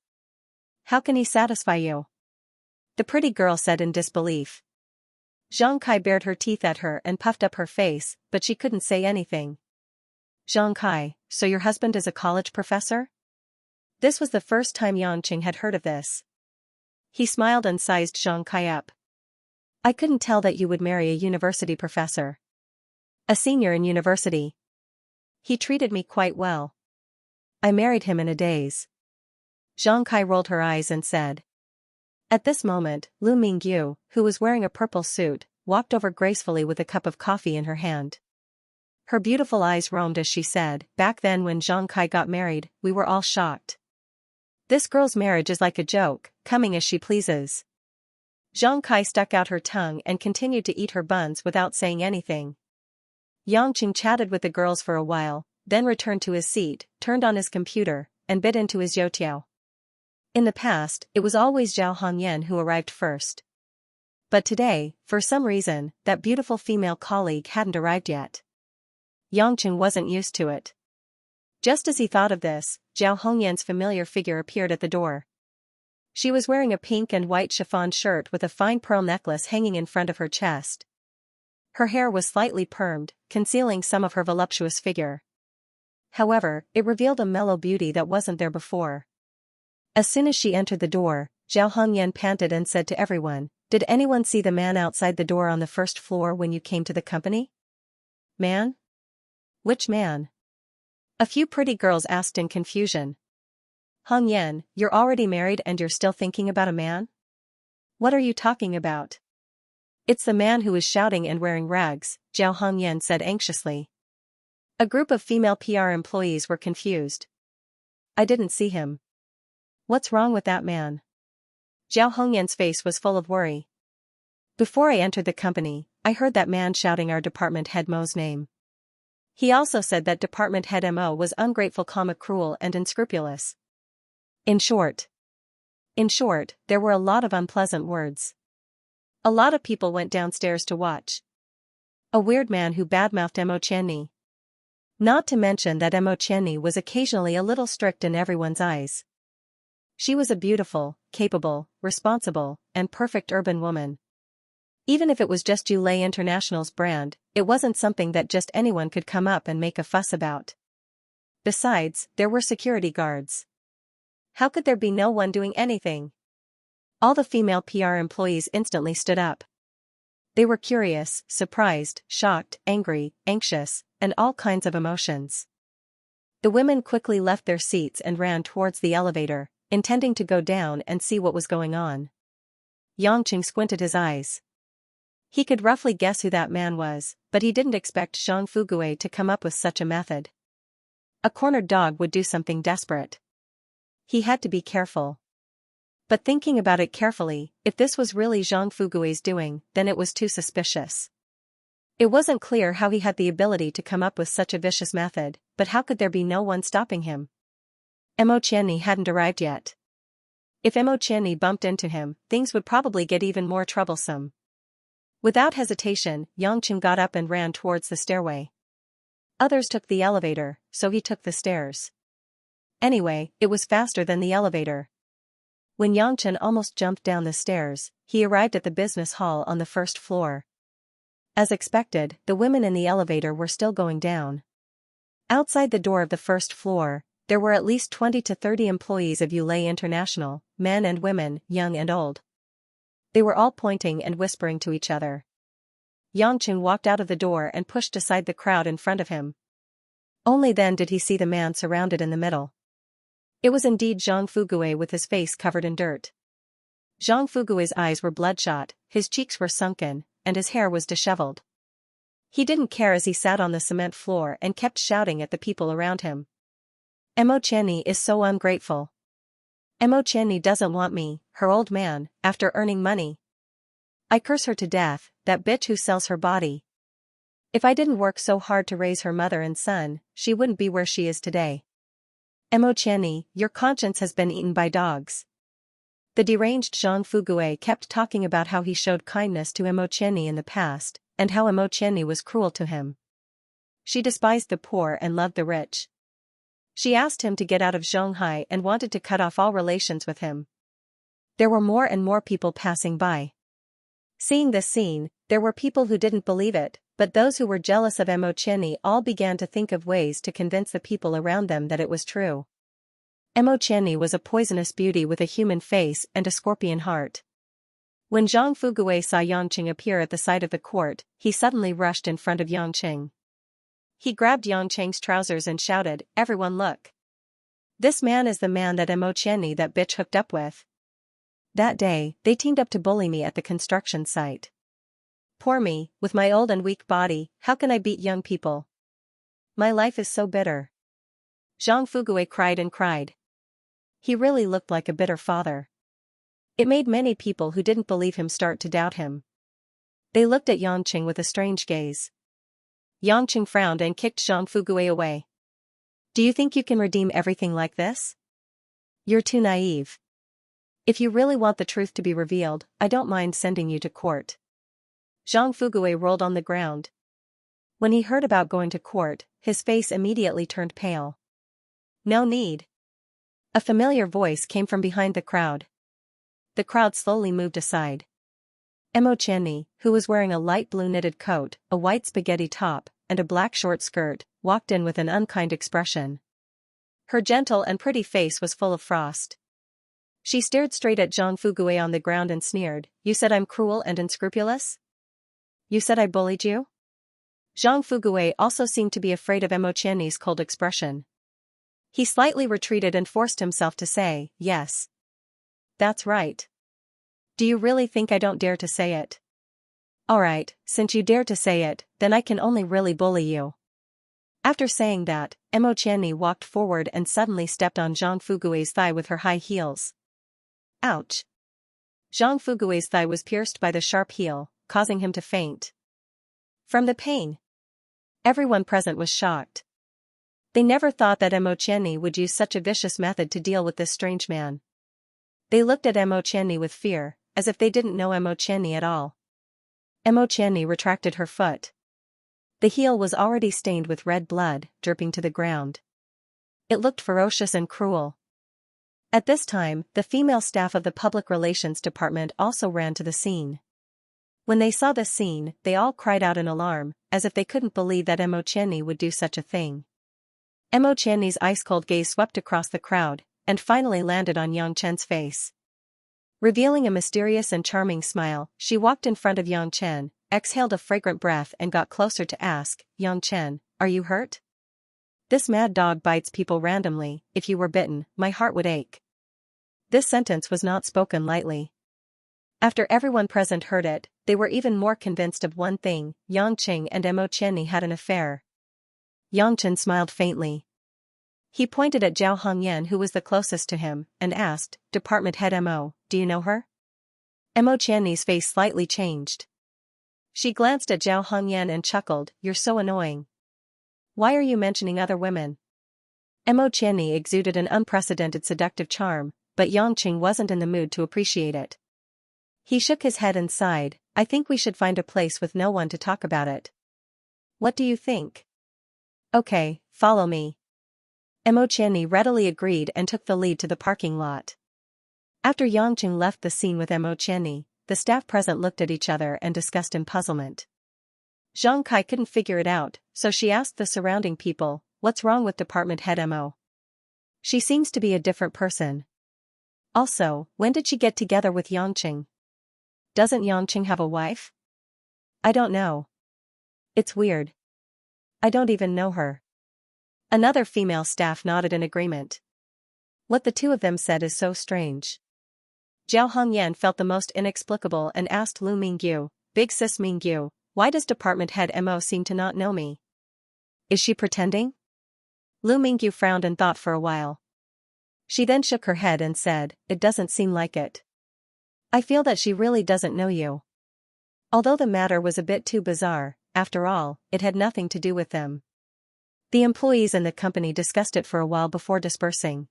How can he satisfy you?" The pretty girl said in disbelief. Zhang Kai bared her teeth at her and puffed up her face, but she couldn't say anything. "Zhang Kai, so your husband is a college professor?" This was the first time Yangqing had heard of this. He smiled and sized Zhang Kai up. "I couldn't tell that you would marry a university professor. A senior in university. He treated me quite well. I married him in a daze." Zhang Kai rolled her eyes and said. At this moment, Lu Mingyu, who was wearing a purple suit, walked over gracefully with a cup of coffee in her hand. Her beautiful eyes roamed as she said, "Back then when Zhang Kai got married, we were all shocked. This girl's marriage is like a joke, coming as she pleases." Zhang Kai stuck out her tongue and continued to eat her buns without saying anything. Yangqing chatted with the girls for a while, then returned to his seat, turned on his computer, and bit into his youtiao. In the past, it was always Zhao Hongyan who arrived first. But today, for some reason, that beautiful female colleague hadn't arrived yet. Yangqing wasn't used to it. Just as he thought of this, Zhao Hongyan's familiar figure appeared at the door. She was wearing a pink and white chiffon shirt with a fine pearl necklace hanging in front of her chest. Her hair was slightly permed, concealing some of her voluptuous figure. However, it revealed a mellow beauty that wasn't there before. As soon as she entered the door, Zhao Hongyan panted and said to everyone, "Did anyone see the man outside the door on the first floor when you came to the company?" "Man? Which man?" A few pretty girls asked in confusion. "Hongyan, you're already married and you're still thinking about a man? What are you talking about?" It's the man who is shouting and wearing rags, Zhao Hongyan said anxiously. A group of female PR employees were confused. I didn't see him. What's wrong with that man? Zhao Hongyan's face was full of worry. Before I entered the company, I heard that man shouting our department head Mo's name. He also said that department head Mo was ungrateful, cruel and unscrupulous. In short, there were a lot of unpleasant words. A lot of people went downstairs to watch. A weird man who badmouthed Mo Qianni. Not to mention that Mo Qianni was occasionally a little strict in everyone's eyes. She was a beautiful, capable, responsible, and perfect urban woman. Even if it was just Yulei International's brand, it wasn't something that just anyone could come up and make a fuss about. Besides, there were security guards. How could there be no one doing anything? All the female PR employees instantly stood up. They were curious, surprised, shocked, angry, anxious, and all kinds of emotions. The women quickly left their seats and ran towards the elevator, intending to go down and see what was going on. Yangqing squinted his eyes. He could roughly guess who that man was, but he didn't expect Zhang Fuguei to come up with such a method. A cornered dog would do something desperate. He had to be careful. But thinking about it carefully, if this was really Zhang Fugui's doing, then it was too suspicious. It wasn't clear how he had the ability to come up with such a vicious method, but how could there be no one stopping him? Mo Qianni hadn't arrived yet. If Mo Qianni bumped into him, things would probably get even more troublesome. Without hesitation, Yangqing got up and ran towards the stairway. Others took the elevator, so he took the stairs. Anyway, it was faster than the elevator. When Yangqing almost jumped down the stairs, he arrived at the business hall on the first floor. As expected, the women in the elevator were still going down. Outside the door of the first floor, there were at least 20 to 30 employees of Yulei International, men and women, young and old. They were all pointing and whispering to each other. Yangqing walked out of the door and pushed aside the crowd in front of him. Only then did he see the man surrounded in the middle. It was indeed Zhang Fuguei with his face covered in dirt. Zhang Fugui's eyes were bloodshot, his cheeks were sunken, and his hair was disheveled. He didn't care as he sat on the cement floor and kept shouting at the people around him. Mo Qianni is so ungrateful. Mo Qianni doesn't want me, her old man, after earning money. I curse her to death, that bitch who sells her body. If I didn't work so hard to raise her mother and son, she wouldn't be where she is today. Mo Qianni, your conscience has been eaten by dogs. The deranged Zhang Fuguei kept talking about how he showed kindness to Mo Qianni in the past, and how Mo Qianni was cruel to him. She despised the poor and loved the rich. She asked him to get out of Shanghai and wanted to cut off all relations with him. There were more and more people passing by. Seeing this scene, there were people who didn't believe it, but those who were jealous of Mo Qianni all began to think of ways to convince the people around them that it was true. Mo Qianni was a poisonous beauty with a human face and a scorpion heart. When Zhang Fuguei saw Yangqing appear at the side of the court, he suddenly rushed in front of Yangqing. He grabbed Yangqing's trousers and shouted, "Everyone look! This man is the man that Mo Qianni that bitch hooked up with. That day, they teamed up to bully me at the construction site. Poor me, with my old and weak body, how can I beat young people? My life is so bitter." Zhang Fuguei cried and cried. He really looked like a bitter father. It made many people who didn't believe him start to doubt him. They looked at Yangqing with a strange gaze. Yangqing frowned and kicked Zhang Fuguei away. "Do you think you can redeem everything like this? You're too naive. If you really want the truth to be revealed, I don't mind sending you to court." Zhang Fuguei rolled on the ground. When he heard about going to court, his face immediately turned pale. "No need." A familiar voice came from behind the crowd. The crowd slowly moved aside. Mo Qianni, who was wearing a light blue knitted coat, a white spaghetti top, and a black short skirt, walked in with an unkind expression. Her gentle and pretty face was full of frost. She stared straight at Zhang Fuguei on the ground and sneered, "You said I'm cruel and unscrupulous? You said I bullied you?" Zhang Fuguei also seemed to be afraid of Mo Qianni's cold expression. He slightly retreated and forced himself to say, "Yes. That's right. Do you really think I don't dare to say it? Alright, since you dare to say it, then I can only really bully you. After saying that, Mo Qianni walked forward and suddenly stepped on Zhang Fugui's thigh with her high heels. Ouch! Zhang Fugui's thigh was pierced by the sharp heel, causing him to faint. From the pain, everyone present was shocked. They never thought that Mo Qianni would use such a vicious method to deal with this strange man. They looked at Mo Qianni with fear, as if they didn't know Mo Qianni at all. Mo Qianni retracted her foot. The heel was already stained with red blood, dripping to the ground. It looked ferocious and cruel. At this time, the female staff of the public relations department also ran to the scene. When they saw this scene, they all cried out in alarm, as if they couldn't believe that Mo Qianni would do such a thing. Mo Qianni's ice-cold gaze swept across the crowd, and finally landed on Yang Chen's face. Revealing a mysterious and charming smile, she walked in front of Yang Chen, exhaled a fragrant breath and got closer to ask, Yang Chen, are you hurt? This mad dog bites people randomly. If you were bitten, my heart would ache. This sentence was not spoken lightly. After everyone present heard it, they were even more convinced of one thing: Yang Qing and Mo Qianni had an affair. Yang Chen smiled faintly. He pointed at Zhao Hongyan, who was the closest to him, and asked, Department Head Mo, do you know her? Mo Qianni's face slightly changed. She glanced at Zhao Hongyan and chuckled, you're so annoying. Why are you mentioning other women? Mo Qianni exuded an unprecedented seductive charm, but Yang Qing wasn't in the mood to appreciate it. He shook his head and sighed, I think we should find a place with no one to talk about it. What do you think? Okay, follow me. Mo Qianni readily agreed and took the lead to the parking lot. After Yang Qing left the scene with Mo Qianni, the staff present looked at each other and discussed in puzzlement. Zhang Kai couldn't figure it out, so she asked the surrounding people, what's wrong with Department Head Mo? She seems to be a different person. Also, when did she get together with Yang Qing? Doesn't Yang Qing have a wife? I don't know. It's weird. I don't even know her. Another female staff nodded in agreement. What the two of them said is so strange. Zhao Hongyan felt the most inexplicable and asked Lu Mingyu, Big Sis Mingyu, why does Department Head Mo seem to not know me? Is she pretending? Lu Mingyu frowned and thought for a while. She then shook her head and said, it doesn't seem like it. I feel that she really doesn't know you. Although the matter was a bit too bizarre, after all, it had nothing to do with them. The employees and the company discussed it for a while before dispersing.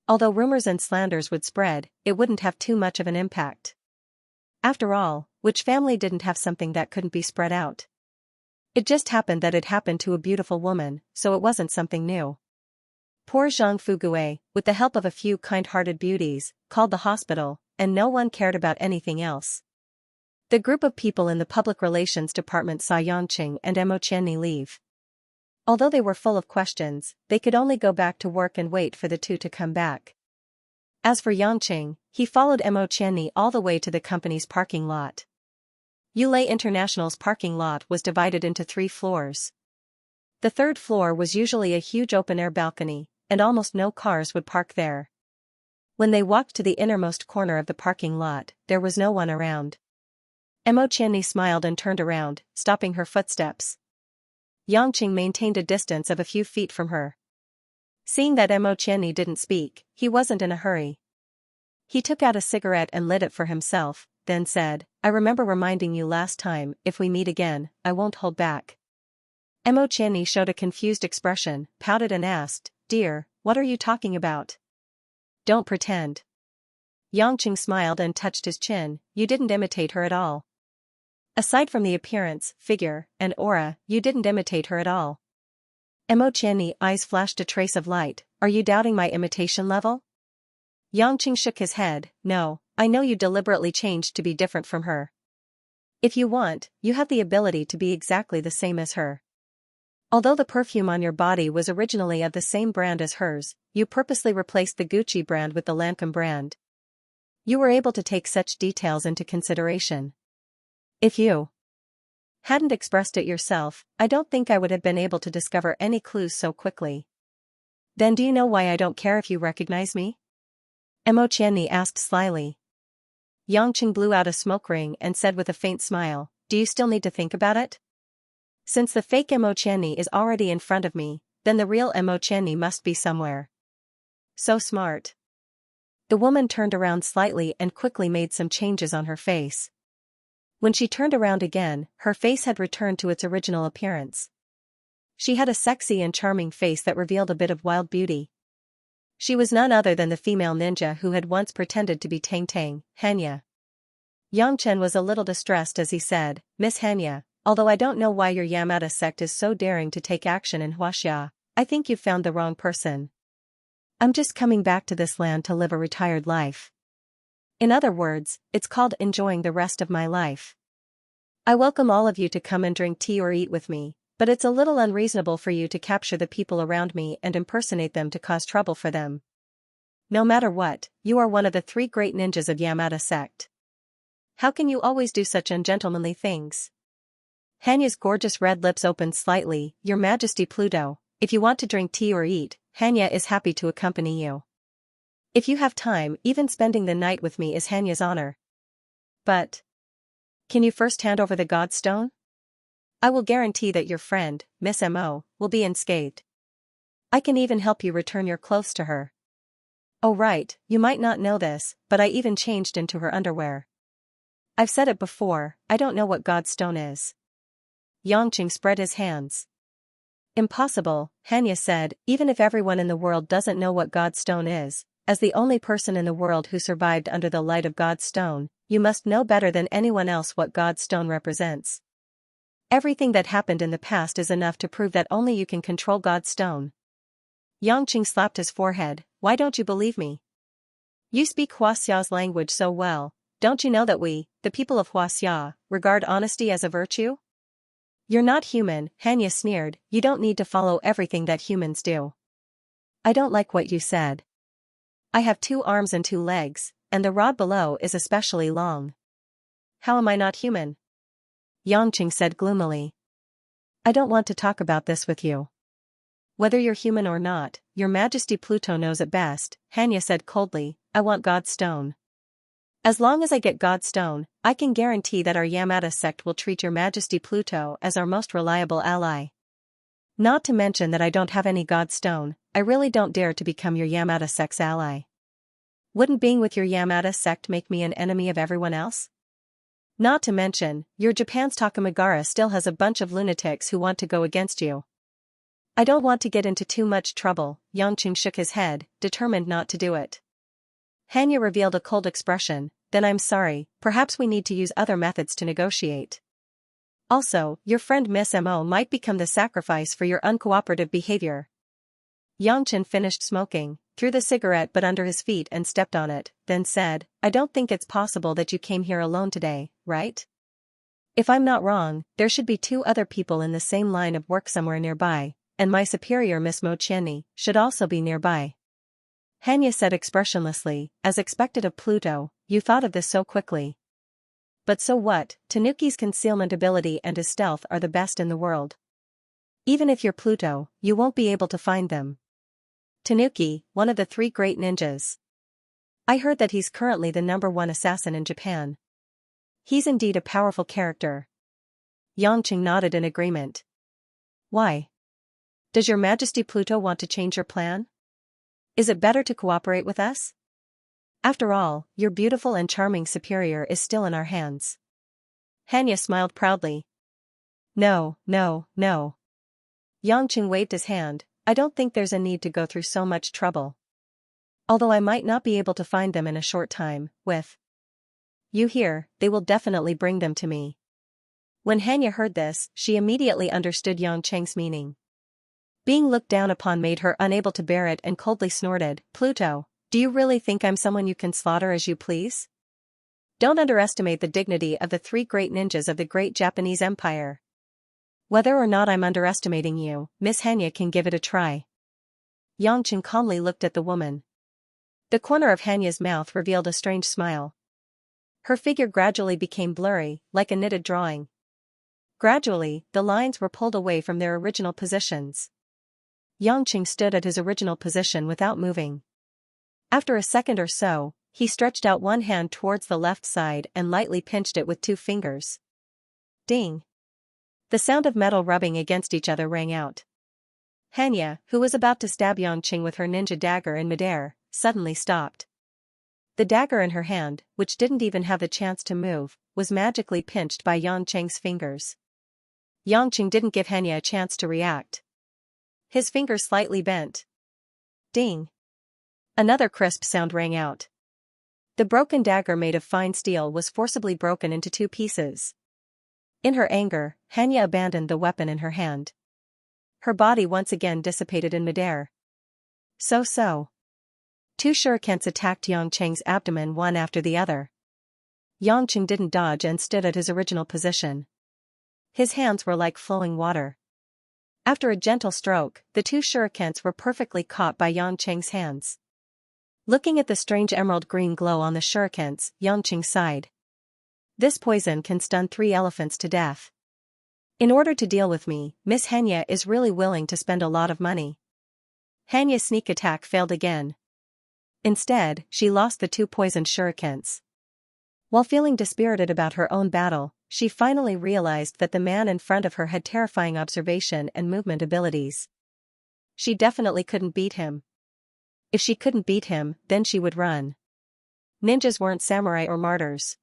Although rumors and slanders would spread, it wouldn't have too much of an impact. After all, which family didn't have something that couldn't be spread out? It just happened that it happened to a beautiful woman, so it wasn't something new. Poor Zhang Fugui, with the help of a few kind-hearted beauties, called the hospital, and no one cared about anything else. The group of people in the public relations department saw Yang Qing and Mo Qianni leave. Although they were full of questions, they could only go back to work and wait for the two to come back. As for Yang Qing, he followed Mo Qianni all the way to the company's parking lot. Yulei International's parking lot was divided into 3 floors. The 3rd floor was usually a huge open-air balcony, and almost no cars would park there. When they walked to the innermost corner of the parking lot, there was no one around. Mo Qianni smiled and turned around, stopping her footsteps. Yang Qing maintained a distance of a few feet from her. Seeing that Mo Qianni didn't speak, he wasn't in a hurry. He took out a cigarette and lit it for himself, then said, I remember reminding you last time, if we meet again, I won't hold back. Mo Qianni showed a confused expression, pouted and asked, Dear, what are you talking about? Don't pretend. Yang Qing smiled and touched his chin, you didn't imitate her at all. Aside from the appearance, figure, and aura, you didn't imitate her at all. Mo Qianni's eyes flashed a trace of light, are you doubting my imitation level? Yang Qing shook his head, no, I know you deliberately changed to be different from her. If you want, you have the ability to be exactly the same as her. Although the perfume on your body was originally of the same brand as hers, you purposely replaced the Gucci brand with the Lancôme brand. You were able to take such details into consideration. If you hadn't expressed it yourself, I don't think I would have been able to discover any clues so quickly. Then do you know why I don't care if you recognize me? Mo Qianni asked slyly. Yang Qing blew out a smoke ring and said with a faint smile, do you still need to think about it? Since the fake Xianxia is already in front of me, then the real Xianxia must be somewhere. So smart. The woman turned around slightly and quickly made some changes on her face. When she turned around again, her face had returned to its original appearance. She had a sexy and charming face that revealed a bit of wild beauty. She was none other than the female ninja who had once pretended to be Tang, Xianxia. Yangchen was a little distressed as he said, "Miss Xianxia, although I don't know why your Yamada sect is so daring to take action in Huaxia, I think you've found the wrong person. I'm just coming back to this land to live a retired life. In other words, it's called enjoying the rest of my life. I welcome all of you to come and drink tea or eat with me, but it's a little unreasonable for you to capture the people around me and impersonate them to cause trouble for them. No matter what, you are one of the 3 great ninjas of Yamada sect. How can you always do such ungentlemanly things?" Hanya's gorgeous red lips opened slightly. "Your Majesty Pluto, if you want to drink tea or eat, Hanya is happy to accompany you. If you have time, even spending the night with me is Hanya's honor. But can you first hand over the God Stone? I will guarantee that your friend, Miss Mo, will be unscathed. I can even help you return your clothes to her. Oh right, you might not know this, but I even changed into her underwear. I've said it before, I don't know what God Stone is." Yangqing spread his hands. "Impossible," Hanya said, "even if everyone in the world doesn't know what God's Stone is, as the only person in the world who survived under the light of God's Stone, you must know better than anyone else what God's Stone represents. Everything that happened in the past is enough to prove that only you can control God's Stone." Yangqing slapped his forehead. "Why don't you believe me? You speak Huaxia's language so well, don't you know that we, the people of Huaxia, regard honesty as a virtue? You're not human," Hanya sneered, "you don't need to follow everything that humans do." "I don't like what you said. I have 2 arms and 2 legs, and the rod below is especially long. How am I not human?" Yangqing said gloomily. "I don't want to talk about this with you. Whether you're human or not, your Majesty Pluto knows it best," Hanya said coldly. "I want God's Stone. As long as I get God's Stone, I can guarantee that our Yamada sect will treat your Majesty Pluto as our most reliable ally. Not to mention that I don't have any God's Stone, I really don't dare to become your Yamada sect's ally. Wouldn't being with your Yamada sect make me an enemy of everyone else? Not to mention, your Japan's Takamagara still has a bunch of lunatics who want to go against you. I don't want to get into too much trouble." Yangqing shook his head, determined not to do it. Hanya revealed a cold expression. "Then I'm sorry, perhaps we need to use other methods to negotiate. Also, your friend Miss Mo might become the sacrifice for your uncooperative behavior." Yangchen finished smoking, threw the cigarette butt under his feet and stepped on it, then said, "I don't think it's possible that you came here alone today, right? If I'm not wrong, there should be 2 other people in the same line of work somewhere nearby, and my superior Miss Mo Qianni should also be nearby." Hanya said expressionlessly, as expected of Pluto, "You thought of this so quickly. But so what, Tanuki's concealment ability and his stealth are the best in the world. Even if you're Pluto, you won't be able to find them. Tanuki, one of the 3 great ninjas. I heard that he's currently the #1 assassin in Japan. He's indeed a powerful character." Yangqing nodded in agreement. "Why? Does your Majesty Pluto want to change your plan? Is it better to cooperate with us? After all, your beautiful and charming superior is still in our hands." Hanya smiled proudly. "No, no, no." Yangqing waved his hand. "I don't think there's a need to go through so much trouble. Although I might not be able to find them in a short time, with you here, they will definitely bring them to me." When Hanya heard this, she immediately understood Yangqing's meaning. Being looked down upon made her unable to bear it and coldly snorted, "Pluto, do you really think I'm someone you can slaughter as you please? Don't underestimate the dignity of the 3 great ninjas of the great Japanese Empire. Whether or not I'm underestimating you, Miss Hanya can give it a try." Yangqing calmly looked at the woman. The corner of Hanya's mouth revealed a strange smile. Her figure gradually became blurry, like a knitted drawing. Gradually, the lines were pulled away from their original positions. Yangqing stood at his original position without moving. After a second or so, he stretched out one hand towards the left side and lightly pinched it with 2 fingers. Ding! The sound of metal rubbing against each other rang out. Xianxia, who was about to stab Yangqing with her ninja dagger in midair, suddenly stopped. The dagger in her hand, which didn't even have the chance to move, was magically pinched by Yangqing's fingers. Yangqing didn't give Xianxia a chance to react. His fingers slightly bent. Ding! Another crisp sound rang out. The broken dagger made of fine steel was forcibly broken into 2 pieces. In her anger, Xianxia abandoned the weapon in her hand. Her body once again dissipated in midair. So. 2 shurikens attacked Yangqing's abdomen one after the other. Yangqing didn't dodge and stood at his original position. His hands were like flowing water. After a gentle stroke, the 2 shurikens were perfectly caught by Yangqing's hands. Looking at the strange emerald green glow on the shurikens, Yangqing sighed. This poison can stun 3 elephants to death. In order to deal with me, Miss Xianxia is really willing to spend a lot of money. Xianxia's sneak attack failed again. Instead, she lost the 2 poisoned shurikens. While feeling dispirited about her own battle, she finally realized that the man in front of her had terrifying observation and movement abilities. She definitely couldn't beat him. If she couldn't beat him, then she would run. Ninjas weren't samurai or martyrs.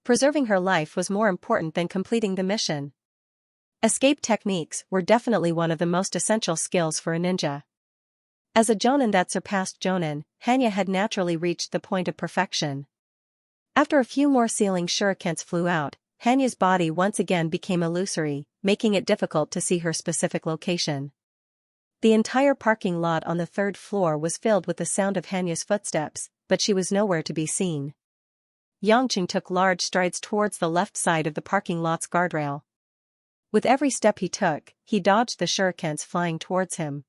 Preserving her life was more important than completing the mission. Escape techniques were definitely one of the most essential skills for a ninja. As a jonin that surpassed jonin, Xianxia had naturally reached the point of perfection. After a few more ceiling shurikens flew out, Xianxia's body once again became illusory, making it difficult to see her specific location. The entire parking lot on the 3rd floor was filled with the sound of Xianxia's footsteps, but she was nowhere to be seen. Yangqing took large strides towards the left side of the parking lot's guardrail. With every step he took, he dodged the shurikens flying towards him.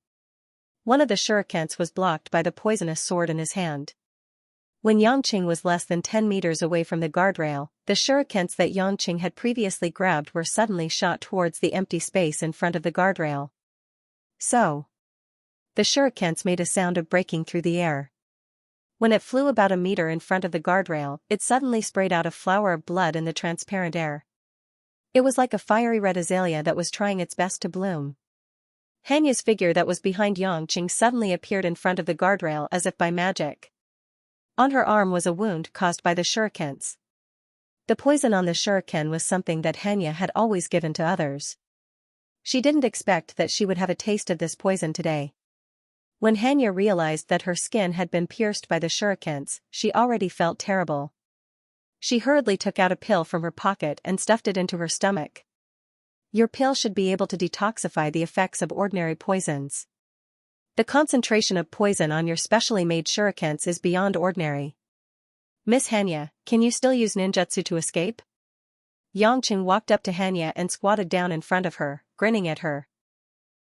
One of the shurikens was blocked by the poisonous sword in his hand. When Yangqing was less than 10 meters away from the guardrail, the shurikens that Yangqing had previously grabbed were suddenly shot towards the empty space in front of the guardrail. So. The shurikens made a sound of breaking through the air. When it flew about a meter in front of the guardrail, it suddenly sprayed out a flower of blood in the transparent air. It was like a fiery red azalea that was trying its best to bloom. Xianxia's figure that was behind Yangqing suddenly appeared in front of the guardrail as if by magic. On her arm was a wound caused by the shurikens. The poison on the shuriken was something that Xianxia had always given to others. She didn't expect that she would have a taste of this poison today. When Xianxia realized that her skin had been pierced by the shurikens, she already felt terrible. She hurriedly took out a pill from her pocket and stuffed it into her stomach. Your pill should be able to detoxify the effects of ordinary poisons. The concentration of poison on your specially made shurikens is beyond ordinary. Miss Xianxia, can you still use ninjutsu to escape? Yangqing walked up to Xianxia and squatted down in front of her, grinning at her.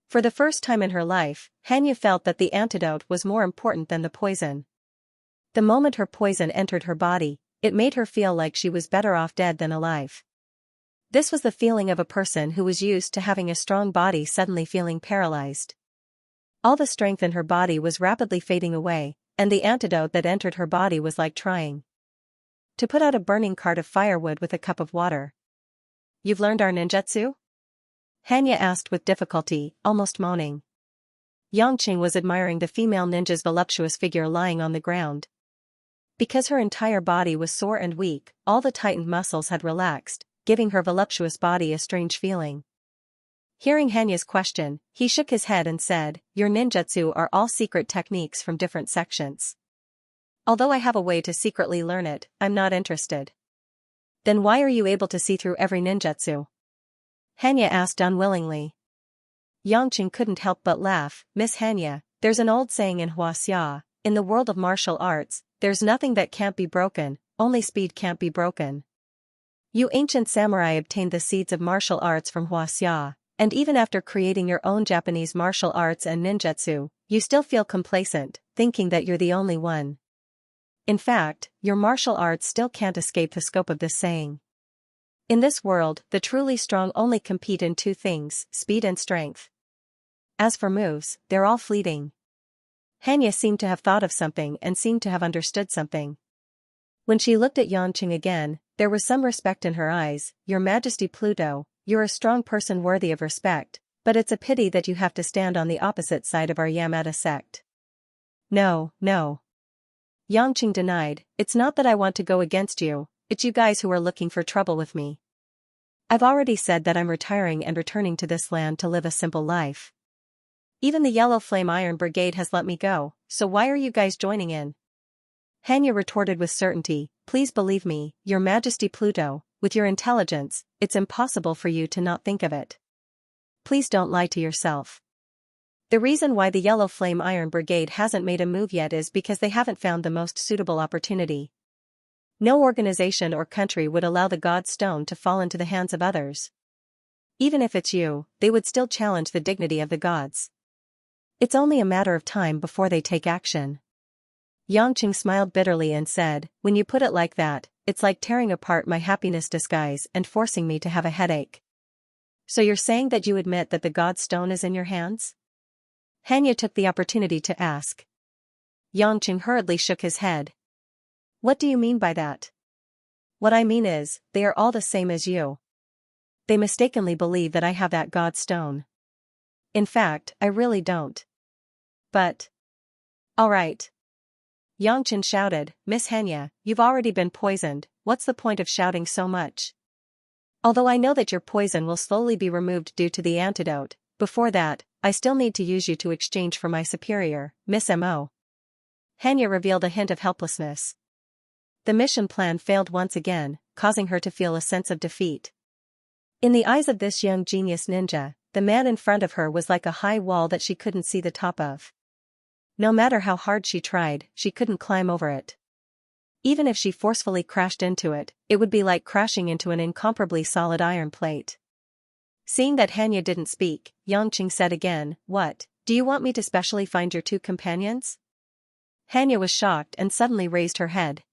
For the first time in her life, Xianxia felt that the antidote was more important than the poison. The moment her poison entered her body, it made her feel like she was better off dead than alive. This was the feeling of a person who was used to having a strong body suddenly feeling paralyzed. All the strength in her body was rapidly fading away, and the antidote that entered her body was like trying to put out a burning cart of firewood with a cup of water. You've learned our ninjutsu? Xianxia asked with difficulty, almost moaning. Yangqing was admiring the female ninja's voluptuous figure lying on the ground. Because her entire body was sore and weak, all the tightened muscles had relaxed, giving her voluptuous body a strange feeling. Hearing Xianxia's question, he shook his head and said, "Your ninjutsu are all secret techniques from different sections. Although I have a way to secretly learn it, I'm not interested." Then why are you able to see through every ninjutsu? Xianxia asked unwillingly. Yangqing couldn't help but laugh. Miss Xianxia, there's an old saying in Xianxia, in the world of martial arts, there's nothing that can't be broken, only speed can't be broken. You ancient samurai obtained the seeds of martial arts from Xianxia, and even after creating your own Japanese martial arts and ninjutsu, you still feel complacent, thinking that you're the only one. In fact, your martial arts still can't escape the scope of this saying. In this world, the truly strong only compete in 2 things, speed and strength. As for moves, they're all fleeting. Xianxia seemed to have thought of something and seemed to have understood something. When she looked at Yangqing again, There was some respect in her eyes. Your Majesty Pluto, you're a strong person worthy of respect, but it's a pity that you have to stand on the opposite side of our Yamada sect. No, no. Yangqing denied, it's not that I want to go against you, it's you guys who are looking for trouble with me. I've already said that I'm retiring and returning to this land to live a simple life. Even the Yellow Flame Iron Brigade has let me go, so why are you guys joining in? Hanya retorted with certainty, please believe me, Your Majesty Pluto, with your intelligence, it's impossible for you to not think of it. Please don't lie to yourself. The reason why the Yellow Flame Iron Brigade hasn't made a move yet is because they haven't found the most suitable opportunity. No organization or country would allow the God Stone to fall into the hands of others. Even if it's you, they would still challenge the dignity of the gods. It's only a matter of time before they take action. Yangqing smiled bitterly and said, when you put it like that, it's like tearing apart my happiness disguise and forcing me to have a headache. So you're saying that you admit that the God Stone is in your hands? Hanya took the opportunity to ask. Yangqing hurriedly shook his head. What do you mean by that? What I mean is, they are all the same as you. They mistakenly believe that I have that God Stone. In fact, I really don't. But. Alright. Yangqing shouted, Miss Hanya, you've already been poisoned, what's the point of shouting so much? Although I know that your poison will slowly be removed due to the antidote, before that, I still need to use you to exchange for my superior, Miss Mo. Hanya revealed a hint of helplessness. The mission plan failed once again, causing her to feel a sense of defeat. In the eyes of this young genius ninja, the man in front of her was like a high wall that she couldn't see the top of. No matter how hard she tried, she couldn't climb over it. Even if she forcefully crashed into it, it would be like crashing into an incomparably solid iron plate. Seeing that Hanya didn't speak, Yangqing said again, What, do you want me to specially find your two companions? Hanya was shocked and suddenly raised her head.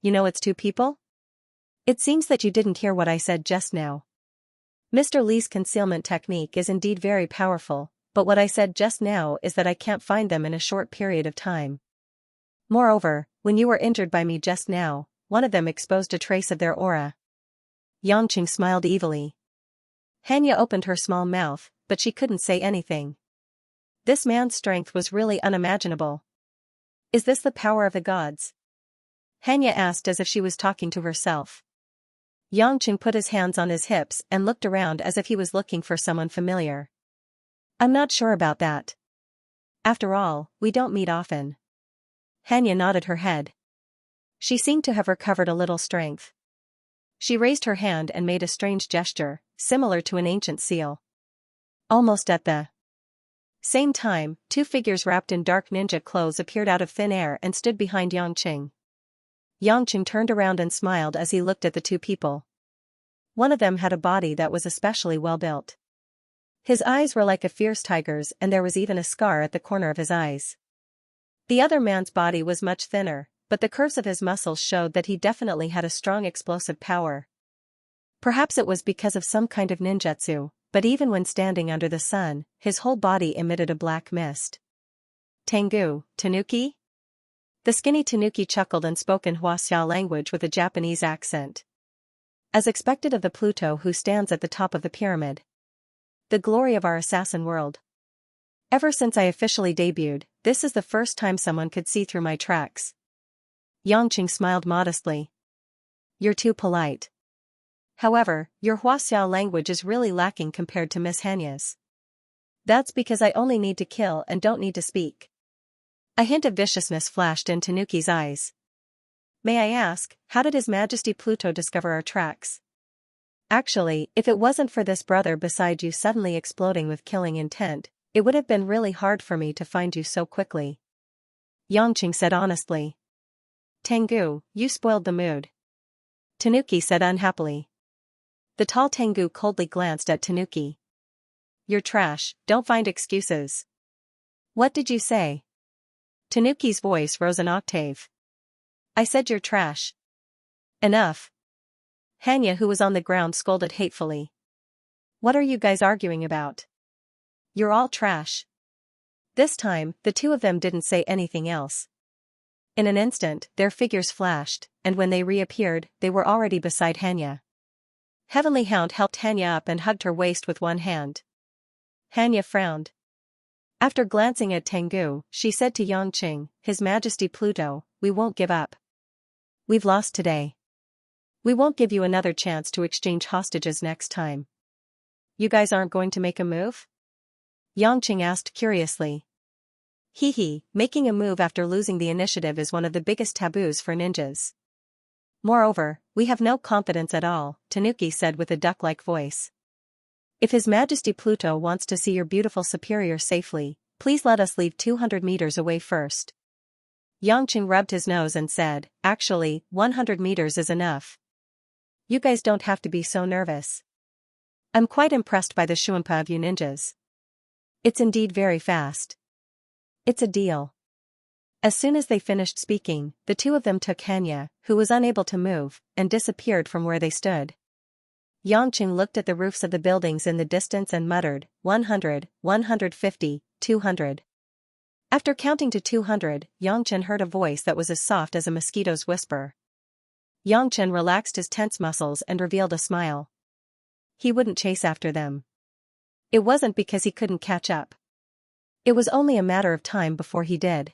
You know it's two people? It seems that you didn't hear what I said just now. Mr. Li's concealment technique is indeed very powerful, but what I said just now is that I can't find them in a short period of time. Moreover, when you were injured by me just now, one of them exposed a trace of their aura. Yangqing smiled evilly. Hanya opened her small mouth, but she couldn't say anything. This man's strength was really unimaginable. Is this the power of the gods? Hanya asked as if she was talking to herself. Yangqing put his hands on his hips and looked around as if he was looking for someone familiar. I'm not sure about that. After all, we don't meet often. Hanya nodded her head. She seemed to have recovered a little strength. She raised her hand and made a strange gesture, similar to an ancient seal. Almost at the same time, two figures wrapped in dark ninja clothes appeared out of thin air and stood behind Yangqing. Yangqing turned around and smiled as he looked at the two people. One of them had a body that was especially well built. His eyes were like a fierce tiger's and there was even a scar at the corner of his eyes. The other man's body was much thinner, but the curves of his muscles showed that he definitely had a strong explosive power. Perhaps it was because of some kind of ninjutsu, but even when standing under the sun, his whole body emitted a black mist. Tengu, Tanuki? The skinny Tanuki chuckled and spoke in Xianxia language with a Japanese accent. As expected of the Pluto who stands at the top of the pyramid. The glory of our assassin world. Ever since I officially debuted, this is the first time someone could see through my tracks. Yangqing smiled modestly. You're too polite. However, your Xianxia language is really lacking compared to Miss Hanya's. That's because I only need to kill and don't need to speak. A hint of viciousness flashed in Tanuki's eyes. May I ask, how did His Majesty Pluto discover our tracks? Actually, if it wasn't for this brother beside you suddenly exploding with killing intent, it would have been really hard for me to find you so quickly. Yangqing said honestly. Tengu, you spoiled the mood. Tanuki said unhappily. The tall Tengu coldly glanced at Tanuki. You're trash, don't find excuses. What did you say? Tanuki's voice rose an octave. I said you're trash. Enough. Hanya, who was on the ground, scolded hatefully. What are you guys arguing about? You're all trash. This time, the two of them didn't say anything else. In an instant, their figures flashed, and when they reappeared, they were already beside Xianxia. Heavenly Hound helped Xianxia up and hugged her waist with one hand. Xianxia frowned. After glancing at Tengu, she said to Yangqing, His Majesty Pluto, we won't give up. We've lost today. We won't give you another chance to exchange hostages next time. You guys aren't going to make a move? Yangqing asked curiously. Hee, making a move after losing the initiative is one of the biggest taboos for ninjas. Moreover, we have no confidence at all, Tanuki said with a duck-like voice. If His Majesty Pluto wants to see your beautiful superior safely, please let us leave 200 meters away first. Yangqing rubbed his nose and said, Actually, 100 meters is enough. You guys don't have to be so nervous. I'm quite impressed by the Shuanpa of you ninjas. It's indeed very fast. It's a deal. As soon as they finished speaking, the two of them took Xianxia, who was unable to move, and disappeared from where they stood. Yangqing looked at the roofs of the buildings in the distance and muttered, 100, 150, 200. After counting to 200, Yangqing heard a voice that was as soft as a mosquito's whisper. Yangqing relaxed his tense muscles and revealed a smile. He wouldn't chase after them. It wasn't because he couldn't catch up. It was only a matter of time before he did.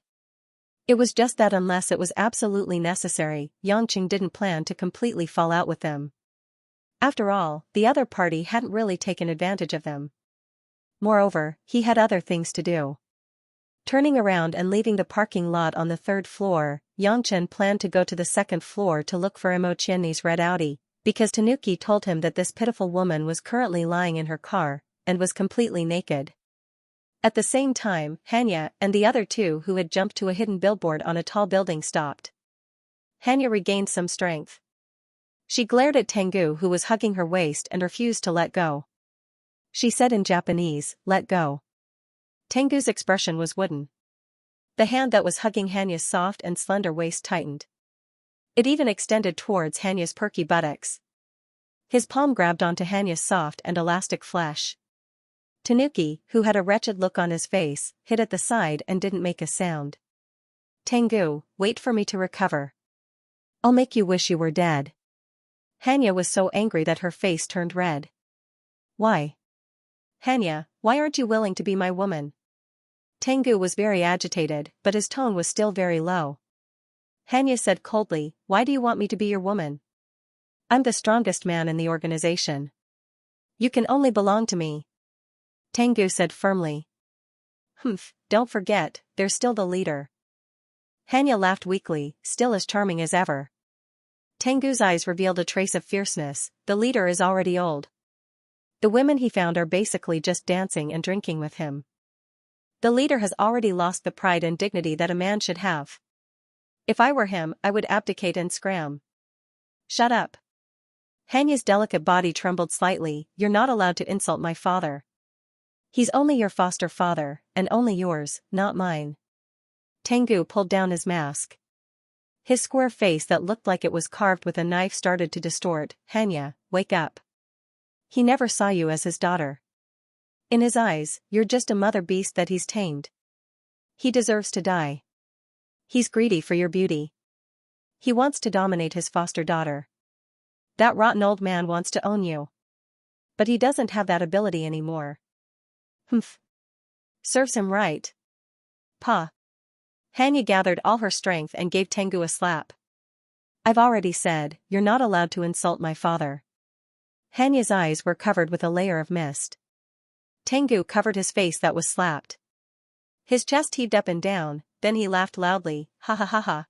It was just that unless it was absolutely necessary, Yangqing didn't plan to completely fall out with them. After all, the other party hadn't really taken advantage of them. Moreover, he had other things to do. Turning around and leaving the parking lot on the third floor, Yangqing planned to go to the second floor to look for Imo Qianni's red Audi, because Tanuki told him that this pitiful woman was currently lying in her car, and was completely naked. At the same time, Xianxia and the other two who had jumped to a hidden billboard on a tall building stopped. Xianxia regained some strength. She glared at Tengu who was hugging her waist and refused to let go. She said in Japanese, let go. Tengu's expression was wooden. The hand that was hugging Xianxia's soft and slender waist tightened. It even extended towards Xianxia's perky buttocks. His palm grabbed onto Xianxia's soft and elastic flesh. Tanuki, who had a wretched look on his face, hid at the side and didn't make a sound. Tengu, wait for me to recover. I'll make you wish you were dead. Xianxia was so angry that her face turned red. Why? Xianxia, why aren't you willing to be my woman? Tengu was very agitated, but his tone was still very low. Xianxia said coldly, why do you want me to be your woman? I'm the strongest man in the organization. You can only belong to me. Tengu said firmly. Don't forget, there's still the leader. Xianxia laughed weakly, still as charming as ever. Tengu's eyes revealed a trace of fierceness, the leader is already old. The women he found are basically just dancing and drinking with him. The leader has already lost the pride and dignity that a man should have. If I were him, I would abdicate and scram. Shut up. Xianxia's delicate body trembled slightly, you're not allowed to insult my father. He's only your foster father, and only yours, not mine. Tengu pulled down his mask. His square face that looked like it was carved with a knife started to distort. Xianxia, wake up. He never saw you as his daughter. In his eyes, you're just a mother beast that he's tamed. He deserves to die. He's greedy for your beauty. He wants to dominate his foster daughter. That rotten old man wants to own you. But he doesn't have that ability anymore. Serves him right. Pa. Xianxia gathered all her strength and gave Tengu a slap. I've already said, you're not allowed to insult my father. Xianxia's eyes were covered with a layer of mist. Tengu covered his face that was slapped. His chest heaved up and down, then he laughed loudly, ha ha ha ha.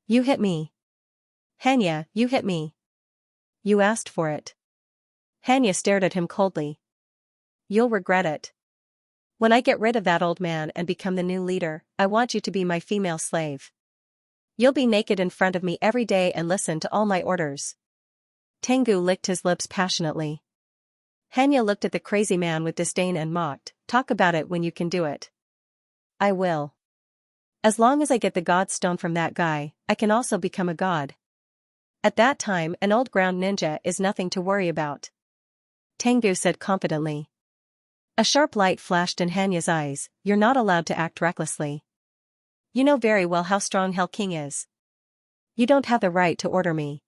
You hit me. Xianxia, you hit me. You asked for it. Xianxia stared at him coldly. You'll regret it. When I get rid of that old man and become the new leader, I want you to be my female slave. You'll be naked in front of me every day and listen to all my orders. Tengu licked his lips passionately. Xianxia looked at the crazy man with disdain and mocked, talk about it when you can do it. I will. As long as I get the god stone from that guy, I can also become a god. At that time an old ground ninja is nothing to worry about. Tengu said confidently. A sharp light flashed in Xianxia's eyes, you're not allowed to act recklessly. You know very well how strong Hell King is. You don't have the right to order me.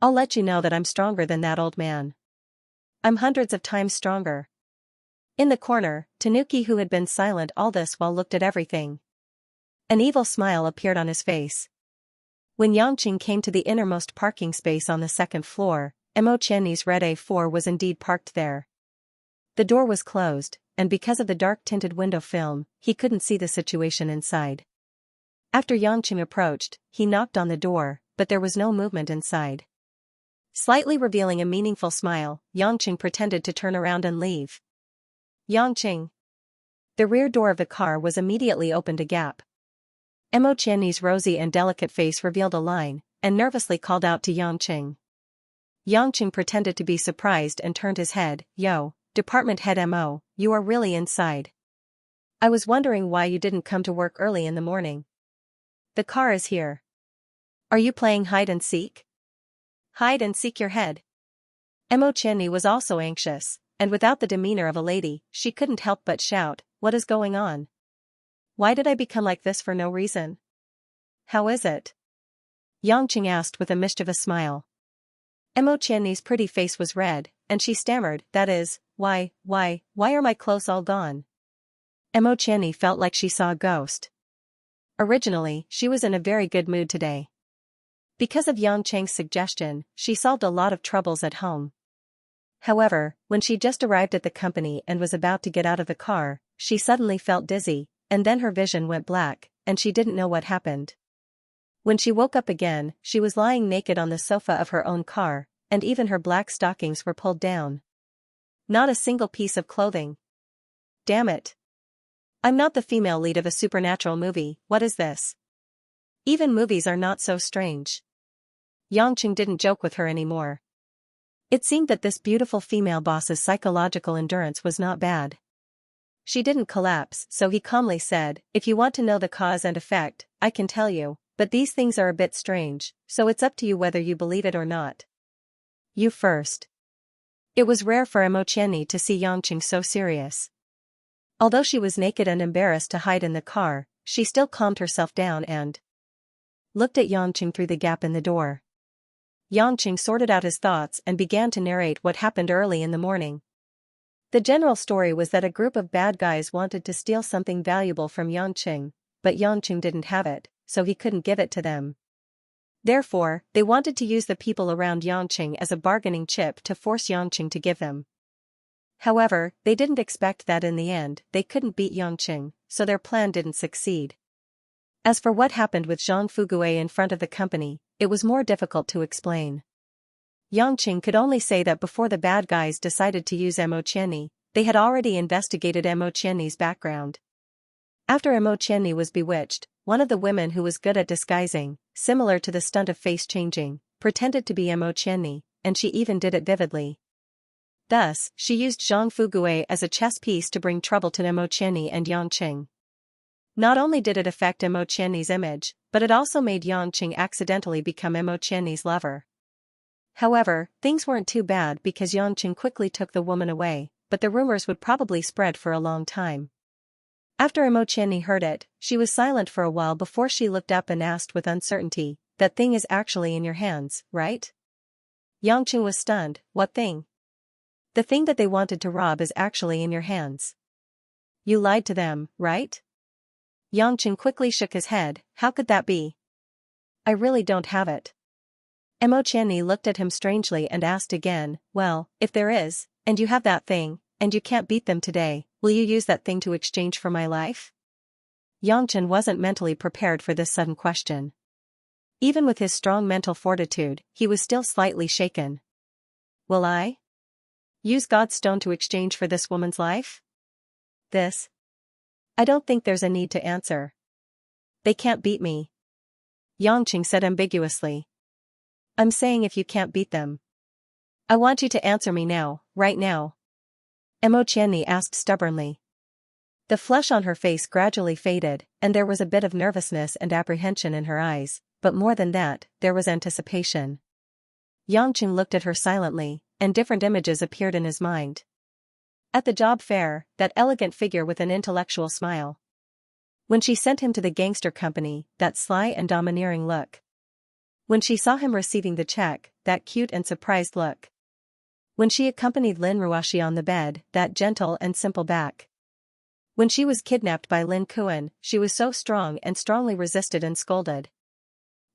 I'll let you know that I'm stronger than that old man. I'm hundreds of times stronger. In the corner, Tanuki, who had been silent all this while, looked at everything. An evil smile appeared on his face. When Yangqing came to the innermost parking space on the second floor, Mo Qianni's red A4 was indeed parked there. The door was closed, and because of the dark-tinted window film, he couldn't see the situation inside. After Yangqing approached, he knocked on the door, but there was no movement inside. Slightly revealing a meaningful smile, Yangqing pretended to turn around and leave. Yangqing. The rear door of the car was immediately opened a gap. Mo Qianni's rosy and delicate face revealed a line, and nervously called out to Yangqing. Yangqing pretended to be surprised and turned his head. Yo, Department Head Mo, you are really inside. I was wondering why you didn't come to work early in the morning. The car is here. Are you playing hide and seek? Hide and seek your head. Mo Qianni was also anxious, and without the demeanor of a lady, she couldn't help but shout, what is going on? Why did I become like this for no reason? How is it? Yangqing asked with a mischievous smile. Mo Qianni's pretty face was red, and she stammered, that is, why are my clothes all gone? Mo Qianni felt like she saw a ghost. Originally, she was in a very good mood today. Because of Yangqing's suggestion, she solved a lot of troubles at home. However, when she just arrived at the company and was about to get out of the car, she suddenly felt dizzy, and then her vision went black, and she didn't know what happened. When she woke up again, she was lying naked on the sofa of her own car, and even her black stockings were pulled down. Not a single piece of clothing. Damn it. I'm not the female lead of a supernatural movie, what is this? Even movies are not so strange. Yangqing didn't joke with her anymore. It seemed that this beautiful female boss's psychological endurance was not bad. She didn't collapse, so he calmly said, if you want to know the cause and effect, I can tell you, but these things are a bit strange, so it's up to you whether you believe it or not. You first. It was rare for Mo Qianni to see Yangqing so serious. Although she was naked and embarrassed to hide in the car, she still calmed herself down and looked at Yangqing through the gap in the door. Yangqing sorted out his thoughts and began to narrate what happened early in the morning. The general story was that a group of bad guys wanted to steal something valuable from Yangqing, but Yangqing didn't have it, so he couldn't give it to them. Therefore, they wanted to use the people around Yangqing as a bargaining chip to force Yangqing to give them. However, they didn't expect that in the end they couldn't beat Yangqing, so their plan didn't succeed. As for what happened with Zhang Fugue in front of the company, it was more difficult to explain. Yangqing could only say that before the bad guys decided to use Mo Qianni, they had already investigated Mo Qianni's background. After Mo Qianni was bewitched, one of the women who was good at disguising, similar to the stunt of face changing, pretended to be Mo Qianni, and she even did it vividly. Thus, she used Zhang Fugue as a chess piece to bring trouble to Mo Qianni and Yangqing. Not only did it affect Mo Qianni's image, but it also made Yangqing accidentally become Mo Qianni's lover. However, things weren't too bad because Yangqing quickly took the woman away, but the rumors would probably spread for a long time. After Mo Qianni heard it, she was silent for a while before she looked up and asked with uncertainty, that thing is actually in your hands, right? Yangqing was stunned, what thing? The thing that they wanted to rob is actually in your hands. You lied to them, right? Yangqing quickly shook his head, how could that be? I really don't have it. Mo Qianni looked at him strangely and asked again, well, if there is, and you have that thing, and you can't beat them today, will you use that thing to exchange for my life? Yangqing wasn't mentally prepared for this sudden question. Even with his strong mental fortitude, he was still slightly shaken. Will I use God's stone to exchange for this woman's life? This? I don't think there's a need to answer. They can't beat me. Yangqing said ambiguously. I'm saying if you can't beat them. I want you to answer me now, right now. Mo Qianni asked stubbornly. The flush on her face gradually faded, and there was a bit of nervousness and apprehension in her eyes, but more than that, there was anticipation. Yangqing looked at her silently, and different images appeared in his mind. At the job fair, that elegant figure with an intellectual smile. When she sent him to the gangster company, that sly and domineering look. When she saw him receiving the check, that cute and surprised look. When she accompanied Lin Ruashi on the bed, that gentle and simple back. When she was kidnapped by Lin Kuan, she was so strong and strongly resisted and scolded.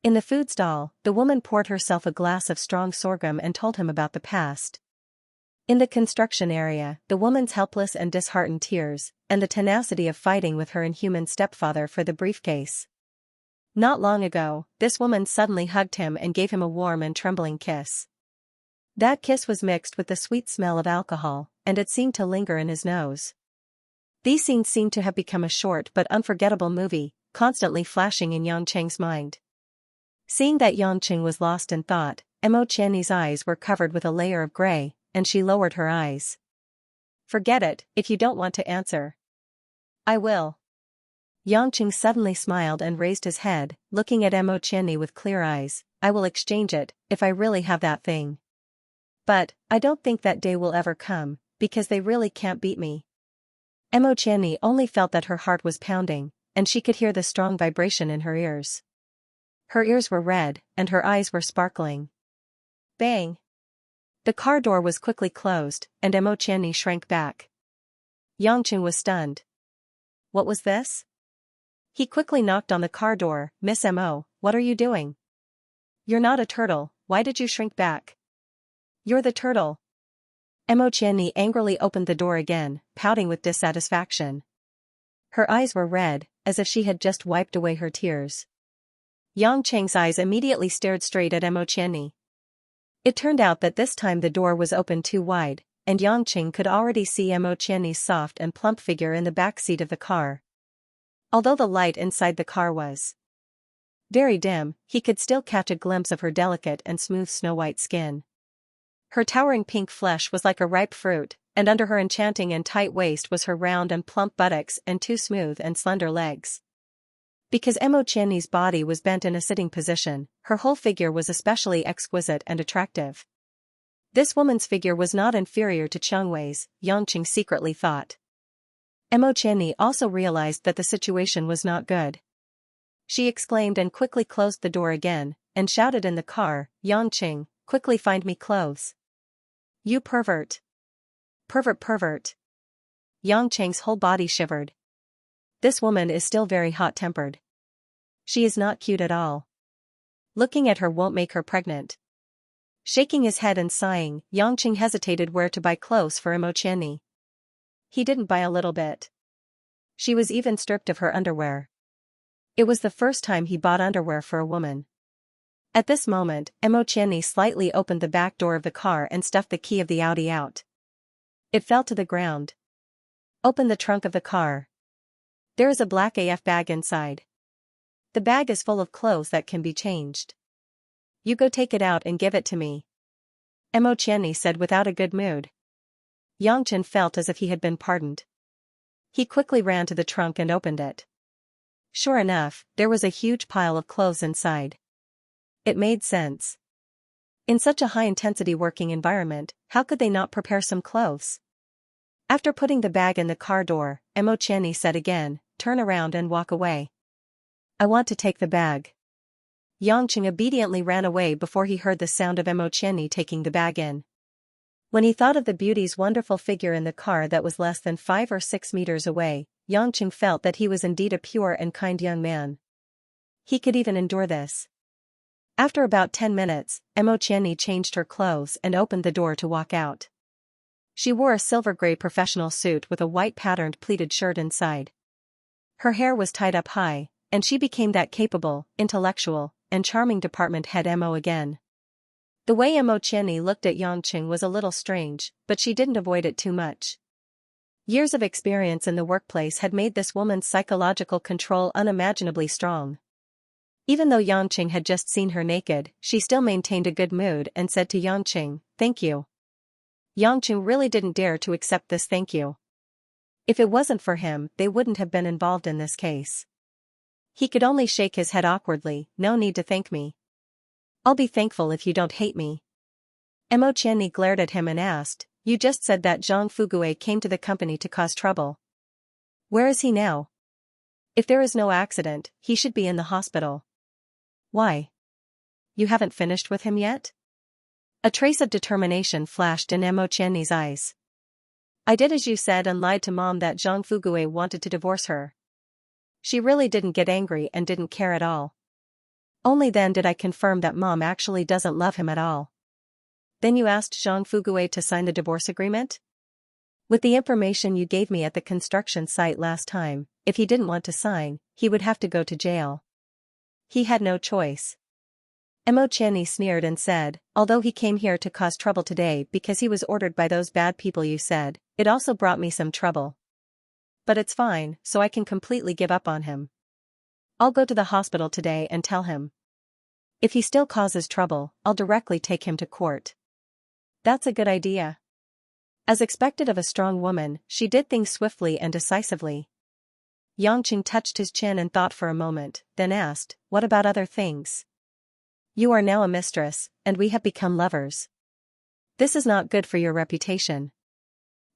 In the food stall, the woman poured herself a glass of strong sorghum and told him about the past. In the construction area, the woman's helpless and disheartened tears, and the tenacity of fighting with her inhuman stepfather for the briefcase. Not long ago, this woman suddenly hugged him and gave him a warm and trembling kiss. That kiss was mixed with the sweet smell of alcohol, and it seemed to linger in his nose. These scenes seemed to have become a short but unforgettable movie, constantly flashing in Yang Cheng's mind. Seeing that Yang Cheng was lost in thought, Mo Qianni's eyes were covered with a layer of gray, and she lowered her eyes. "Forget it, if you don't want to answer." "I will." Yang Cheng suddenly smiled and raised his head, looking at Mo Qianni with clear eyes. "I will exchange it, if I really have that thing. But, I don't think that day will ever come, because they really can't beat me." Mo Qianni only felt that her heart was pounding, and she could hear the strong vibration in her ears. Her ears were red, and her eyes were sparkling. Bang! The car door was quickly closed, and Mo Qianni shrank back. Yang Cheng was stunned. What was this? He quickly knocked on the car door. "Miss Mo, what are you doing? You're not a turtle, why did you shrink back?" "You're the turtle." Mo Qianni angrily opened the door again, pouting with dissatisfaction. Her eyes were red, as if she had just wiped away her tears. Yang Cheng's eyes immediately stared straight at Mo Qianni. It turned out that this time the door was opened too wide, and Yang Cheng could already see Mo Qianni's soft and plump figure in the back seat of the car. Although the light inside the car was very dim, he could still catch a glimpse of her delicate and smooth snow-white skin. Her towering pink flesh was like a ripe fruit, and under her enchanting and tight waist was her round and plump buttocks and two smooth and slender legs. Because Mo Qianni's body was bent in a sitting position, her whole figure was especially exquisite and attractive. This woman's figure was not inferior to Cheng Wei's, Yang Cheng secretly thought. Mo Qianni also realized that the situation was not good. She exclaimed and quickly closed the door again, and shouted in the car, "Yang Cheng, quickly find me clothes. You pervert. Pervert pervert." Yang Cheng's whole body shivered. This woman is still very hot-tempered. She is not cute at all. Looking at her won't make her pregnant. Shaking his head and sighing, Yang Cheng hesitated where to buy clothes for Mo Qianni. He didn't buy a little bit. She was even stripped of her underwear. It was the first time he bought underwear for a woman. At this moment, Mo Qianni slightly opened the back door of the car and stuffed the key of the Audi out. It fell to the ground. "Open the trunk of the car. There is a black AF bag inside. The bag is full of clothes that can be changed. You go take it out and give it to me," Mo Qianni said without a good mood. Yang Chen felt as if he had been pardoned. He quickly ran to the trunk and opened it. Sure enough, there was a huge pile of clothes inside. It made sense. In such a high-intensity working environment, how could they not prepare some clothes? After putting the bag in the car door, Mo Qianni said again, "Turn around and walk away. I want to take the bag." Yang Cheng obediently ran away before he heard the sound of Mo Qianni taking the bag in. When he thought of the beauty's wonderful figure in the car that was less than 5 or 6 meters away, Yang Cheng felt that he was indeed a pure and kind young man. He could even endure this. After about 10 minutes, Mo Qianni changed her clothes and opened the door to walk out. She wore a silver-gray professional suit with a white patterned pleated shirt inside. Her hair was tied up high, and she became that capable, intellectual, and charming department head Mo again. The way Mo Qianni looked at Yang Cheng was a little strange, but she didn't avoid it too much. Years of experience in the workplace had made this woman's psychological control unimaginably strong. Even though Yang Cheng had just seen her naked, she still maintained a good mood and said to Yang Cheng, "Thank you." Yang Cheng really didn't dare to accept this thank you. If it wasn't for him, they wouldn't have been involved in this case. He could only shake his head awkwardly. "No need to thank me. I'll be thankful if you don't hate me." Mo Qianni glared at him and asked, "You just said that Zhang Fugue came to the company to cause trouble. Where is he now?" If there is no accident, he should be in the hospital. Why? You haven't finished with him yet? A trace of determination flashed in Mo Qianni's eyes. I did as you said and lied to Mom that Zhang Fugui wanted to divorce her. She really didn't get angry and didn't care at all. Only then did I confirm that Mom actually doesn't love him at all. Then you asked Zhang Fugui to sign the divorce agreement? With the information you gave me at the construction site last time, if he didn't want to sign, he would have to go to jail. He had no choice. Mo Qianni sneered and said, although he came here to cause trouble today because he was ordered by those bad people you said, it also brought me some trouble. But it's fine, so I can completely give up on him. I'll go to the hospital today and tell him. If he still causes trouble, I'll directly take him to court. That's a good idea. As expected of a strong woman, she did things swiftly and decisively. Yangqing touched his chin and thought for a moment, then asked, what about other things? You are now a mistress, and we have become lovers. This is not good for your reputation.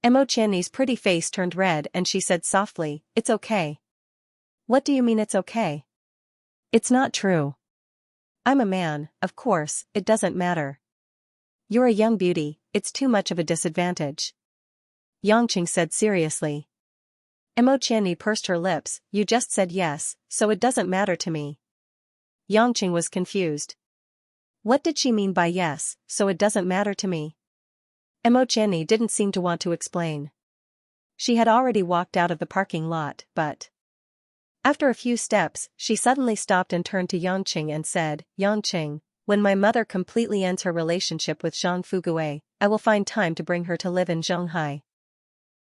Mo Qianni's pretty face turned red and she said softly, it's okay. What do you mean it's okay? It's not true. I'm a man, of course, it doesn't matter. You're a young beauty, it's too much of a disadvantage. Yangqing said seriously. Mo Qianni pursed her lips, you just said yes, so it doesn't matter to me. Yangqing was confused. What did she mean by yes, so it doesn't matter to me? Mo Qianni didn't seem to want to explain. She had already walked out of the parking lot, but after a few steps, she suddenly stopped and turned to Yangqing and said, Yangqing, when my mother completely ends her relationship with Zhang Fugui, I will find time to bring her to live in Zhonghai.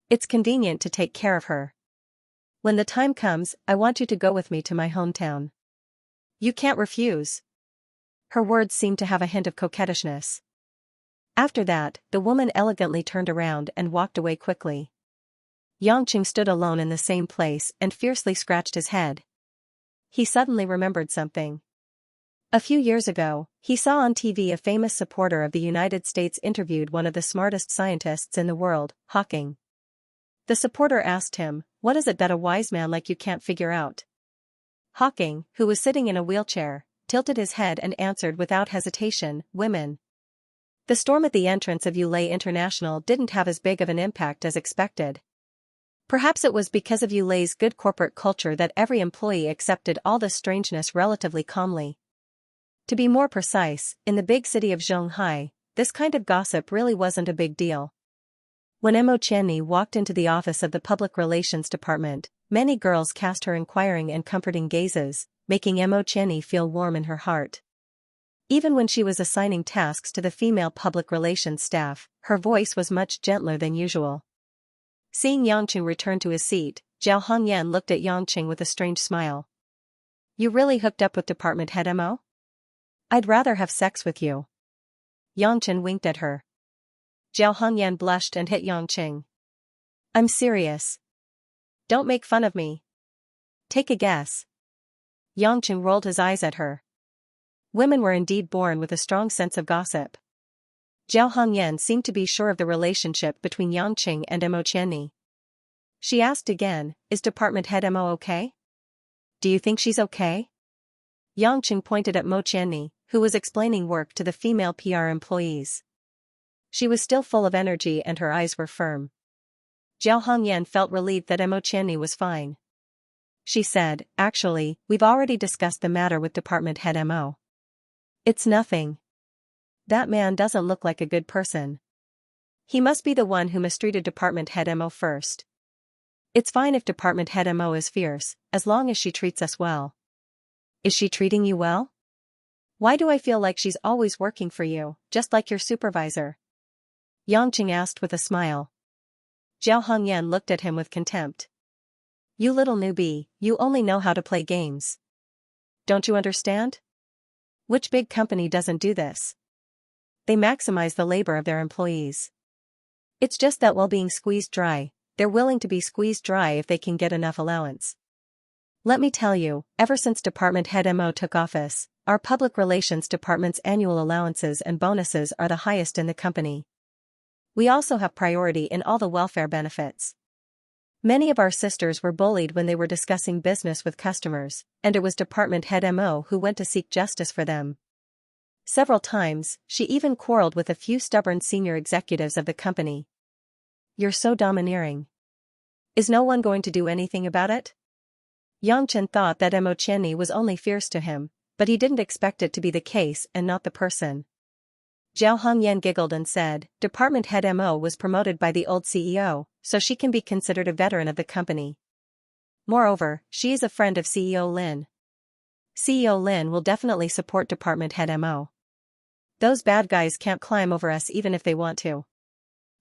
It's convenient to take care of her. When the time comes, I want you to go with me to my hometown. You can't refuse. Her words seemed to have a hint of coquettishness. After that, the woman elegantly turned around and walked away quickly. Yangqing stood alone in the same place and fiercely scratched his head. He suddenly remembered something. A few years ago, he saw on TV a famous supporter of the United States interviewed one of the smartest scientists in the world, Hawking. The supporter asked him, what is it that a wise man like you can't figure out? Hawking, who was sitting in a wheelchair, tilted his head and answered without hesitation, women. The storm at the entrance of Yulei International didn't have as big of an impact as expected. Perhaps it was because of Yulei's good corporate culture that every employee accepted all the strangeness relatively calmly. To be more precise, in the big city of Zhonghai, this kind of gossip really wasn't a big deal. When Mo Qianni walked into the office of the Public Relations Department, many girls cast her inquiring and comforting gazes, making Mo Qianni feel warm in her heart. Even when she was assigning tasks to the female public relations staff, her voice was much gentler than usual. Seeing Yangqing return to his seat, Zhao Hongyan looked at Yangqing with a strange smile. You really hooked up with Department Head Mo? I'd rather have sex with you. Yangqing winked at her. Zhao Hongyan blushed and hit Yangqing. I'm serious. Don't make fun of me. Take a guess. Yangqing rolled his eyes at her. Women were indeed born with a strong sense of gossip. Zhao Hongyan seemed to be sure of the relationship between Yangqing and Mo Qianni. She asked again, is Department Head Mo okay? Do you think she's okay? Yangqing pointed at Mo Qianni, who was explaining work to the female PR employees. She was still full of energy and her eyes were firm. Zhao Hongyan felt relieved that Mo Qianni was fine. She said, actually, we've already discussed the matter with Department Head Mo. It's nothing. That man doesn't look like a good person. He must be the one who mistreated Department Head Mo first. It's fine if Department Head Mo is fierce, as long as she treats us well. Is she treating you well? Why do I feel like she's always working for you, just like your supervisor? Yangqing asked with a smile. Zhao Hongyan looked at him with contempt. You little newbie, you only know how to play games. Don't you understand? Which big company doesn't do this? They maximize the labor of their employees. It's just that while being squeezed dry, they're willing to be squeezed dry if they can get enough allowance. Let me tell you, ever since Department Head Mo took office, our public relations department's annual allowances and bonuses are the highest in the company. We also have priority in all the welfare benefits. Many of our sisters were bullied when they were discussing business with customers, and it was department head Mo who went to seek justice for them. Several times, she even quarreled with a few stubborn senior executives of the company. You're so domineering. Is no one going to do anything about it? Xianxia thought that Mo Chenni was only fierce to him, but he didn't expect it to be the case and not the person. Zhao Hongyan giggled and said, Department head Mo was promoted by the old CEO, so she can be considered a veteran of the company. Moreover, she is a friend of CEO Lin. CEO Lin will definitely support department head Mo. Those bad guys can't climb over us even if they want to.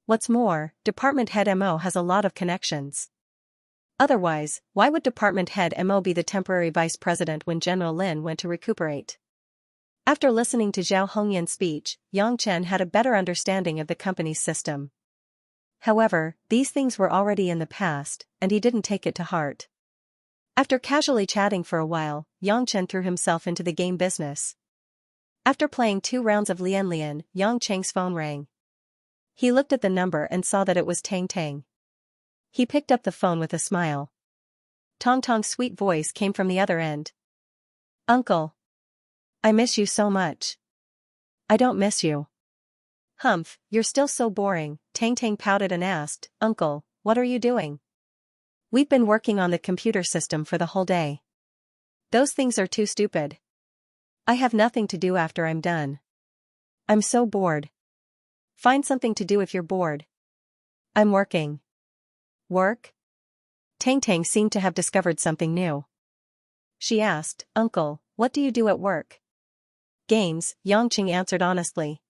What's more, department head Mo has a lot of connections. Otherwise, why would department head Mo be the temporary vice president when General Lin went to recuperate? After listening to Zhao Hongyan's speech, Xianxia had a better understanding of the company's system. However, these things were already in the past, and he didn't take it to heart. After casually chatting for a while, Xianxia threw himself into the game business. After playing 2 rounds of Lian Lian, Xianxia's phone rang. He looked at the number and saw that it was Tang Tang. He picked up the phone with a smile. Tong Tong's sweet voice came from the other end. Uncle. I miss you so much. I don't miss you. Humph, you're still so boring, Tang Tang pouted and asked, Uncle, what are you doing? We've been working on the computer system for the whole day. Those things are too stupid. I have nothing to do after I'm done. I'm so bored. Find something to do if you're bored. I'm working. Work? Tang Tang seemed to have discovered something new. She asked, Uncle, what do you do at work? Games, Xianxia answered honestly.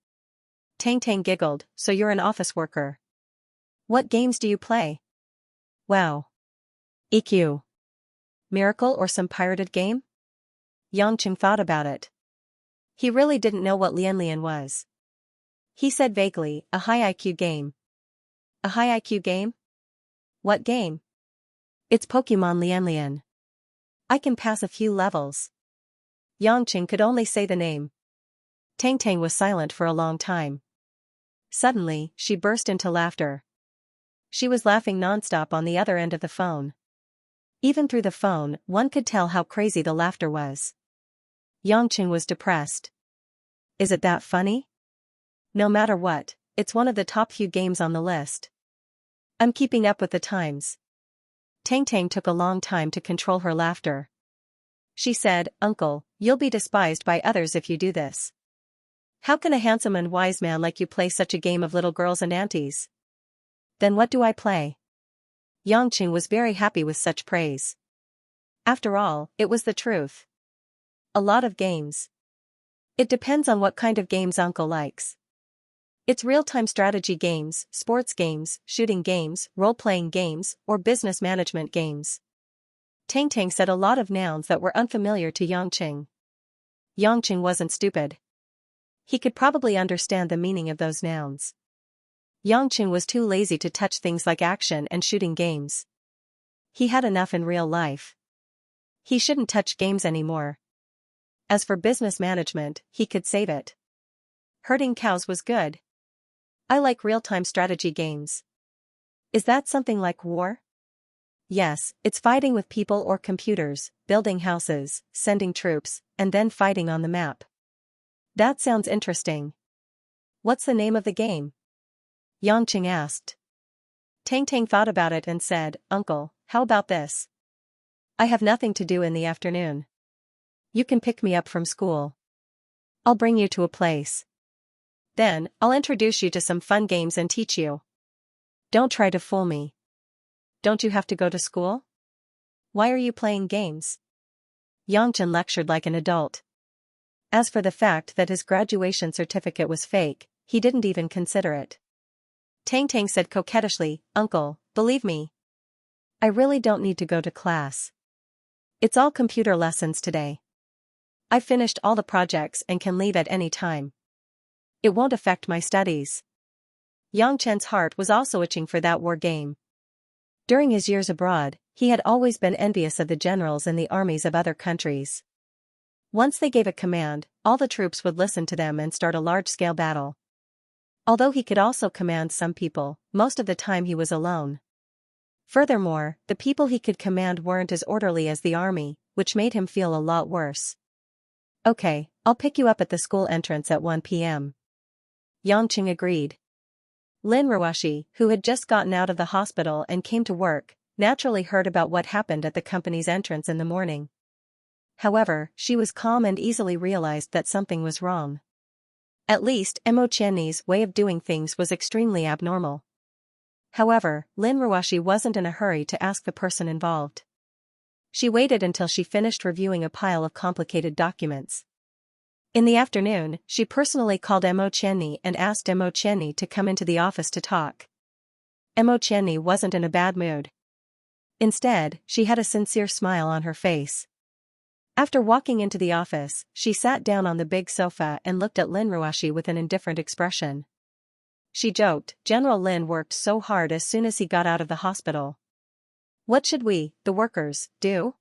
Tang Tang giggled, so you're an office worker. What games do you play? Wow. EQ. Miracle or some pirated game? Xianxia thought about it. He really didn't know what Lian Lian was. He said vaguely, a high IQ game. A high IQ game? What game? It's Pokemon Lian Lian. I can pass a few levels. Xianxia could only say the name. Tang Tang was silent for a long time. Suddenly, she burst into laughter. She was laughing nonstop on the other end of the phone. Even through the phone, one could tell how crazy the laughter was. Xianxia was depressed. Is it that funny? No matter what, it's one of the top few games on the list. I'm keeping up with the times. Tang Tang took a long time to control her laughter. She said, Uncle, you'll be despised by others if you do this. How can a handsome and wise man like you play such a game of little girls and aunties? Then what do I play? Xianxia was very happy with such praise. After all, it was the truth. A lot of games. It depends on what kind of games Uncle likes. It's real-time strategy games, sports games, shooting games, role-playing games, or business management games. Tang Tang said a lot of nouns that were unfamiliar to Xianxia. Xianxia wasn't stupid. He could probably understand the meaning of those nouns. Xianxia was too lazy to touch things like action and shooting games. He had enough in real life. He shouldn't touch games anymore. As for business management, he could save it. Herding cows was good. I like real-time strategy games. Is that something like war? Yes, it's fighting with people or computers, building houses, sending troops, and then fighting on the map. That sounds interesting. What's the name of the game? Xianxia asked. Tang Tang thought about it and said, Uncle, how about this? I have nothing to do in the afternoon. You can pick me up from school. I'll bring you to a place. Then, I'll introduce you to some fun games and teach you. Don't try to fool me. Don't you have to go to school? Why are you playing games? Xianxia lectured like an adult. As for the fact that his graduation certificate was fake, he didn't even consider it. Tang Tang said coquettishly, Uncle, believe me. I really don't need to go to class. It's all computer lessons today. I've finished all the projects and can leave at any time. It won't affect my studies. Xianxia's heart was also itching for that war game. During his years abroad, he had always been envious of the generals in the armies of other countries. Once they gave a command, all the troops would listen to them and start a large-scale battle. Although he could also command some people, most of the time he was alone. Furthermore, the people he could command weren't as orderly as the army, which made him feel a lot worse. Okay, I'll pick you up at the school entrance at 1 p.m. Xianxia agreed. Lin Ruoshi, who had just gotten out of the hospital and came to work, naturally heard about what happened at the company's entrance in the morning. However, she was calm and easily realized that something was wrong. At least, Mo Qianni's way of doing things was extremely abnormal. However, Lin Ruoshi wasn't in a hurry to ask the person involved. She waited until she finished reviewing a pile of complicated documents. In the afternoon, she personally called Mo Qianni and asked Mo Qianni to come into the office to talk. Mo Qianni wasn't in a bad mood. Instead, she had a sincere smile on her face. After walking into the office, she sat down on the big sofa and looked at Lin Ruoshi with an indifferent expression. She joked, General Lin worked so hard as soon as he got out of the hospital. What should we, the workers, do?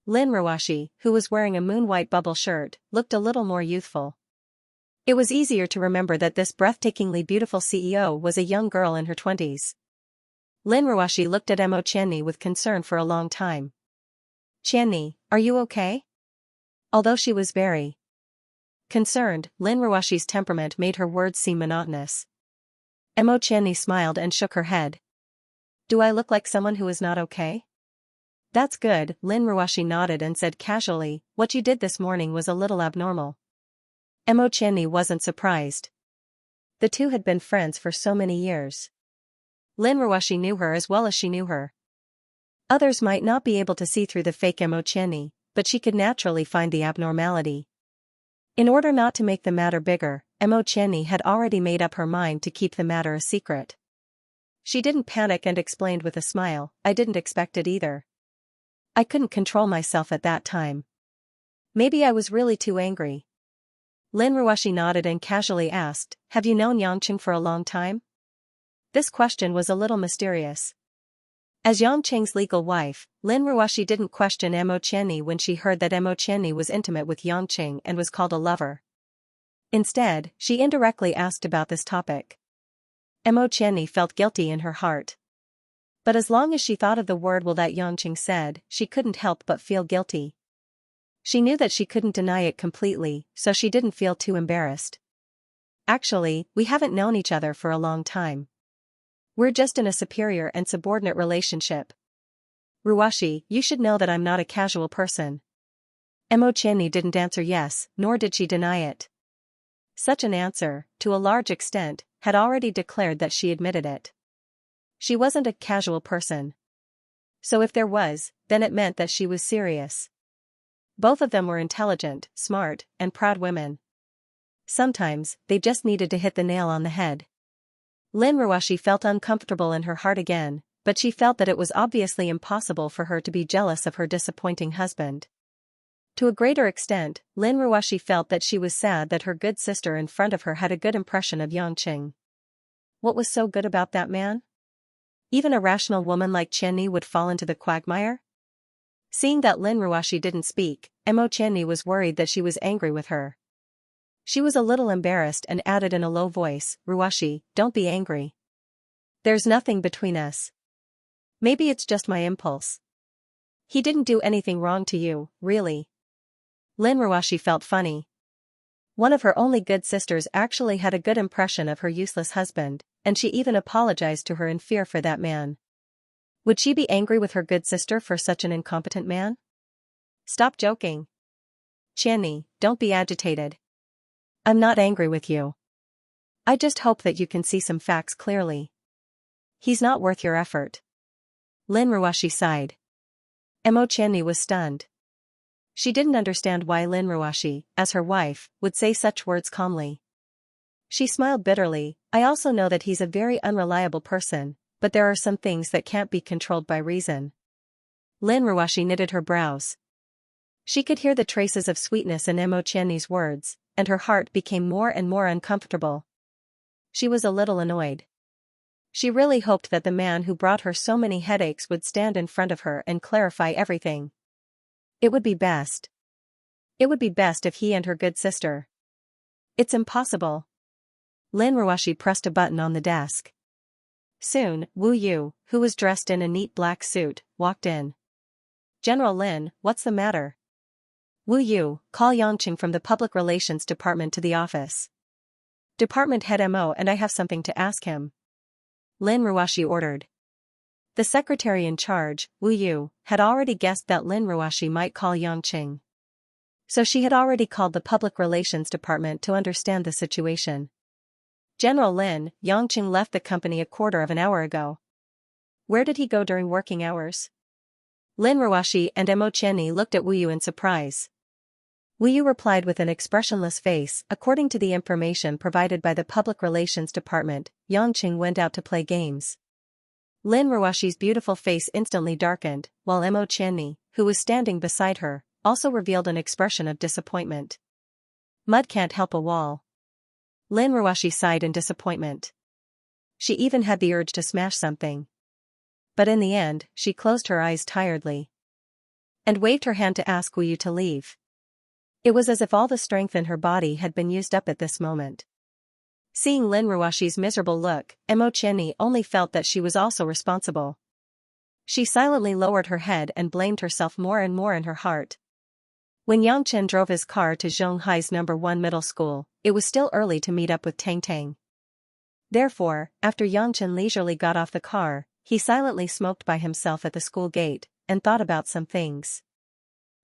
Lin Ruoshi, who was wearing a moon-white bubble shirt, looked a little more youthful. It was easier to remember that this breathtakingly beautiful CEO was a young girl in her 20s. Lin Ruoshi looked at Mo Qianni with concern for a long time. Qianni, are you okay? Although she was very concerned, Lin Ruoshi's temperament made her words seem monotonous. Mo Qianni smiled and shook her head. Do I look like someone who is not okay? That's good, Lin Ruoshi nodded and said casually, what you did this morning was a little abnormal. Mo Qianni wasn't surprised. The two had been friends for so many years. Lin Ruoshi knew her as well as she knew her. Others might not be able to see through the fake Mo Qianni, but she could naturally find the abnormality. In order not to make the matter bigger, Mo Qianni had already made up her mind to keep the matter a secret. She didn't panic and explained with a smile, I didn't expect it either. I couldn't control myself at that time. Maybe I was really too angry. Lin Ruoshi nodded and casually asked, have you known Xianxia for a long time? This question was a little mysterious. As Xianxia's legal wife, Lin Ruoshi didn't question Mo Qianni when she heard that Mo Qianni was intimate with Xianxia and was called a lover. Instead, she indirectly asked about this topic. Mo Qianni felt guilty in her heart. But as long as she thought of the word will that Xianxia said, she couldn't help but feel guilty. She knew that she couldn't deny it completely, so she didn't feel too embarrassed. Actually, we haven't known each other for a long time. We're just in a superior and subordinate relationship. Ruoshi, you should know that I'm not a casual person. Mo Qianni didn't answer yes, nor did she deny it. Such an answer, to a large extent, had already declared that she admitted it. She wasn't a casual person. So if there was, then it meant that she was serious. Both of them were intelligent, smart, and proud women. Sometimes, they just needed to hit the nail on the head. Lin Ruoshi felt uncomfortable in her heart again, but she felt that it was obviously impossible for her to be jealous of her disappointing husband. To a greater extent, Lin Ruoshi felt that she was sad that her good sister in front of her had a good impression of Xianxia. What was so good about that man? Even a rational woman like Qianni would fall into the quagmire? Seeing that Lin Ruoshi didn't speak, Mo Qianni was worried that she was angry with her. She was a little embarrassed and added in a low voice, Ruoshi, don't be angry. There's nothing between us. Maybe it's just my impulse. He didn't do anything wrong to you, really. Lin Ruoshi felt funny. One of her only good sisters actually had a good impression of her useless husband, and she even apologized to her in fear for that man. Would she be angry with her good sister for such an incompetent man? Stop joking. Qianni, don't be agitated. I'm not angry with you. I just hope that you can see some facts clearly. He's not worth your effort. Lin Ruoshi sighed. Mo Qianni was stunned. She didn't understand why Lin Ruoshi, as her wife, would say such words calmly. She smiled bitterly, I also know that he's a very unreliable person, but there are some things that can't be controlled by reason. Lin Ruoshi knitted her brows. She could hear the traces of sweetness in Mo Qianni's words, and her heart became more and more uncomfortable. She was a little annoyed. She really hoped that the man who brought her so many headaches would stand in front of her and clarify everything. It would be best. It would be best if he and her good sister. It's impossible. Lin Ruoshi pressed a button on the desk. Soon, Wu Yu, who was dressed in a neat black suit, walked in. "General Lin, what's the matter?" "Wu Yu, call Yangqing from the Public Relations Department to the office. Department head Mo and I have something to ask him." Lin Ruashi ordered. The secretary in charge, Wu Yu, had already guessed that Lin Ruashi might call Yangqing. So she had already called the Public Relations Department to understand the situation. "General Lin, Yangqing left the company a quarter of an hour ago." "Where did he go during working hours?" Lin Ruashi and Mo Qianni looked at Wu Yu in surprise. Wu Yu replied with an expressionless face. According to the information provided by the Public Relations Department, Yangqing went out to play games. Lin Ruashi's beautiful face instantly darkened, while Mo Qianni, who was standing beside her, also revealed an expression of disappointment. "Mud can't help a wall." Lin Ruashi sighed in disappointment. She even had the urge to smash something. But in the end, she closed her eyes tiredly and waved her hand to ask Wu Yu to leave. It was as if all the strength in her body had been used up at this moment. Seeing Lin Ruashi's miserable look, Mo Qianni only felt that she was also responsible. She silently lowered her head and blamed herself more and more in her heart. When Yangchen drove his car to Zhonghai's No. 1 middle school, it was still early to meet up with Tang Tang. Therefore, after Yangchen leisurely got off the car, he silently smoked by himself at the school gate, and thought about some things.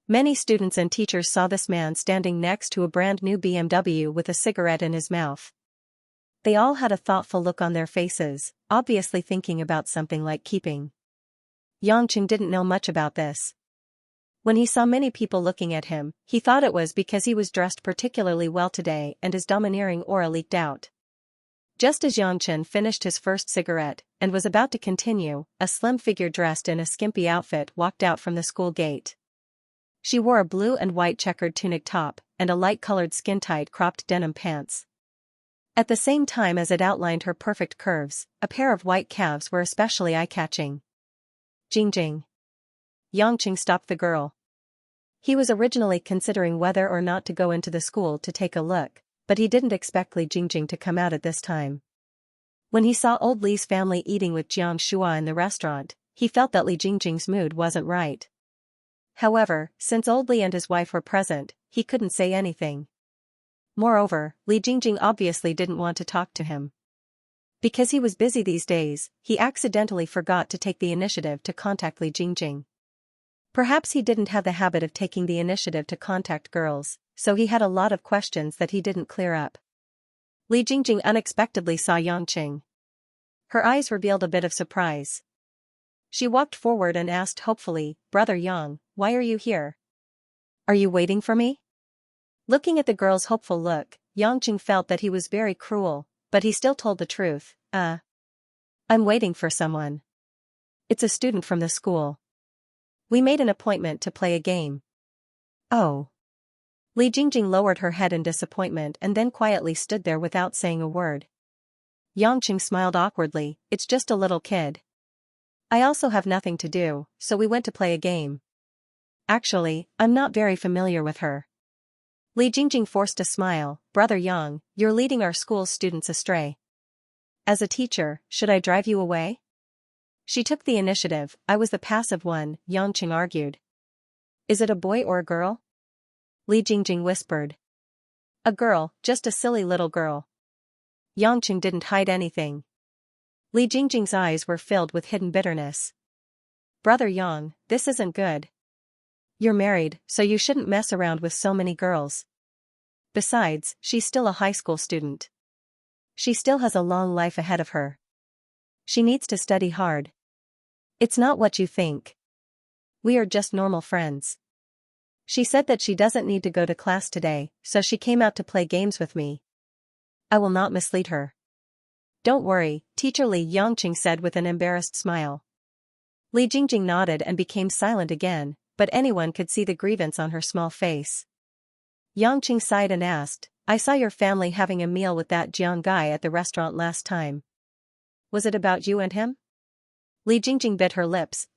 Many students and teachers saw this man standing next to a brand new BMW with a cigarette in his mouth. They all had a thoughtful look on their faces, obviously thinking about something like keeping. Yangqing didn't know much about this. When he saw many people looking at him, he thought it was because he was dressed particularly well today and his domineering aura leaked out. Just as Yangchen finished his first cigarette and was about to continue, a slim figure dressed in a skimpy outfit walked out from the school gate. She wore a blue and white checkered tunic top and a light-colored skin-tight cropped denim pants. At the same time as it outlined her perfect curves, a pair of white calves were especially eye-catching. "Jingjing." Yangqing stopped the girl. He was originally considering whether or not to go into the school to take a look, but he didn't expect Li Jingjing to come out at this time. When he saw old Li's family eating with Jiang Shua in the restaurant, he felt that Li Jingjing's mood wasn't right. However, since old Li and his wife were present, he couldn't say anything. Moreover, Li Jingjing obviously didn't want to talk to him. Because he was busy these days, he accidentally forgot to take the initiative to contact Li Jingjing. Perhaps he didn't have the habit of taking the initiative to contact girls, so he had a lot of questions that he didn't clear up. Li Jingjing unexpectedly saw Yangqing. Her eyes revealed a bit of surprise. She walked forward and asked hopefully, "Brother Yang, why are you here? Are you waiting for me?" Looking at the girl's hopeful look, Yangqing felt that he was very cruel, but he still told the truth. I'm waiting for someone. It's a student from the school. We made an appointment to play a game." "Oh." Li Jingjing lowered her head in disappointment and then quietly stood there without saying a word. Yangqing smiled awkwardly. "It's just a little kid. I also have nothing to do, so we went to play a game. Actually, I'm not very familiar with her." Li Jingjing forced a smile. "Brother Yang, you're leading our school's students astray. As a teacher, should I drive you away?" She took the initiative. "I was the passive one," Yangqing argued. "Is it a boy or a girl?" Li Jingjing whispered. "A girl, just a silly little girl." Yangqing didn't hide anything. Li Jingjing's eyes were filled with hidden bitterness. "Brother Yang, this isn't good. You're married, so you shouldn't mess around with so many girls. Besides, she's still a high school student. She still has a long life ahead of her. She needs to study hard. It's not what you think. We are just normal friends. She said that she doesn't need to go to class today, so she came out to play games with me. I will not mislead her." "Don't worry, Teacher Li," Yangqing said with an embarrassed smile. Li Jingjing nodded and became silent again, but anyone could see the grievance on her small face. Yangqing sighed and asked, "I saw your family having a meal with that Jiang guy at the restaurant last time. Was it about you and him?" Li Jingjing bit her lips.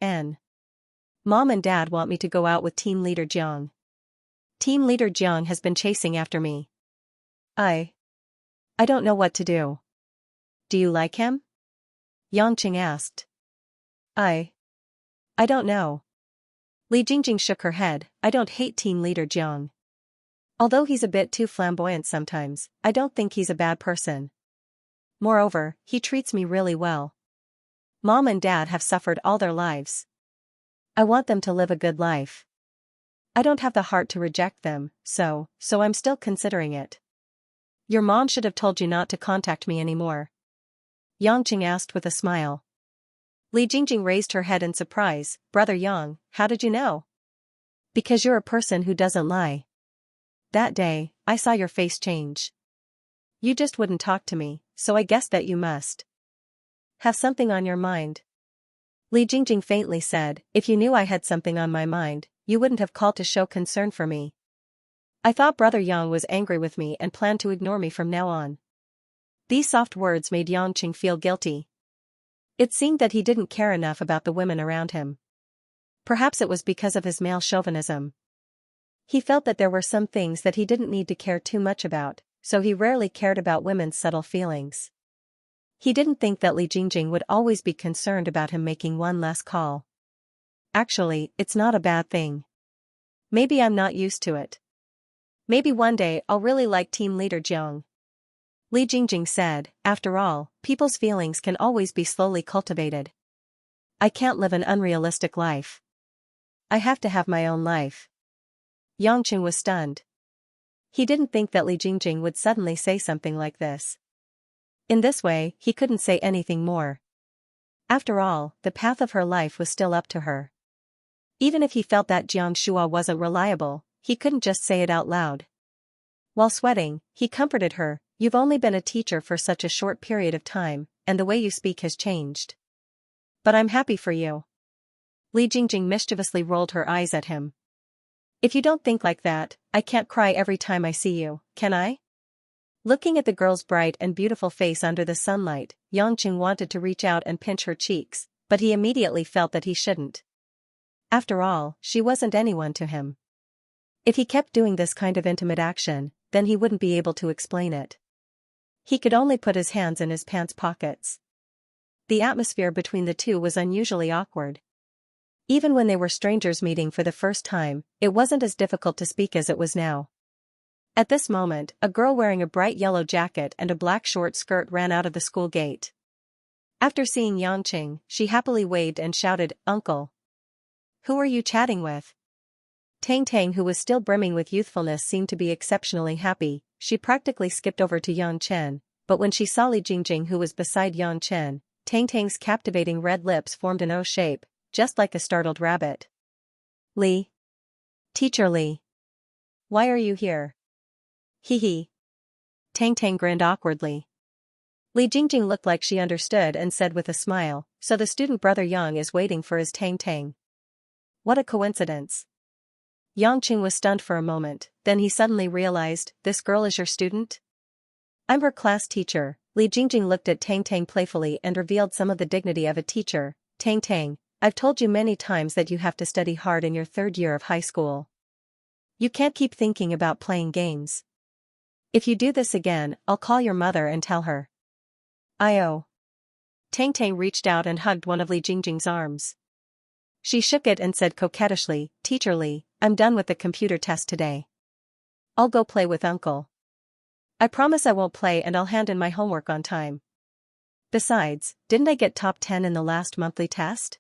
Mom and Dad want me to go out with Team Leader Jiang. Team Leader Jiang has been chasing after me. I don't know what to do." "Do you like him?" Yangqing asked. I don't know. Li Jingjing shook her head. I don't hate team leader Jiang. Although he's a bit too flamboyant sometimes, I don't think he's a bad person. Moreover, he treats me really well. Mom and Dad have suffered all their lives. I want them to live a good life. I don't have the heart to reject them, so I'm still considering it. Your mom should have told you not to contact me anymore. Yangqing asked with a smile. Li Jingjing raised her head in surprise. Brother Yang, how did you know? Because you're a person who doesn't lie. That day, I saw your face change. You just wouldn't talk to me, so I guessed that you must have something on your mind. Li Jingjing faintly said, if you knew I had something on my mind, you wouldn't have called to show concern for me. I thought Brother Yang was angry with me and planned to ignore me from now on. These soft words made Yangqing feel guilty. It seemed that he didn't care enough about the women around him. Perhaps it was because of his male chauvinism. He felt that there were some things that he didn't need to care too much about, so he rarely cared about women's subtle feelings. He didn't think that Li Jingjing would always be concerned about him making one less call. Actually, it's not a bad thing. Maybe I'm not used to it. Maybe one day I'll really like team leader Jiang. Li Jingjing said, after all, people's feelings can always be slowly cultivated. I can't live an unrealistic life. I have to have my own life. Yangqing was stunned. He didn't think that Li Jingjing would suddenly say something like this. In this way, he couldn't say anything more. After all, the path of her life was still up to her. Even if he felt that Jiang Shua wasn't reliable, he couldn't just say it out loud. While sweating, he comforted her, you've only been a teacher for such a short period of time, and the way you speak has changed. But I'm happy for you. Li Jingjing mischievously rolled her eyes at him. If you don't think like that, I can't cry every time I see you, can I? Looking at the girl's bright and beautiful face under the sunlight, Yangqing wanted to reach out and pinch her cheeks, but he immediately felt that he shouldn't. After all, she wasn't anyone to him. If he kept doing this kind of intimate action, then he wouldn't be able to explain it. He could only put his hands in his pants pockets. The atmosphere between the two was unusually awkward. Even when they were strangers meeting for the first time, it wasn't as difficult to speak as it was now. At this moment, a girl wearing a bright yellow jacket and a black short skirt ran out of the school gate. After seeing Yangqing, she happily waved and shouted, Uncle. Who are you chatting with? Tang Tang, who was still brimming with youthfulness, seemed to be exceptionally happy. She practically skipped over to Yang Chen, but when she saw Li Jingjing, who was beside Yang Chen, Tang Tang's captivating red lips formed an O shape, just like a startled rabbit. Li. Teacher Li. Why are you here? Hee hee. Tang Tang grinned awkwardly. Li Jingjing looked like she understood and said with a smile, so the student Brother Yang is waiting for his Tang Tang. What a coincidence. Yangqing was stunned for a moment, then he suddenly realized, this girl is your student? I'm her class teacher. Li Jingjing looked at Tang Tang playfully and revealed some of the dignity of a teacher. Tang Tang, I've told you many times that you have to study hard in your third year of high school. You can't keep thinking about playing games. If you do this again, I'll call your mother and tell her. I-oh. Tang Tang reached out and hugged one of Li Jingjing's arms. She shook it and said coquettishly, Teacher Li, I'm done with the computer test today. I'll go play with Uncle. I promise I won't play and I'll hand in my homework on time. Besides, didn't I get top 10 in the last monthly test?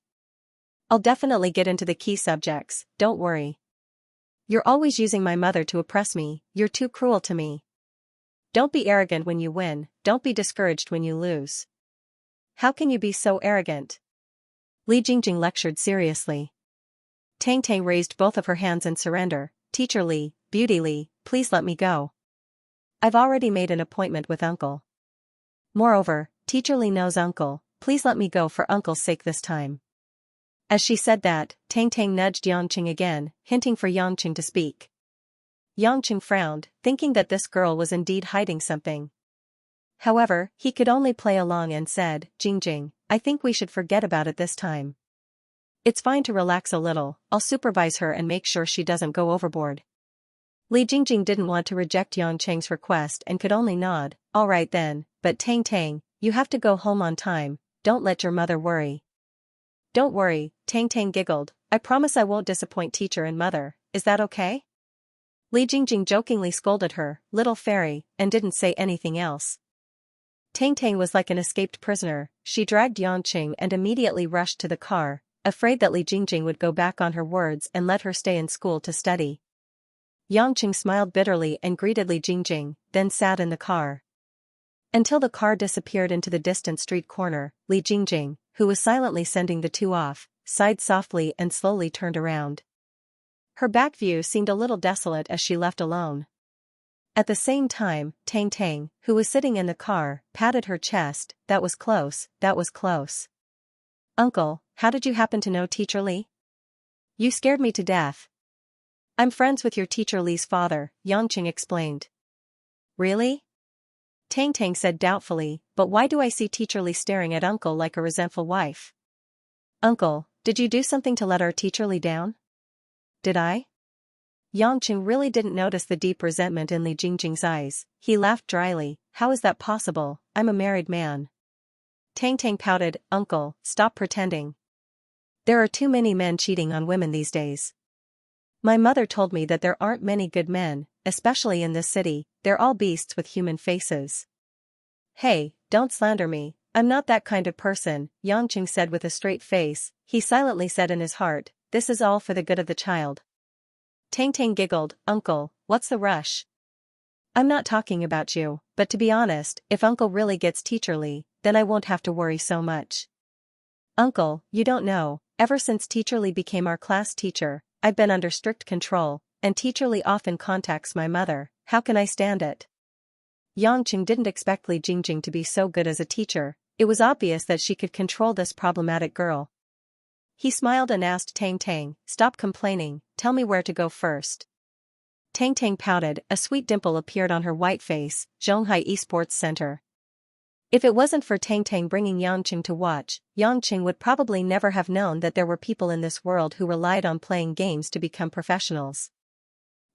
I'll definitely get into the key subjects, don't worry. You're always using my mother to oppress me, you're too cruel to me. Don't be arrogant when you win, don't be discouraged when you lose. How can you be so arrogant? Li Jingjing lectured seriously. Tang Tang raised both of her hands in surrender. Teacher Li, Beauty Li, please let me go. I've already made an appointment with Uncle. Moreover, Teacher Li knows Uncle, please let me go for Uncle's sake this time. As she said that, Tang Tang nudged Yangqing again, hinting for Yangqing to speak. Yangqing frowned, thinking that this girl was indeed hiding something. However, he could only play along and said, Jingjing, I think we should forget about it this time. It's fine to relax a little, I'll supervise her and make sure she doesn't go overboard. Li Jingjing didn't want to reject Yangqing's request and could only nod, all right then, but Tang Tang, you have to go home on time, don't let your mother worry. Don't worry, Tang Tang giggled, I promise I won't disappoint teacher and mother, is that okay? Li Jingjing jokingly scolded her, little fairy, and didn't say anything else. Tang Tang was like an escaped prisoner. She dragged Yangqing and immediately rushed to the car, afraid that Li Jingjing would go back on her words and let her stay in school to study. Yangqing smiled bitterly and greeted Li Jingjing, then sat in the car. Until the car disappeared into the distant street corner, Li Jingjing, who was silently sending the two off, sighed softly and slowly turned around. Her back view seemed a little desolate as she left alone. At the same time, Tang Tang, who was sitting in the car, patted her chest, that was close, that was close. Uncle, how did you happen to know Teacher Li? You scared me to death. I'm friends with your Teacher Li's father, Yangqing explained. Really? Tang Tang said doubtfully, but why do I see Teacher Li staring at Uncle like a resentful wife? Uncle, did you do something to let our Teacher Li down? Did I? Yangqing really didn't notice the deep resentment in Li Jingjing's eyes. He laughed dryly, how is that possible, I'm a married man. Tang Tang pouted, Uncle, stop pretending. There are too many men cheating on women these days. My mother told me that there aren't many good men, especially in this city, they're all beasts with human faces. Hey, don't slander me, I'm not that kind of person, Yangqing said with a straight face. He silently said in his heart, this is all for the good of the child. Tang Tang giggled, Uncle, what's the rush? I'm not talking about you, but to be honest, if Uncle really gets Teacher Li, then I won't have to worry so much. Uncle, you don't know, ever since Teacher Li became our class teacher, I've been under strict control, and Teacher Li often contacts my mother, how can I stand it? Yangqing didn't expect Li Jingjing to be so good as a teacher, it was obvious that she could control this problematic girl. He smiled and asked Tang Tang, stop complaining, tell me where to go first. Tang Tang pouted, a sweet dimple appeared on her white face, Zhonghai Esports Center. If it wasn't for Tang Tang bringing Yangqing to watch, Yangqing would probably never have known that there were people in this world who relied on playing games to become professionals.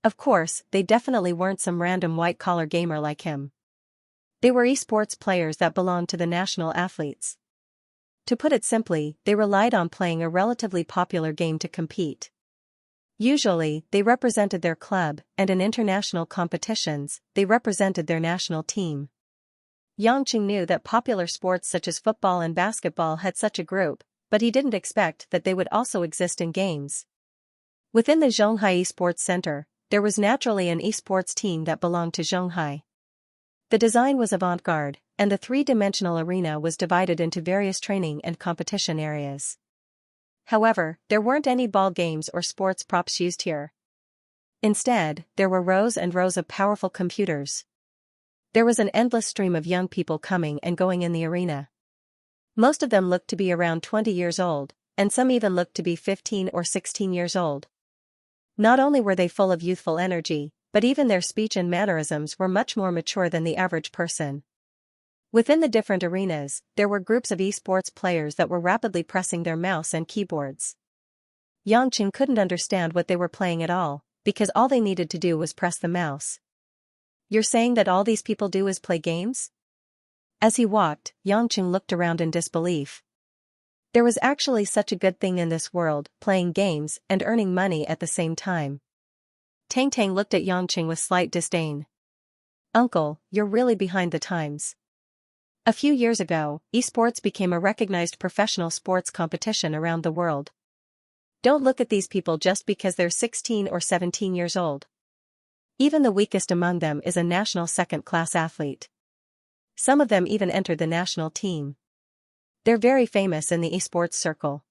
Of course, they definitely weren't some random white-collar gamer like him. They were esports players that belonged to the national athletes. To put it simply, they relied on playing a relatively popular game to compete. Usually, they represented their club, and in international competitions, they represented their national team. Yangqing knew that popular sports such as football and basketball had such a group, but he didn't expect that they would also exist in games. Within the Zhonghai Esports Center, there was naturally an esports team that belonged to Zhonghai. The design was avant-garde, and the three-dimensional arena was divided into various training and competition areas. However, there weren't any ball games or sports props used here. Instead, there were rows and rows of powerful computers. There was an endless stream of young people coming and going in the arena. Most of them looked to be around 20 years old, and some even looked to be 15 or 16 years old. Not only were they full of youthful energy, but even their speech and mannerisms were much more mature than the average person. Within the different arenas, there were groups of esports players that were rapidly pressing their mouse and keyboards. Yangqing couldn't understand what they were playing at all, because all they needed to do was press the mouse. You're saying that all these people do is play games? As he walked, Yangqing looked around in disbelief. There was actually such a good thing in this world, playing games and earning money at the same time. Tang Tang looked at Yangqing with slight disdain. Uncle, you're really behind the times. A few years ago, esports became a recognized professional sports competition around the world. Don't look at these people just because they're 16 or 17 years old. Even the weakest among them is a national second-class athlete. Some of them even entered the national team. They're very famous in the esports circle.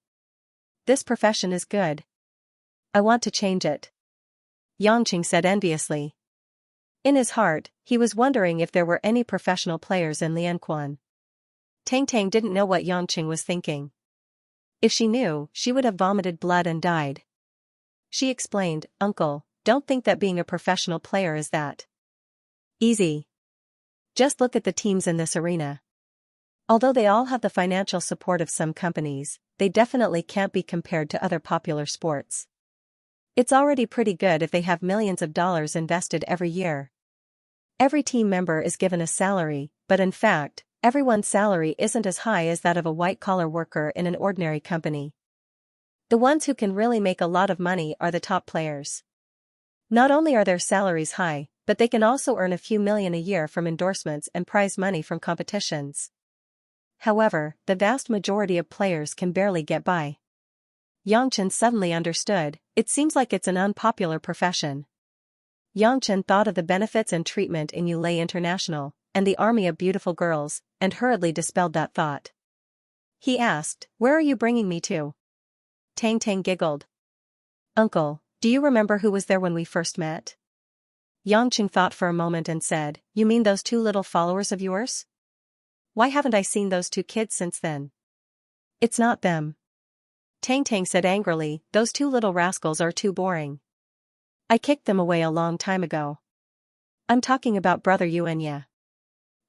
This profession is good. I want to change it. Yangqing said enviously. In his heart, he was wondering if there were any professional players in Lianquan. Tang Tang didn't know what Yangqing was thinking. If she knew, she would have vomited blood and died. She explained, Uncle, don't think that being a professional player is that easy. Just look at the teams in this arena. Although they all have the financial support of some companies, they definitely can't be compared to other popular sports. It's already pretty good if they have millions of dollars invested every year. Every team member is given a salary, but in fact, Everyone's salary isn't as high as that of a white-collar worker in an ordinary company. The ones who can really make a lot of money are the top players. Not only are their salaries high, but they can also earn a few million a year from endorsements and prize money from competitions. However, the vast majority of players can barely get by. Xianxia suddenly understood, it seems like it's an unpopular profession. Xianxia thought of the benefits and treatment in Yulei International, and the army of beautiful girls, and hurriedly dispelled that thought. He asked, "Where are you bringing me to?" Tang Tang giggled. "Uncle, do you remember who was there when we first met?" Xianxia thought for a moment and said, "You mean those two little followers of yours? Why haven't I seen those two kids since then?" "It's not them." Tang Tang said angrily, "Those two little rascals are too boring. I kicked them away a long time ago. I'm talking about brother Xianxia.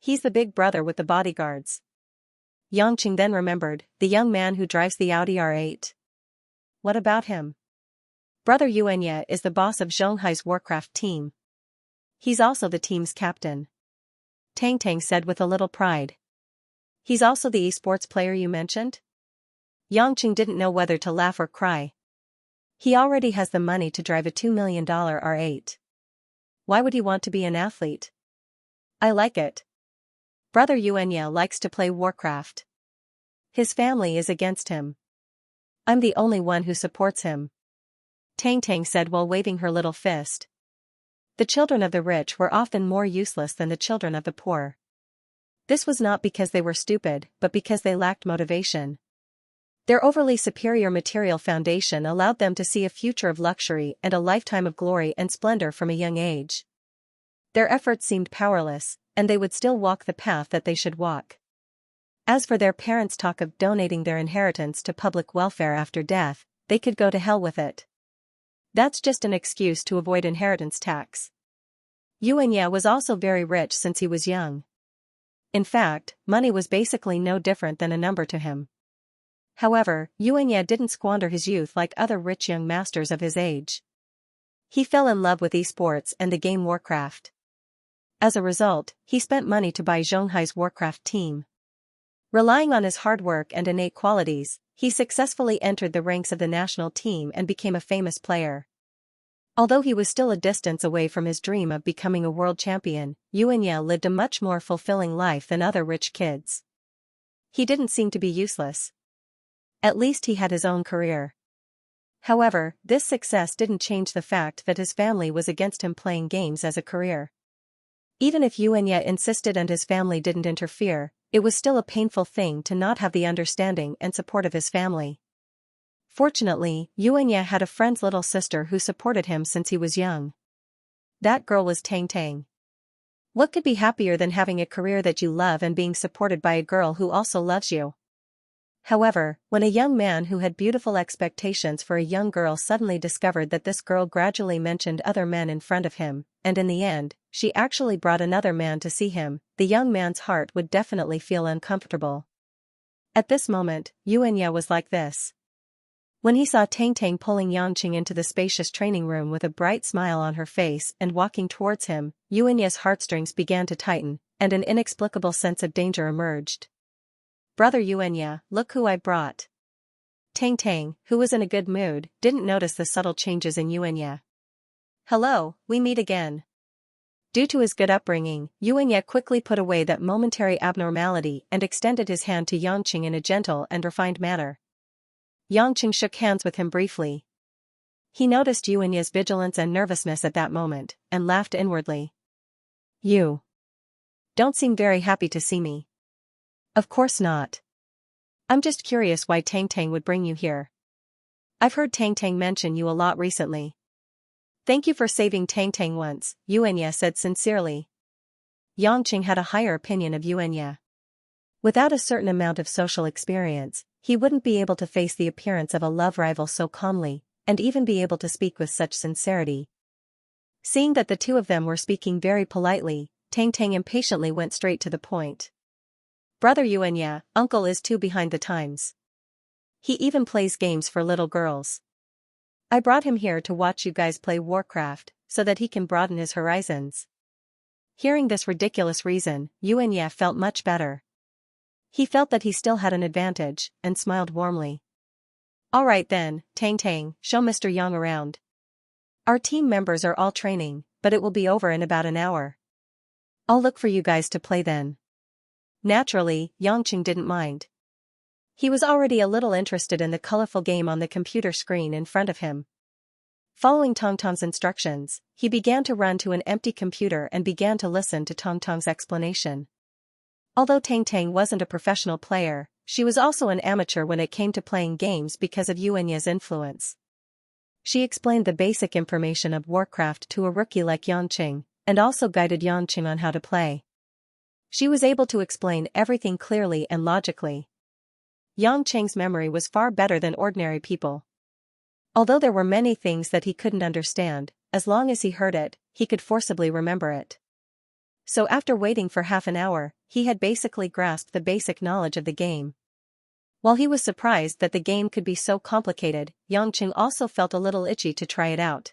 He's the big brother with the bodyguards." Xianxia then remembered, the young man who drives the Audi R8. What about him? Brother Xianxia is the boss of Xianghai's Warcraft team. He's also the team's captain. Tang Tang said with a little pride. He's also the esports player you mentioned? Xianxia didn't know whether to laugh or cry. He already has the money to drive a $2 million R8. Why would he want to be an athlete? I like it. Brother Xianxia likes to play Warcraft. His family is against him. I'm the only one who supports him. Tang Tang said while waving her little fist. The children of the rich were often more useless than the children of the poor. This was not because they were stupid, but because they lacked motivation. Their overly superior material foundation allowed them to see a future of luxury and a lifetime of glory and splendor from a young age. Their efforts seemed powerless, and they would still walk the path that they should walk. As for their parents' talk of donating their inheritance to public welfare after death, they could go to hell with it. That's just an excuse to avoid inheritance tax. Xianxia was also very rich since he was young. In fact, money was basically no different than a number to him. However, Xianxia didn't squander his youth like other rich young masters of his age. He fell in love with esports and the game Warcraft. As a result, he spent money to buy Xianghai's Warcraft team. Relying on his hard work and innate qualities, he successfully entered the ranks of the national team and became a famous player. Although he was still a distance away from his dream of becoming a world champion, Xianxia lived a much more fulfilling life than other rich kids. He didn't seem to be useless. At least he had his own career. However, this success didn't change the fact that his family was against him playing games as a career. Even if Xianxia insisted and his family didn't interfere, it was still a painful thing to not have the understanding and support of his family. Fortunately, Xianxia had a friend's little sister who supported him since he was young. That girl was Tang Tang. What could be happier than having a career that you love and being supported by a girl who also loves you? However, when a young man who had beautiful expectations for a young girl suddenly discovered that this girl gradually mentioned other men in front of him, and in the end, she actually brought another man to see him, the young man's heart would definitely feel uncomfortable. At this moment, Xianxia was like this. When he saw Tang Tang pulling Xianxia into the spacious training room with a bright smile on her face and walking towards him, Yuanya's heartstrings began to tighten, and an inexplicable sense of danger emerged. "Brother Xianxia, look who I brought." Tang Tang, who was in a good mood, didn't notice the subtle changes in Xianxia. "Hello, we meet again." Due to his good upbringing, Xianxia quickly put away that momentary abnormality and extended his hand to Xianxia in a gentle and refined manner. Xianxia shook hands with him briefly. He noticed Yuanya's vigilance and nervousness at that moment, and laughed inwardly. "You don't seem very happy to see me." "Of course not. I'm just curious why Tang Tang would bring you here. I've heard Tang Tang mention you a lot recently." "Thank you for saving Tang Tang once," Yuanya said sincerely. Xianxia had a higher opinion of Yuanya. Without a certain amount of social experience, he wouldn't be able to face the appearance of a love rival so calmly, and even be able to speak with such sincerity. Seeing that the two of them were speaking very politely, Tang Tang impatiently went straight to the point. "Brother Yuanya, uncle is too behind the times. He even plays games for little girls. I brought him here to watch you guys play Warcraft, so that he can broaden his horizons." Hearing this ridiculous reason, Yuanya felt much better. He felt that he still had an advantage, and smiled warmly. All right then, Tang Tang, show Mr. Yang around. Our team members are all training, but it will be over in about an hour. I'll look for you guys to play then. Naturally, Yangqing didn't mind. He was already a little interested in the colorful game on the computer screen in front of him. Following Tongtong's instructions, he began to run to an empty computer and began to listen to Tongtong's explanation. Although Tang Tang wasn't a professional player, she was also an amateur when it came to playing games because of Yuanya's influence. She explained the basic information of Warcraft to a rookie like Yangqing, and also guided Yangqing on how to play. She was able to explain everything clearly and logically. Yangqing's memory was far better than ordinary people. Although there were many things that he couldn't understand, as long as he heard it, he could forcibly remember it. So after waiting for half an hour, he had basically grasped the basic knowledge of the game. While he was surprised that the game could be so complicated, Yangqing also felt a little itchy to try it out.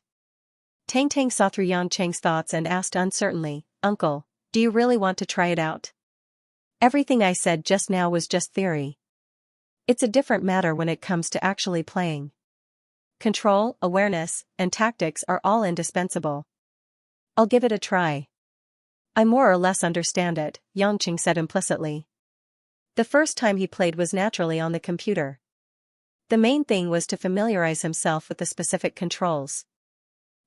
Tang Tang saw through Yangqing's thoughts and asked uncertainly, "Uncle, do you really want to try it out? Everything I said just now was just theory. It's a different matter when it comes to actually playing. Control, awareness, and tactics are all indispensable. I'll give it a try." "I more or less understand it," Yangqing said implicitly. The first time he played was naturally on the computer. The main thing was to familiarize himself with the specific controls.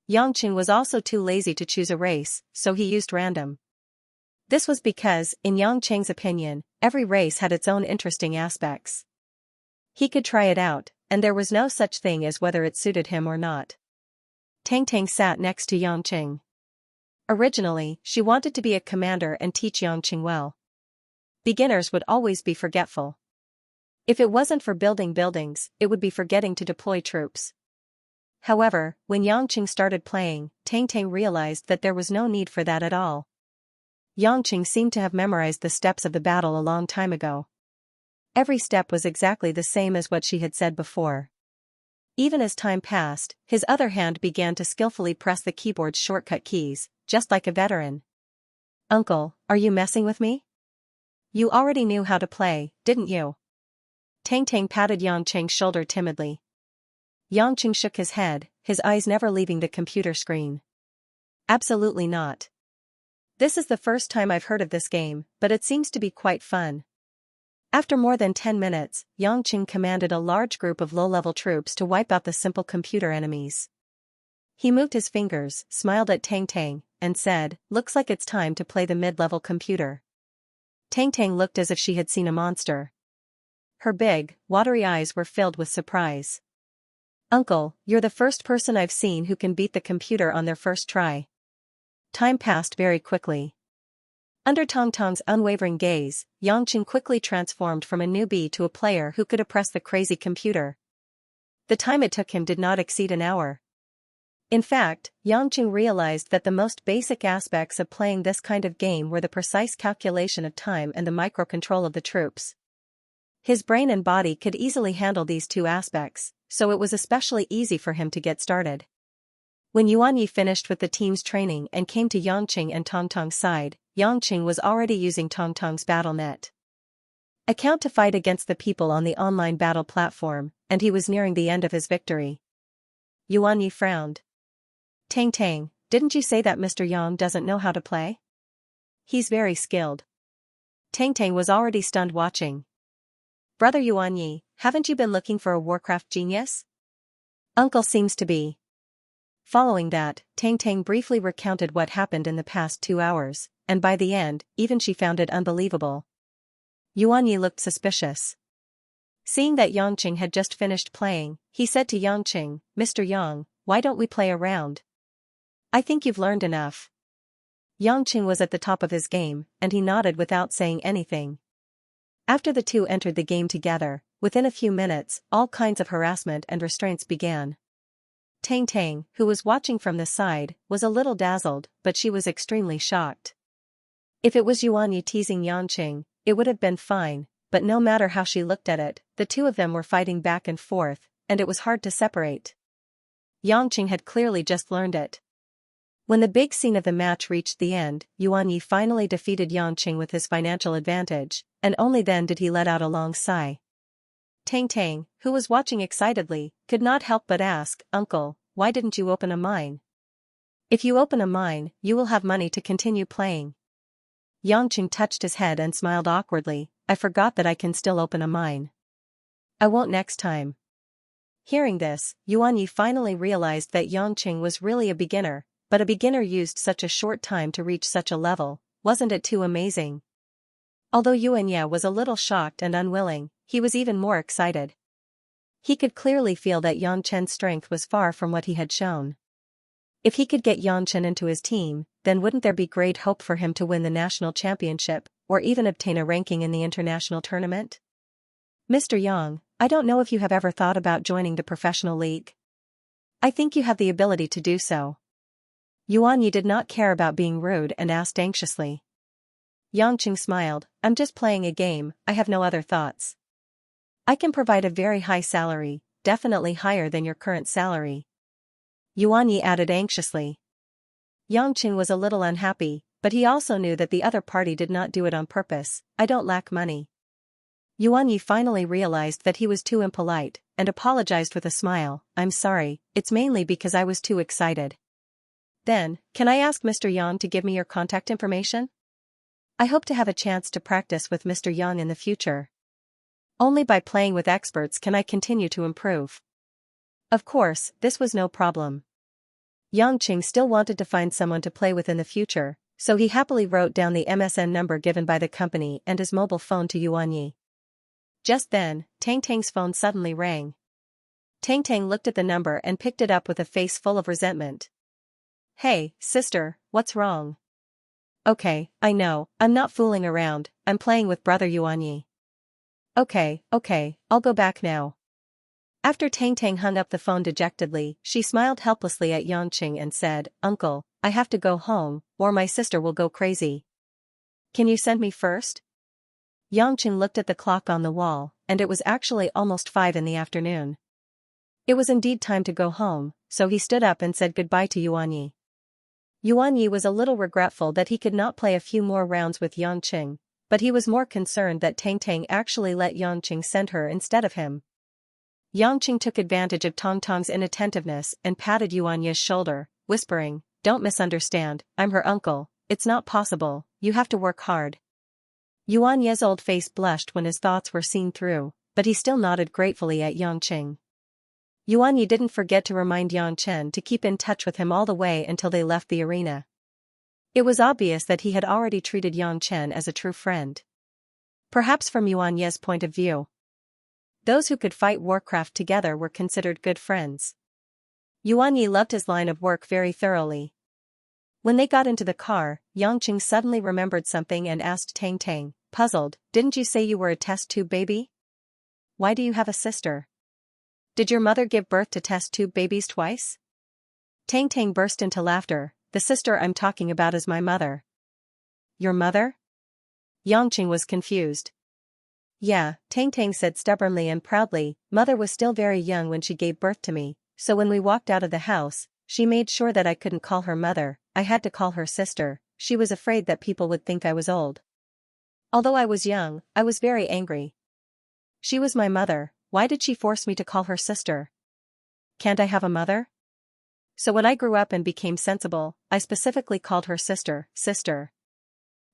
Yangqing was also too lazy to choose a race, so he used random. This was because, in Yangqing's opinion, every race had its own interesting aspects. He could try it out, and there was no such thing as whether it suited him or not. Tang Tang sat next to Yangqing. Originally, she wanted to be a commander and teach Yangqing well. Beginners would always be forgetful. If it wasn't for building buildings, it would be forgetting to deploy troops. However, when Yangqing started playing, Tang Tang realized that there was no need for that at all. Yangqing seemed to have memorized the steps of the battle a long time ago. Every step was exactly the same as what she had said before. Even as time passed, his other hand began to skillfully press the keyboard's shortcut keys, just like a veteran. "Uncle, are you messing with me? You already knew how to play, didn't you?" Tang Tang patted Yangqing's shoulder timidly. Yangqing shook his head, his eyes never leaving the computer screen. "Absolutely not. This is the first time I've heard of this game, but it seems to be quite fun." After more than 10 minutes, Yangqing commanded a large group of low-level troops to wipe out the simple computer enemies. He moved his fingers, smiled at Tang Tang, and said, "Looks like it's time to play the mid-level computer." Tang Tang looked as if she had seen a monster. Her big, watery eyes were filled with surprise. "Uncle, you're the first person I've seen who can beat the computer on their first try." Time passed very quickly. Under Tongtong's unwavering gaze, Yangqing quickly transformed from a newbie to a player who could oppress the crazy computer. The time it took him did not exceed an hour. In fact, Yangqing realized that the most basic aspects of playing this kind of game were the precise calculation of time and the microcontrol of the troops. His brain and body could easily handle these two aspects, so it was especially easy for him to get started. When Yuanyi finished with the team's training and came to Yangqing and Tongtong's side, Yangqing was already using Tongtong's BattleNet account to fight against the people on the online battle platform, and he was nearing the end of his victory. Yuanyi frowned. "Tang Tang, didn't you say that Mr. Yang doesn't know how to play? He's very skilled." Tang Tang was already stunned watching. "Brother Yuanyi, haven't you been looking for a Warcraft genius? Uncle seems to be." Following that, Tang Tang briefly recounted what happened in the past 2 hours, and by the end, even she found it unbelievable. Yuanyi looked suspicious. Seeing that Yangqing had just finished playing, he said to Yangqing, "Mr. Yang, why don't we play a round? I think you've learned enough." Yangqing was at the top of his game, and he nodded without saying anything. After the two entered the game together, within a few minutes, all kinds of harassment and restraints began. Tang Tang, who was watching from the side, was a little dazzled, but she was extremely shocked. If it was Yuanyi teasing Yangqing, it would have been fine, but no matter how she looked at it, the two of them were fighting back and forth, and it was hard to separate. Yangqing had clearly just learned it. When the big scene of the match reached the end, Yuan Yi finally defeated Yang with his financial advantage, and only then did he let out a long sigh. Tang Tang, who was watching excitedly, could not help but ask, "Uncle, why didn't you open a mine? If you open a mine, you will have money to continue playing." Yang touched his head and smiled awkwardly. "I forgot that I can still open a mine. I won't next time." Hearing this, Yuan Yi finally realized that Yang was really a beginner, but a beginner used such a short time to reach such a level. Wasn't it too amazing? Although Yuan Yi was a little shocked and unwilling, he was even more excited. He could clearly feel that Yang strength was far from what he had shown. If he could get Yang into his team, then wouldn't there be great hope for him to win the national championship, or even obtain a ranking in the international tournament? "Mr. Yang, I don't know if you have ever thought about joining the professional league. I think you have the ability to do so." Yuan Yi did not care about being rude and asked anxiously. Yang smiled, "I'm just playing a game, I have no other thoughts. I can provide a very high salary, definitely higher than your current salary." Yuan Yi added anxiously. Yang was a little unhappy, but he also knew that the other party did not do it on purpose. "I don't lack money." Yuan Yi finally realized that he was too impolite, and apologized with a smile. "I'm sorry, it's mainly because I was too excited." "Then, can I ask Mr. Yang to give me your contact information? I hope to have a chance to practice with Mr. Yang in the future. Only by playing with experts can I continue to improve." Of course, this was no problem. Yang still wanted to find someone to play with in the future, so he happily wrote down the MSN number given by the company and his mobile phone to Yuan Yi. Just then, Tang Tang's phone suddenly rang. Tang Tang looked at the number and picked it up with a face full of resentment. "Hey, sister, what's wrong?" "Okay, I know, I'm not fooling around, I'm playing with brother Yuan Yi." Okay, I'll go back now." After Tang Tang hung up the phone dejectedly, she smiled helplessly at Yang and said, "Uncle, I have to go home, or my sister will go crazy. Can you send me first?" Yang looked at the clock on the wall, and it was actually almost 5 in the afternoon. It was indeed time to go home, so he stood up and said goodbye to Yuan Yi. Yuan Yi was a little regretful that he could not play a few more rounds with Yang, but he was more concerned that Tang Tang actually let Yang send her instead of him. Yang took advantage of Tong Tong's inattentiveness and patted Yuan Yi's shoulder, whispering, "Don't misunderstand, I'm her uncle, it's not possible, you have to work hard." Yuan Yi's old face blushed when his thoughts were seen through, but he still nodded gratefully at Yang. Yuan Yi didn't forget to remind Yang to keep in touch with him all the way until they left the arena. It was obvious that he had already treated Yang as a true friend. Perhaps from Yuan Yi's point of view, those who could fight Warcraft together were considered good friends. Yuan Yi loved his line of work very thoroughly. When they got into the car, Yang suddenly remembered something and asked Tang Tang, puzzled, "Didn't you say you were a test tube baby? Why do you have a sister? Did your mother give birth to test tube babies twice?" Tang Tang burst into laughter. "The sister I'm talking about is my mother." "Your mother?" Yang was confused. "Yeah," Tang Tang said stubbornly and proudly, "Mother was still very young when she gave birth to me, so when we walked out of the house, she made sure that I couldn't call her mother, I had to call her sister. She was afraid that people would think I was old. Although I was young, I was very angry. She was my mother, why did she force me to call her sister? Can't I have a mother? So when I grew up and became sensible, I specifically called her sister, sister.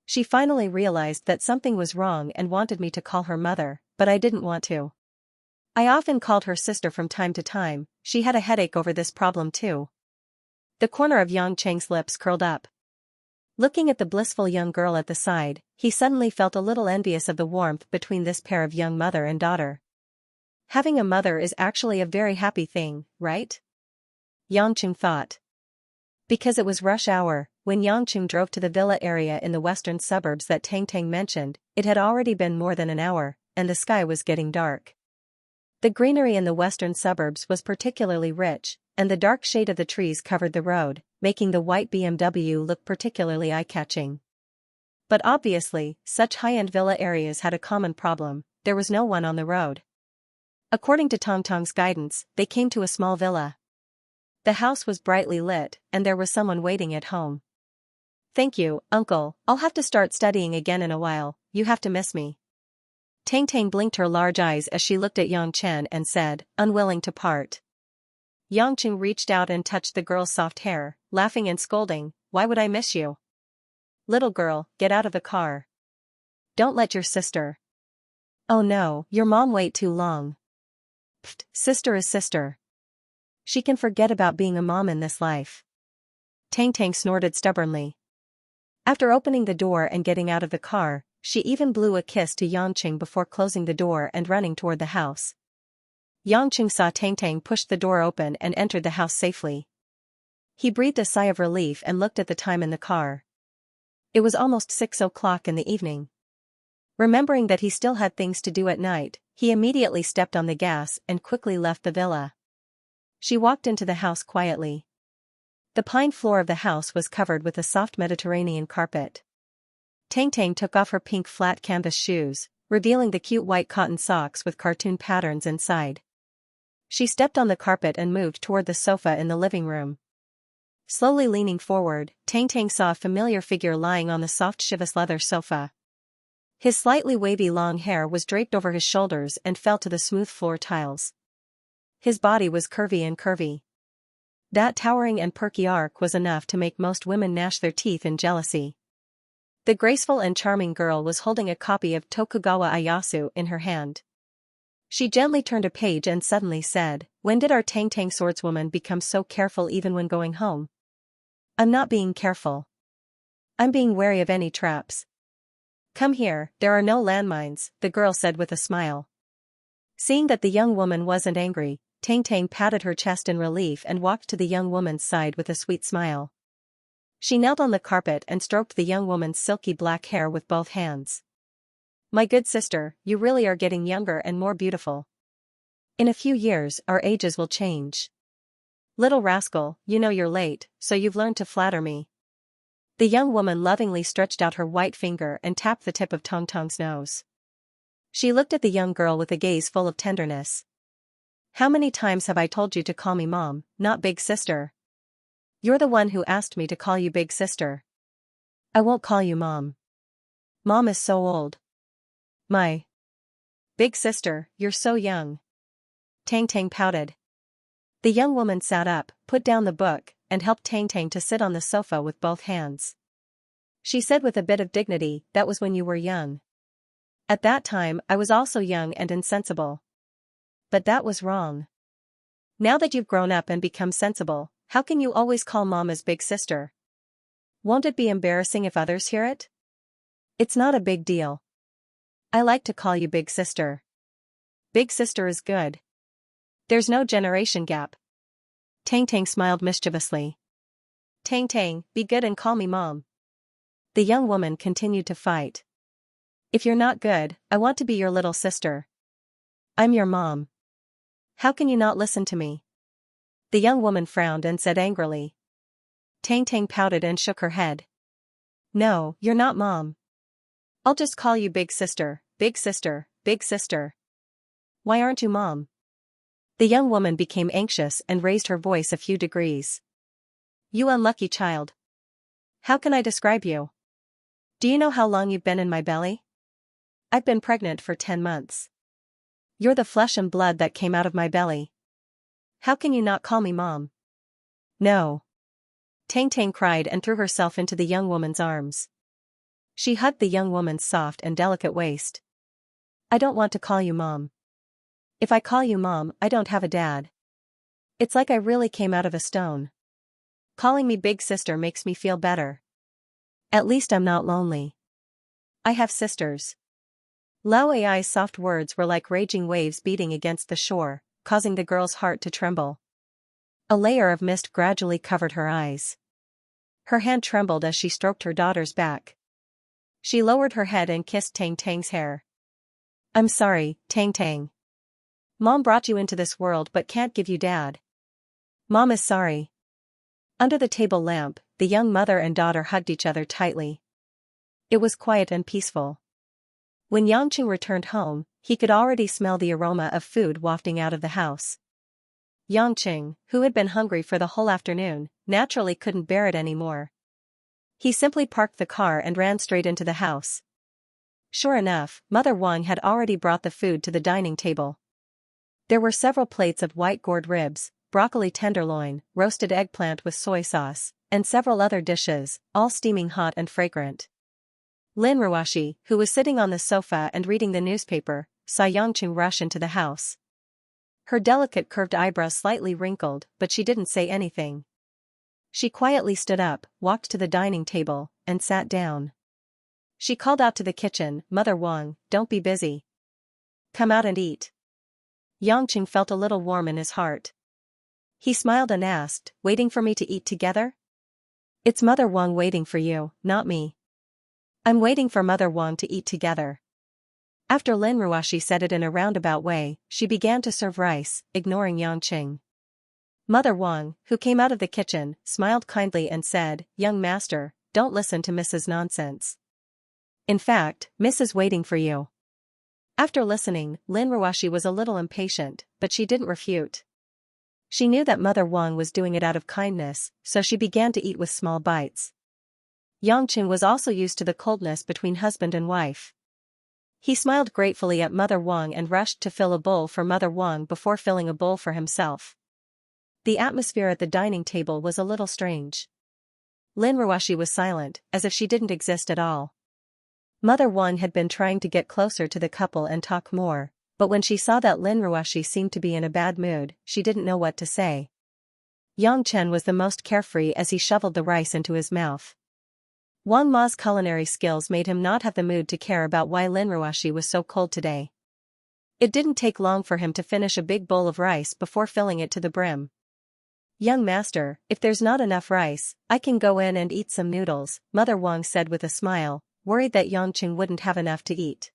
She finally realized that something was wrong and wanted me to call her mother, but I didn't want to. I often called her sister from time to time, she had a headache over this problem too." The corner of Yang lips curled up. Looking at the blissful young girl at the side, he suddenly felt a little envious of the warmth between this pair of young mother and daughter. Having a mother is actually a very happy thing, right? Yang thought. Because it was rush hour, when Yang drove to the villa area in the western suburbs that Tang Tang mentioned, it had already been more than an hour, and the sky was getting dark. The greenery in the western suburbs was particularly rich, and the dark shade of the trees covered the road, making the white BMW look particularly eye-catching. But obviously, such high-end villa areas had a common problem: there was no one on the road. According to Tong Tong's guidance, they came to a small villa. The house was brightly lit, and there was someone waiting at home. "Thank you, uncle, I'll have to start studying again in a while, you have to miss me." Tang Tang blinked her large eyes as she looked at Yang Chen and said, unwilling to part. Yang Chen reached out and touched the girl's soft hair, laughing and scolding, "Why would I miss you? Little girl, get out of the car. Don't let your sister." "Oh no, your mom wait too long." "Pfft, sister is sister. She can forget about being a mom in this life." Tang Tang snorted stubbornly. After opening the door and getting out of the car, she even blew a kiss to Yangqing before closing the door and running toward the house. Yangqing saw Tang Tang push the door open and entered the house safely. He breathed a sigh of relief and looked at the time in the car. It was almost 6 o'clock in the evening. Remembering that he still had things to do at night, he immediately stepped on the gas and quickly left the villa. She walked into the house quietly. The pine floor of the house was covered with a soft Mediterranean carpet. Tang Tang took off her pink flat canvas shoes, revealing the cute white cotton socks with cartoon patterns inside. She stepped on the carpet and moved toward the sofa in the living room. Slowly leaning forward, Tang Tang saw a familiar figure lying on the soft chivas leather sofa. His slightly wavy long hair was draped over his shoulders and fell to the smooth floor tiles. His body was curvy and curvy. That towering and perky arc was enough to make most women gnash their teeth in jealousy. The graceful and charming girl was holding a copy of Tokugawa Ieyasu in her hand. She gently turned a page and suddenly said, "When did our Tang Tang swordswoman become so careful even when going home?" "I'm not being careful. I'm being wary of any traps." "Come here, there are no landmines," the girl said with a smile. Seeing that the young woman wasn't angry, Tang Tang patted her chest in relief and walked to the young woman's side with a sweet smile. She knelt on the carpet and stroked the young woman's silky black hair with both hands. "My good sister, you really are getting younger and more beautiful. In a few years, our ages will change. Little rascal, you know you're late, so you've learned to flatter me." The young woman lovingly stretched out her white finger and tapped the tip of Tong Tong's nose. She looked at the young girl with a gaze full of tenderness. "How many times have I told you to call me mom, not big sister? You're the one who asked me to call you big sister." "I won't call you mom. Mom is so old." "My big sister, you're so young." Tang Tang pouted. The young woman sat up, put down the book, and helped Tang Tang to sit on the sofa with both hands. She said with a bit of dignity, "That was when you were young. At that time, I was also young and insensible. But that was wrong. Now that you've grown up and become sensible, how can you always call mom as big sister? Won't it be embarrassing if others hear it?" "It's not a big deal. I like to call you big sister. Big sister is good. There's no generation gap." Tang Tang smiled mischievously. "Tang Tang, be good and call me mom." The young woman continued to fight. "If you're not good, I want to be your little sister. I'm your mom. How can you not listen to me?" The young woman frowned and said angrily. Tang Tang pouted and shook her head. "No, you're not mom. I'll just call you big sister, big sister, big sister." "Why aren't you mom?" The young woman became anxious and raised her voice a few degrees. "You unlucky child. How can I describe you? Do you know how long you've been in my belly? I've been pregnant for 10 months. You're the flesh and blood that came out of my belly. How can you not call me mom?" "No." Tang Tang cried and threw herself into the young woman's arms. She hugged the young woman's soft and delicate waist. "I don't want to call you mom. If I call you mom, I don't have a dad. It's like I really came out of a stone. Calling me big sister makes me feel better. At least I'm not lonely. I have sisters." Lao Ai's soft words were like raging waves beating against the shore, causing the girl's heart to tremble. A layer of mist gradually covered her eyes. Her hand trembled as she stroked her daughter's back. She lowered her head and kissed Tang Tang's hair. "I'm sorry, Tang Tang. Mom brought you into this world but can't give you dad. Mom is sorry." Under the table lamp, the young mother and daughter hugged each other tightly. It was quiet and peaceful. When Yangqing returned home, he could already smell the aroma of food wafting out of the house. Yangqing, who had been hungry for the whole afternoon, naturally couldn't bear it anymore. He simply parked the car and ran straight into the house. Sure enough, Mother Wang had already brought the food to the dining table. There were several plates of white gourd ribs, broccoli tenderloin, roasted eggplant with soy sauce, and several other dishes, all steaming hot and fragrant. Lin Ruoshi, who was sitting on the sofa and reading the newspaper, saw Yangqing rush into the house. Her delicate curved eyebrows slightly wrinkled, but she didn't say anything. She quietly stood up, walked to the dining table, and sat down. She called out to the kitchen, "Mother Wang, don't be busy. Come out and eat." Yangqing felt a little warm in his heart. He smiled and asked, "Waiting for me to eat together?" "It's Mother Wang waiting for you, not me. I'm waiting for Mother Wang to eat together." After Lin Ruoshi said it in a roundabout way, she began to serve rice, ignoring Yangqing. Mother Wang, who came out of the kitchen, smiled kindly and said, "Young master, don't listen to Mrs. Nonsense. In fact, Miss is waiting for you." After listening, Lin Ruoshi was a little impatient, but she didn't refute. She knew that Mother Wang was doing it out of kindness, so she began to eat with small bites. Yangqing was also used to the coldness between husband and wife. He smiled gratefully at Mother Wang and rushed to fill a bowl for Mother Wang before filling a bowl for himself. The atmosphere at the dining table was a little strange. Lin Ruoshi was silent, as if she didn't exist at all. Mother Wang had been trying to get closer to the couple and talk more, but when she saw that Lin Ruoshi seemed to be in a bad mood, she didn't know what to say. Yang Chen was the most carefree as he shoveled the rice into his mouth. Wang Ma's culinary skills made him not have the mood to care about why Lin Ruoshi was so cold today. It didn't take long for him to finish a big bowl of rice before filling it to the brim. "Young master, if there's not enough rice, I can go in and eat some noodles," Mother Wang said with a smile, worried that Yangqing wouldn't have enough to eat.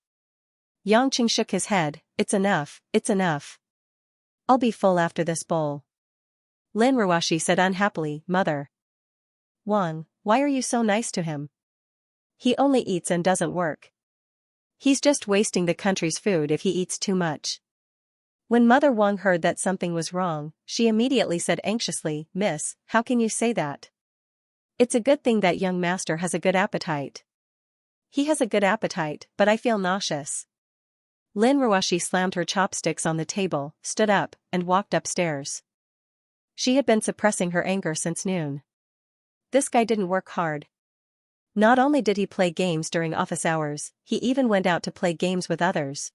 Yangqing shook his head, it's enough, it's enough. I'll be full after this bowl." Lin Ruoshi said unhappily, "Mother Wang, why are you so nice to him? He only eats and doesn't work. He's just wasting the country's food if he eats too much." When Mother Wang heard that something was wrong, she immediately said anxiously, "Miss, how can you say that? It's a good thing that young master has a good appetite." "He has a good appetite, but I feel nauseous." Lin Ruoshi slammed her chopsticks on the table, stood up, and walked upstairs. She had been suppressing her anger since noon. This guy didn't work hard. Not only did he play games during office hours, he even went out to play games with others.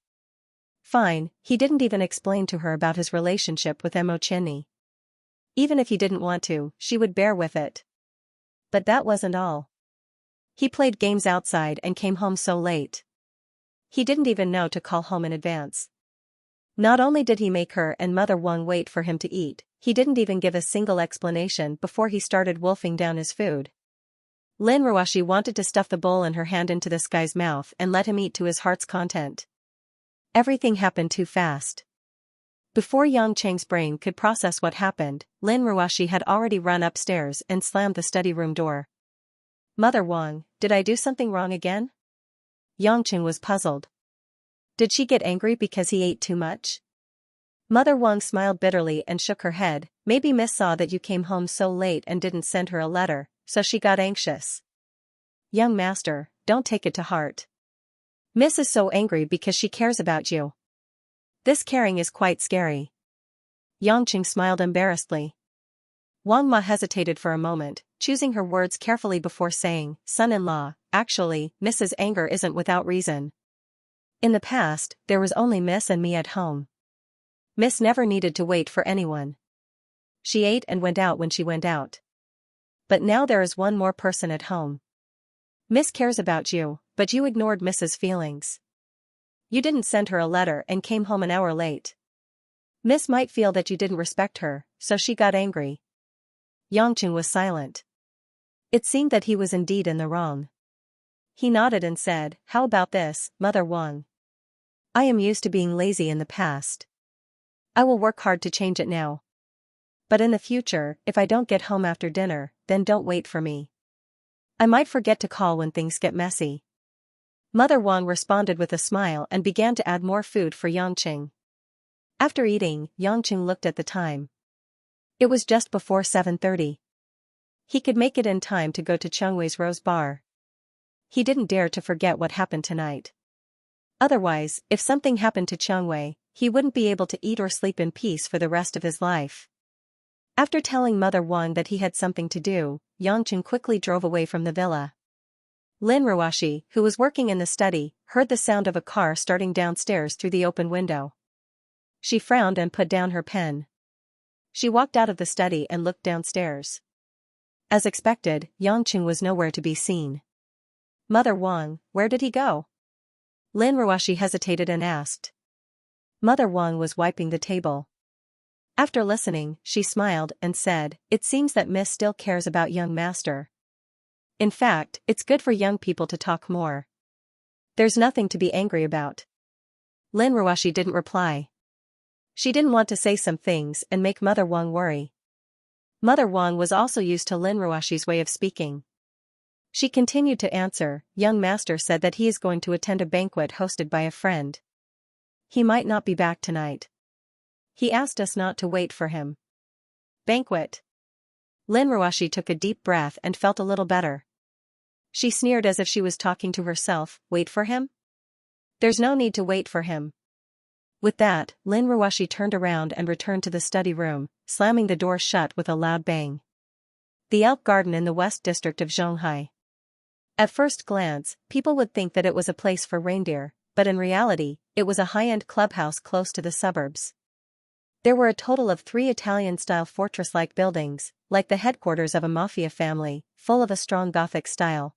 Fine, he didn't even explain to her about his relationship with Mo Chinni. Even if he didn't want to, she would bear with it. But that wasn't all. He played games outside and came home so late. He didn't even know to call home in advance. Not only did he make her and Mother Wang wait for him to eat, he didn't even give a single explanation before he started wolfing down his food. Lin Ruoshi wanted to stuff the bowl in her hand into this guy's mouth and let him eat to his heart's content. Everything happened too fast. Before Yangqing's brain could process what happened, Lin Ruoshi had already run upstairs and slammed the study room door. "Mother Wang, did I do something wrong again?" Yangqing was puzzled. Did she get angry because he ate too much? Mother Wang smiled bitterly and shook her head. "Maybe Miss saw that you came home so late and didn't send her a letter, so she got anxious." "Young master, don't take it to heart. Miss is so angry because she cares about you. This caring is quite scary." Yangqing smiled embarrassedly. Wang Ma hesitated for a moment, choosing her words carefully before saying, "Son-in-law, actually, Mrs. anger isn't without reason. In the past, there was only Miss and me at home. Miss never needed to wait for anyone. She ate and went out when she went out. But now there is one more person at home. Miss cares about you, but you ignored Miss's feelings. You didn't send her a letter and came home an hour late. Miss might feel that you didn't respect her, so she got angry." Yangqing was silent. It seemed that he was indeed in the wrong. He nodded and said, "How about this, Mother Wang? I am used to being lazy in the past. I will work hard to change it now. But in the future, if I don't get home after dinner, then don't wait for me. I might forget to call when things get messy." Mother Wang responded with a smile and began to add more food for Yangqing. After eating, Yangqing looked at the time. It was just before 7:30. He could make it in time to go to Chengwei's Rose Bar. He didn't dare to forget what happened tonight. Otherwise, if something happened to Chengwei, he wouldn't be able to eat or sleep in peace for the rest of his life. After telling Mother Wang that he had something to do, Yangchen quickly drove away from the villa. Lin Ruoshi, who was working in the study, heard the sound of a car starting downstairs through the open window. She frowned and put down her pen. She walked out of the study and looked downstairs. As expected, Yangchen was nowhere to be seen. Mother Wang, where did he go? Lin Ruoshi hesitated and asked. Mother Wang was wiping the table. After listening, she smiled and said, "It seems that Miss still cares about young master. In fact, it's good for young people to talk more. There's nothing to be angry about." Lin Ruoshi didn't reply. She didn't want to say some things and make Mother Wang worry. Mother Wang was also used to Lin Ruoshi's way of speaking. She continued to answer, "Young master said that he is going to attend a banquet hosted by a friend. He might not be back tonight. He asked us not to wait for him." Banquet. Lin Ruoshi took a deep breath and felt a little better. She sneered as if she was talking to herself, "Wait for him? There's no need to wait for him." With that, Lin Ruoshi turned around and returned to the study room, slamming the door shut with a loud bang. The Elk Garden in the West District of Zhonghai. At first glance, people would think that it was a place for reindeer, but in reality, it was a high-end clubhouse close to the suburbs. There were a total of 3 Italian-style fortress-like buildings, like the headquarters of a mafia family, full of a strong Gothic style.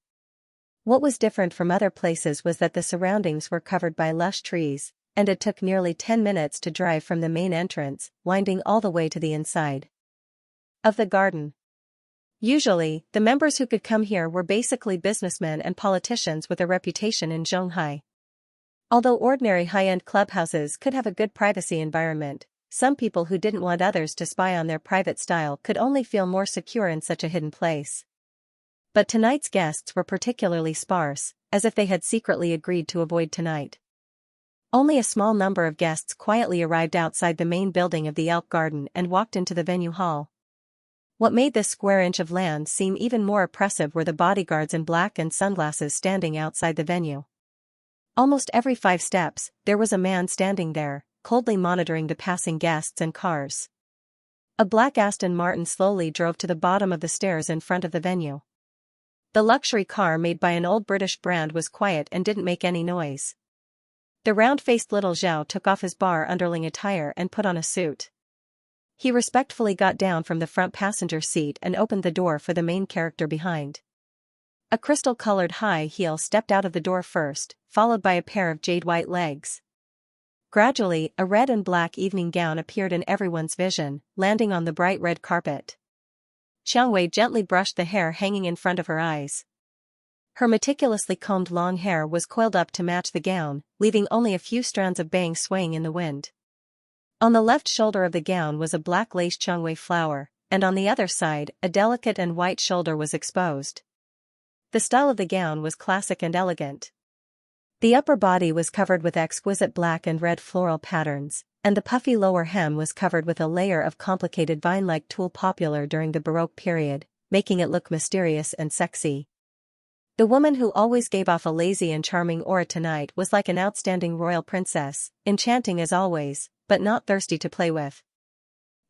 What was different from other places was that the surroundings were covered by lush trees, and it took nearly 10 minutes to drive from the main entrance, winding all the way to the inside of the garden. Usually, the members who could come here were basically businessmen and politicians with a reputation in Zhonghai. Although ordinary high-end clubhouses could have a good privacy environment, some people who didn't want others to spy on their private style could only feel more secure in such a hidden place. But tonight's guests were particularly sparse, as if they had secretly agreed to avoid tonight. Only a small number of guests quietly arrived outside the main building of the Elk Garden and walked into the venue hall. What made this square inch of land seem even more oppressive were the bodyguards in black and sunglasses standing outside the venue. Almost every 5 steps, there was a man standing there, coldly monitoring the passing guests and cars. A black Aston Martin slowly drove to the bottom of the stairs in front of the venue. The luxury car made by an old British brand was quiet and didn't make any noise. The round-faced little Zhao took off his bar underling attire and put on a suit. He respectfully got down from the front passenger seat and opened the door for the main character behind. A crystal-colored high heel stepped out of the door first, followed by a pair of jade-white legs. Gradually, a red and black evening gown appeared in everyone's vision, landing on the bright red carpet. Chengwei gently brushed the hair hanging in front of her eyes. Her meticulously combed long hair was coiled up to match the gown, leaving only a few strands of bangs swaying in the wind. On the left shoulder of the gown was a black lace Chengwei flower, and on the other side, a delicate and white shoulder was exposed. The style of the gown was classic and elegant. The upper body was covered with exquisite black and red floral patterns, and the puffy lower hem was covered with a layer of complicated vine-like tulle popular during the Baroque period, making it look mysterious and sexy. The woman who always gave off a lazy and charming aura tonight was like an outstanding royal princess, enchanting as always, but not thirsty to play with.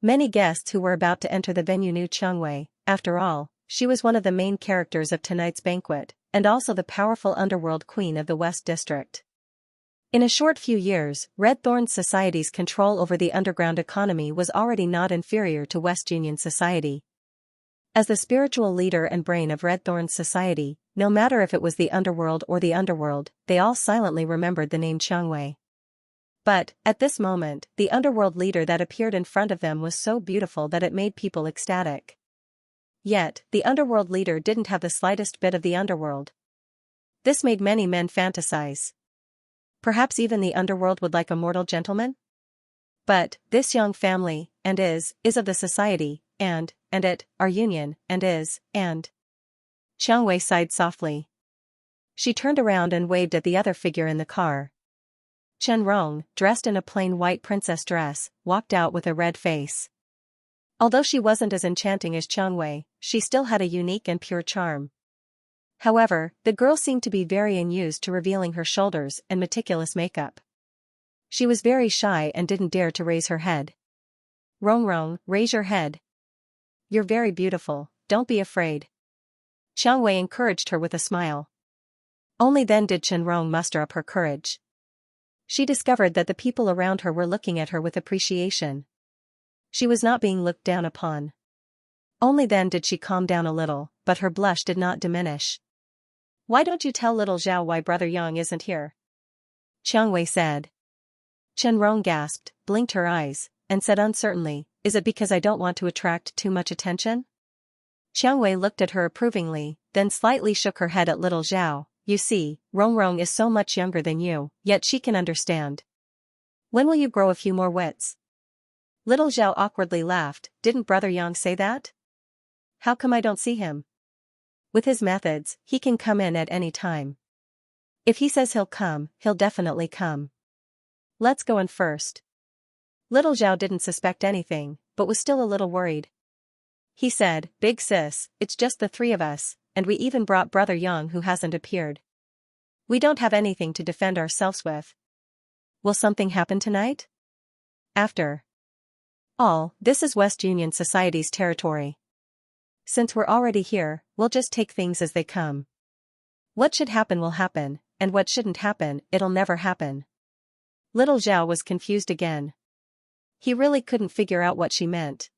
Many guests who were about to enter the venue knew Chengwei. After all, she was one of the main characters of tonight's banquet, and also the powerful underworld queen of the West District. In a short few years, Red Thorn's society's control over the underground economy was already not inferior to West Union society. As the spiritual leader and brain of Red Thorn's society, no matter if it was the underworld or the underworld, they all silently remembered the name Chengwei. But, at this moment, the underworld leader that appeared in front of them was so beautiful that it made people ecstatic. Yet, the underworld leader didn't have the slightest bit of the underworld. This made many men fantasize. Perhaps even the underworld would like a mortal gentleman? But, this young family, and is of the society, and it, our union, and Chengwei sighed softly. She turned around and waved at the other figure in the car. Chen Rong, dressed in a plain white princess dress, walked out with a red face. Although she wasn't as enchanting as Xianxia, she still had a unique and pure charm. However, the girl seemed to be very unused to revealing her shoulders and meticulous makeup. She was very shy and didn't dare to raise her head. Rong, raise your head. You're very beautiful, don't be afraid. Xianxia encouraged her with a smile. Only then did Rong muster up her courage. She discovered that the people around her were looking at her with appreciation. She was not being looked down upon. Only then did she calm down a little, but her blush did not diminish. Why don't you tell little Zhao why Brother Yang isn't here? Xianxia said. Rong gasped, blinked her eyes, and said uncertainly, is it because I don't want to attract too much attention? Xianxia looked at her approvingly, then slightly shook her head at little Zhao. You see, Rong is so much younger than you, yet she can understand. When will you grow a few more wits? Little Zhao awkwardly laughed, didn't Brother Yang say that? How come I don't see him? With his methods, he can come in at any time. If he says he'll come, he'll definitely come. Let's go in first. Little Zhao didn't suspect anything, but was still a little worried. He said, Big sis, it's just the three of us, and we even brought Brother Yang who hasn't appeared. We don't have anything to defend ourselves with. Will something happen tonight? After all, this is West Union Society's territory. Since we're already here, we'll just take things as they come. What should happen will happen, and what shouldn't happen, it'll never happen. Little Zhao was confused again. He really couldn't figure out what she meant.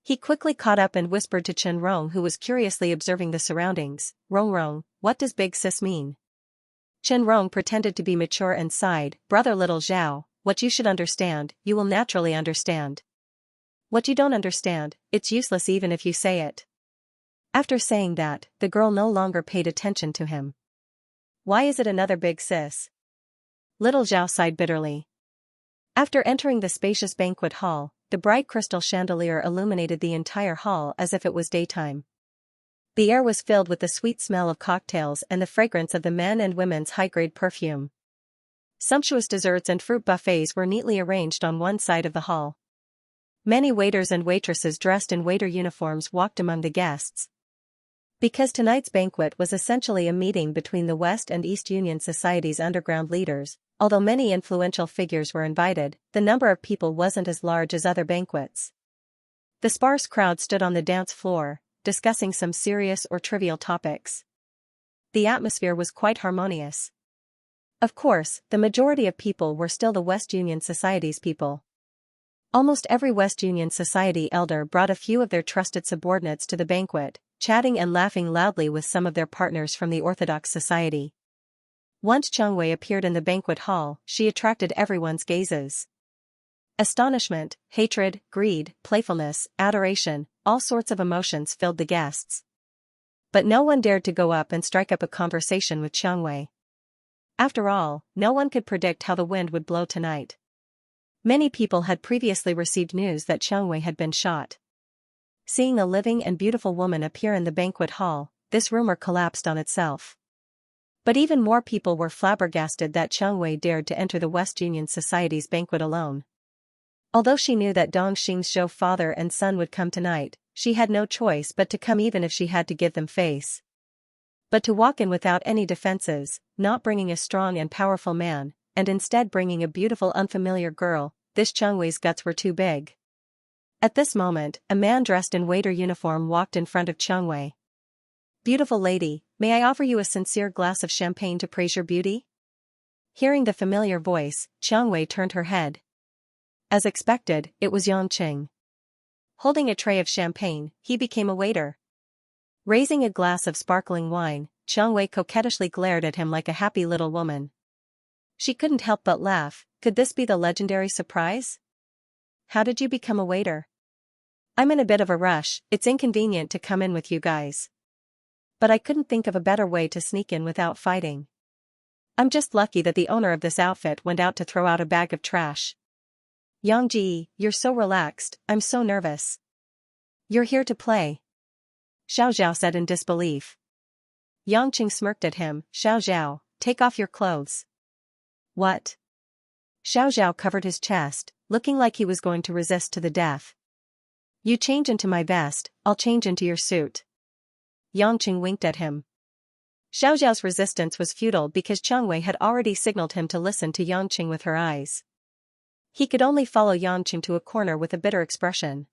He quickly caught up and whispered to Rong, who was curiously observing the surroundings, Rong, what does big sis mean? Rong pretended to be mature and sighed, Brother little Zhao, what you should understand, you will naturally understand. What you don't understand, it's useless even if you say it. After saying that, the girl no longer paid attention to him. Why is it another big sis? Little Zhao sighed bitterly. After entering the spacious banquet hall, the bright crystal chandelier illuminated the entire hall as if it was daytime. The air was filled with the sweet smell of cocktails and the fragrance of the men and women's high-grade perfume. Sumptuous desserts and fruit buffets were neatly arranged on one side of the hall. Many waiters and waitresses dressed in waiter uniforms walked among the guests. Because tonight's banquet was essentially a meeting between the West and East Union Society's underground leaders, although many influential figures were invited, the number of people wasn't as large as other banquets. The sparse crowd stood on the dance floor, discussing some serious or trivial topics. The atmosphere was quite harmonious. Of course, the majority of people were still the West Union Society's people. Almost every West Union Society elder brought a few of their trusted subordinates to the banquet, chatting and laughing loudly with some of their partners from the Orthodox Society. Once Xianxia appeared in the banquet hall, she attracted everyone's gazes. Astonishment, hatred, greed, playfulness, adoration, all sorts of emotions filled the guests. But no one dared to go up and strike up a conversation with Xianxia. After all, no one could predict how the wind would blow tonight. Many people had previously received news that Xianxia had been shot. Seeing a living and beautiful woman appear in the banquet hall, this rumor collapsed on itself. But even more people were flabbergasted that Xianxia dared to enter the West Union Society's banquet alone. Although she knew that Dong Xing's father and son would come tonight, she had no choice but to come even if she had to give them face. But to walk in without any defenses, not bringing a strong and powerful man, and instead bringing a beautiful unfamiliar girl, this Xianxia's guts were too big. At this moment, a man dressed in waiter uniform walked in front of Xianxia. Beautiful lady, may I offer you a sincere glass of champagne to praise your beauty? Hearing the familiar voice, Xianxia turned her head. As expected, it was Yangqing. Holding a tray of champagne, he became a waiter. Raising a glass of sparkling wine, Xianxia coquettishly glared at him like a happy little woman. She couldn't help but laugh. Could this be the legendary surprise? How did you become a waiter? I'm in a bit of a rush, it's inconvenient to come in with you guys. But I couldn't think of a better way to sneak in without fighting. I'm just lucky that the owner of this outfit went out to throw out a bag of trash. Yangji, you're so relaxed, I'm so nervous. You're here to play. Xiao Zhao said in disbelief. Yangqing smirked at him. Xiao Zhao, take off your clothes. What? Xiao Zhao covered his chest, looking like he was going to resist to the death. You change into my vest, I'll change into your suit. Yangqing winked at him. Xiaoxiao's resistance was futile because Changwei had already signaled him to listen to Yangqing with her eyes. He could only follow Yangqing to a corner with a bitter expression.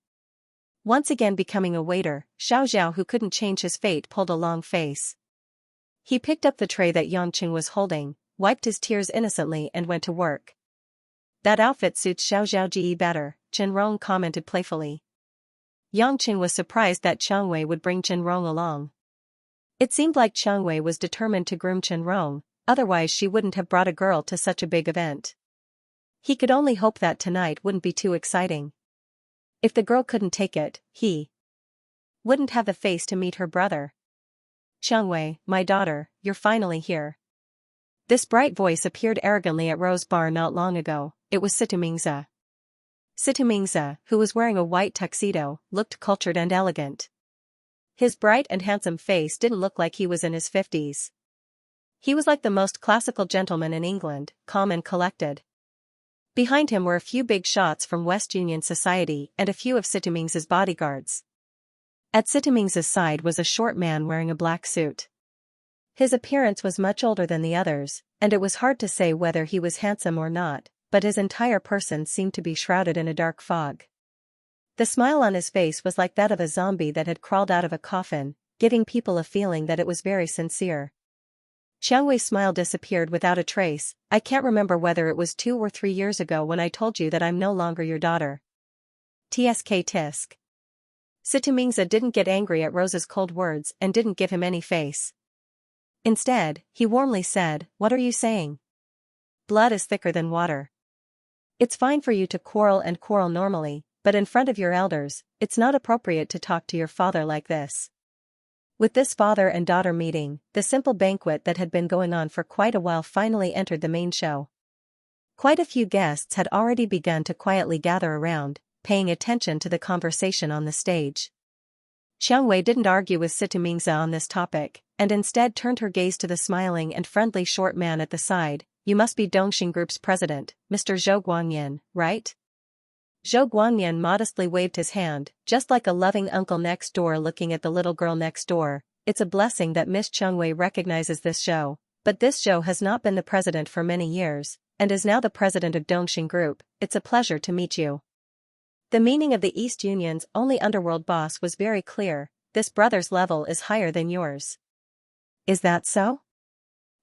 Once again becoming a waiter, Xiaoxiao, who couldn't change his fate, pulled a long face. He picked up the tray that Yangqing was holding, wiped his tears innocently and went to work. That outfit suits Xiaoxiao better, Chenrong commented playfully. Yangqing was surprised that Changwei would bring Chenrong along. It seemed like Changwei was determined to groom Chenrong, otherwise she wouldn't have brought a girl to such a big event. He could only hope that tonight wouldn't be too exciting. If the girl couldn't take it, he wouldn't have the face to meet her brother. Changwei, my daughter, you're finally here. This bright voice appeared arrogantly at Rose Bar not long ago. It was Situmingza. Situmingza, who was wearing a white tuxedo, looked cultured and elegant. His bright and handsome face didn't look like he was in his 50s. He was like the most classical gentleman in England, calm and collected. Behind him were a few big shots from West Union Society and a few of Situmingza's bodyguards. At Situmingza's side was a short man wearing a black suit. His appearance was much older than the others, and it was hard to say whether he was handsome or not, but his entire person seemed to be shrouded in a dark fog. The smile on his face was like that of a zombie that had crawled out of a coffin, giving people a feeling that it was very sincere. Changwei's smile disappeared without a trace. I can't remember whether it was 2 or 3 years ago when I told you that I'm no longer your daughter. Tsk tisk. Situmingza didn't get angry at Rose's cold words and didn't give him any face. Instead, he warmly said, "What are you saying? Blood is thicker than water. It's fine for you to quarrel and quarrel normally, but in front of your elders, it's not appropriate to talk to your father like this." With this father and daughter meeting, the simple banquet that had been going on for quite a while finally entered the main show. Quite a few guests had already begun to quietly gather around, paying attention to the conversation on the stage. Changwei didn't argue with Situmingza on this topic, and instead turned her gaze to the smiling and friendly short man at the side. You must be Dongxing Group's president, Mr. Zhou Guangyan, right? Zhou Guangyan modestly waved his hand, just like a loving uncle next door looking at the little girl next door. It's a blessing that Miss Changwei recognizes this Zhou, but this Zhou has not been the president for many years, and is now the president of Dongxing Group. It's a pleasure to meet you. The meaning of the East Union's only underworld boss was very clear. This brother's level is higher than yours. Is that so?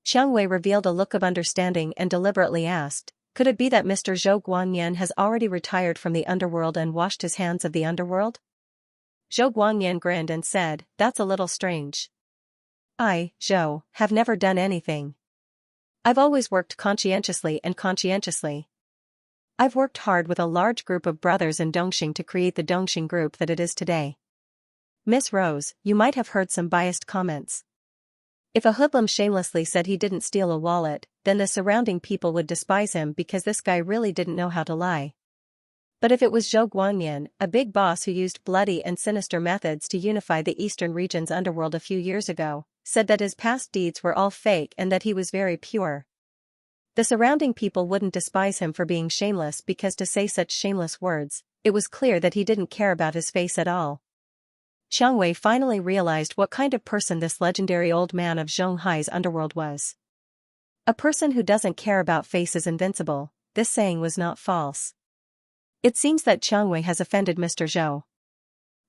Changwei revealed a look of understanding and deliberately asked, could it be that Mr. Zhou Guangyan has already retired from the underworld and washed his hands of the underworld? Zhou Guangyan grinned and said, that's a little strange. I, Zhou, have never done anything. I've always worked conscientiously and conscientiously. I've worked hard with a large group of brothers in Dongxing to create the Dongxing Group that it is today. Miss Rose, you might have heard some biased comments. If a hoodlum shamelessly said he didn't steal a wallet, then the surrounding people would despise him because this guy really didn't know how to lie. But if it was Zhou Guangyan, a big boss who used bloody and sinister methods to unify the eastern region's underworld a few years ago, said that his past deeds were all fake and that he was very pure, the surrounding people wouldn't despise him for being shameless because to say such shameless words, it was clear that he didn't care about his face at all. Changwei finally realized what kind of person this legendary old man of Zhonghai's underworld was. A person who doesn't care about face is invincible. This saying was not false. It seems that Changwei has offended Mr. Zhou.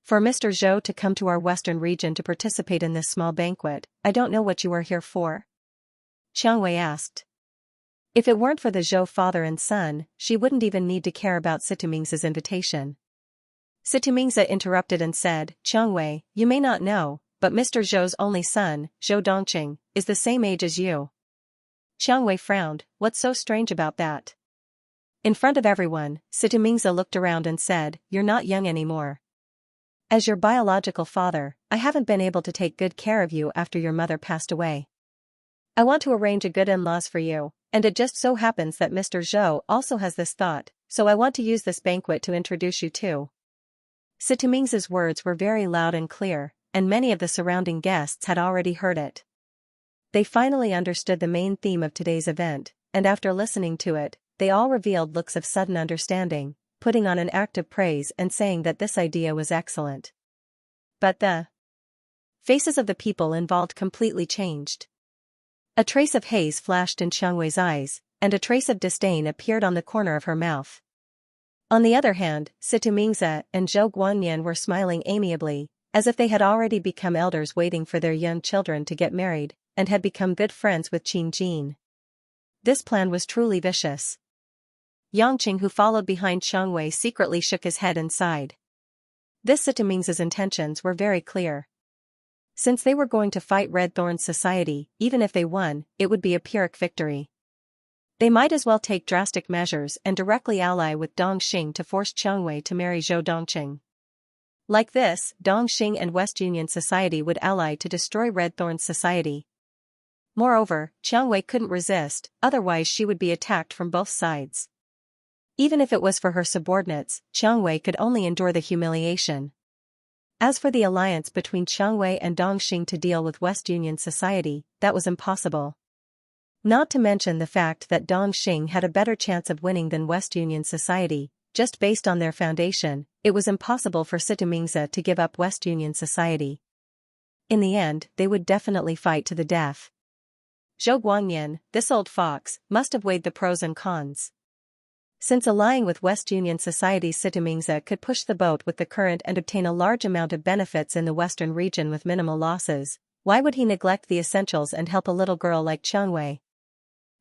For Mr. Zhou to come to our western region to participate in this small banquet, I don't know what you are here for. Changwei asked. If it weren't for the Zhou father and son, she wouldn't even need to care about Situmingza's invitation. Situmingza interrupted and said, Changwei, you may not know, but Mr. Zhou's only son, Zhou Dongqing, is the same age as you. Changwei frowned, what's so strange about that? In front of everyone, Situmingza looked around and said, you're not young anymore. As your biological father, I haven't been able to take good care of you after your mother passed away. I want to arrange a good in-laws for you, and it just so happens that Mr. Zhou also has this thought, so I want to use this banquet to introduce you to. Situmingza's words were very loud and clear, and many of the surrounding guests had already heard it. They finally understood the main theme of today's event, and after listening to it, they all revealed looks of sudden understanding. putting on an act of praise and saying that this idea was excellent. But the faces of the people involved completely changed. A trace of haze flashed in Xiangwei's eyes, and a trace of disdain appeared on the corner of her mouth. On the other hand, Situmingza and Zhou Guanyan were smiling amiably, as if they had already become elders waiting for their young children to get married, and had become good friends with Qin Jin. This plan was truly vicious. Yangqing, who followed behind Xiangwei, secretly shook his head and sighed. This Situmingza's intentions were very clear. Since they were going to fight Red Thorn's society, even if they won, it would be a Pyrrhic victory. They might as well take drastic measures and directly ally with Dongxing to force Xiangwei to marry Zhou Dongqing. Like this, Dongxing and West Union Society would ally to destroy Red Thorn's society. Moreover, Xiangwei couldn't resist, otherwise she would be attacked from both sides. Even if it was for her subordinates, Xiangwei could only endure the humiliation. As for the alliance between Xiangwei and Dongxing to deal with West Union Society, that was impossible. Not to mention the fact that Dongxing had a better chance of winning than West Union Society, just based on their foundation, it was impossible for Situmingza to give up West Union Society. In the end, they would definitely fight to the death. Zhou Guanyan, this old fox, must have weighed the pros and cons. Since allying with West Union Society, Situmingza could push the boat with the current and obtain a large amount of benefits in the western region with minimal losses. Why would he neglect the essentials and help a little girl like Xiangwei?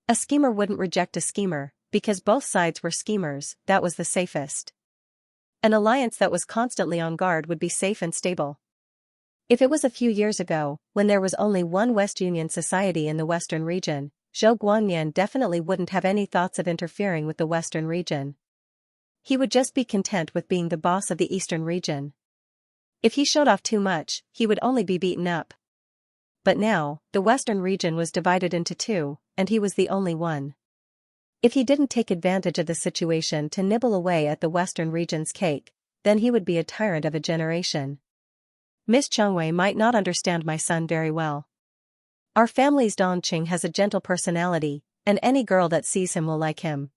A schemer wouldn't reject a schemer, because both sides were schemers. That was the safest. An alliance that was constantly on guard would be safe and stable. If it was a few years ago, when there was only one West Union Society in the western region, Zhou Guanyan definitely wouldn't have any thoughts of interfering with the western region. He would just be content with being the boss of the eastern region. If he showed off too much, he would only be beaten up. But now, the western region was divided into two, and he was the only one. If he didn't take advantage of the situation to nibble away at the western region's cake, then he would be a tyrant of a generation. Miss Xiangwei might not understand my son very well. Our family's Dongqing has a gentle personality, and any girl that sees him will like him.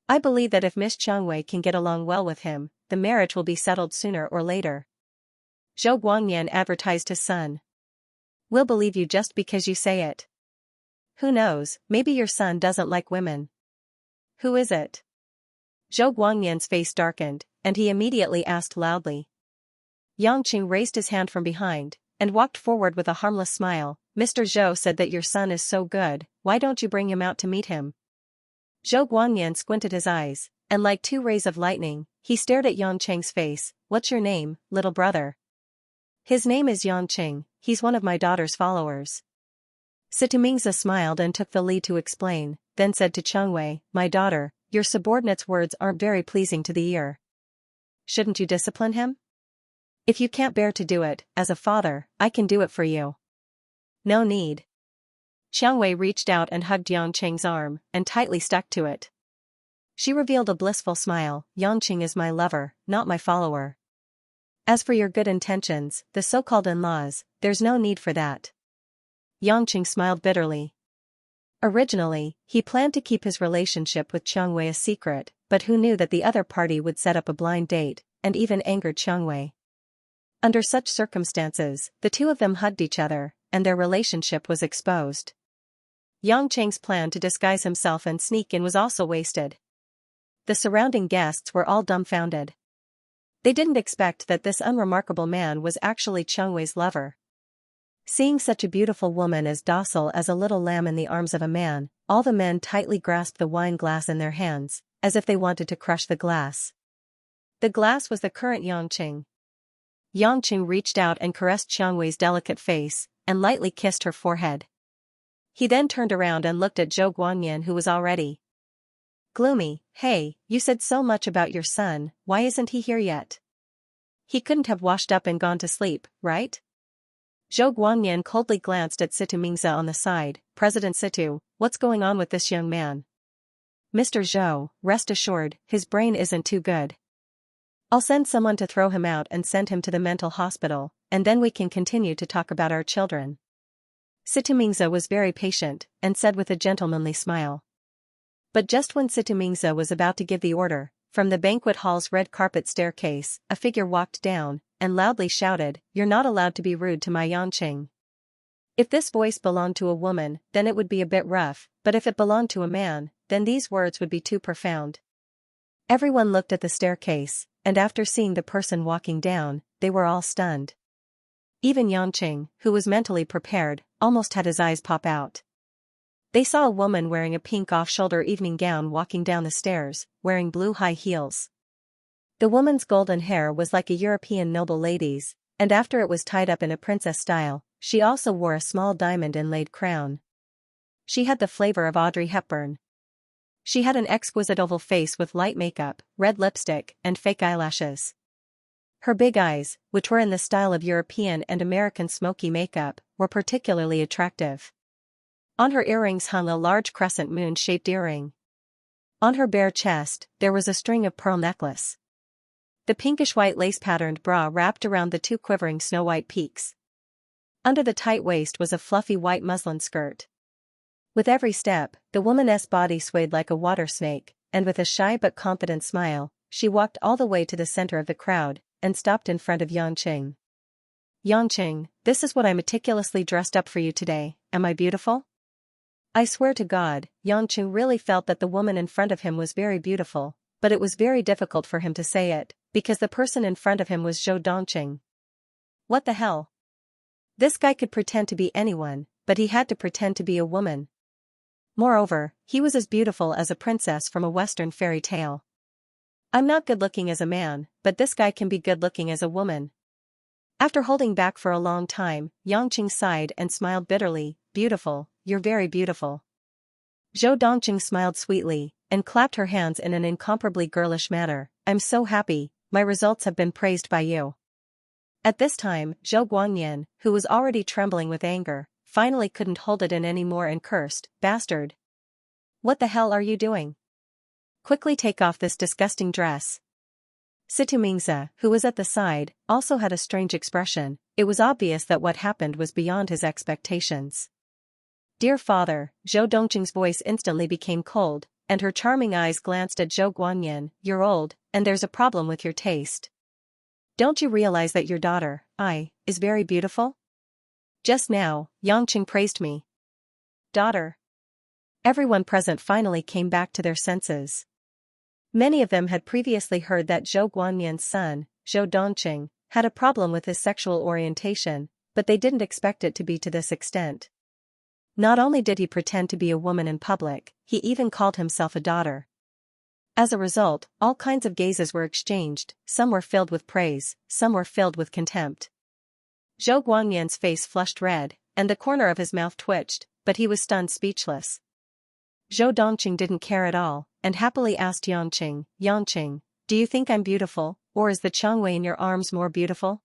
I believe that if Miss Xiangwei can get along well with him, the marriage will be settled sooner or later. Zhou Guanyan advertised his son. We'll believe you just because you say it. Who knows, maybe your son doesn't like women. Who is it? Zhou Guangyan's face darkened, and he immediately asked loudly. Yangqing raised his hand from behind, and walked forward with a harmless smile. Mr. Zhou said that your son is so good, why don't you bring him out to meet him? Zhou Guanyan squinted his eyes, and like two rays of lightning, he stared at Yangqing's face. What's your name, little brother? His name is Yangqing, he's one of my daughter's followers. Situmingza smiled and took the lead to explain, then said to Xiangwei, my daughter, your subordinate's words aren't very pleasing to the ear. Shouldn't you discipline him? If you can't bear to do it, as a father, I can do it for you. No need. Xiangwei reached out and hugged Yangqing's arm, and tightly stuck to it. She revealed a blissful smile. Yangqing is my lover, not my follower. As for your good intentions, the so-called in-laws, there's no need for that. Yangqing smiled bitterly. Originally, he planned to keep his relationship with Xiangwei a secret, but who knew that the other party would set up a blind date, and even angered Xiangwei. Under such circumstances, the two of them hugged each other, and their relationship was exposed. Yangqing's plan to disguise himself and sneak in was also wasted. The surrounding guests were all dumbfounded. They didn't expect that this unremarkable man was actually Xiangwei's lover. Seeing such a beautiful woman as docile as a little lamb in the arms of a man, all the men tightly grasped the wine glass in their hands, as if they wanted to crush the glass. The glass was the current Yangqing. Yangqing reached out and caressed Xiangwei's delicate face, and lightly kissed her forehead. He then turned around and looked at Zhou Guanyan, who was already gloomy. Hey, you said so much about your son, why isn't he here yet? He couldn't have washed up and gone to sleep, right? Zhou Guanyan coldly glanced at Situmingza on the side. President Situ, what's going on with this young man? Mr. Zhou, rest assured, his brain isn't too good. I'll send someone to throw him out and send him to the mental hospital, and then we can continue to talk about our children. Situmingza was very patient, and said with a gentlemanly smile. But just when Situmingza was about to give the order, from the banquet hall's red carpet staircase, a figure walked down, and loudly shouted, "You're not allowed to be rude to my Yanqing." If this voice belonged to a woman, then it would be a bit rough, but if it belonged to a man, then these words would be too profound. Everyone looked at the staircase, and after seeing the person walking down, they were all stunned. Even Yanqing, who was mentally prepared, almost had his eyes pop out. They saw a woman wearing a pink off-shoulder evening gown walking down the stairs, wearing blue high heels. The woman's golden hair was like a European noble lady's, and after it was tied up in a princess style, she also wore a small diamond-inlaid crown. She had the flavor of Audrey Hepburn. She had an exquisite oval face with light makeup, red lipstick, and fake eyelashes. Her big eyes, which were in the style of European and American smoky makeup, were particularly attractive. On her earrings hung a large crescent moon-shaped earring. On her bare chest, there was a string of pearl necklace. The pinkish-white lace-patterned bra wrapped around the two quivering snow-white peaks. Under the tight waist was a fluffy white muslin skirt. With every step, the woman's body swayed like a water snake, and with a shy but confident smile, she walked all the way to the center of the crowd, and stopped in front of Yanqing. "Yanqing, this is what I meticulously dressed up for you today, am I beautiful?" I swear to God, Yanqing really felt that the woman in front of him was very beautiful, but it was very difficult for him to say it, because the person in front of him was Zhou Dongqing. What the hell? This guy could pretend to be anyone, but he had to pretend to be a woman. Moreover, he was as beautiful as a princess from a Western fairy tale. I'm not good-looking as a man, but this guy can be good-looking as a woman. After holding back for a long time, Yanqing sighed and smiled bitterly. "Beautiful, you're very beautiful." Zhou Dongqing smiled sweetly, and clapped her hands in an incomparably girlish manner. "I'm so happy, my results have been praised by you." At this time, Zhou Guangyan, who was already trembling with anger, finally couldn't hold it in any more and cursed, "Bastard! What the hell are you doing? Quickly take off this disgusting dress." Situmingza, who was at the side, also had a strange expression. It was obvious that what happened was beyond his expectations. "Dear father," Zhou Dongqing's voice instantly became cold, and her charming eyes glanced at Zhou Guanyin. "You're old, and there's a problem with your taste. Don't you realize that your daughter, is very beautiful? Just now, Yanqing praised me." Daughter. Everyone present finally came back to their senses. Many of them had previously heard that Zhou Guanyan's son, Zhou Dongqing, had a problem with his sexual orientation, but they didn't expect it to be to this extent. Not only did he pretend to be a woman in public, he even called himself a daughter. As a result, all kinds of gazes were exchanged, some were filled with praise, some were filled with contempt. Zhou Guangyan's face flushed red, and the corner of his mouth twitched, but he was stunned speechless. Zhou Dongqing didn't care at all, and happily asked Yanqing, "Yanqing, do you think I'm beautiful, or is the Changwei in your arms more beautiful?"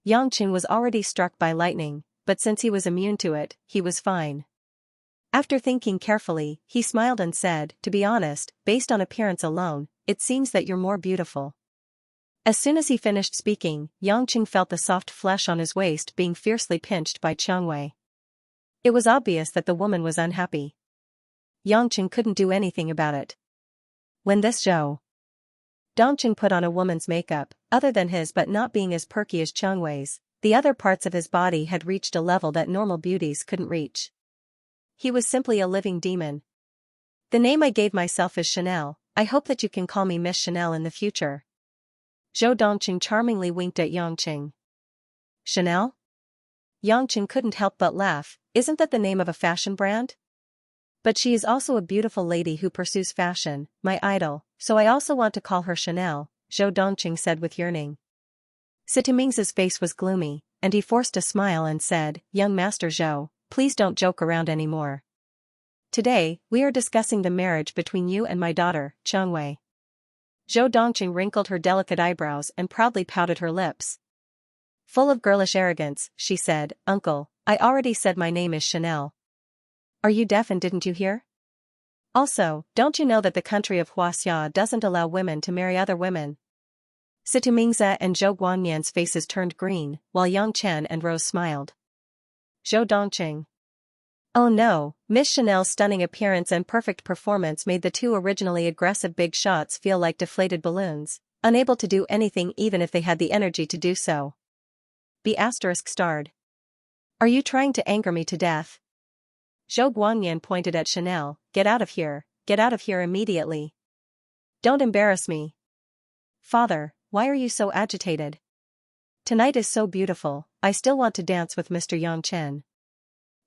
Yanqing was already struck by lightning, but since he was immune to it, he was fine. After thinking carefully, he smiled and said, "To be honest, based on appearance alone, it seems that you're more beautiful." As soon as he finished speaking, Yanqing felt the soft flesh on his waist being fiercely pinched by Changwei. It was obvious that the woman was unhappy. Yanqing couldn't do anything about it. When this Zhou Dongqing put on a woman's makeup, other than his but not being as perky as Changwei's, the other parts of his body had reached a level that normal beauties couldn't reach. He was simply a living demon. "The name I gave myself is Chanel, I hope that you can call me Miss Chanel in the future." Zhou Dongqing charmingly winked at Yanqing. "Chanel?" Yanqing couldn't help but laugh. "Isn't that the name of a fashion brand? But she is also a beautiful lady who pursues fashion, my idol, so I also want to call her Chanel," Zhou Dongqing said with yearning. Situmingza's face was gloomy, and he forced a smile and said, "Young Master Zhou, please don't joke around anymore. Today, we are discussing the marriage between you and my daughter, Changwei." Zhou Dongqing wrinkled her delicate eyebrows and proudly pouted her lips. Full of girlish arrogance, she said, "Uncle, I already said my name is Chanel. Are you deaf and didn't you hear? Also, don't you know that the country of Huaxia doesn't allow women to marry other women?" Situmingza and Zhou Guanyan's faces turned green, while Yang Chen and Rose smiled. Zhou Dongqing. Oh no, Miss Chanel's stunning appearance and perfect performance made the two originally aggressive big shots feel like deflated balloons, unable to do anything even if they had the energy to do so. B** starred. Are you trying to anger me to death? Zhou Guangyan pointed at Chanel. Get out of here immediately. Don't embarrass me. Father, why are you so agitated? Tonight is so beautiful, I still want to dance with Mr. Yang Chen.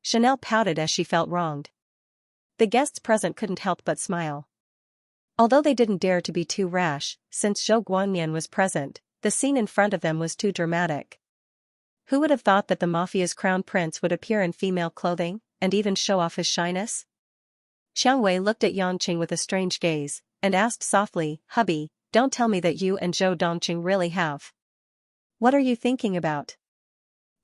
Chanel pouted as she felt wronged. The guests present couldn't help but smile. Although they didn't dare to be too rash, since Zhou Guangyan was present, the scene in front of them was too dramatic. Who would have thought that the mafia's crown prince would appear in female clothing, and even show off his shyness? Qiang Wei looked at Yang Qing with a strange gaze, and asked softly, Hubby, don't tell me that you and Zhou Dongqing really have. What are you thinking about?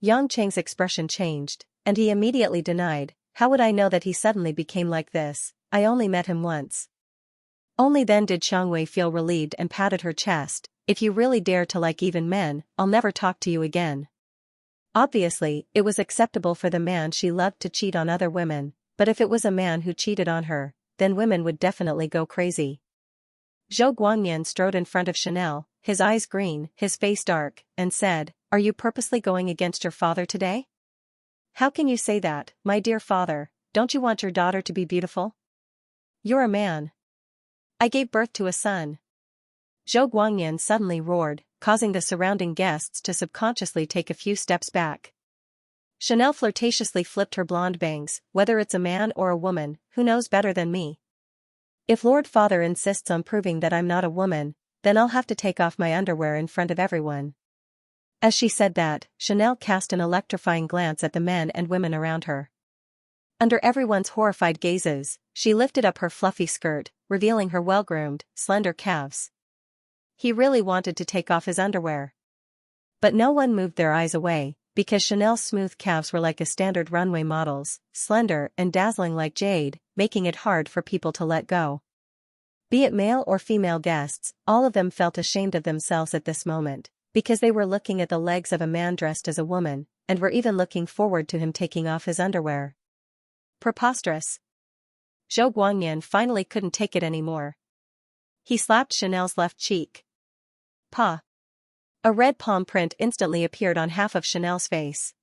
Yang Qing's expression changed, and he immediately denied. How would I know that he suddenly became like this? I only met him once. Only then did Qiang Wei feel relieved and patted her chest. If you really dare to like even men, I'll never talk to you again. Obviously, it was acceptable for the man she loved to cheat on other women, but if it was a man who cheated on her, then women would definitely go crazy. Zhou Guangyan strode in front of Chanel, his eyes green, his face dark, and said, Are you purposely going against your father today? How can you say that, my dear father? Don't you want your daughter to be beautiful? You're a man. I gave birth to a son. Zhou Guangyan suddenly roared, causing the surrounding guests to subconsciously take a few steps back. Chanel flirtatiously flipped her blonde bangs. Whether it's a man or a woman, who knows better than me? If Lord Father insists on proving that I'm not a woman, then I'll have to take off my underwear in front of everyone. As she said that, Chanel cast an electrifying glance at the men and women around her. Under everyone's horrified gazes, she lifted up her fluffy skirt, revealing her well-groomed, slender calves. He really wanted to take off his underwear. But no one moved their eyes away, because Chanel's smooth calves were like a standard runway model's, slender and dazzling like jade, making it hard for people to let go. Be it male or female guests, all of them felt ashamed of themselves at this moment, because they were looking at the legs of a man dressed as a woman, and were even looking forward to him taking off his underwear. Preposterous. Zhou Guangyan finally couldn't take it anymore. He slapped Chanel's left cheek. Pa. A red palm print instantly appeared on half of Chanel's face.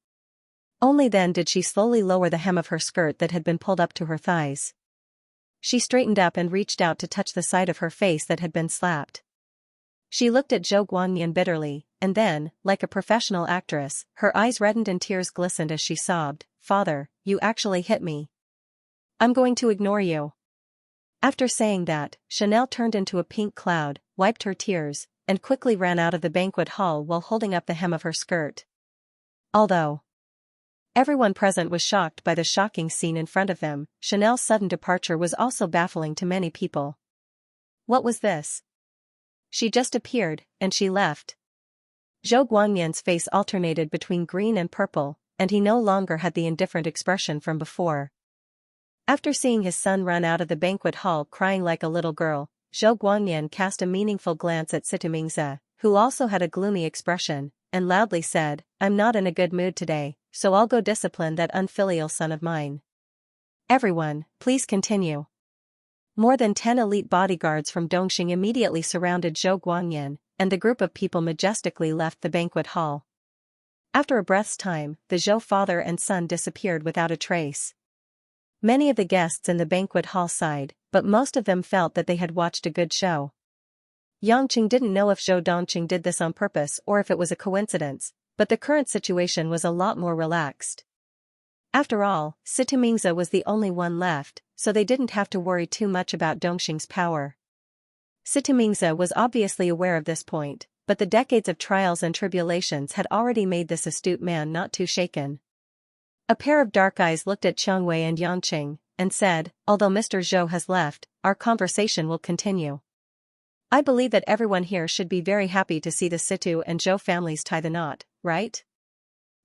Only then did she slowly lower the hem of her skirt that had been pulled up to her thighs. She straightened up and reached out to touch the side of her face that had been slapped. She looked at Zhou Guangyan bitterly, and then, like a professional actress, her eyes reddened and tears glistened as she sobbed, Father, you actually hit me. I'm going to ignore you. After saying that, Chanel turned into a pink cloud, wiped her tears, and quickly ran out of the banquet hall while holding up the hem of her skirt. Although everyone present was shocked by the shocking scene in front of them, Chanel's sudden departure was also baffling to many people. What was this? She just appeared, and she left. Zhou Guangyan's face alternated between green and purple, and he no longer had the indifferent expression from before. After seeing his son run out of the banquet hall crying like a little girl, Zhou Guangyan cast a meaningful glance at Xianxia, who also had a gloomy expression, and loudly said, I'm not in a good mood today, so I'll go discipline that unfilial son of mine. Everyone, please continue. More than 10 elite bodyguards from Dongxing immediately surrounded Zhou Guangyan, and the group of people majestically left the banquet hall. After a breath's time, the Zhou father and son disappeared without a trace. Many of the guests in the banquet hall sighed, but most of them felt that they had watched a good show. Yang Qing didn't know if Zhou Dongqing did this on purpose or if it was a coincidence, but the current situation was a lot more relaxed. After all, Xianxia was the only one left, so they didn't have to worry too much about Dongxing's power. Xianxia was obviously aware of this point, but the decades of trials and tribulations had already made this astute man not too shaken. A pair of dark eyes looked at Qiang Wei and Yang Qing, and said, although Mr. Zhou has left, our conversation will continue. I believe that everyone here should be very happy to see the Situ and Zhou families tie the knot, right?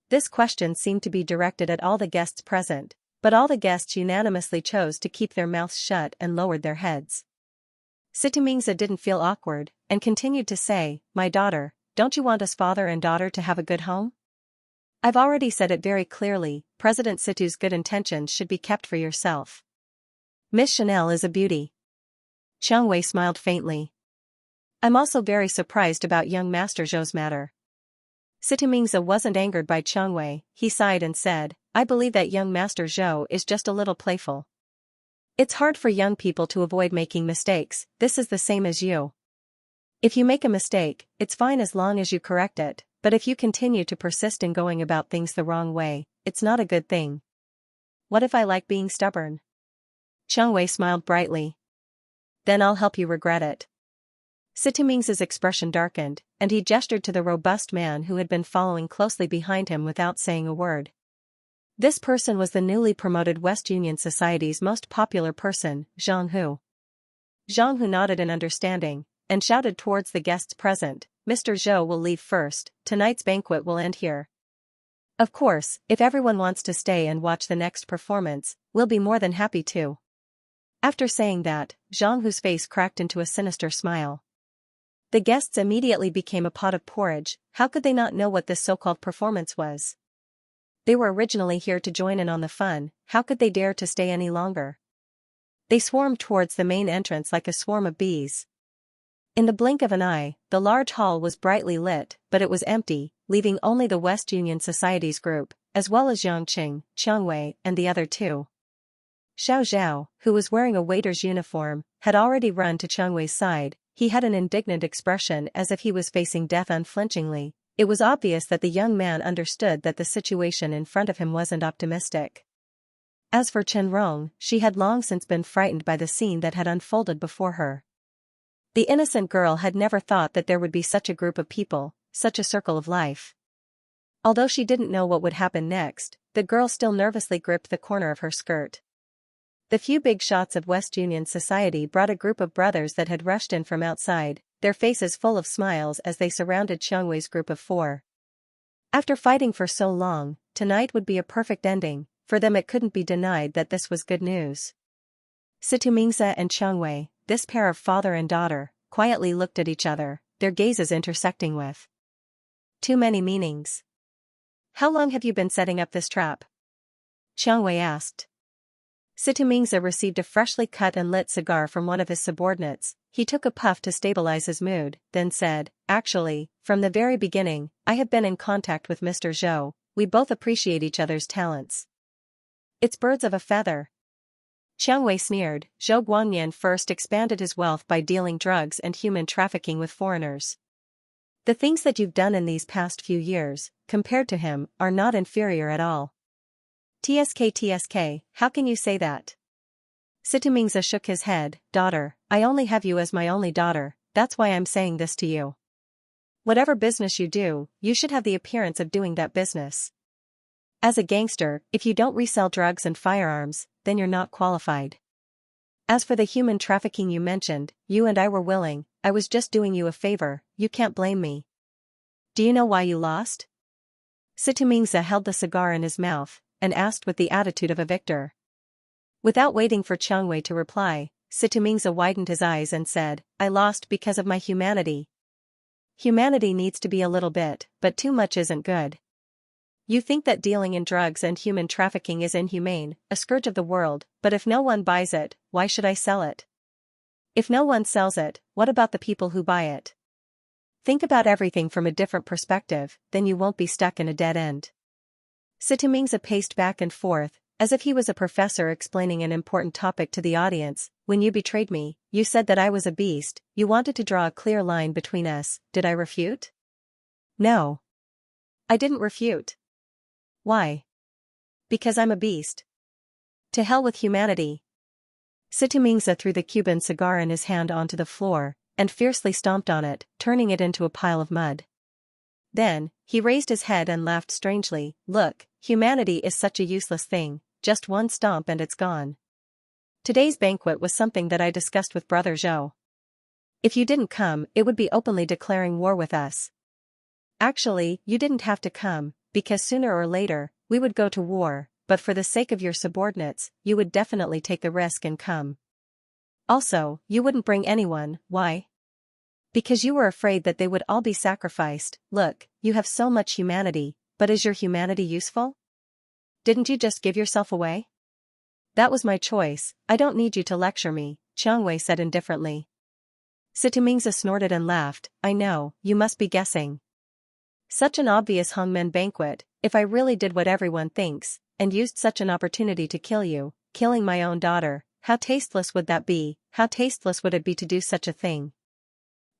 This question seemed to be directed at all the guests present, but all the guests unanimously chose to keep their mouths shut and lowered their heads. Xianxia didn't feel awkward, and continued to say, My daughter, don't you want us father and daughter to have a good home? I've already said it very clearly, President Situ's good intentions should be kept for yourself. Miss Chanel is a beauty. Xiang Wei smiled faintly. I'm also very surprised about young Master Zhou's matter. Situ Mingzi wasn't angered by Xiang Wei, he sighed and said, I believe that young Master Zhou is just a little playful. It's hard for young people to avoid making mistakes, this is the same as you. If you make a mistake, it's fine as long as you correct it, but if you continue to persist in going about things the wrong way, it's not a good thing. What if I like being stubborn? Xiang Wei smiled brightly. Then I'll help you regret it. Situ Mingzi's expression darkened, and he gestured to the robust man who had been following closely behind him without saying a word. This person was the newly promoted West Union Society's most popular person, Zhang Hu. Zhang Hu nodded in understanding, and shouted towards the guests present, Mr. Zhou will leave first, tonight's banquet will end here. Of course, if everyone wants to stay and watch the next performance, we'll be more than happy to. After saying that, Zhang Hu's face cracked into a sinister smile. The guests immediately became a pot of porridge, how could they not know what this so-called performance was? They were originally here to join in on the fun, how could they dare to stay any longer? They swarmed towards the main entrance like a swarm of bees. In the blink of an eye, the large hall was brightly lit, but it was empty, leaving only the West Union Society's group, as well as Yang Qing, Xiang Wei, and the other two. Xiao Zhao, who was wearing a waiter's uniform, had already run to Xiang Wei's side. He had an indignant expression as if he was facing death unflinchingly. It was obvious that the young man understood that the situation in front of him wasn't optimistic. As for Chen Rong, she had long since been frightened by the scene that had unfolded before her. The innocent girl had never thought that there would be such a group of people, such a circle of life. Although she didn't know what would happen next, the girl still nervously gripped the corner of her skirt. The few big shots of West Union Society brought a group of brothers that had rushed in from outside, their faces full of smiles as they surrounded Xiang Wei's group of 4. After fighting for so long, tonight would be a perfect ending, for them it couldn't be denied that this was good news. Situ Mingzi and Xiang Wei, this pair of father and daughter, quietly looked at each other, their gazes intersecting with too many meanings. How long have you been setting up this trap? Xiang Wei asked. Situ Mingzi received a freshly cut and lit cigar from one of his subordinates. He took a puff to stabilize his mood, then said, Actually, from the very beginning, I have been in contact with Mr. Zhou, we both appreciate each other's talents. It's birds of a feather. Xiang Wei sneered. Zhou Guangyan first expanded his wealth by dealing drugs and human trafficking with foreigners. The things that you've done in these past few years, compared to him, are not inferior at all. TSK, how can you say that? Situ Mingzi shook his head. Daughter, I only have you as my only daughter, that's why I'm saying this to you. Whatever business you do, you should have the appearance of doing that business. As a gangster, if you don't resell drugs and firearms, then you're not qualified. As for the human trafficking you mentioned, you and I were willing, I was just doing you a favor, you can't blame me. Do you know why you lost? Situ Mingzi held the cigar in his mouth, and asked with the attitude of a victor. Without waiting for Xiang Wei to reply, Situ Mingzi widened his eyes and said, I lost because of my humanity. Humanity needs to be a little bit, but too much isn't good. You think that dealing in drugs and human trafficking is inhumane, a scourge of the world, but if no one buys it, why should I sell it? If no one sells it, what about the people who buy it? Think about everything from a different perspective, then you won't be stuck in a dead end. Situ Mingzi paced back and forth, as if he was a professor explaining an important topic to the audience. When you betrayed me, you said that I was a beast, you wanted to draw a clear line between us, did I refute? No. I didn't refute. Why? Because I'm a beast. To hell with humanity. Situ Mingzi threw the Cuban cigar in his hand onto the floor, and fiercely stomped on it, turning it into a pile of mud. Then, he raised his head and laughed strangely. Look, humanity is such a useless thing, just one stomp and it's gone. Today's banquet was something that I discussed with Brother Zhou. If you didn't come, it would be openly declaring war with us. Actually, you didn't have to come, because sooner or later, we would go to war, but for the sake of your subordinates, you would definitely take the risk and come. Also, you wouldn't bring anyone, why? Because you were afraid that they would all be sacrificed. Look, you have so much humanity, But is your humanity useful? Didn't you just give yourself away? That was my choice, I don't need you to lecture me, Xianxia said indifferently. Situmingza snorted and laughed, I know, you must be guessing. Such an obvious hangmen banquet, if I really did what everyone thinks, and used such an opportunity to kill you, killing my own daughter, how tasteless would that be, how tasteless would it be to do such a thing?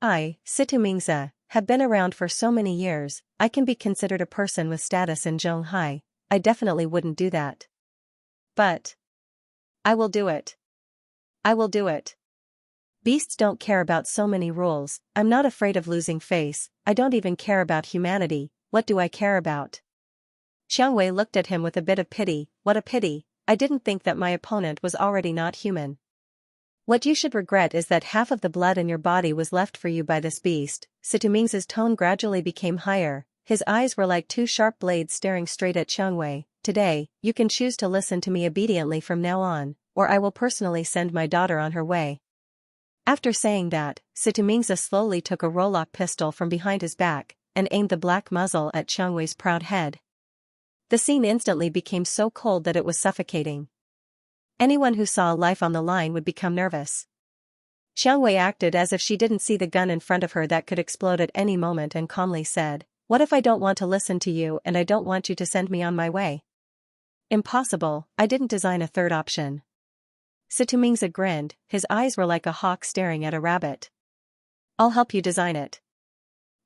I, Situmingza, have been around for so many years, I can be considered a person with status in Zhonghai, I definitely wouldn't do that. But I will do it. I will do it. Beasts don't care about so many rules, I'm not afraid of losing face, I don't even care about humanity, what do I care about? Xianxia looked at him with a bit of pity, what a pity, I didn't think that my opponent was already not human. What you should regret is that half of the blood in your body was left for you by this beast. Situmingza's tone gradually became higher, his eyes were like two sharp blades staring straight at Xianxia. Today, you can choose to listen to me obediently from now on, or I will personally send my daughter on her way. After saying that, Situmingza slowly took a Rolock pistol from behind his back, and aimed the black muzzle at Xianxia's proud head. The scene instantly became so cold that it was suffocating. Anyone who saw life on the line would become nervous. Xianxia acted as if she didn't see the gun in front of her that could explode at any moment and calmly said, what if I don't want to listen to you and I don't want you to send me on my way? Impossible, I didn't design a third option. Situmingza grinned, his eyes were like a hawk staring at a rabbit. I'll help you design it.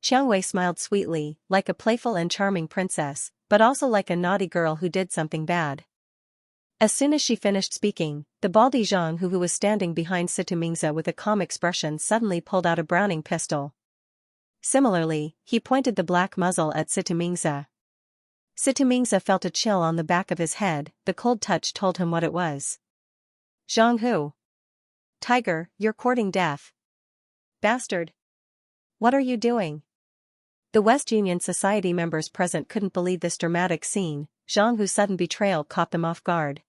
Xianxia smiled sweetly, like a playful and charming princess, but also like a naughty girl who did something bad. As soon as she finished speaking, the baldy Zhang who was standing behind Situmingza with a calm expression suddenly pulled out a Browning pistol. Similarly, he pointed the black muzzle at Situmingza. Situmingza felt a chill on the back of his head, the cold touch told him what it was. Zhang Hu. Tiger, you're courting death. Bastard. What are you doing? The West Union Society members present couldn't believe this dramatic scene. Zhang Hu's sudden betrayal caught them off guard.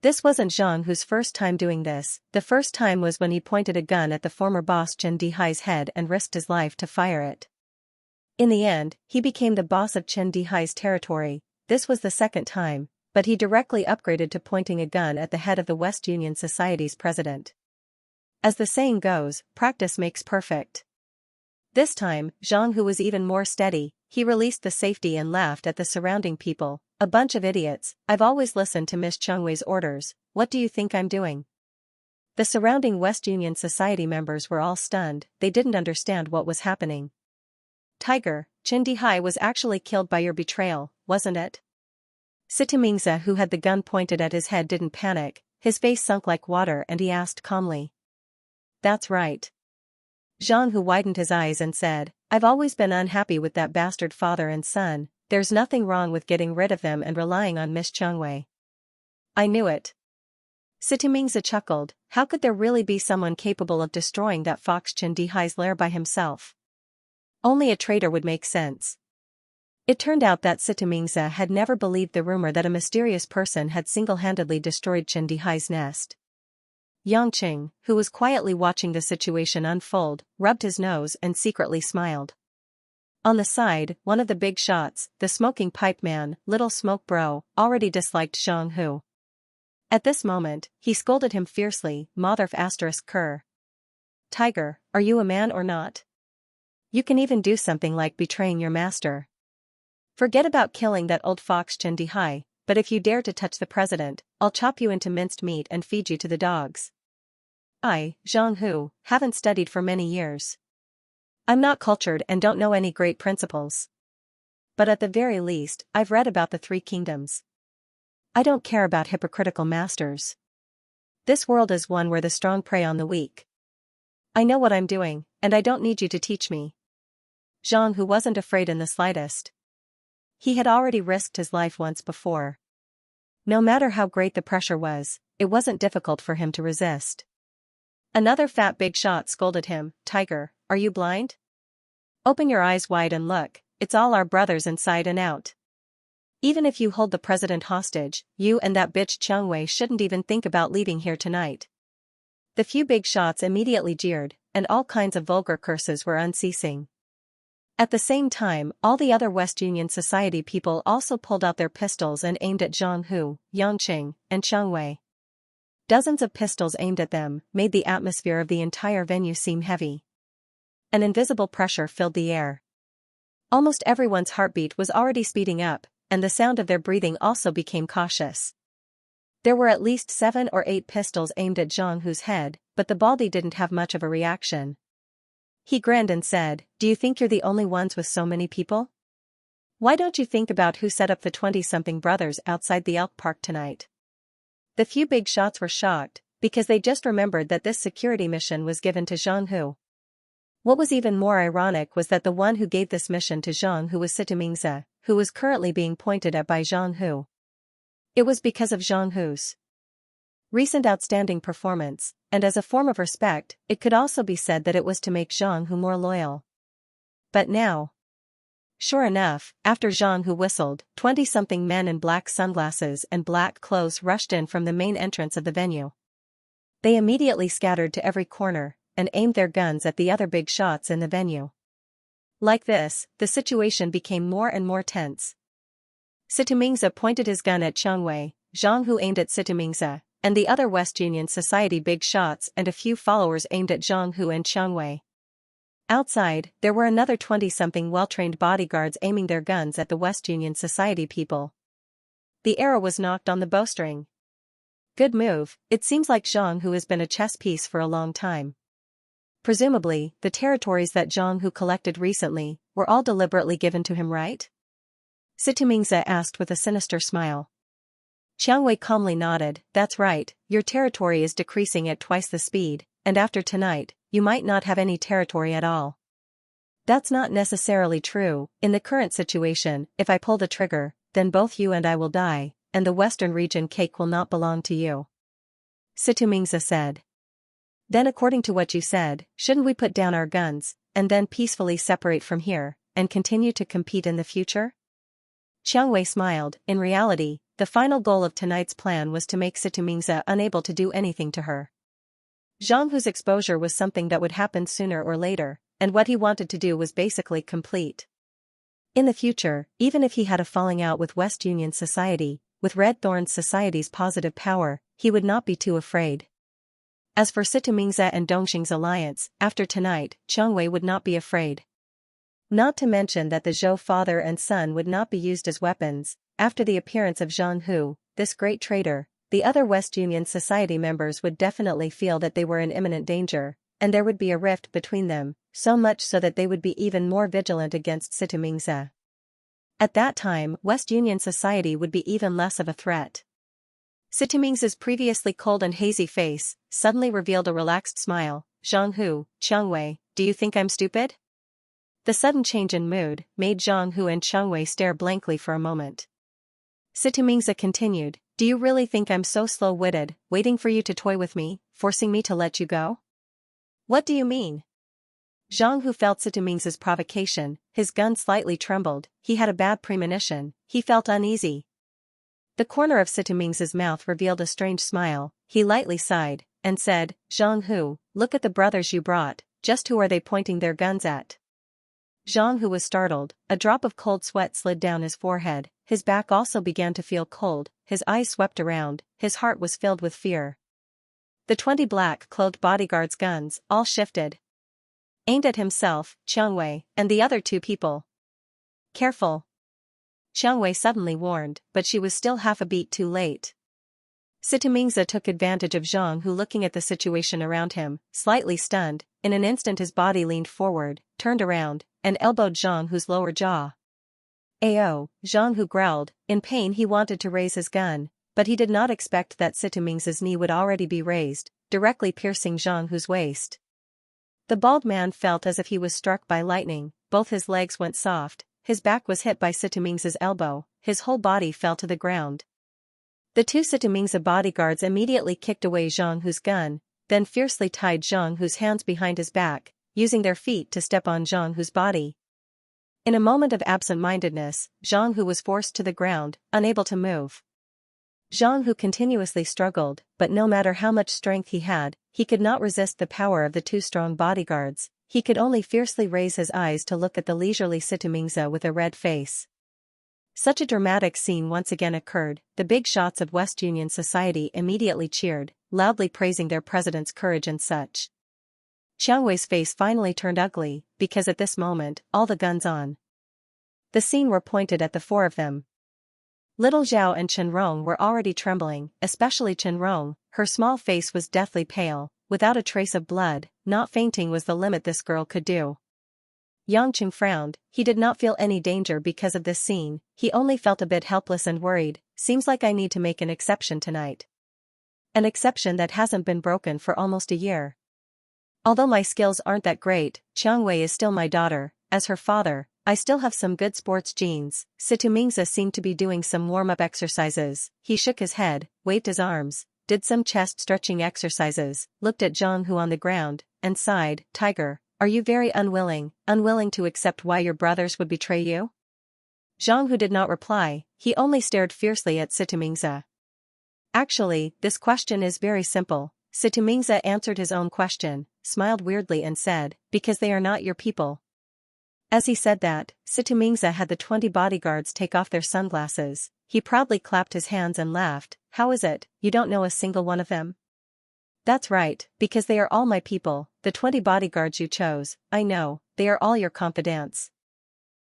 This wasn't Zhang Hu's first time doing this, the first time was when he pointed a gun at the former boss Chen Dihai's head and risked his life to fire it. In the end, he became the boss of Chen Dihai's territory. This was the second time, but he directly upgraded to pointing a gun at the head of the West Union Society's president. As the saying goes, practice makes perfect. This time, Zhang Hu was even more steady, he released the safety and laughed at the surrounding people, a bunch of idiots, I've always listened to Miss Xianxia's orders, what do you think I'm doing? The surrounding West Union Society members were all stunned, they didn't understand what was happening. Tiger, Chen Dihai was actually killed by your betrayal, wasn't it? Situmingza who had the gun pointed at his head didn't panic, his face sunk like water and he asked calmly. That's right. Zhang Hu widened his eyes and said, I've always been unhappy with that bastard father and son, there's nothing wrong with getting rid of them and relying on Miss Xianxia. I knew it. Situmingza chuckled, how could there really be someone capable of destroying that fox Chen Dihai's lair by himself? Only a traitor would make sense. It turned out that Situmingza had never believed the rumor that a mysterious person had single-handedly destroyed Chen Dihai's nest. Yangqing, who was quietly watching the situation unfold, rubbed his nose and secretly smiled. On the side, one of the big shots, the smoking pipe man, Little Smoke Bro, already disliked Zhang Hu. At this moment, he scolded him fiercely, Motherf *Ker. Tiger, are you a man or not? You can even do something like betraying your master. Forget about killing that old fox Chen Dihai, but if you dare to touch the president, I'll chop you into minced meat and feed you to the dogs. I, Zhang Hu, haven't studied for many years. I'm not cultured and don't know any great principles. But at the very least, I've read about the Three Kingdoms. I don't care about hypocritical masters. This world is one where the strong prey on the weak. I know what I'm doing, and I don't need you to teach me. Zhang Hu wasn't afraid in the slightest. He had already risked his life once before. No matter how great the pressure was, it wasn't difficult for him to resist. Another fat big shot scolded him, Tiger, are you blind? Open your eyes wide and look, it's all our brothers inside and out. Even if you hold the president hostage, you and that bitch Xianxia shouldn't even think about leaving here tonight. The few big shots immediately jeered, and all kinds of vulgar curses were unceasing. At the same time, all the other West Union Society people also pulled out their pistols and aimed at Zhang Hu, Yangqing, and Xianxia. Dozens of pistols aimed at them made the atmosphere of the entire venue seem heavy. An invisible pressure filled the air. Almost everyone's heartbeat was already speeding up, and the sound of their breathing also became cautious. There were at least 7 or 8 pistols aimed at Zhang Hu's head, but the baldy didn't have much of a reaction. He grinned and said, "Do you think you're the only ones with so many people? Why don't you think about who set up the 20-something brothers outside the Elk Park tonight?" The few big shots were shocked, because they just remembered that this security mission was given to Zhang Hu. What was even more ironic was that the one who gave this mission to Zhang Hu was Xianxia, who was currently being pointed at by Zhang Hu. It was because of Zhang Hu's recent outstanding performance, and as a form of respect, it could also be said that it was to make Zhang Hu more loyal. But now, sure enough, after Zhang Hu whistled, 20-something men in black sunglasses and black clothes rushed in from the main entrance of the venue. They immediately scattered to every corner, and aimed their guns at the other big shots in the venue. Like this, the situation became more and more tense. Xianxia pointed his gun at Xianxia, Zhang Hu aimed at Xianxia, and the other West Union Society big shots and a few followers aimed at Zhang Hu and Xianxia. Outside, there were another 20-something well-trained bodyguards aiming their guns at the West Union Society people. The arrow was knocked on the bowstring. Good move, it seems like Zhang Hu has been a chess piece for a long time. Presumably, the territories that Zhang Hu collected recently were all deliberately given to him, right? Xianxia asked with a sinister smile. Xianxia calmly nodded, "That's right, your territory is decreasing at twice the speed, and after tonight, you might not have any territory at all." "That's not necessarily true. In the current situation, if I pull the trigger, then both you and I will die, and the western region cake will not belong to you," Xianxia said. "Then according to what you said, shouldn't we put down our guns, and then peacefully separate from here, and continue to compete in the future?" Xianxia smiled. In reality, the final goal of tonight's plan was to make Xianxia unable to do anything to her. Zhang Hu's exposure was something that would happen sooner or later, and what he wanted to do was basically complete. In the future, even if he had a falling out with West Union Society, with Red Thorn Society's positive power, he would not be too afraid. As for Xianxia and Dongxing's alliance, after tonight, Xianxia would not be afraid. Not to mention that the Zhou father and son would not be used as weapons. After the appearance of Zhang Hu, this great traitor, the other West Union Society members would definitely feel that they were in imminent danger, and there would be a rift between them, so much so that they would be even more vigilant against Xianxia. At that time, West Union Society would be even less of a threat. Xianxia's previously cold and hazy face suddenly revealed a relaxed smile. "Zhang Hu, Xianxia, do you think I'm stupid?" The sudden change in mood made Zhang Hu and Xianxia stare blankly for a moment. Xianxia continued, "Do you really think I'm so slow-witted, waiting for you to toy with me, forcing me to let you go?" "What do you mean?" Zhang Hu felt Xianxia's provocation, his gun slightly trembled, he had a bad premonition, he felt uneasy. The corner of Xianxia's mouth revealed a strange smile, he lightly sighed, and said, "Zhang Hu, look at the brothers you brought, just who are they pointing their guns at?" Zhang Hu was startled, a drop of cold sweat slid down his forehead, his back also began to feel cold, his eyes swept around, his heart was filled with fear. The 20 black-clothed bodyguards' guns all shifted. Aimed at himself, Xianxia, and the other 2 people. "Careful!" Xianxia suddenly warned, but she was still half a beat too late. Xianxia took advantage of Zhang Hu looking at the situation around him, slightly stunned. In an instant his body leaned forward, turned around, and elbowed Zhang Hu's lower jaw. "Ayo," Zhang Hu growled, in pain he wanted to raise his gun, but he did not expect that Xianxia's knee would already be raised, directly piercing Zhang Hu's waist. The bald man felt as if he was struck by lightning, both his legs went soft, his back was hit by Xianxia's elbow, his whole body fell to the ground. The 2 Xianxia bodyguards immediately kicked away Zhang Hu's gun, then fiercely tied Zhang Hu's hands behind his back, using their feet to step on Zhang Hu's body. In a moment of absent-mindedness, Zhang Hu was forced to the ground, unable to move. Zhang Hu continuously struggled, but no matter how much strength he had, he could not resist the power of the 2 strong bodyguards. he could only fiercely raise his eyes to look at the leisurely Situmingza with a red face. Such a dramatic scene once again occurred. The big shots of West Union society immediately cheered, loudly praising their president's courage and such. Xiangwei's face finally turned ugly, because at this moment, all the guns on the scene were pointed at the four of them. Little Zhao and Chenrong were already trembling, especially Chenrong. Her small face was deathly pale, without a trace of blood. Not fainting was the limit this girl could do. Yangqing frowned. He did not feel any danger because of this scene, he only felt a bit helpless and worried. Seems like I need to make an exception tonight. An exception that hasn't been broken for almost a year. Although my skills aren't that great, Xiangwei is still my daughter. As her father, I still have some good sports genes. Situmingza seemed to be doing some warm-up exercises. He shook his head, waved his arms, did some chest stretching exercises, looked at Zhang Hu on the ground, and sighed. Tiger, are you very unwilling to accept why your brothers would betray you? Zhang Hu did not reply, he only stared fiercely at Situmingza. Actually, this question is very simple. Situmingza answered his own question, smiled weirdly and said, because they are not your people. As he said that, Situmingza had the 20 bodyguards take off their sunglasses. He proudly clapped his hands and laughed. How is it, you don't know a single one of them? That's right, because they are all my people, the 20 bodyguards you chose. I know, they are all your confidants.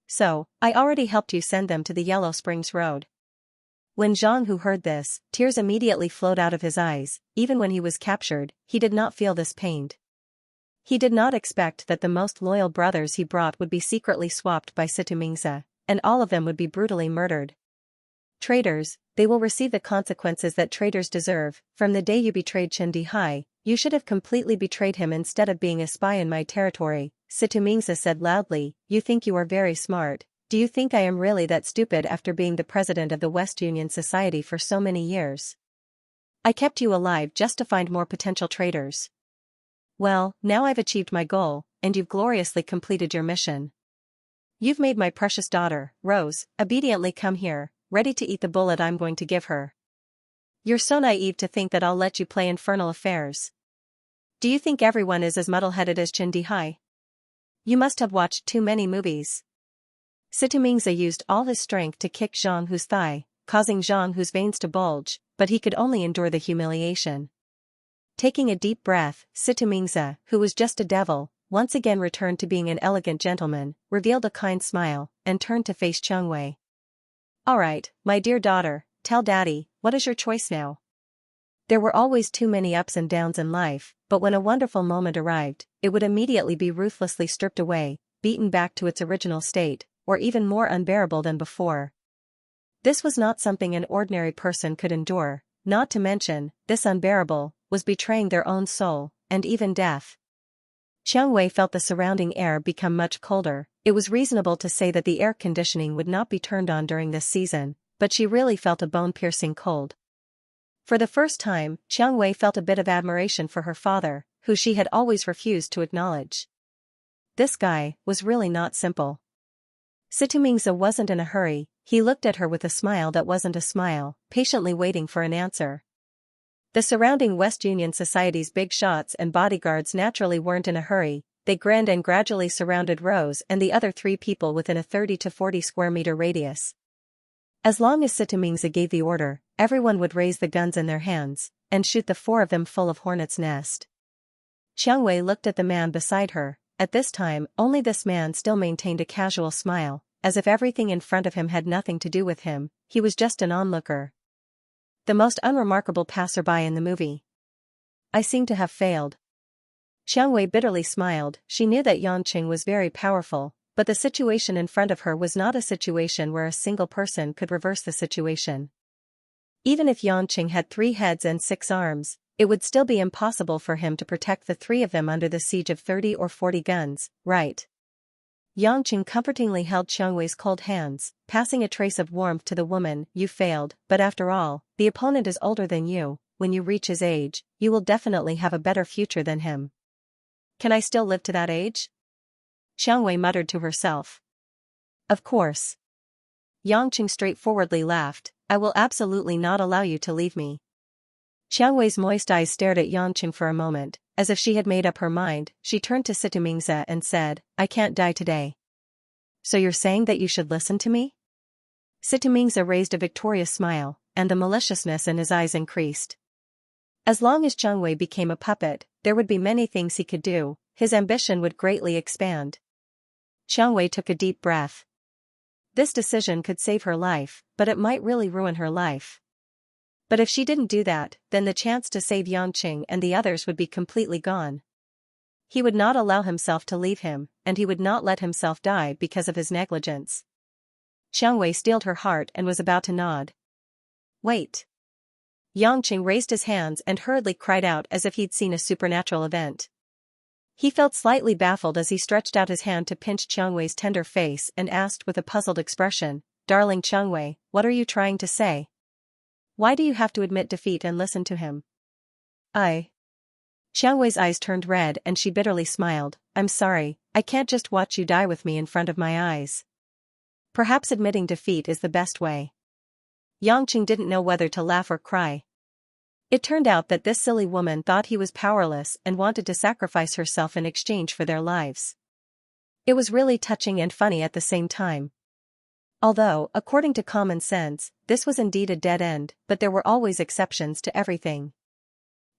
So, I already helped you send them to the Yellow Springs Road. When Zhang Hu heard this, tears immediately flowed out of his eyes. Even when he was captured, he did not feel this pain. He did not expect that the most loyal brothers he brought would be secretly swapped by Situmingza, and all of them would be brutally murdered. Traitors, they will receive the consequences that traitors deserve. From the day you betrayed Chen Dihai, you should have completely betrayed him instead of being a spy in my territory, Situmingza said loudly. You think you are very smart. Do you think I am really that stupid after being the president of the West Union Society for so many years? I kept you alive just to find more potential traitors. Well, now I've achieved my goal, and you've gloriously completed your mission. You've made my precious daughter, Rose, obediently come here, ready to eat the bullet I'm going to give her. You're so naive to think that I'll let you play infernal affairs. Do you think everyone is as muddle-headed as Chen Dihai? You must have watched too many movies. Situmingza used all his strength to kick Zhang Hu's thigh, causing Zhang Hu's veins to bulge, but he could only endure the humiliation. Taking a deep breath, Situmingza, who was just a devil, once again returned to being an elegant gentleman, revealed a kind smile, and turned to face Xiangwei. Alright, my dear daughter, tell daddy, what is your choice now? There were always too many ups and downs in life, but when a wonderful moment arrived, it would immediately be ruthlessly stripped away, beaten back to its original state, or even more unbearable than before. This was not something an ordinary person could endure, not to mention, this unbearable, was betraying their own soul, and even death. Xiangwei felt the surrounding air become much colder. It was reasonable to say that the air conditioning would not be turned on during this season, but she really felt a bone-piercing cold. For the first time, Xiangwei felt a bit of admiration for her father, who she had always refused to acknowledge. This guy was really not simple. Situmingza wasn't in a hurry, he looked at her with a smile that wasn't a smile, patiently waiting for an answer. The surrounding West Union Society's big shots and bodyguards naturally weren't in a hurry. They grinned and gradually surrounded Rose and the other 3 people within a 30 to 40 square meter radius. As long as Situmingza gave the order, everyone would raise the guns in their hands, and shoot the 4 of them full of hornet's nest. Xiangwei looked at the man beside her. At this time, only this man still maintained a casual smile, as if everything in front of him had nothing to do with him, he was just an onlooker. The most unremarkable passerby in the movie. I seem to have failed. Xiangwei bitterly smiled. She knew that Yangqing was very powerful, but the situation in front of her was not a situation where a single person could reverse the situation. Even if Yangqing had 3 heads and 6 arms, it would still be impossible for him to protect the 3 of them under the siege of 30 or 40 guns, right? Yangqing comfortingly held Xiangwei's cold hands, passing a trace of warmth to the woman. You failed, but after all, the opponent is older than you. When you reach his age, you will definitely have a better future than him. Can I still live to that age? Xiangwei muttered to herself. Of course. Yangqing straightforwardly laughed. I will absolutely not allow you to leave me. Qiang Wei's moist eyes stared at Yangqing for a moment, as if she had made up her mind. She turned to Situmingza and said, I can't die today. So you're saying that you should listen to me? Situmingza raised a victorious smile, and the maliciousness in his eyes increased. As long as Qiang Wei became a puppet, there would be many things he could do, his ambition would greatly expand. Qiang Wei took a deep breath. This decision could save her life, but it might really ruin her life. But if she didn't do that, then the chance to save Yangqing and the others would be completely gone. He would not allow himself to leave him, and he would not let himself die because of his negligence. Qiang Wei steeled her heart and was about to nod. Wait. Yangqing raised his hands and hurriedly cried out as if he'd seen a supernatural event. He felt slightly baffled as he stretched out his hand to pinch Qiang Wei's tender face and asked with a puzzled expression, Darling Qiang Wei, what are you trying to say? Why do you have to admit defeat and listen to him? Qiang Wei's eyes turned red and she bitterly smiled. I'm sorry, I can't just watch you die with me in front of my eyes. Perhaps admitting defeat is the best way. Yangqing didn't know whether to laugh or cry. It turned out that this silly woman thought he was powerless and wanted to sacrifice herself in exchange for their lives. It was really touching and funny at the same time. Although, according to common sense, this was indeed a dead end, but there were always exceptions to everything.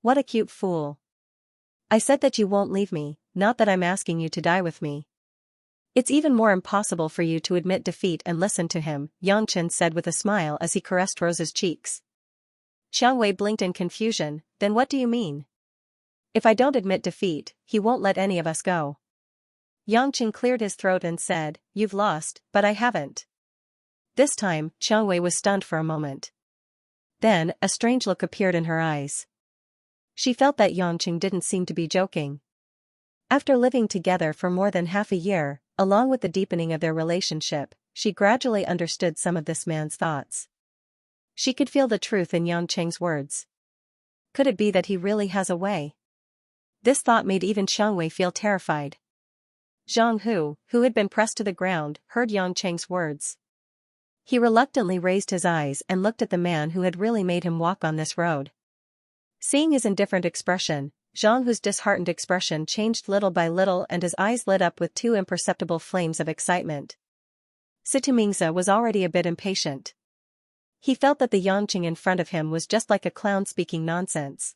What a cute fool. I said that you won't leave me, not that I'm asking you to die with me. It's even more impossible for you to admit defeat and listen to him, Yangqing said with a smile as he caressed Rose's cheeks. Qiang Wei blinked in confusion, then what do you mean? If I don't admit defeat, he won't let any of us go. Yangqing cleared his throat and said, You've lost, but I haven't. This time, Qiang Wei was stunned for a moment. Then, a strange look appeared in her eyes. She felt that Yangqing didn't seem to be joking. After living together for more than half a year, along with the deepening of their relationship, she gradually understood some of this man's thoughts. She could feel the truth in Yangqing's words. Could it be that he really has a way? This thought made even Qiang Wei feel terrified. Zhang Hu, who had been pressed to the ground, heard Yangqing's words. He reluctantly raised his eyes and looked at the man who had really made him walk on this road. Seeing his indifferent expression, Zhang Hu's disheartened expression changed little by little and his eyes lit up with two imperceptible flames of excitement. Situmingza was already a bit impatient. He felt that the Yangqing in front of him was just like a clown speaking nonsense.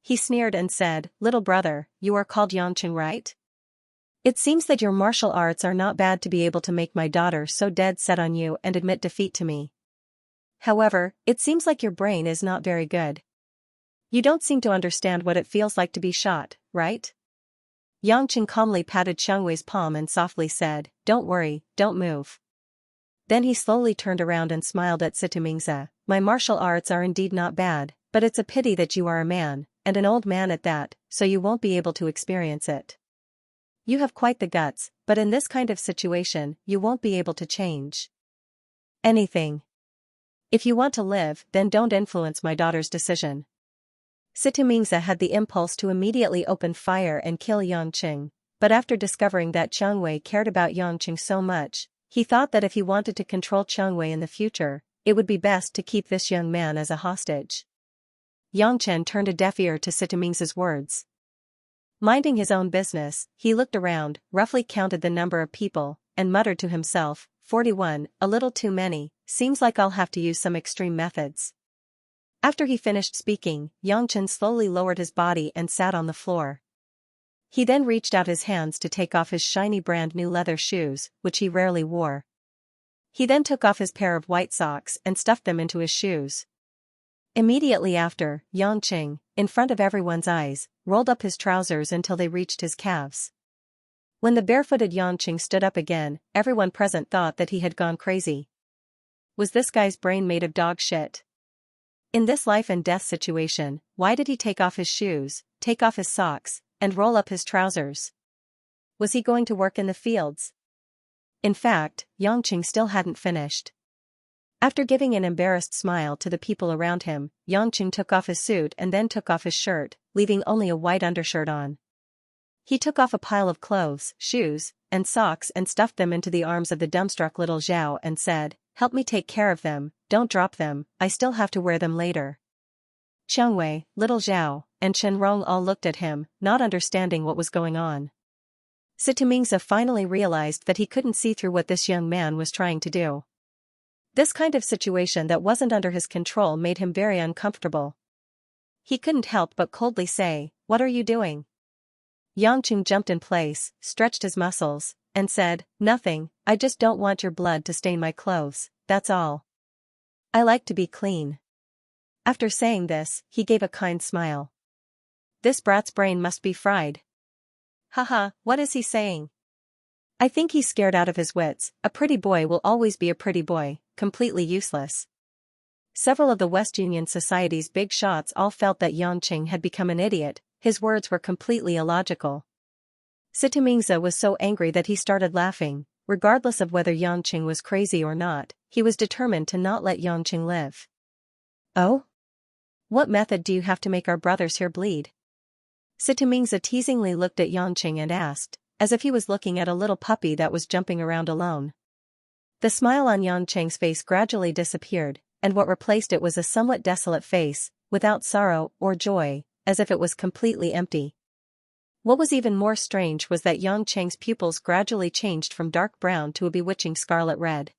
He sneered and said, Little brother, you are called Yangqing, right? It seems that your martial arts are not bad to be able to make my daughter so dead set on you and admit defeat to me. However, it seems like your brain is not very good. You don't seem to understand what it feels like to be shot, right? Yangqing calmly patted Qiang Wei's palm and softly said, Don't worry, don't move. Then he slowly turned around and smiled at Situmingza. My martial arts are indeed not bad, but it's a pity that you are a man, and an old man at that, so you won't be able to experience it. You have quite the guts, but in this kind of situation, you won't be able to change anything. If you want to live, then don't influence my daughter's decision. Situmingza had the impulse to immediately open fire and kill Yangqing, but after discovering that Qiang Wei cared about Yangqing so much, he thought that if he wanted to control Qiang Wei in the future, it would be best to keep this young man as a hostage. Yangqing turned a deaf ear to Situmingza's words. Minding his own business, he looked around, roughly counted the number of people, and muttered to himself, 41, a little too many, seems like I'll have to use some extreme methods. After he finished speaking, Yangqing slowly lowered his body and sat on the floor. He then reached out his hands to take off his shiny brand new leather shoes, which he rarely wore. He then took off his pair of white socks and stuffed them into his shoes. Immediately after, Yangqing, in front of everyone's eyes, rolled up his trousers until they reached his calves. When the barefooted Yangqing stood up again, everyone present thought that he had gone crazy. Was this guy's brain made of dog shit? In this life and death situation, why did he take off his shoes, take off his socks, and roll up his trousers? Was he going to work in the fields? In fact, Yangqing still hadn't finished. After giving an embarrassed smile to the people around him, Yangqing took off his suit and then took off his shirt, leaving only a white undershirt on. He took off a pile of clothes, shoes, and socks and stuffed them into the arms of the dumbstruck little Zhao and said, Help me take care of them, don't drop them, I still have to wear them later. Xianxia, Little Zhao, and Shenrong all looked at him, not understanding what was going on. Situmingza finally realized that he couldn't see through what this young man was trying to do. This kind of situation that wasn't under his control made him very uncomfortable. He couldn't help but coldly say, "What are you doing?" Yangqing jumped in place, stretched his muscles, and said, "Nothing, I just don't want your blood to stain my clothes, that's all. I like to be clean." After saying this, he gave a kind smile. This brat's brain must be fried. Haha, what is he saying? I think he's scared out of his wits. A pretty boy will always be a pretty boy, completely useless. Several of the West Union Society's big shots all felt that Yangqing had become an idiot. His words were completely illogical. Situmingza was so angry that he started laughing. Regardless of whether Yangqing was crazy or not, he was determined to not let Yangqing live. Oh? What method do you have to make our brothers here bleed? Situmingza teasingly looked at Yangqing and asked, as if he was looking at a little puppy that was jumping around alone. The smile on Yangqing's face gradually disappeared, and what replaced it was a somewhat desolate face, without sorrow or joy, as if it was completely empty. What was even more strange was that Yangqing's pupils gradually changed from dark brown to a bewitching scarlet red.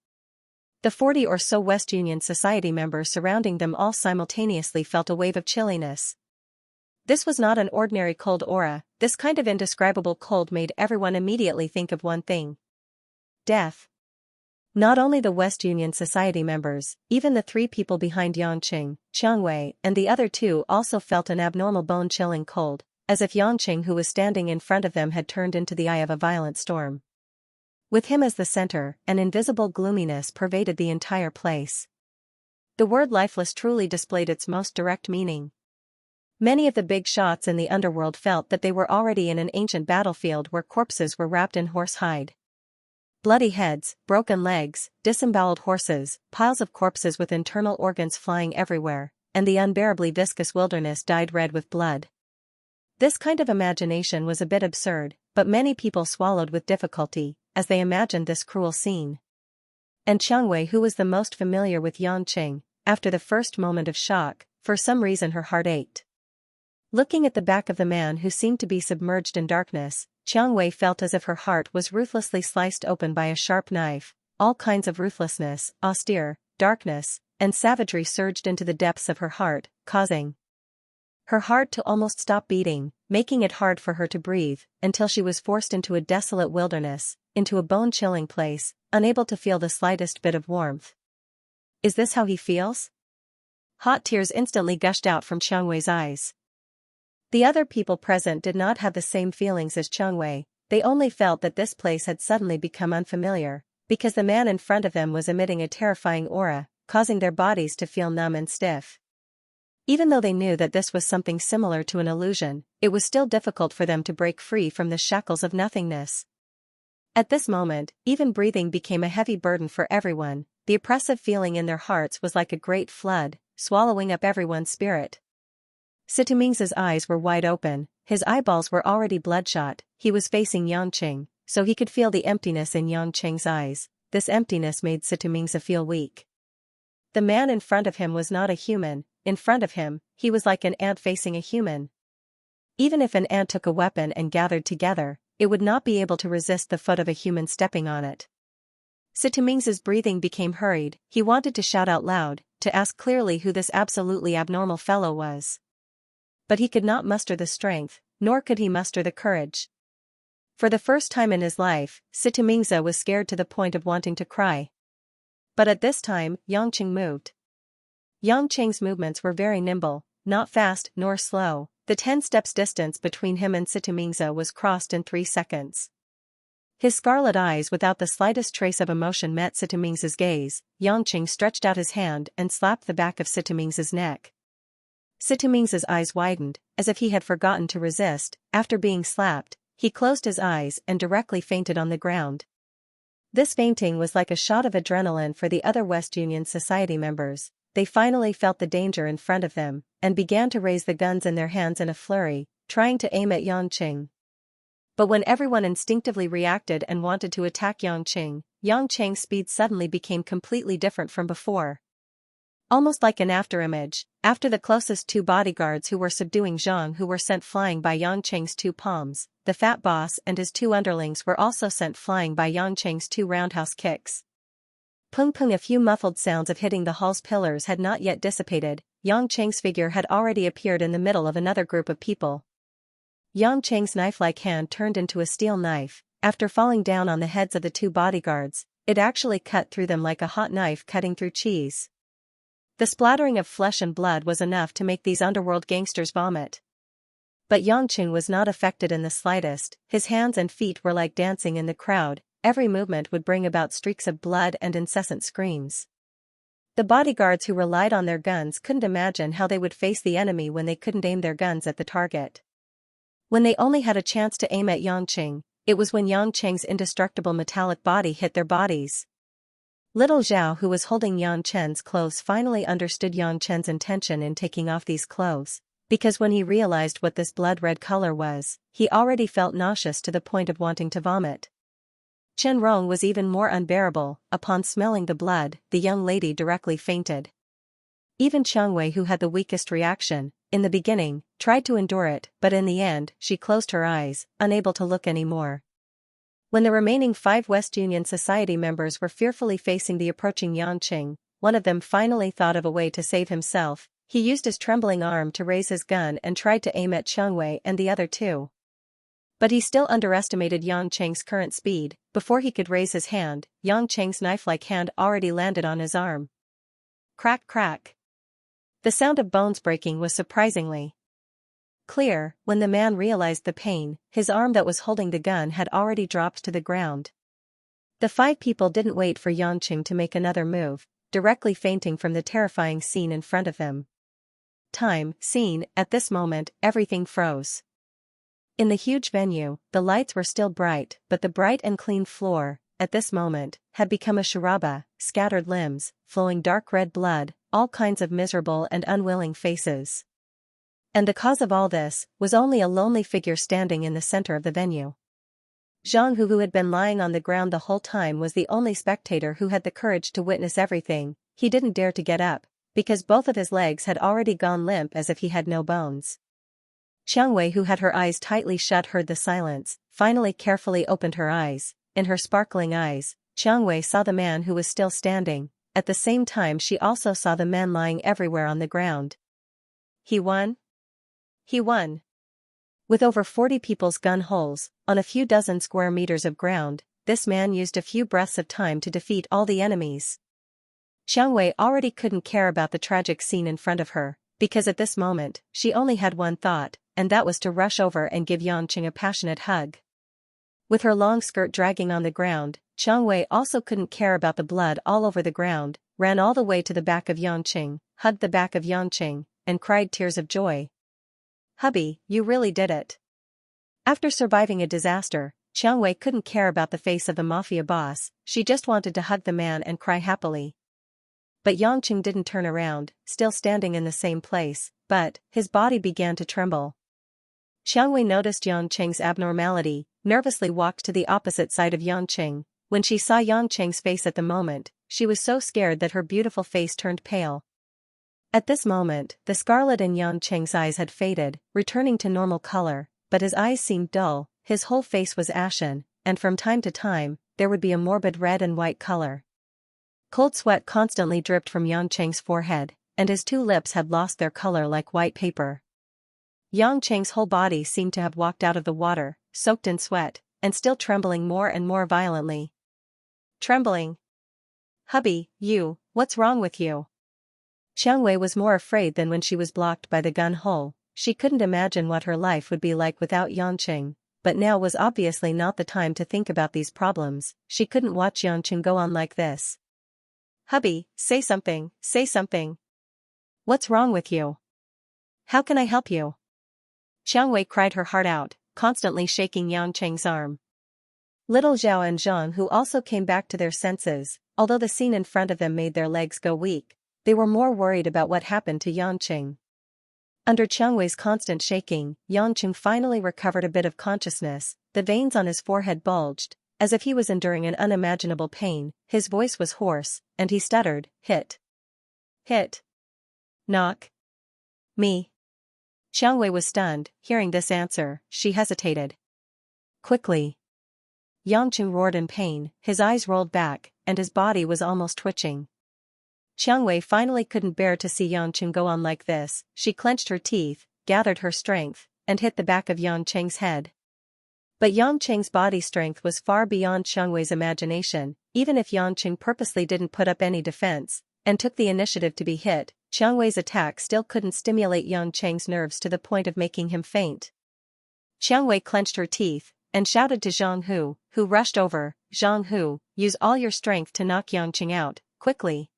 The 40 or so West Union Society members surrounding them all simultaneously felt a wave of chilliness. This was not an ordinary cold aura. This kind of indescribable cold made everyone immediately think of one thing: death. Not only the West Union Society members, even the 3 people behind Yangqing, Xianxia, and the other 2 also felt an abnormal bone-chilling cold, as if Yangqing who was standing in front of them had turned into the eye of a violent storm. With him as the center, an invisible gloominess pervaded the entire place. The word lifeless truly displayed its most direct meaning. Many of the big shots in the underworld felt that they were already in an ancient battlefield where corpses were wrapped in horse hide. Bloody heads, broken legs, disemboweled horses, piles of corpses with internal organs flying everywhere, and the unbearably viscous wilderness dyed red with blood. This kind of imagination was a bit absurd, but many people swallowed with difficulty, as they imagined this cruel scene. And Xianxia, who was the most familiar with Yangqing, after the first moment of shock, for some reason her heart ached. Looking at the back of the man who seemed to be submerged in darkness, Xianxia felt as if her heart was ruthlessly sliced open by a sharp knife. All kinds of ruthlessness, austere, darkness, and savagery surged into the depths of her heart, causing her heart to almost stop beating, making it hard for her to breathe, until she was forced into a desolate wilderness, into a bone-chilling place, unable to feel the slightest bit of warmth. Is this how he feels? Hot tears instantly gushed out from Xianxia's eyes. The other people present did not have the same feelings as Xianxia. They only felt that this place had suddenly become unfamiliar, because the man in front of them was emitting a terrifying aura, causing their bodies to feel numb and stiff. Even though they knew that this was something similar to an illusion, it was still difficult for them to break free from the shackles of nothingness. At this moment, even breathing became a heavy burden for everyone. The oppressive feeling in their hearts was like a great flood, swallowing up everyone's spirit. Situmingza's eyes were wide open, his eyeballs were already bloodshot. He was facing Yangqing, so he could feel the emptiness in Yangqing's eyes. This emptiness made Situmingza feel weak. The man in front of him was not a human. In front of him, he was like an ant facing a human. Even if an ant took a weapon and gathered together, it would not be able to resist the foot of a human stepping on it. Situmingza's breathing became hurried. He wanted to shout out loud, to ask clearly who this absolutely abnormal fellow was. But he could not muster the strength, nor could he muster the courage. For the first time in his life, Situmingza was scared to the point of wanting to cry. But at this time, Yangqing moved. Yangqing's movements were very nimble, not fast nor slow. The 10 steps distance between him and Situmingza was crossed in 3 seconds. His scarlet eyes without the slightest trace of emotion met Situmingza's gaze. Yangqing stretched out his hand and slapped the back of Situmingza's neck. Situmingza's eyes widened, as if he had forgotten to resist. After being slapped, he closed his eyes and directly fainted on the ground. This fainting was like a shot of adrenaline for the other West Union Society members. They finally felt the danger in front of them, and began to raise the guns in their hands in a flurry, trying to aim at Yangqing. But when everyone instinctively reacted and wanted to attack Yangqing, Yangqing's speed suddenly became completely different from before. Almost like an afterimage, After the closest two bodyguards who were subduing Zhang who were sent flying by Yang Cheng's two palms, the fat boss and his two underlings were also sent flying by Yang Cheng's two roundhouse kicks. Pung pung, a few muffled sounds of hitting the hall's pillars had not yet dissipated. Yang Cheng's figure had already appeared in the middle of another group of people. Yang Cheng's knife-like hand turned into a steel knife. After falling down on the heads of the two bodyguards, it actually cut through them like a hot knife cutting through cheese. The splattering of flesh and blood was enough to make these underworld gangsters vomit. But Yang Cheng was not affected in the slightest. His hands and feet were like dancing in the crowd. Every movement would bring about streaks of blood and incessant screams. The bodyguards who relied on their guns couldn't imagine how they would face the enemy when they couldn't aim their guns at the target. When they only had a chance to aim at Yang Cheng, it was when Yang Cheng's indestructible metallic body hit their bodies. Little Zhao, who was holding Yang Chen's clothes, finally understood Yang Chen's intention in taking off these clothes, because when he realized what this blood-red color was, he already felt nauseous to the point of wanting to vomit. Chen Rong was even more unbearable. Upon smelling the blood, the young lady directly fainted. Even Qiang Wei, who had the weakest reaction, in the beginning, tried to endure it, but in the end, she closed her eyes, unable to look anymore. When the remaining 5 West Union Society members were fearfully facing the approaching Yang Cheng, one of them finally thought of a way to save himself. He used his trembling arm to raise his gun and tried to aim at Qiang Wei and the other two. But he still underestimated Yang Cheng's current speed. Before he could raise his hand, Yang Cheng's knife-like hand already landed on his arm. Crack crack. The sound of bones breaking was surprisingly clear. When the man realized the pain, his arm that was holding the gun had already dropped to the ground. The 5 people didn't wait for Yang Cheng to make another move, directly fainting from the terrifying scene in front of them. Scene, at this moment, everything froze. In the huge venue, the lights were still bright, but the bright and clean floor, at this moment, had become a charaba, scattered limbs, flowing dark red blood, all kinds of miserable and unwilling faces. And the cause of all this was only a lonely figure standing in the center of the venue. Zhang Hu, who had been lying on the ground the whole time, was the only spectator who had the courage to witness everything. He didn't dare to get up, because both of his legs had already gone limp as if he had no bones. Qiang Wei, who had her eyes tightly shut, heard the silence, finally carefully opened her eyes. In her sparkling eyes, Qiang Wei saw the man who was still standing. At the same time she also saw the men lying everywhere on the ground. He won? He won. With over 40 people's gun holes, on a few dozen square meters of ground, this man used a few breaths of time to defeat all the enemies. Qiang Wei already couldn't care about the tragic scene in front of her, because at this moment, she only had one thought, and that was to rush over and give Yang Cheng a passionate hug. With her long skirt dragging on the ground, Qiang Wei also couldn't care about the blood all over the ground, ran all the way to the back of Yang Cheng, hugged the back of Yang Cheng, and cried tears of joy. "Hubby, you really did it." After surviving a disaster, Qiang Wei couldn't care about the face of the mafia boss, she just wanted to hug the man and cry happily. But Yang Cheng didn't turn around, still standing in the same place, but his body began to tremble. Qiang Wei noticed Yang Cheng's abnormality, nervously walked to the opposite side of Yang Cheng. When she saw Yang Cheng's face at the moment, she was so scared that her beautiful face turned pale. At this moment, the scarlet in Yang Cheng's eyes had faded, returning to normal color, but his eyes seemed dull, his whole face was ashen, and from time to time, there would be a morbid red and white color. Cold sweat constantly dripped from Yang Cheng's forehead, and his 2 lips had lost their color like white paper. Yang Cheng's whole body seemed to have walked out of the water, soaked in sweat, and still trembling more and more violently. Trembling. "Hubby, what's wrong with you?" Qiang Wei was more afraid than when she was blocked by the gun hole. She couldn't imagine what her life would be like without Yang Cheng, but now was obviously not the time to think about these problems. She couldn't watch Yang Cheng go on like this. "Hubby, say something, say something. What's wrong with you? How can I help you?" Qiang Wei cried her heart out, constantly shaking Yang Cheng's arm. Little Zhao and Zhang, who also came back to their senses, although the scene in front of them made their legs go weak, they were more worried about what happened to Yang Cheng. Under Qiang Wei's constant shaking, Yang Cheng finally recovered a bit of consciousness. The veins on his forehead bulged, as if he was enduring an unimaginable pain. His voice was hoarse, and he stuttered, "Hit. Hit. Knock." Me. Xiangwei was stunned. Hearing this answer, she hesitated. Quickly. Yangqing roared in pain, his eyes rolled back, and his body was almost twitching. Xiangwei finally couldn't bear to see Yangqing go on like this. She clenched her teeth, gathered her strength, and hit the back of Yangqing's head. But Yangqing's body strength was far beyond Xiangwei's imagination. Even if Yangqing purposely didn't put up any defense, and took the initiative to be hit, Xiangwei's attack still couldn't stimulate Yangqing's nerves to the point of making him faint. Xiangwei clenched her teeth, and shouted to Zhang Hu, who rushed over. Zhang Hu, use all your strength to knock Yangqing out, quickly.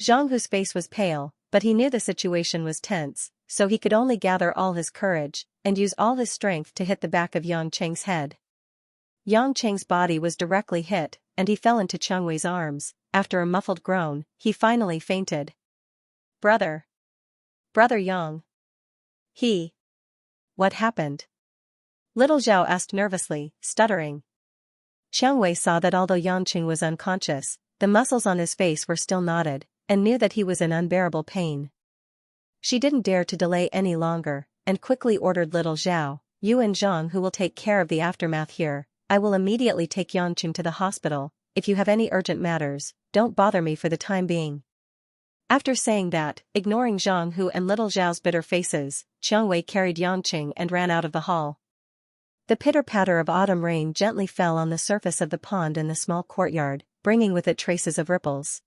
Zhang Hu's face was pale, but he knew the situation was tense, so he could only gather all his courage, and use all his strength to hit the back of Yangqing's head. Yangqing's body was directly hit, and he fell into Xiangwei's arms. After a muffled groan, he finally fainted. Brother. Brother Yang. What happened? Little Zhao asked nervously, stuttering. Xiangwei saw that although Yangqing was unconscious, the muscles on his face were still knotted, and knew that he was in unbearable pain. She didn't dare to delay any longer, and quickly ordered little Zhao, you and Zhang Hu will take care of the aftermath here. I will immediately take Yangqing to the hospital. If you have any urgent matters, don't bother me for the time being. After saying that, ignoring Zhang Hu and little Zhao's bitter faces, Xiangwei carried Yangqing and ran out of the hall. The pitter-patter of autumn rain gently fell on the surface of the pond in the small courtyard, bringing with it traces of ripples.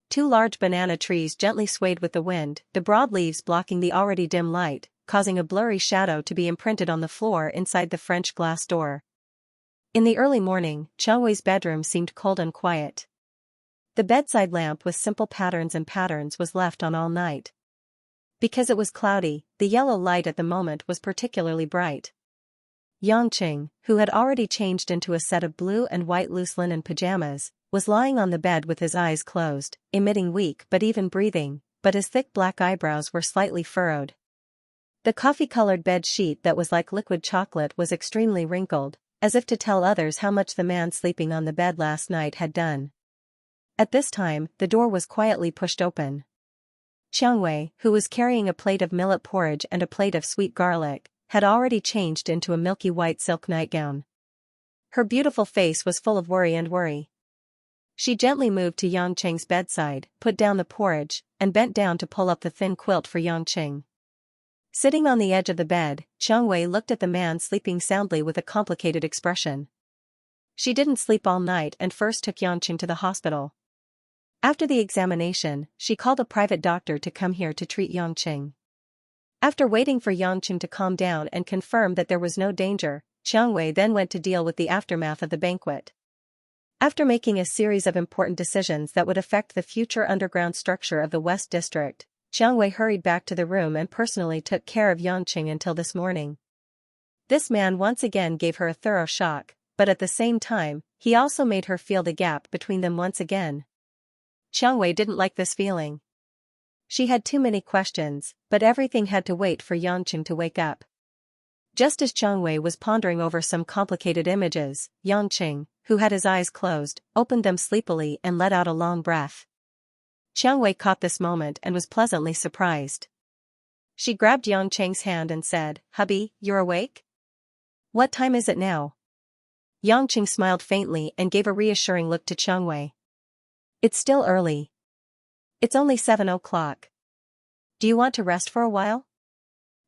Two large banana trees gently swayed with the wind, the broad leaves blocking the already dim light, causing a blurry shadow to be imprinted on the floor inside the French glass door. In the early morning, Xiangwei's bedroom seemed cold and quiet. The bedside lamp with simple patterns was left on all night. Because it was cloudy, the yellow light at the moment was particularly bright. Yangqing, who had already changed into a set of blue and white loose linen pajamas, was lying on the bed with his eyes closed, emitting weak but even breathing, but his thick black eyebrows were slightly furrowed. The coffee-colored bed sheet that was like liquid chocolate was extremely wrinkled, as if to tell others how much the man sleeping on the bed last night had done. At this time, the door was quietly pushed open. Xiangwei, who was carrying a plate of millet porridge and a plate of sweet garlic, had already changed into a milky white silk nightgown. Her beautiful face was full of worry. She gently moved to Yangqing's bedside, put down the porridge, and bent down to pull up the thin quilt for Yangqing. Sitting on the edge of the bed, Xiangwei looked at the man sleeping soundly with a complicated expression. She didn't sleep all night and first took Yangqing to the hospital. After the examination, she called a private doctor to come here to treat Yangqing. After waiting for Yangqing to calm down and confirm that there was no danger, Xiangwei then went to deal with the aftermath of the banquet. After making a series of important decisions that would affect the future underground structure of the West District, Xiangwei hurried back to the room and personally took care of Yangqing until this morning. This man once again gave her a thorough shock, but at the same time, he also made her feel the gap between them once again. Xiangwei didn't like this feeling. She had too many questions, but everything had to wait for Yangqing to wake up. Just as Xiangwei was pondering over some complicated images, Yangqing, who had his eyes closed, opened them sleepily and let out a long breath. Xiangwei caught this moment and was pleasantly surprised. She grabbed Yangqing's hand and said, "Hubby, you're awake? What time is it now?" Yangqing smiled faintly and gave a reassuring look to Xiangwei. "It's still early. It's only 7 o'clock. Do you want to rest for a while?"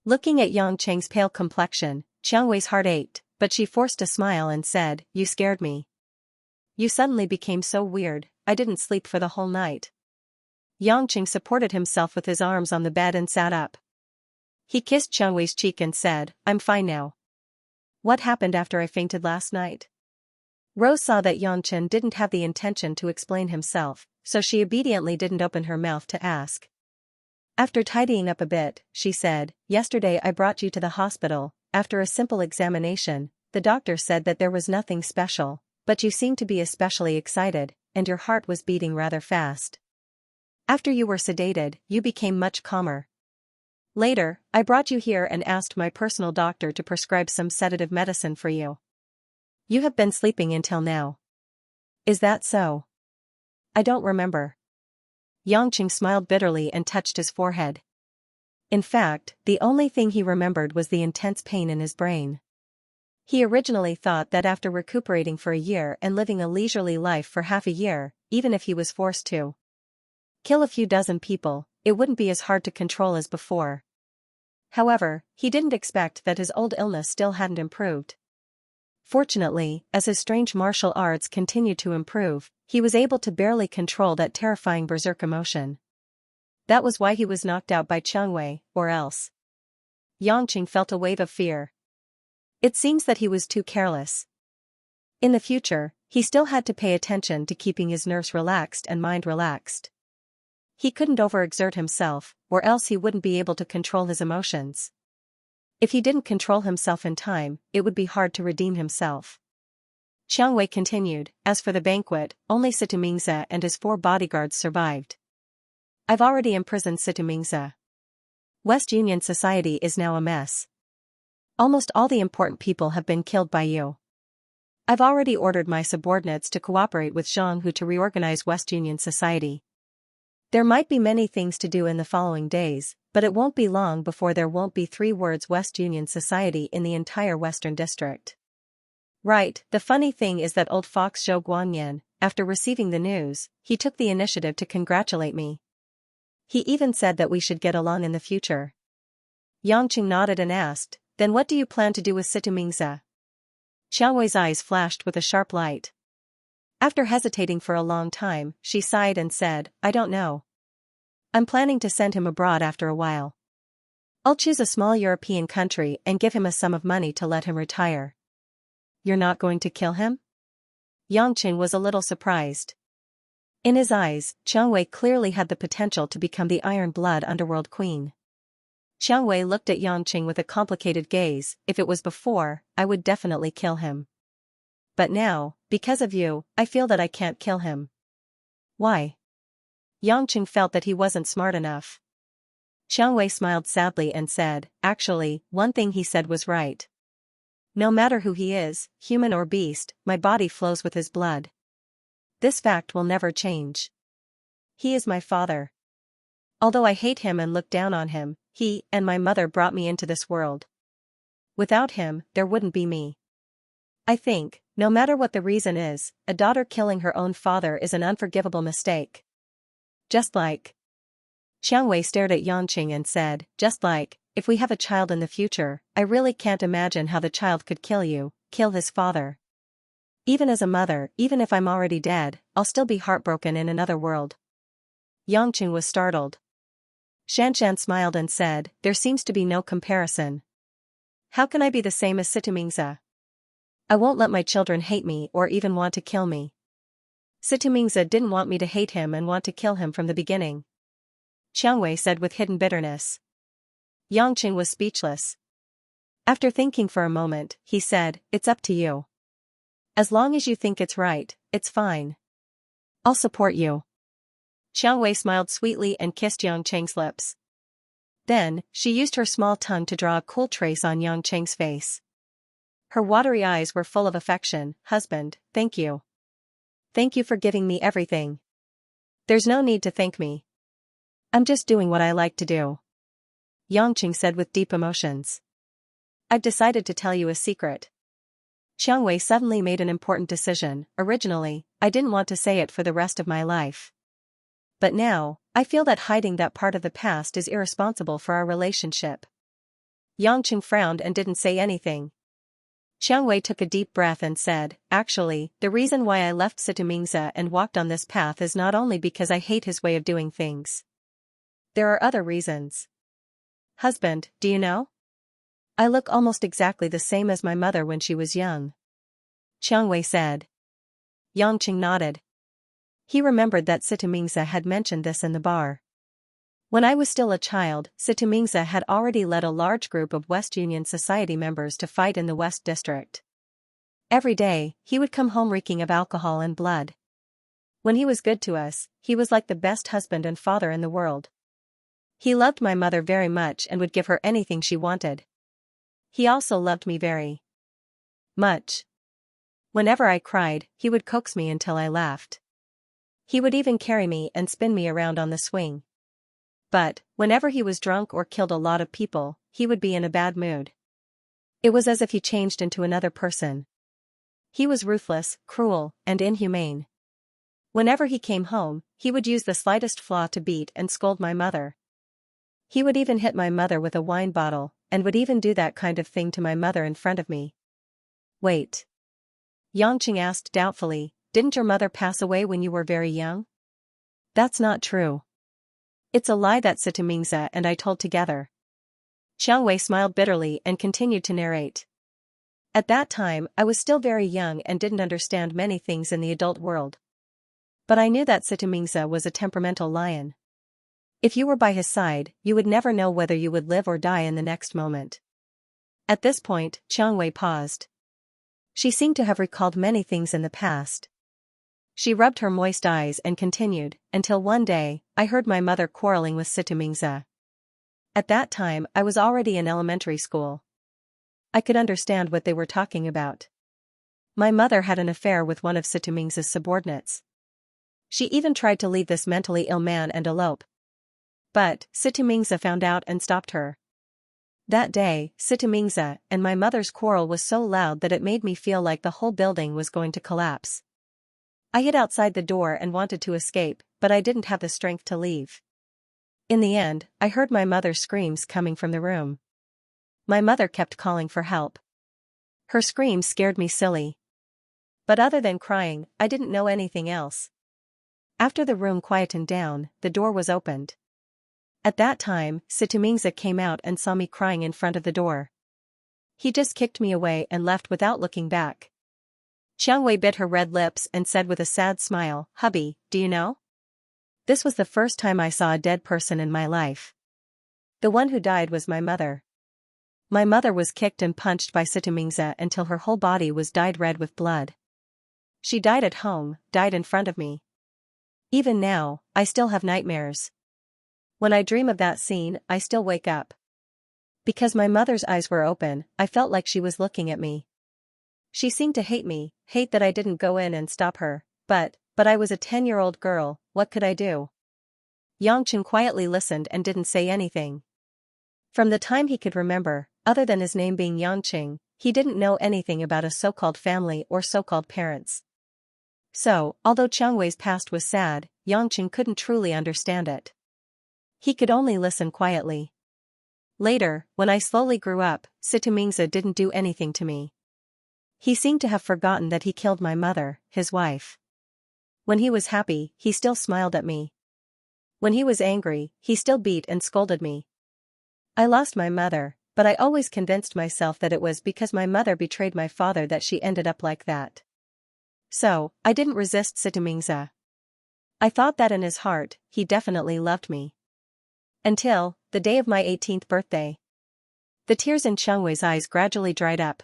Looking at Yangqing's pale complexion, Xiangwei's heart ached, but she forced a smile and said, "You scared me. You suddenly became so weird, I didn't sleep for the whole night." Yangqing supported himself with his arms on the bed and sat up. He kissed Xiangwei's cheek and said, "I'm fine now. What happened after I fainted last night?" Rose saw that Yangqing didn't have the intention to explain himself, so she obediently didn't open her mouth to ask. After tidying up a bit, she said, "Yesterday I brought you to the hospital. After a simple examination, the doctor said that there was nothing special, but you seemed to be especially excited, and your heart was beating rather fast. After you were sedated, you became much calmer. Later, I brought you here and asked my personal doctor to prescribe some sedative medicine for you. You have been sleeping until now. Is that so?" "I don't remember." Yangqing smiled bitterly and touched his forehead. In fact, the only thing he remembered was the intense pain in his brain. He originally thought that after recuperating for a year and living a leisurely life for half a year, even if he was forced to kill a few dozen people, it wouldn't be as hard to control as before. However, he didn't expect that his old illness still hadn't improved. Fortunately, as his strange martial arts continued to improve, he was able to barely control that terrifying berserk emotion. That was why he was knocked out by Xianxia, or else. Yangqing felt a wave of fear. It seems that he was too careless. In the future, he still had to pay attention to keeping his nerves relaxed and mind relaxed. He couldn't overexert himself, or else he wouldn't be able to control his emotions. If he didn't control himself in time, it would be hard to redeem himself. Xianxia continued, as for the banquet, only Situmingza and his 4 bodyguards survived. I've already imprisoned Situmingza. West Union society is now a mess. Almost all the important people have been killed by you. I've already ordered my subordinates to cooperate with Zhanghu to reorganize West Union society. There might be many things to do in the following days, but it won't be long before there won't be 3 words West Union society in the entire Western District. Right, the funny thing is that old fox Zhou Guanyan, after receiving the news, he took the initiative to congratulate me. He even said that we should get along in the future. Yangqing nodded and asked, then what do you plan to do with Situmingza? Xiaohui's eyes flashed with a sharp light. After hesitating for a long time, she sighed and said, I don't know. I'm planning to send him abroad after a while. I'll choose a small European country and give him a sum of money to let him retire. You're not going to kill him? Yangqing was a little surprised. In his eyes, Xianxia clearly had the potential to become the Iron Blood Underworld Queen. Xianxia looked at Yangqing with a complicated gaze. If it was before, I would definitely kill him. But now, because of you, I feel that I can't kill him. Why? Yangqing felt that he wasn't smart enough. Xianxia smiled sadly and said, actually, one thing he said was right. No matter who he is, human or beast, my body flows with his blood. This fact will never change. He is my father. Although I hate him and look down on him, he and my mother brought me into this world. Without him, there wouldn't be me. I think, no matter what the reason is, a daughter killing her own father is an unforgivable mistake. Just like. Xianxia stared at Yangqing and said, just like, if we have a child in the future, I really can't imagine how the child could kill you, kill his father. Even as a mother, even if I'm already dead, I'll still be heartbroken in another world. Yangqing was startled. Xianxia smiled and said, there seems to be no comparison. How can I be the same as Situmingza? I won't let my children hate me or even want to kill me. Situmingza didn't want me to hate him and want to kill him from the beginning. Xianxia said with hidden bitterness. Yangqing was speechless. After thinking for a moment, he said, it's up to you. As long as you think it's right, it's fine. I'll support you. Xianxia smiled sweetly and kissed Yangqing's lips. Then, she used her small tongue to draw a cool trace on Yangqing's face. Her watery eyes were full of affection. Husband, thank you. Thank you for giving me everything. There's no need to thank me. I'm just doing what I like to do. Yangqing said with deep emotions. I've decided to tell you a secret. Xianxia suddenly made an important decision. Originally, I didn't want to say it for the rest of my life. But now, I feel that hiding that part of the past is irresponsible for our relationship. Yangqing frowned and didn't say anything. Xianxia took a deep breath and said, actually, the reason why I left Situmingza and walked on this path is not only because I hate his way of doing things. There are other reasons. Husband, do you know? I look almost exactly the same as my mother when she was young. Xianxia said. Yangqing nodded. He remembered that Situmingza had mentioned this in the bar. When I was still a child, Situmingza had already led a large group of West Union Society members to fight in the West District. Every day, he would come home reeking of alcohol and blood. When he was good to us, he was like the best husband and father in the world. He loved my mother very much and would give her anything she wanted. He also loved me very much. Whenever I cried, he would coax me until I laughed. He would even carry me and spin me around on the swing. But, whenever he was drunk or killed a lot of people, he would be in a bad mood. It was as if he changed into another person. He was ruthless, cruel, and inhumane. Whenever he came home, he would use the slightest flaw to beat and scold my mother. He would even hit my mother with a wine bottle, and would even do that kind of thing to my mother in front of me. Wait. Xianxia asked doubtfully, didn't your mother pass away when you were very young? That's not true. It's a lie that Sitamingza and I told together. Xianxia smiled bitterly and continued to narrate. At that time, I was still very young and didn't understand many things in the adult world. But I knew that Sitamingza was a temperamental lion. If you were by his side, you would never know whether you would live or die in the next moment. At this point, Xianxia paused. She seemed to have recalled many things in the past. She rubbed her moist eyes and continued, until one day, I heard my mother quarreling with Sitamingza. At that time, I was already in elementary school. I could understand what they were talking about. My mother had an affair with one of Sitamingza's subordinates. She even tried to leave this mentally ill man and elope. But, Sitamingza found out and stopped her. That day, Sitamingza and my mother's quarrel was so loud that it made me feel like the whole building was going to collapse. I hid outside the door and wanted to escape, but I didn't have the strength to leave. In the end, I heard my mother's screams coming from the room. My mother kept calling for help. Her screams scared me silly. But other than crying, I didn't know anything else. After the room quietened down, the door was opened. At that time, Sitamingza came out and saw me crying in front of the door. He just kicked me away and left without looking back. Xianxia bit her red lips and said with a sad smile, "Hubby, do you know? This was the first time I saw a dead person in my life. The one who died was my mother. My mother was kicked and punched by Sitamingza until her whole body was dyed red with blood. She died at home, died in front of me. Even now, I still have nightmares. When I dream of that scene, I still wake up. Because my mother's eyes were open, I felt like she was looking at me. She seemed to hate me, hate that I didn't go in and stop her, but I was a 10-year-old girl, what could I do?" Xianxia quietly listened and didn't say anything. From the time he could remember, other than his name being Xianxia, he didn't know anything about a so-called family or so-called parents. So, although Xianxia's past was sad, Xianxia couldn't truly understand it. He could only listen quietly. Later, when I slowly grew up, Sitamingza didn't do anything to me. He seemed to have forgotten that he killed my mother, his wife. When he was happy, he still smiled at me. When he was angry, he still beat and scolded me. I lost my mother, but I always convinced myself that it was because my mother betrayed my father that she ended up like that. So, I didn't resist Sitamingza. I thought that in his heart, he definitely loved me. Until, the day of my 18th birthday. The tears in Xianxia's eyes gradually dried up.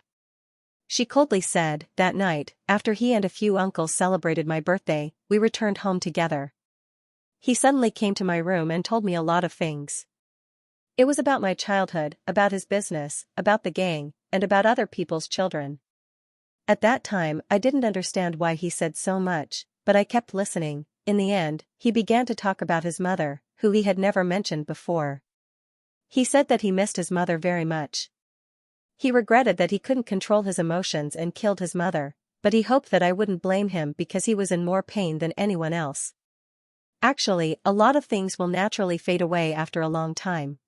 She coldly said, that night, after he and a few uncles celebrated my birthday, we returned home together. He suddenly came to my room and told me a lot of things. It was about my childhood, about his business, about the gang, and about other people's children. At that time, I didn't understand why he said so much, but I kept listening. In the end, he began to talk about his mother, who he had never mentioned before. He said that he missed his mother very much. He regretted that he couldn't control his emotions and killed his mother, but he hoped that I wouldn't blame him because he was in more pain than anyone else. Actually, a lot of things will naturally fade away after a long time.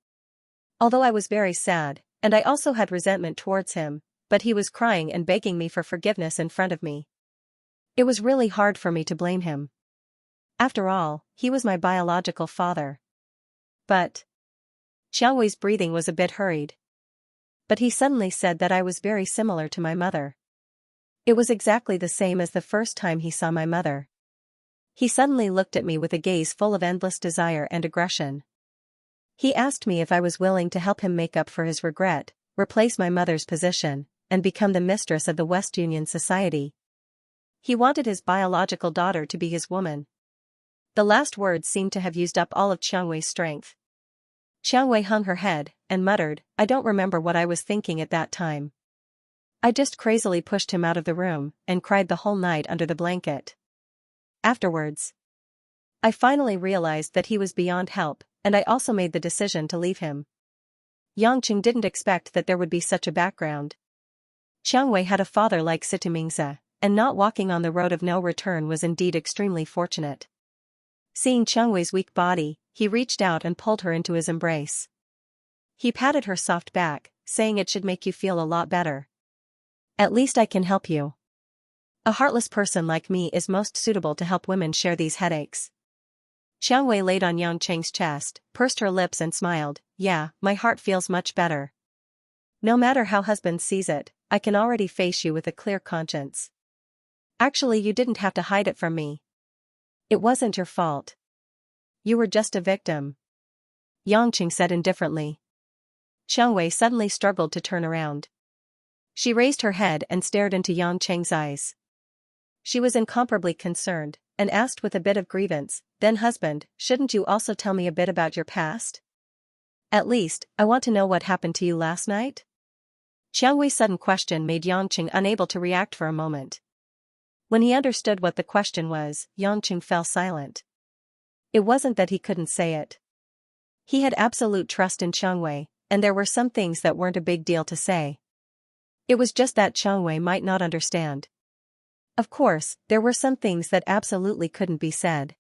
Although I was very sad, and I also had resentment towards him, but he was crying and begging me for forgiveness in front of me. It was really hard for me to blame him. After all, he was my biological father. But Xianxia's breathing was a bit hurried. But he suddenly said that I was very similar to my mother. It was exactly the same as the first time he saw my mother. He suddenly looked at me with a gaze full of endless desire and aggression. He asked me if I was willing to help him make up for his regret, replace my mother's position, and become the mistress of the West Union Society. He wanted his biological daughter to be his woman. The last words seemed to have used up all of Xianxia's strength. Xianxia hung her head, and muttered, "I don't remember what I was thinking at that time. I just crazily pushed him out of the room, and cried the whole night under the blanket. Afterwards, I finally realized that he was beyond help, and I also made the decision to leave him. Yangqing didn't expect that there would be such a background. Xiangwei had a father like Situmingza, and not walking on the road of no return was indeed extremely fortunate. Seeing Xiangwei's weak body, he reached out and pulled her into his embrace. He patted her soft back, saying it should make you feel a lot better. At least I can help you. A heartless person like me is most suitable to help women share these headaches. Xiangwei laid on Yangqing's chest, pursed her lips and smiled. Yeah, my heart feels much better. No matter how husband sees it, I can already face you with a clear conscience. Actually, you didn't have to hide it from me. It wasn't your fault. You were just a victim. Yangqing said indifferently. Xiangwei suddenly struggled to turn around. She raised her head and stared into Yangqing's eyes. She was incomparably concerned, and asked with a bit of grievance, "Then husband, shouldn't you also tell me a bit about your past? At least, I want to know what happened to you last night?" Xiangwei's sudden question made Yangqing unable to react for a moment. When he understood what the question was, Yangqing fell silent. It wasn't that he couldn't say it. He had absolute trust in Xiangwei, and there were some things that weren't a big deal to say. It was just that Xiangwei might not understand. Of course, there were some things that absolutely couldn't be said.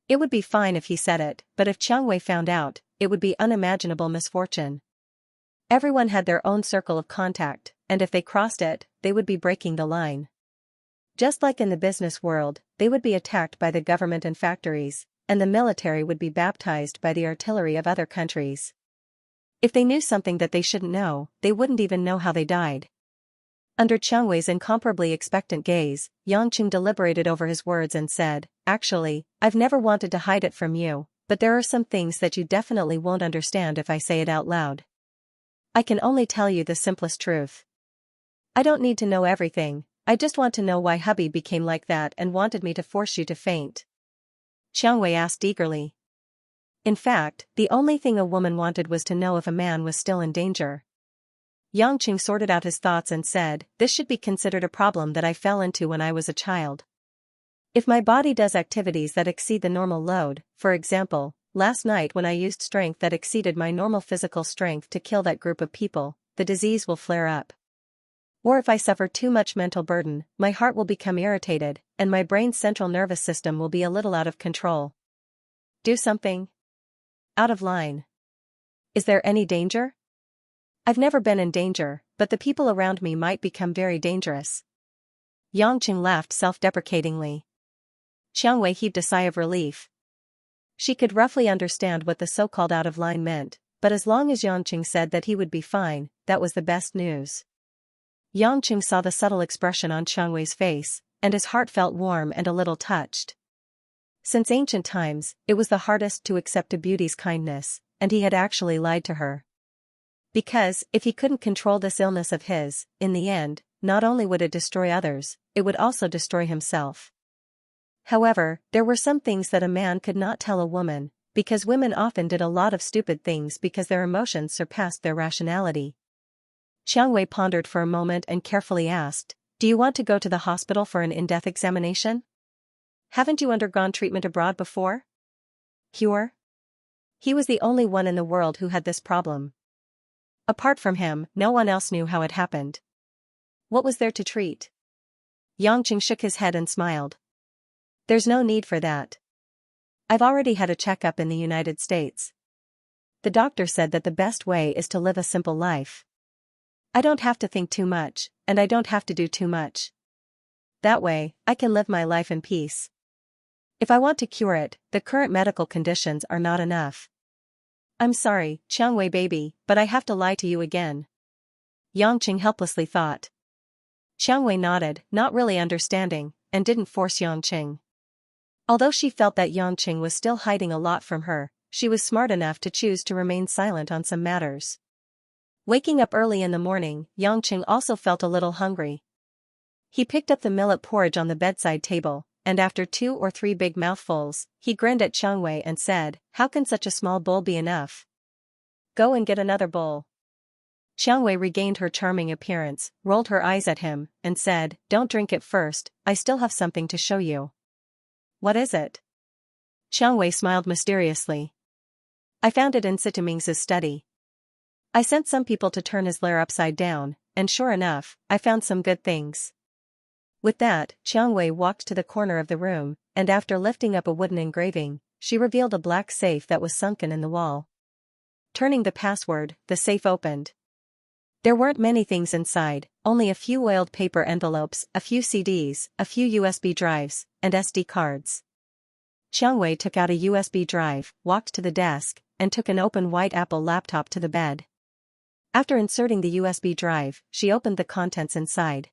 It would be fine if he said it, but if Xiangwei found out, it would be unimaginable misfortune. Everyone had their own circle of contact, and if they crossed it, they would be breaking the line. Just like in the business world, they would be attacked by the government and factories, and the military would be baptized by the artillery of other countries. If they knew something that they shouldn't know, they wouldn't even know how they died. Under Xiangwei's incomparably expectant gaze, Yangqing deliberated over his words and said, "Actually, I've never wanted to hide it from you, but there are some things that you definitely won't understand if I say it out loud. I can only tell you the simplest truth. I don't need to know everything, I just want to know why hubby became like that and wanted me to force you to faint." Xiangwei asked eagerly. In fact, the only thing a woman wanted was to know if a man was still in danger. Yangqing sorted out his thoughts and said, "This should be considered a problem that I fell into when I was a child. If my body does activities that exceed the normal load, for example, last night when I used strength that exceeded my normal physical strength to kill that group of people, the disease will flare up. Or if I suffer too much mental burden, my heart will become irritated, and my brain's central nervous system will be a little out of control. Do something? Out of line. Is there any danger? I've never been in danger, but the people around me might become very dangerous." Yangqing laughed self-deprecatingly. Xiangwei heaved a sigh of relief. She could roughly understand what the so-called out of line meant, but as long as Yangqing said that he would be fine, that was the best news. Yangqing saw the subtle expression on Xiangwei's face, and his heart felt warm and a little touched. Since ancient times, it was the hardest to accept a beauty's kindness, and he had actually lied to her. Because, if he couldn't control this illness of his, in the end, not only would it destroy others, it would also destroy himself. However, there were some things that a man could not tell a woman, because women often did a lot of stupid things because their emotions surpassed their rationality. Xiangwei pondered for a moment and carefully asked, "Do you want to go to the hospital for an in-depth examination? Haven't you undergone treatment abroad before?" Cure? He was the only one in the world who had this problem. Apart from him, no one else knew how it happened. What was there to treat? Yangqing shook his head and smiled. "There's no need for that. I've already had a checkup in the United States. The doctor said that the best way is to live a simple life. I don't have to think too much, and I don't have to do too much. That way, I can live my life in peace. If I want to cure it, the current medical conditions are not enough. I'm sorry, Xiangwei baby, but I have to lie to you again." Yangqing helplessly thought. Xiangwei nodded, not really understanding, and didn't force Yangqing. Although she felt that Yangqing was still hiding a lot from her, she was smart enough to choose to remain silent on some matters. Waking up early in the morning, Yangqing also felt a little hungry. He picked up the millet porridge on the bedside table, and after 2 or 3 big mouthfuls, he grinned at Xiangwei and said, "How can such a small bowl be enough? Go and get another bowl." Xiangwei regained her charming appearance, rolled her eyes at him, and said, "Don't drink it first, I still have something to show you." "What is it?" Xiangwei smiled mysteriously. I found it in Sitaming's study. I sent some people to turn his lair upside down, and sure enough, I found some good things. With that, Xianxia walked to the corner of the room, and after lifting up a wooden engraving, she revealed a black safe that was sunken in the wall. Turning the password, the safe opened. There weren't many things inside, only a few oiled paper envelopes, a few CDs, a few USB drives, and SD cards. Xianxia took out a USB drive, walked to the desk, and took an open white Apple laptop to the bed. After inserting the USB drive, she opened the contents inside.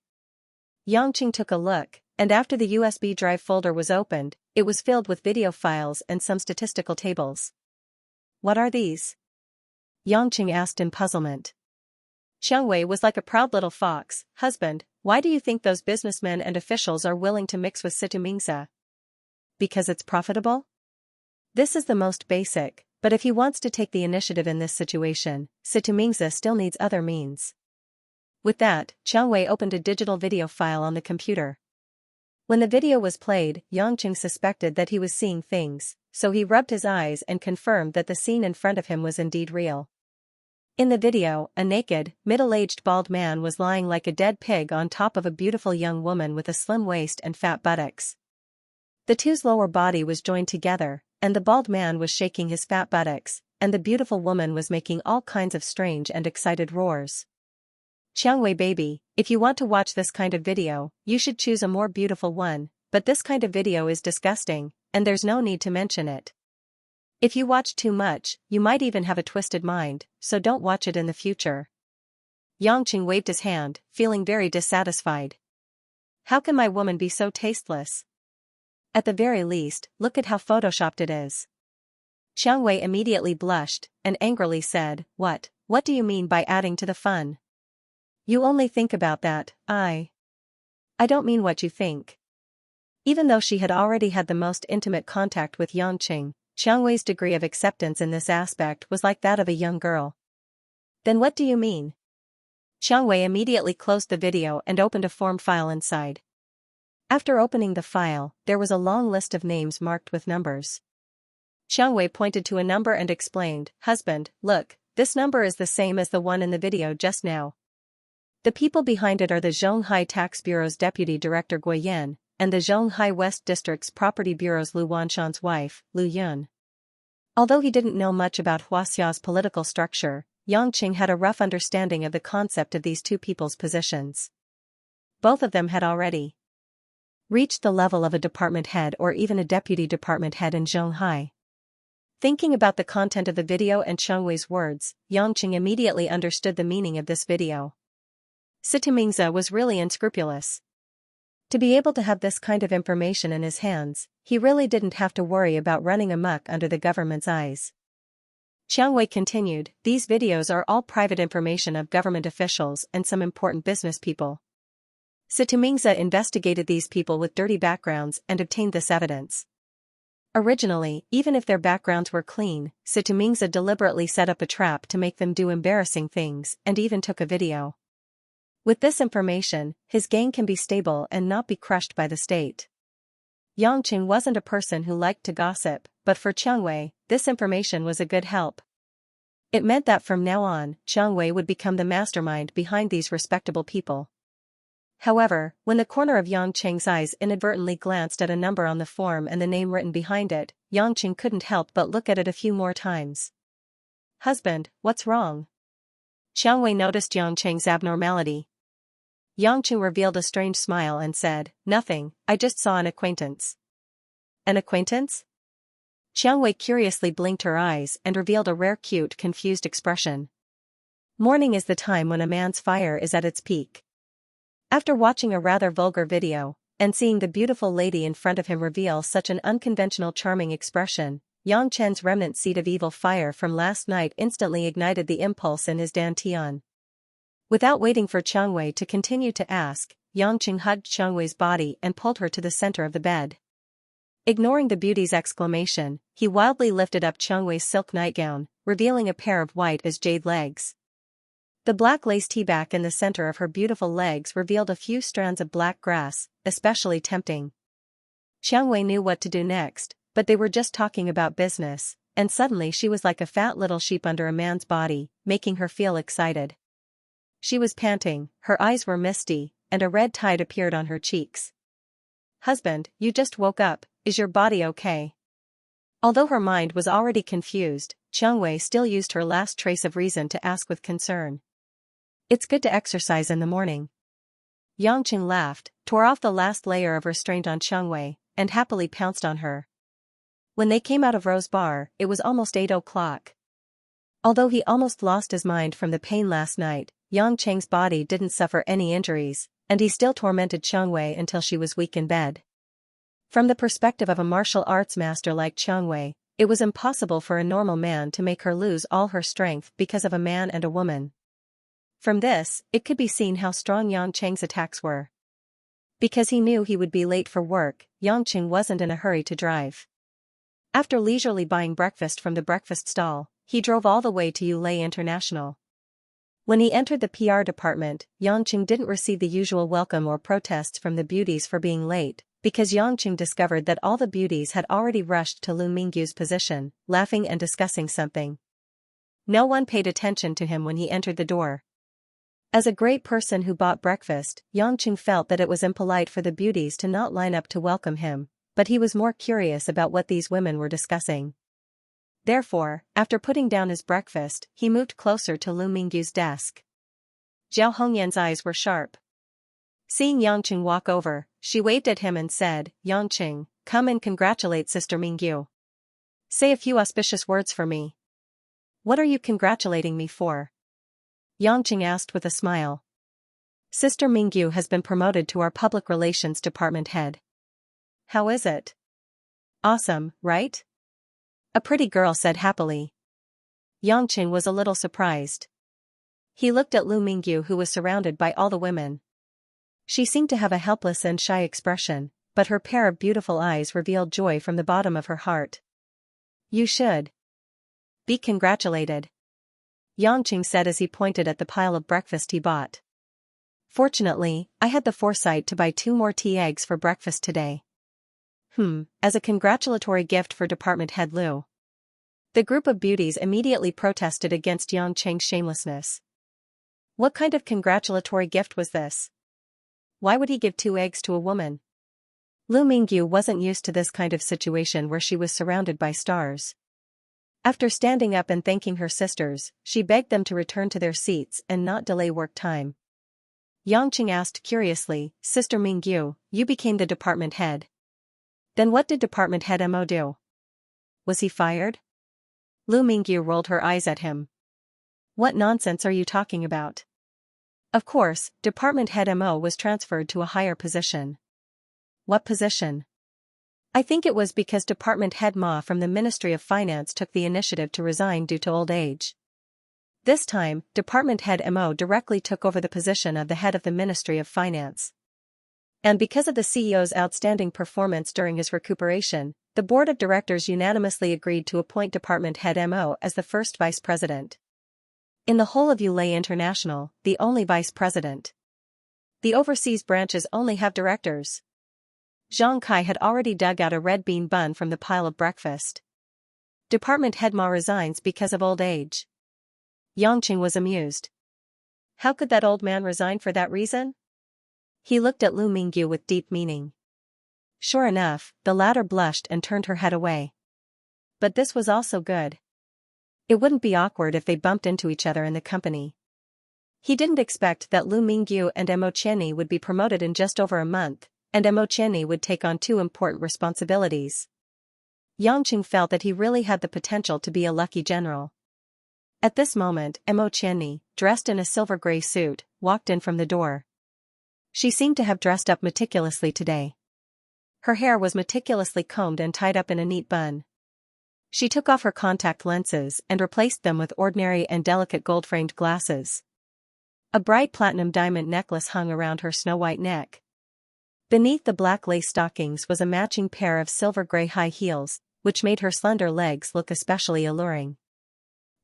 Yangqing took a look, and after the USB drive folder was opened, it was filled with video files and some statistical tables. What are these? Yangqing asked in puzzlement. Xianxia was like a proud little fox. Husband, why do you think those businessmen and officials are willing to mix with Sitamingza? Because it's profitable? This is the most basic, but if he wants to take the initiative in this situation, Sitamingza still needs other means. With that, Xianxia opened a digital video file on the computer. When the video was played, Yangqing suspected that he was seeing things, so he rubbed his eyes and confirmed that the scene in front of him was indeed real. In the video, a naked, middle-aged bald man was lying like a dead pig on top of a beautiful young woman with a slim waist and fat buttocks. The two's lower body was joined together, and the bald man was shaking his fat buttocks, and the beautiful woman was making all kinds of strange and excited roars. Xianxia baby, if you want to watch this kind of video, you should choose a more beautiful one, but this kind of video is disgusting, and there's no need to mention it. If you watch too much, you might even have a twisted mind, so don't watch it in the future. Yangqing waved his hand, feeling very dissatisfied. How can my woman be so tasteless? At the very least, look at how photoshopped it is. Xianxia immediately blushed, and angrily said, What do you mean by adding to the fun? You only think about that. I don't mean what you think. Even though she had already had the most intimate contact with Yangqing, Xianxia's degree of acceptance in this aspect was like that of a young girl. Then what do you mean? Xianxia immediately closed the video and opened a form file inside. After opening the file, there was a long list of names marked with numbers. Xianxia pointed to a number and explained, Husband, look, this number is the same as the one in the video just now. The people behind it are the Zhonghai Tax Bureau's Deputy Director Guoyan, and the Zhonghai West District's Property Bureau's Lu Wanshan's wife, Lu Yun. Although he didn't know much about Huaxia's political structure, Yangqing had a rough understanding of the concept of these two people's positions. Both of them had already reached the level of a department head or even a deputy department head in Zhonghai. Thinking about the content of the video and Xianxia's words, Yangqing immediately understood the meaning of this video. Sitamingza was really unscrupulous. To be able to have this kind of information in his hands, he really didn't have to worry about running amok under the government's eyes. Xianxia continued, These videos are all private information of government officials and some important business people. Sitamingza investigated these people with dirty backgrounds and obtained this evidence. Originally, even if their backgrounds were clean, Sitamingza deliberately set up a trap to make them do embarrassing things and even took a video. With this information, his gang can be stable and not be crushed by the state. Yangqing wasn't a person who liked to gossip, but for Xianxia, this information was a good help. It meant that from now on, Xianxia would become the mastermind behind these respectable people. However, when the corner of Yangqing's eyes inadvertently glanced at a number on the form and the name written behind it, Yangqing couldn't help but look at it a few more times. Husband, what's wrong? Xianxia noticed Yangqing's abnormality. Yangqing revealed a strange smile and said, Nothing, I just saw an acquaintance. An acquaintance? Xianxia curiously blinked her eyes and revealed a rare cute confused expression. Morning is the time when a man's fire is at its peak. After watching a rather vulgar video, and seeing the beautiful lady in front of him reveal such an unconventional charming expression, Yang Chen's remnant seed of evil fire from last night instantly ignited the impulse in his dantian. Without waiting for Xianxia to continue to ask, Yangqing hugged Xianxia's body and pulled her to the center of the bed. Ignoring the beauty's exclamation, he wildly lifted up Xianxia's silk nightgown, revealing a pair of white as jade legs. The black lace tea-back in the center of her beautiful legs revealed a few strands of black grass, especially tempting. Xianxia knew what to do next, but they were just talking about business, and suddenly she was like a fat little sheep under a man's body, making her feel excited. She was panting, her eyes were misty, and a red tide appeared on her cheeks. "Husband, you just woke up, is your body okay?" Although her mind was already confused, Xianxia still used her last trace of reason to ask with concern. "It's good to exercise in the morning." Yangqing laughed, tore off the last layer of restraint on Xianxia, and happily pounced on her. When they came out of Rose Bar, it was almost 8 o'clock. Although he almost lost his mind from the pain last night, Yang Cheng's body didn't suffer any injuries, and he still tormented Xianxia until she was weak in bed. From the perspective of a martial arts master like Xianxia, it was impossible for a normal man to make her lose all her strength because of a man and a woman. From this, it could be seen how strong Yang Cheng's attacks were. Because he knew he would be late for work, Yang Cheng wasn't in a hurry to drive. After leisurely buying breakfast from the breakfast stall, he drove all the way to Yulei International. When he entered the PR department, Yang Cheng didn't receive the usual welcome or protests from the beauties for being late, because Yang Cheng discovered that all the beauties had already rushed to Lu Mingyu's position, laughing and discussing something. No one paid attention to him when he entered the door. As a great person who bought breakfast, Yang Cheng felt that it was impolite for the beauties to not line up to welcome him, but he was more curious about what these women were discussing. Therefore, after putting down his breakfast, he moved closer to Lu Mingyu's desk. Zhao Hongyan's eyes were sharp. Seeing Yang Cheng walk over, she waved at him and said, "Yang Cheng, come and congratulate Sister Mingyu. Say a few auspicious words for me." "What are you congratulating me for?" Yang Cheng asked with a smile. "Sister Mingyu has been promoted to our public relations department head." "How is it?" "Awesome, right?" a pretty girl said happily. Yang Cheng was a little surprised. He looked at Lu Mingyu, who was surrounded by all the women. She seemed to have a helpless and shy expression, but her pair of beautiful eyes revealed joy from the bottom of her heart. "You should be congratulated," Yang Cheng said as he pointed at the pile of breakfast he bought. "Fortunately, I had the foresight to buy 2 more tea eggs for breakfast today." As a congratulatory gift for department head Lu. The group of beauties immediately protested against Yang Cheng's shamelessness. What kind of congratulatory gift was this? Why would he give 2 eggs to a woman? Lu Mingyu wasn't used to this kind of situation where she was surrounded by stars. After standing up and thanking her sisters, she begged them to return to their seats and not delay work time. Yang Cheng asked curiously, "Sister Mingyu, you became the department head. Then what did Department Head Mo do? Was he fired?" Lu Mingyu rolled her eyes at him. "What nonsense are you talking about?" Of course, Department Head Mo was transferred to a higher position. "What position?" "I think it was because Department Head Ma from the Ministry of Finance took the initiative to resign due to old age. This time, Department Head Mo directly took over the position of the head of the Ministry of Finance. And because of the CEO's outstanding performance during his recuperation, the board of directors unanimously agreed to appoint Department Head Mo as the first vice president. In the whole of Yulei International, the only vice president. The overseas branches only have directors. Zhang Kai had already dug out a red bean bun from the pile of breakfast. Department Head Ma resigns because of old age. Yang Cheng was amused. How could that old man resign for that reason? He looked at Lu Mingyu with deep meaning. Sure enough, the latter blushed and turned her head away. But this was also good. It wouldn't be awkward if they bumped into each other in the company. He didn't expect that Lu Mingyu and Mo Qianni would be promoted in just over a month, and Mo Qianni would take on 2 important responsibilities. Yang Cheng felt that he really had the potential to be a lucky general. At this moment, Mo Qianni, dressed in a silver-gray suit, walked in from the door. She seemed to have dressed up meticulously today. Her hair was meticulously combed and tied up in a neat bun. She took off her contact lenses and replaced them with ordinary and delicate gold-framed glasses. A bright platinum diamond necklace hung around her snow-white neck. Beneath the black lace stockings was a matching pair of silver-gray high heels, which made her slender legs look especially alluring.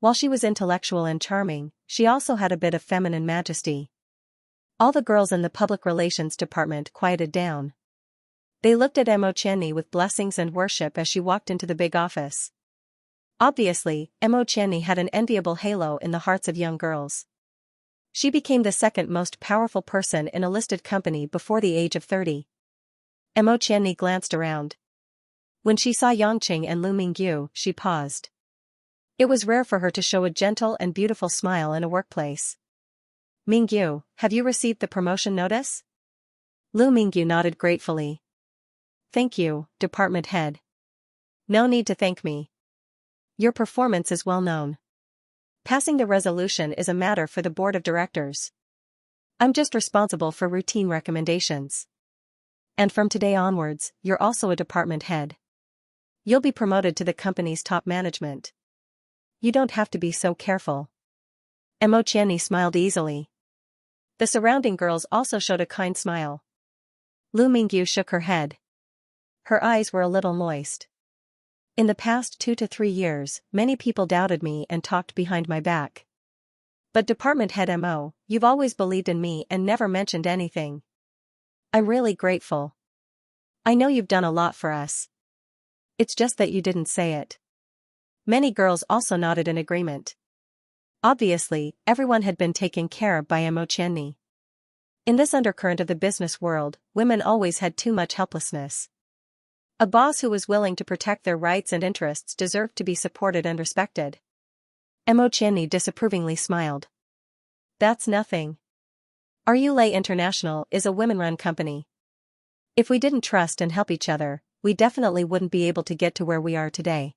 While she was intellectual and charming, she also had a bit of feminine majesty. All the girls in the public relations department quieted down. They looked at Mo Qianni with blessings and worship as she walked into the big office. Obviously, Mo Qianni had an enviable halo in the hearts of young girls. She became the second most powerful person in a listed company before the age of 30. Mo Qianni glanced around. When she saw Yangqing and Lu Mingyu, she paused. It was rare for her to show a gentle and beautiful smile in a workplace. Mingyu, have you received the promotion notice? Lu Mingyu nodded gratefully. Thank you, department head. No need to thank me. Your performance is well known. Passing the resolution is a matter for the board of directors. I'm just responsible for routine recommendations. And from today onwards, you're also a department head. You'll be promoted to the company's top management. You don't have to be so careful. Mo Qianni smiled easily. The surrounding girls also showed a kind smile. Lu Mingyu shook her head. Her eyes were a little moist. In the past 2 to 3 years, many people doubted me and talked behind my back. But department head Mo, you've always believed in me and never mentioned anything. I'm really grateful. I know you've done a lot for us. It's just that you didn't say it. Many girls also nodded in agreement. Obviously, everyone had been taken care of by Mo Qianni. In this undercurrent of the business world, women always had too much helplessness. A boss who was willing to protect their rights and interests deserved to be supported and respected. Mo Qianni disapprovingly smiled. That's nothing. Relay International is a women-run company. If we didn't trust and help each other, we definitely wouldn't be able to get to where we are today.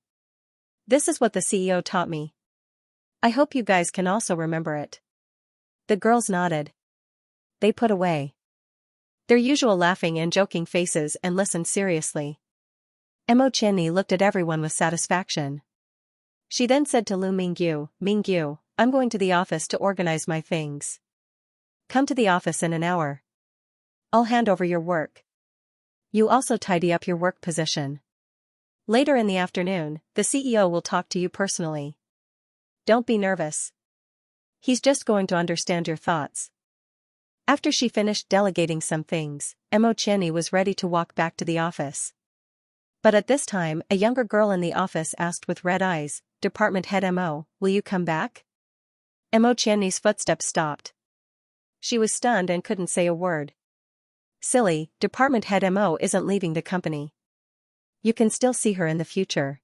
This is what the CEO taught me. I hope you guys can also remember it. The girls nodded. They put away their usual laughing and joking faces and listened seriously. Mo Qianni looked at everyone with satisfaction. She then said to Lu Mingyu, Mingyu, I'm going to the office to organize my things. Come to the office in an hour. I'll hand over your work. You also tidy up your work position. Later in the afternoon, the CEO will talk to you personally. Don't be nervous. He's just going to understand your thoughts. After she finished delegating some things, Mo Qianni was ready to walk back to the office. But at this time, a younger girl in the office asked with red eyes, Department head Mo, will you come back? Mo Qianni's footsteps stopped. She was stunned and couldn't say a word. Silly, Department head Mo isn't leaving the company. You can still see her in the future.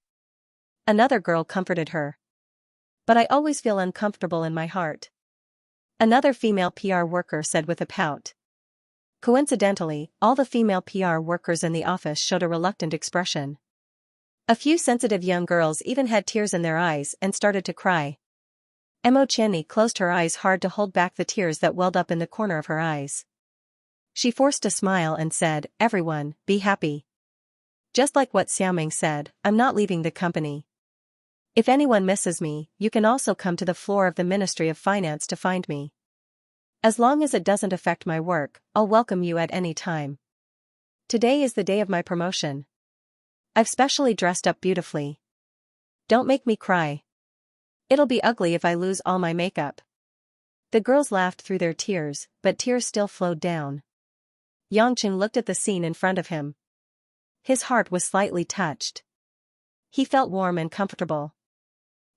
Another girl comforted her. But I always feel uncomfortable in my heart. Another female PR worker said with a pout. Coincidentally, all the female PR workers in the office showed a reluctant expression. A few sensitive young girls even had tears in their eyes and started to cry. Mo Qianni closed her eyes hard to hold back the tears that welled up in the corner of her eyes. She forced a smile and said, everyone, be happy. Just like what Xiaoming said, I'm not leaving the company. If anyone misses me, you can also come to the floor of the Ministry of Finance to find me. As long as it doesn't affect my work, I'll welcome you at any time. Today is the day of my promotion. I've specially dressed up beautifully. Don't make me cry. It'll be ugly if I lose all my makeup. The girls laughed through their tears, but tears still flowed down. Yangqing looked at the scene in front of him. His heart was slightly touched. He felt warm and comfortable.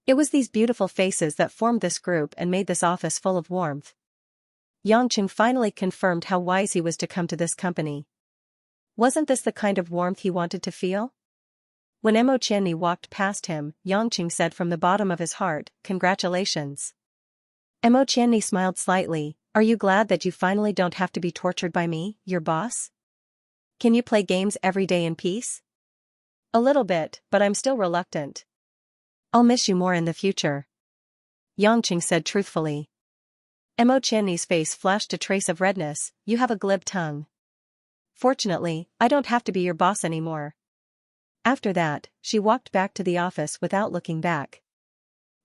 It was these beautiful faces that formed this group and made this office full of warmth. Yangqing finally confirmed how wise he was to come to this company. Wasn't this the kind of warmth he wanted to feel? When Mo Qianni walked past him, Yangqing said from the bottom of his heart, congratulations. Mo Qianni smiled slightly, are you glad that you finally don't have to be tortured by me, your boss? Can you play games every day in peace? A little bit, but I'm still reluctant. I'll miss you more in the future. Yangqing said truthfully. Mo Qianni's face flashed a trace of redness, you have a glib tongue. Fortunately, I don't have to be your boss anymore. After that, she walked back to the office without looking back.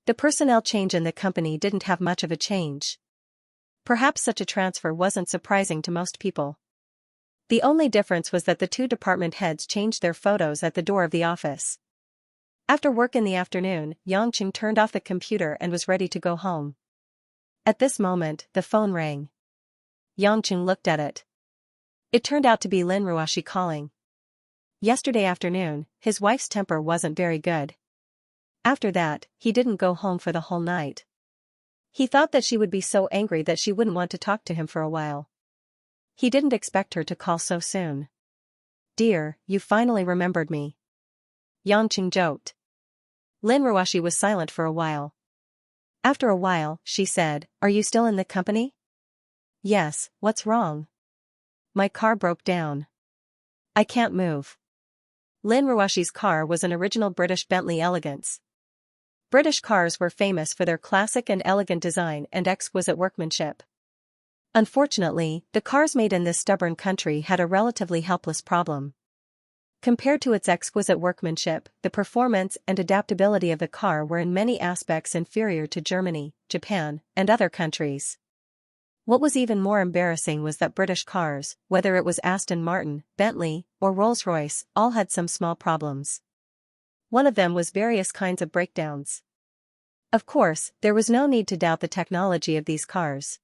The personnel change in the company didn't have much of a change. Perhaps such a transfer wasn't surprising to most people. The only difference was that the two department heads changed their photos at the door of the office. After work in the afternoon, Yangqing turned off the computer and was ready to go home. At this moment, the phone rang. Yangqing looked at it. It turned out to be Lin Ruoshi calling. Yesterday afternoon, his wife's temper wasn't very good. After that, he didn't go home for the whole night. He thought that she would be so angry that she wouldn't want to talk to him for a while. He didn't expect her to call so soon. "Dear, you finally remembered me," Yangqing joked. Lin Ruoshi was silent for a while. After a while, she said, "Are you still in the company?" "Yes, what's wrong?" "My car broke down. I can't move." Lin Ruoshi's car was an original British Bentley Elegance. British cars were famous for their classic and elegant design and exquisite workmanship. Unfortunately, the cars made in this stubborn country had a relatively helpless problem. Compared to its exquisite workmanship, the performance and adaptability of the car were in many aspects inferior to Germany, Japan, and other countries. What was even more embarrassing was that British cars, whether it was Aston Martin, Bentley, or Rolls-Royce, all had some small problems. One of them was various kinds of breakdowns. Of course, there was no need to doubt the technology of these cars.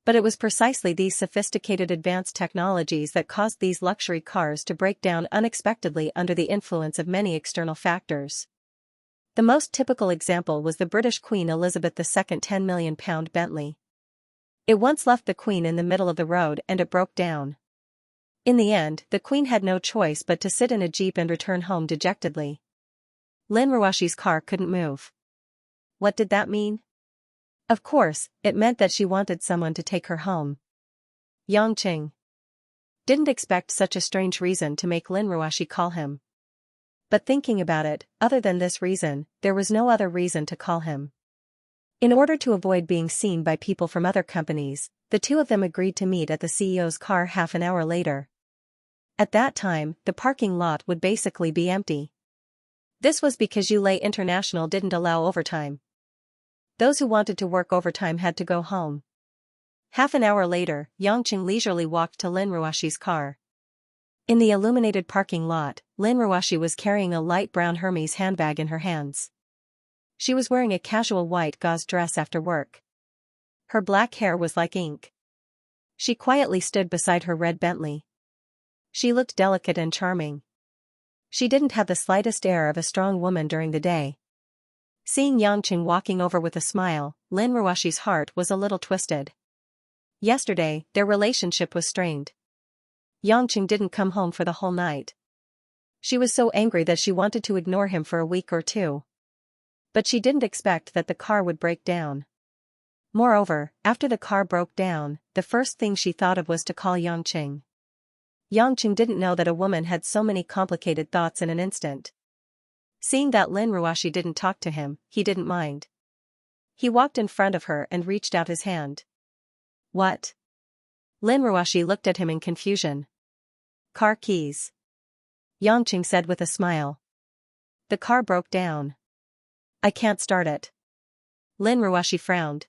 But it was precisely these sophisticated advanced technologies that caused these luxury cars to break down unexpectedly under the influence of many external factors. The most typical example was the British Queen Elizabeth II £10 million Bentley. It once left the Queen in the middle of the road and it broke down. In the end, the Queen had no choice but to sit in a jeep and return home dejectedly. Lin Ruoshi's car couldn't move. What did that mean? Of course, it meant that she wanted someone to take her home. Yangqing didn't expect such a strange reason to make Lin Ruoshi call him. But thinking about it, other than this reason, there was no other reason to call him. In order to avoid being seen by people from other companies, the two of them agreed to meet at the CEO's car half an hour later. At that time, the parking lot would basically be empty. This was because Yulei International didn't allow overtime. Those who wanted to work overtime had to go home. Half an hour later, Yangqing leisurely walked to Lin Ruoshi's car. In the illuminated parking lot, Lin Ruoshi was carrying a light brown Hermes handbag in her hands. She was wearing a casual white gauze dress after work. Her black hair was like ink. She quietly stood beside her red Bentley. She looked delicate and charming. She didn't have the slightest air of a strong woman during the day. Seeing Yangqing walking over with a smile, Lin Ruoshi's heart was a little twisted. Yesterday, their relationship was strained. Yangqing didn't come home for the whole night. She was so angry that she wanted to ignore him for a week or two. But she didn't expect that the car would break down. Moreover, after the car broke down, the first thing she thought of was to call Yangqing. Yangqing didn't know that a woman had so many complicated thoughts in an instant. Seeing that Lin Ruoshi didn't talk to him, he didn't mind. He walked in front of her and reached out his hand. "What?" Lin Ruoshi looked at him in confusion. "Car keys," Yangqing said with a smile. "The car broke down. I can't start it." Lin Ruoshi frowned.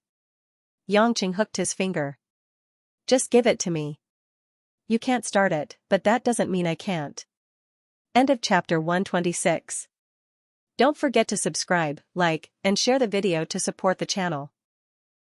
Yangqing hooked his finger. "Just give it to me. You can't start it, but that doesn't mean I can't." End of chapter 126. Don't forget to subscribe, like, and share the video to support the channel.